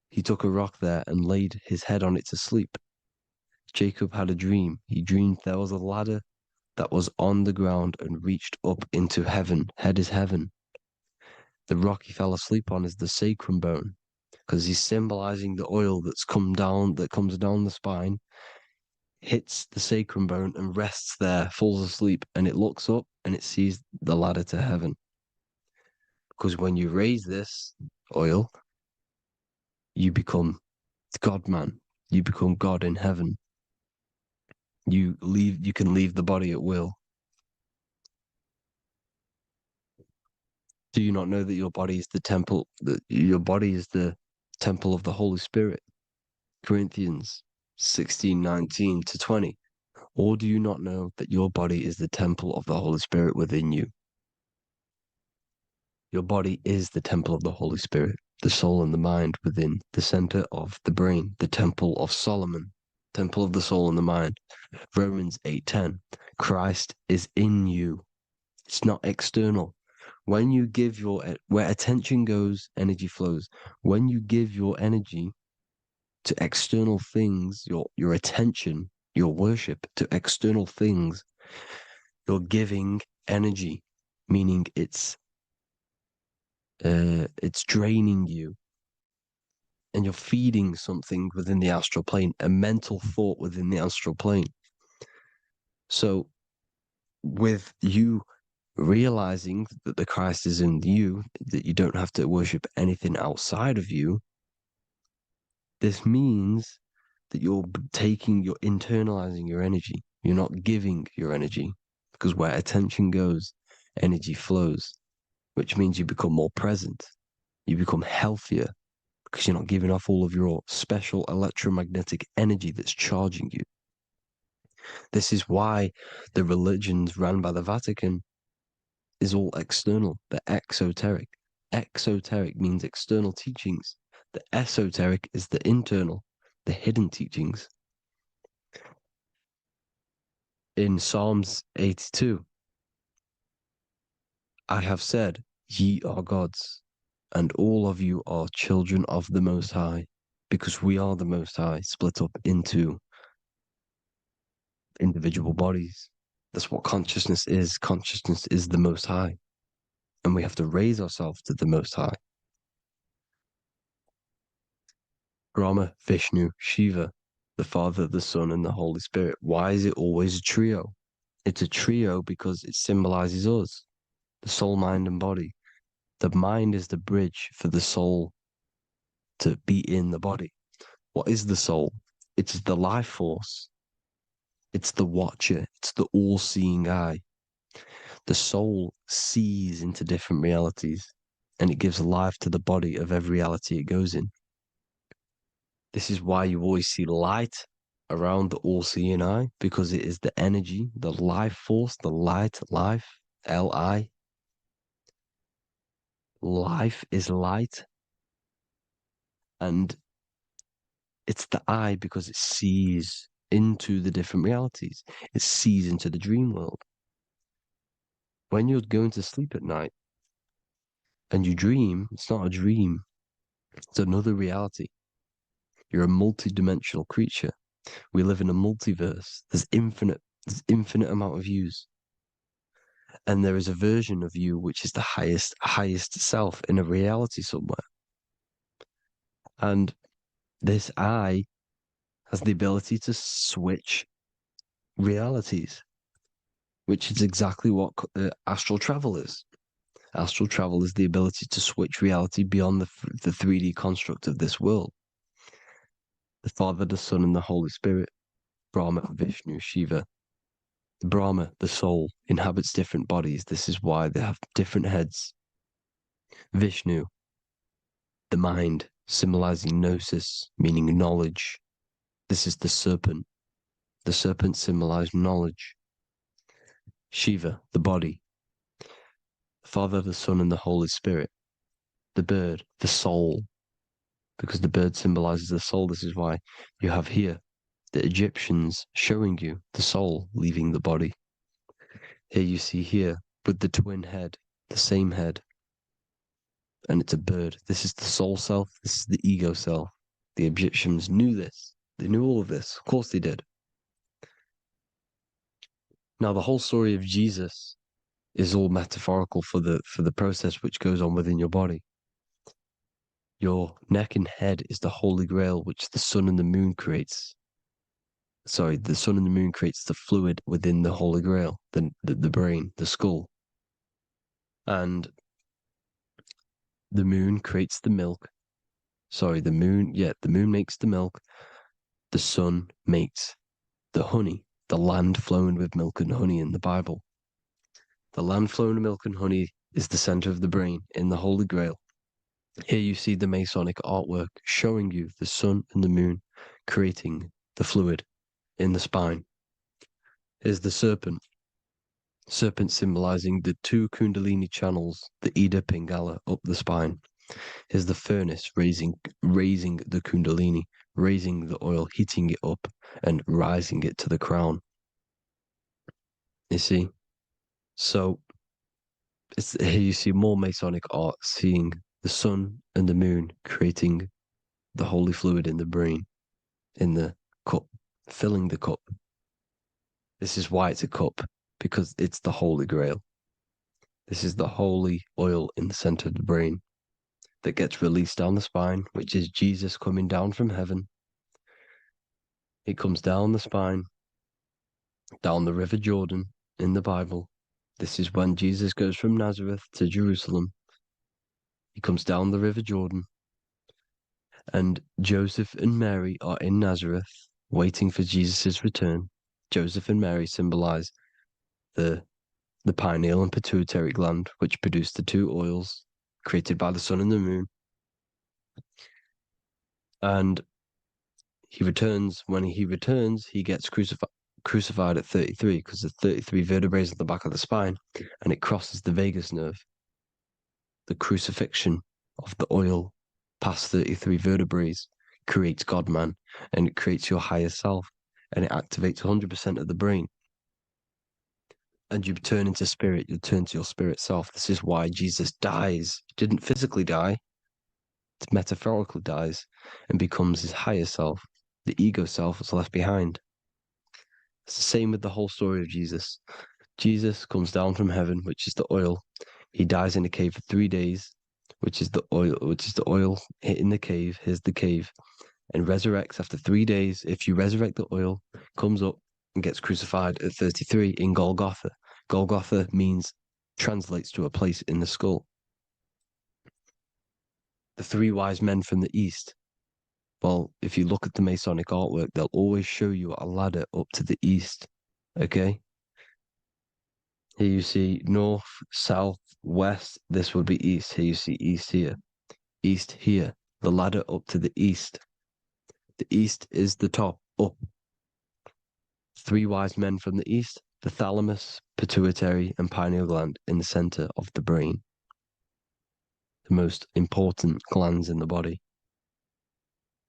he took a rock there and laid his head on it to sleep. Jacob had a dream. He dreamed there was a ladder that was on the ground and reached up into heaven. Head is heaven. The rock he fell asleep on is the sacrum bone, because he's symbolizing the oil that comes down the spine, hits the sacrum bone and rests there, falls asleep, and it looks up and it sees the ladder to heaven. Because when you raise this oil, you become God man. You become God in heaven. You can leave the body at will. Do you not know that your body is the temple, that your body is the temple of the Holy Spirit? Corinthians 16:19-20. Or do you not know that your body is the temple of the Holy Spirit within you? Your body is the temple of the Holy Spirit, the soul and the mind within the center of the brain, the temple of Solomon, temple of the soul and the mind. Romans 8:10. Christ is in you. It's not external. When you give where attention goes, energy flows. When you give your energy to external things, your attention, your worship to external things, you're giving energy, meaning it's draining you, and you're feeding something within the astral plane, a mental thought within the astral plane. So with you realizing that the Christ is in you, that you don't have to worship anything outside of you, this means that you're internalizing your energy. You're not giving your energy, because where attention goes, energy flows, which means you become more present. You become healthier, because you're not giving off all of your special electromagnetic energy that's charging you. This is why the religions run by the Vatican is all external. They're exoteric. Exoteric means external teachings. The esoteric is the internal, the hidden teachings. In Psalms 82, I have said, ye are gods, and all of you are children of the Most High, because we are the Most High, split up into individual bodies. That's what consciousness is. Consciousness is the Most High, and we have to raise ourselves to the Most High. Brahma, Vishnu, Shiva, the Father, the Son, and the Holy Spirit. Why is it always a trio? It's a trio because it symbolizes us, the soul, mind, and body. The mind is the bridge for the soul to be in the body. What is the soul? It's the life force. It's the watcher. It's the all-seeing eye. The soul sees into different realities, and it gives life to the body of every reality it goes in. This is why you always see light around the all-seeing eye, because it is the energy, the life force, the light, life, L-I. Life is light. And it's the eye because it sees into the different realities. It sees into the dream world. When you're going to sleep at night And you dream, it's not a dream. It's another reality. You're a multi-dimensional creature. We live in a multiverse. There's infinite amount of yous. And there is a version of you which is the highest self in a reality somewhere. And this I has the ability to switch realities, which is exactly what astral travel is. Astral travel is the ability to switch reality beyond the 3D construct of this world. The Father, the Son, and the Holy Spirit, Brahma, Vishnu, Shiva. Brahma, the soul, inhabits different bodies. This is why they have different heads. Vishnu, the mind, symbolizing gnosis, meaning knowledge. This is the serpent. The serpent symbolized knowledge. Shiva, the body. Father, the Son, and the Holy Spirit. The bird, the soul, because the bird symbolizes the soul. This is why you have here the Egyptians showing you the soul leaving the body. Here you see here with the twin head, the same head, and it's a bird. This is the soul self. This is the ego self. The Egyptians knew this. They knew all of this. Of course they did. Now, the whole story of Jesus is all metaphorical for the process which goes on within your body. Your neck and head is the Holy Grail, which the sun and the moon creates. Sorry, the sun and the moon creates the fluid within the Holy Grail, the brain, the skull. And the moon creates the milk. Sorry, the moon makes the milk. The sun makes the honey, the land flowing with milk and honey in the Bible. The land flowing with milk and honey is the center of the brain in the Holy Grail. Here you see the Masonic artwork showing you the sun and the moon creating the fluid in the spine. Here's the serpent. Serpent symbolizing the two Kundalini channels, the Ida Pingala up the spine. Here's the furnace raising the Kundalini, raising the oil, heating it up and rising it to the crown. You see? So here you see more Masonic art, seeing the sun and the moon creating the holy fluid in the brain, in the cup, filling the cup. This is why it's a cup, because it's the Holy Grail. This is the holy oil in the center of the brain that gets released down the spine, which is Jesus coming down from heaven. It comes down the spine, down the River Jordan in the Bible. This is when Jesus goes from Nazareth to Jerusalem. He comes down the River Jordan, and Joseph and Mary are in Nazareth waiting for Jesus' return. Joseph and Mary symbolize the pineal and pituitary gland, which produce the two oils created by the sun and the moon. And he returns. When he returns, he gets crucified at 33, because there's 33 vertebrae at the back of the spine, and it crosses the vagus nerve. The crucifixion of the oil past 33 vertebrae creates God-man, and it creates your higher self, and it activates 100% of the brain. And you turn into spirit, you turn to your spirit self. This is why Jesus dies. He didn't physically die, it metaphorically dies and becomes his higher self. The ego self is left behind. It's the same with the whole story of Jesus. Jesus comes down from heaven, which is the oil. He dies in a cave for 3 days, which is the oil hitting the cave. Here's the cave, and resurrects after 3 days. If you resurrect the oil, comes up and gets crucified at 33 in Golgotha. Golgotha translates to a place in the skull. The three wise men from the east. Well, if you look at the Masonic artwork, they'll always show you a ladder up to the east. Okay? Here you see north, south, west. This would be east. Here you see east here. East here. The ladder up to the east. The east is the top, up. Three wise men from the east. The thalamus, pituitary, and pineal gland in the center of the brain. The most important glands in the body.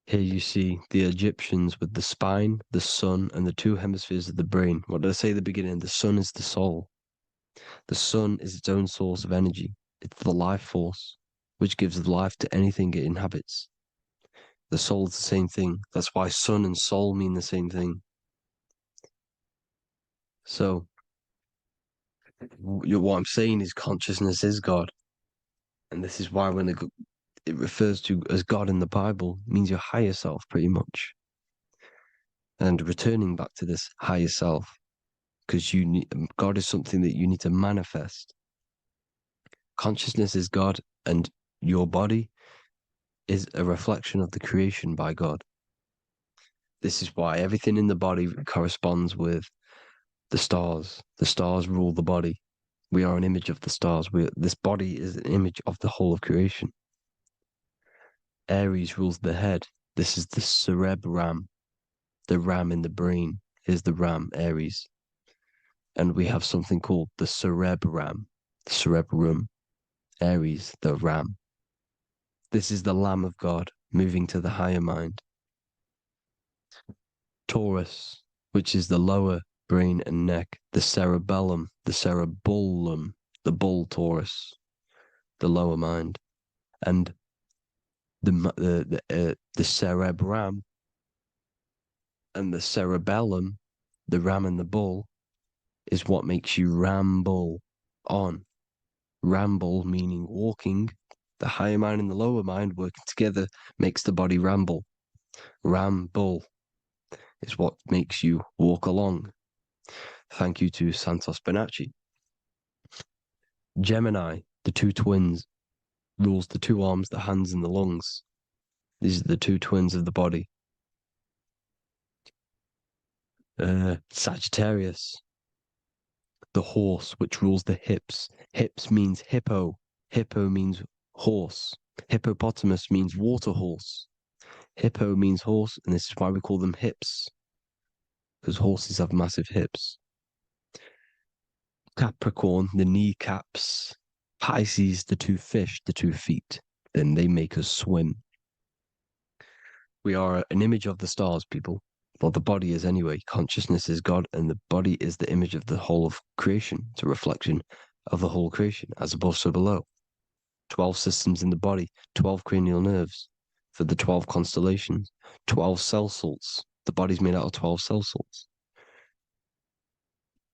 Here you see the Egyptians with the spine, the sun, and the two hemispheres of the brain. What did I say at the beginning? The sun is the soul. The sun is its own source of energy. It's the life force, which gives life to anything it inhabits. The soul is the same thing. That's why sun and soul mean the same thing. So, what I'm saying is consciousness is God. And this is why when it refers to as God in the Bible, it means your higher self, pretty much. And returning back to this higher self, because God is something that you need to manifest. Consciousness is God, and your body is a reflection of the creation by God. This is why everything in the body corresponds with the stars. The stars rule the body. We are an image of the stars. This body is an image of the whole of creation. Aries rules the head. This is the cerebrum. The ram in the brain is the ram, Aries. And we have something called the cerebrum, Aries, the ram. This is the Lamb of God moving to the higher mind. Taurus, which is the lower brain and neck, the cerebellum, the bull Taurus, the lower mind, and the cerebrum and the cerebellum, the ram and the bull, is what makes you ramble on. Ramble meaning walking. The higher mind and the lower mind working together makes the body ramble. Ramble is what makes you walk along. Thank you to Santos Bonacci. Gemini, the two twins, rules the two arms, the hands, and the lungs. These are the two twins of the body. Sagittarius, the horse, which rules the hips. Hips means hippo. Hippo means horse. Hippopotamus means water horse. Hippo means horse, and this is why we call them hips, because horses have massive hips. Capricorn, the kneecaps. Pisces, the two fish, the 2 feet. Then they make us swim. We are an image of the stars, people. Well, the body is anyway. Consciousness is God, and the body is the image of the whole of creation. It's a reflection of the whole creation, as above, so below. 12 systems in the body, 12 cranial nerves for the 12 constellations, 12 cell salts. The body's made out of 12 cell salts.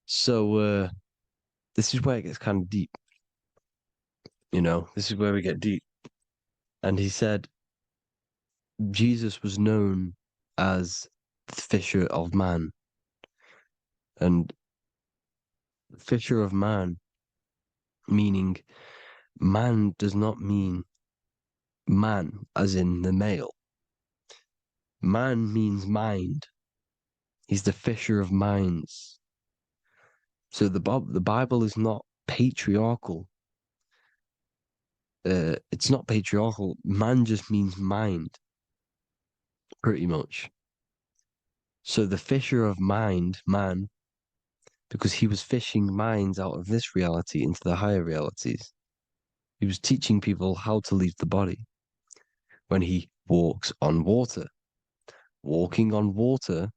So, this is where it gets kind of deep. You know, this is where we get deep. And he said, Jesus was known as the fisher of man. And fisher of man, meaning man does not mean man as in the male. Man means mind. He's the fisher of minds. So the Bible is not patriarchal. It's not patriarchal. Man just means mind, pretty much. So the fisher of mind, man, because he was fishing minds out of this reality into the higher realities. He was teaching people how to leave the body when he walks on water. Walking on water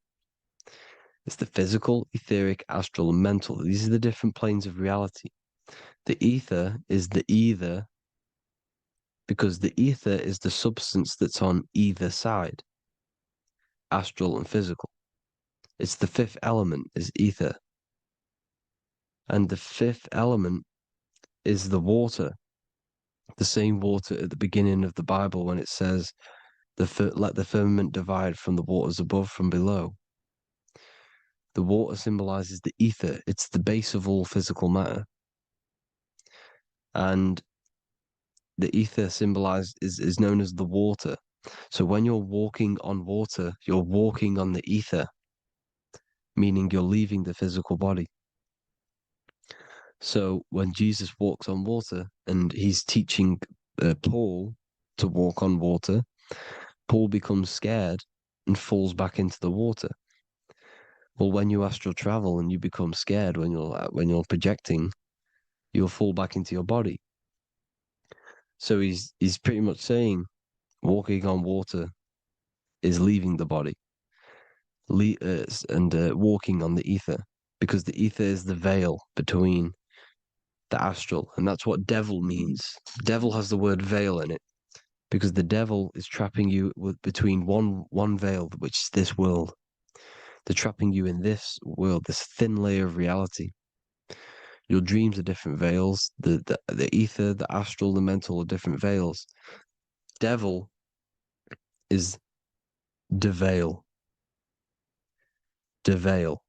is the physical, etheric, astral, and mental. These are the different planes of reality. The ether is the either, because the ether is the substance that's on either side, astral and physical. It's the fifth element, is ether. And the fifth element is the water. The same water at the beginning of the Bible when it says, let the firmament divide from the waters above from below. The water symbolizes the ether. It's the base of all physical matter. And the ether symbolized is known as the water. So when you're walking on water, you're walking on the ether, meaning you're leaving the physical body. So when Jesus walks on water and he's teaching Paul to walk on water, Paul becomes scared and falls back into the water. Well, when you astral travel and you become scared when you're projecting, you'll fall back into your body. So he's pretty much saying walking on water is leaving the body, and walking on the ether, because the ether is the veil between the astral, and that's what devil means. Devil has the word veil in it, because the devil is trapping you between one veil, which is this world. They're trapping you in this world, this thin layer of reality. Your dreams are different veils. The ether, the astral, the mental are different veils. Devil is deveil. Deveil.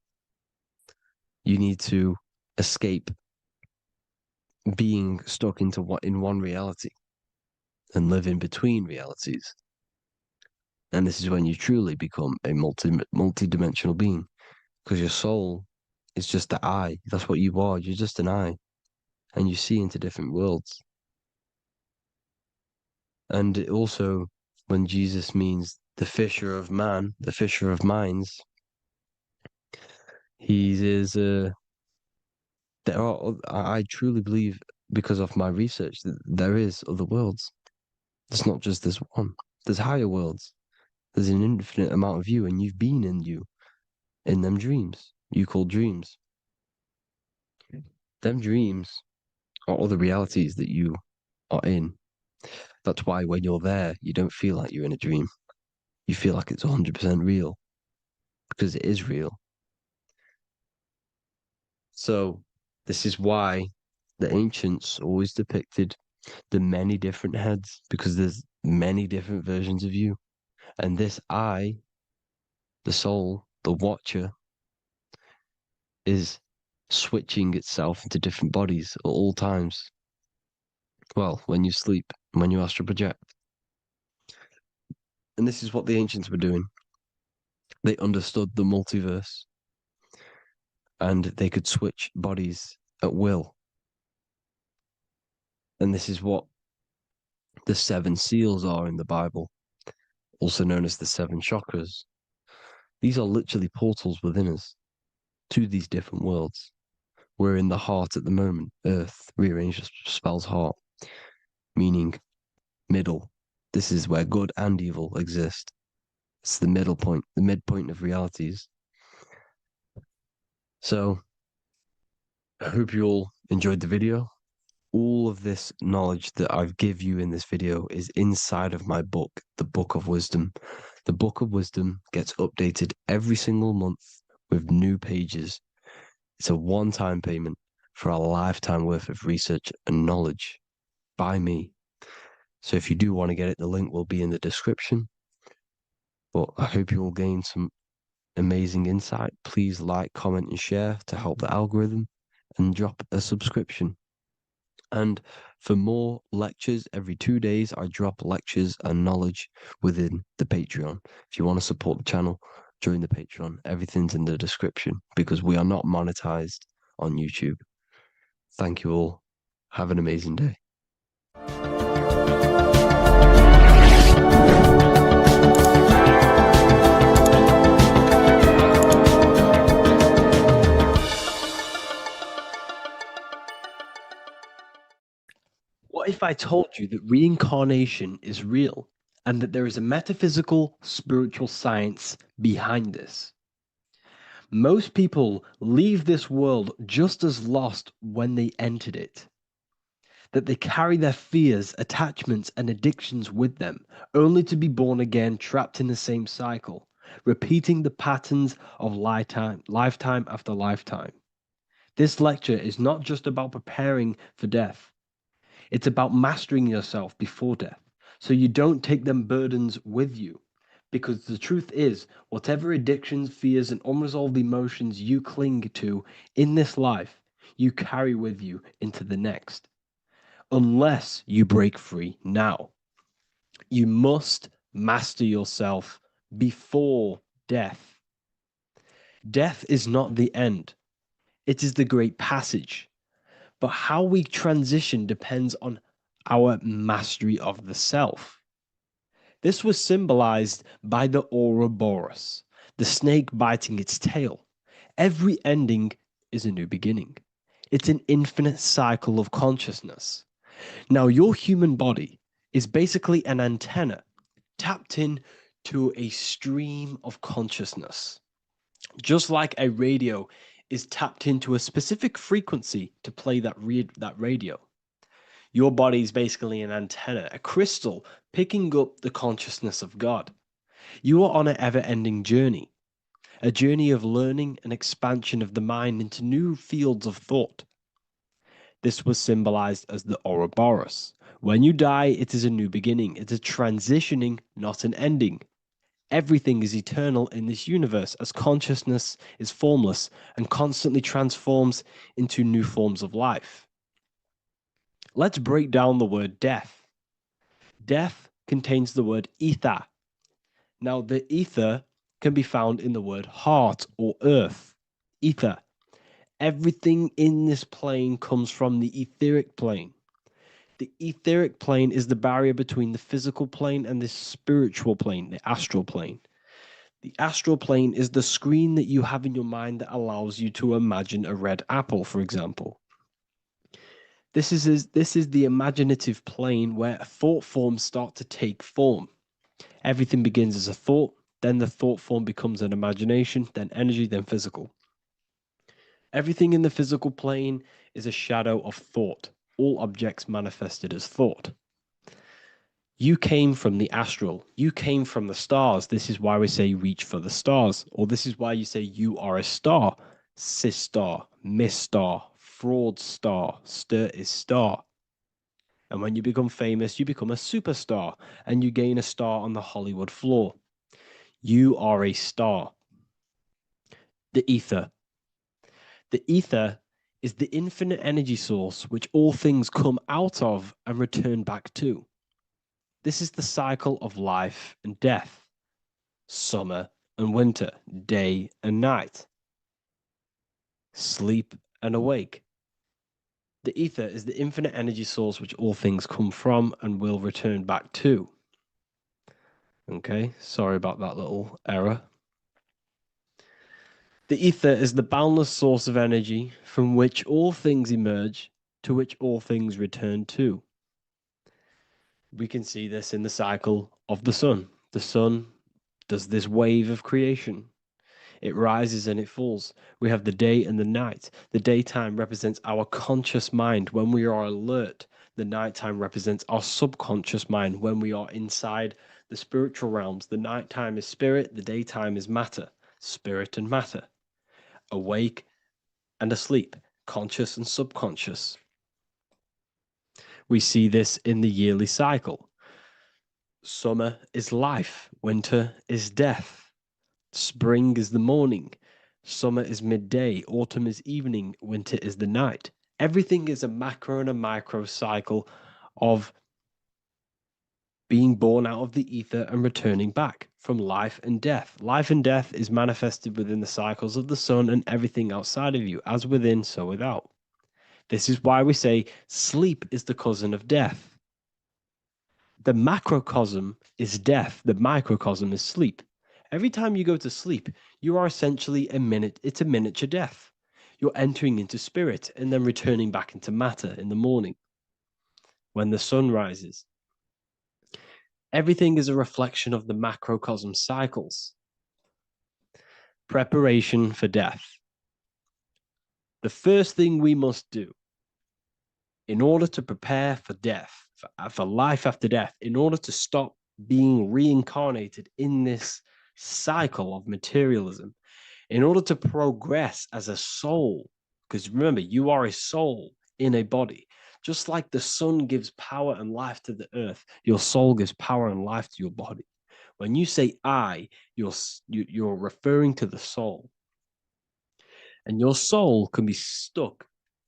You need to escape being stuck in one reality and live in between realities. And this is when you truly become a multi-dimensional being, because your soul is just the eye. That's what you are. You're just an eye, and you see into different worlds. And it also, when Jesus means the fisher of man, the fisher of minds, he is I truly believe, because of my research, that there is other worlds. It's not just this one. There's higher worlds. There's an infinite amount of you, and you've been in them dreams you call dreams. Them dreams are other realities that you are in. That's why when you're there, you don't feel like you're in a dream. You feel like it's 100% real, because it is real. So this is why the ancients always depicted the many different heads, because there's many different versions of you. And this I, the soul, the watcher, is switching itself into different bodies at all times. Well, when you sleep, when you astral project. And this is what the ancients were doing. They understood the multiverse, and they could switch bodies at will. And this is what the 7 seals are in the Bible, also known as the 7 chakras. These are literally portals within us to these different worlds. We're in the heart at the moment. Earth rearranged spells heart, meaning middle. This is where good and evil exist. It's the middle point, the midpoint of realities. So I hope you all enjoyed the video. All of this knowledge that I've give you in this video is inside of my book, the Book of Wisdom. The Book of Wisdom gets updated every single month with new pages. It's a one-time payment for a lifetime worth of research and knowledge by me. So if you do want to get it, the link will be in the description. But I hope you will gain some amazing insight. Please like, comment, and share to help the algorithm, and drop a subscription. And for more lectures, every 2 days, I drop lectures and knowledge within the Patreon. If you want to support the channel, join the Patreon. Everything's in the description, because we are not monetized on YouTube. Thank you all. Have an amazing day. What if I told you that reincarnation is real, and that there is a metaphysical, spiritual science behind this? Most people leave this world just as lost when they entered it. That they carry their fears, attachments, and addictions with them, only to be born again, trapped in the same cycle, repeating the patterns of lifetime after lifetime. This lecture is not just about preparing for death. It's about mastering yourself before death, so you don't take them burdens with you. Because the truth is, whatever addictions, fears, and unresolved emotions you cling to in this life, you carry with you into the next. Unless you break free now. You must master yourself before death. Death is not the end. It is the great passage. But how we transition depends on our mastery of the self. This was symbolized by the Ouroboros, the snake biting its tail. Every ending is a new beginning. It's an infinite cycle of consciousness. Now, your human body is basically an antenna tapped in to a stream of consciousness. Just like a radio is tapped into a specific frequency to play that radio. Your body is basically an antenna, a crystal picking up the consciousness of God. You are on an ever-ending journey, a journey of learning and expansion of the mind into new fields of thought. This was symbolized as the Ouroboros. When you die, it is a new beginning. It's a transitioning, not an ending. Everything is eternal in this universe as consciousness is formless and constantly transforms into new forms of life. Let's break down the word death. Death contains the word ether. Now, the ether can be found in the word heart or earth. Ether. Everything in this plane comes from the etheric plane. The etheric plane is the barrier between the physical plane and the spiritual plane, the astral plane. The astral plane is the screen that you have in your mind that allows you to imagine a red apple, for example. This is the imaginative plane where thought forms start to take form. Everything begins as a thought, then the thought form becomes an imagination, then energy, then physical. Everything in the physical plane is a shadow of thought. All objects manifested as thought. You came from the astral. You came from the stars. This is why we say reach for the stars. Or this is why you say you are a star. Cis star, miss star, fraud star, stir is star. And when you become famous, you become a superstar and you gain a star on the Hollywood floor. You are a star. The ether. The ether is the infinite energy source which all things come out of and return back to. This is the cycle of life and death, summer and winter, day and night, sleep and awake. The ether is the infinite energy source which all things come from and will return back to. Okay, sorry about that little error. The ether is the boundless source of energy from which all things emerge, to which all things return to. We can see this in the cycle of the sun. The sun does this wave of creation. It rises and it falls. We have the day and the night. The daytime represents our conscious mind when we are alert. The nighttime represents our subconscious mind when we are inside the spiritual realms. The nighttime is spirit, the daytime is matter, spirit and matter. Awake and asleep, conscious and subconscious. We see this in the yearly cycle. Summer is life, winter is death. Spring is the morning, summer is midday, autumn is evening, winter is the night. Everything is a macro and a micro cycle of being born out of the ether and returning back from life and death. Life and death is manifested within the cycles of the sun and everything outside of you, as within, so without. This is why we say sleep is the cousin of death. The macrocosm is death, the microcosm is sleep. Every time you go to sleep, you are essentially it's a miniature death. You're entering into spirit and then returning back into matter in the morning when the sun rises. Everything is a reflection of the macrocosm cycles. Preparation for death. The first thing we must do in order to prepare for death, for life after death, in order to stop being reincarnated in this cycle of materialism, in order to progress as a soul, because remember, you are a soul in a body. Just like the sun gives power and life to the earth, your soul gives power and life to your body. When you say I, you're referring to the soul. And your soul can be stuck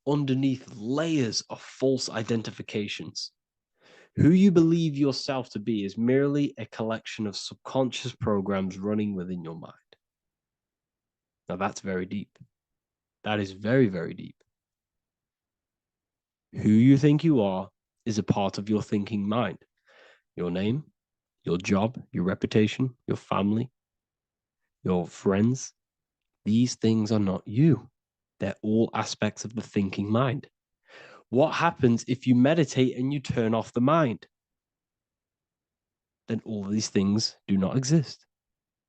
underneath layers of false identifications. Who you believe yourself to be is merely a collection of subconscious programs running within your mind. Now that's very deep. That is very, very deep. Who you think you are is a part of your thinking mind. Your name, your job, your reputation, your family, your friends. These things are not you. They're all aspects of the thinking mind. What happens if you meditate and you turn off the mind? Then all these things do not exist.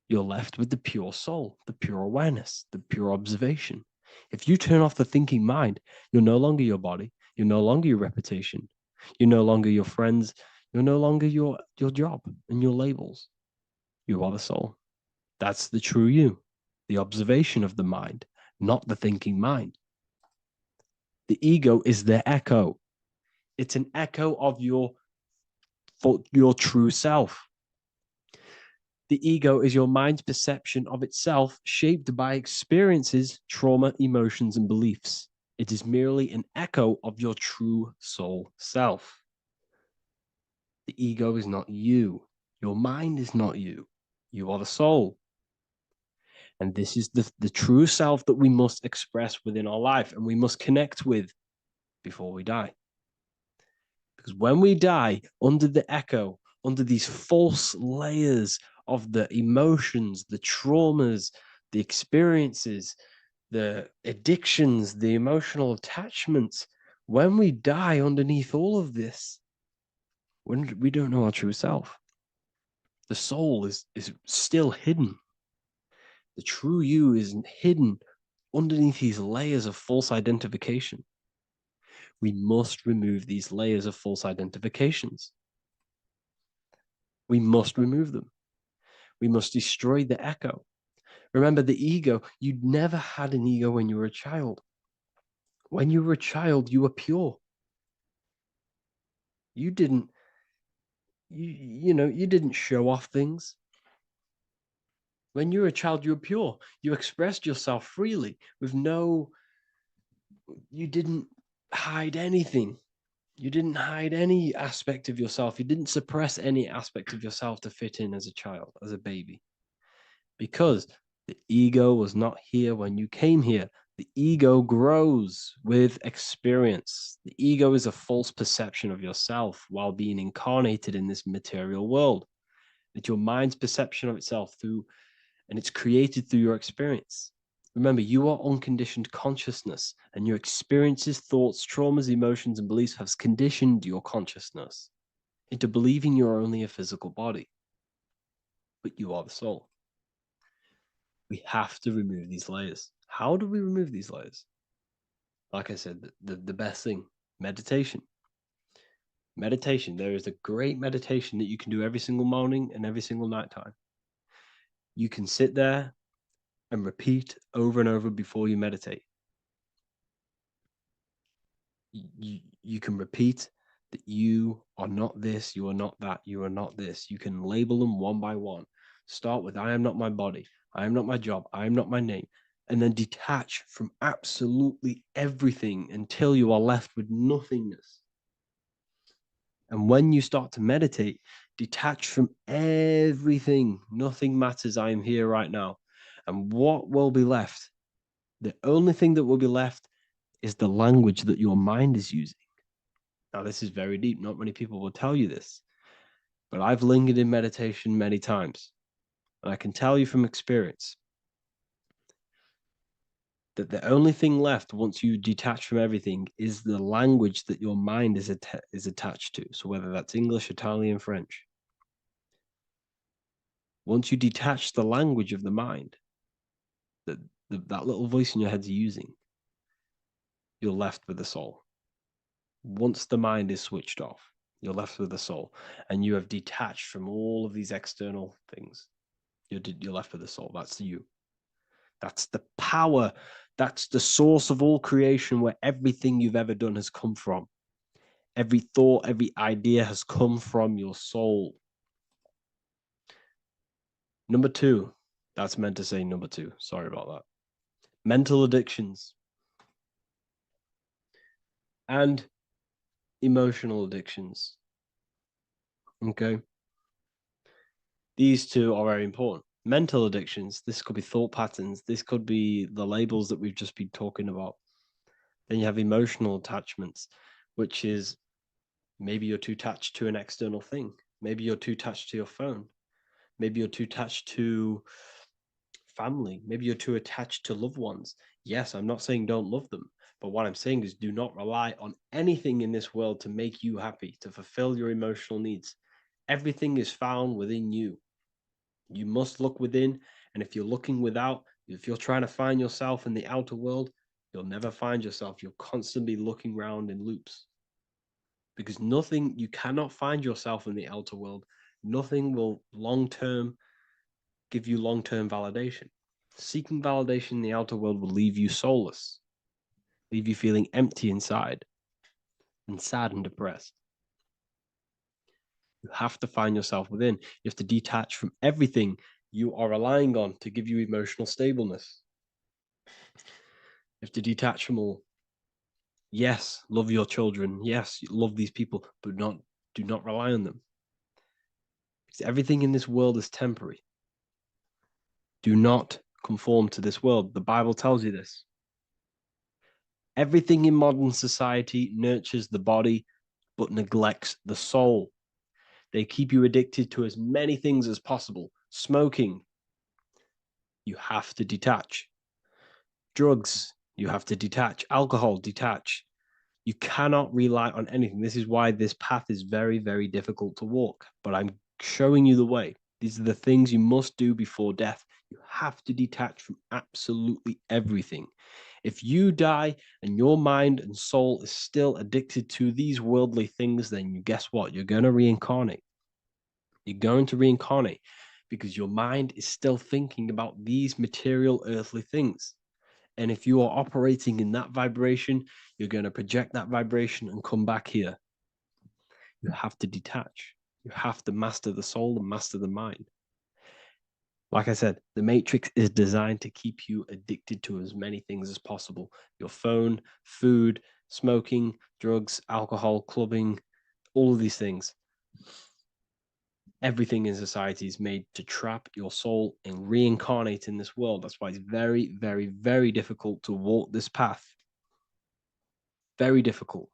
You're left with the pure soul, the pure awareness, the pure observation. If you turn off the thinking mind, you're no longer your body. You're no longer your reputation. You're no longer your friends. You're no longer your job and your labels. You are the soul. That's the true you, the observation of the mind, not the thinking mind. The ego is the echo. It's an echo of your true self. The ego is your mind's perception of itself, shaped by experiences, trauma, emotions, and beliefs. It is merely an echo of your true soul self. The ego is not you. Your mind is not you. You are the soul. And this is the true self that we must express within our life and we must connect with before we die. Because when we die under the echo, under these false layers of the emotions, the traumas, the experiences, the addictions, the emotional attachments, when we die underneath all of this, when we don't know our true self, the soul is still hidden. The true you is hidden underneath these layers of false identification. We must remove these layers of false identifications. We must remove them. We must destroy the echo. Remember, the ego, you never had an ego when you were a child. When you were a child, you were pure. You didn't, you didn't show off things. When you were a child, you were pure. You expressed yourself freely with you didn't hide anything. You didn't hide any aspect of yourself. You didn't suppress any aspect of yourself to fit in as a child, as a baby. Because the ego was not here when you came here. The ego grows with experience. The ego is a false perception of yourself while being incarnated in this material world. It's your mind's perception of itself and it's created through your experience. Remember, you are unconditioned consciousness, and your experiences, thoughts, traumas, emotions, and beliefs have conditioned your consciousness into believing you're only a physical body, but you are the soul. We have to remove these layers. How do we remove these layers? Like I said, the best thing, meditation. Meditation. There is a great meditation that you can do every single morning and every single nighttime. You can sit there and repeat over and over before you meditate. You can repeat that you are not this, you are not that, you are not this. You can label them one by one. Start with, I am not my body, I am not my job, I am not my name. And then detach from absolutely everything until you are left with nothingness. And when you start to meditate, detach from everything. Nothing matters. I am here right now. And what will be left? The only thing that will be left is the language that your mind is using. Now, this is very deep. Not many people will tell you this, but I've lingered in meditation many times. And I can tell you from experience that the only thing left once you detach from everything is the language that your mind is attached to. So whether that's English, Italian, French. Once you detach the language of the mind that that little voice in your head's using, you're left with the soul. Once the mind is switched off, you're left with the soul, and you have detached from all of these external things. You're left with the soul. That's you. That's the power. That's the source of all creation, where everything you've ever done has come from. Every thought, every idea has come from your soul. Number two, that's meant to say number two. Sorry about that. Mental addictions and emotional addictions. Okay. These two are very important. Mental addictions, this could be thought patterns. This could be the labels that we've just been talking about. Then you have emotional attachments, which is maybe you're too attached to an external thing. Maybe you're too attached to your phone. Maybe you're too attached to family. Maybe you're too attached to loved ones. Yes, I'm not saying don't love them, but what I'm saying is do not rely on anything in this world to make you happy, to fulfill your emotional needs. Everything is found within you. You must look within, and if you're looking without, if you're trying to find yourself in the outer world, You'll never find yourself. You'll constantly be looking around in loops. Because nothing, you cannot find yourself in the outer world. Nothing will give you long-term validation. Seeking validation in the outer world will leave you soulless, leave you feeling empty inside and sad and depressed. You have to find yourself within. You have to detach from everything you are relying on to give you emotional stableness. You have to detach from all. Yes, love your children. Yes, love these people, but do not rely on them. Because everything in this world is temporary. Do not conform to this world. The Bible tells you this. Everything in modern society nurtures the body, but neglects the soul. They keep you addicted to as many things as possible. Smoking, you have to detach. Drugs, you have to detach. Alcohol, detach. You cannot rely on anything. This is why this path is very, very difficult to walk. But I'm showing you the way. These are the things you must do before death. You have to detach from absolutely everything. If you die and your mind and soul is still addicted to these worldly things, then guess what? You're going to reincarnate. You're going to reincarnate because your mind is still thinking about these material earthly things. And if you are operating in that vibration, you're going to project that vibration and come back here. You have to detach. You have to master the soul and master the mind. Like I said, the matrix is designed to keep you addicted to as many things as possible. Your phone, food, smoking, drugs, alcohol, clubbing, all of these things. Everything in society is made to trap your soul and reincarnate in this world. That's why it's very, very, very difficult to walk this path. Very difficult.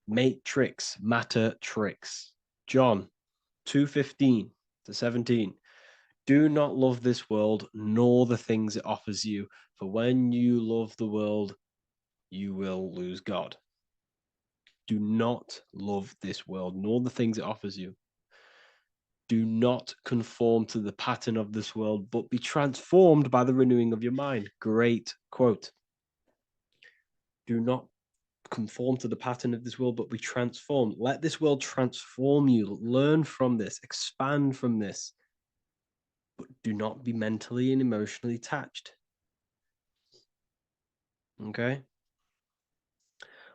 Matrix, matter, tricks. John 2:15-17. Do not love this world, nor the things it offers you. For when you love the world, you will lose God. Do not love this world, nor the things it offers you. Do not conform to the pattern of this world, but be transformed by the renewing of your mind. Great quote. Do not conform to the pattern of this world, but be transformed. Let this world transform you. Learn from this, expand from this, but do not be mentally and emotionally attached. Okay?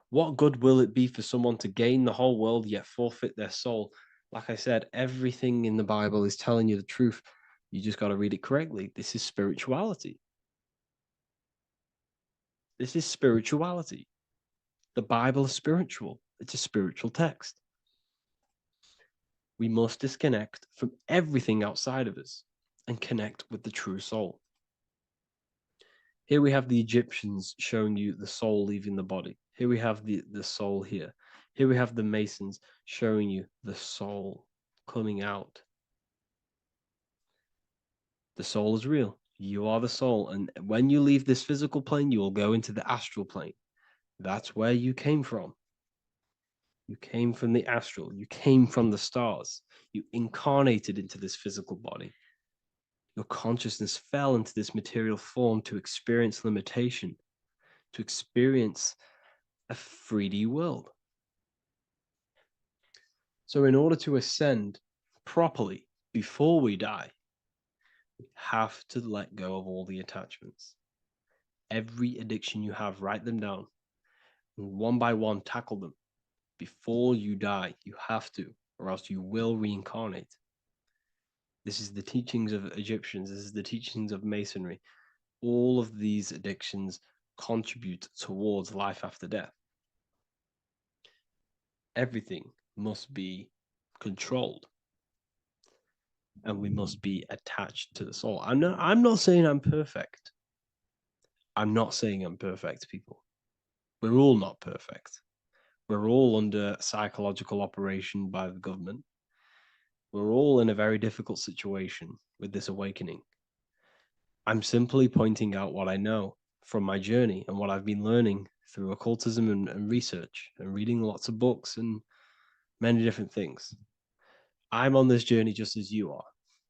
What good will it be for someone to gain the whole world yet forfeit their soul? Like I said, everything in the Bible is telling you the truth. You just got to read it correctly. This is spirituality. This is spirituality. The Bible is spiritual. It's a spiritual text. We must disconnect from everything outside of us and connect with the true soul. Here we have the Egyptians showing you the soul leaving the body. Here we have the soul here. Here we have the Masons showing you the soul coming out. The soul is real. You are the soul. And when you leave this physical plane, you will go into the astral plane. That's where you came from. You came from the astral. You came from the stars. You incarnated into this physical body. Your consciousness fell into this material form to experience limitation, to experience a 3D world. So in order to ascend properly before we die, we have to let go of all the attachments. Every addiction you have, write them down. And one by one, tackle them. Before you die, you have to, or else you will reincarnate. This is the teachings of Egyptians. This is the teachings of Masonry. All of these addictions contribute towards life after death. Everything must be controlled. And we must be attached to the soul. I'm not saying I'm perfect. I'm not saying I'm perfect, people. We're all not perfect. We're all under psychological operation by the government. We're all in a very difficult situation with this awakening. I'm simply pointing out what I know from my journey and what I've been learning through occultism and research and reading lots of books and many different things. I'm on this journey just as you are.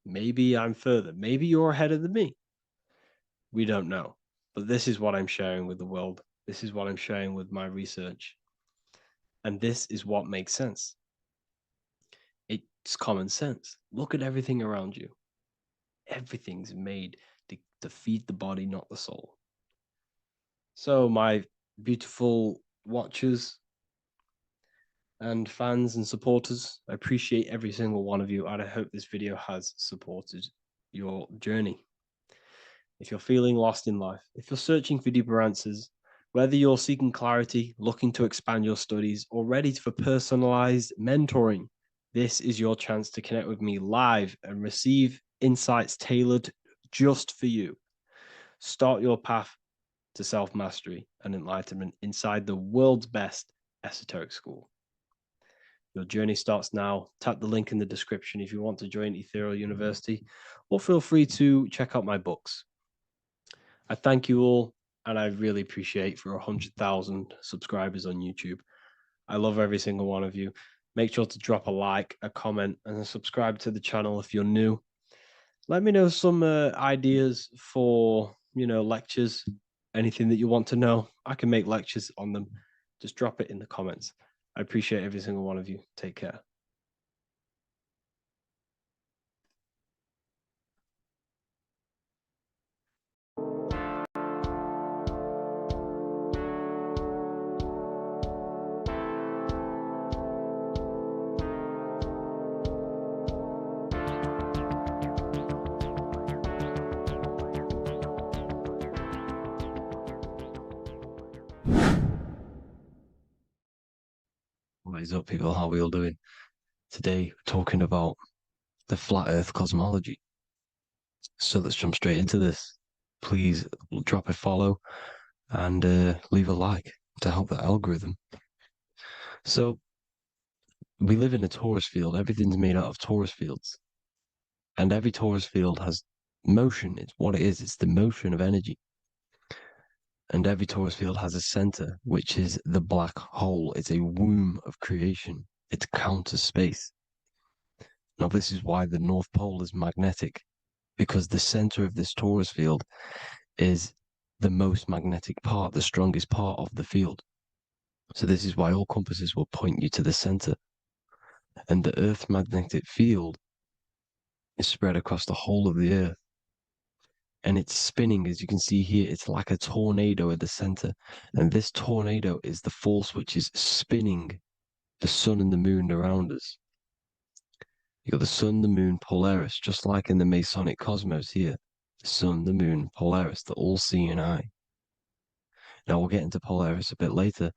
Maybe I'm further. Maybe you're ahead of me. We don't know. But this is what I'm sharing with the world. This is what I'm sharing with my research. And this is what makes sense. It's common sense. Look at everything around you. Everything's made to feed the body, not the soul. So, my beautiful watchers and fans and supporters, I appreciate every single one of you, and I hope this video has supported your journey. If you're feeling lost in life, if you're searching for deeper answers, whether you're seeking clarity, looking to expand your studies, or ready for personalized mentoring, this is your chance to connect with me live and receive insights tailored just for you. Start your path to self-mastery and enlightenment inside the world's best esoteric school. Your journey starts now. Tap the link in the description if you want to join Ethereal University, or feel free to check out my books. I thank you all, and I really appreciate for 100,000 subscribers on YouTube. I love every single one of you. Make sure to drop a like, a comment, and subscribe to the channel if you're new. Let me know some ideas for, lectures, anything that you want to know. I can make lectures on them. Just drop it in the comments. I appreciate every single one of you. Take care. What is up, people? How are we all doing? Today, we're talking about the flat earth cosmology. So let's jump straight into this. Please drop a follow and leave a like to help the algorithm. So we live in a torus field. Everything's made out of torus fields. And every torus field has motion. It's what it is. It's the motion of energy. And every torus field has a center, which is the black hole. It's a womb of creation. It's counter space. Now, this is why the North Pole is magnetic, because the center of this torus field is the most magnetic part, the strongest part of the field. So this is why all compasses will point you to the center. And the Earth's magnetic field is spread across the whole of the Earth. And it's spinning, as you can see here, it's like a tornado at the center. And this tornado is the force which is spinning the sun and the moon around us. You got the sun, the moon, Polaris, just like in the Masonic cosmos here. The sun, the moon, Polaris, the all-seeing eye. Now we'll get into Polaris a bit later,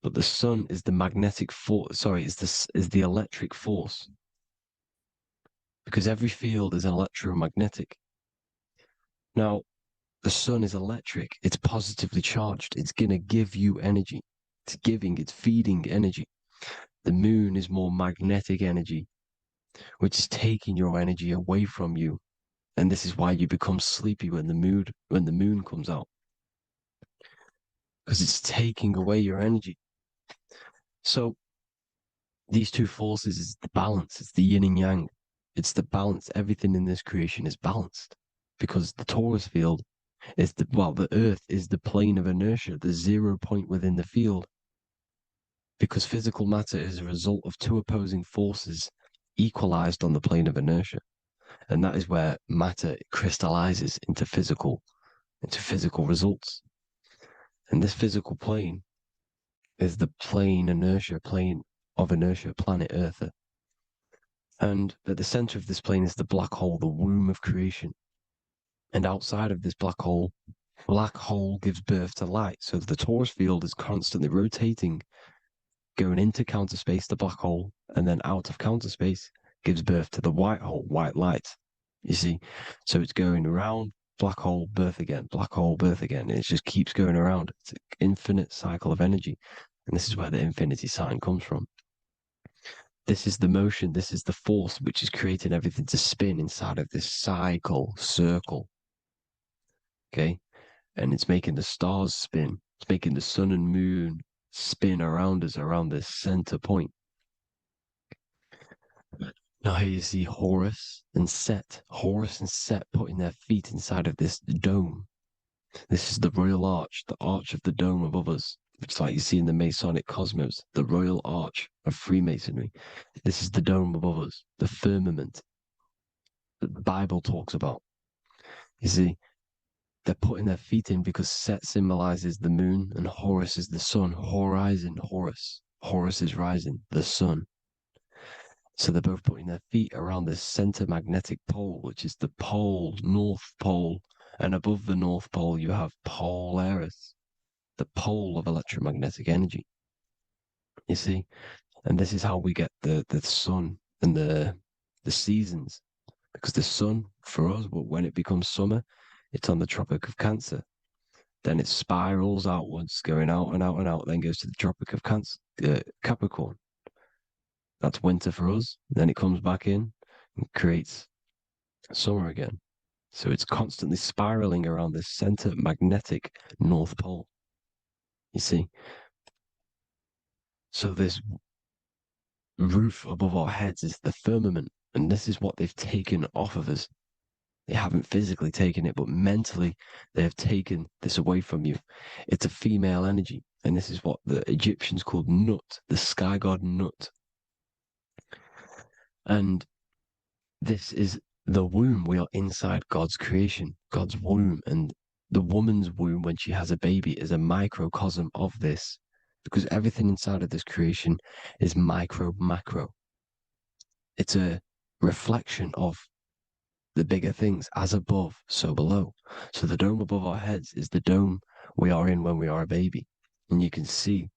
but the sun is the magnetic force. Sorry, is the electric force, because every field is electromagnetic. Now, the sun is electric. It's positively charged. It's going to give you energy. It's feeding energy. The moon is more magnetic energy, which is taking your energy away from you. And this is why you become sleepy when the moon comes out, because it's taking away your energy. So these two forces is the balance. It's the yin and yang. It's the balance. Everything in this creation is balanced, because the torus field is the Earth is the plane of inertia, the 0 point within the field, because physical matter is a result of two opposing forces equalized on the plane of inertia. And that is where matter crystallizes into physical results. And this physical plane is the plane of inertia, planet Earth. And at the center of this plane is the black hole, the womb of creation. And outside of this black hole gives birth to light. So the torus field is constantly rotating, going into counter space, the black hole, and then out of counter space gives birth to the white hole, white light. You see? So it's going around, black hole, birth again, black hole, birth again. And it just keeps going around. It's an infinite cycle of energy. And this is where the infinity sign comes from. This is the motion, this is the force which is creating everything to spin inside of this circle. Okay? And it's making the stars spin. It's making the sun and moon spin around us, around this center point. Now here you see Horus and Set. Horus and Set putting their feet inside of this dome. This is the royal arch, the arch of the dome above us, which is like you see in the Masonic cosmos, the royal arch of Freemasonry. This is the dome above us, the firmament that the Bible talks about. You see, they're putting their feet in because Set symbolizes the moon and Horus is the sun. Horizon, Horus. Horus is rising, the sun. So they're both putting their feet around the center magnetic pole, which is the pole, North Pole. And above the North Pole, you have Polaris, the pole of electromagnetic energy. You see? And this is how we get the sun and the seasons. Because the sun, for us, when it becomes summer, it's on the Tropic of Cancer. Then it spirals outwards, going out and out and out, then goes to the Tropic of Capricorn. That's winter for us. Then it comes back in and creates summer again. So it's constantly spiraling around this center magnetic North Pole. You see? So this roof above our heads is the firmament, and this is what they've taken off of us. They haven't physically taken it, but mentally they have taken this away from you. It's a female energy, and this is what the Egyptians called Nut, the sky god Nut. And this is the womb. We are inside God's creation, God's womb. And the woman's womb, when she has a baby, is a microcosm of this, because everything inside of this creation is micro, macro. It's a reflection of the bigger things, as above, so below. So the dome above our heads is the dome we are in when we are a baby. And you can see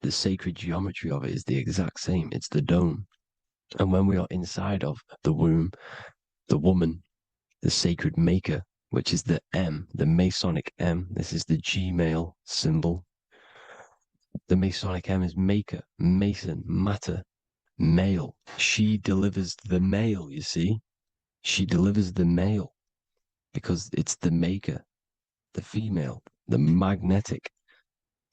the sacred geometry of it is the exact same. It's the dome. And when we are inside of the womb, the woman, the sacred maker, which is the M, the Masonic M, this is the G male symbol. The Masonic M is maker, mason, matter, male. She delivers the male, you see. She delivers the male because it's the maker, the female, the magnetic.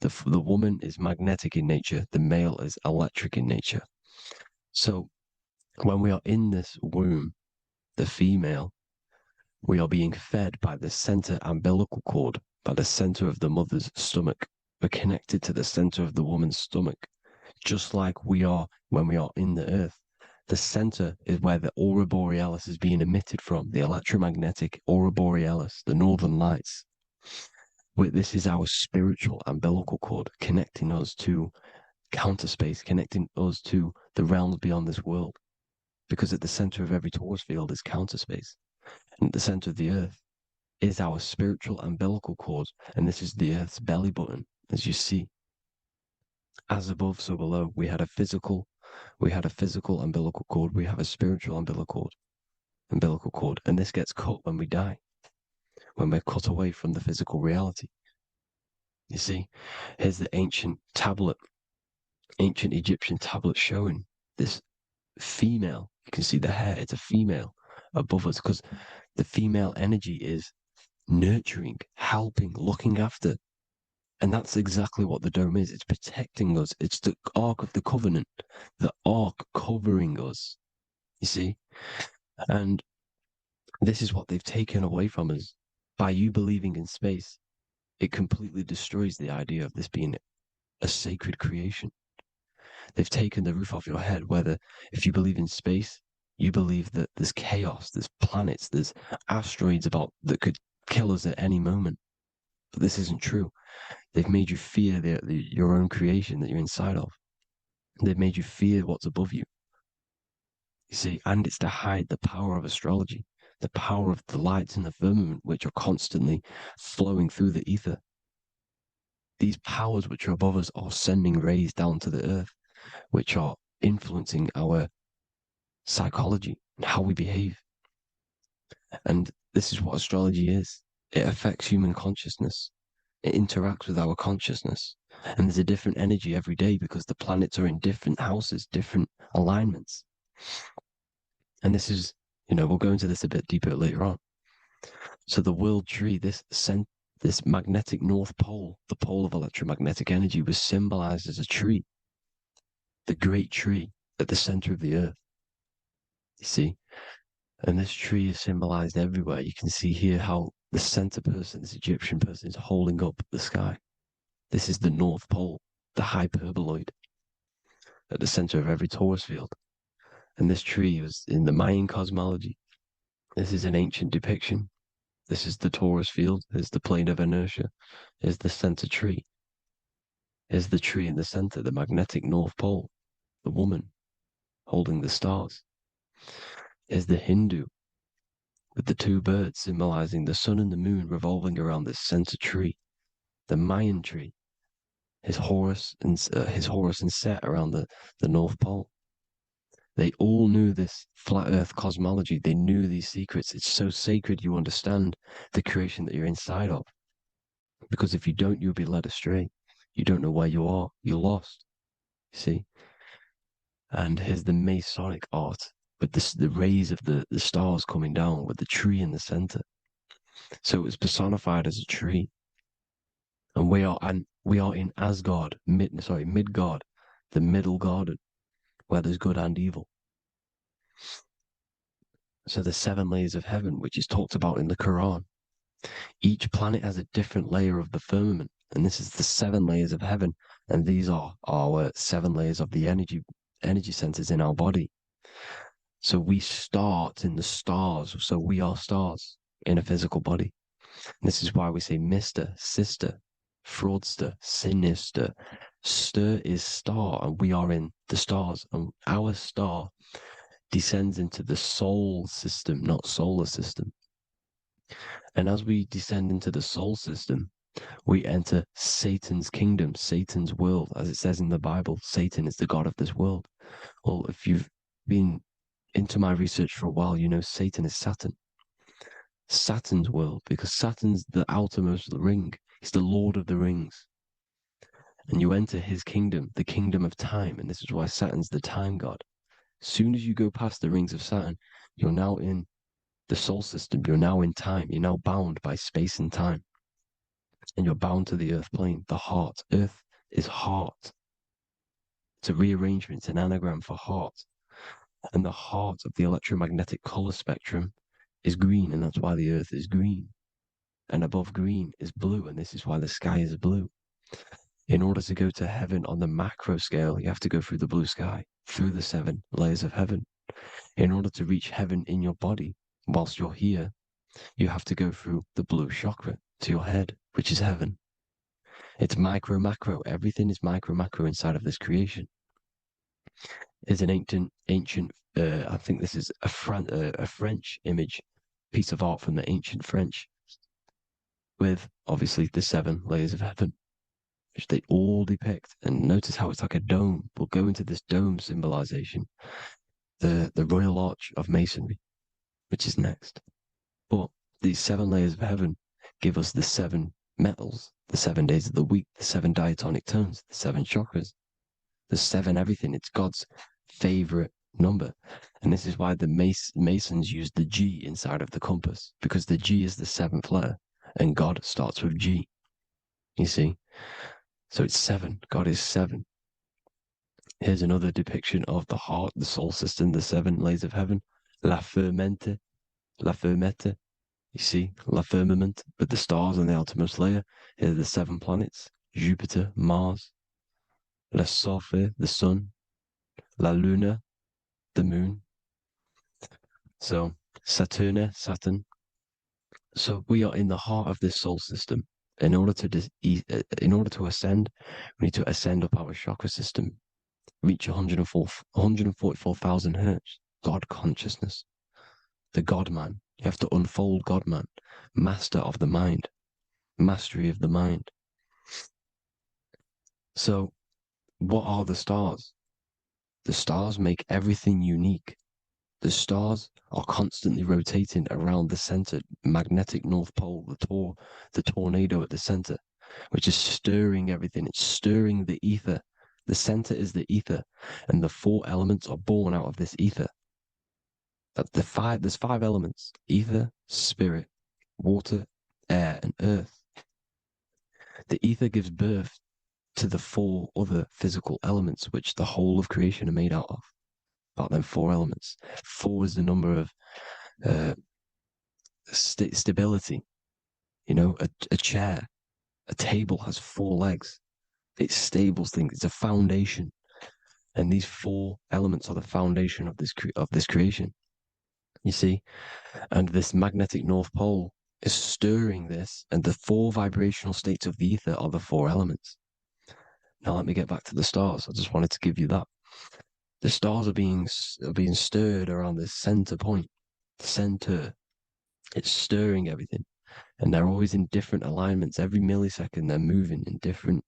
The woman is magnetic in nature. The male is electric in nature. So when we are in this womb, the female, we are being fed by the center umbilical cord, by the center of the mother's stomach. We're connected to the center of the woman's stomach, just like we are when we are in the earth. The center is where the aurora borealis is being emitted from, the electromagnetic aurora borealis, the northern lights. This is our spiritual umbilical cord, connecting us to counter space, connecting us to the realms beyond this world. Because at the center of every torus field is counter space. And at the center of the earth is our spiritual umbilical cord. And this is the earth's belly button, as you see. As above, so below. We had a physical umbilical cord. We have a spiritual umbilical cord. And this gets cut when we die, when we're cut away from the physical reality. You see, here's the ancient Egyptian tablet showing this female. You can see the hair, it's a female above us, because the female energy is nurturing, helping, looking after. And that's exactly what the dome is. It's protecting us. It's the Ark of the Covenant, the Ark covering us, you see? And this is what they've taken away from us. By you believing in space, it completely destroys the idea of this being a sacred creation. They've taken the roof off your head, whether if you believe in space, you believe that there's chaos, there's planets, there's asteroids that could kill us at any moment. But this isn't true. They've made you fear your own creation that you're inside of. They've made you fear what's above you. You see, and it's to hide the power of astrology, the power of the lights in the firmament, which are constantly flowing through the ether. These powers which are above us are sending rays down to the earth, which are influencing our psychology and how we behave. And this is what astrology is. It affects human consciousness. It interacts with our consciousness. And there's a different energy every day because the planets are in different houses, different alignments. And this is, we'll go into this a bit deeper later on. So the world tree, this magnetic North Pole, the pole of electromagnetic energy, was symbolized as a tree, the great tree at the center of the earth. You see? And this tree is symbolized everywhere. You can see here how The center person, this Egyptian person, is holding up the sky. This is the North Pole, the hyperboloid, at the center of every torus field. And this tree was in the Mayan cosmology. This is an ancient depiction. This is the torus field. There's the plane of inertia. Here's the center tree. Here's the tree in the center, the magnetic North Pole, the woman holding the stars. Here's the Hindu with the two birds symbolizing the sun and the moon revolving around this center tree. The Mayan tree, his Horus and Set around the North Pole. They all knew this flat earth cosmology. They knew these secrets. It's so sacred you understand the creation that you're inside of. Because if you don't, you'll be led astray. You don't know where you are. You're lost. You see? And here's the Masonic art with the rays of the stars coming down with the tree in the center. So it was personified as a tree. And we are in Asgard, Midgard, the middle garden, where there's good and evil. So the 7 layers of heaven, which is talked about in the Quran. Each planet has a different layer of the firmament, and this is the 7 layers of heaven, and these are our 7 layers of the energy centers in our body. So we start in the stars, so we are stars in a physical body. And this is why we say Mr., Sister, Fraudster, Sinister. Stir is star, and we are in the stars, and our star descends into the soul system, not solar system. And as we descend into the soul system, we enter Satan's kingdom, Satan's world. As it says in the Bible, Satan is the god of this world. Well, if you've been into my research for a while, you know Satan is Saturn. Saturn's world, because Saturn's the outermost ring. He's the Lord of the Rings. And you enter his kingdom, the kingdom of time. And this is why Saturn's the time god. As soon as you go past the rings of Saturn, you're now in the soul system. You're now in time. You're now bound by space and time. And you're bound to the earth plane, the heart. Earth is heart. It's a rearrangement, it's an anagram for heart. And the heart of the electromagnetic color spectrum is green, and that's why the earth is green. And above green is blue, and this is why the sky is blue. In order to go to heaven on the macro scale, you have to go through the blue sky, through the 7 layers of heaven. In order to reach heaven in your body, whilst you're here, you have to go through the blue chakra to your head, which is heaven. It's micro, macro. Everything is micro, macro inside of this creation. It's an ancient, I think this is a French image, piece of art from the ancient French, with obviously the 7 layers of heaven, which they all depict. And notice how it's like a dome. We'll go into this dome symbolization, the Royal Arch of Masonry, which is next. But these 7 layers of heaven give us the 7 metals, the 7 days of the week, the 7 diatonic tones, the 7 chakras, the 7 everything. It's God's favorite number. And this is why the Masons use the G inside of the compass, because the G is the 7th letter, and God starts with G. You see? So it's 7. God is 7. Here's another depiction of the heart, the soul system, the 7 layers of heaven. La Fermente. You see, La Firmament, with the stars on the outermost layer. Here are the 7 planets. Jupiter, Mars. La Sophie, the sun. La Luna, the moon. So Saturn. So we are in the heart of this soul system. In order to ascend, we need to ascend up our chakra system, reach 144,000 hertz. God consciousness, the God man. You have to unfold God man, master of the mind, mastery of the mind. So, what are the stars? The stars make everything unique. The stars are constantly rotating around the center, magnetic North Pole, the tornado at the center, which is stirring everything. It's stirring the ether. The center is the ether, and the 4 elements are born out of this ether. There's 5 elements: ether, spirit, water, air, and earth. The ether gives birth to the 4 other physical elements, which the whole of creation are made out of. About them 4 elements. 4 is the number of stability. You know, a chair, a table has 4 legs. It stables things. It's a foundation. And these 4 elements are the foundation of this creation. You see? And this magnetic North Pole is stirring this, and the 4 vibrational states of the ether are the 4 elements. Now let me get back to the stars. I just wanted to give you that. The stars are being stirred around this center point. Center. It's stirring everything. And they're always in different alignments. Every millisecond they're moving in different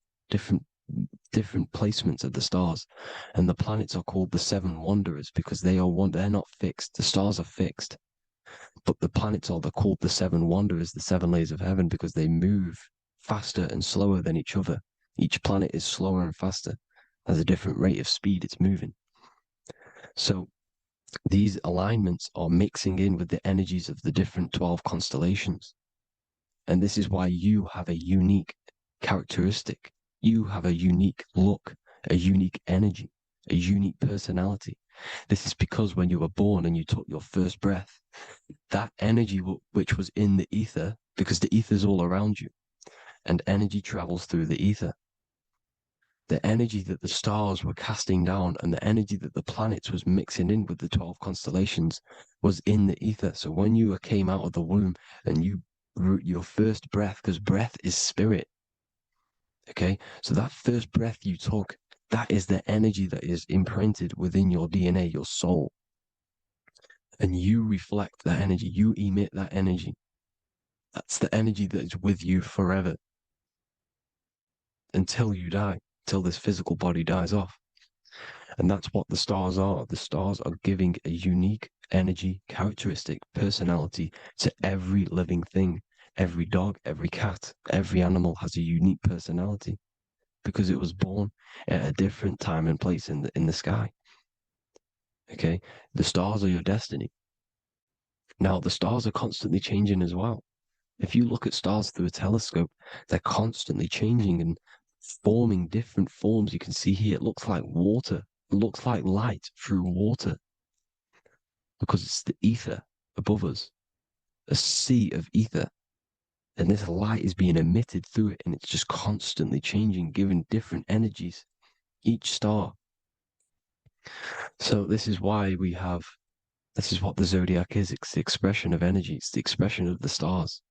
placements of the stars. And the planets are called the 7 wanderers because they're not fixed. The stars are fixed. But the planets are called the 7 wanderers, the 7 layers of heaven, because they move faster and slower than each other. Each planet is slower and faster. Has a different rate of speed it's moving. So these alignments are mixing in with the energies of the different 12 constellations. And this is why you have a unique characteristic. You have a unique look, a unique energy, a unique personality. This is because when you were born and you took your first breath, that energy which was in the ether, because the ether is all around you, and energy travels through the ether. The energy that the stars were casting down and the energy that the planets was mixing in with the 12 constellations was in the ether. So when you came out of the womb and your first breath, because breath is spirit, okay? So that first breath you took, that is the energy that is imprinted within your DNA, your soul. And you reflect that energy. You emit that energy. That's the energy that is with you forever until you die, till this physical body dies off. And that's what the stars are. The stars are giving a unique energy, characteristic, personality to every living thing. Every dog, every cat, every animal has a unique personality because it was born at a different time and place in the sky. Okay? The stars are your destiny. Now, the stars are constantly changing as well. If you look at stars through a telescope, they're constantly changing and forming different forms. You can see here, it looks like water. It looks like light through water because it's the ether above us, a sea of ether. And this light is being emitted through it, and it's just constantly changing, giving different energies, each star. So this is why this is what the zodiac is. It's the expression of energy. It's the expression of the stars.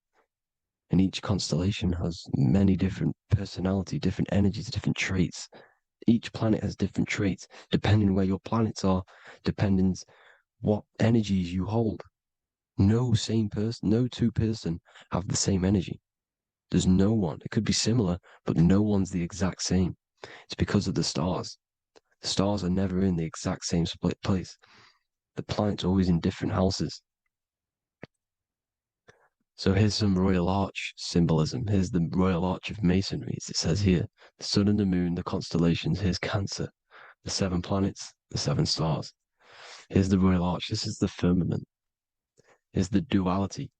And each constellation has many different personality, different energies, different traits. Each planet has different traits, depending where your planets are, depending what energies you hold. No two person have the same energy. There's no one. It could be similar, but no one's the exact same. It's because of the stars. The stars are never in the exact same split place. The planets are always in different houses. So here's some Royal Arch symbolism. Here's the Royal Arch of Masonry, as it says here. The sun and the moon, the constellations. Here's Cancer, the 7 planets, the 7 stars. Here's the Royal Arch. This is the firmament. Here's the duality.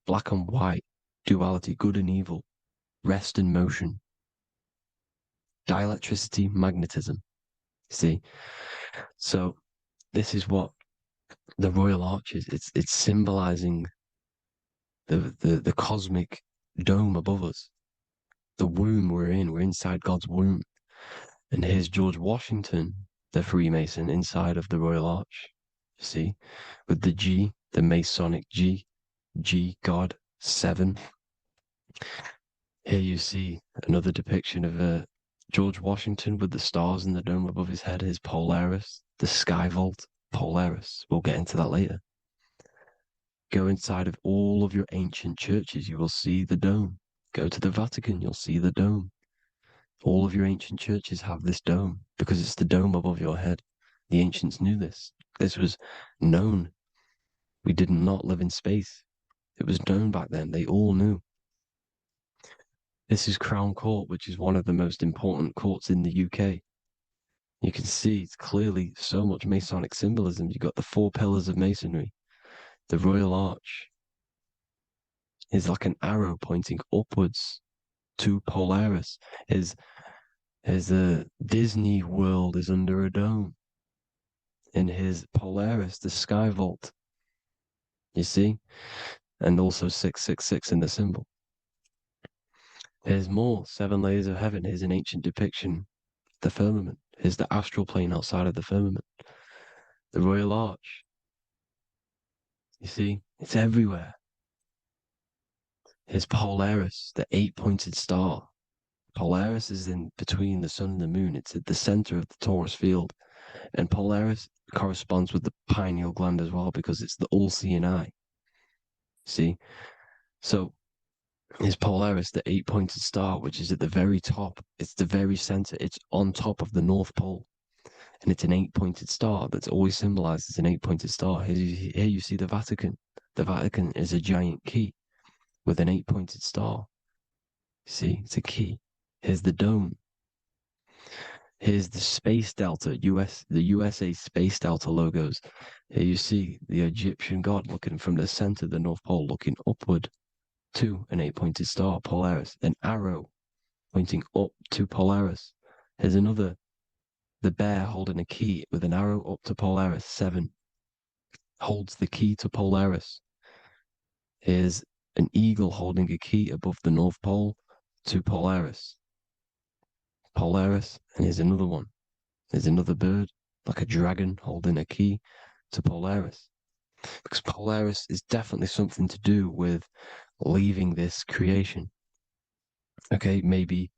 Black and white, duality, good and evil, rest and motion, dielectricity, magnetism. See? So this is what the Royal Arch is. It's symbolizing the cosmic dome above us. The womb we're in. We're inside God's womb. And here's George Washington, the Freemason, inside of the Royal Arch. You see? With the G, the Masonic G, God, 7. Here you see another depiction of George Washington with the stars in the dome above his head, his Polaris, the sky vault, Polaris. We'll get into that later. Go inside of all of your ancient churches, you will see the dome. Go to the Vatican, you'll see the dome. All of your ancient churches have this dome because it's the dome above your head. The ancients knew this. This was known. We did not live in space. It was known back then. They all knew. This is Crown Court, which is one of the most important courts in the UK. You can see it's clearly so much Masonic symbolism. You've got the 4 pillars of Masonry. The Royal Arch is like an arrow pointing upwards to Polaris. His Disney World is under a dome. In his Polaris, the sky vault. You see? and also 666 in the symbol. Here's more 7 layers of heaven. Here's an ancient depiction. The firmament. Here's the astral plane outside of the firmament. The royal arch. You see, it's everywhere. Here's Polaris, the 8-pointed star. Polaris is in between the sun and the moon. It's at the center of the Taurus field. And Polaris corresponds with the pineal gland as well because it's the all-seeing eye. See? So, here's Polaris, the 8-pointed star, which is at the very top. It's the very center. It's on top of the North Pole. And it's an 8-pointed star that's always symbolized as an 8-pointed star. Here you see the Vatican. The Vatican is a giant key with an 8-pointed star. See, it's a key. Here's the dome. Here's the Space Delta, the USA Space Delta logos. Here you see the Egyptian god looking from the center of the North Pole, looking upward to an 8-pointed star, Polaris. An arrow pointing up to Polaris. Here's another, the bear holding a key with an arrow up to Polaris. 7 holds the key to Polaris. Here's an eagle holding a key above the North Pole to Polaris. Polaris, and here's another one. There's another bird, like a dragon, holding a key to Polaris. Because Polaris is definitely something to do with leaving this creation. Okay, maybe,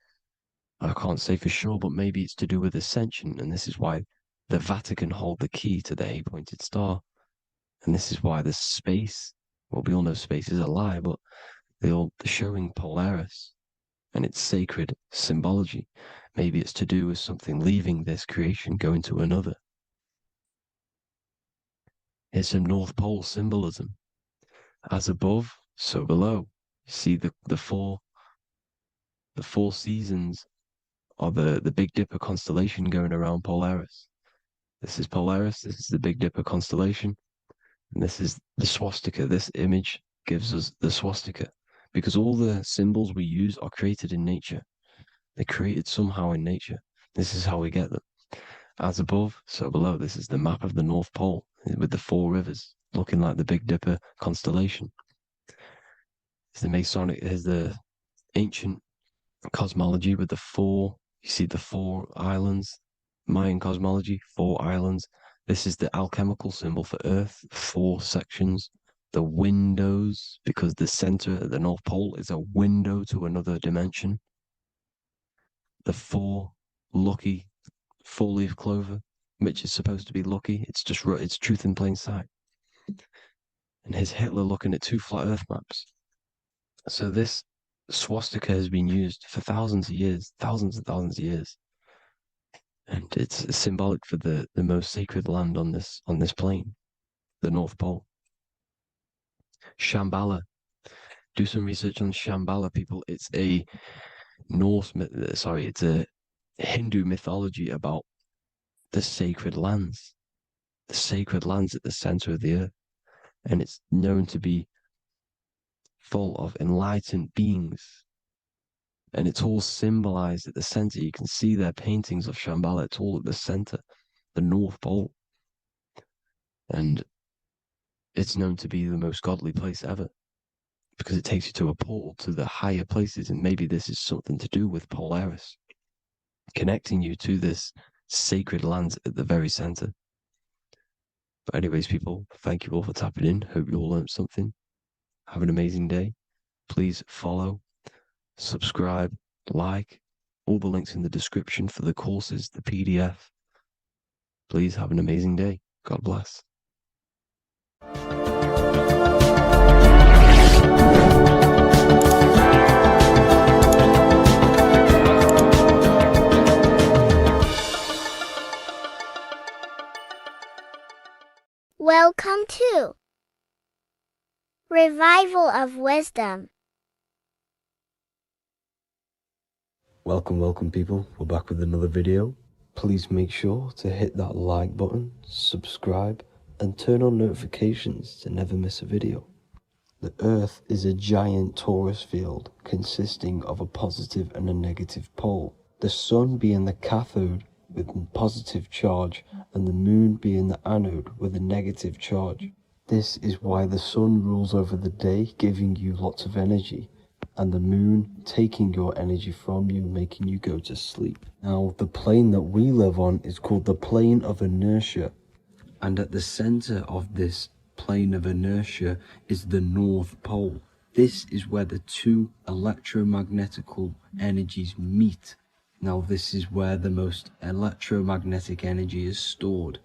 I can't say for sure, but maybe it's to do with ascension, and this is why the Vatican hold the key to the 8-pointed star. And this is why the space, well, we all know space is a lie, but they're showing Polaris and its sacred symbology. Maybe it's to do with something leaving this creation, going to another. Here's some North Pole symbolism. As above, so below. You see the four seasons of the Big Dipper constellation going around Polaris. This is Polaris, this is the Big Dipper constellation, and this is the swastika. This image gives us the swastika, because all the symbols we use are created in nature. They're created somehow in nature. This is how we get them. As above, so below. This is the map of the North Pole with the 4 rivers, looking like the Big Dipper constellation. It's the Masonic, here's the ancient cosmology with the 4, you see the 4 islands, Mayan cosmology, 4 islands. This is the alchemical symbol for Earth, 4 sections. The windows, because the center of the North Pole is a window to another dimension. The 4 lucky 4-leaf clover, which is supposed to be lucky. It's just, it's truth in plain sight. And here's Hitler looking at 2 flat Earth maps. So this swastika has been used for thousands of years, thousands and thousands of years. And it's symbolic for the most sacred land on this plane, the North Pole. Shambhala. Do some research on Shambhala, people. It's a it's a Hindu mythology about the sacred lands at the center of the earth. And it's known to be full of enlightened beings. And it's all symbolized at the center. You can see their paintings of Shambhala. It's all at the center, the North Pole. And it's known to be the most godly place ever, because it takes you to a portal to the higher places. And maybe this is something to do with Polaris, connecting you to this sacred land at the very center. But anyways, people, thank you all for tapping in. Hope you all learned something. Have an amazing day. Please follow, subscribe, like, all the links in the description for the courses, the PDF. Please have an amazing day. God bless. Welcome to Revival of Wisdom. Welcome people, we're back with another video. Please make sure to hit that like button, subscribe, and turn on notifications to never miss a video. The Earth is a giant torus field consisting of a positive and a negative pole. The sun being the cathode with a positive charge and the moon being the anode with a negative charge. This is why the sun rules over the day, giving you lots of energy, and the moon taking your energy from you, making you go to sleep. Now, the plane that we live on is called the plane of inertia, and at the center of this plane of inertia is the North Pole. This is where the two electromagnetical energies meet. Now, this is where the most electromagnetic energy is stored.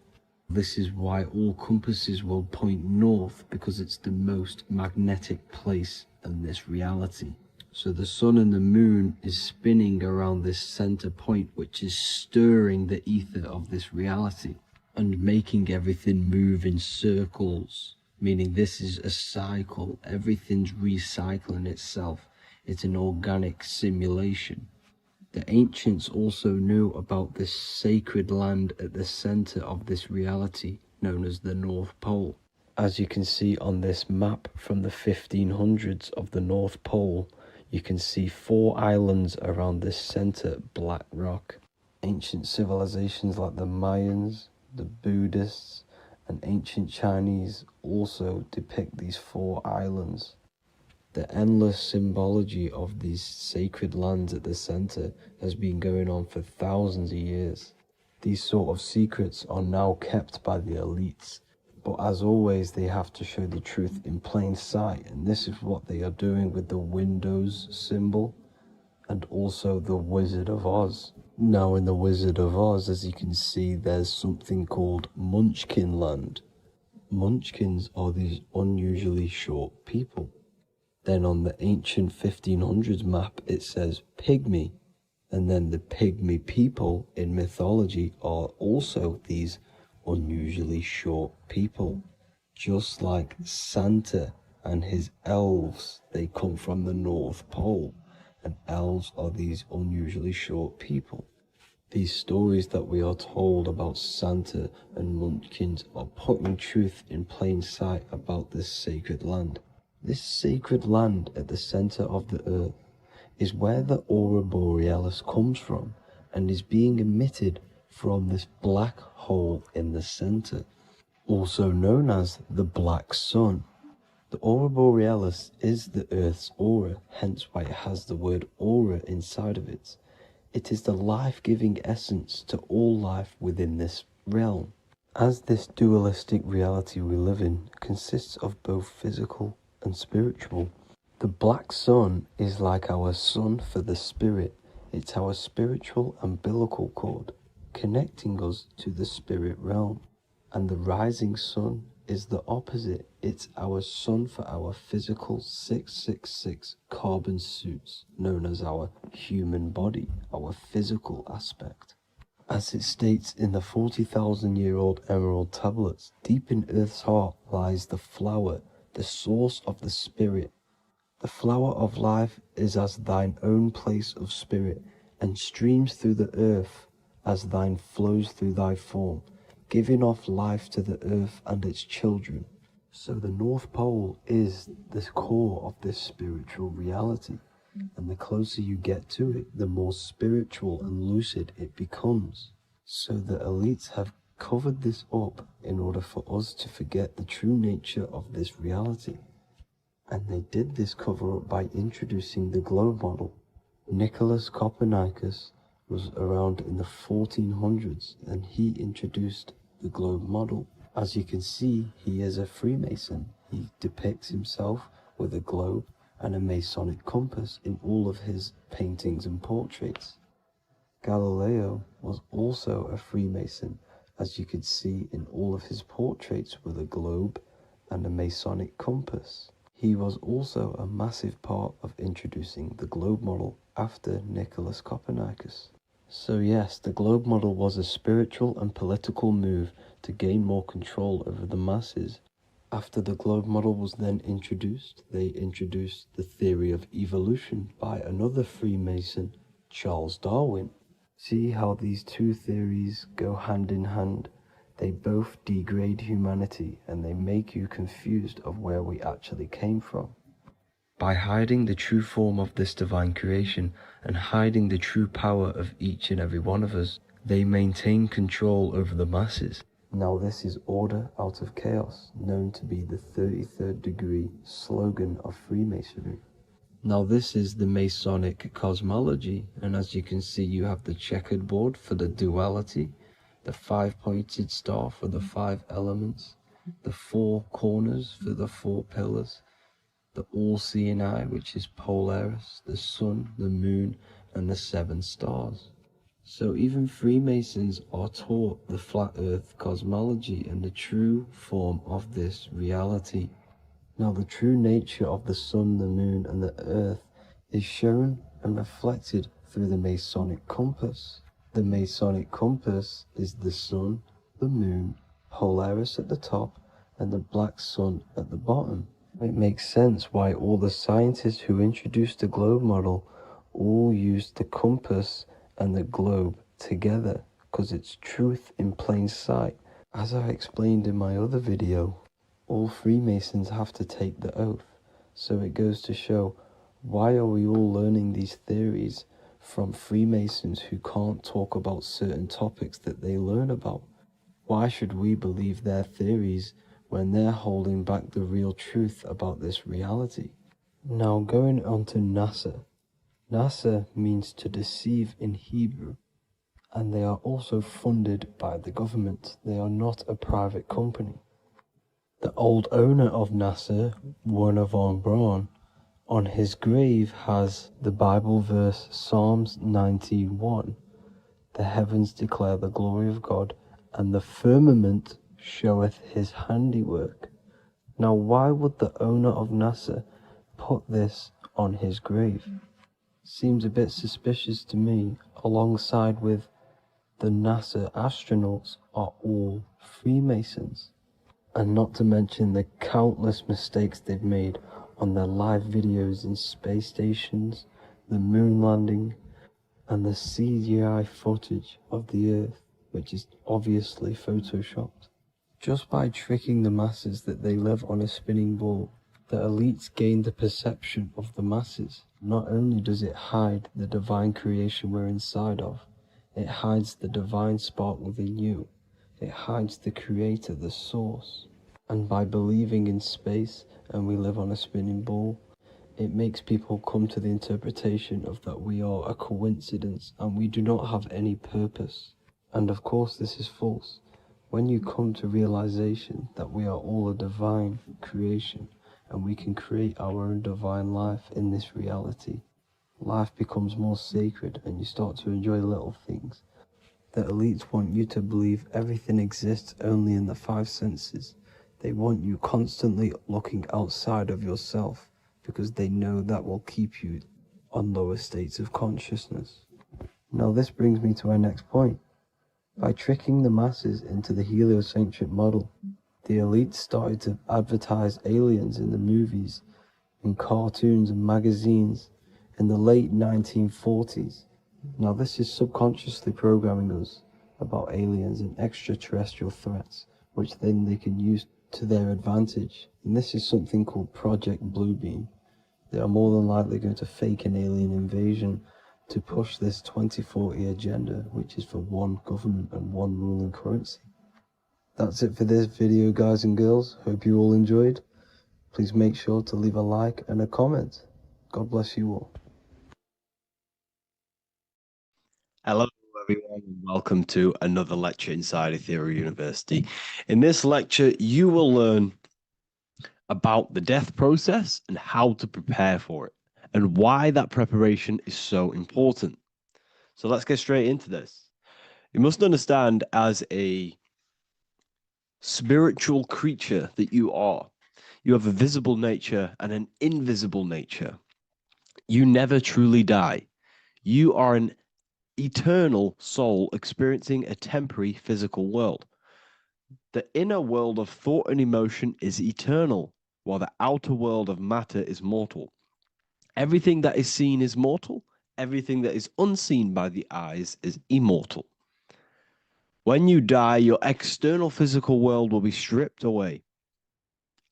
This is why all compasses will point north, because it's the most magnetic place in this reality. So the sun and the moon is spinning around this center point, which is stirring the ether of this reality and making everything move in circles, meaning this is a cycle. Everything's recycling itself. It's an organic simulation. The ancients also knew about this sacred land at the center of this reality, known as the North Pole. As you can see on this map from the 1500s of the North Pole, you can see 4 islands around this center black rock. Ancient civilizations like the Mayans, the Buddhists, and ancient Chinese also depict these 4 islands. The endless symbology of these sacred lands at the center has been going on for thousands of years. These sort of secrets are now kept by the elites, but as always they have to show the truth in plain sight, and this is what they are doing with the Windows symbol and also the Wizard of Oz. Now in the Wizard of Oz, as you can see, there's something called Munchkin Land. Munchkins are these unusually short people. Then on the ancient 1500s map, it says pygmy. And then the pygmy people in mythology are also these unusually short people. Just like Santa and his elves, they come from the North Pole. And elves are these unusually short people. These stories that we are told about Santa and Munchkins are putting truth in plain sight about this sacred land. This sacred land at the center of the earth is where the aurora borealis comes from and is being emitted from this black hole in the center, also known as the black sun. The aurora borealis is the earth's aura, hence why it has the word aura inside of it. It is the life-giving essence to all life within this realm. As this dualistic reality we live in consists of both physical and spiritual, the black sun is like our sun for the spirit. It's our spiritual umbilical cord, connecting us to the spirit realm. And the rising sun is the opposite. It's our sun for our physical 666 carbon suits, known as our human body, our physical aspect. As it states in the 40,000-year-old emerald tablets, deep in Earth's heart lies the flower, the source of the spirit. The flower of life is as thine own place of spirit, and streams through the earth as thine flows through thy form, giving off life to the earth and its children. So the North Pole is the core of this spiritual reality, and the closer you get to it, the more spiritual and lucid it becomes. So the elites have covered this up in order for us to forget the true nature of this reality. And they did this cover up by introducing the globe model. Nicholas Copernicus was around in the 1400s and he introduced the globe model. As you can see, he is a Freemason. He depicts himself with a globe and a Masonic compass in all of his paintings and portraits. Galileo was also a Freemason, as you could see in all of his portraits with a globe and a Masonic compass. He was also a massive part of introducing the globe model after Nicholas Copernicus. So yes, the globe model was a spiritual and political move to gain more control over the masses. After the globe model was then introduced, they introduced the theory of evolution by another Freemason, Charles Darwin. See how these two theories go hand in hand? They both degrade humanity and they make you confused of where we actually came from. By hiding the true form of this divine creation and hiding the true power of each and every one of us, they maintain control over the masses. Now this is order out of chaos, known to be the 33rd degree slogan of Freemasonry. Now this is the Masonic cosmology, and as you can see you have the checkered board for the duality, the 5-pointed star for the 5 elements, the 4 corners for the 4 pillars, the all-seeing eye, which is Polaris, the sun, the moon, and the 7 stars. So even Freemasons are taught the flat earth cosmology and the true form of this reality. Now the true nature of the sun, the moon, and the earth is shown and reflected through the Masonic compass. The Masonic compass is the sun, the moon, Polaris at the top, and the black sun at the bottom. It makes sense why all the scientists who introduced the globe model all used the compass and the globe together, because it's truth in plain sight. As I explained in my other video, all Freemasons have to take the oath, so it goes to show, why are we all learning these theories from Freemasons who can't talk about certain topics that they learn about? Why should we believe their theories when they're holding back the real truth about this reality? Now going on to NASA. NASA means to deceive in Hebrew, and they are also funded by the government. They are not a private company. The old owner of NASA, Werner von Braun, on his grave has the Bible verse Psalms 91. The heavens declare the glory of God, and the firmament showeth his handiwork. Now why would the owner of NASA put this on his grave? Seems a bit suspicious to me, alongside with the NASA astronauts are all Freemasons. And not to mention the countless mistakes they've made on their live videos in space stations, the moon landing, and the CGI footage of the Earth, which is obviously photoshopped. Just by tricking the masses that they live on a spinning ball, the elites gain the perception of the masses. Not only does it hide the divine creation we're inside of, it hides the divine spark within you. It hides the creator, the source. And by believing in space and we live on a spinning ball, it makes people come to the interpretation of that we are a coincidence and we do not have any purpose. And of course this is false. When you come to realization that we are all a divine creation and we can create our own divine life in this reality, life becomes more sacred and you start to enjoy little things. The elites want you to believe everything exists only in the 5 senses. They want you constantly looking outside of yourself because they know that will keep you on lower states of consciousness. Now this brings me to our next point. By tricking the masses into the heliocentric model, the elites started to advertise aliens in the movies, in cartoons and magazines in the late 1940s. Now this is subconsciously programming us about aliens and extraterrestrial threats, which then they can use to their advantage. And this is something called Project Bluebeam. They are more than likely going to fake an alien invasion to push this 2040 agenda, which is for one government and one ruling currency. That's it for this video, guys and girls. Hope you all enjoyed. Please make sure to leave a like and a comment. God bless you all. Hello, everyone, and welcome to another lecture inside Ethereal University. In this lecture, you will learn about the death process and how to prepare for it, and why that preparation is so important. So let's get straight into this. You must understand, as a spiritual creature that you are, you have a visible nature and an invisible nature. You never truly die. You are an eternal soul experiencing a temporary physical world. The inner world of thought and emotion is eternal, while the outer world of matter is mortal. Everything that is seen is mortal. Everything that is unseen by the eyes is immortal. When you die, your external physical world will be stripped away,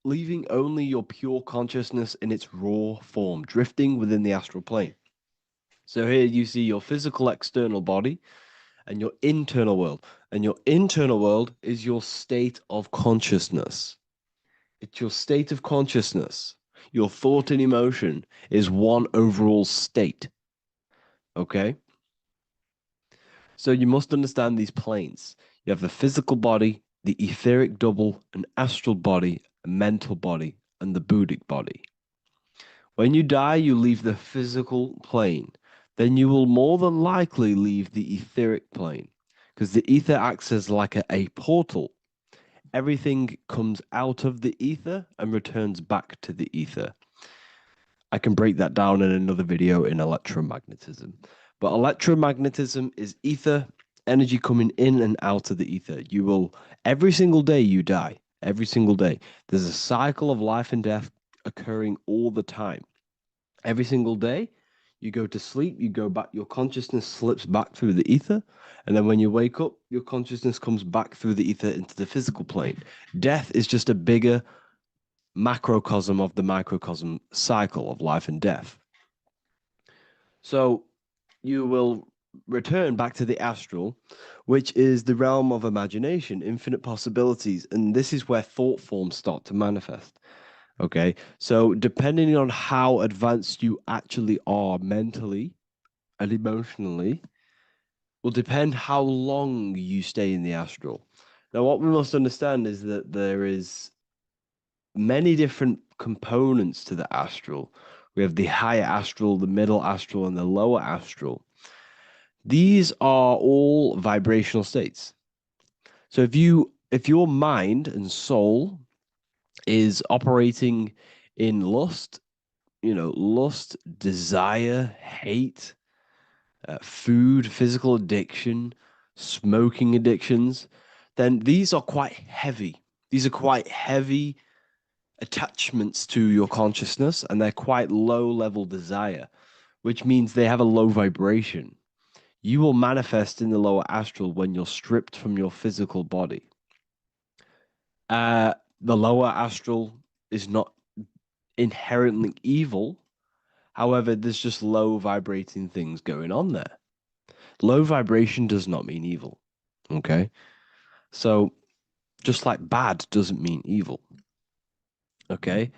leaving only your pure consciousness in its raw form, drifting within the astral plane. So here you see your physical external body, and your internal world. And your internal world is your state of consciousness. It's your state of consciousness. Your thought and emotion is one overall state. Okay? So you must understand these planes. You have the physical body, the etheric double, an astral body, a mental body, and the Buddhic body. When you die, you leave the physical plane. Then you will more than likely leave the etheric plane because the ether acts as like a portal. Everything comes out of the ether and returns back to the ether. I can break that down in another video in electromagnetism. But electromagnetism is ether, energy coming in and out of the ether. You will, every single day you die, every single day. There's a cycle of life and death occurring all the time. Every single day, you go to sleep, you go back, your consciousness slips back through the ether. And then when you wake up, your consciousness comes back through the ether into the physical plane. Death is just a bigger macrocosm of the microcosm cycle of life and death. So you will return back to the astral, which is the realm of imagination, infinite possibilities. And this is where thought forms start to manifest. Okay, so depending on how advanced you actually are mentally and emotionally, will depend how long you stay in the astral. Now, what we must understand is that there is many different components to the astral. We have the higher astral, the middle astral, and the lower astral. These are all vibrational states. So if your mind and soul is operating in lust, lust, desire, hate, food, physical addiction, smoking addictions, then these are quite heavy. These are quite heavy attachments to your consciousness, and they're quite low level desire, which means they have a low vibration. You will manifest in the lower astral when you're stripped from your physical body. The lower astral is not inherently evil. However, there's just low vibrating things going on there. Low vibration does not mean evil. Okay? So, just like bad doesn't mean evil. Okay?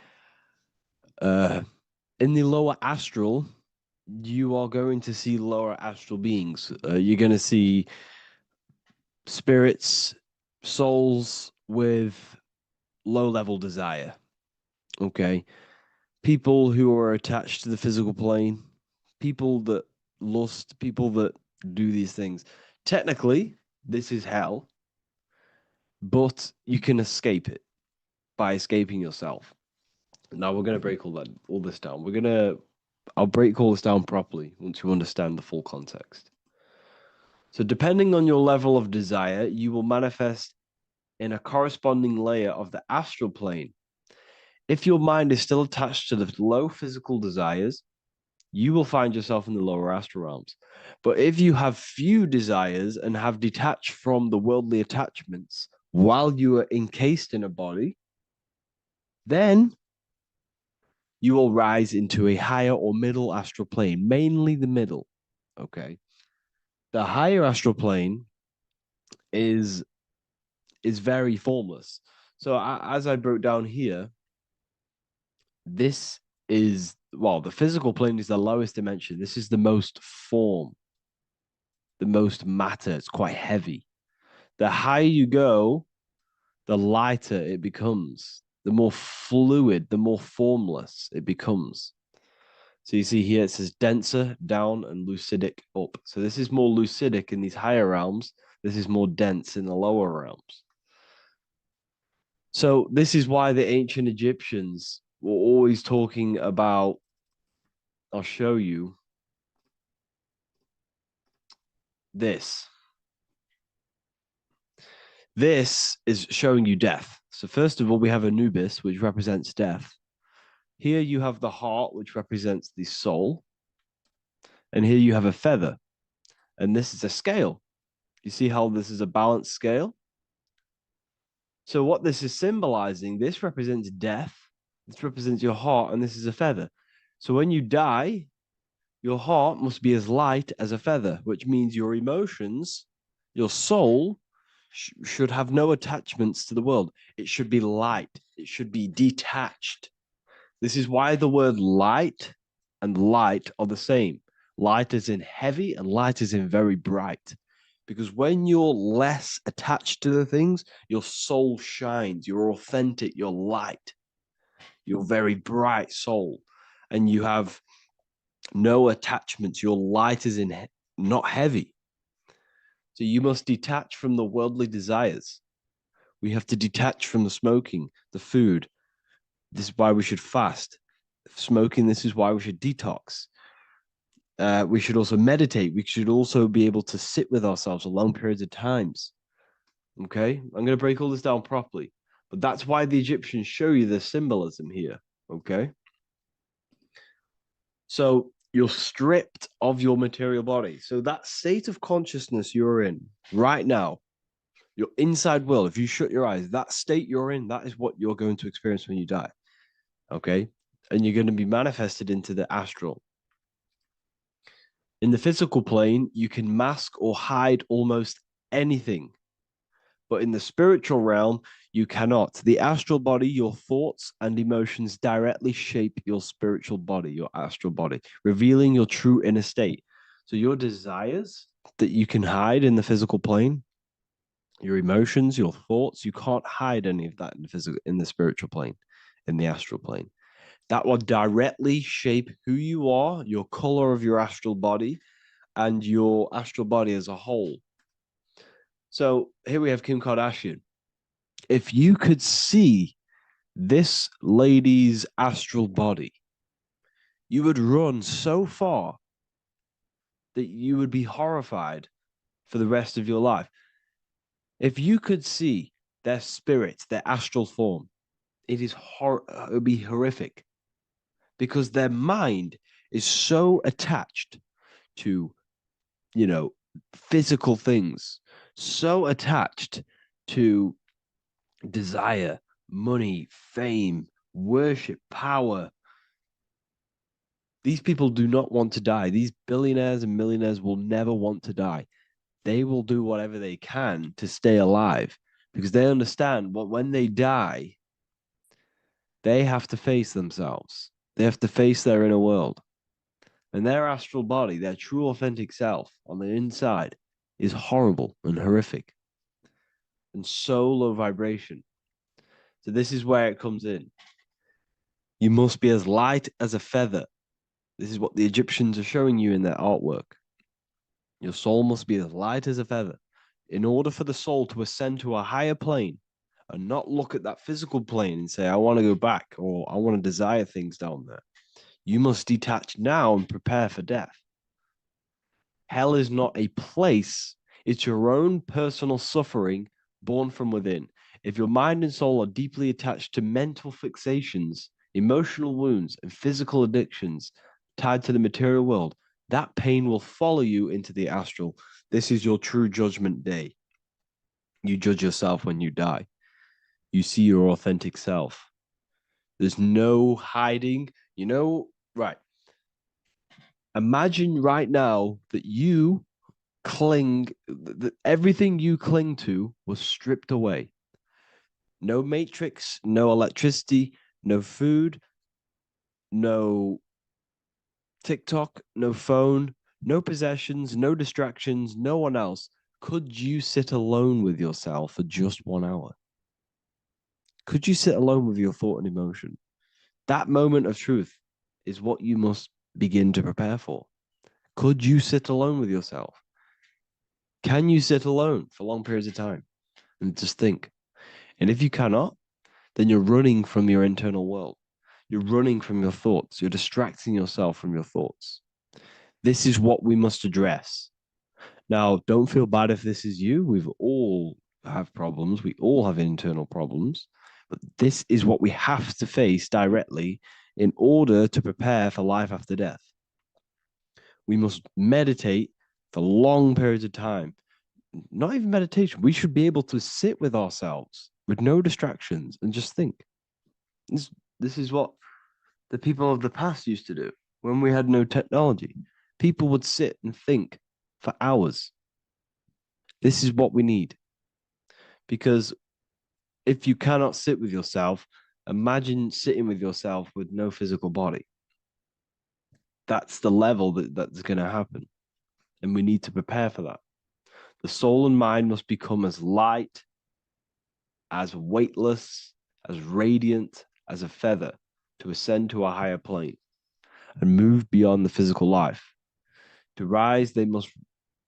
In the lower astral, you are going to see lower astral beings. You're going to see spirits, souls with low level desire. Okay? People who are attached to the physical plane, people that lust, people that do these things. Technically, this is hell, but you can escape it by escaping yourself. Now we're going to break all this down. I'll break all this down properly once you understand the full context. So depending on your level of desire, you will manifest in a corresponding layer of the astral plane. If your mind is still attached to the low physical desires, you will find yourself in the lower astral realms. But if you have few desires and have detached from the worldly attachments while you are encased in a body, then you will rise into a higher or middle astral plane, mainly the middle. Okay. The higher astral plane is very formless. So as I broke down here, this is, well, the physical plane is the lowest dimension. This is the most form, the most matter. It's quite heavy. The higher you go, the lighter it becomes, the more fluid, the more formless it becomes. So you see here, it says denser down and lucidic up. So this is more lucidic in these higher realms. This is more dense in the lower realms. So this is why the ancient Egyptians were always talking about, I'll show you this. This is showing you death. So first of all, we have Anubis, which represents death. Here you have the heart, which represents the soul. And here you have a feather. And this is a scale. You see how this is a balanced scale? So what this is symbolizing, this represents death. This represents your heart, and this is a feather. So when you die, your heart must be as light as a feather, which means your emotions Your soul should have no attachments to the world. It should be light. It should be detached. This is why the word light and light are the same. Light is in heavy and light is in very bright. Because when you're less attached to the things, your soul shines. You're authentic. You're light. You're very bright soul. And you have no attachments. Your light is in not heavy. So you must detach from the worldly desires. We have to detach from the smoking, the food. This is why we should fast. Smoking, this is why we should detox. We should also meditate. We should also be able to sit with ourselves for long periods of times. Okay? I'm going to break all this down properly. But that's why the Egyptians show you the symbolism here. Okay? So you're stripped of your material body. So that state of consciousness you're in right now, your inside world, if you shut your eyes, that state you're in, that is what you're going to experience when you die. Okay? And you're going to be manifested into the astral. In the physical plane, you can mask or hide almost anything. But in the spiritual realm, you cannot. The astral body, your thoughts and emotions directly shape your spiritual body, your astral body, revealing your true inner state. So your desires that you can hide in the physical plane, your emotions, your thoughts, you can't hide any of that in the spiritual plane, in the astral plane. That will directly shape who you are, your color of your astral body, and your astral body as a whole. So here we have Kim Kardashian. If you could see this lady's astral body, you would run so far that you would be horrified for the rest of your life. If you could see their spirit, their astral form, it would be horrific, because their mind is so attached to, physical things, so attached to desire, money, fame, worship, power. These people do not want to die. These billionaires and millionaires will never want to die. They will do whatever they can to stay alive, because they understand what when they die, they have to face themselves. They have to face their inner world. And their astral body, their true authentic self on the inside, is horrible and horrific and so low vibration. So this is where it comes in. You must be as light as a feather. This is what the Egyptians are showing you in their artwork. Your soul must be as light as a feather. In order for the soul to ascend to a higher plane and not look at that physical plane and say, I want to go back, or I want to desire things down there, you must detach now and prepare for death. Hell is not a place. It's your own personal suffering born from within. If your mind and soul are deeply attached to mental fixations, emotional wounds, and physical addictions tied to the material world, that pain will follow you into the astral. This is your true judgment day. You judge yourself when you die. You see your authentic self. There's no hiding. Right. Imagine right now that you that everything you cling to was stripped away. No matrix, no electricity, no food, no TikTok, no phone, no possessions, no distractions, no one else. Could you sit alone with yourself for just 1 hour? Could you sit alone with your thought and emotion? That moment of truth is what you must begin to prepare for. Could you sit alone with yourself? Can you sit alone for long periods of time and just think? And if you cannot, then you're running from your internal world. You're running from your thoughts. You're distracting yourself from your thoughts. This is what we must address. Now, don't feel bad if this is you. We've all have problems. We all have internal problems. But this is what we have to face directly in order to prepare for life after death. We must meditate for long periods of time. Not even meditation. We should be able to sit with ourselves with no distractions and just think. This is what the people of the past used to do when we had no technology. People would sit and think for hours. This is what we need. Because if you cannot sit with yourself, imagine sitting with yourself with no physical body. That's the level that's going to happen. And we need to prepare for that. The soul and mind must become as light, as weightless, as radiant as a feather to ascend to a higher plane and move beyond the physical life. To rise, they must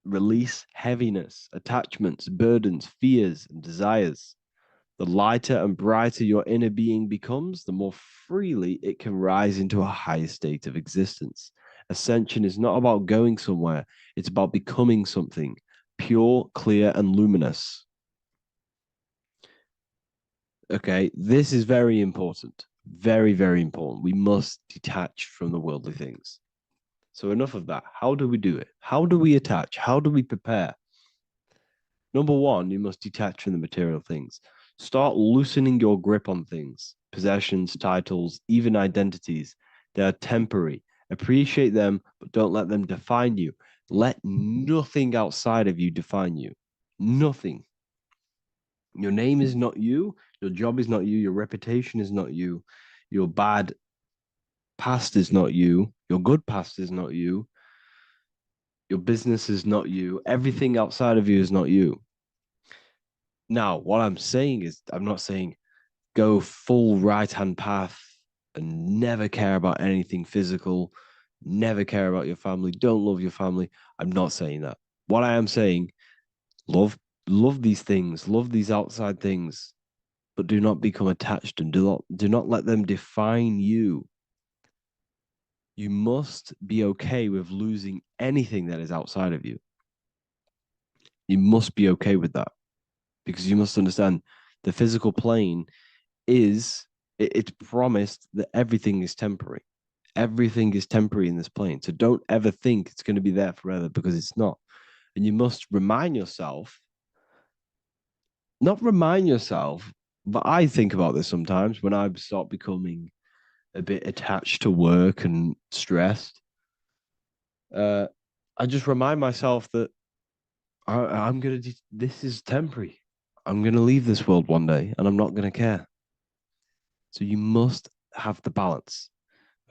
release heaviness, attachments, burdens, fears, and desires. The lighter and brighter your inner being becomes, the more freely it can rise into a higher state of existence. Ascension is not about going somewhere, it's about becoming something pure, clear, and luminous. Okay, this is very important. Very, very important. We must detach from the worldly things. So enough of that. How do we do it? How do we attach? How do we prepare? Number one, you must detach from the material things. Start loosening your grip on things, possessions, titles, even identities. They are temporary. Appreciate them, but don't let them define you. Let nothing outside of you define you. Nothing. Your name is not you. Your job is not you. Your reputation is not you. Your bad past is not you. Your good past is not you. Your business is not you. Everything outside of you is not you. Now, what I'm saying is, I'm not saying go full right-hand path and never care about anything physical, never care about your family, don't love your family. I'm not saying that. What I am saying, love these things, love these outside things, but do not become attached and do not let them define you. You must be okay with losing anything that is outside of you. You must be okay with that, because you must understand the physical plane is, it's promised that everything is temporary. Everything is temporary in this plane. So don't ever think it's going to be there forever, because it's not. And you must remind yourself, not remind yourself, but I think about this sometimes when I start becoming a bit attached to work and stressed. I just remind myself that I'm going to, this is temporary. I'm going to leave this world one day and I'm not going to care. So you must have the balance.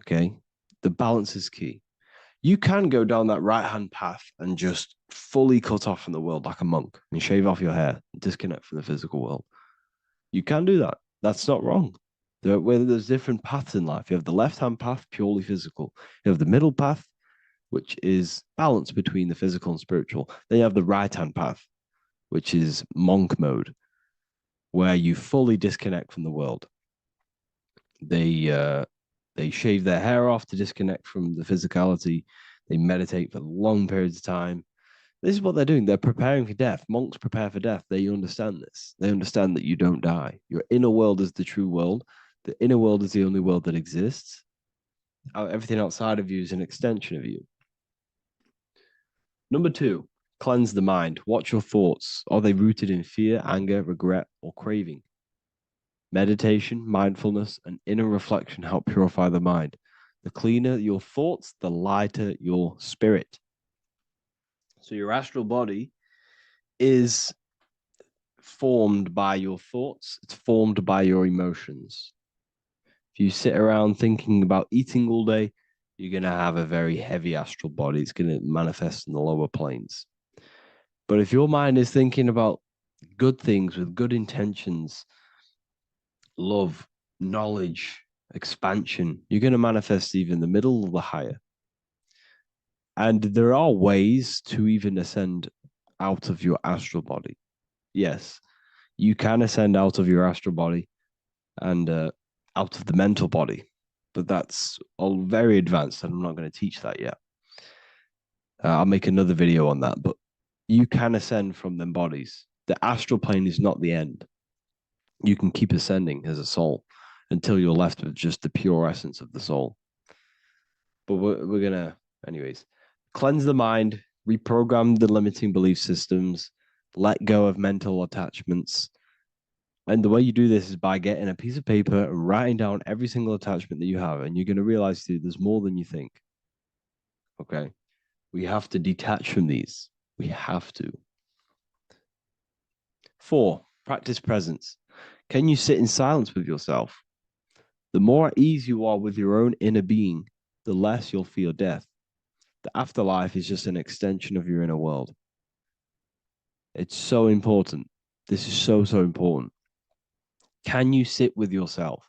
Okay. The balance is key. You can go down that right-hand path and just fully cut off from the world like a monk and shave off your hair, and disconnect from the physical world. You can do that. That's not wrong. There's different paths in life. You have the left-hand path, purely physical. You have the middle path, which is balance between the physical and spiritual. Then you have the right-hand path, which is monk mode, where you fully disconnect from the world. They shave their hair off to disconnect from the physicality. They meditate for long periods of time. This is what they're doing. They're preparing for death. Monks prepare for death. They understand this. They understand that you don't die. Your inner world is the true world. The inner world is the only world that exists. Everything outside of you is an extension of you. Number two, cleanse the mind. Watch your thoughts. Are they rooted in fear, anger, regret, or craving? Meditation, mindfulness, and inner reflection help purify the mind. The cleaner your thoughts, the lighter your spirit. So your astral body is formed by your thoughts. It's formed by your emotions. If you sit around thinking about eating all day, you're going to have a very heavy astral body. It's going to manifest in the lower planes. But if your mind is thinking about good things with good intentions, love, knowledge, expansion, you're going to manifest even the middle or the higher. And there are ways to even ascend out of your astral body. Yes, you can ascend out of your astral body and out of the mental body, but that's all very advanced, and I'm not going to teach that yet. I'll make another video on that, but you can ascend from them bodies. The astral plane is not the end. You can keep ascending as a soul until you're left with just the pure essence of the soul. But we're going to, anyways, cleanse the mind, reprogram the limiting belief systems, let go of mental attachments. And the way you do this is by getting a piece of paper and writing down every single attachment that you have. And you're going to realize, dude, there's more than you think. Okay. We have to detach from these. We have to. 4, practice presence. Can you sit in silence with yourself? The more at ease you are with your own inner being, the less you'll feel death. The afterlife is just an extension of your inner world. It's so important. This is so, so important. Can you sit with yourself?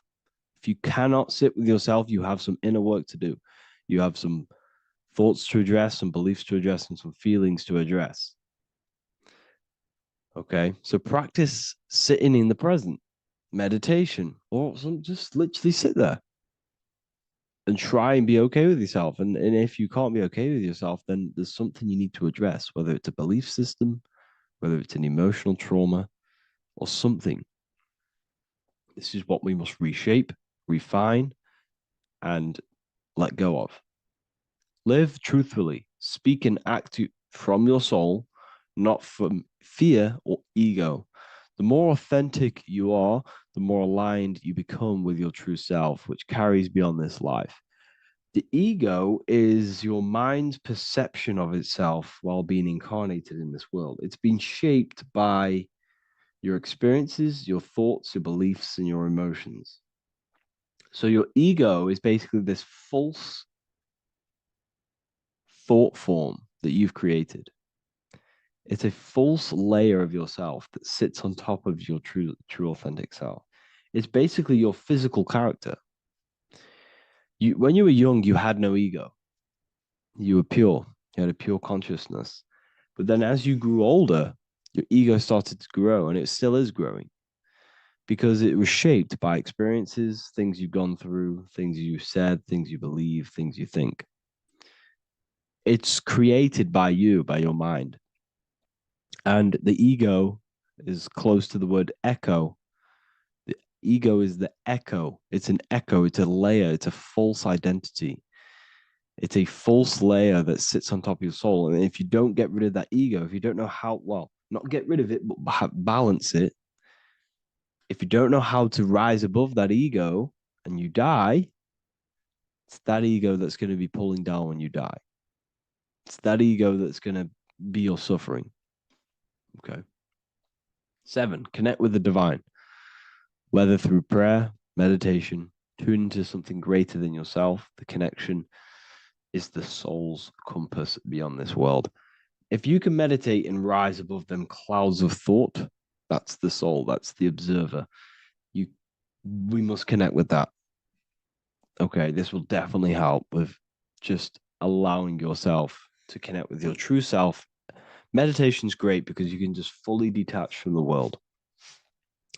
If you cannot sit with yourself, you have some inner work to do. You have some thoughts to address, some beliefs to address, and some feelings to address. Okay, so practice sitting in the present, meditation, or just literally sit there and try and be okay with yourself. And if you can't be okay with yourself, then there's something you need to address, whether it's a belief system, whether it's an emotional trauma, or something. This is what we must reshape, refine, and let go of. Live truthfully, speak and act from your soul, not from fear or ego. The more authentic you are, the more aligned you become with your true self, which carries beyond this life. The ego is your mind's perception of itself while being incarnated in this world. It's been shaped by your experiences, your thoughts, your beliefs, and your emotions. So your ego is basically this false thought form that you've created. It's a false layer of yourself that sits on top of your true authentic self. It's basically your physical character. When you were young, you had no ego. You were pure. You had a pure consciousness. But then as you grew older, your ego started to grow, and it still is growing because it was shaped by experiences, things you've gone through, things you said, things you believe, things you think. It's created by you, by your mind. And the ego is close to the word echo. The ego is the echo. It's an echo. It's a layer. It's a false identity. It's a false layer that sits on top of your soul. And if you don't get rid of that ego, if you don't know how, well, not get rid of it, but balance it. If you don't know how to rise above that ego and you die, it's that ego that's going to be pulling down when you die. It's that ego that's going to be your suffering. Okay. 7, connect with the divine, whether through prayer, meditation, tune into something greater than yourself. The connection is the soul's compass beyond this world. If you can meditate and rise above them clouds of thought, that's the soul, that's the observer. We must connect with that. Okay, this will definitely help with just allowing yourself to connect with your true self. Meditation's great because you can just fully detach from the world.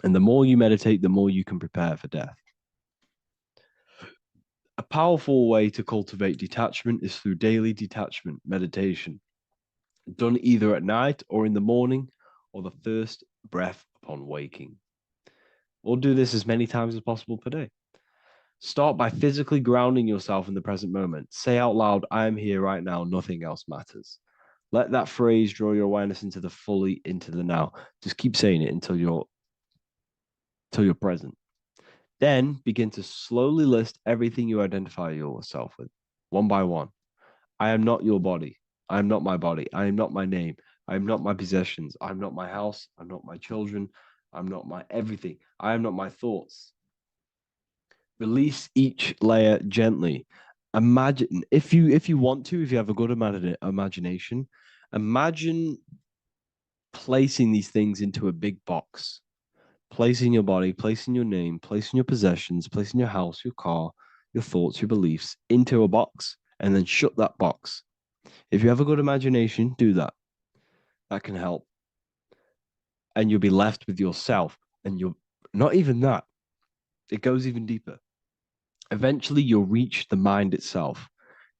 And the more you meditate, the more you can prepare for death. A powerful way to cultivate detachment is through daily detachment meditation, done either at night or in the morning or the first breath upon waking. Or do this as many times as possible per day. Start by physically grounding yourself in the present moment. Say out loud, I am here right now, nothing else matters. Let that phrase draw your awareness into the now. Just keep saying it until you're present. Then begin to slowly list everything you identify yourself with, one by one. I am not your body. I am not my body. I am not my name. I am not my possessions. I am not my house. I'm not my children. I'm not my everything. I am not my thoughts. Release each layer gently. Imagine, if you want to, if you have a good imagination, imagine placing these things into a big box. Placing your body, placing your name, placing your possessions, placing your house, your car, your thoughts, your beliefs into a box, and then shut that box. If you have a good imagination, do that. That can help. And you'll be left with yourself. And you're not even that. It goes even deeper. Eventually, you'll reach the mind itself.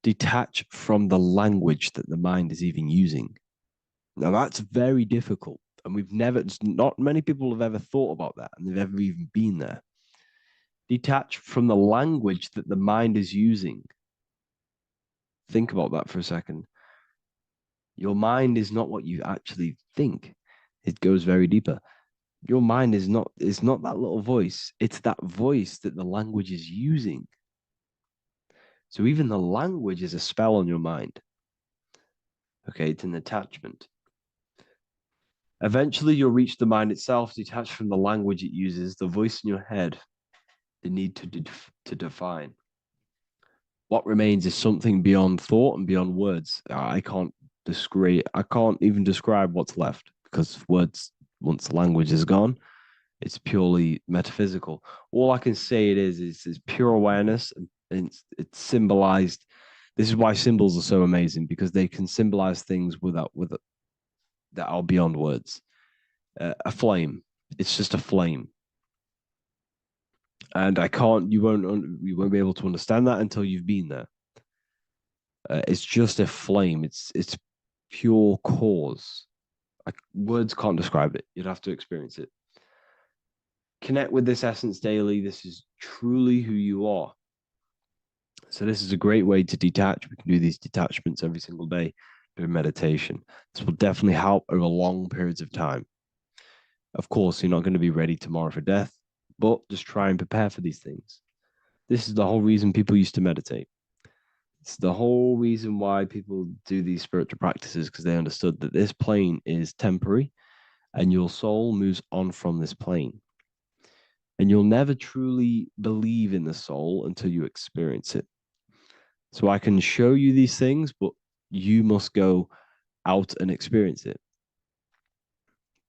Detach from the language that the mind is even using. Now, that's very difficult. And not many people have ever thought about that, and they've ever even been there. Detach from the language that the mind is using. Think about that for a second. Your mind is not what you actually think. It goes very deeper. Your mind is not that little voice. It's that voice that the language is using. So even the language is a spell on your mind. Okay, it's an attachment. Eventually, you'll reach the mind itself, detached from the language it uses, the voice in your head, the need to define. What remains is something beyond thought and beyond words. I can't even describe what's left, because words, once the language is gone, it's purely metaphysical. All I can say it is pure awareness, and it's symbolized. This is why symbols are so amazing, because they can symbolize things that are beyond words. A flame, it's just a flame, and you won't be able to understand that until you've been there. It's just a flame. It's pure cause. Words can't describe it. You'd have to experience it. Connect with this essence daily. This is truly who you are. So this is a great way to detach. We can do these detachments every single day during meditation. This will definitely help over long periods of time. Of course, you're not going to be ready tomorrow for death, but just try and prepare for these things. This is the whole reason people used to meditate. It's the whole reason why people do these spiritual practices, because they understood that this plane is temporary and your soul moves on from this plane. And you'll never truly believe in the soul until you experience it. So I can show you these things, but you must go out and experience it.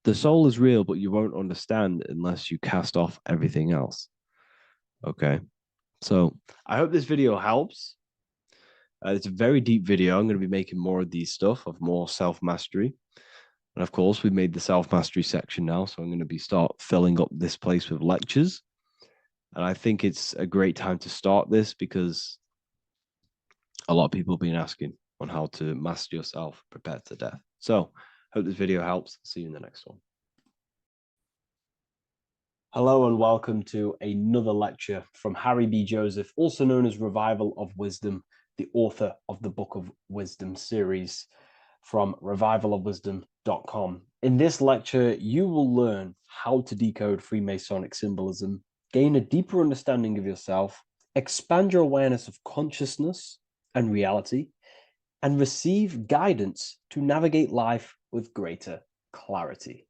The soul is real, but you won't understand unless you cast off everything else. Okay. So I hope this video helps. It's a very deep video. I'm going to be making more of these stuff, of more self-mastery. And of course, we've made the self-mastery section now. So I'm going to start filling up this place with lectures. And I think it's a great time to start this, because a lot of people have been asking on how to master yourself, prepare to death. So hope this video helps. See you in the next one. Hello and welcome to another lecture from Harry B. Joseph, also known as Revival of Wisdom, the author of the Book of Wisdom series from revivalofwisdom.com. In this lecture, you will learn how to decode Freemasonic symbolism, gain a deeper understanding of yourself, expand your awareness of consciousness and reality, and receive guidance to navigate life with greater clarity.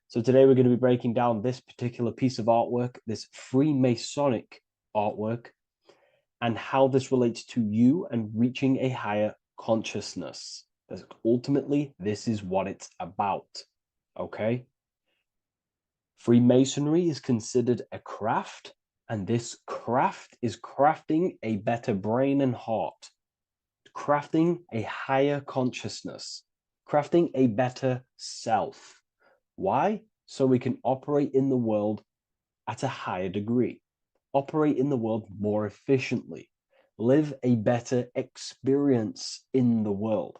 So today we're going to be breaking down this particular piece of artwork, this Freemasonic artwork, and how this relates to you and reaching a higher consciousness. Ultimately, this is what it's about, okay? Freemasonry is considered a craft, and this craft is crafting a better brain and heart, crafting a higher consciousness, crafting a better self. Why? So we can operate in the world at a higher degree, operate in the world more efficiently, live a better experience in the world,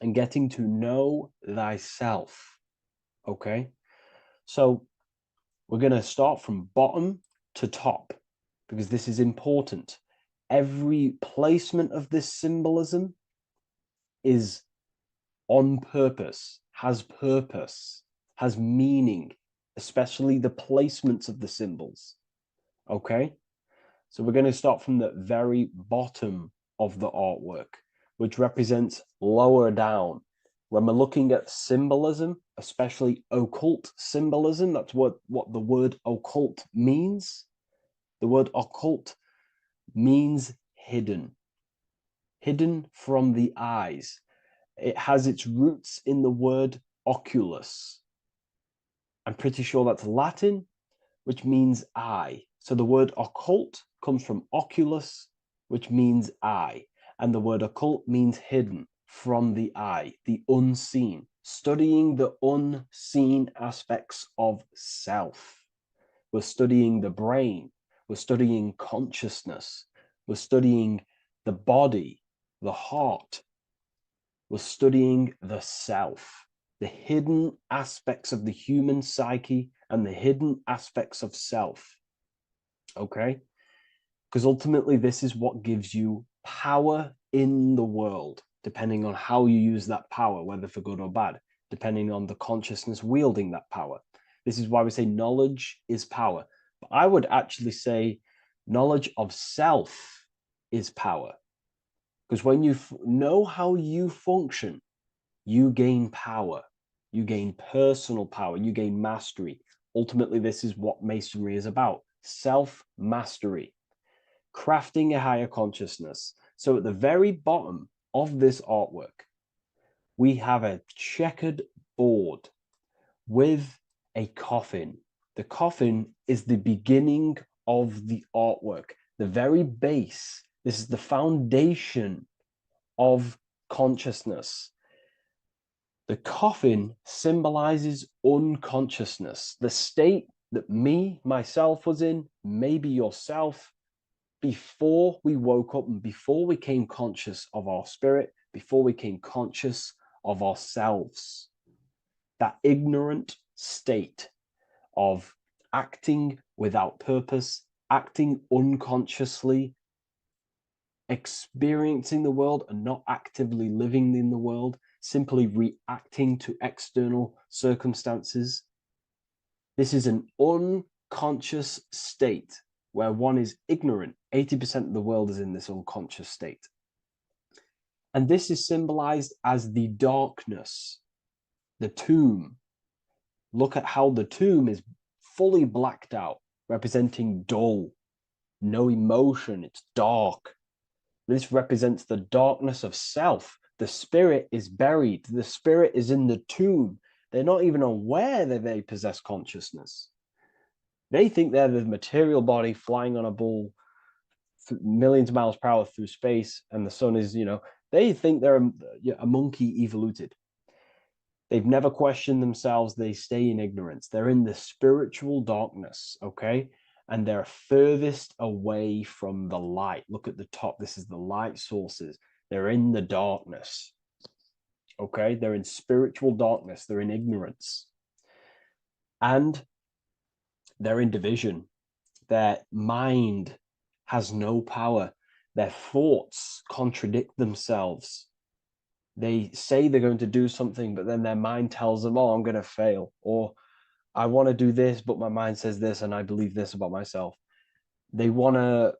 and getting to know thyself. Okay? So we're going to start from bottom to top, because this is important. Every placement of this symbolism is on purpose, has meaning, especially the placements of the symbols. Okay? So we're going to start from the very bottom of the artwork, which represents lower down. When we're looking at symbolism, especially occult symbolism, that's what the word occult means. The word occult means hidden, hidden from the eyes. It has its roots in the word oculus. I'm pretty sure that's Latin, which means eye. So the word occult comes from oculus, which means eye. And the word occult means hidden, from the eye, the unseen, studying the unseen aspects of self. We're studying the brain. We're studying consciousness. We're studying the body, the heart. We're studying the self, the hidden aspects of the human psyche and the hidden aspects of self. Okay? Because ultimately, this is what gives you power in the world, depending on how you use that power, whether for good or bad, depending on the consciousness wielding that power. This is why we say knowledge is power. But I would actually say knowledge of self is power. Because when you know how you function, you gain power. You gain personal power. You gain mastery. Ultimately, this is what Masonry is about. Self-mastery. Crafting a higher consciousness. So at the very bottom of this artwork, we have a checkered board with a coffin. The coffin is the beginning of the artwork, the very base. This is the foundation of consciousness. The coffin symbolizes unconsciousness, the state that myself was in, maybe yourself, before we woke up and before we came conscious of our spirit, before we came conscious of ourselves. That ignorant state of acting without purpose, acting unconsciously, experiencing the world and not actively living in the world, simply reacting to external circumstances. This is an unconscious state where one is ignorant. 80% of the world is in this unconscious state. And this is symbolized as the darkness, the tomb. Look at how the tomb is fully blacked out, representing dull, no emotion, it's dark. This represents the darkness of self. The spirit is buried. The spirit is in the tomb. They're not even aware that they possess consciousness. They think they're the material body flying on a ball millions of miles per hour through space, and the sun is, they think they're a monkey evoluted. They've never questioned themselves. They stay in ignorance. They're in the spiritual darkness, okay? And they're furthest away from the light. Look at the top. This is the light sources. They're in the darkness, okay? They're in spiritual darkness. They're in ignorance. And they're in division. Their mind has no power. Their thoughts contradict themselves. They say they're going to do something, but then their mind tells them, oh, I'm going to fail. Or I want to do this, but my mind says this, and I believe this about myself. They want to,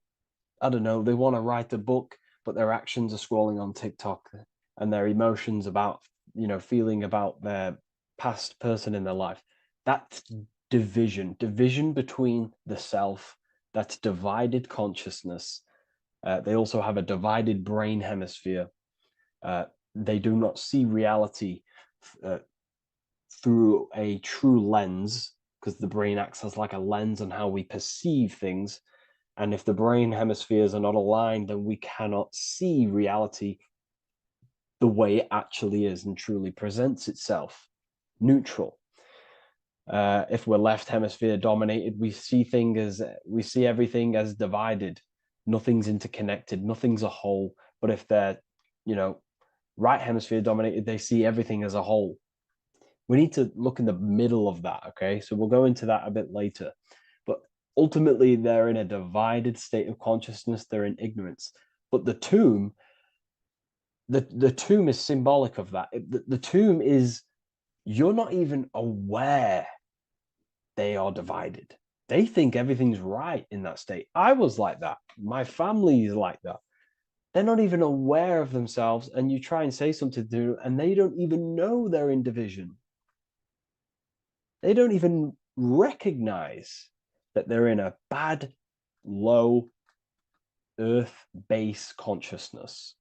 I don't know, they want to write a book, but their actions are scrolling on TikTok, and their emotions about, feeling about their past person in their life. That's division between the self. That's divided consciousness. They also have a divided brain hemisphere. They do not see reality through a true lens, because the brain acts as like a lens on how we perceive things. And if the brain hemispheres are not aligned, then we cannot see reality the way it actually is and truly presents itself, neutral. If we're left hemisphere dominated, we see everything as divided. Nothing's interconnected, nothing's a whole. But if they're, right hemisphere dominated, they see everything as a whole. We need to look in the middle of that, okay? So we'll go into that a bit later. But ultimately, they're in a divided state of consciousness. They're in ignorance. But the tomb, the tomb is symbolic of that. The tomb is, you're not even aware they are divided. They think everything's right in that state. I was like that. My family is like that. They're not even aware of themselves, and you try and say something to them, and they don't even know they're in division. They don't even recognize that they're in a bad, low, earth base consciousness.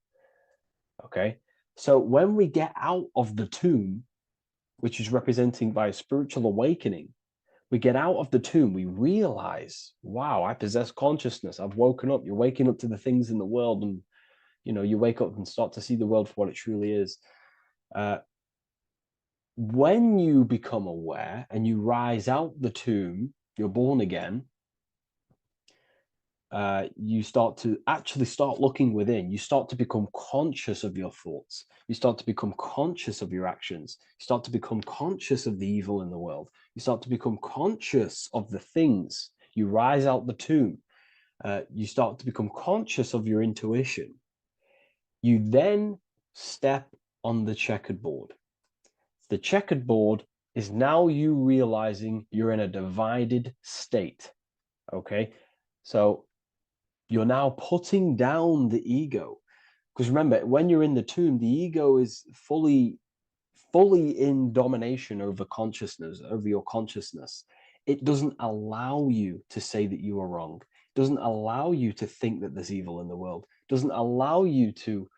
Okay? So when we get out of the tomb, which is representing by a spiritual awakening, we get out of the tomb, we realize, wow, I possess consciousness. I've woken up. You're waking up to the things in the world, and you wake up and start to see the world for what it truly is. When you become aware and you rise out the tomb, you're born again, you start looking within. You start to become conscious of your thoughts. You start to become conscious of your actions. You start to become conscious of the evil in the world. You start to become conscious of the things. You rise out the tomb. You start to become conscious of your intuition. You then step on the checkered board. The checkered board is now you realizing you're in a divided state. Okay, so you're now putting down the ego. Because remember, when you're in the tomb, the ego is fully fully in domination over consciousness, over your consciousness, it doesn't allow you to say that you are wrong. It doesn't allow you to think that there's evil in the world. It doesn't allow you to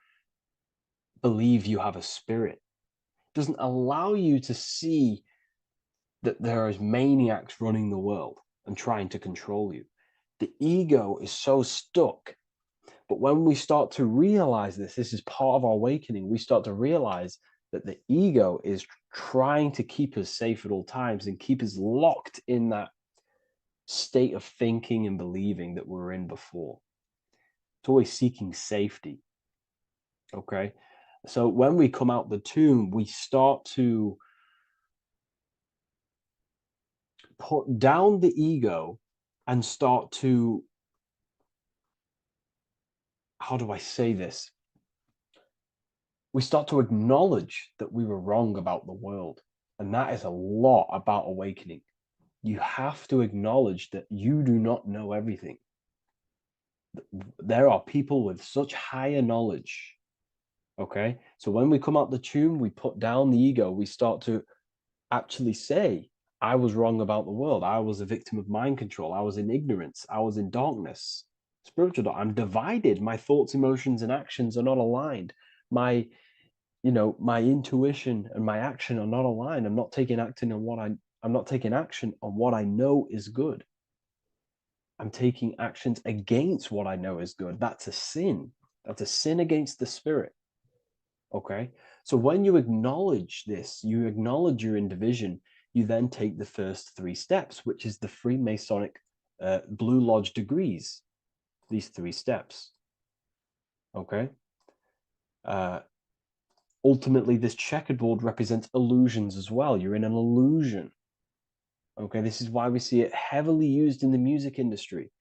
believe you have a spirit. It doesn't allow you to see that there is maniacs running the world and trying to control you. The ego is so stuck. But when we start to realize this is part of our awakening, we start to realize that the ego is trying to keep us safe at all times and keep us locked in that state of thinking and believing that we were in before. It's always seeking safety. Okay? So when we come out the tomb, we start to put down the ego and start to, how do I say this? We start to acknowledge that we were wrong about the world. And that is a lot about awakening. You have to acknowledge that you do not know everything. There are people with such higher knowledge. Okay? So when we come out the tomb, we put down the ego. We start to actually say, I was wrong about the world. I was a victim of mind control. I was in ignorance. I was in darkness. Spiritual, I'm divided. My thoughts, emotions, and actions are not aligned. My intuition and my action are not aligned. I'm not taking action on what I know is good. I'm taking actions against what I know is good. That's a sin. That's a sin against the spirit. Okay? So when you acknowledge this, you acknowledge you're in division, you then take the first 3 steps, which is the Freemasonic Blue Lodge degrees. These 3 steps. Okay? Ultimately, this checkerboard represents illusions as well. You're in an illusion. Okay, this is why we see it heavily used in the music industry.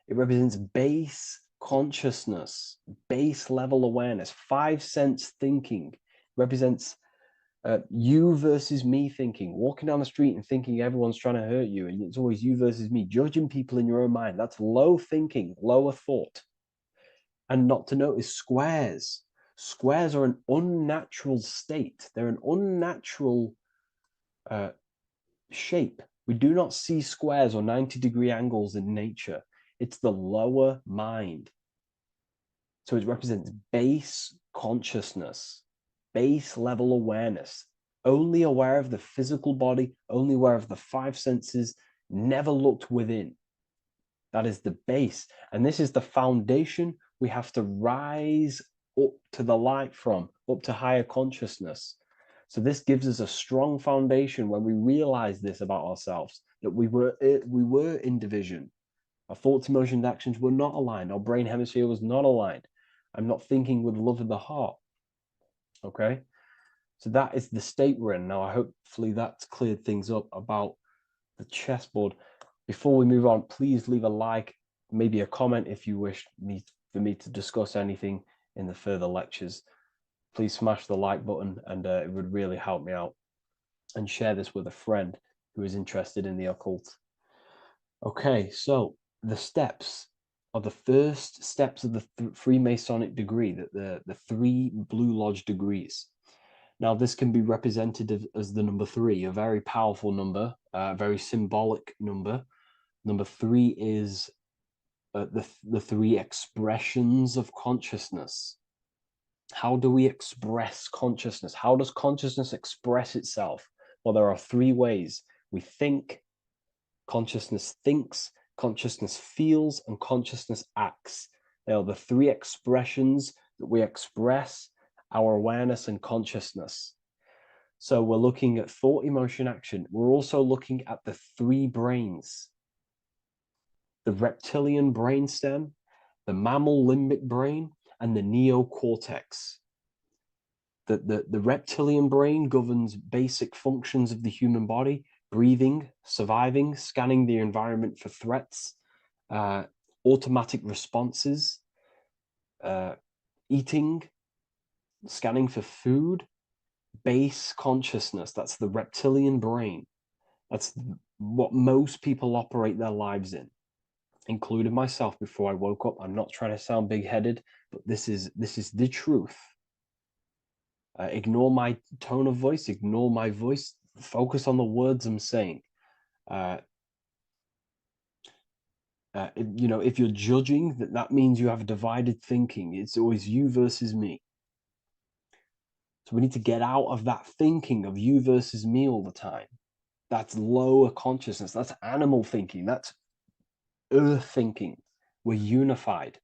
It represents base consciousness, base level awareness, 5 sense thinking. It represents you versus me thinking, walking down the street and thinking everyone's trying to hurt you, and it's always you versus me, judging people in your own mind. That's low thinking, lower thought. And not to notice squares. Squares are an unnatural state. They're an unnatural shape. We do not see squares or 90-degree angles in nature. It's the lower mind. So it represents base consciousness, base level awareness, only aware of the physical body, only aware of the 5 senses, never looked within. That is the base. And this is the foundation we have to rise up to the light from, up to higher consciousness. So this gives us a strong foundation when we realize this about ourselves, that we were in division. Our thoughts, emotions, actions were not aligned. Our brain hemisphere was not aligned. I'm not thinking with love of the heart. Okay? So that is the state we're in. Now, hopefully that's cleared things up about the chessboard. Before we move on, please leave a like, maybe a comment if you wish for me to discuss anything in the further lectures. Please smash the like button, and it would really help me out. And share this with a friend who is interested in the occult. Okay, so the steps are the first steps of the Freemasonic degree, the 3 Blue Lodge degrees. Now, this can be represented as the number 3, a very powerful number, a very symbolic number. Number 3 is the 3 expressions of consciousness. How do we express consciousness? How does consciousness express itself? Well, there are 3 ways. We think, consciousness thinks, consciousness feels, and consciousness acts. They are the 3 expressions that we express our awareness and consciousness. So we're looking at thought, emotion, action. We're also looking at the 3 brains. The reptilian brainstem, the mammal limbic brain, and the neocortex. The reptilian brain governs basic functions of the human body: breathing, surviving, scanning the environment for threats, automatic responses, eating, scanning for food, base consciousness. That's the reptilian brain. That's what most people operate their lives in, including myself before I woke up. I'm not trying to sound big-headed, but this is the truth. Ignore my tone of voice, ignore my voice, focus on the words I'm saying. You know, if you're judging, that means you have divided thinking. It's always you versus me. So we need to get out of that thinking of you versus me all the time. That's lower consciousness. That's animal thinking. That's earth thinking. We're unified.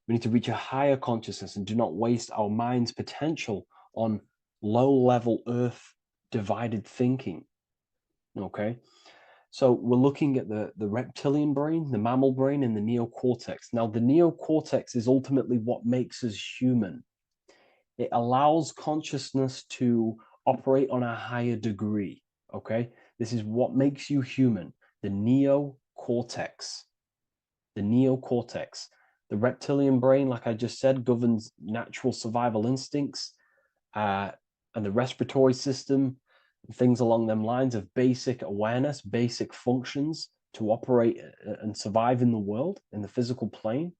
We need to reach a higher consciousness and do not waste our mind's potential on low-level earth divided thinking. Okay? So we're looking at the reptilian brain, the mammal brain, and the neocortex. Now, the neocortex is ultimately what makes us human. It allows consciousness to operate on a higher degree, okay? This is what makes you human, the neocortex. The neocortex. The reptilian brain, like I just said, governs natural survival instincts and the respiratory system, things along them lines of basic awareness, basic functions to operate and survive in the world, in the physical plane.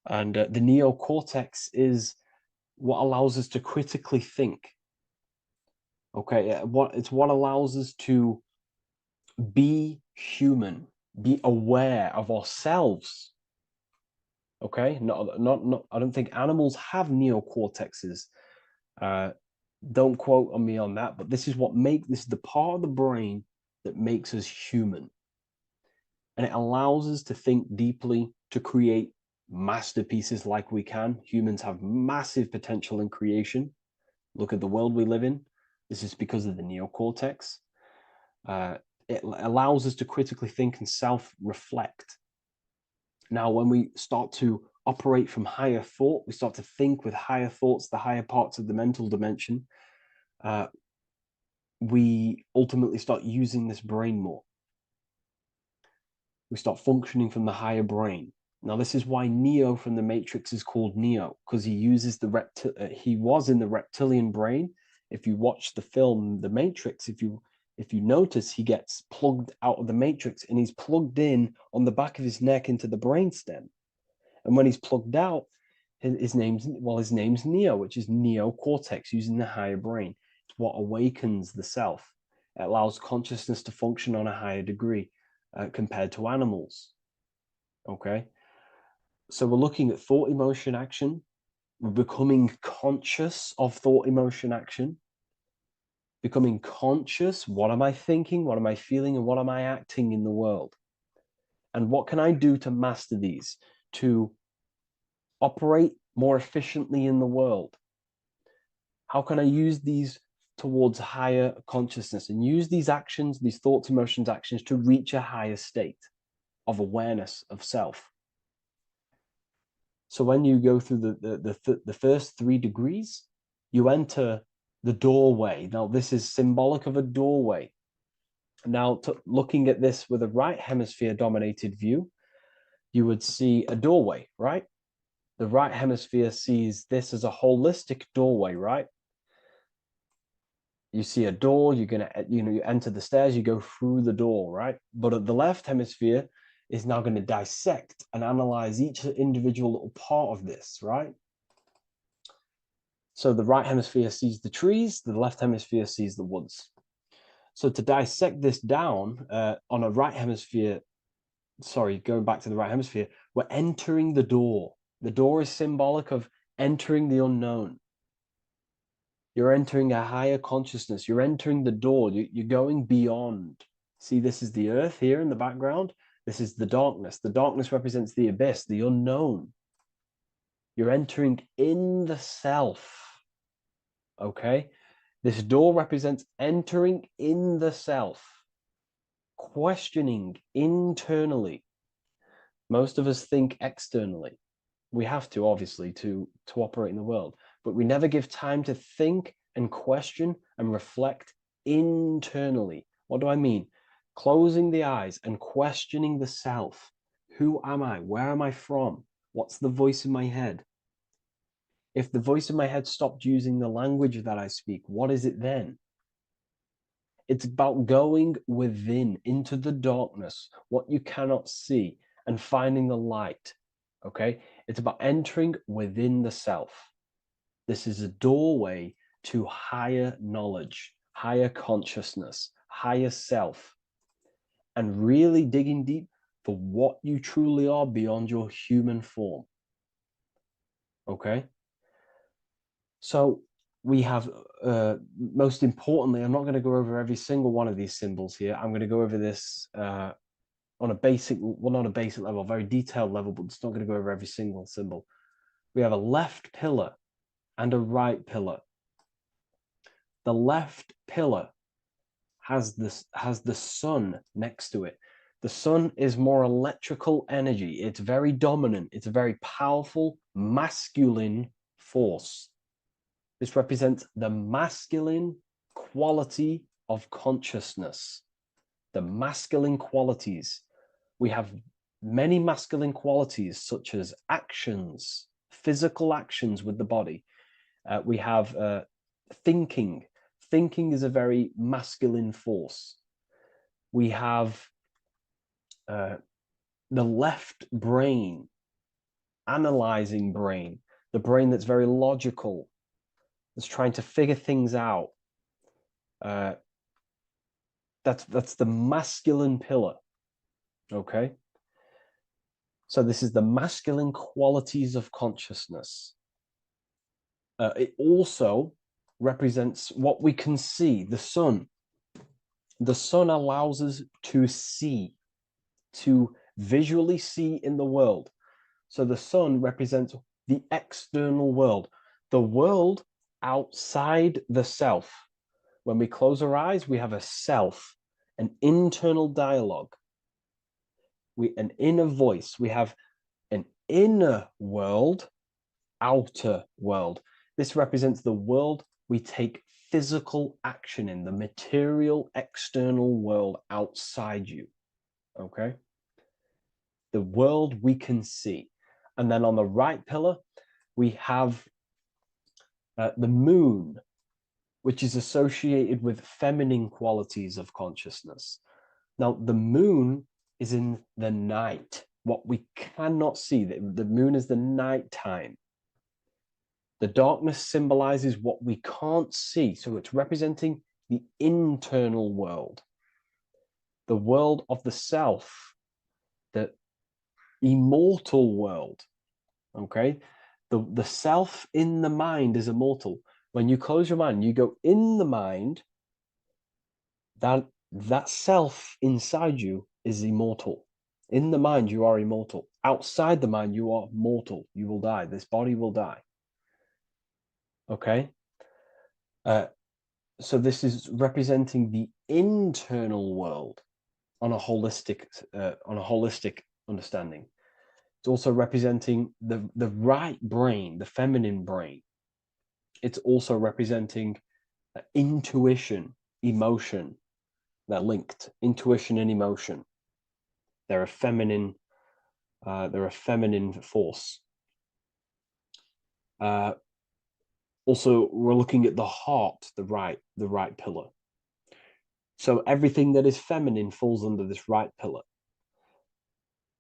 And the neocortex is what allows us to critically think. Okay, it's what allows us to be human, be aware of ourselves. Okay, not. I don't think animals have neocortexes. Don't quote on me on that, but this is the part of the brain that makes us human. And it allows us to think deeply, to create masterpieces like we can. Humans have massive potential in creation. Look at the world we live in. This is because of the neocortex. It allows us to critically think and self-reflect. Now, when we start to operate from higher thought, we start to think with higher thoughts, the higher parts of the mental dimension, we ultimately start using this brain more. We start functioning from the higher brain. Now, this is why Neo from the Matrix is called Neo, because he uses he was in the reptilian brain. If you watch the film The Matrix, if you notice, he gets plugged out of the Matrix and he's plugged in on the back of his neck into the brainstem. And when he's plugged out, his name's Neo, which is neocortex, using the higher brain. It's what awakens the self. It allows consciousness to function on a higher degree compared to animals. Okay, so we're looking at thought, emotion, action. We're becoming conscious of thought, emotion, action. Becoming conscious, what am I thinking, what am I feeling, and what am I acting in the world? And what can I do to master these, to operate more efficiently in the world? How can I use these towards higher consciousness and use these actions, these thoughts, emotions, actions to reach a higher state of awareness of self? So when you go through the first 3 degrees, you enter the doorway. Now, this is symbolic of a doorway. Now, looking at this with a right hemisphere dominated view, you would see a doorway, right? The right hemisphere sees this as a holistic doorway, right? You see a door, you're gonna, you enter the stairs, you go through the door, right? But at the left hemisphere is now going to dissect and analyze each individual little part of this, right? So the right hemisphere sees the trees, the left hemisphere sees the woods. So to dissect this down on a right hemisphere, sorry, going back to the right hemisphere, we're entering the door. The door is symbolic of entering the unknown. You're entering a higher consciousness. You're entering the door. You're going beyond. See, this is the earth here in the background. This is the darkness. The darkness represents the abyss, the unknown. You're entering in the self. Okay? This door represents entering in the self, questioning internally. Most of us think externally. We have to, obviously, to operate in the world, but we never give time to think and question and reflect internally. What do I mean? Closing the eyes and questioning the self. Who am I? Where am I from? What's the voice in my head? If the voice in my head stopped using the language that I speak, what is it then? It's about going within, into the darkness, what you cannot see, and finding the light. Okay? It's about entering within the self. This is a doorway to higher knowledge, higher consciousness, higher self, and really digging deep for what you truly are beyond your human form. Okay? So we have, most importantly, I'm not going to go over every single one of these symbols here. I'm going to go over this on a basic, well, not a basic level, a very detailed level, but it's not going to go over every single symbol. We have a left pillar and a right pillar. The left pillar has the sun next to it. The sun is more electrical energy. It's very dominant. It's a very powerful masculine force. This represents the masculine quality of consciousness. The masculine qualities. We have many masculine qualities such as actions, physical actions with the body. We have thinking. Thinking is a very masculine force. We have the left brain, analyzing brain, the brain that's very logical, that's trying to figure things out. That's the masculine pillar. Okay. So this is the masculine qualities of consciousness. It also represents what we can see, the sun. The sun allows us to see, to visually see in the world. So the sun represents the external world, the world outside the self. When we close our eyes, we have a self, an internal dialogue, an inner voice. We have an inner world, outer world. This represents the world we take physical action in, the material external world outside you. Okay? The world we can see. And then on the right pillar, we have the moon, which is associated with feminine qualities of consciousness. Now, the moon is in the night, what we cannot see. The moon is the nighttime. The darkness symbolizes what we can't see. So it's representing the internal world, the world of the self, the immortal world. Okay? The self in the mind is immortal. When you close your mind, you go in the mind, that self inside you is immortal. In the mind, you are immortal. Outside the mind, you are mortal. You will die. This body will die. Okay? So this is representing the internal world on a holistic understanding. It's also representing the right brain, the feminine brain. It's also representing intuition, emotion. They're linked. Intuition and emotion. They're a feminine force. Also, we're looking at the heart, the right pillar. So everything that is feminine falls under this right pillar.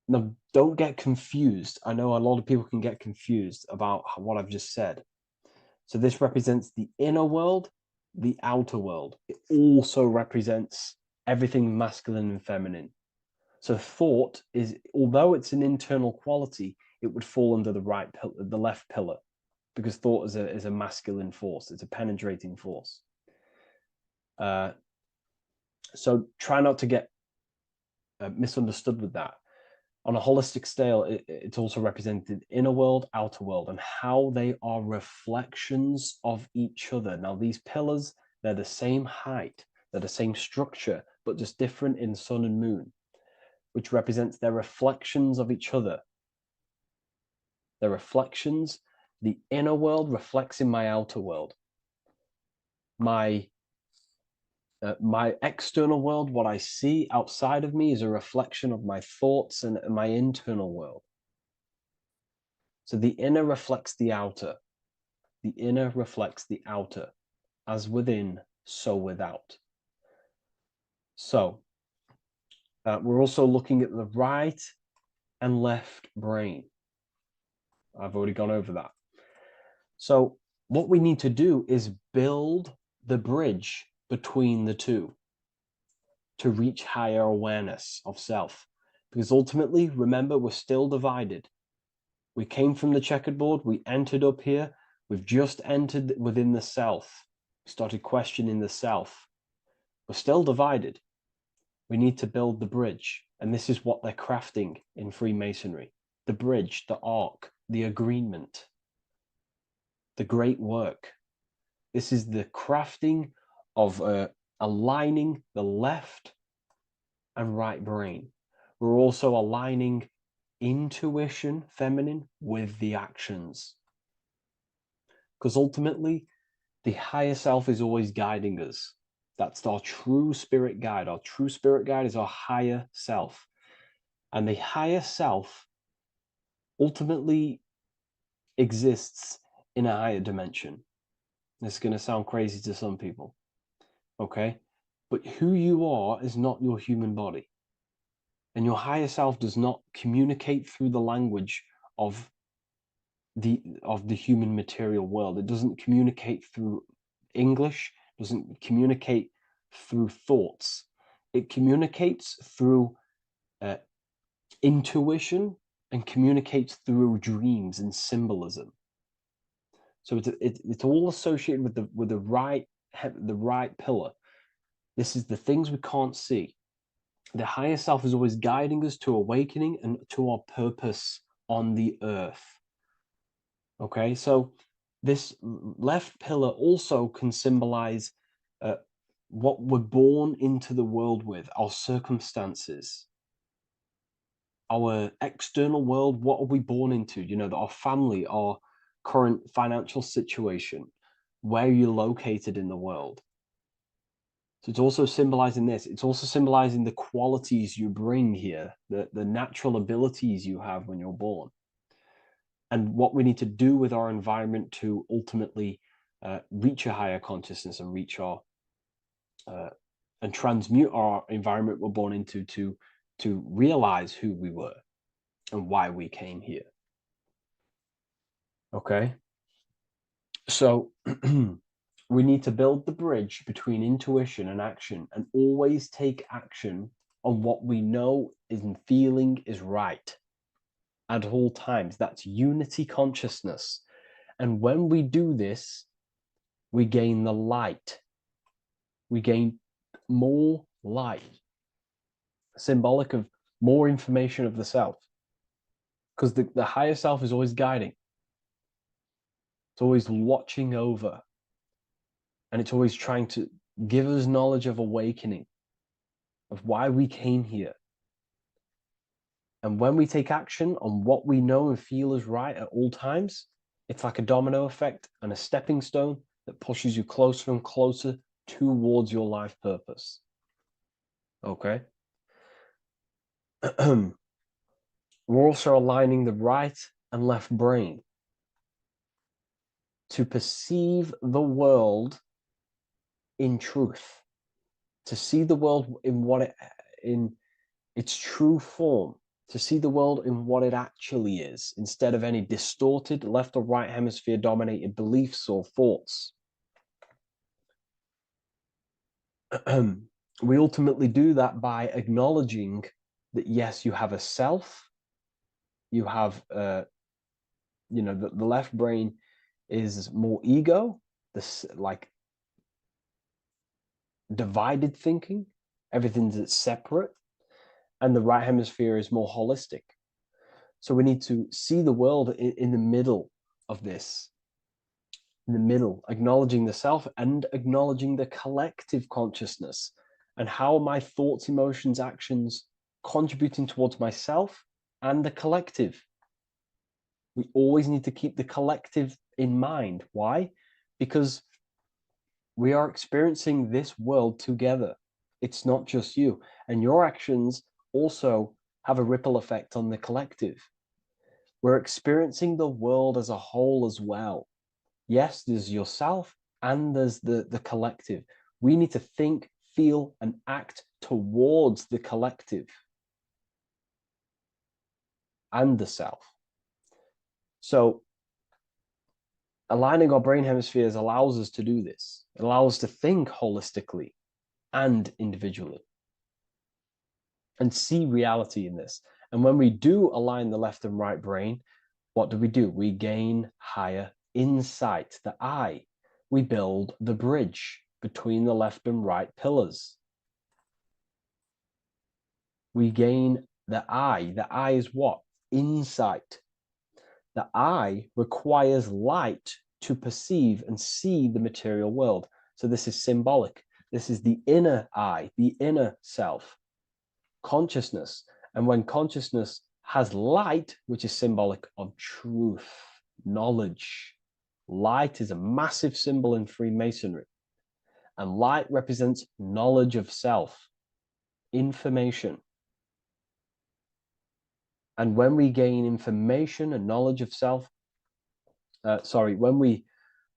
Now, don't get confused. I know a lot of people can get confused about what I've just said. So this represents the inner world, the outer world. It also represents everything masculine and feminine. So thought is, although it's an internal quality, it would fall under the left pillar, because thought is a masculine force. It's a penetrating force. So try not to get misunderstood with that. On a holistic scale, it's also represented inner world, outer world, and how they are reflections of each other. Now, these pillars, they're the same height, they're the same structure, but just different in sun and moon, which represents their reflections of each other. Their reflections, the inner world reflects in my outer world. My external world, what I see outside of me, is a reflection of my thoughts and my internal world. So the inner reflects the outer. The inner reflects the outer. As within, so without. So we're also looking at the right and left brain. I've already gone over that. So What we need to do is build the bridge between the two to reach higher awareness of self. Because ultimately, remember, we're still divided. We came from the checkerboard, we entered up here, we've just entered within the self, we started questioning the self. We're still divided. We need to build the bridge. And this is what they're crafting in Freemasonry. The bridge, the arc, the agreement, the great work. This is the crafting of aligning the left and right brain. We're also aligning intuition, feminine, with the actions. Because ultimately, the higher self is always guiding us. That's our true spirit guide. Our true spirit guide is our higher self. And the higher self ultimately exists in a higher dimension. This is going to sound crazy to some people, okay? But who you are is not your human body. And your higher self does not communicate through the language of the human material world. It doesn't communicate through English, doesn't communicate through thoughts. It communicates through intuition and communicates through dreams and symbolism. So it's all associated with the right pillar. This is the things we can't see. The higher self is always guiding us to awakening and to our purpose on the earth. Okay, so this left pillar also can symbolize what we're born into the world with, our circumstances, our external world. What are we born into? You know, our family, our current financial situation, where you're located in the world. So it's also symbolizing this. It's also symbolizing the qualities you bring here, the natural abilities you have when you're born, and what we need to do with our environment to ultimately reach a higher consciousness and reach our and transmute our environment we're born into to realize who we were and why we came here. Okay, so we need to build the bridge between intuition and action, and always take action on what we know and feeling is right at all times. That's unity consciousness. And when we do this, we gain the light. We gain more light, symbolic of more information of the self. Because the higher self is always guiding. It's always watching over. And it's always trying to give us knowledge of awakening, of why we came here. And when we take action on what we know and feel is right at all times, it's like a domino effect and a stepping stone that pushes you closer and closer towards your life purpose. Okay? We're also aligning the right and left brain to perceive the world in truth, to see the world in its true form, to see the world in what it actually is, instead of any distorted left or right hemisphere dominated beliefs or thoughts. We ultimately do that by acknowledging that, yes, you have a self, you have, the left brain is more ego, this like divided thinking, everything's separate, and the right hemisphere is more holistic. So we need to see the world in the middle of this, in the middle, acknowledging the self and acknowledging the collective consciousness, and how my thoughts, emotions, actions contributing towards myself and the collective. We always need to keep the collective in mind. Why? Because we are experiencing this world together. It's not just you. And your actions also have a ripple effect on the collective. We're experiencing the world as a whole as well. Yes, there's yourself and there's the collective. We need to think, feel, and act towards the collective and the self. So Aligning our brain hemispheres allows us to do this. It allows us to think holistically and individually and see reality in this. And when we do align the left and right brain, what do? We gain higher insight, the eye. We build the bridge between the left and right pillars. We gain the eye. The eye is what? Insight. The eye requires light to perceive and see the material world. So this is symbolic. This is the inner eye, the inner self, consciousness. And when consciousness has light, which is symbolic of truth, knowledge. Light is a massive symbol in Freemasonry. And light represents knowledge of self, information. And when we gain information and knowledge of self, when we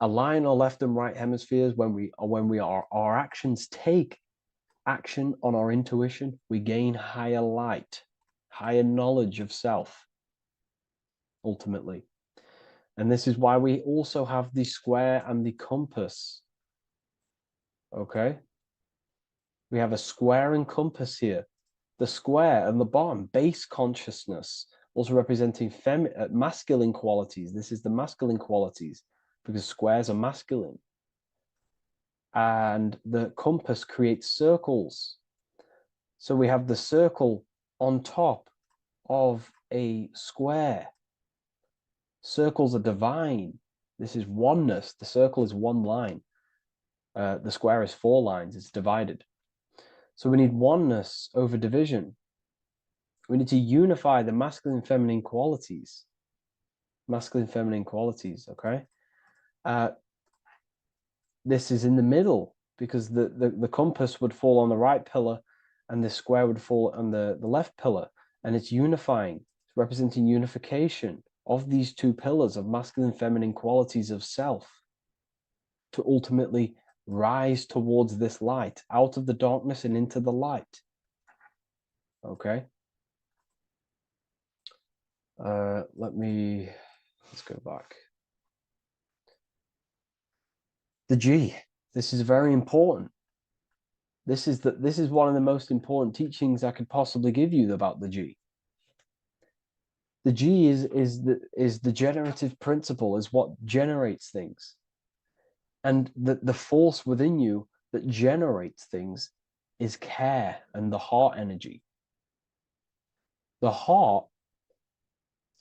align our left and right hemispheres, our actions take action on our intuition, we gain higher light, higher knowledge of self, ultimately. And this is why we also have the square and the compass. Okay? We have a square and compass here. The square and the bottom, base consciousness, also representing masculine qualities. This is the masculine qualities because squares are masculine. And the compass creates circles. So we have the circle on top of a square. Circles are divine. This is oneness. The circle is one line. The square is 4 lines. It's divided. So we need oneness over division. We need to unify the masculine and feminine qualities. Masculine, feminine qualities, okay? This is in the middle because the compass would fall on the right pillar and the square would fall on the left pillar. And it's unifying. It's representing unification of these 2 pillars of masculine and feminine qualities of self to ultimately rise towards this light, out of the darkness and into the light. Okay. Let's go back. The G. This is very important. This is one of the most important teachings I could possibly give you about the G. The G is the generative principle, is what generates things. And the force within you that generates things is care and the heart energy. The heart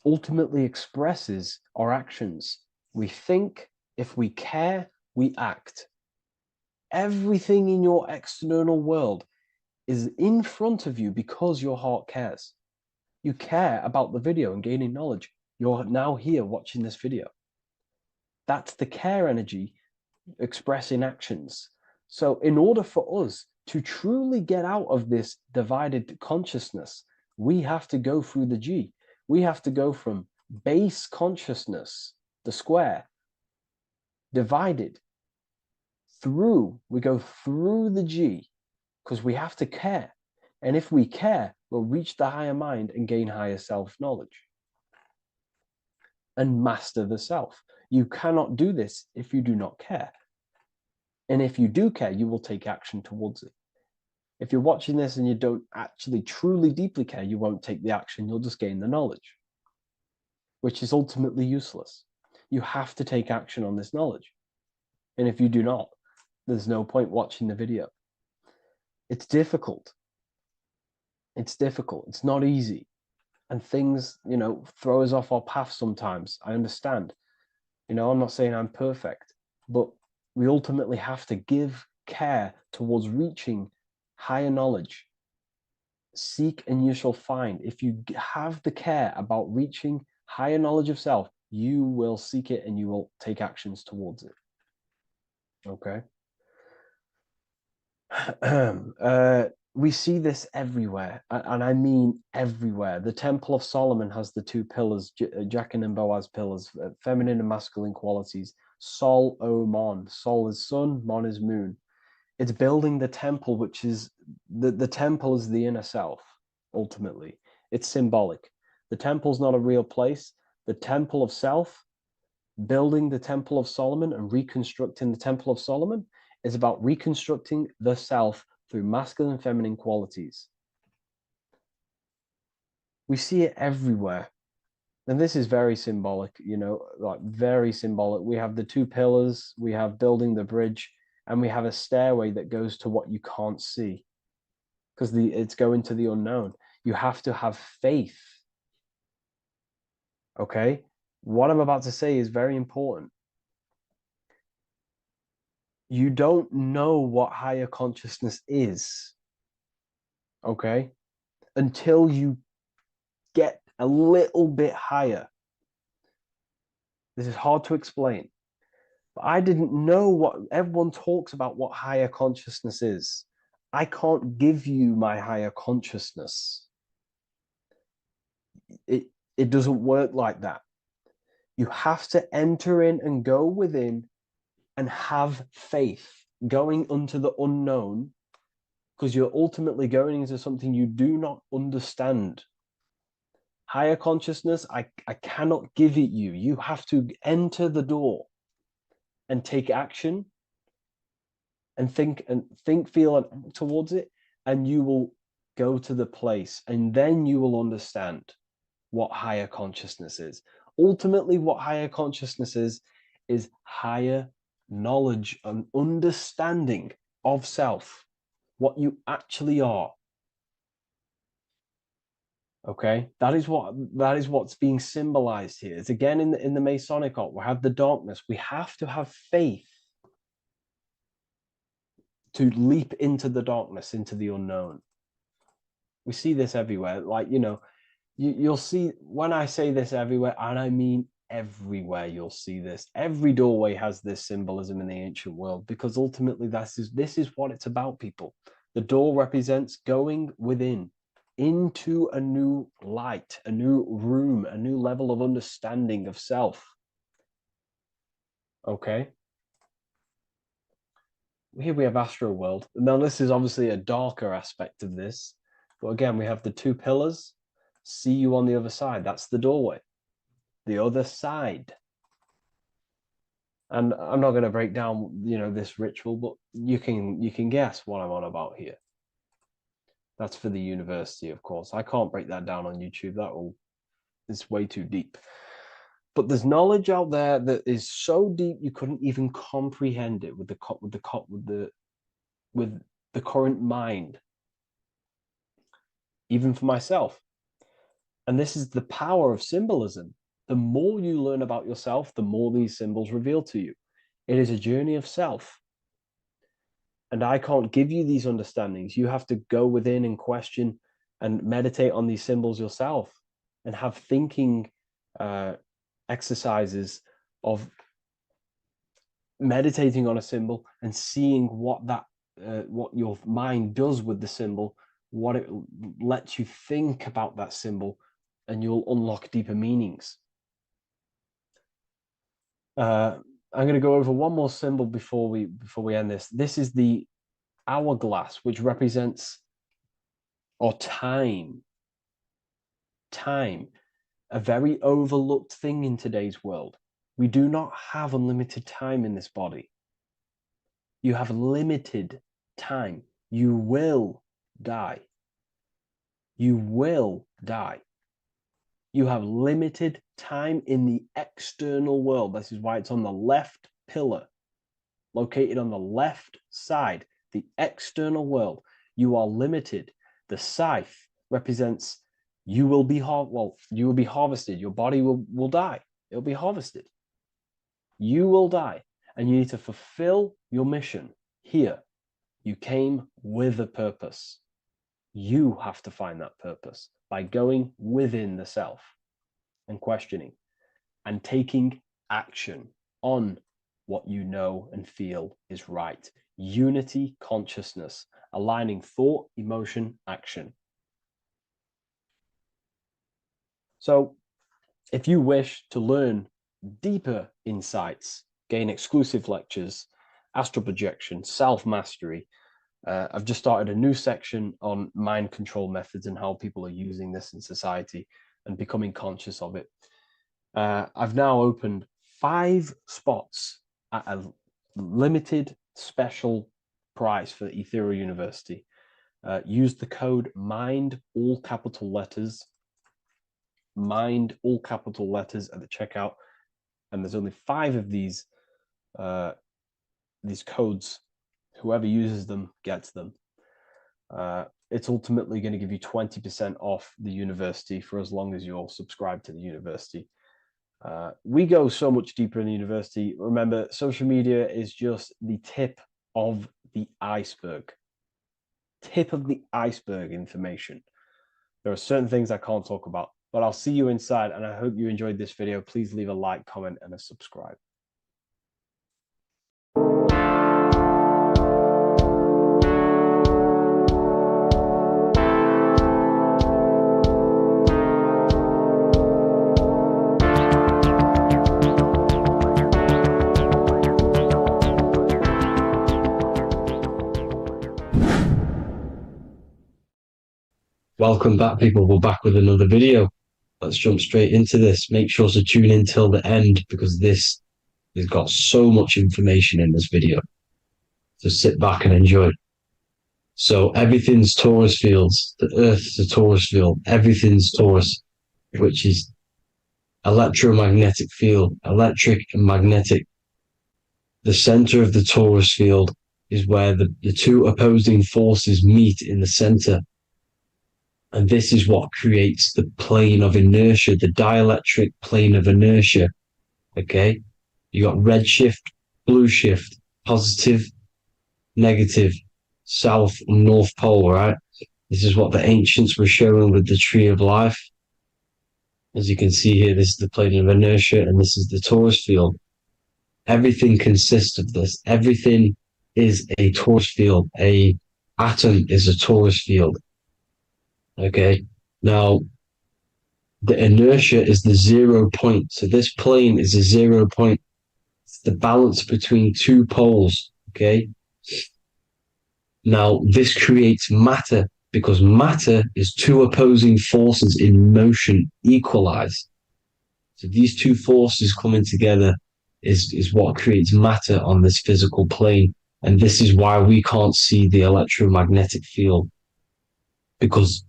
ultimately expresses our actions. We think, if we care, we act. Everything in your external world is in front of you because your heart cares. You care about the video and gaining knowledge. You're now here watching this video. That's the care energy expressing actions. So in order for us to truly get out of this divided consciousness, we have to go through the G. We have to go from base consciousness, the square, divided, we go through the G, because we have to care. And if we care, we'll reach the higher mind and gain higher self-knowledge and master the self. You cannot do this if you do not care. And if you do care, you will take action towards it. If you're watching this and you don't actually truly deeply care, you won't take the action. You'll just gain the knowledge, which is ultimately useless. You have to take action on this knowledge. And if you do not, there's no point watching the video. It's difficult. It's difficult. It's not easy. And things, throw us off our path sometimes. I understand. I'm not saying I'm perfect, but we ultimately have to give care towards reaching higher knowledge. Seek and you shall find. If you have the care about reaching higher knowledge of self, you will seek it and you will take actions towards it. Okay. We see this everywhere, and I mean everywhere. The Temple of Solomon has the 2 pillars, Jachin and Boaz pillars, feminine and masculine qualities. Sol, O, Mon. Sol is sun, Mon is moon. It's building the temple, which is, the temple is the inner self, ultimately. It's symbolic. The temple's not a real place. The temple of self building the Temple of Solomon and reconstructing the Temple of Solomon is about reconstructing the self through masculine and feminine qualities. We see it everywhere. And this is very symbolic, you know, like very symbolic. We have the two pillars, we have building the bridge, and we have a stairway that goes to what you can't see because it's going to the unknown. You have to have faith. Okay? What I'm about to say is very important. You don't know what higher consciousness is, okay, until you get a little bit higher. This is hard to explain, but I didn't know what everyone talks about what higher consciousness is. I can't give you my higher consciousness. It doesn't work like that. You have to enter in and go within and have faith, going into the unknown, because you're ultimately going into something you do not understand. Higher consciousness, I cannot give it you. You have to enter the door and take action and think, feel, and act towards it, and you will go to the place, and then you will understand what higher consciousness is. Ultimately, what higher consciousness is higher knowledge and understanding of self, what you actually are. Okay, that is what's being symbolized here. It's again in the Masonic art. We have the darkness. We have to have faith to leap into the darkness, into the unknown. We see this everywhere. Like, you know, you'll see, when I say this everywhere, and I mean everywhere, you'll see this. Every doorway has this symbolism in the ancient world, because ultimately this is what it's about, people. The door represents going within, into a new light, a new room, a new level of understanding of self. Okay? Here we have Astro World. Now, this is obviously a darker aspect of this. But again, we have the two pillars. See you on the other side. That's the doorway. The other side. And I'm not going to break down, you know, this ritual, but you can guess what I'm on about here. That's for the university, of course. I can't break that down on YouTube. It's way too deep. But there's knowledge out there that is so deep you couldn't even comprehend it with the current mind, even for myself. And this is the power of symbolism. The more you learn about yourself, the more these symbols reveal to you. It is a journey of self. And I can't give you these understandings. You have to go within and question and meditate on these symbols yourself, and have thinking exercises of meditating on a symbol and seeing what your mind does with the symbol, what it lets you think about that symbol, and you'll unlock deeper meanings. I'm going to go over one more symbol before we end this. This is the hourglass, which represents time, a very overlooked thing in today's world. We do not have unlimited time in this body. You have limited time. You will die. You will die. You have limited time in the external world. This is why it's on the left pillar, located on the left side, the external world. You are limited. The scythe represents you will be harvested. Your body will die. It'll be harvested. You will die, and you need to fulfill your mission here. You came with a purpose. You have to find that purpose by going within the self and questioning and taking action on what you know and feel is right. Unity consciousness, aligning thought, emotion, action. So if you wish to learn deeper insights, gain exclusive lectures, astral projection, self-mastery, I've just started a new section on mind control methods and how people are using this in society and becoming conscious of it. I've now opened 5 spots at a limited special price for Ethereal University. Use the code MIND, all capital letters. MIND, all capital letters at the checkout. And there's only 5 of these codes. Whoever uses them gets them. It's ultimately going to give you 20% off the university for as long as you're subscribed to the university. We go so much deeper in the university. Remember, social media is just the tip of the iceberg. Tip of the iceberg information. There are certain things I can't talk about, but I'll see you inside, and I hope you enjoyed this video. Please leave a like, comment, and a subscribe. Welcome back, people. We're back with another video. Let's jump straight into this. Make sure to tune in till the end, because this has got so much information in this video. So sit back and enjoy. So everything's torus fields. The Earth's a torus field. Everything's torus, which is electromagnetic field, electric and magnetic. The center of the torus field is where the two opposing forces meet in the center. And this is what creates the plane of inertia, the dielectric plane of inertia. Okay? You got red shift, blue shift, positive, negative, south and north pole, right? This is what the ancients were showing with the tree of life. As you can see here, this is the plane of inertia, and this is the torus field. Everything consists of this. Everything is a torus field. A atom is a torus field. Okay, now the inertia is the 0 point. So this plane is a 0 point. It's the balance between two poles. Okay, now this creates matter, because matter is two opposing forces in motion equalized. So these two forces coming together is what creates matter on this physical plane. And this is why we can't see the electromagnetic field, because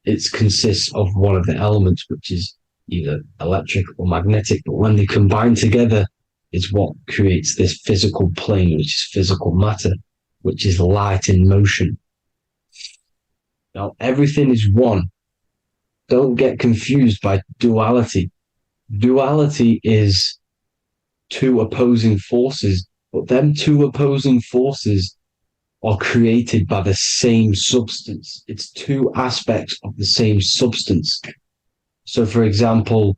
it consists of one of the elements, which is either electric or magnetic, but when they combine together is what creates this physical plane, which is physical matter, which is light in motion. Now, everything is one. Don't get confused by duality. Duality is two opposing forces, but them two opposing forces are created by the same substance. It's two aspects of the same substance. So, for example,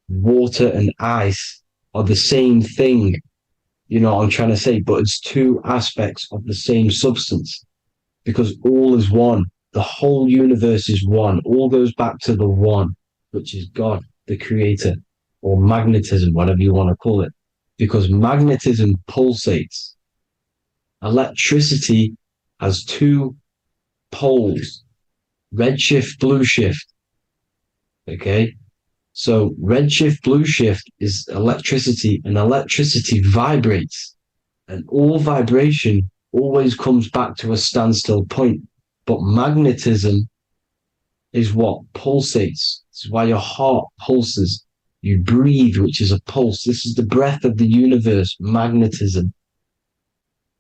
water and ice are the same thing. You know what I'm trying to say? But it's two aspects of the same substance, because all is one. The whole universe is one. All goes back to the one, which is God, the creator, or magnetism, whatever you want to call it, because magnetism pulsates. Electricity has two poles, red shift, blue shift. Okay, so red shift, blue shift is electricity, and electricity vibrates, and all vibration always comes back to a standstill point. But magnetism is what pulsates. This is why your heart pulses. You breathe, which is a pulse. This is the breath of the universe, magnetism.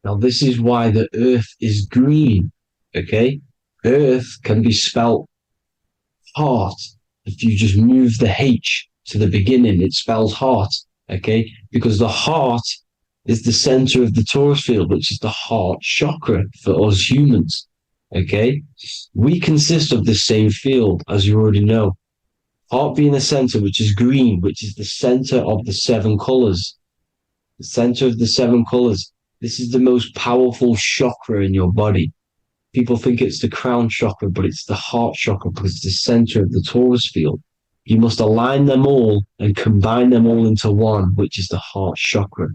Now, this is why the earth is green, okay? Earth can be spelt heart. If you just move the H to the beginning, it spells heart, okay? Because the heart is the center of the torus field, which is the heart chakra for us humans, okay? We consist of the same field, as you already know. Heart being the center, which is green, which is the center of the 7 colors. The center of the 7 colors. This is the most powerful chakra in your body. People think it's the crown chakra, but it's the heart chakra, because it's the center of the torus field. You must align them all and combine them all into one, which is the heart chakra.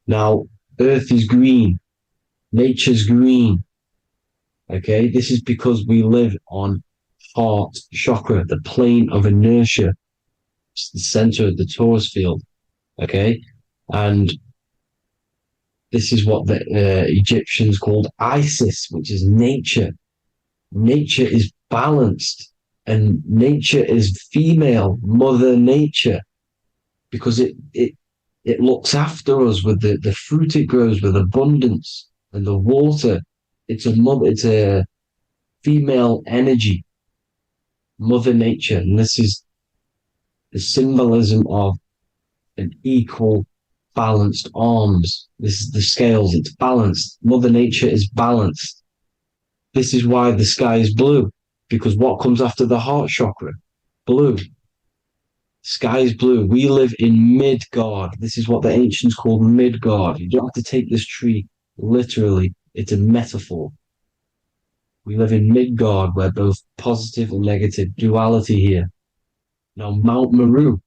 Now, Earth is green. Nature's green. Okay, this is because we live on heart chakra, the plane of inertia. It's the center of the torus field. Okay, and this is what the Egyptians called Isis, which is nature. Nature is balanced, and nature is female, Mother Nature, because it looks after us with the fruit it grows with abundance and the water. It's a female energy, Mother Nature, and this is the symbolism of an equal, balanced arms. This is the scales, it's balanced. Mother Nature is balanced. This is why the sky is blue, because what comes after the heart chakra? Blue. Sky is blue. We live in Midgard. This is what the ancients called Midgard. You don't have to take this tree literally. It's a metaphor. We live in Midgard, where both positive and negative duality here. Now, Mount Meru.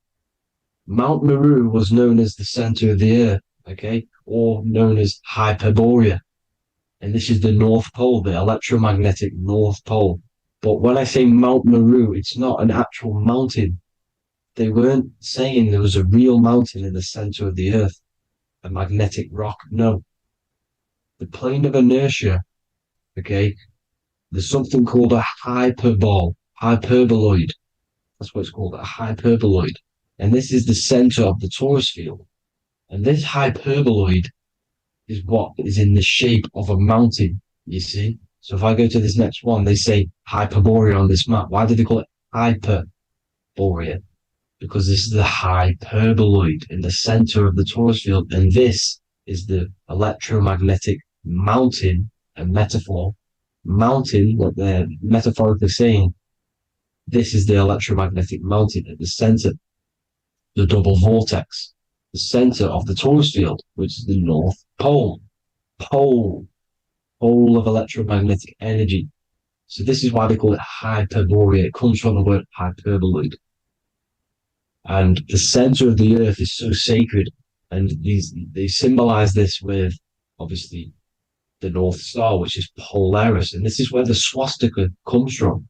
Mount Meru was known as the center of the earth, okay, or known as Hyperborea. And this is the North Pole, the electromagnetic North Pole. But when I say Mount Meru, it's not an actual mountain. They weren't saying there was a real mountain in the center of the earth, a magnetic rock. No. The plane of inertia, okay, there's something called a hyperboloid. That's what it's called, a hyperboloid. And this is the center of the torus field. And this hyperboloid is what is in the shape of a mountain, you see? So if I go to this next one, they say Hyperborea on this map. Why do they call it Hyperborea? Because this is the hyperboloid in the center of the torus field. And this is the electromagnetic mountain, a metaphor. Mountain, what they're metaphorically saying, this is the electromagnetic mountain at the center, the double vortex, the center of the torus field, which is the North Pole. Pole of electromagnetic energy. So this is why they call it Hyperborea. It comes from the word hyperboloid. And the center of the earth is so sacred. And they symbolize this with, obviously, the North Star, which is Polaris. And this is where the swastika comes from,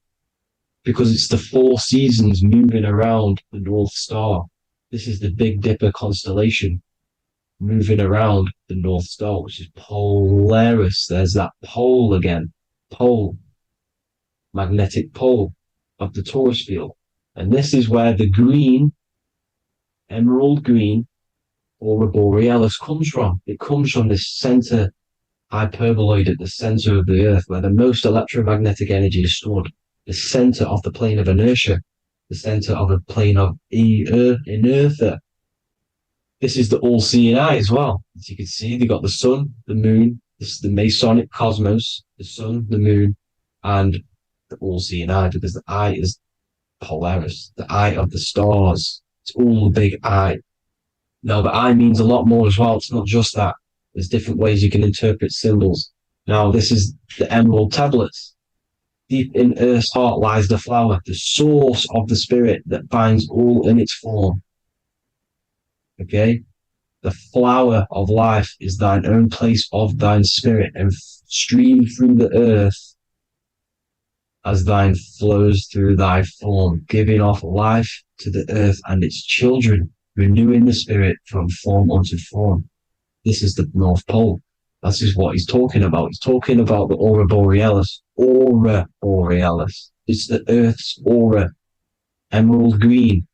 because it's the 4 seasons moving around the North Star. This is the Big Dipper constellation moving around the North Star, which is Polaris. There's that pole again. Pole. Magnetic pole of the torus field. And this is where the green, emerald green, aurora borealis comes from. It comes from this center hyperboloid at the center of the earth, where the most electromagnetic energy is stored. The center of the plane of inertia. The center of the plane of inertia. This is the all-seeing eye as well. As you can see, they got the sun, the moon. This is the Masonic cosmos, the sun, the moon, and the all-seeing eye, because the eye is Polaris, the eye of the stars. It's all a big eye. Now, the eye means a lot more as well. It's not just that. There's different ways you can interpret symbols. Now, this is the emerald tablets. Deep in Earth's heart lies the flower, the source of the spirit that binds all in its form. Okay? The flower of life is thine own place of thine spirit, and stream through the earth as thine flows through thy form, giving off life to the earth and its children, renewing the spirit from form unto form. This is the North Pole. This is what he's talking about. He's talking about the aurora borealis. Aurora borealis. It's the earth's aura. Emerald green.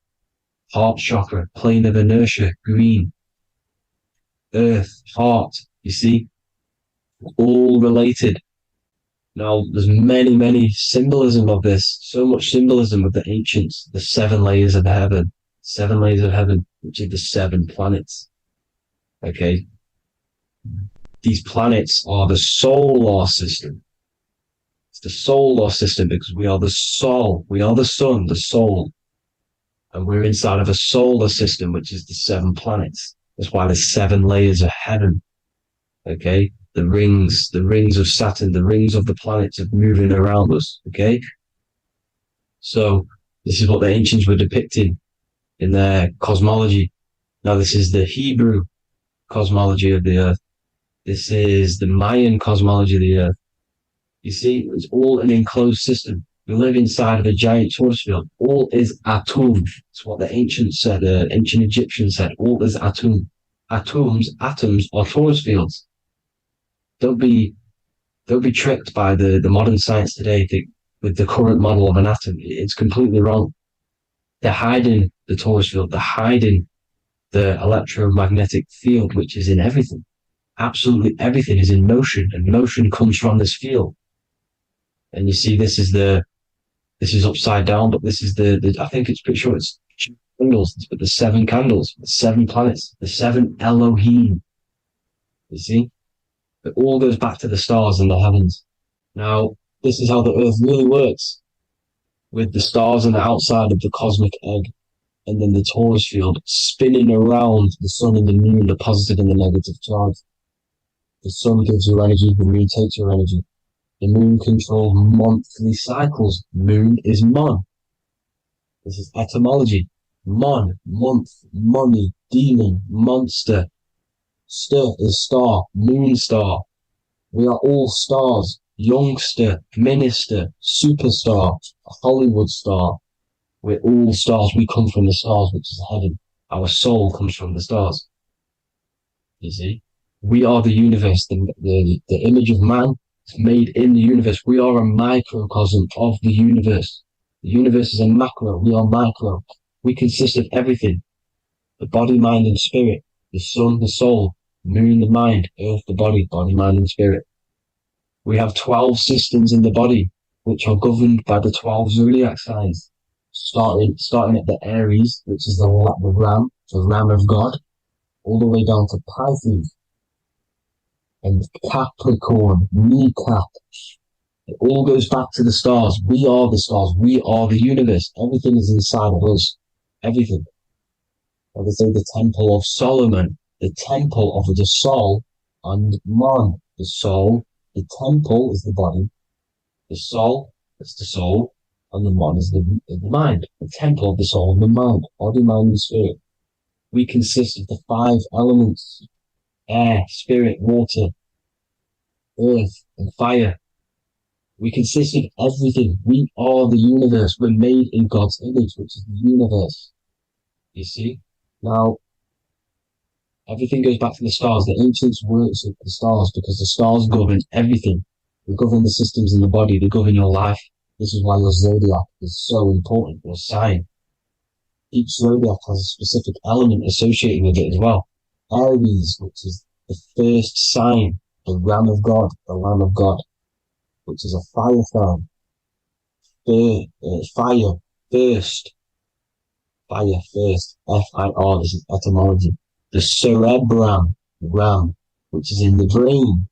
Heart chakra. Plane of inertia. Green. Earth. Heart. You see? All related. Now, there's many symbolism of this. So much symbolism of the ancients. The 7 layers of heaven. 7 layers of heaven, which are the 7 planets. Okay? These planets are the solar system. It's the solar system because we are the soul. We are the sun, the soul. And we're inside of a solar system, which is the 7 planets. That's why there's 7 layers of heaven. Okay? The rings of Saturn, the rings of the planets are moving around us. Okay? So this is what the ancients were depicting in their cosmology. Now this is the Hebrew cosmology of the earth. This is the Mayan cosmology of the earth. You see, it's all an enclosed system. We live inside of a giant torus field. All is atum. It's what the ancients said, ancient Egyptians said. All is atum. Atoms are torus fields. Don't be tricked by the modern science today with the current model of an atom. It's completely wrong. They're hiding the torus field. They're hiding the electromagnetic field, which is in everything. Absolutely everything is in motion, and motion comes from this field. And you see, this is upside down, but this is the I think it's pretty sure it's candles, but the 7 candles, the 7 planets, the 7 Elohim. You see? It all goes back to the stars and the heavens. Now, this is how the earth really works, with the stars on the outside of the cosmic egg, and then the torus field spinning around the sun and the moon, the positive and the negative charge. The sun gives you energy, the moon takes your energy. The moon controls monthly cycles. Moon is mon. This is etymology. Mon, month, money, demon, monster. Stir is star, moon star. We are all stars. Youngster, minister, superstar, Hollywood star. We're all stars. We come from the stars, which is heaven. Our soul comes from the stars. You see? We are the universe. The image of man is made in the universe. We are a microcosm of the universe. The universe is a macro. We are micro. We consist of everything. The body, mind, and spirit. The sun, the soul. Moon, the mind. Earth, the body. Body, mind, and spirit. We have 12 systems in the body, which are governed by the 12 zodiac signs. Starting at the Aries, which is the ram of God, all the way down to Pisces and Capricorn, kneecap. It all goes back to the stars. We are the stars. We are the universe. Everything is inside of us. Everything. Like they say, the Temple of Solomon, the Temple of the Soul and Man. The soul, the temple is the body. The soul is the soul. And the man is the mind, the temple of the soul and the mind, body, mind, and spirit. We consist of the 5 elements: air, spirit, water, earth, and fire. We consist of everything. We are the universe. We're made in God's image, which is the universe. You see? Now, everything goes back to the stars. The ancients worked with the stars because the stars govern everything. They govern the systems in the body. They govern your life. This is why your zodiac is so important, your sign. Each zodiac has a specific element associated with it as well. Aries, which is the first sign, the ram of God, the lamb of God, which is a fire sign. Fire, first. Fire, first. F-I-R, this is etymology. The cerebrum, ram, which is in the brain.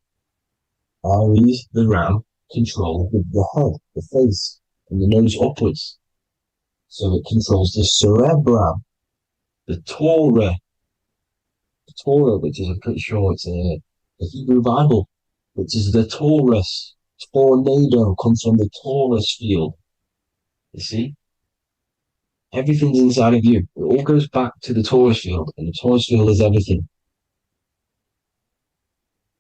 Aries, the ram, control the head, the face, and the nose upwards. So it controls the cerebrum. The Torah, which is, I'm pretty sure it's a Hebrew Bible, which is the Taurus. Tornado comes from the Taurus field. You see? Everything's inside of you. It all goes back to the Taurus field, and the Taurus field is everything.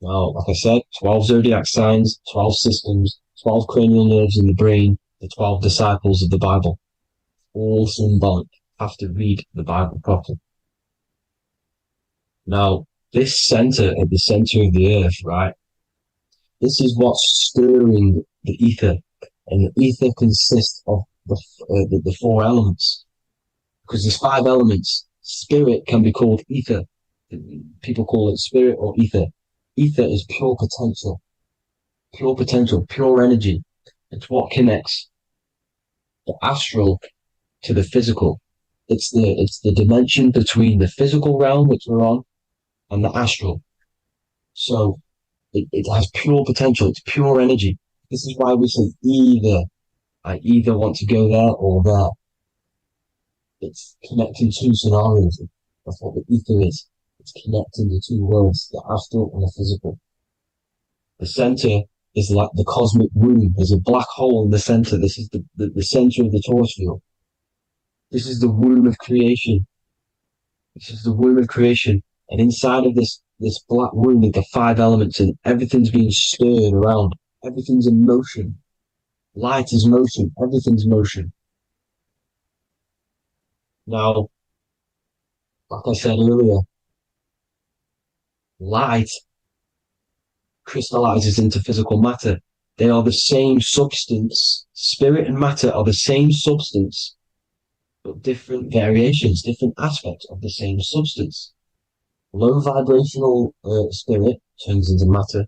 Now, like I said, 12 zodiac signs, 12 systems, 12 cranial nerves in the brain, the 12 disciples of the Bible. All symbolic. Have to read the Bible properly. Now, this center, at the center of the earth, right? This is what's stirring the ether. And the ether consists of the 4 elements. Because there's 5 elements. Spirit can be called ether. People call it spirit or ether. Ether is pure potential, pure energy. It's what connects the astral to the physical. It's the dimension between the physical realm, which we're on, and the astral. So it has pure potential. It's pure energy. This is why we say either. I either want to go there or there. It's connecting 2 scenarios. That's what the ether is. It's connecting the 2 worlds, the astral and the physical. The center is like the cosmic womb. There's a black hole in the center. This is the center of the Taurus field. This is the womb of creation. This is the womb of creation. And inside of this black womb, there's the 5 elements, and everything's being stirred around. Everything's in motion. Light is motion. Everything's motion. Now, like I said earlier, light crystallizes into physical matter. They are the same substance. Spirit and matter are the same substance, but different variations, different aspects of the same substance. Low vibrational spirit turns into matter.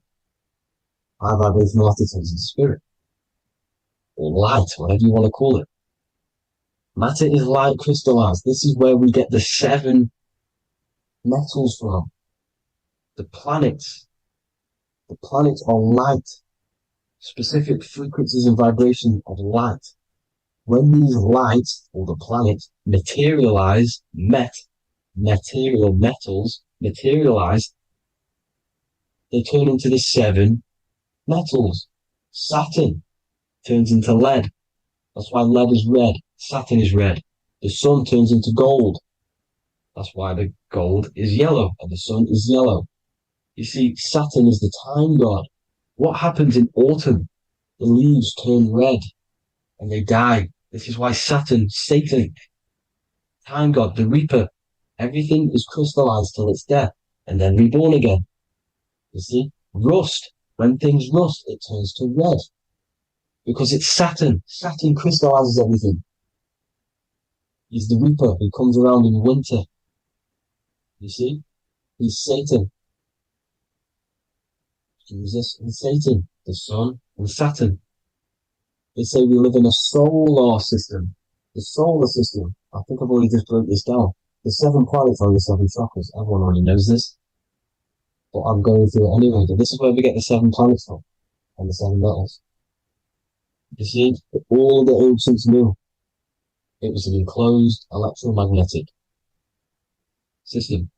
High vibrational matter turns into spirit. Or light, whatever you want to call it. Matter is light crystallized. This is where we get the 7 metals from. The planets. The planets are light. Specific frequencies and vibrations of light. When these lights, or the planets, materialize, material metals, materialize, they turn into the 7 metals. Saturn turns into lead. That's why lead is red. Saturn is red. The sun turns into gold. That's why the gold is yellow and the sun is yellow. You see, Saturn is the time god. What happens in autumn? The leaves turn red and they die. This is why Saturn, Satan, time god, the reaper, everything is crystallized till it's death and then reborn again. You see, rust. When things rust, it turns to red. Because it's Saturn. Saturn crystallizes everything. He's the reaper who comes around in winter. You see? He's Satan. Jesus and Satan, the sun and Saturn. They say we live in a solar system. The solar system. I think I've already just broke this down. The 7 planets are the 7 chakras. Everyone already knows this. But I'm going through it anyway. But this is where we get the 7 planets from. And the 7 metals. You see, all the ancients knew it was an enclosed electromagnetic system.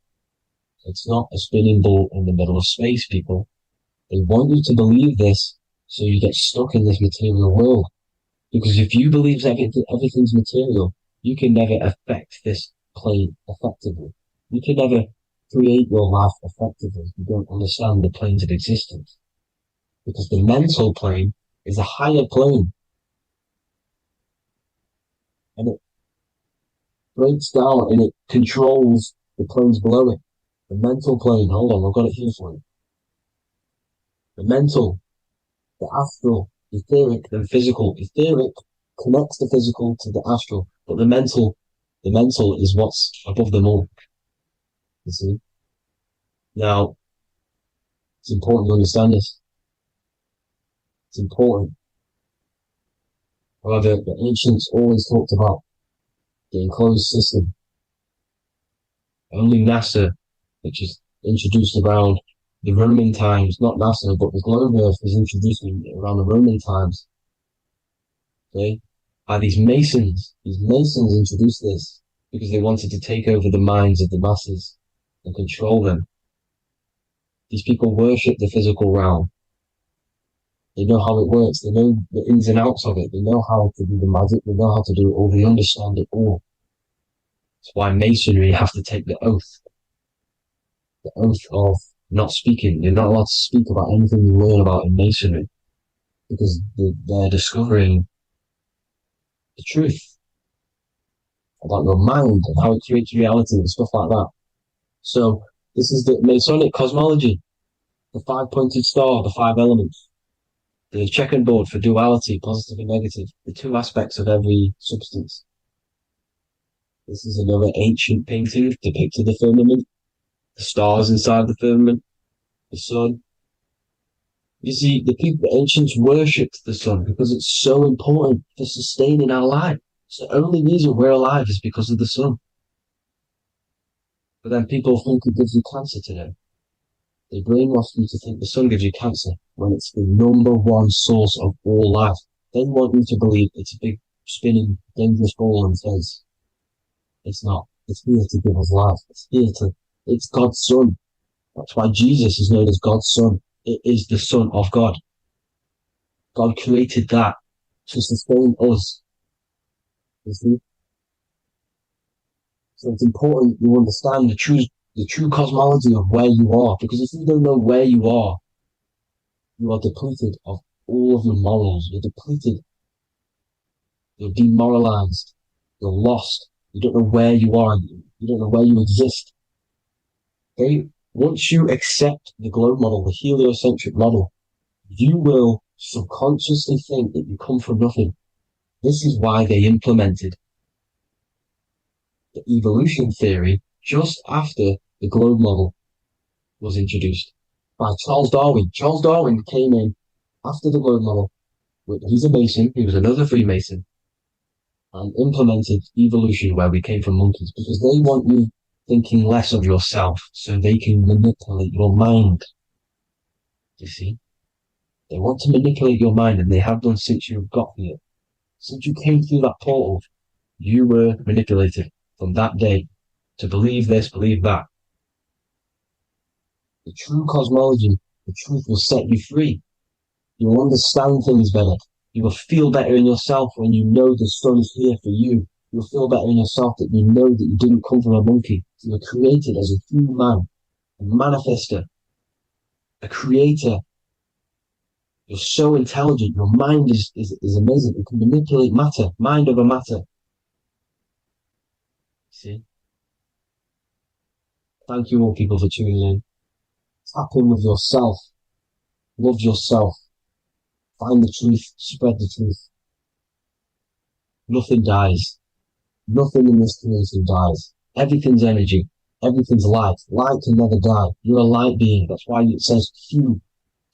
It's not a spinning ball in the middle of space, people. They want you to believe this so you get stuck in this material world. Because if you believe everything's material, you can never affect this plane effectively. You can never create your life effectively if you don't understand the planes of existence. Because the mental plane is a higher plane. And it breaks down and it controls the planes below it. The mental plane, hold on, I've got it here for you. The mental, the astral, etheric, then physical. Etheric connects the physical to the astral, but the mental is what's above them all. You see? Now, it's important to understand this. It's important. However, the ancients always talked about the enclosed system. Only NASA, which is introduced around the Roman times, not NASA, but the globe Earth was introduced around the Roman times. Okay? By these Masons. These Masons introduced this because they wanted to take over the minds of the masses and control them. These people worship the physical realm. They know how it works. They know the ins and outs of it. They know how to do the magic. They know how to do it all. They understand it all. That's why Masonry have to take the oath. The oath of not speaking. You're not allowed to speak about anything you learn about in Masonry. Because they're discovering the truth about your mind and how it creates reality and stuff like that. So, this is the Masonic cosmology. The 5-pointed star, the 5 elements. The checkerboard for duality, positive and negative. The 2 aspects of every substance. This is another ancient painting depicting the firmament. The stars inside the firmament. The sun. You see, the ancients worshipped the sun because it's so important for sustaining our life. It's the only reason we're alive is because of the sun. But then people think it gives you cancer today. They brainwash you to think the sun gives you cancer when it's the #1 source of all life. They want you to believe it's a big, spinning, dangerous ball in space. It's not. It's here to give us life. It's God's son. That's why Jesus is known as God's son. It is the Son of God. God created that to sustain us. You see? So it's important you understand the true cosmology of where you are. Because if you don't know where you are depleted of all of your morals. You're depleted You're demoralized. You're lost. You don't know where you are. You don't know where you exist. Okay? Once you accept the globe model, the heliocentric model, you will subconsciously think that you come from nothing. This is why they implemented the evolution theory just after the globe model was introduced by Charles Darwin. Charles Darwin came in after the globe model. He's a Mason. He was another Freemason, and implemented evolution where we came from monkeys because they want you thinking less of yourself so they can manipulate your mind. You see? They want to manipulate your mind, and they have done since you got here. Since you came through that portal, you were manipulated from that day to believe this, believe that. The true cosmology, the truth will set you free. You will understand things better. You will feel better in yourself when you know the sun is here for you. You'll feel better in yourself that you know that you didn't come from a monkey. You were created as a human, a manifester, a creator. You're so intelligent. Your mind is amazing. You can manipulate matter, mind over matter. See? Thank you all people for tuning in. Tap in with yourself. Love yourself. Find the truth. Spread the truth. Nothing dies. Nothing in this creation dies. Everything's energy. Everything's light. Light can never die. You're a light being. That's why it says Hugh.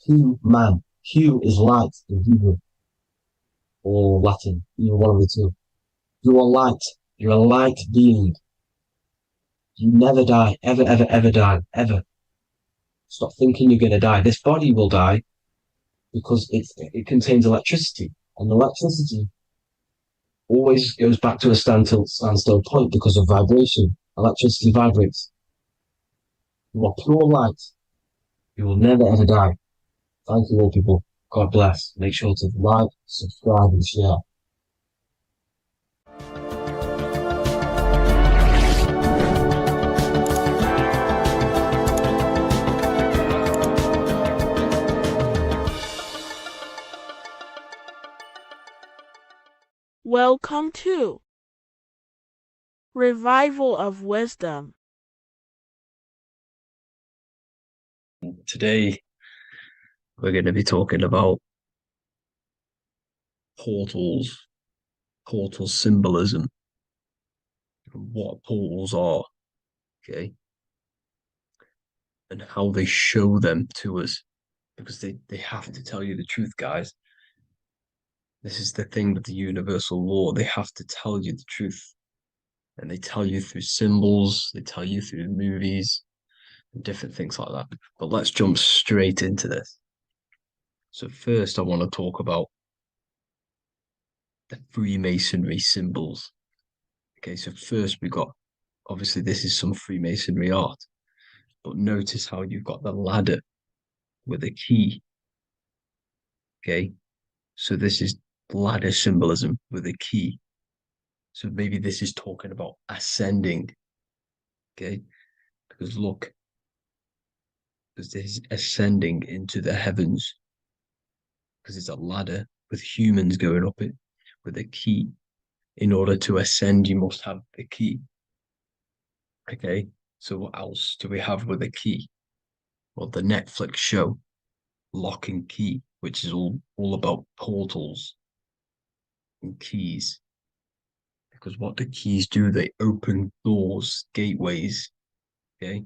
Hugh man. Hugh is light in Hebrew. Or Latin. You're one of the two. You are light. You're a light being. You never die. Ever, ever, ever die. Ever. Stop thinking you're going to die. This body will die because it contains electricity. And electricity always goes back to a standstill point because of vibration. Electricity vibrates. You are pure light. You will never ever die. Thank you all people. God bless. Make sure to like, subscribe and share. Welcome to Revival of Wisdom. Today, we're going to be talking about portals, portal symbolism, what portals are, okay, and how they show them to us, because they have to tell you the truth, guys. This is the thing with the universal law. They have to tell you the truth. And they tell you through symbols, they tell you through movies, and different things like that. But let's jump straight into this. So first, I want to talk about the Freemasonry symbols. Okay, so first we got, obviously this is some Freemasonry art, but notice how you've got the ladder with a key. Okay, so this is ladder symbolism with a key. So maybe this is talking about ascending. Okay, because look, because this is ascending into the heavens, because it's a ladder with humans going up it with a key. In order to ascend, you must have the key. Okay, so what else do we have with a key? Well, the Netflix show Lock and Key, which is all about portals and keys. Because what do keys do? They open doors, gateways. Okay,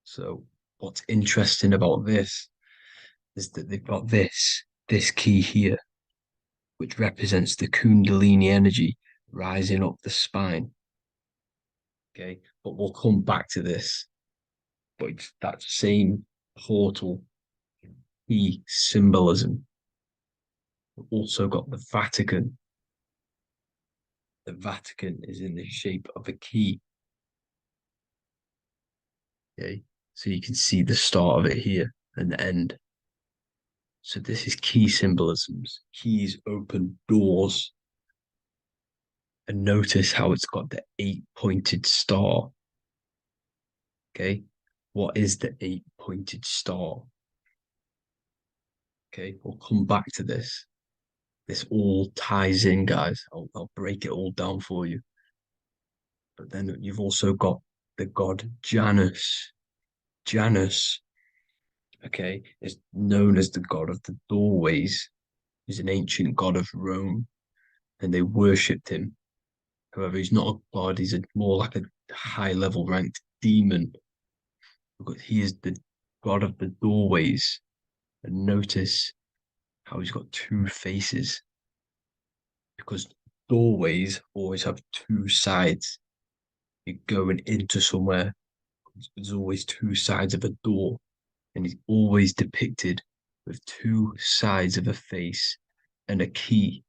so what's interesting about this is that they've got this key here, which represents the Kundalini energy rising up the spine. Okay, but we'll come back to this. But it's that same portal key symbolism. We've also got the Vatican. The Vatican is in the shape of a key. Okay, so you can see the start of it here and the end. So this is key symbolisms. Keys open doors. And notice how it's got the 8-pointed star. Okay, what is the 8-pointed star? Okay, we'll come back to this. this all ties in, guys. I'll break it all down for you. But then you've also got the god Janus. Janus, okay, is known as the god of the doorways. He's an ancient god of Rome, and they worshipped him. However, he's not a god, he's more like a high level ranked demon. Because he is the god of the doorways. And notice how he's got two faces. Because doorways always have two sides. You're going into somewhere, there's always two sides of a door, and he's always depicted with two sides of a face and a key,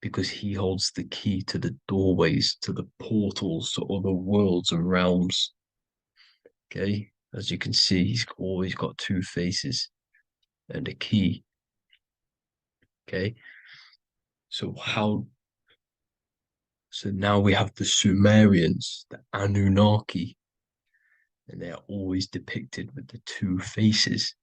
because he holds the key to the doorways, to the portals, to other worlds and realms. Okay, as you can see, he's always got two faces and a key. Okay, so now we have the Sumerians, the Anunnaki, and they are always depicted with the two faces.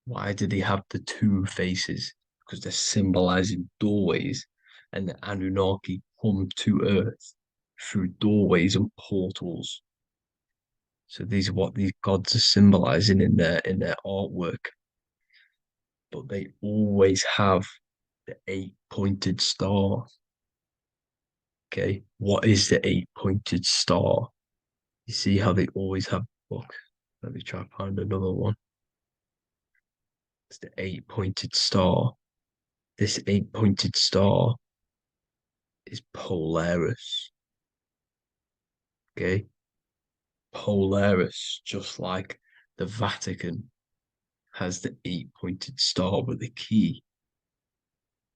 Why do they have the two faces? Because they're symbolizing doorways, and the Anunnaki come to Earth through doorways and portals. So these are what these gods are symbolizing in their artwork. But they always have the 8-pointed star. Okay, what is the 8-pointed star? You see how they always have. Look, let me try to find another one. It's the 8-pointed star. This 8-pointed star is Polaris. Okay, Polaris, just like the Vatican has the 8-pointed star with the key.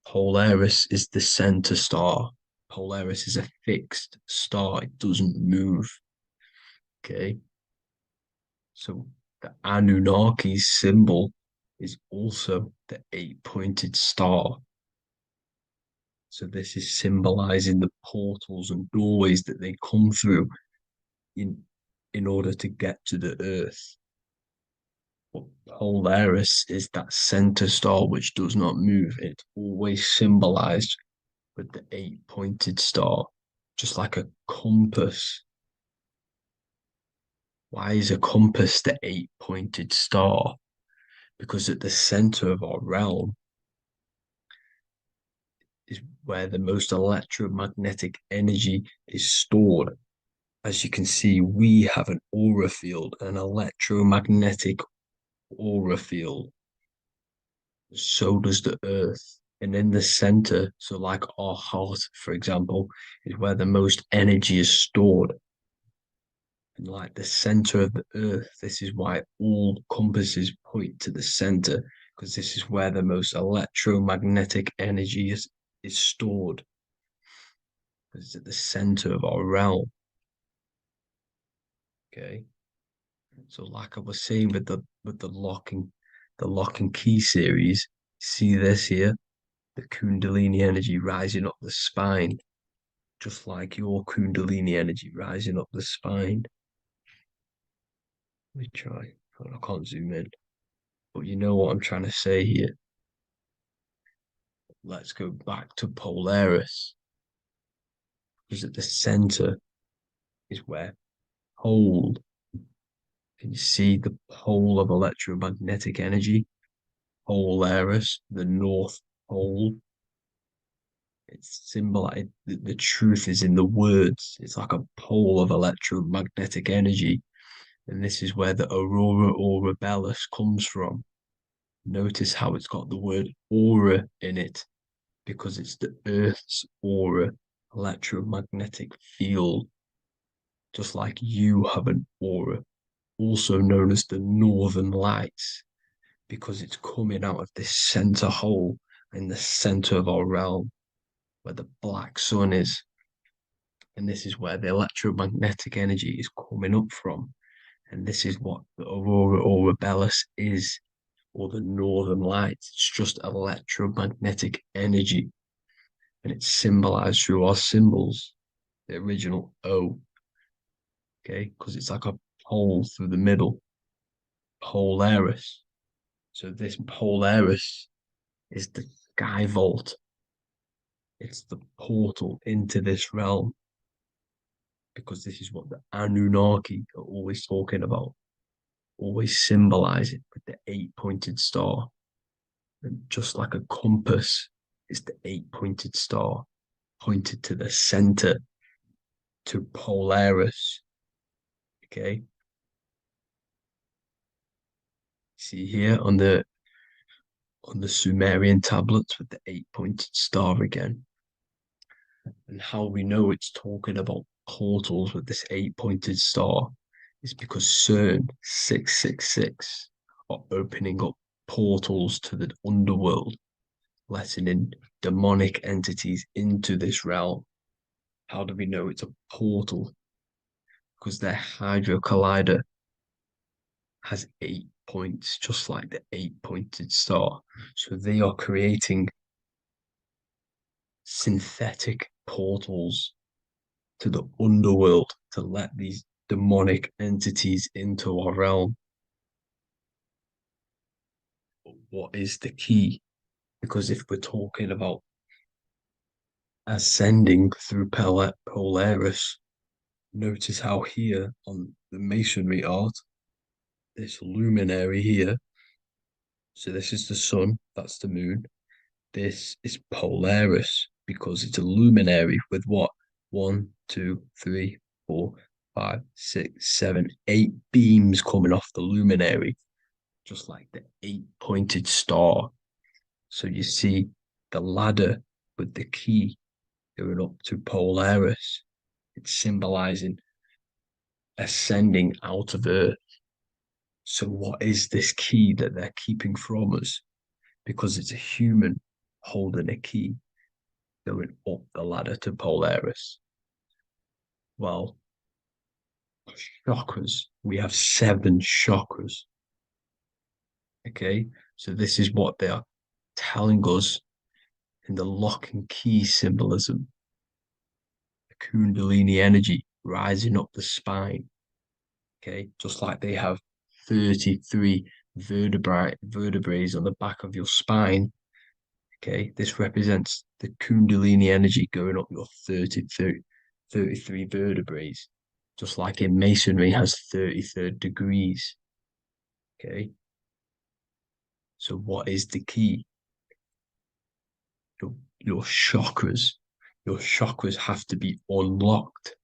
Polaris is the center star. Polaris is a fixed star, it doesn't move. Okay, so the Anunnaki's symbol is also the 8-pointed star. So this is symbolizing the portals and doorways that they come through in order to get to the Earth. But Polaris is that center star which does not move. It's always symbolized with the 8-pointed star, just like a compass. Why is a compass the 8-pointed star? Because at the center of our realm is where the most electromagnetic energy is stored. As you can see, we have an aura field, an electromagnetic aura field. So does the Earth. And in the center, so like our heart, for example, is where the most energy is stored. And like the center of the Earth, this is why all compasses point to the center, because this is where the most electromagnetic energy is stored. It's at the center of our realm. Okay. So like I was saying with the lock and key series, see this here? The Kundalini energy rising up the spine, just like your Kundalini energy rising up the spine. Let me try. I can't zoom in, but you know what I'm trying to say here. Let's go back to Polaris, because at the center is where pole. Can you see the pole of electromagnetic energy? Polaris, the North Pole. It's symbolized. The truth is in the words. It's like a pole of electromagnetic energy. And this is where the aurora borealis comes from. Notice how it's got the word aura in it, because it's the Earth's aura, electromagnetic field. Just like you have an aura, also known as the northern lights, because it's coming out of this center hole in the center of our realm, where the black sun is. And this is where the electromagnetic energy is coming up from. And this is what the aurora borealis is, or the northern lights. It's just electromagnetic energy. And it's symbolized through our symbols, the original O. Okay, because it's like a pole through the middle. Polaris. So this Polaris is the sky vault. It's the portal into this realm, because this is what the Anunnaki are always talking about, always symbolize it with the 8-pointed star. And just like a compass, it's the 8-pointed star pointed to the center, to Polaris. Okay. See here on the Sumerian tablets with the 8-pointed star again. And how we know it's talking about portals with this 8-pointed star is because CERN 666 are opening up portals to the underworld, letting in demonic entities into this realm. How do we know it's a portal? Because their Hydro Collider has 8 points, just like the 8-pointed star. So they are creating synthetic portals to the underworld to let these demonic entities into our realm. But what is the key? Because if we're talking about ascending through Polaris, notice how here on the masonry art, this luminary here, so this is the sun, that's the moon, this is Polaris, because it's a luminary with what? 1, 2, 3, 4, 5, 6, 7, 8 beams coming off the luminary, just like the 8-pointed star. So you see the ladder with the key going up to Polaris. It's symbolizing ascending out of Earth. So what is this key that they're keeping from us? Because it's a human holding a key going up the ladder to Polaris. Well, chakras. We have 7 chakras. Okay, so this is what they are telling us in the lock and key symbolism. The Kundalini energy rising up the spine. Okay, just like they have 33 vertebrae on the back of your spine. Okay, this represents the Kundalini energy going up your 33 vertebrae, just like in masonry has 33rd degrees. Okay, so what is the key? Your chakras. Your chakras have to be unlocked.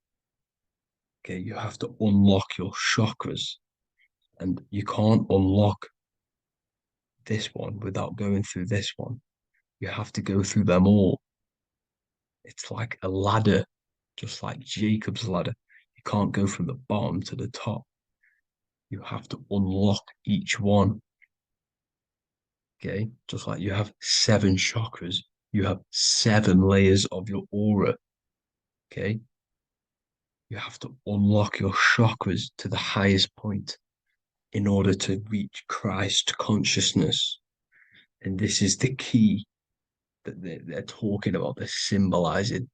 Okay, you have to unlock your chakras, and you can't unlock this one without going through this one. You have to go through them all. It's like a ladder, just like Jacob's ladder. You can't go from the bottom to the top. You have to unlock each one. Okay, just like you have 7 chakras, you have 7 layers of your aura. Okay, you have to unlock your chakras to the highest point in order to reach Christ consciousness. And this is the key that they're talking about. They're symbolizing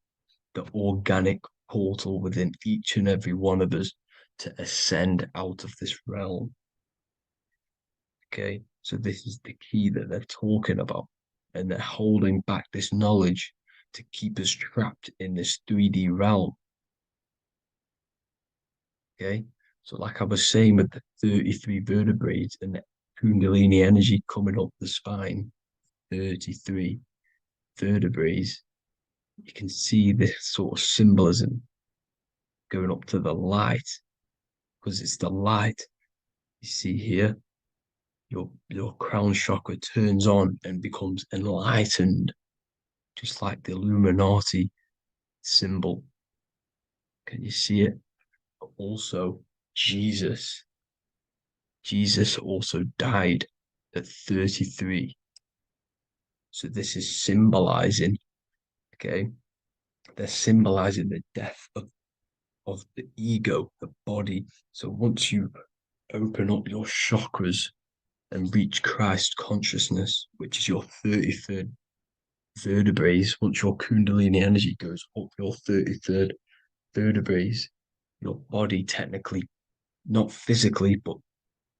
the organic portal within each and every one of us to ascend out of this realm. Okay, so this is the key that they're talking about, and they're holding back this knowledge to keep us trapped in this 3D realm. Okay, so like I was saying with the 33 vertebrae and the Kundalini energy coming up the spine, 33 vertebrae, you can see this sort of symbolism going up to the light, because it's the light. You see here, your crown chakra turns on and becomes enlightened, just like the Illuminati symbol. Can you see it? But also, Jesus also died at 33. So this is symbolizing, okay, they're symbolizing the death of the ego, the body. So once you open up your chakras and reach Christ consciousness, which is your 33rd vertebrae, once your Kundalini energy goes up your 33rd vertebrae, your body technically, not physically, but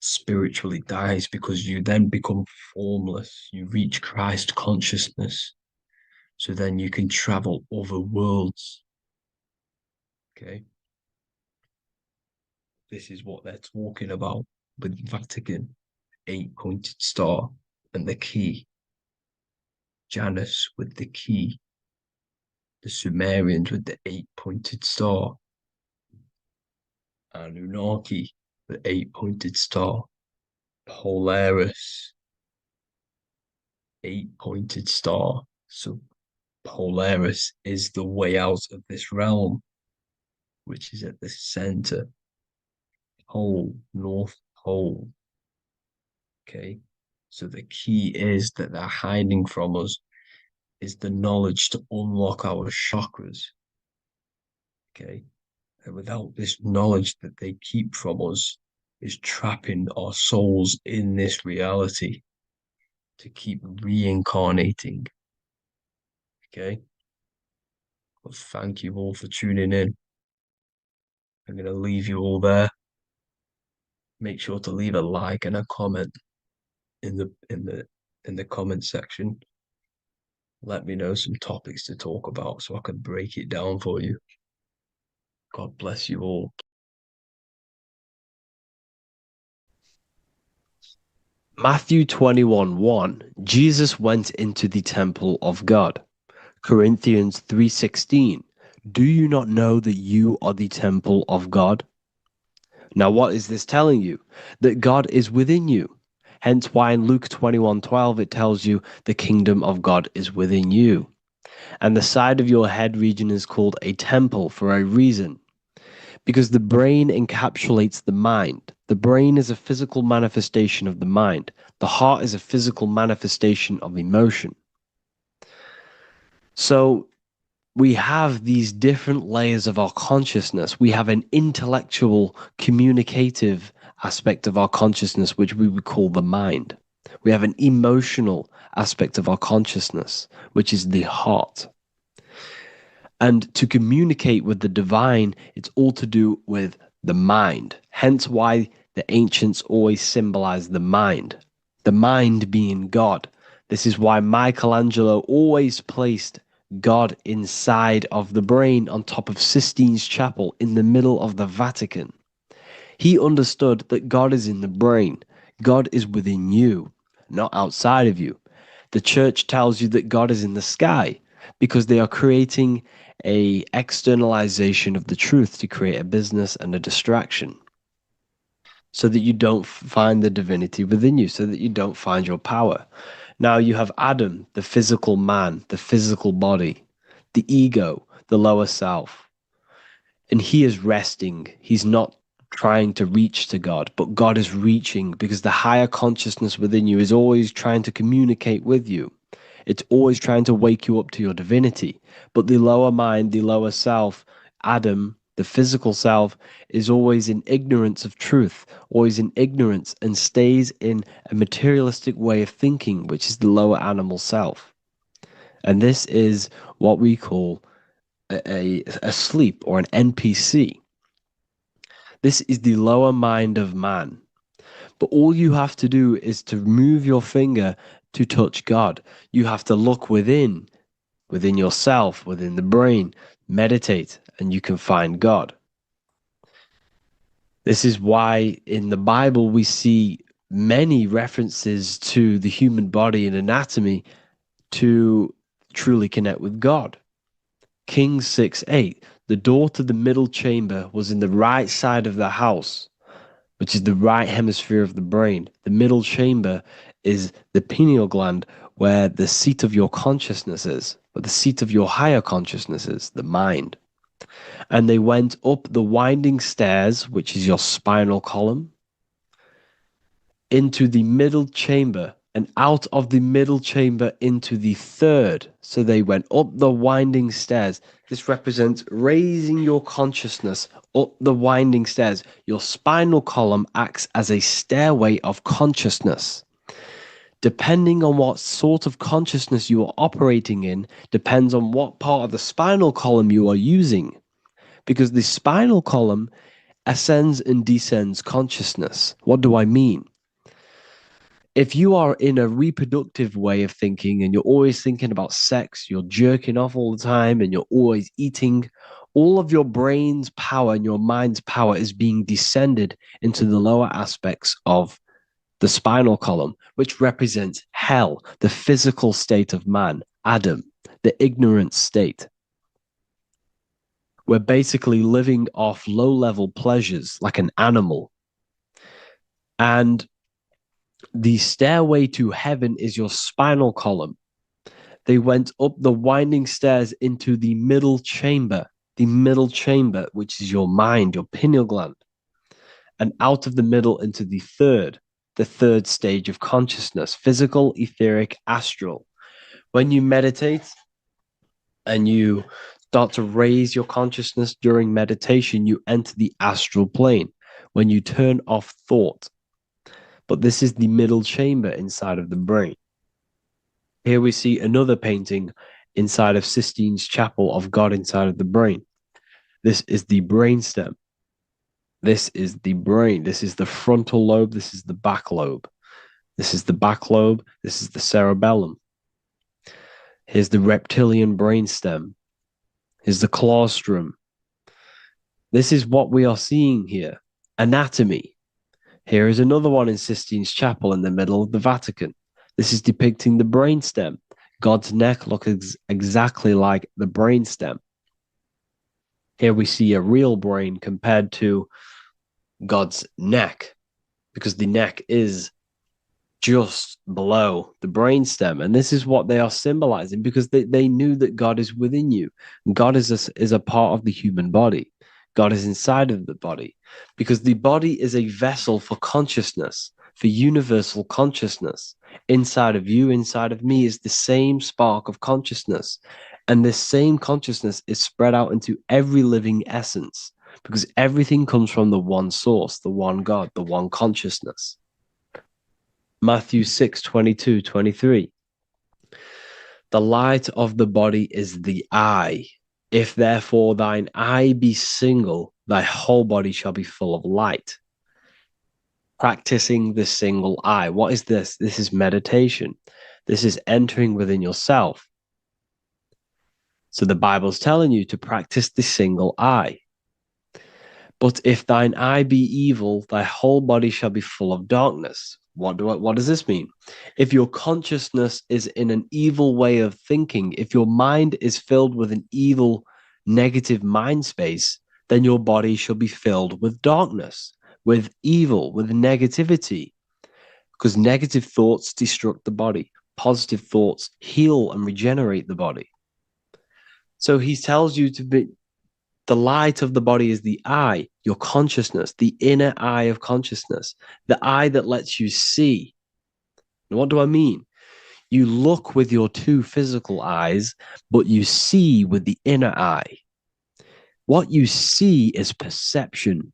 spiritually dies because you then become formless. You reach Christ consciousness. So then you can travel other worlds. Okay. This is what they're talking about with Vatican, 8-pointed star, and the key. Janus with the key. The Sumerians with the 8-pointed star. Anunnaki, the 8-pointed star. Polaris, 8-pointed star. So Polaris is the way out of this realm, which is at the center. Pole, North Pole. Okay. So the key is that they're hiding from us is the knowledge to unlock our chakras. Okay. And without this knowledge that they keep from us is trapping our souls in this reality to keep reincarnating. Okay. Well, thank you all for tuning in. I'm going to leave you all there. Make sure to leave a like and a comment in the comment section. Let me know some topics to talk about so I can break it down for you. God bless you all. Matthew 21:1, Jesus went into the temple of God. Corinthians 3:16, do you not know that you are the temple of God? Now, what is this telling you? That God is within you. Hence why in Luke 21:12 it tells you the kingdom of God is within you. And the side of your head region is called a temple for a reason. Because the brain encapsulates the mind. The brain is a physical manifestation of the mind. The heart is a physical manifestation of emotion. So we have these different layers of our consciousness. We have an intellectual, communicative aspect of our consciousness, which we would call the mind. We have an emotional aspect of our consciousness, which is the heart. And to communicate with the divine, it's all to do with the mind. Hence why the ancients always symbolize the mind being God. This is why Michelangelo always placed God inside of the brain on top of Sistine Chapel in the middle of the Vatican. He understood that God is in the brain. God is within you, not outside of you. The church tells you that God is in the sky because they are creating a externalization of the truth to create a business and a distraction so that you don't find the divinity within you, so that you don't find your power. Now you have Adam, the physical man, the physical body, the ego, the lower self. And he is resting. He's not trying to reach to God, but God is reaching because the higher consciousness within you is always trying to communicate with you. It's always trying to wake you up to your divinity. But the lower mind, the lower self, Adam, the physical self, is always in ignorance of truth, always in ignorance, and stays in a materialistic way of thinking, which is the lower animal self. And this is what we call a sleep or an NPC. This is the lower mind of man. But all you have to do is to move your finger to touch God. You have to look within yourself, within the brain, meditate, and you can find God. This is why in the Bible we see many references to the human body and anatomy to truly connect with God. Kings 6:8, the door to the middle chamber was in the right side of the house, which is the right hemisphere of the brain. The middle chamber is the pineal gland, where the seat of your consciousness is, where the seat of your higher consciousness is, the mind. And they went up the winding stairs, which is your spinal column, into the middle chamber, and out of the middle chamber into the third. So they went up the winding stairs. This represents raising your consciousness up the winding stairs. Your spinal column acts as a stairway of consciousness. Depending on what sort of consciousness you are operating in, depends on what part of the spinal column you are using. Because the spinal column ascends and descends consciousness. What do I mean? If you are in a reproductive way of thinking and you're always thinking about sex, you're jerking off all the time and you're always eating, all of your brain's power and your mind's power is being descended into the lower aspects of the spinal column, which represents hell, the physical state of man, Adam, the ignorant state. We're basically living off low-level pleasures like an animal. And the stairway to heaven is your spinal column. They went up the winding stairs into the middle chamber, which is your mind, your pineal gland, and out of the middle into the third stage of consciousness, physical, etheric, astral. When you meditate and you start to raise your consciousness during meditation, you enter the astral plane when you turn off thought. But this is the middle chamber inside of the brain. Here we see another painting inside of Sistine's chapel of God inside of the brain. This is the brainstem. This is the brain. This is the frontal lobe. This is the back lobe. This is the back lobe. This is the cerebellum. Here's the reptilian brainstem. Here's the claustrum. This is what we are seeing here. Anatomy. Here is another one in Sistine's chapel in the middle of the Vatican. This is depicting the brainstem. God's neck looks exactly like the brainstem. Here we see a real brain compared to God's neck, because the neck is just below the brainstem. And this is what they are symbolizing, because they knew that God is within you. God is a part of the human body. God is inside of the body, because the body is a vessel for consciousness, for universal consciousness. Inside of you, inside of me, is the same spark of consciousness. And this same consciousness is spread out into every living essence, because everything comes from the one source, the one God, the one consciousness. Matthew 6:22-23. The light of the body is the eye. If therefore thine eye be single, thy whole body shall be full of light. Practicing the single eye. What is this? This is meditation. This is entering within yourself. So the Bible's telling you to practice the single eye. But if thine eye be evil, thy whole body shall be full of darkness. What does this mean? If your consciousness is in an evil way of thinking, if your mind is filled with an evil, negative mind space, then your body shall be filled with darkness, with evil, with negativity. Because negative thoughts destruct the body. Positive thoughts heal and regenerate the body. So he tells you to be, the light of the body is the eye, your consciousness, the inner eye of consciousness, the eye that lets you see. And what do I mean? You look with your two physical eyes, but you see with the inner eye. What you see is perception.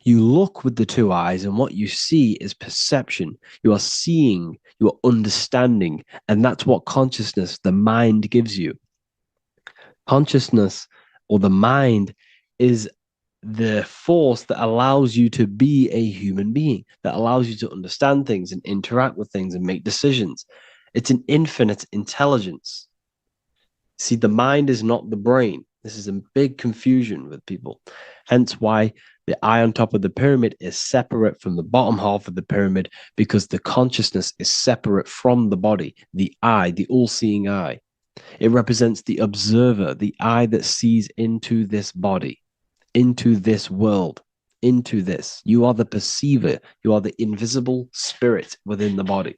You look with the two eyes, and what you see is perception. You are seeing, you are understanding, and that's what consciousness, the mind, gives you. Consciousness, or the mind, is the force that allows you to be a human being, that allows you to understand things and interact with things and make decisions. It's an infinite intelligence. See, the mind is not the brain. This is a big confusion with people. Hence why the eye on top of the pyramid is separate from the bottom half of the pyramid, because the consciousness is separate from the body, the eye, the all-seeing eye. It represents the observer, the eye that sees into this body, into this world, into this. You are the perceiver. You are the invisible spirit within the body.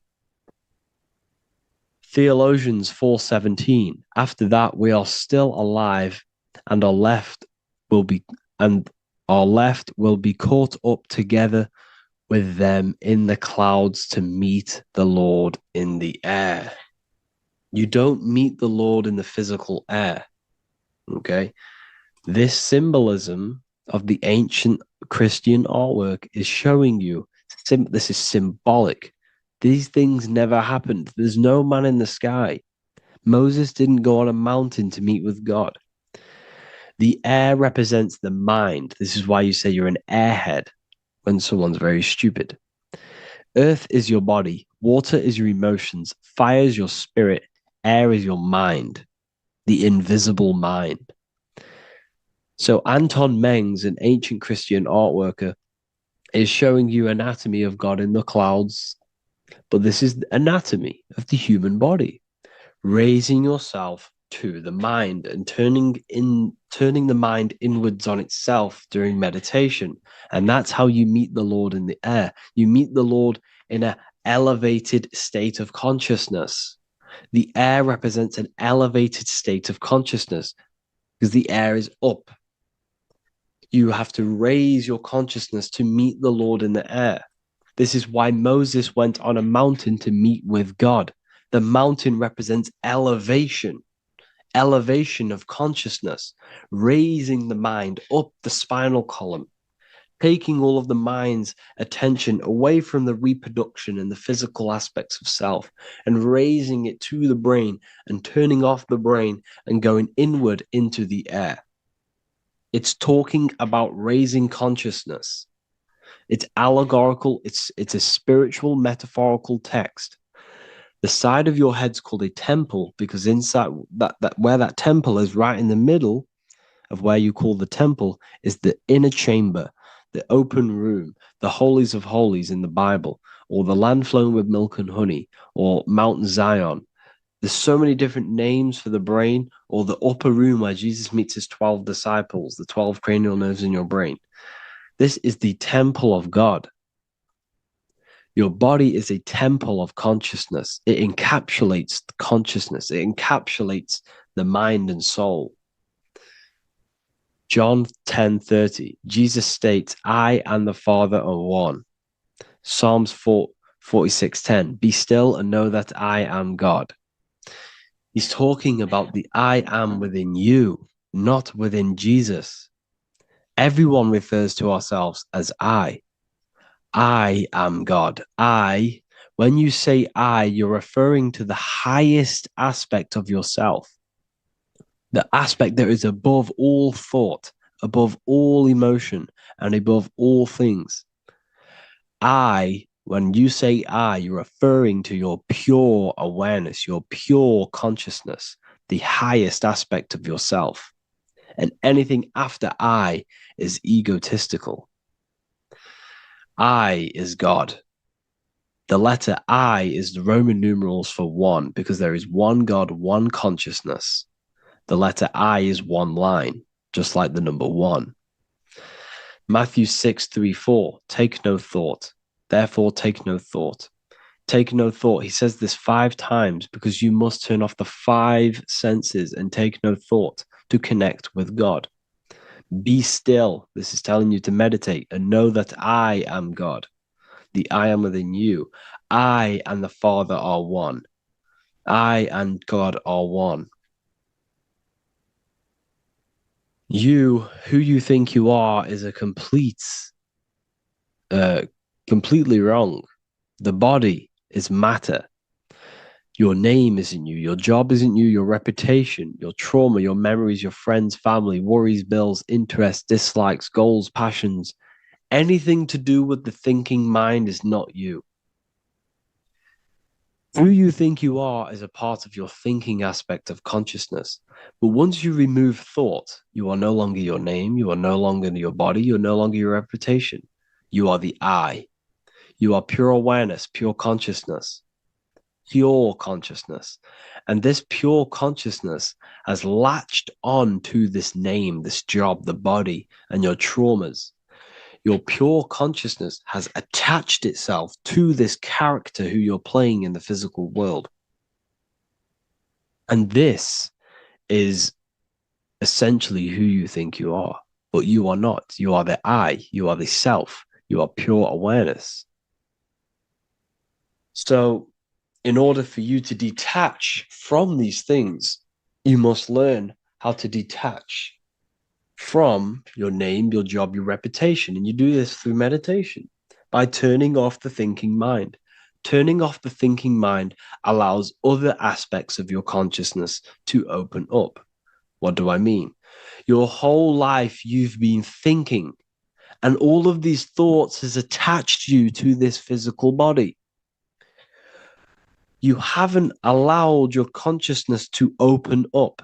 Theologians 4:17. After that, we are still alive, and our left will be caught up together with them in the clouds to meet the Lord in the air. You don't meet the Lord in the physical air. Okay? This symbolism of the ancient Christian artwork is showing you this is symbolic. These things never happened. There's no man in the sky. Moses didn't go on a mountain to meet with God. The air represents the mind. This is why you say you're an airhead when someone's very stupid. Earth is your body. Water is your emotions. Fire is your spirit. Air is your mind, the invisible mind. So Anton Mengs, an ancient Christian art worker, is showing you anatomy of God in the clouds. But this is anatomy of the human body, raising yourself to the mind and turning the mind inwards on itself during meditation. And that's how you meet the Lord in the air. You meet the Lord in an elevated state of consciousness. The air represents an elevated state of consciousness because the air is up. You have to raise your consciousness to meet the Lord in the air. This is why Moses went on a mountain to meet with God. The mountain represents elevation of consciousness, raising the mind up the spinal column, taking all of the mind's attention away from the reproduction and the physical aspects of self and raising it to the brain and turning off the brain and going inward into the air. It's talking about raising consciousness. It's allegorical. It's a spiritual, metaphorical text. The side of your head's called a temple because inside that where that temple is, right in the middle of where you call the temple, is the inner chamber, the open room, the holies of holies in the Bible, or the land flowing with milk and honey, or Mount Zion. There's so many different names for the brain, or the upper room where Jesus meets his 12 disciples, the 12 cranial nerves in your brain. This is the temple of God. Your body is a temple of consciousness. It encapsulates the consciousness. It encapsulates the mind and soul. John 10:30, Jesus states, I and the Father are one. Psalms 46:10, be still and know that I am God. He's talking about the I am within you, not within Jesus. Everyone refers to ourselves as I. I am God. When you say I, you're referring to the highest aspect of yourself, the aspect that is above all thought, above all emotion, and above all things. When you say I, you're referring to your pure awareness, your pure consciousness, the highest aspect of yourself. And anything after I is egotistical. I is God. The letter I is the Roman numerals for one, because there is one God, one consciousness. The letter I is one line, just like the number one. Matthew 6:3-4, take no thought. Therefore, take no thought. Take no thought. He says this 5 times because you must turn off the 5 senses and take no thought to connect with God. Be still. This is telling you to meditate and know that I am God. The I am within you. I and the Father are one. I and God are one. You, who you think you are, is a completely wrong. The body is matter. Your name isn't you. Your job isn't you. Your reputation, your trauma, your memories, your friends, family, worries, bills, interests, dislikes, goals, passions. Anything to do with the thinking mind is not you. Who you think you are is a part of your thinking aspect of consciousness. But once you remove thought, you are no longer your name. You are no longer your body. You're no longer your reputation. You are the I. You are pure awareness, pure consciousness. Pure consciousness. And this pure consciousness has latched on to this name, this job, the body, and your traumas. Your pure consciousness has attached itself to this character who you're playing in the physical world. And this is essentially who you think you are, but you are not. You are the I, you are the self, you are pure awareness. So in order for you to detach from these things, you must learn how to detach from your name, your job, your reputation. And you do this through meditation by turning off the thinking mind. Turning off the thinking mind allows other aspects of your consciousness to open up. What do I mean? Your whole life you've been thinking, and all of these thoughts has attached you to this physical body. You haven't allowed your consciousness to open up.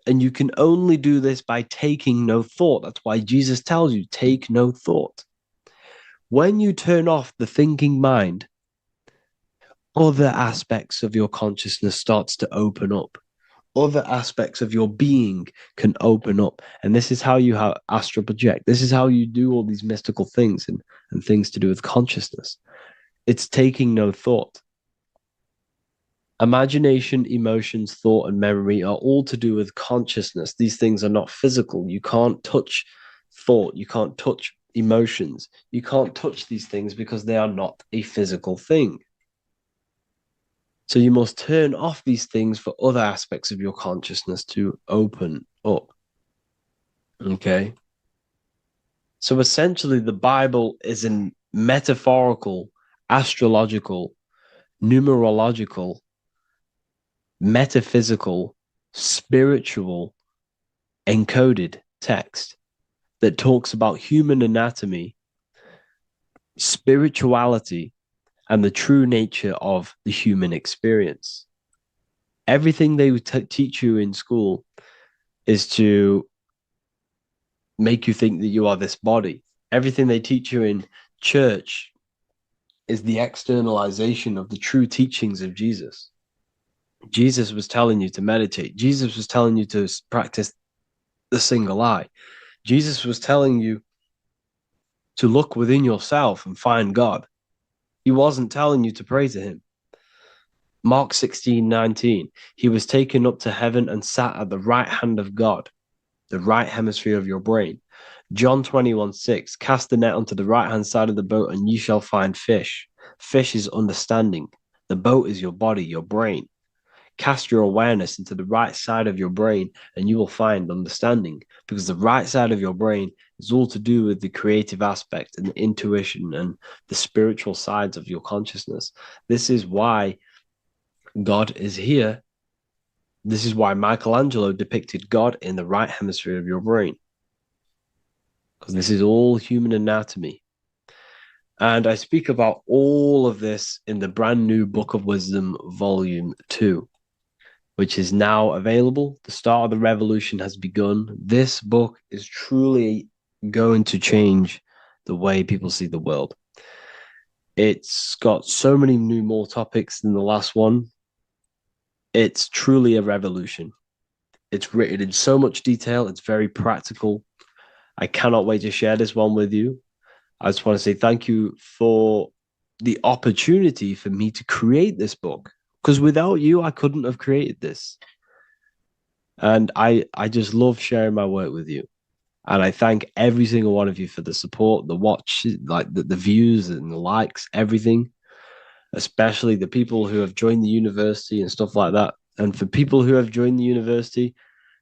And you can only do this by taking no thought. That's why Jesus tells you, take no thought. When you turn off the thinking mind, other aspects of your consciousness starts to open up. Other aspects of your being can open up. And this is how you astral project. This is how you do all these mystical things and things to do with consciousness. It's taking no thought. Imagination, emotions, thought, and memory are all to do with consciousness. These things are not physical. You can't touch thought. You can't touch emotions. You can't touch these things because they are not a physical thing. So you must turn off these things for other aspects of your consciousness to open up. Okay? So essentially, the Bible is a metaphorical, astrological, numerological, metaphysical, spiritual, encoded text that talks about human anatomy, spirituality, and the true nature of the human experience. Everything they teach you in school is to make you think that you are this body. Everything they teach you in church is the externalization of the true teachings of Jesus. Jesus was telling you to meditate. Jesus was telling you to practice the single eye. Jesus was telling you to look within yourself and find God. He wasn't telling you to pray to him. Mark 16:19, he was taken up to heaven and sat at the right hand of God, the right hemisphere of your brain. John 21:6, cast the net onto the right-hand side of the boat and you shall find fish. Fish is understanding. The boat is your body, your brain. Cast your awareness into the right side of your brain and you will find understanding, because the right side of your brain is all to do with the creative aspect and the intuition and the spiritual sides of your consciousness. This is why God is here. This is why Michelangelo depicted God in the right hemisphere of your brain, because this is all human anatomy. And I speak about all of this in the brand new Book of Wisdom, Volume 2, which is now available. The start of the revolution has begun. This book is truly going to change the way people see the world. It's got so many more topics than the last one. It's truly a revolution. It's written in so much detail. It's very practical. I cannot wait to share this one with you. I just want to say thank you for the opportunity for me to create this book, because without you, I couldn't have created this. And I just love sharing my work with you. And I thank every single one of you for the support, the watch, like the views and the likes, everything, especially the people who have joined the university and stuff like that. And for people who have joined the university,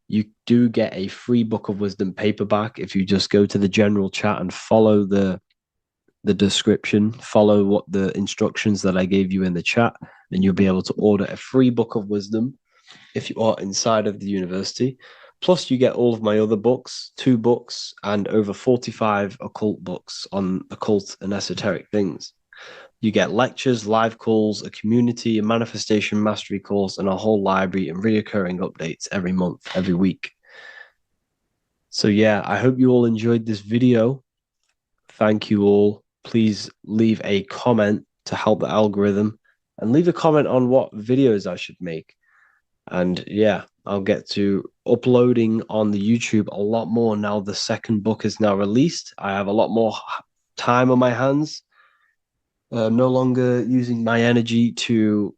you do get a free Book of Wisdom paperback if you just go to the general chat and follow the description, follow what the instructions that I gave you in the chat, then you'll be able to order a free Book of Wisdom if you are inside of the university. Plus, you get all of my other books, 2 books, and over 45 occult books on occult and esoteric things. You get lectures, live calls, a community, a manifestation mastery course, and a whole library and reoccurring updates every month, every week. So yeah, I hope you all enjoyed this video. Thank you all. Please leave a comment to help the algorithm, and leave a comment on what videos I should make. And yeah, I'll get to uploading on the YouTube a lot more now the second book is now released. I have a lot more time on my hands. No longer using my energy to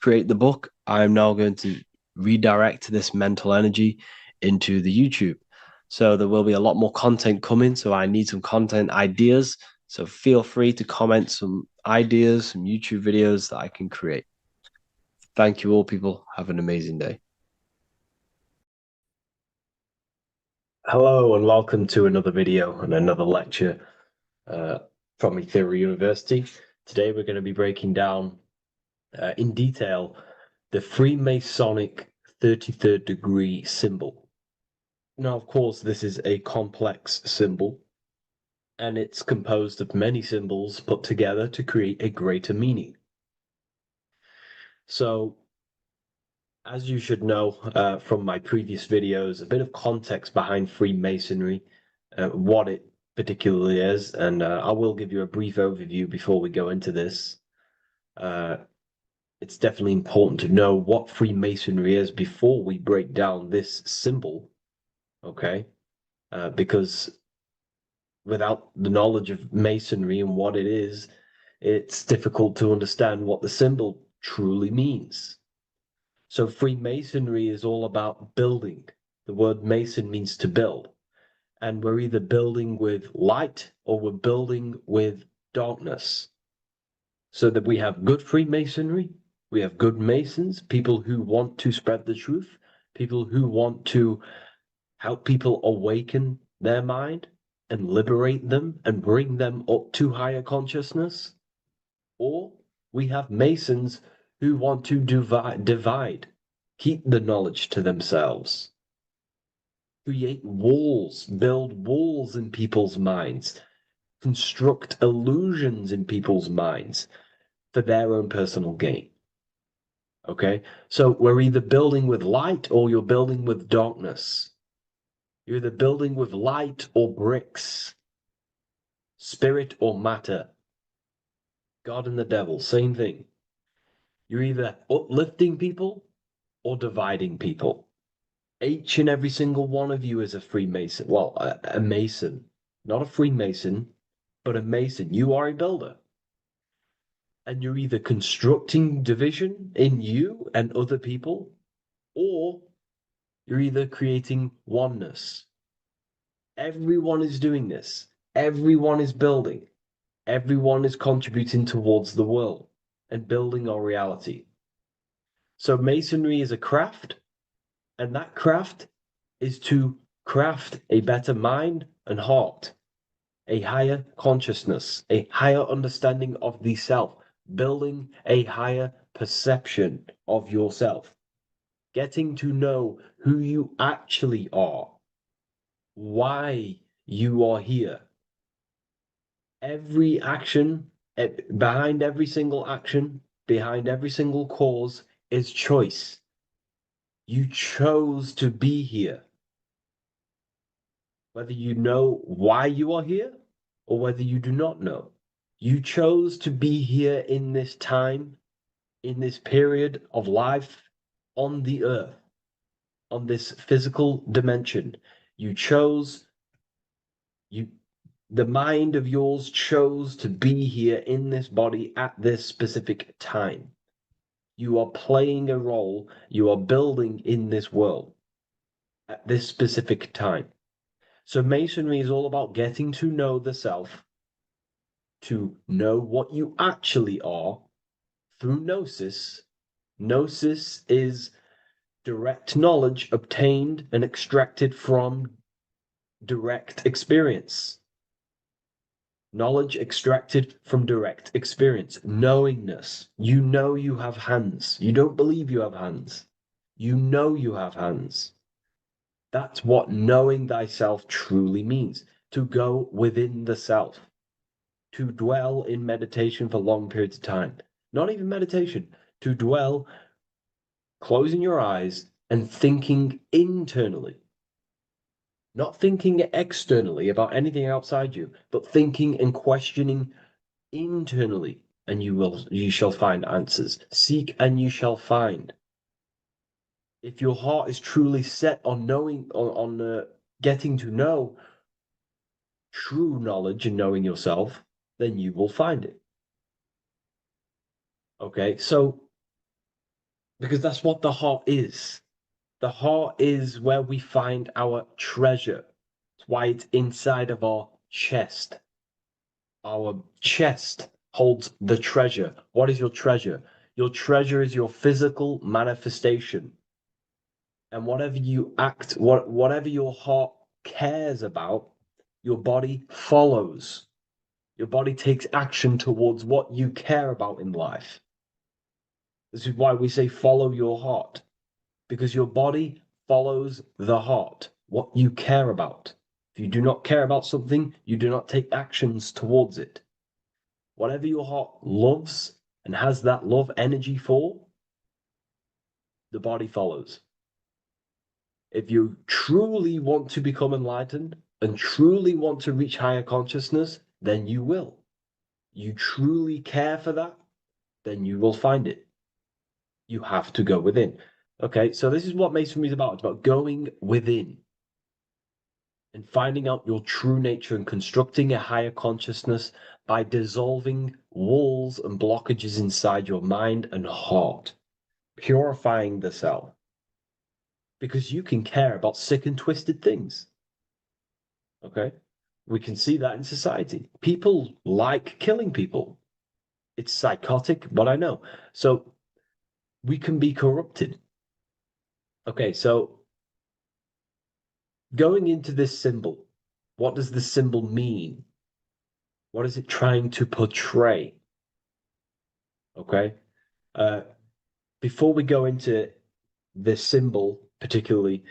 create the book. I'm now going to redirect this mental energy into the YouTube. So there will be a lot more content coming. So I need some content ideas. So feel free to comment some ideas, some YouTube videos that I can create. Thank you all, people. Have an amazing day. Hello and welcome to another video and another lecture from Ethereal University. Today we're going to be breaking down in detail the Freemasonic 33rd degree symbol. Now, of course, this is a complex symbol, and it's composed of many symbols put together to create a greater meaning. So, as you should know from my previous videos, a bit of context behind Freemasonry, what it particularly is, and I will give you a brief overview before we go into this. It's definitely important to know what Freemasonry is before we break down this symbol, okay? Because without the knowledge of Masonry and what it is, it's difficult to understand what the symbol truly means. So Freemasonry is all about building. The word Mason means to build. And we're either building with light or we're building with darkness. So that we have good Freemasonry, we have good Masons, people who want to spread the truth, people who want to help people awaken their mind and liberate them and bring them up to higher consciousness. Or we have Masons who want to divide, keep the knowledge to themselves, create walls, build walls in people's minds, construct illusions in people's minds for their own personal gain. Okay, so we're either building with light or you're building with darkness. You're either building with light or bricks, spirit or matter. God and the devil, same thing. You're either uplifting people or dividing people. Each and every single one of you is a Freemason. Well, a Mason. Not a Freemason, but a Mason. You are a builder. And you're either constructing division in you and other people, or you're either creating oneness. Everyone is doing this. Everyone is building. Everyone is contributing towards the world and building our reality. So Masonry is a craft, and that craft is to craft a better mind and heart, a higher consciousness, a higher understanding of the self, building a higher perception of yourself, getting to know who you actually are, why you are here. Every action, behind every single action, behind every single cause is choice. You chose to be here. Whether you know why you are here or whether you do not know. You chose to be here in this time, in this period of life on the earth, on this physical dimension. You chose, the mind of yours chose to be here in this body at this specific time. You are playing a role, you are building in this world at this specific time. So Masonry is all about getting to know the self, to know what you actually are through gnosis. Gnosis is direct knowledge obtained and extracted from direct experience. Knowledge extracted from direct experience. Knowingness. You know you have hands. You don't believe you have hands. You know you have hands. That's what knowing thyself truly means. To go within the self. To dwell in meditation for long periods of time. Not even meditation. To dwell, closing your eyes and thinking internally. Not thinking externally about anything outside you, but thinking and questioning internally, and you shall find answers. Seek and you shall find. If your heart is truly set on knowing, on getting to know true knowledge and knowing yourself, then you will find it. Okay, so because that's what the heart is. The heart is where we find our treasure. It's why it's inside of our chest. Our chest holds the treasure. What is your treasure? Your treasure is your physical manifestation. And whatever you act, whatever your heart cares about, your body follows. Your body takes action towards what you care about in life. This is why we say follow your heart, because your body follows the heart. what you care about. If you do not care about something, you do not take actions towards it. Whatever your heart loves and has that love energy for, the body follows. If you truly want to become enlightened and truly want to reach higher consciousness, then you will. You truly care for that, then you will find it. You have to go within. Okay, so this is what Masonry is about. It's about going within and finding out your true nature and constructing a higher consciousness by dissolving walls and blockages inside your mind and heart, purifying the self. Because you can care about sick and twisted things. Okay? We can see that in society. People like killing people. It's psychotic, but I know. So we can be corrupted. Okay, so going into this symbol, what does this symbol mean? What is it trying to portray? Okay. Before we go into this symbol, particularly,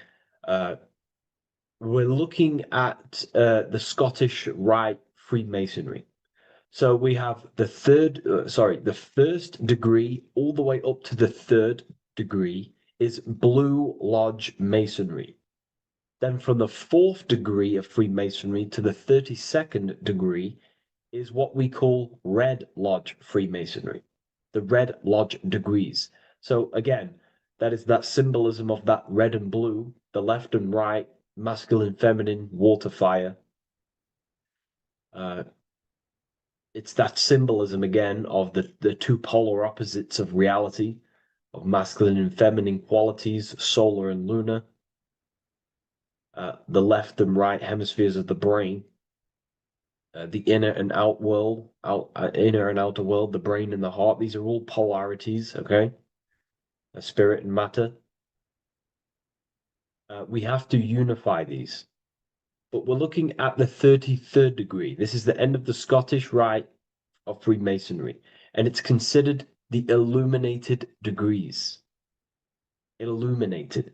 we're looking at the Scottish Rite Freemasonry. So we have the the first degree all the way up to the third degree is Blue Lodge Masonry. Then from the fourth degree of Freemasonry to the 32nd degree is what we call Red Lodge Freemasonry, the Red Lodge degrees. So again, that is that symbolism of that red and blue, the left and right, masculine, feminine, water, fire. It's that symbolism again of the two polar opposites of reality, of masculine and feminine qualities, solar and lunar, the left and right hemispheres of the brain, the inner and out world, inner and outer world, the brain and the heart. These are all polarities, okay? Spirit and matter. We have to unify these. But we're looking at the 33rd degree. This is the end of the Scottish Rite of Freemasonry, and it's considered the illuminated degrees. Illuminated.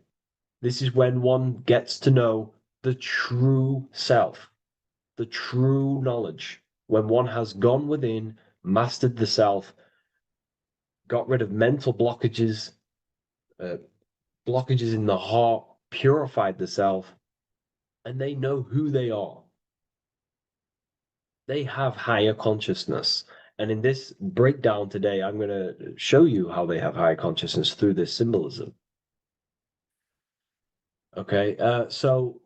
This is when one gets to know the true self, the true knowledge, when one has gone within, mastered the self, got rid of mental blockages, blockages in the heart, purified the self, and they know who they are. They have higher consciousness. And in this breakdown today, I'm going to show you how they have higher consciousness through this symbolism. Okay, so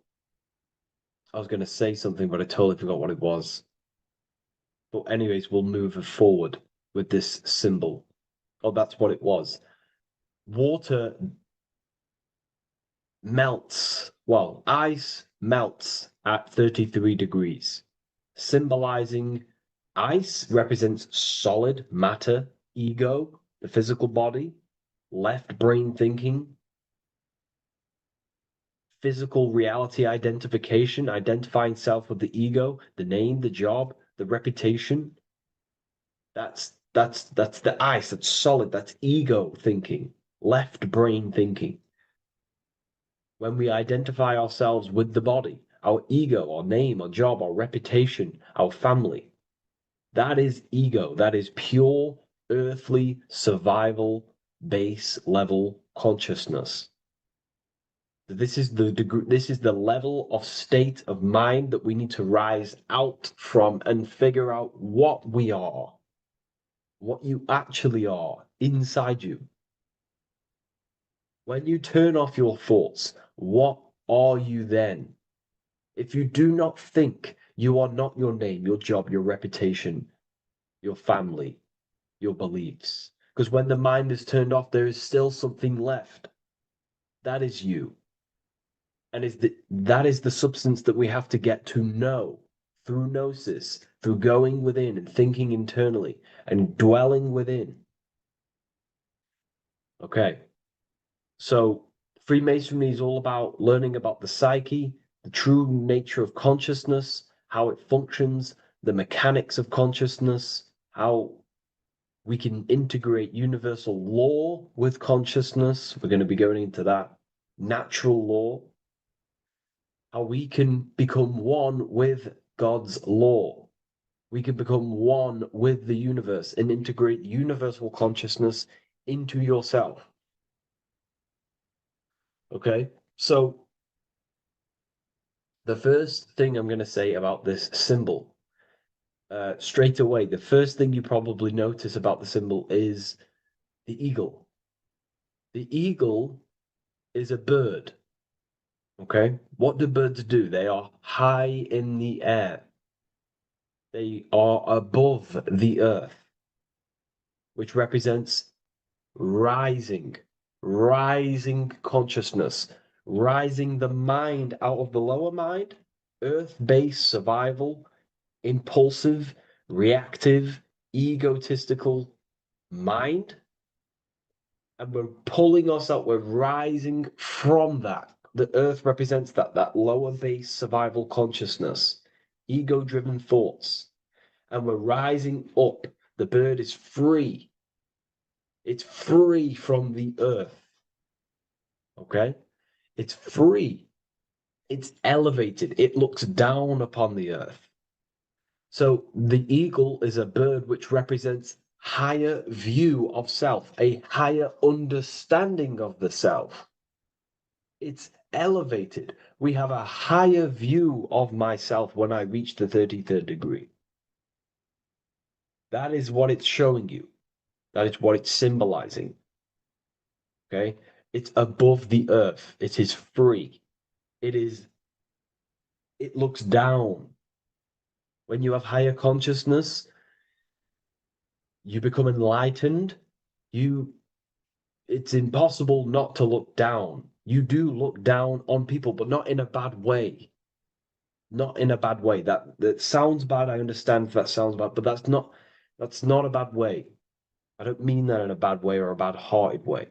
I was going to say something, but I totally forgot what it was. But anyways, we'll move forward with this symbol. Oh, that's what it was. Water melts, well, ice melts at 33 degrees, symbolizing ice represents solid matter, ego, the physical body, left brain thinking, physical reality identification, identifying self with the ego, the name, the job, the reputation. That's the ice, that's solid, that's ego thinking, left brain thinking. When we identify ourselves with the body, our ego, our name, our job, our reputation, our family, that is ego. That is pure earthly survival base level consciousness. This is the degree, this is the level of state of mind that we need to rise out from and figure out what we are, what you actually are inside you. When you turn off your thoughts, what are you then? If you do not think, you are not your name, your job, your reputation, your family, your beliefs. Because when the mind is turned off, there is still something left. That is you. And that is the substance that we have to get to know through gnosis, through going within and thinking internally and dwelling within. Okay. So Freemasonry is all about learning about the psyche, the true nature of consciousness, how it functions, the mechanics of consciousness, how we can integrate universal law with consciousness. We're going to be going into that. Natural law. how we can become one with God's law. We can become one with the universe and integrate universal consciousness into yourself. Okay, so the first thing I'm going to say about this symbol, straight away, the first thing you probably notice about the symbol is the eagle. The eagle is a bird. Okay, what do birds do? They are high in the air. They are above the earth, which represents rising, rising consciousness, rising the mind out of the lower mind, earth-based survival, impulsive, reactive, egotistical mind. And we're pulling us up, we're rising from that. The earth represents that lower base survival consciousness, ego-driven thoughts. And we're rising up. The bird is free. It's free from the earth. Okay? It's free. It's elevated. It looks down upon the earth. So the eagle is a bird which represents higher view of self, a higher understanding of the self. It's elevated. We have a higher view of myself when I reach the 33rd degree. That is what it's showing you. That is what it's symbolizing. Okay? It's above the earth. It is free. It looks down. When you have higher consciousness, you become enlightened. It's impossible not to look down. You do look down on people, but not in a bad way. Not in a bad way. That sounds bad. I understand that sounds bad, but that's not a bad way. I don't mean that in a bad way or a bad-hearted way.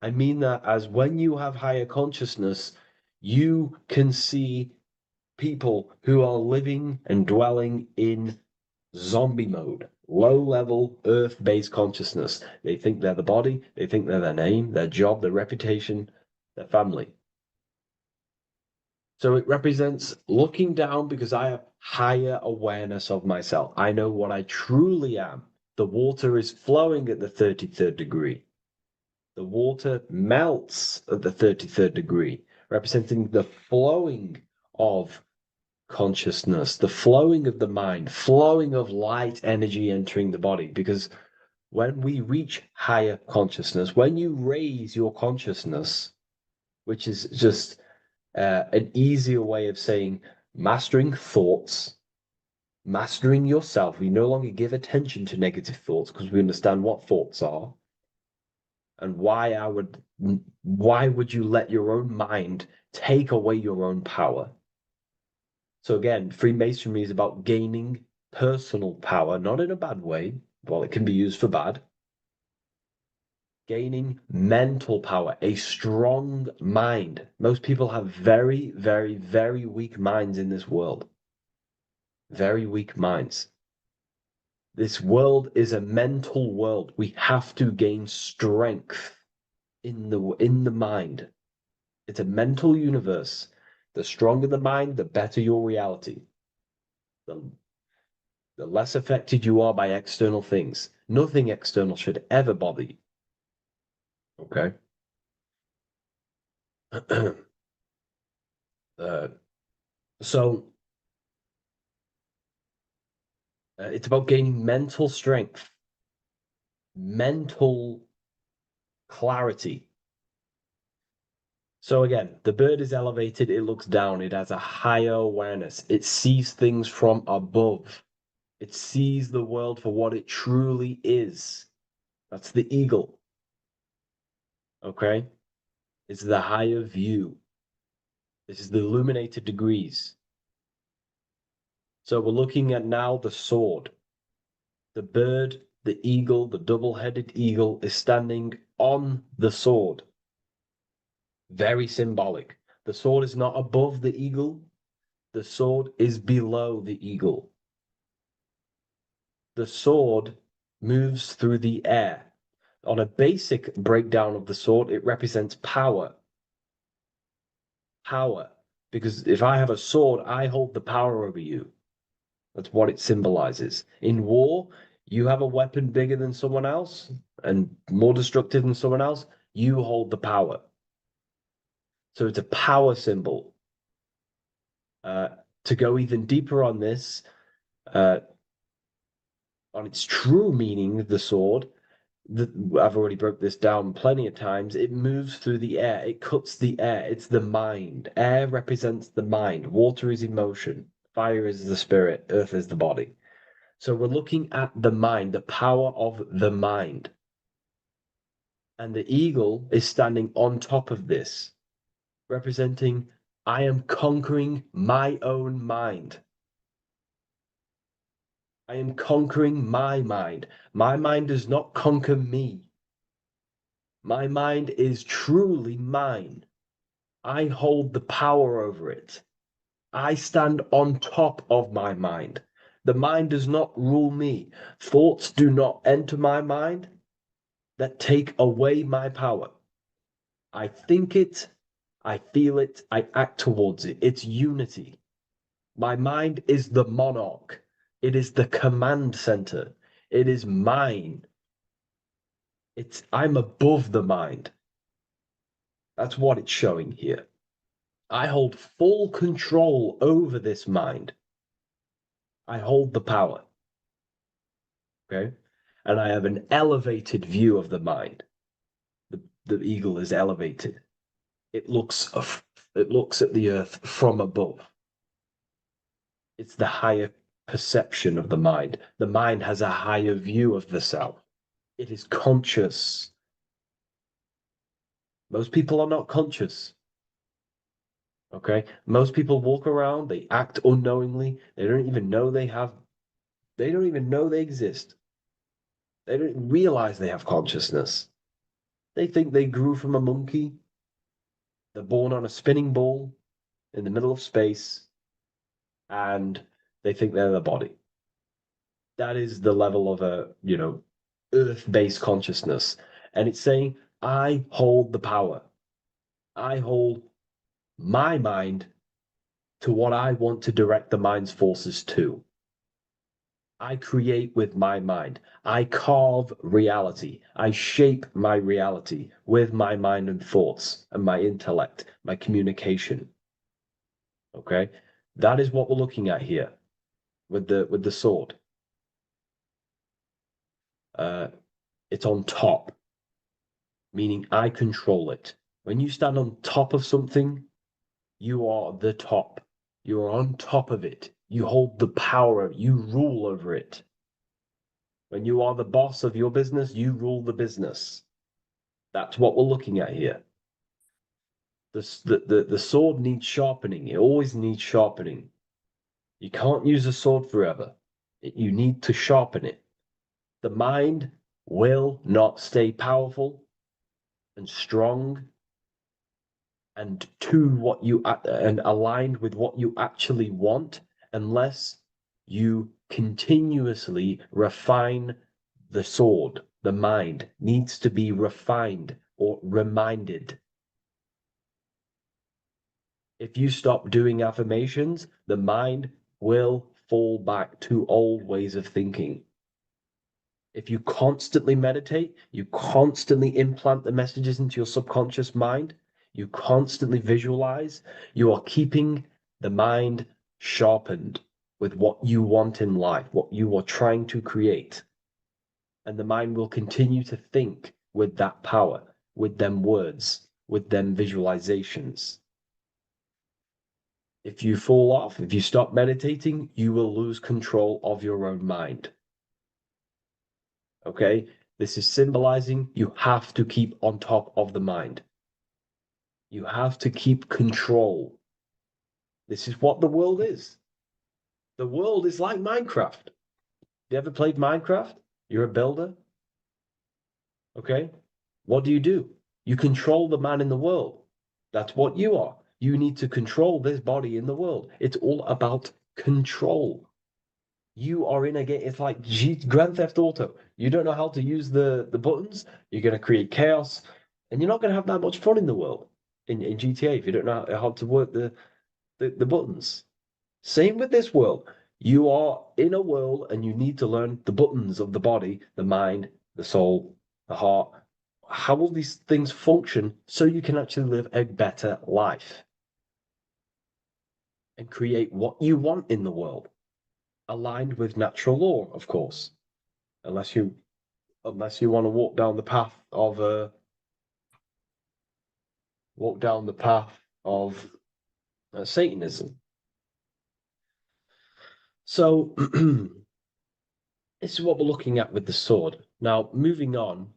I mean that as when you have higher consciousness, you can see people who are living and dwelling in zombie mode, low-level earth-based consciousness. They think they're the body, they think they're their name, their job, their reputation, their family. So it represents looking down because I have higher awareness of myself. I know what I truly am. The water is flowing at the 33rd degree. The water melts at the 33rd degree, representing the flowing of consciousness, the flowing of the mind, flowing of light energy entering the body. Because when we reach higher consciousness, when you raise your consciousness, which is just an easier way of saying mastering thoughts, mastering yourself, we no longer give attention to negative thoughts because we understand what thoughts are. And why would you let your own mind take away your own power? So again, Freemasonry is about gaining personal power, not in a bad way. Well, it can be used for bad. Gaining mental power, a strong mind. Most people have very, very, very weak minds in this world. Very weak minds. This world is a mental world. We have to gain strength in the mind. It's a mental universe. The stronger the mind, the better your reality. The less affected you are by external things. Nothing external should ever bother you. Okay? So it's about gaining mental strength, mental clarity. So again, the bird is elevated, it looks down, it has a higher awareness, it sees things from above, it sees the world for what it truly is. That's the eagle. Okay? It's the higher view. This is the illuminated degrees. So we're looking at now the sword. The bird, the eagle, the double-headed eagle is standing on the sword. Very symbolic. The sword is not above the eagle. The sword is below the eagle. The sword moves through the air. On a basic breakdown of the sword, it represents power. Power. Because if I have a sword, I hold the power over you. That's what it symbolizes. In war, you have a weapon bigger than someone else and more destructive than someone else, you hold the power. So it's a power symbol. To go even deeper on this, on its true meaning, the sword, I've already broke this down plenty of times. It moves through the air. It cuts the air. It's the mind. Air represents the mind. Water is emotion. Fire is the spirit. Earth is the body. So we're looking at the mind, the power of the mind. And the eagle is standing on top of this, representing, I am conquering my own mind. I am conquering my mind. My mind does not conquer me. My mind is truly mine. I hold the power over it. I stand on top of my mind. The mind does not rule me. Thoughts do not enter my mind that take away my power. I think it, I feel it, I act towards it. It's unity. My mind is the monarch. It is the command center. It is mine. I'm above the mind. That's what it's showing here. I hold full control over this mind. I hold the power. Okay? And I have an elevated view of the mind. The eagle is elevated. It looks at the earth from above. It's the higher perception of the mind. The mind has a higher view of the self. It is conscious. Most people are not conscious. Okay? Most people walk around, they act unknowingly, they don't even know they exist. They don't realize they have consciousness. They think they grew from a monkey. They're born on a spinning ball in the middle of space, and they think they're the body. That is the level of earth-based consciousness. And it's saying, I hold the power. I hold my mind to what I want to direct the mind's forces to. I create with my mind. I carve reality. I shape my reality with my mind and thoughts and my intellect, my communication. Okay? That is what we're looking at here with the sword. It's on top, meaning I control it. When you stand on top of something, you are the top. You are on top of it. You hold the power. You rule over it. When you are the boss of your business, you rule the business. That's what we're looking at here. The sword needs sharpening. It always needs sharpening. You can't use a sword forever. You need to sharpen it. The mind will not stay powerful and strong and and aligned with what you actually want unless you continuously refine the sword. The mind needs to be refined or reminded. If you stop doing affirmations, the mind will fall back to old ways of thinking. If you constantly meditate, you constantly implant the messages into your subconscious mind, you constantly visualize, you are keeping the mind sharpened with what you want in life, what you are trying to create. And the mind will continue to think with that power, with them words, with them visualizations. If you fall off, if you stop meditating, you will lose control of your own mind. Okay? This is symbolizing you have to keep on top of the mind. You have to keep control. This is what the world is. The world is like Minecraft. You ever played Minecraft? You're a builder. Okay? What do? You control the man in the world. That's what you are. You need to control this body in the world. It's all about control. You are in a game. It's like Grand Theft Auto. You don't know how to use the buttons. You're going to create chaos, and you're not going to have that much fun in the world in GTA if you don't know how to work the buttons. Same with this world. You are in a world and you need to learn the buttons of the body, the mind, the soul, the heart. How will these things function so you can actually live a better life and create what you want in the world, aligned with natural law, of course, unless you want to walk down the path of Satanism. So this is what we're looking at with the sword. Now, moving on,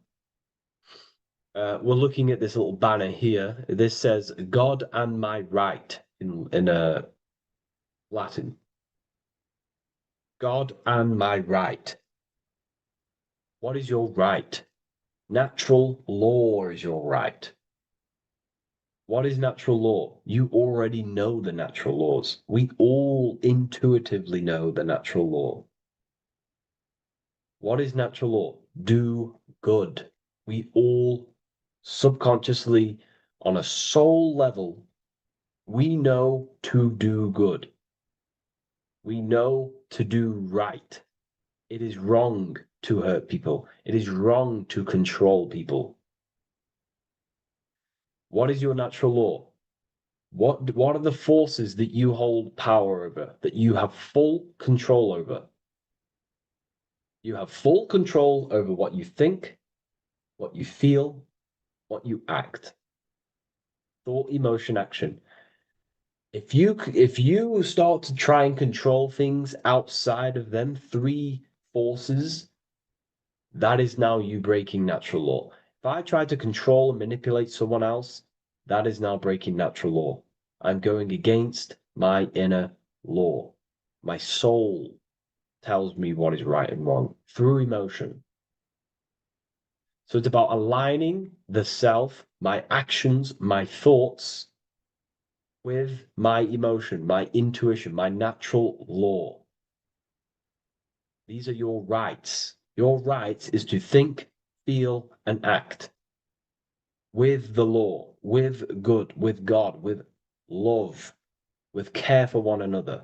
we're looking at this little banner here. This says "God and my right" in Latin. God and my right. What is your right? Natural law is your right. What is natural law? You already know the natural laws. We all intuitively know the natural law. What is natural law? Do good. We all subconsciously, on a soul level, we know to do good. We know to do right. It is wrong to hurt people. It is wrong to control people. What is your natural law? What are the forces that you hold power over, that you have full control over? You have full control over what you think, what you feel, what you act. Thought, emotion, action. If you start to try and control things outside of them three forces, that is now you breaking natural law. If I try to control and manipulate someone else, that is now breaking natural law. I'm going against my inner law. My soul tells me what is right and wrong through emotion. So it's about aligning the self, my actions, my thoughts, with my emotion, my intuition, my natural law. These are your rights. Your rights is to think, feel, and act with the law, with good, with God, with love, with care for one another.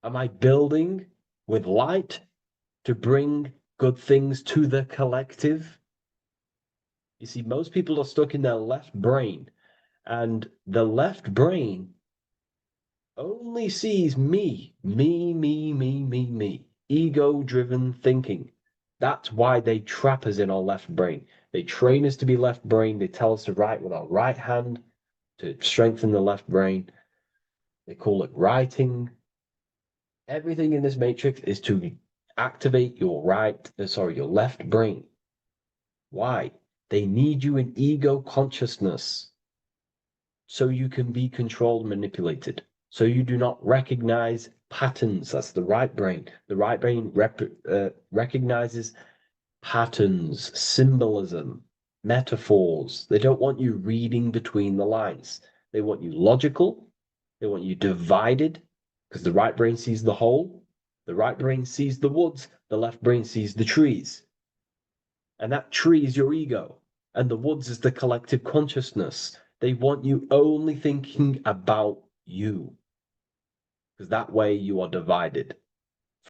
Am I building with light to bring good things to the collective? You see, most people are stuck in their left brain, and the left brain only sees me, ego-driven thinking. That's why they trap us in our left brain. They train us to be left brain. They tell us to write with our right hand to strengthen the left brain. They call it writing. Everything in this matrix is to activate your your left brain. Why? They need you in ego consciousness so you can be controlled and manipulated. So you do not recognize patterns. That's the right brain. The right brain recognizes patterns, symbolism, metaphors. They don't want you reading between the lines. They want you logical. They want you divided, because the right brain sees the whole. The right brain sees the woods. The left brain sees the trees. And that tree is your ego. And the woods is the collective consciousness. They want you only thinking about you, because that way you are divided.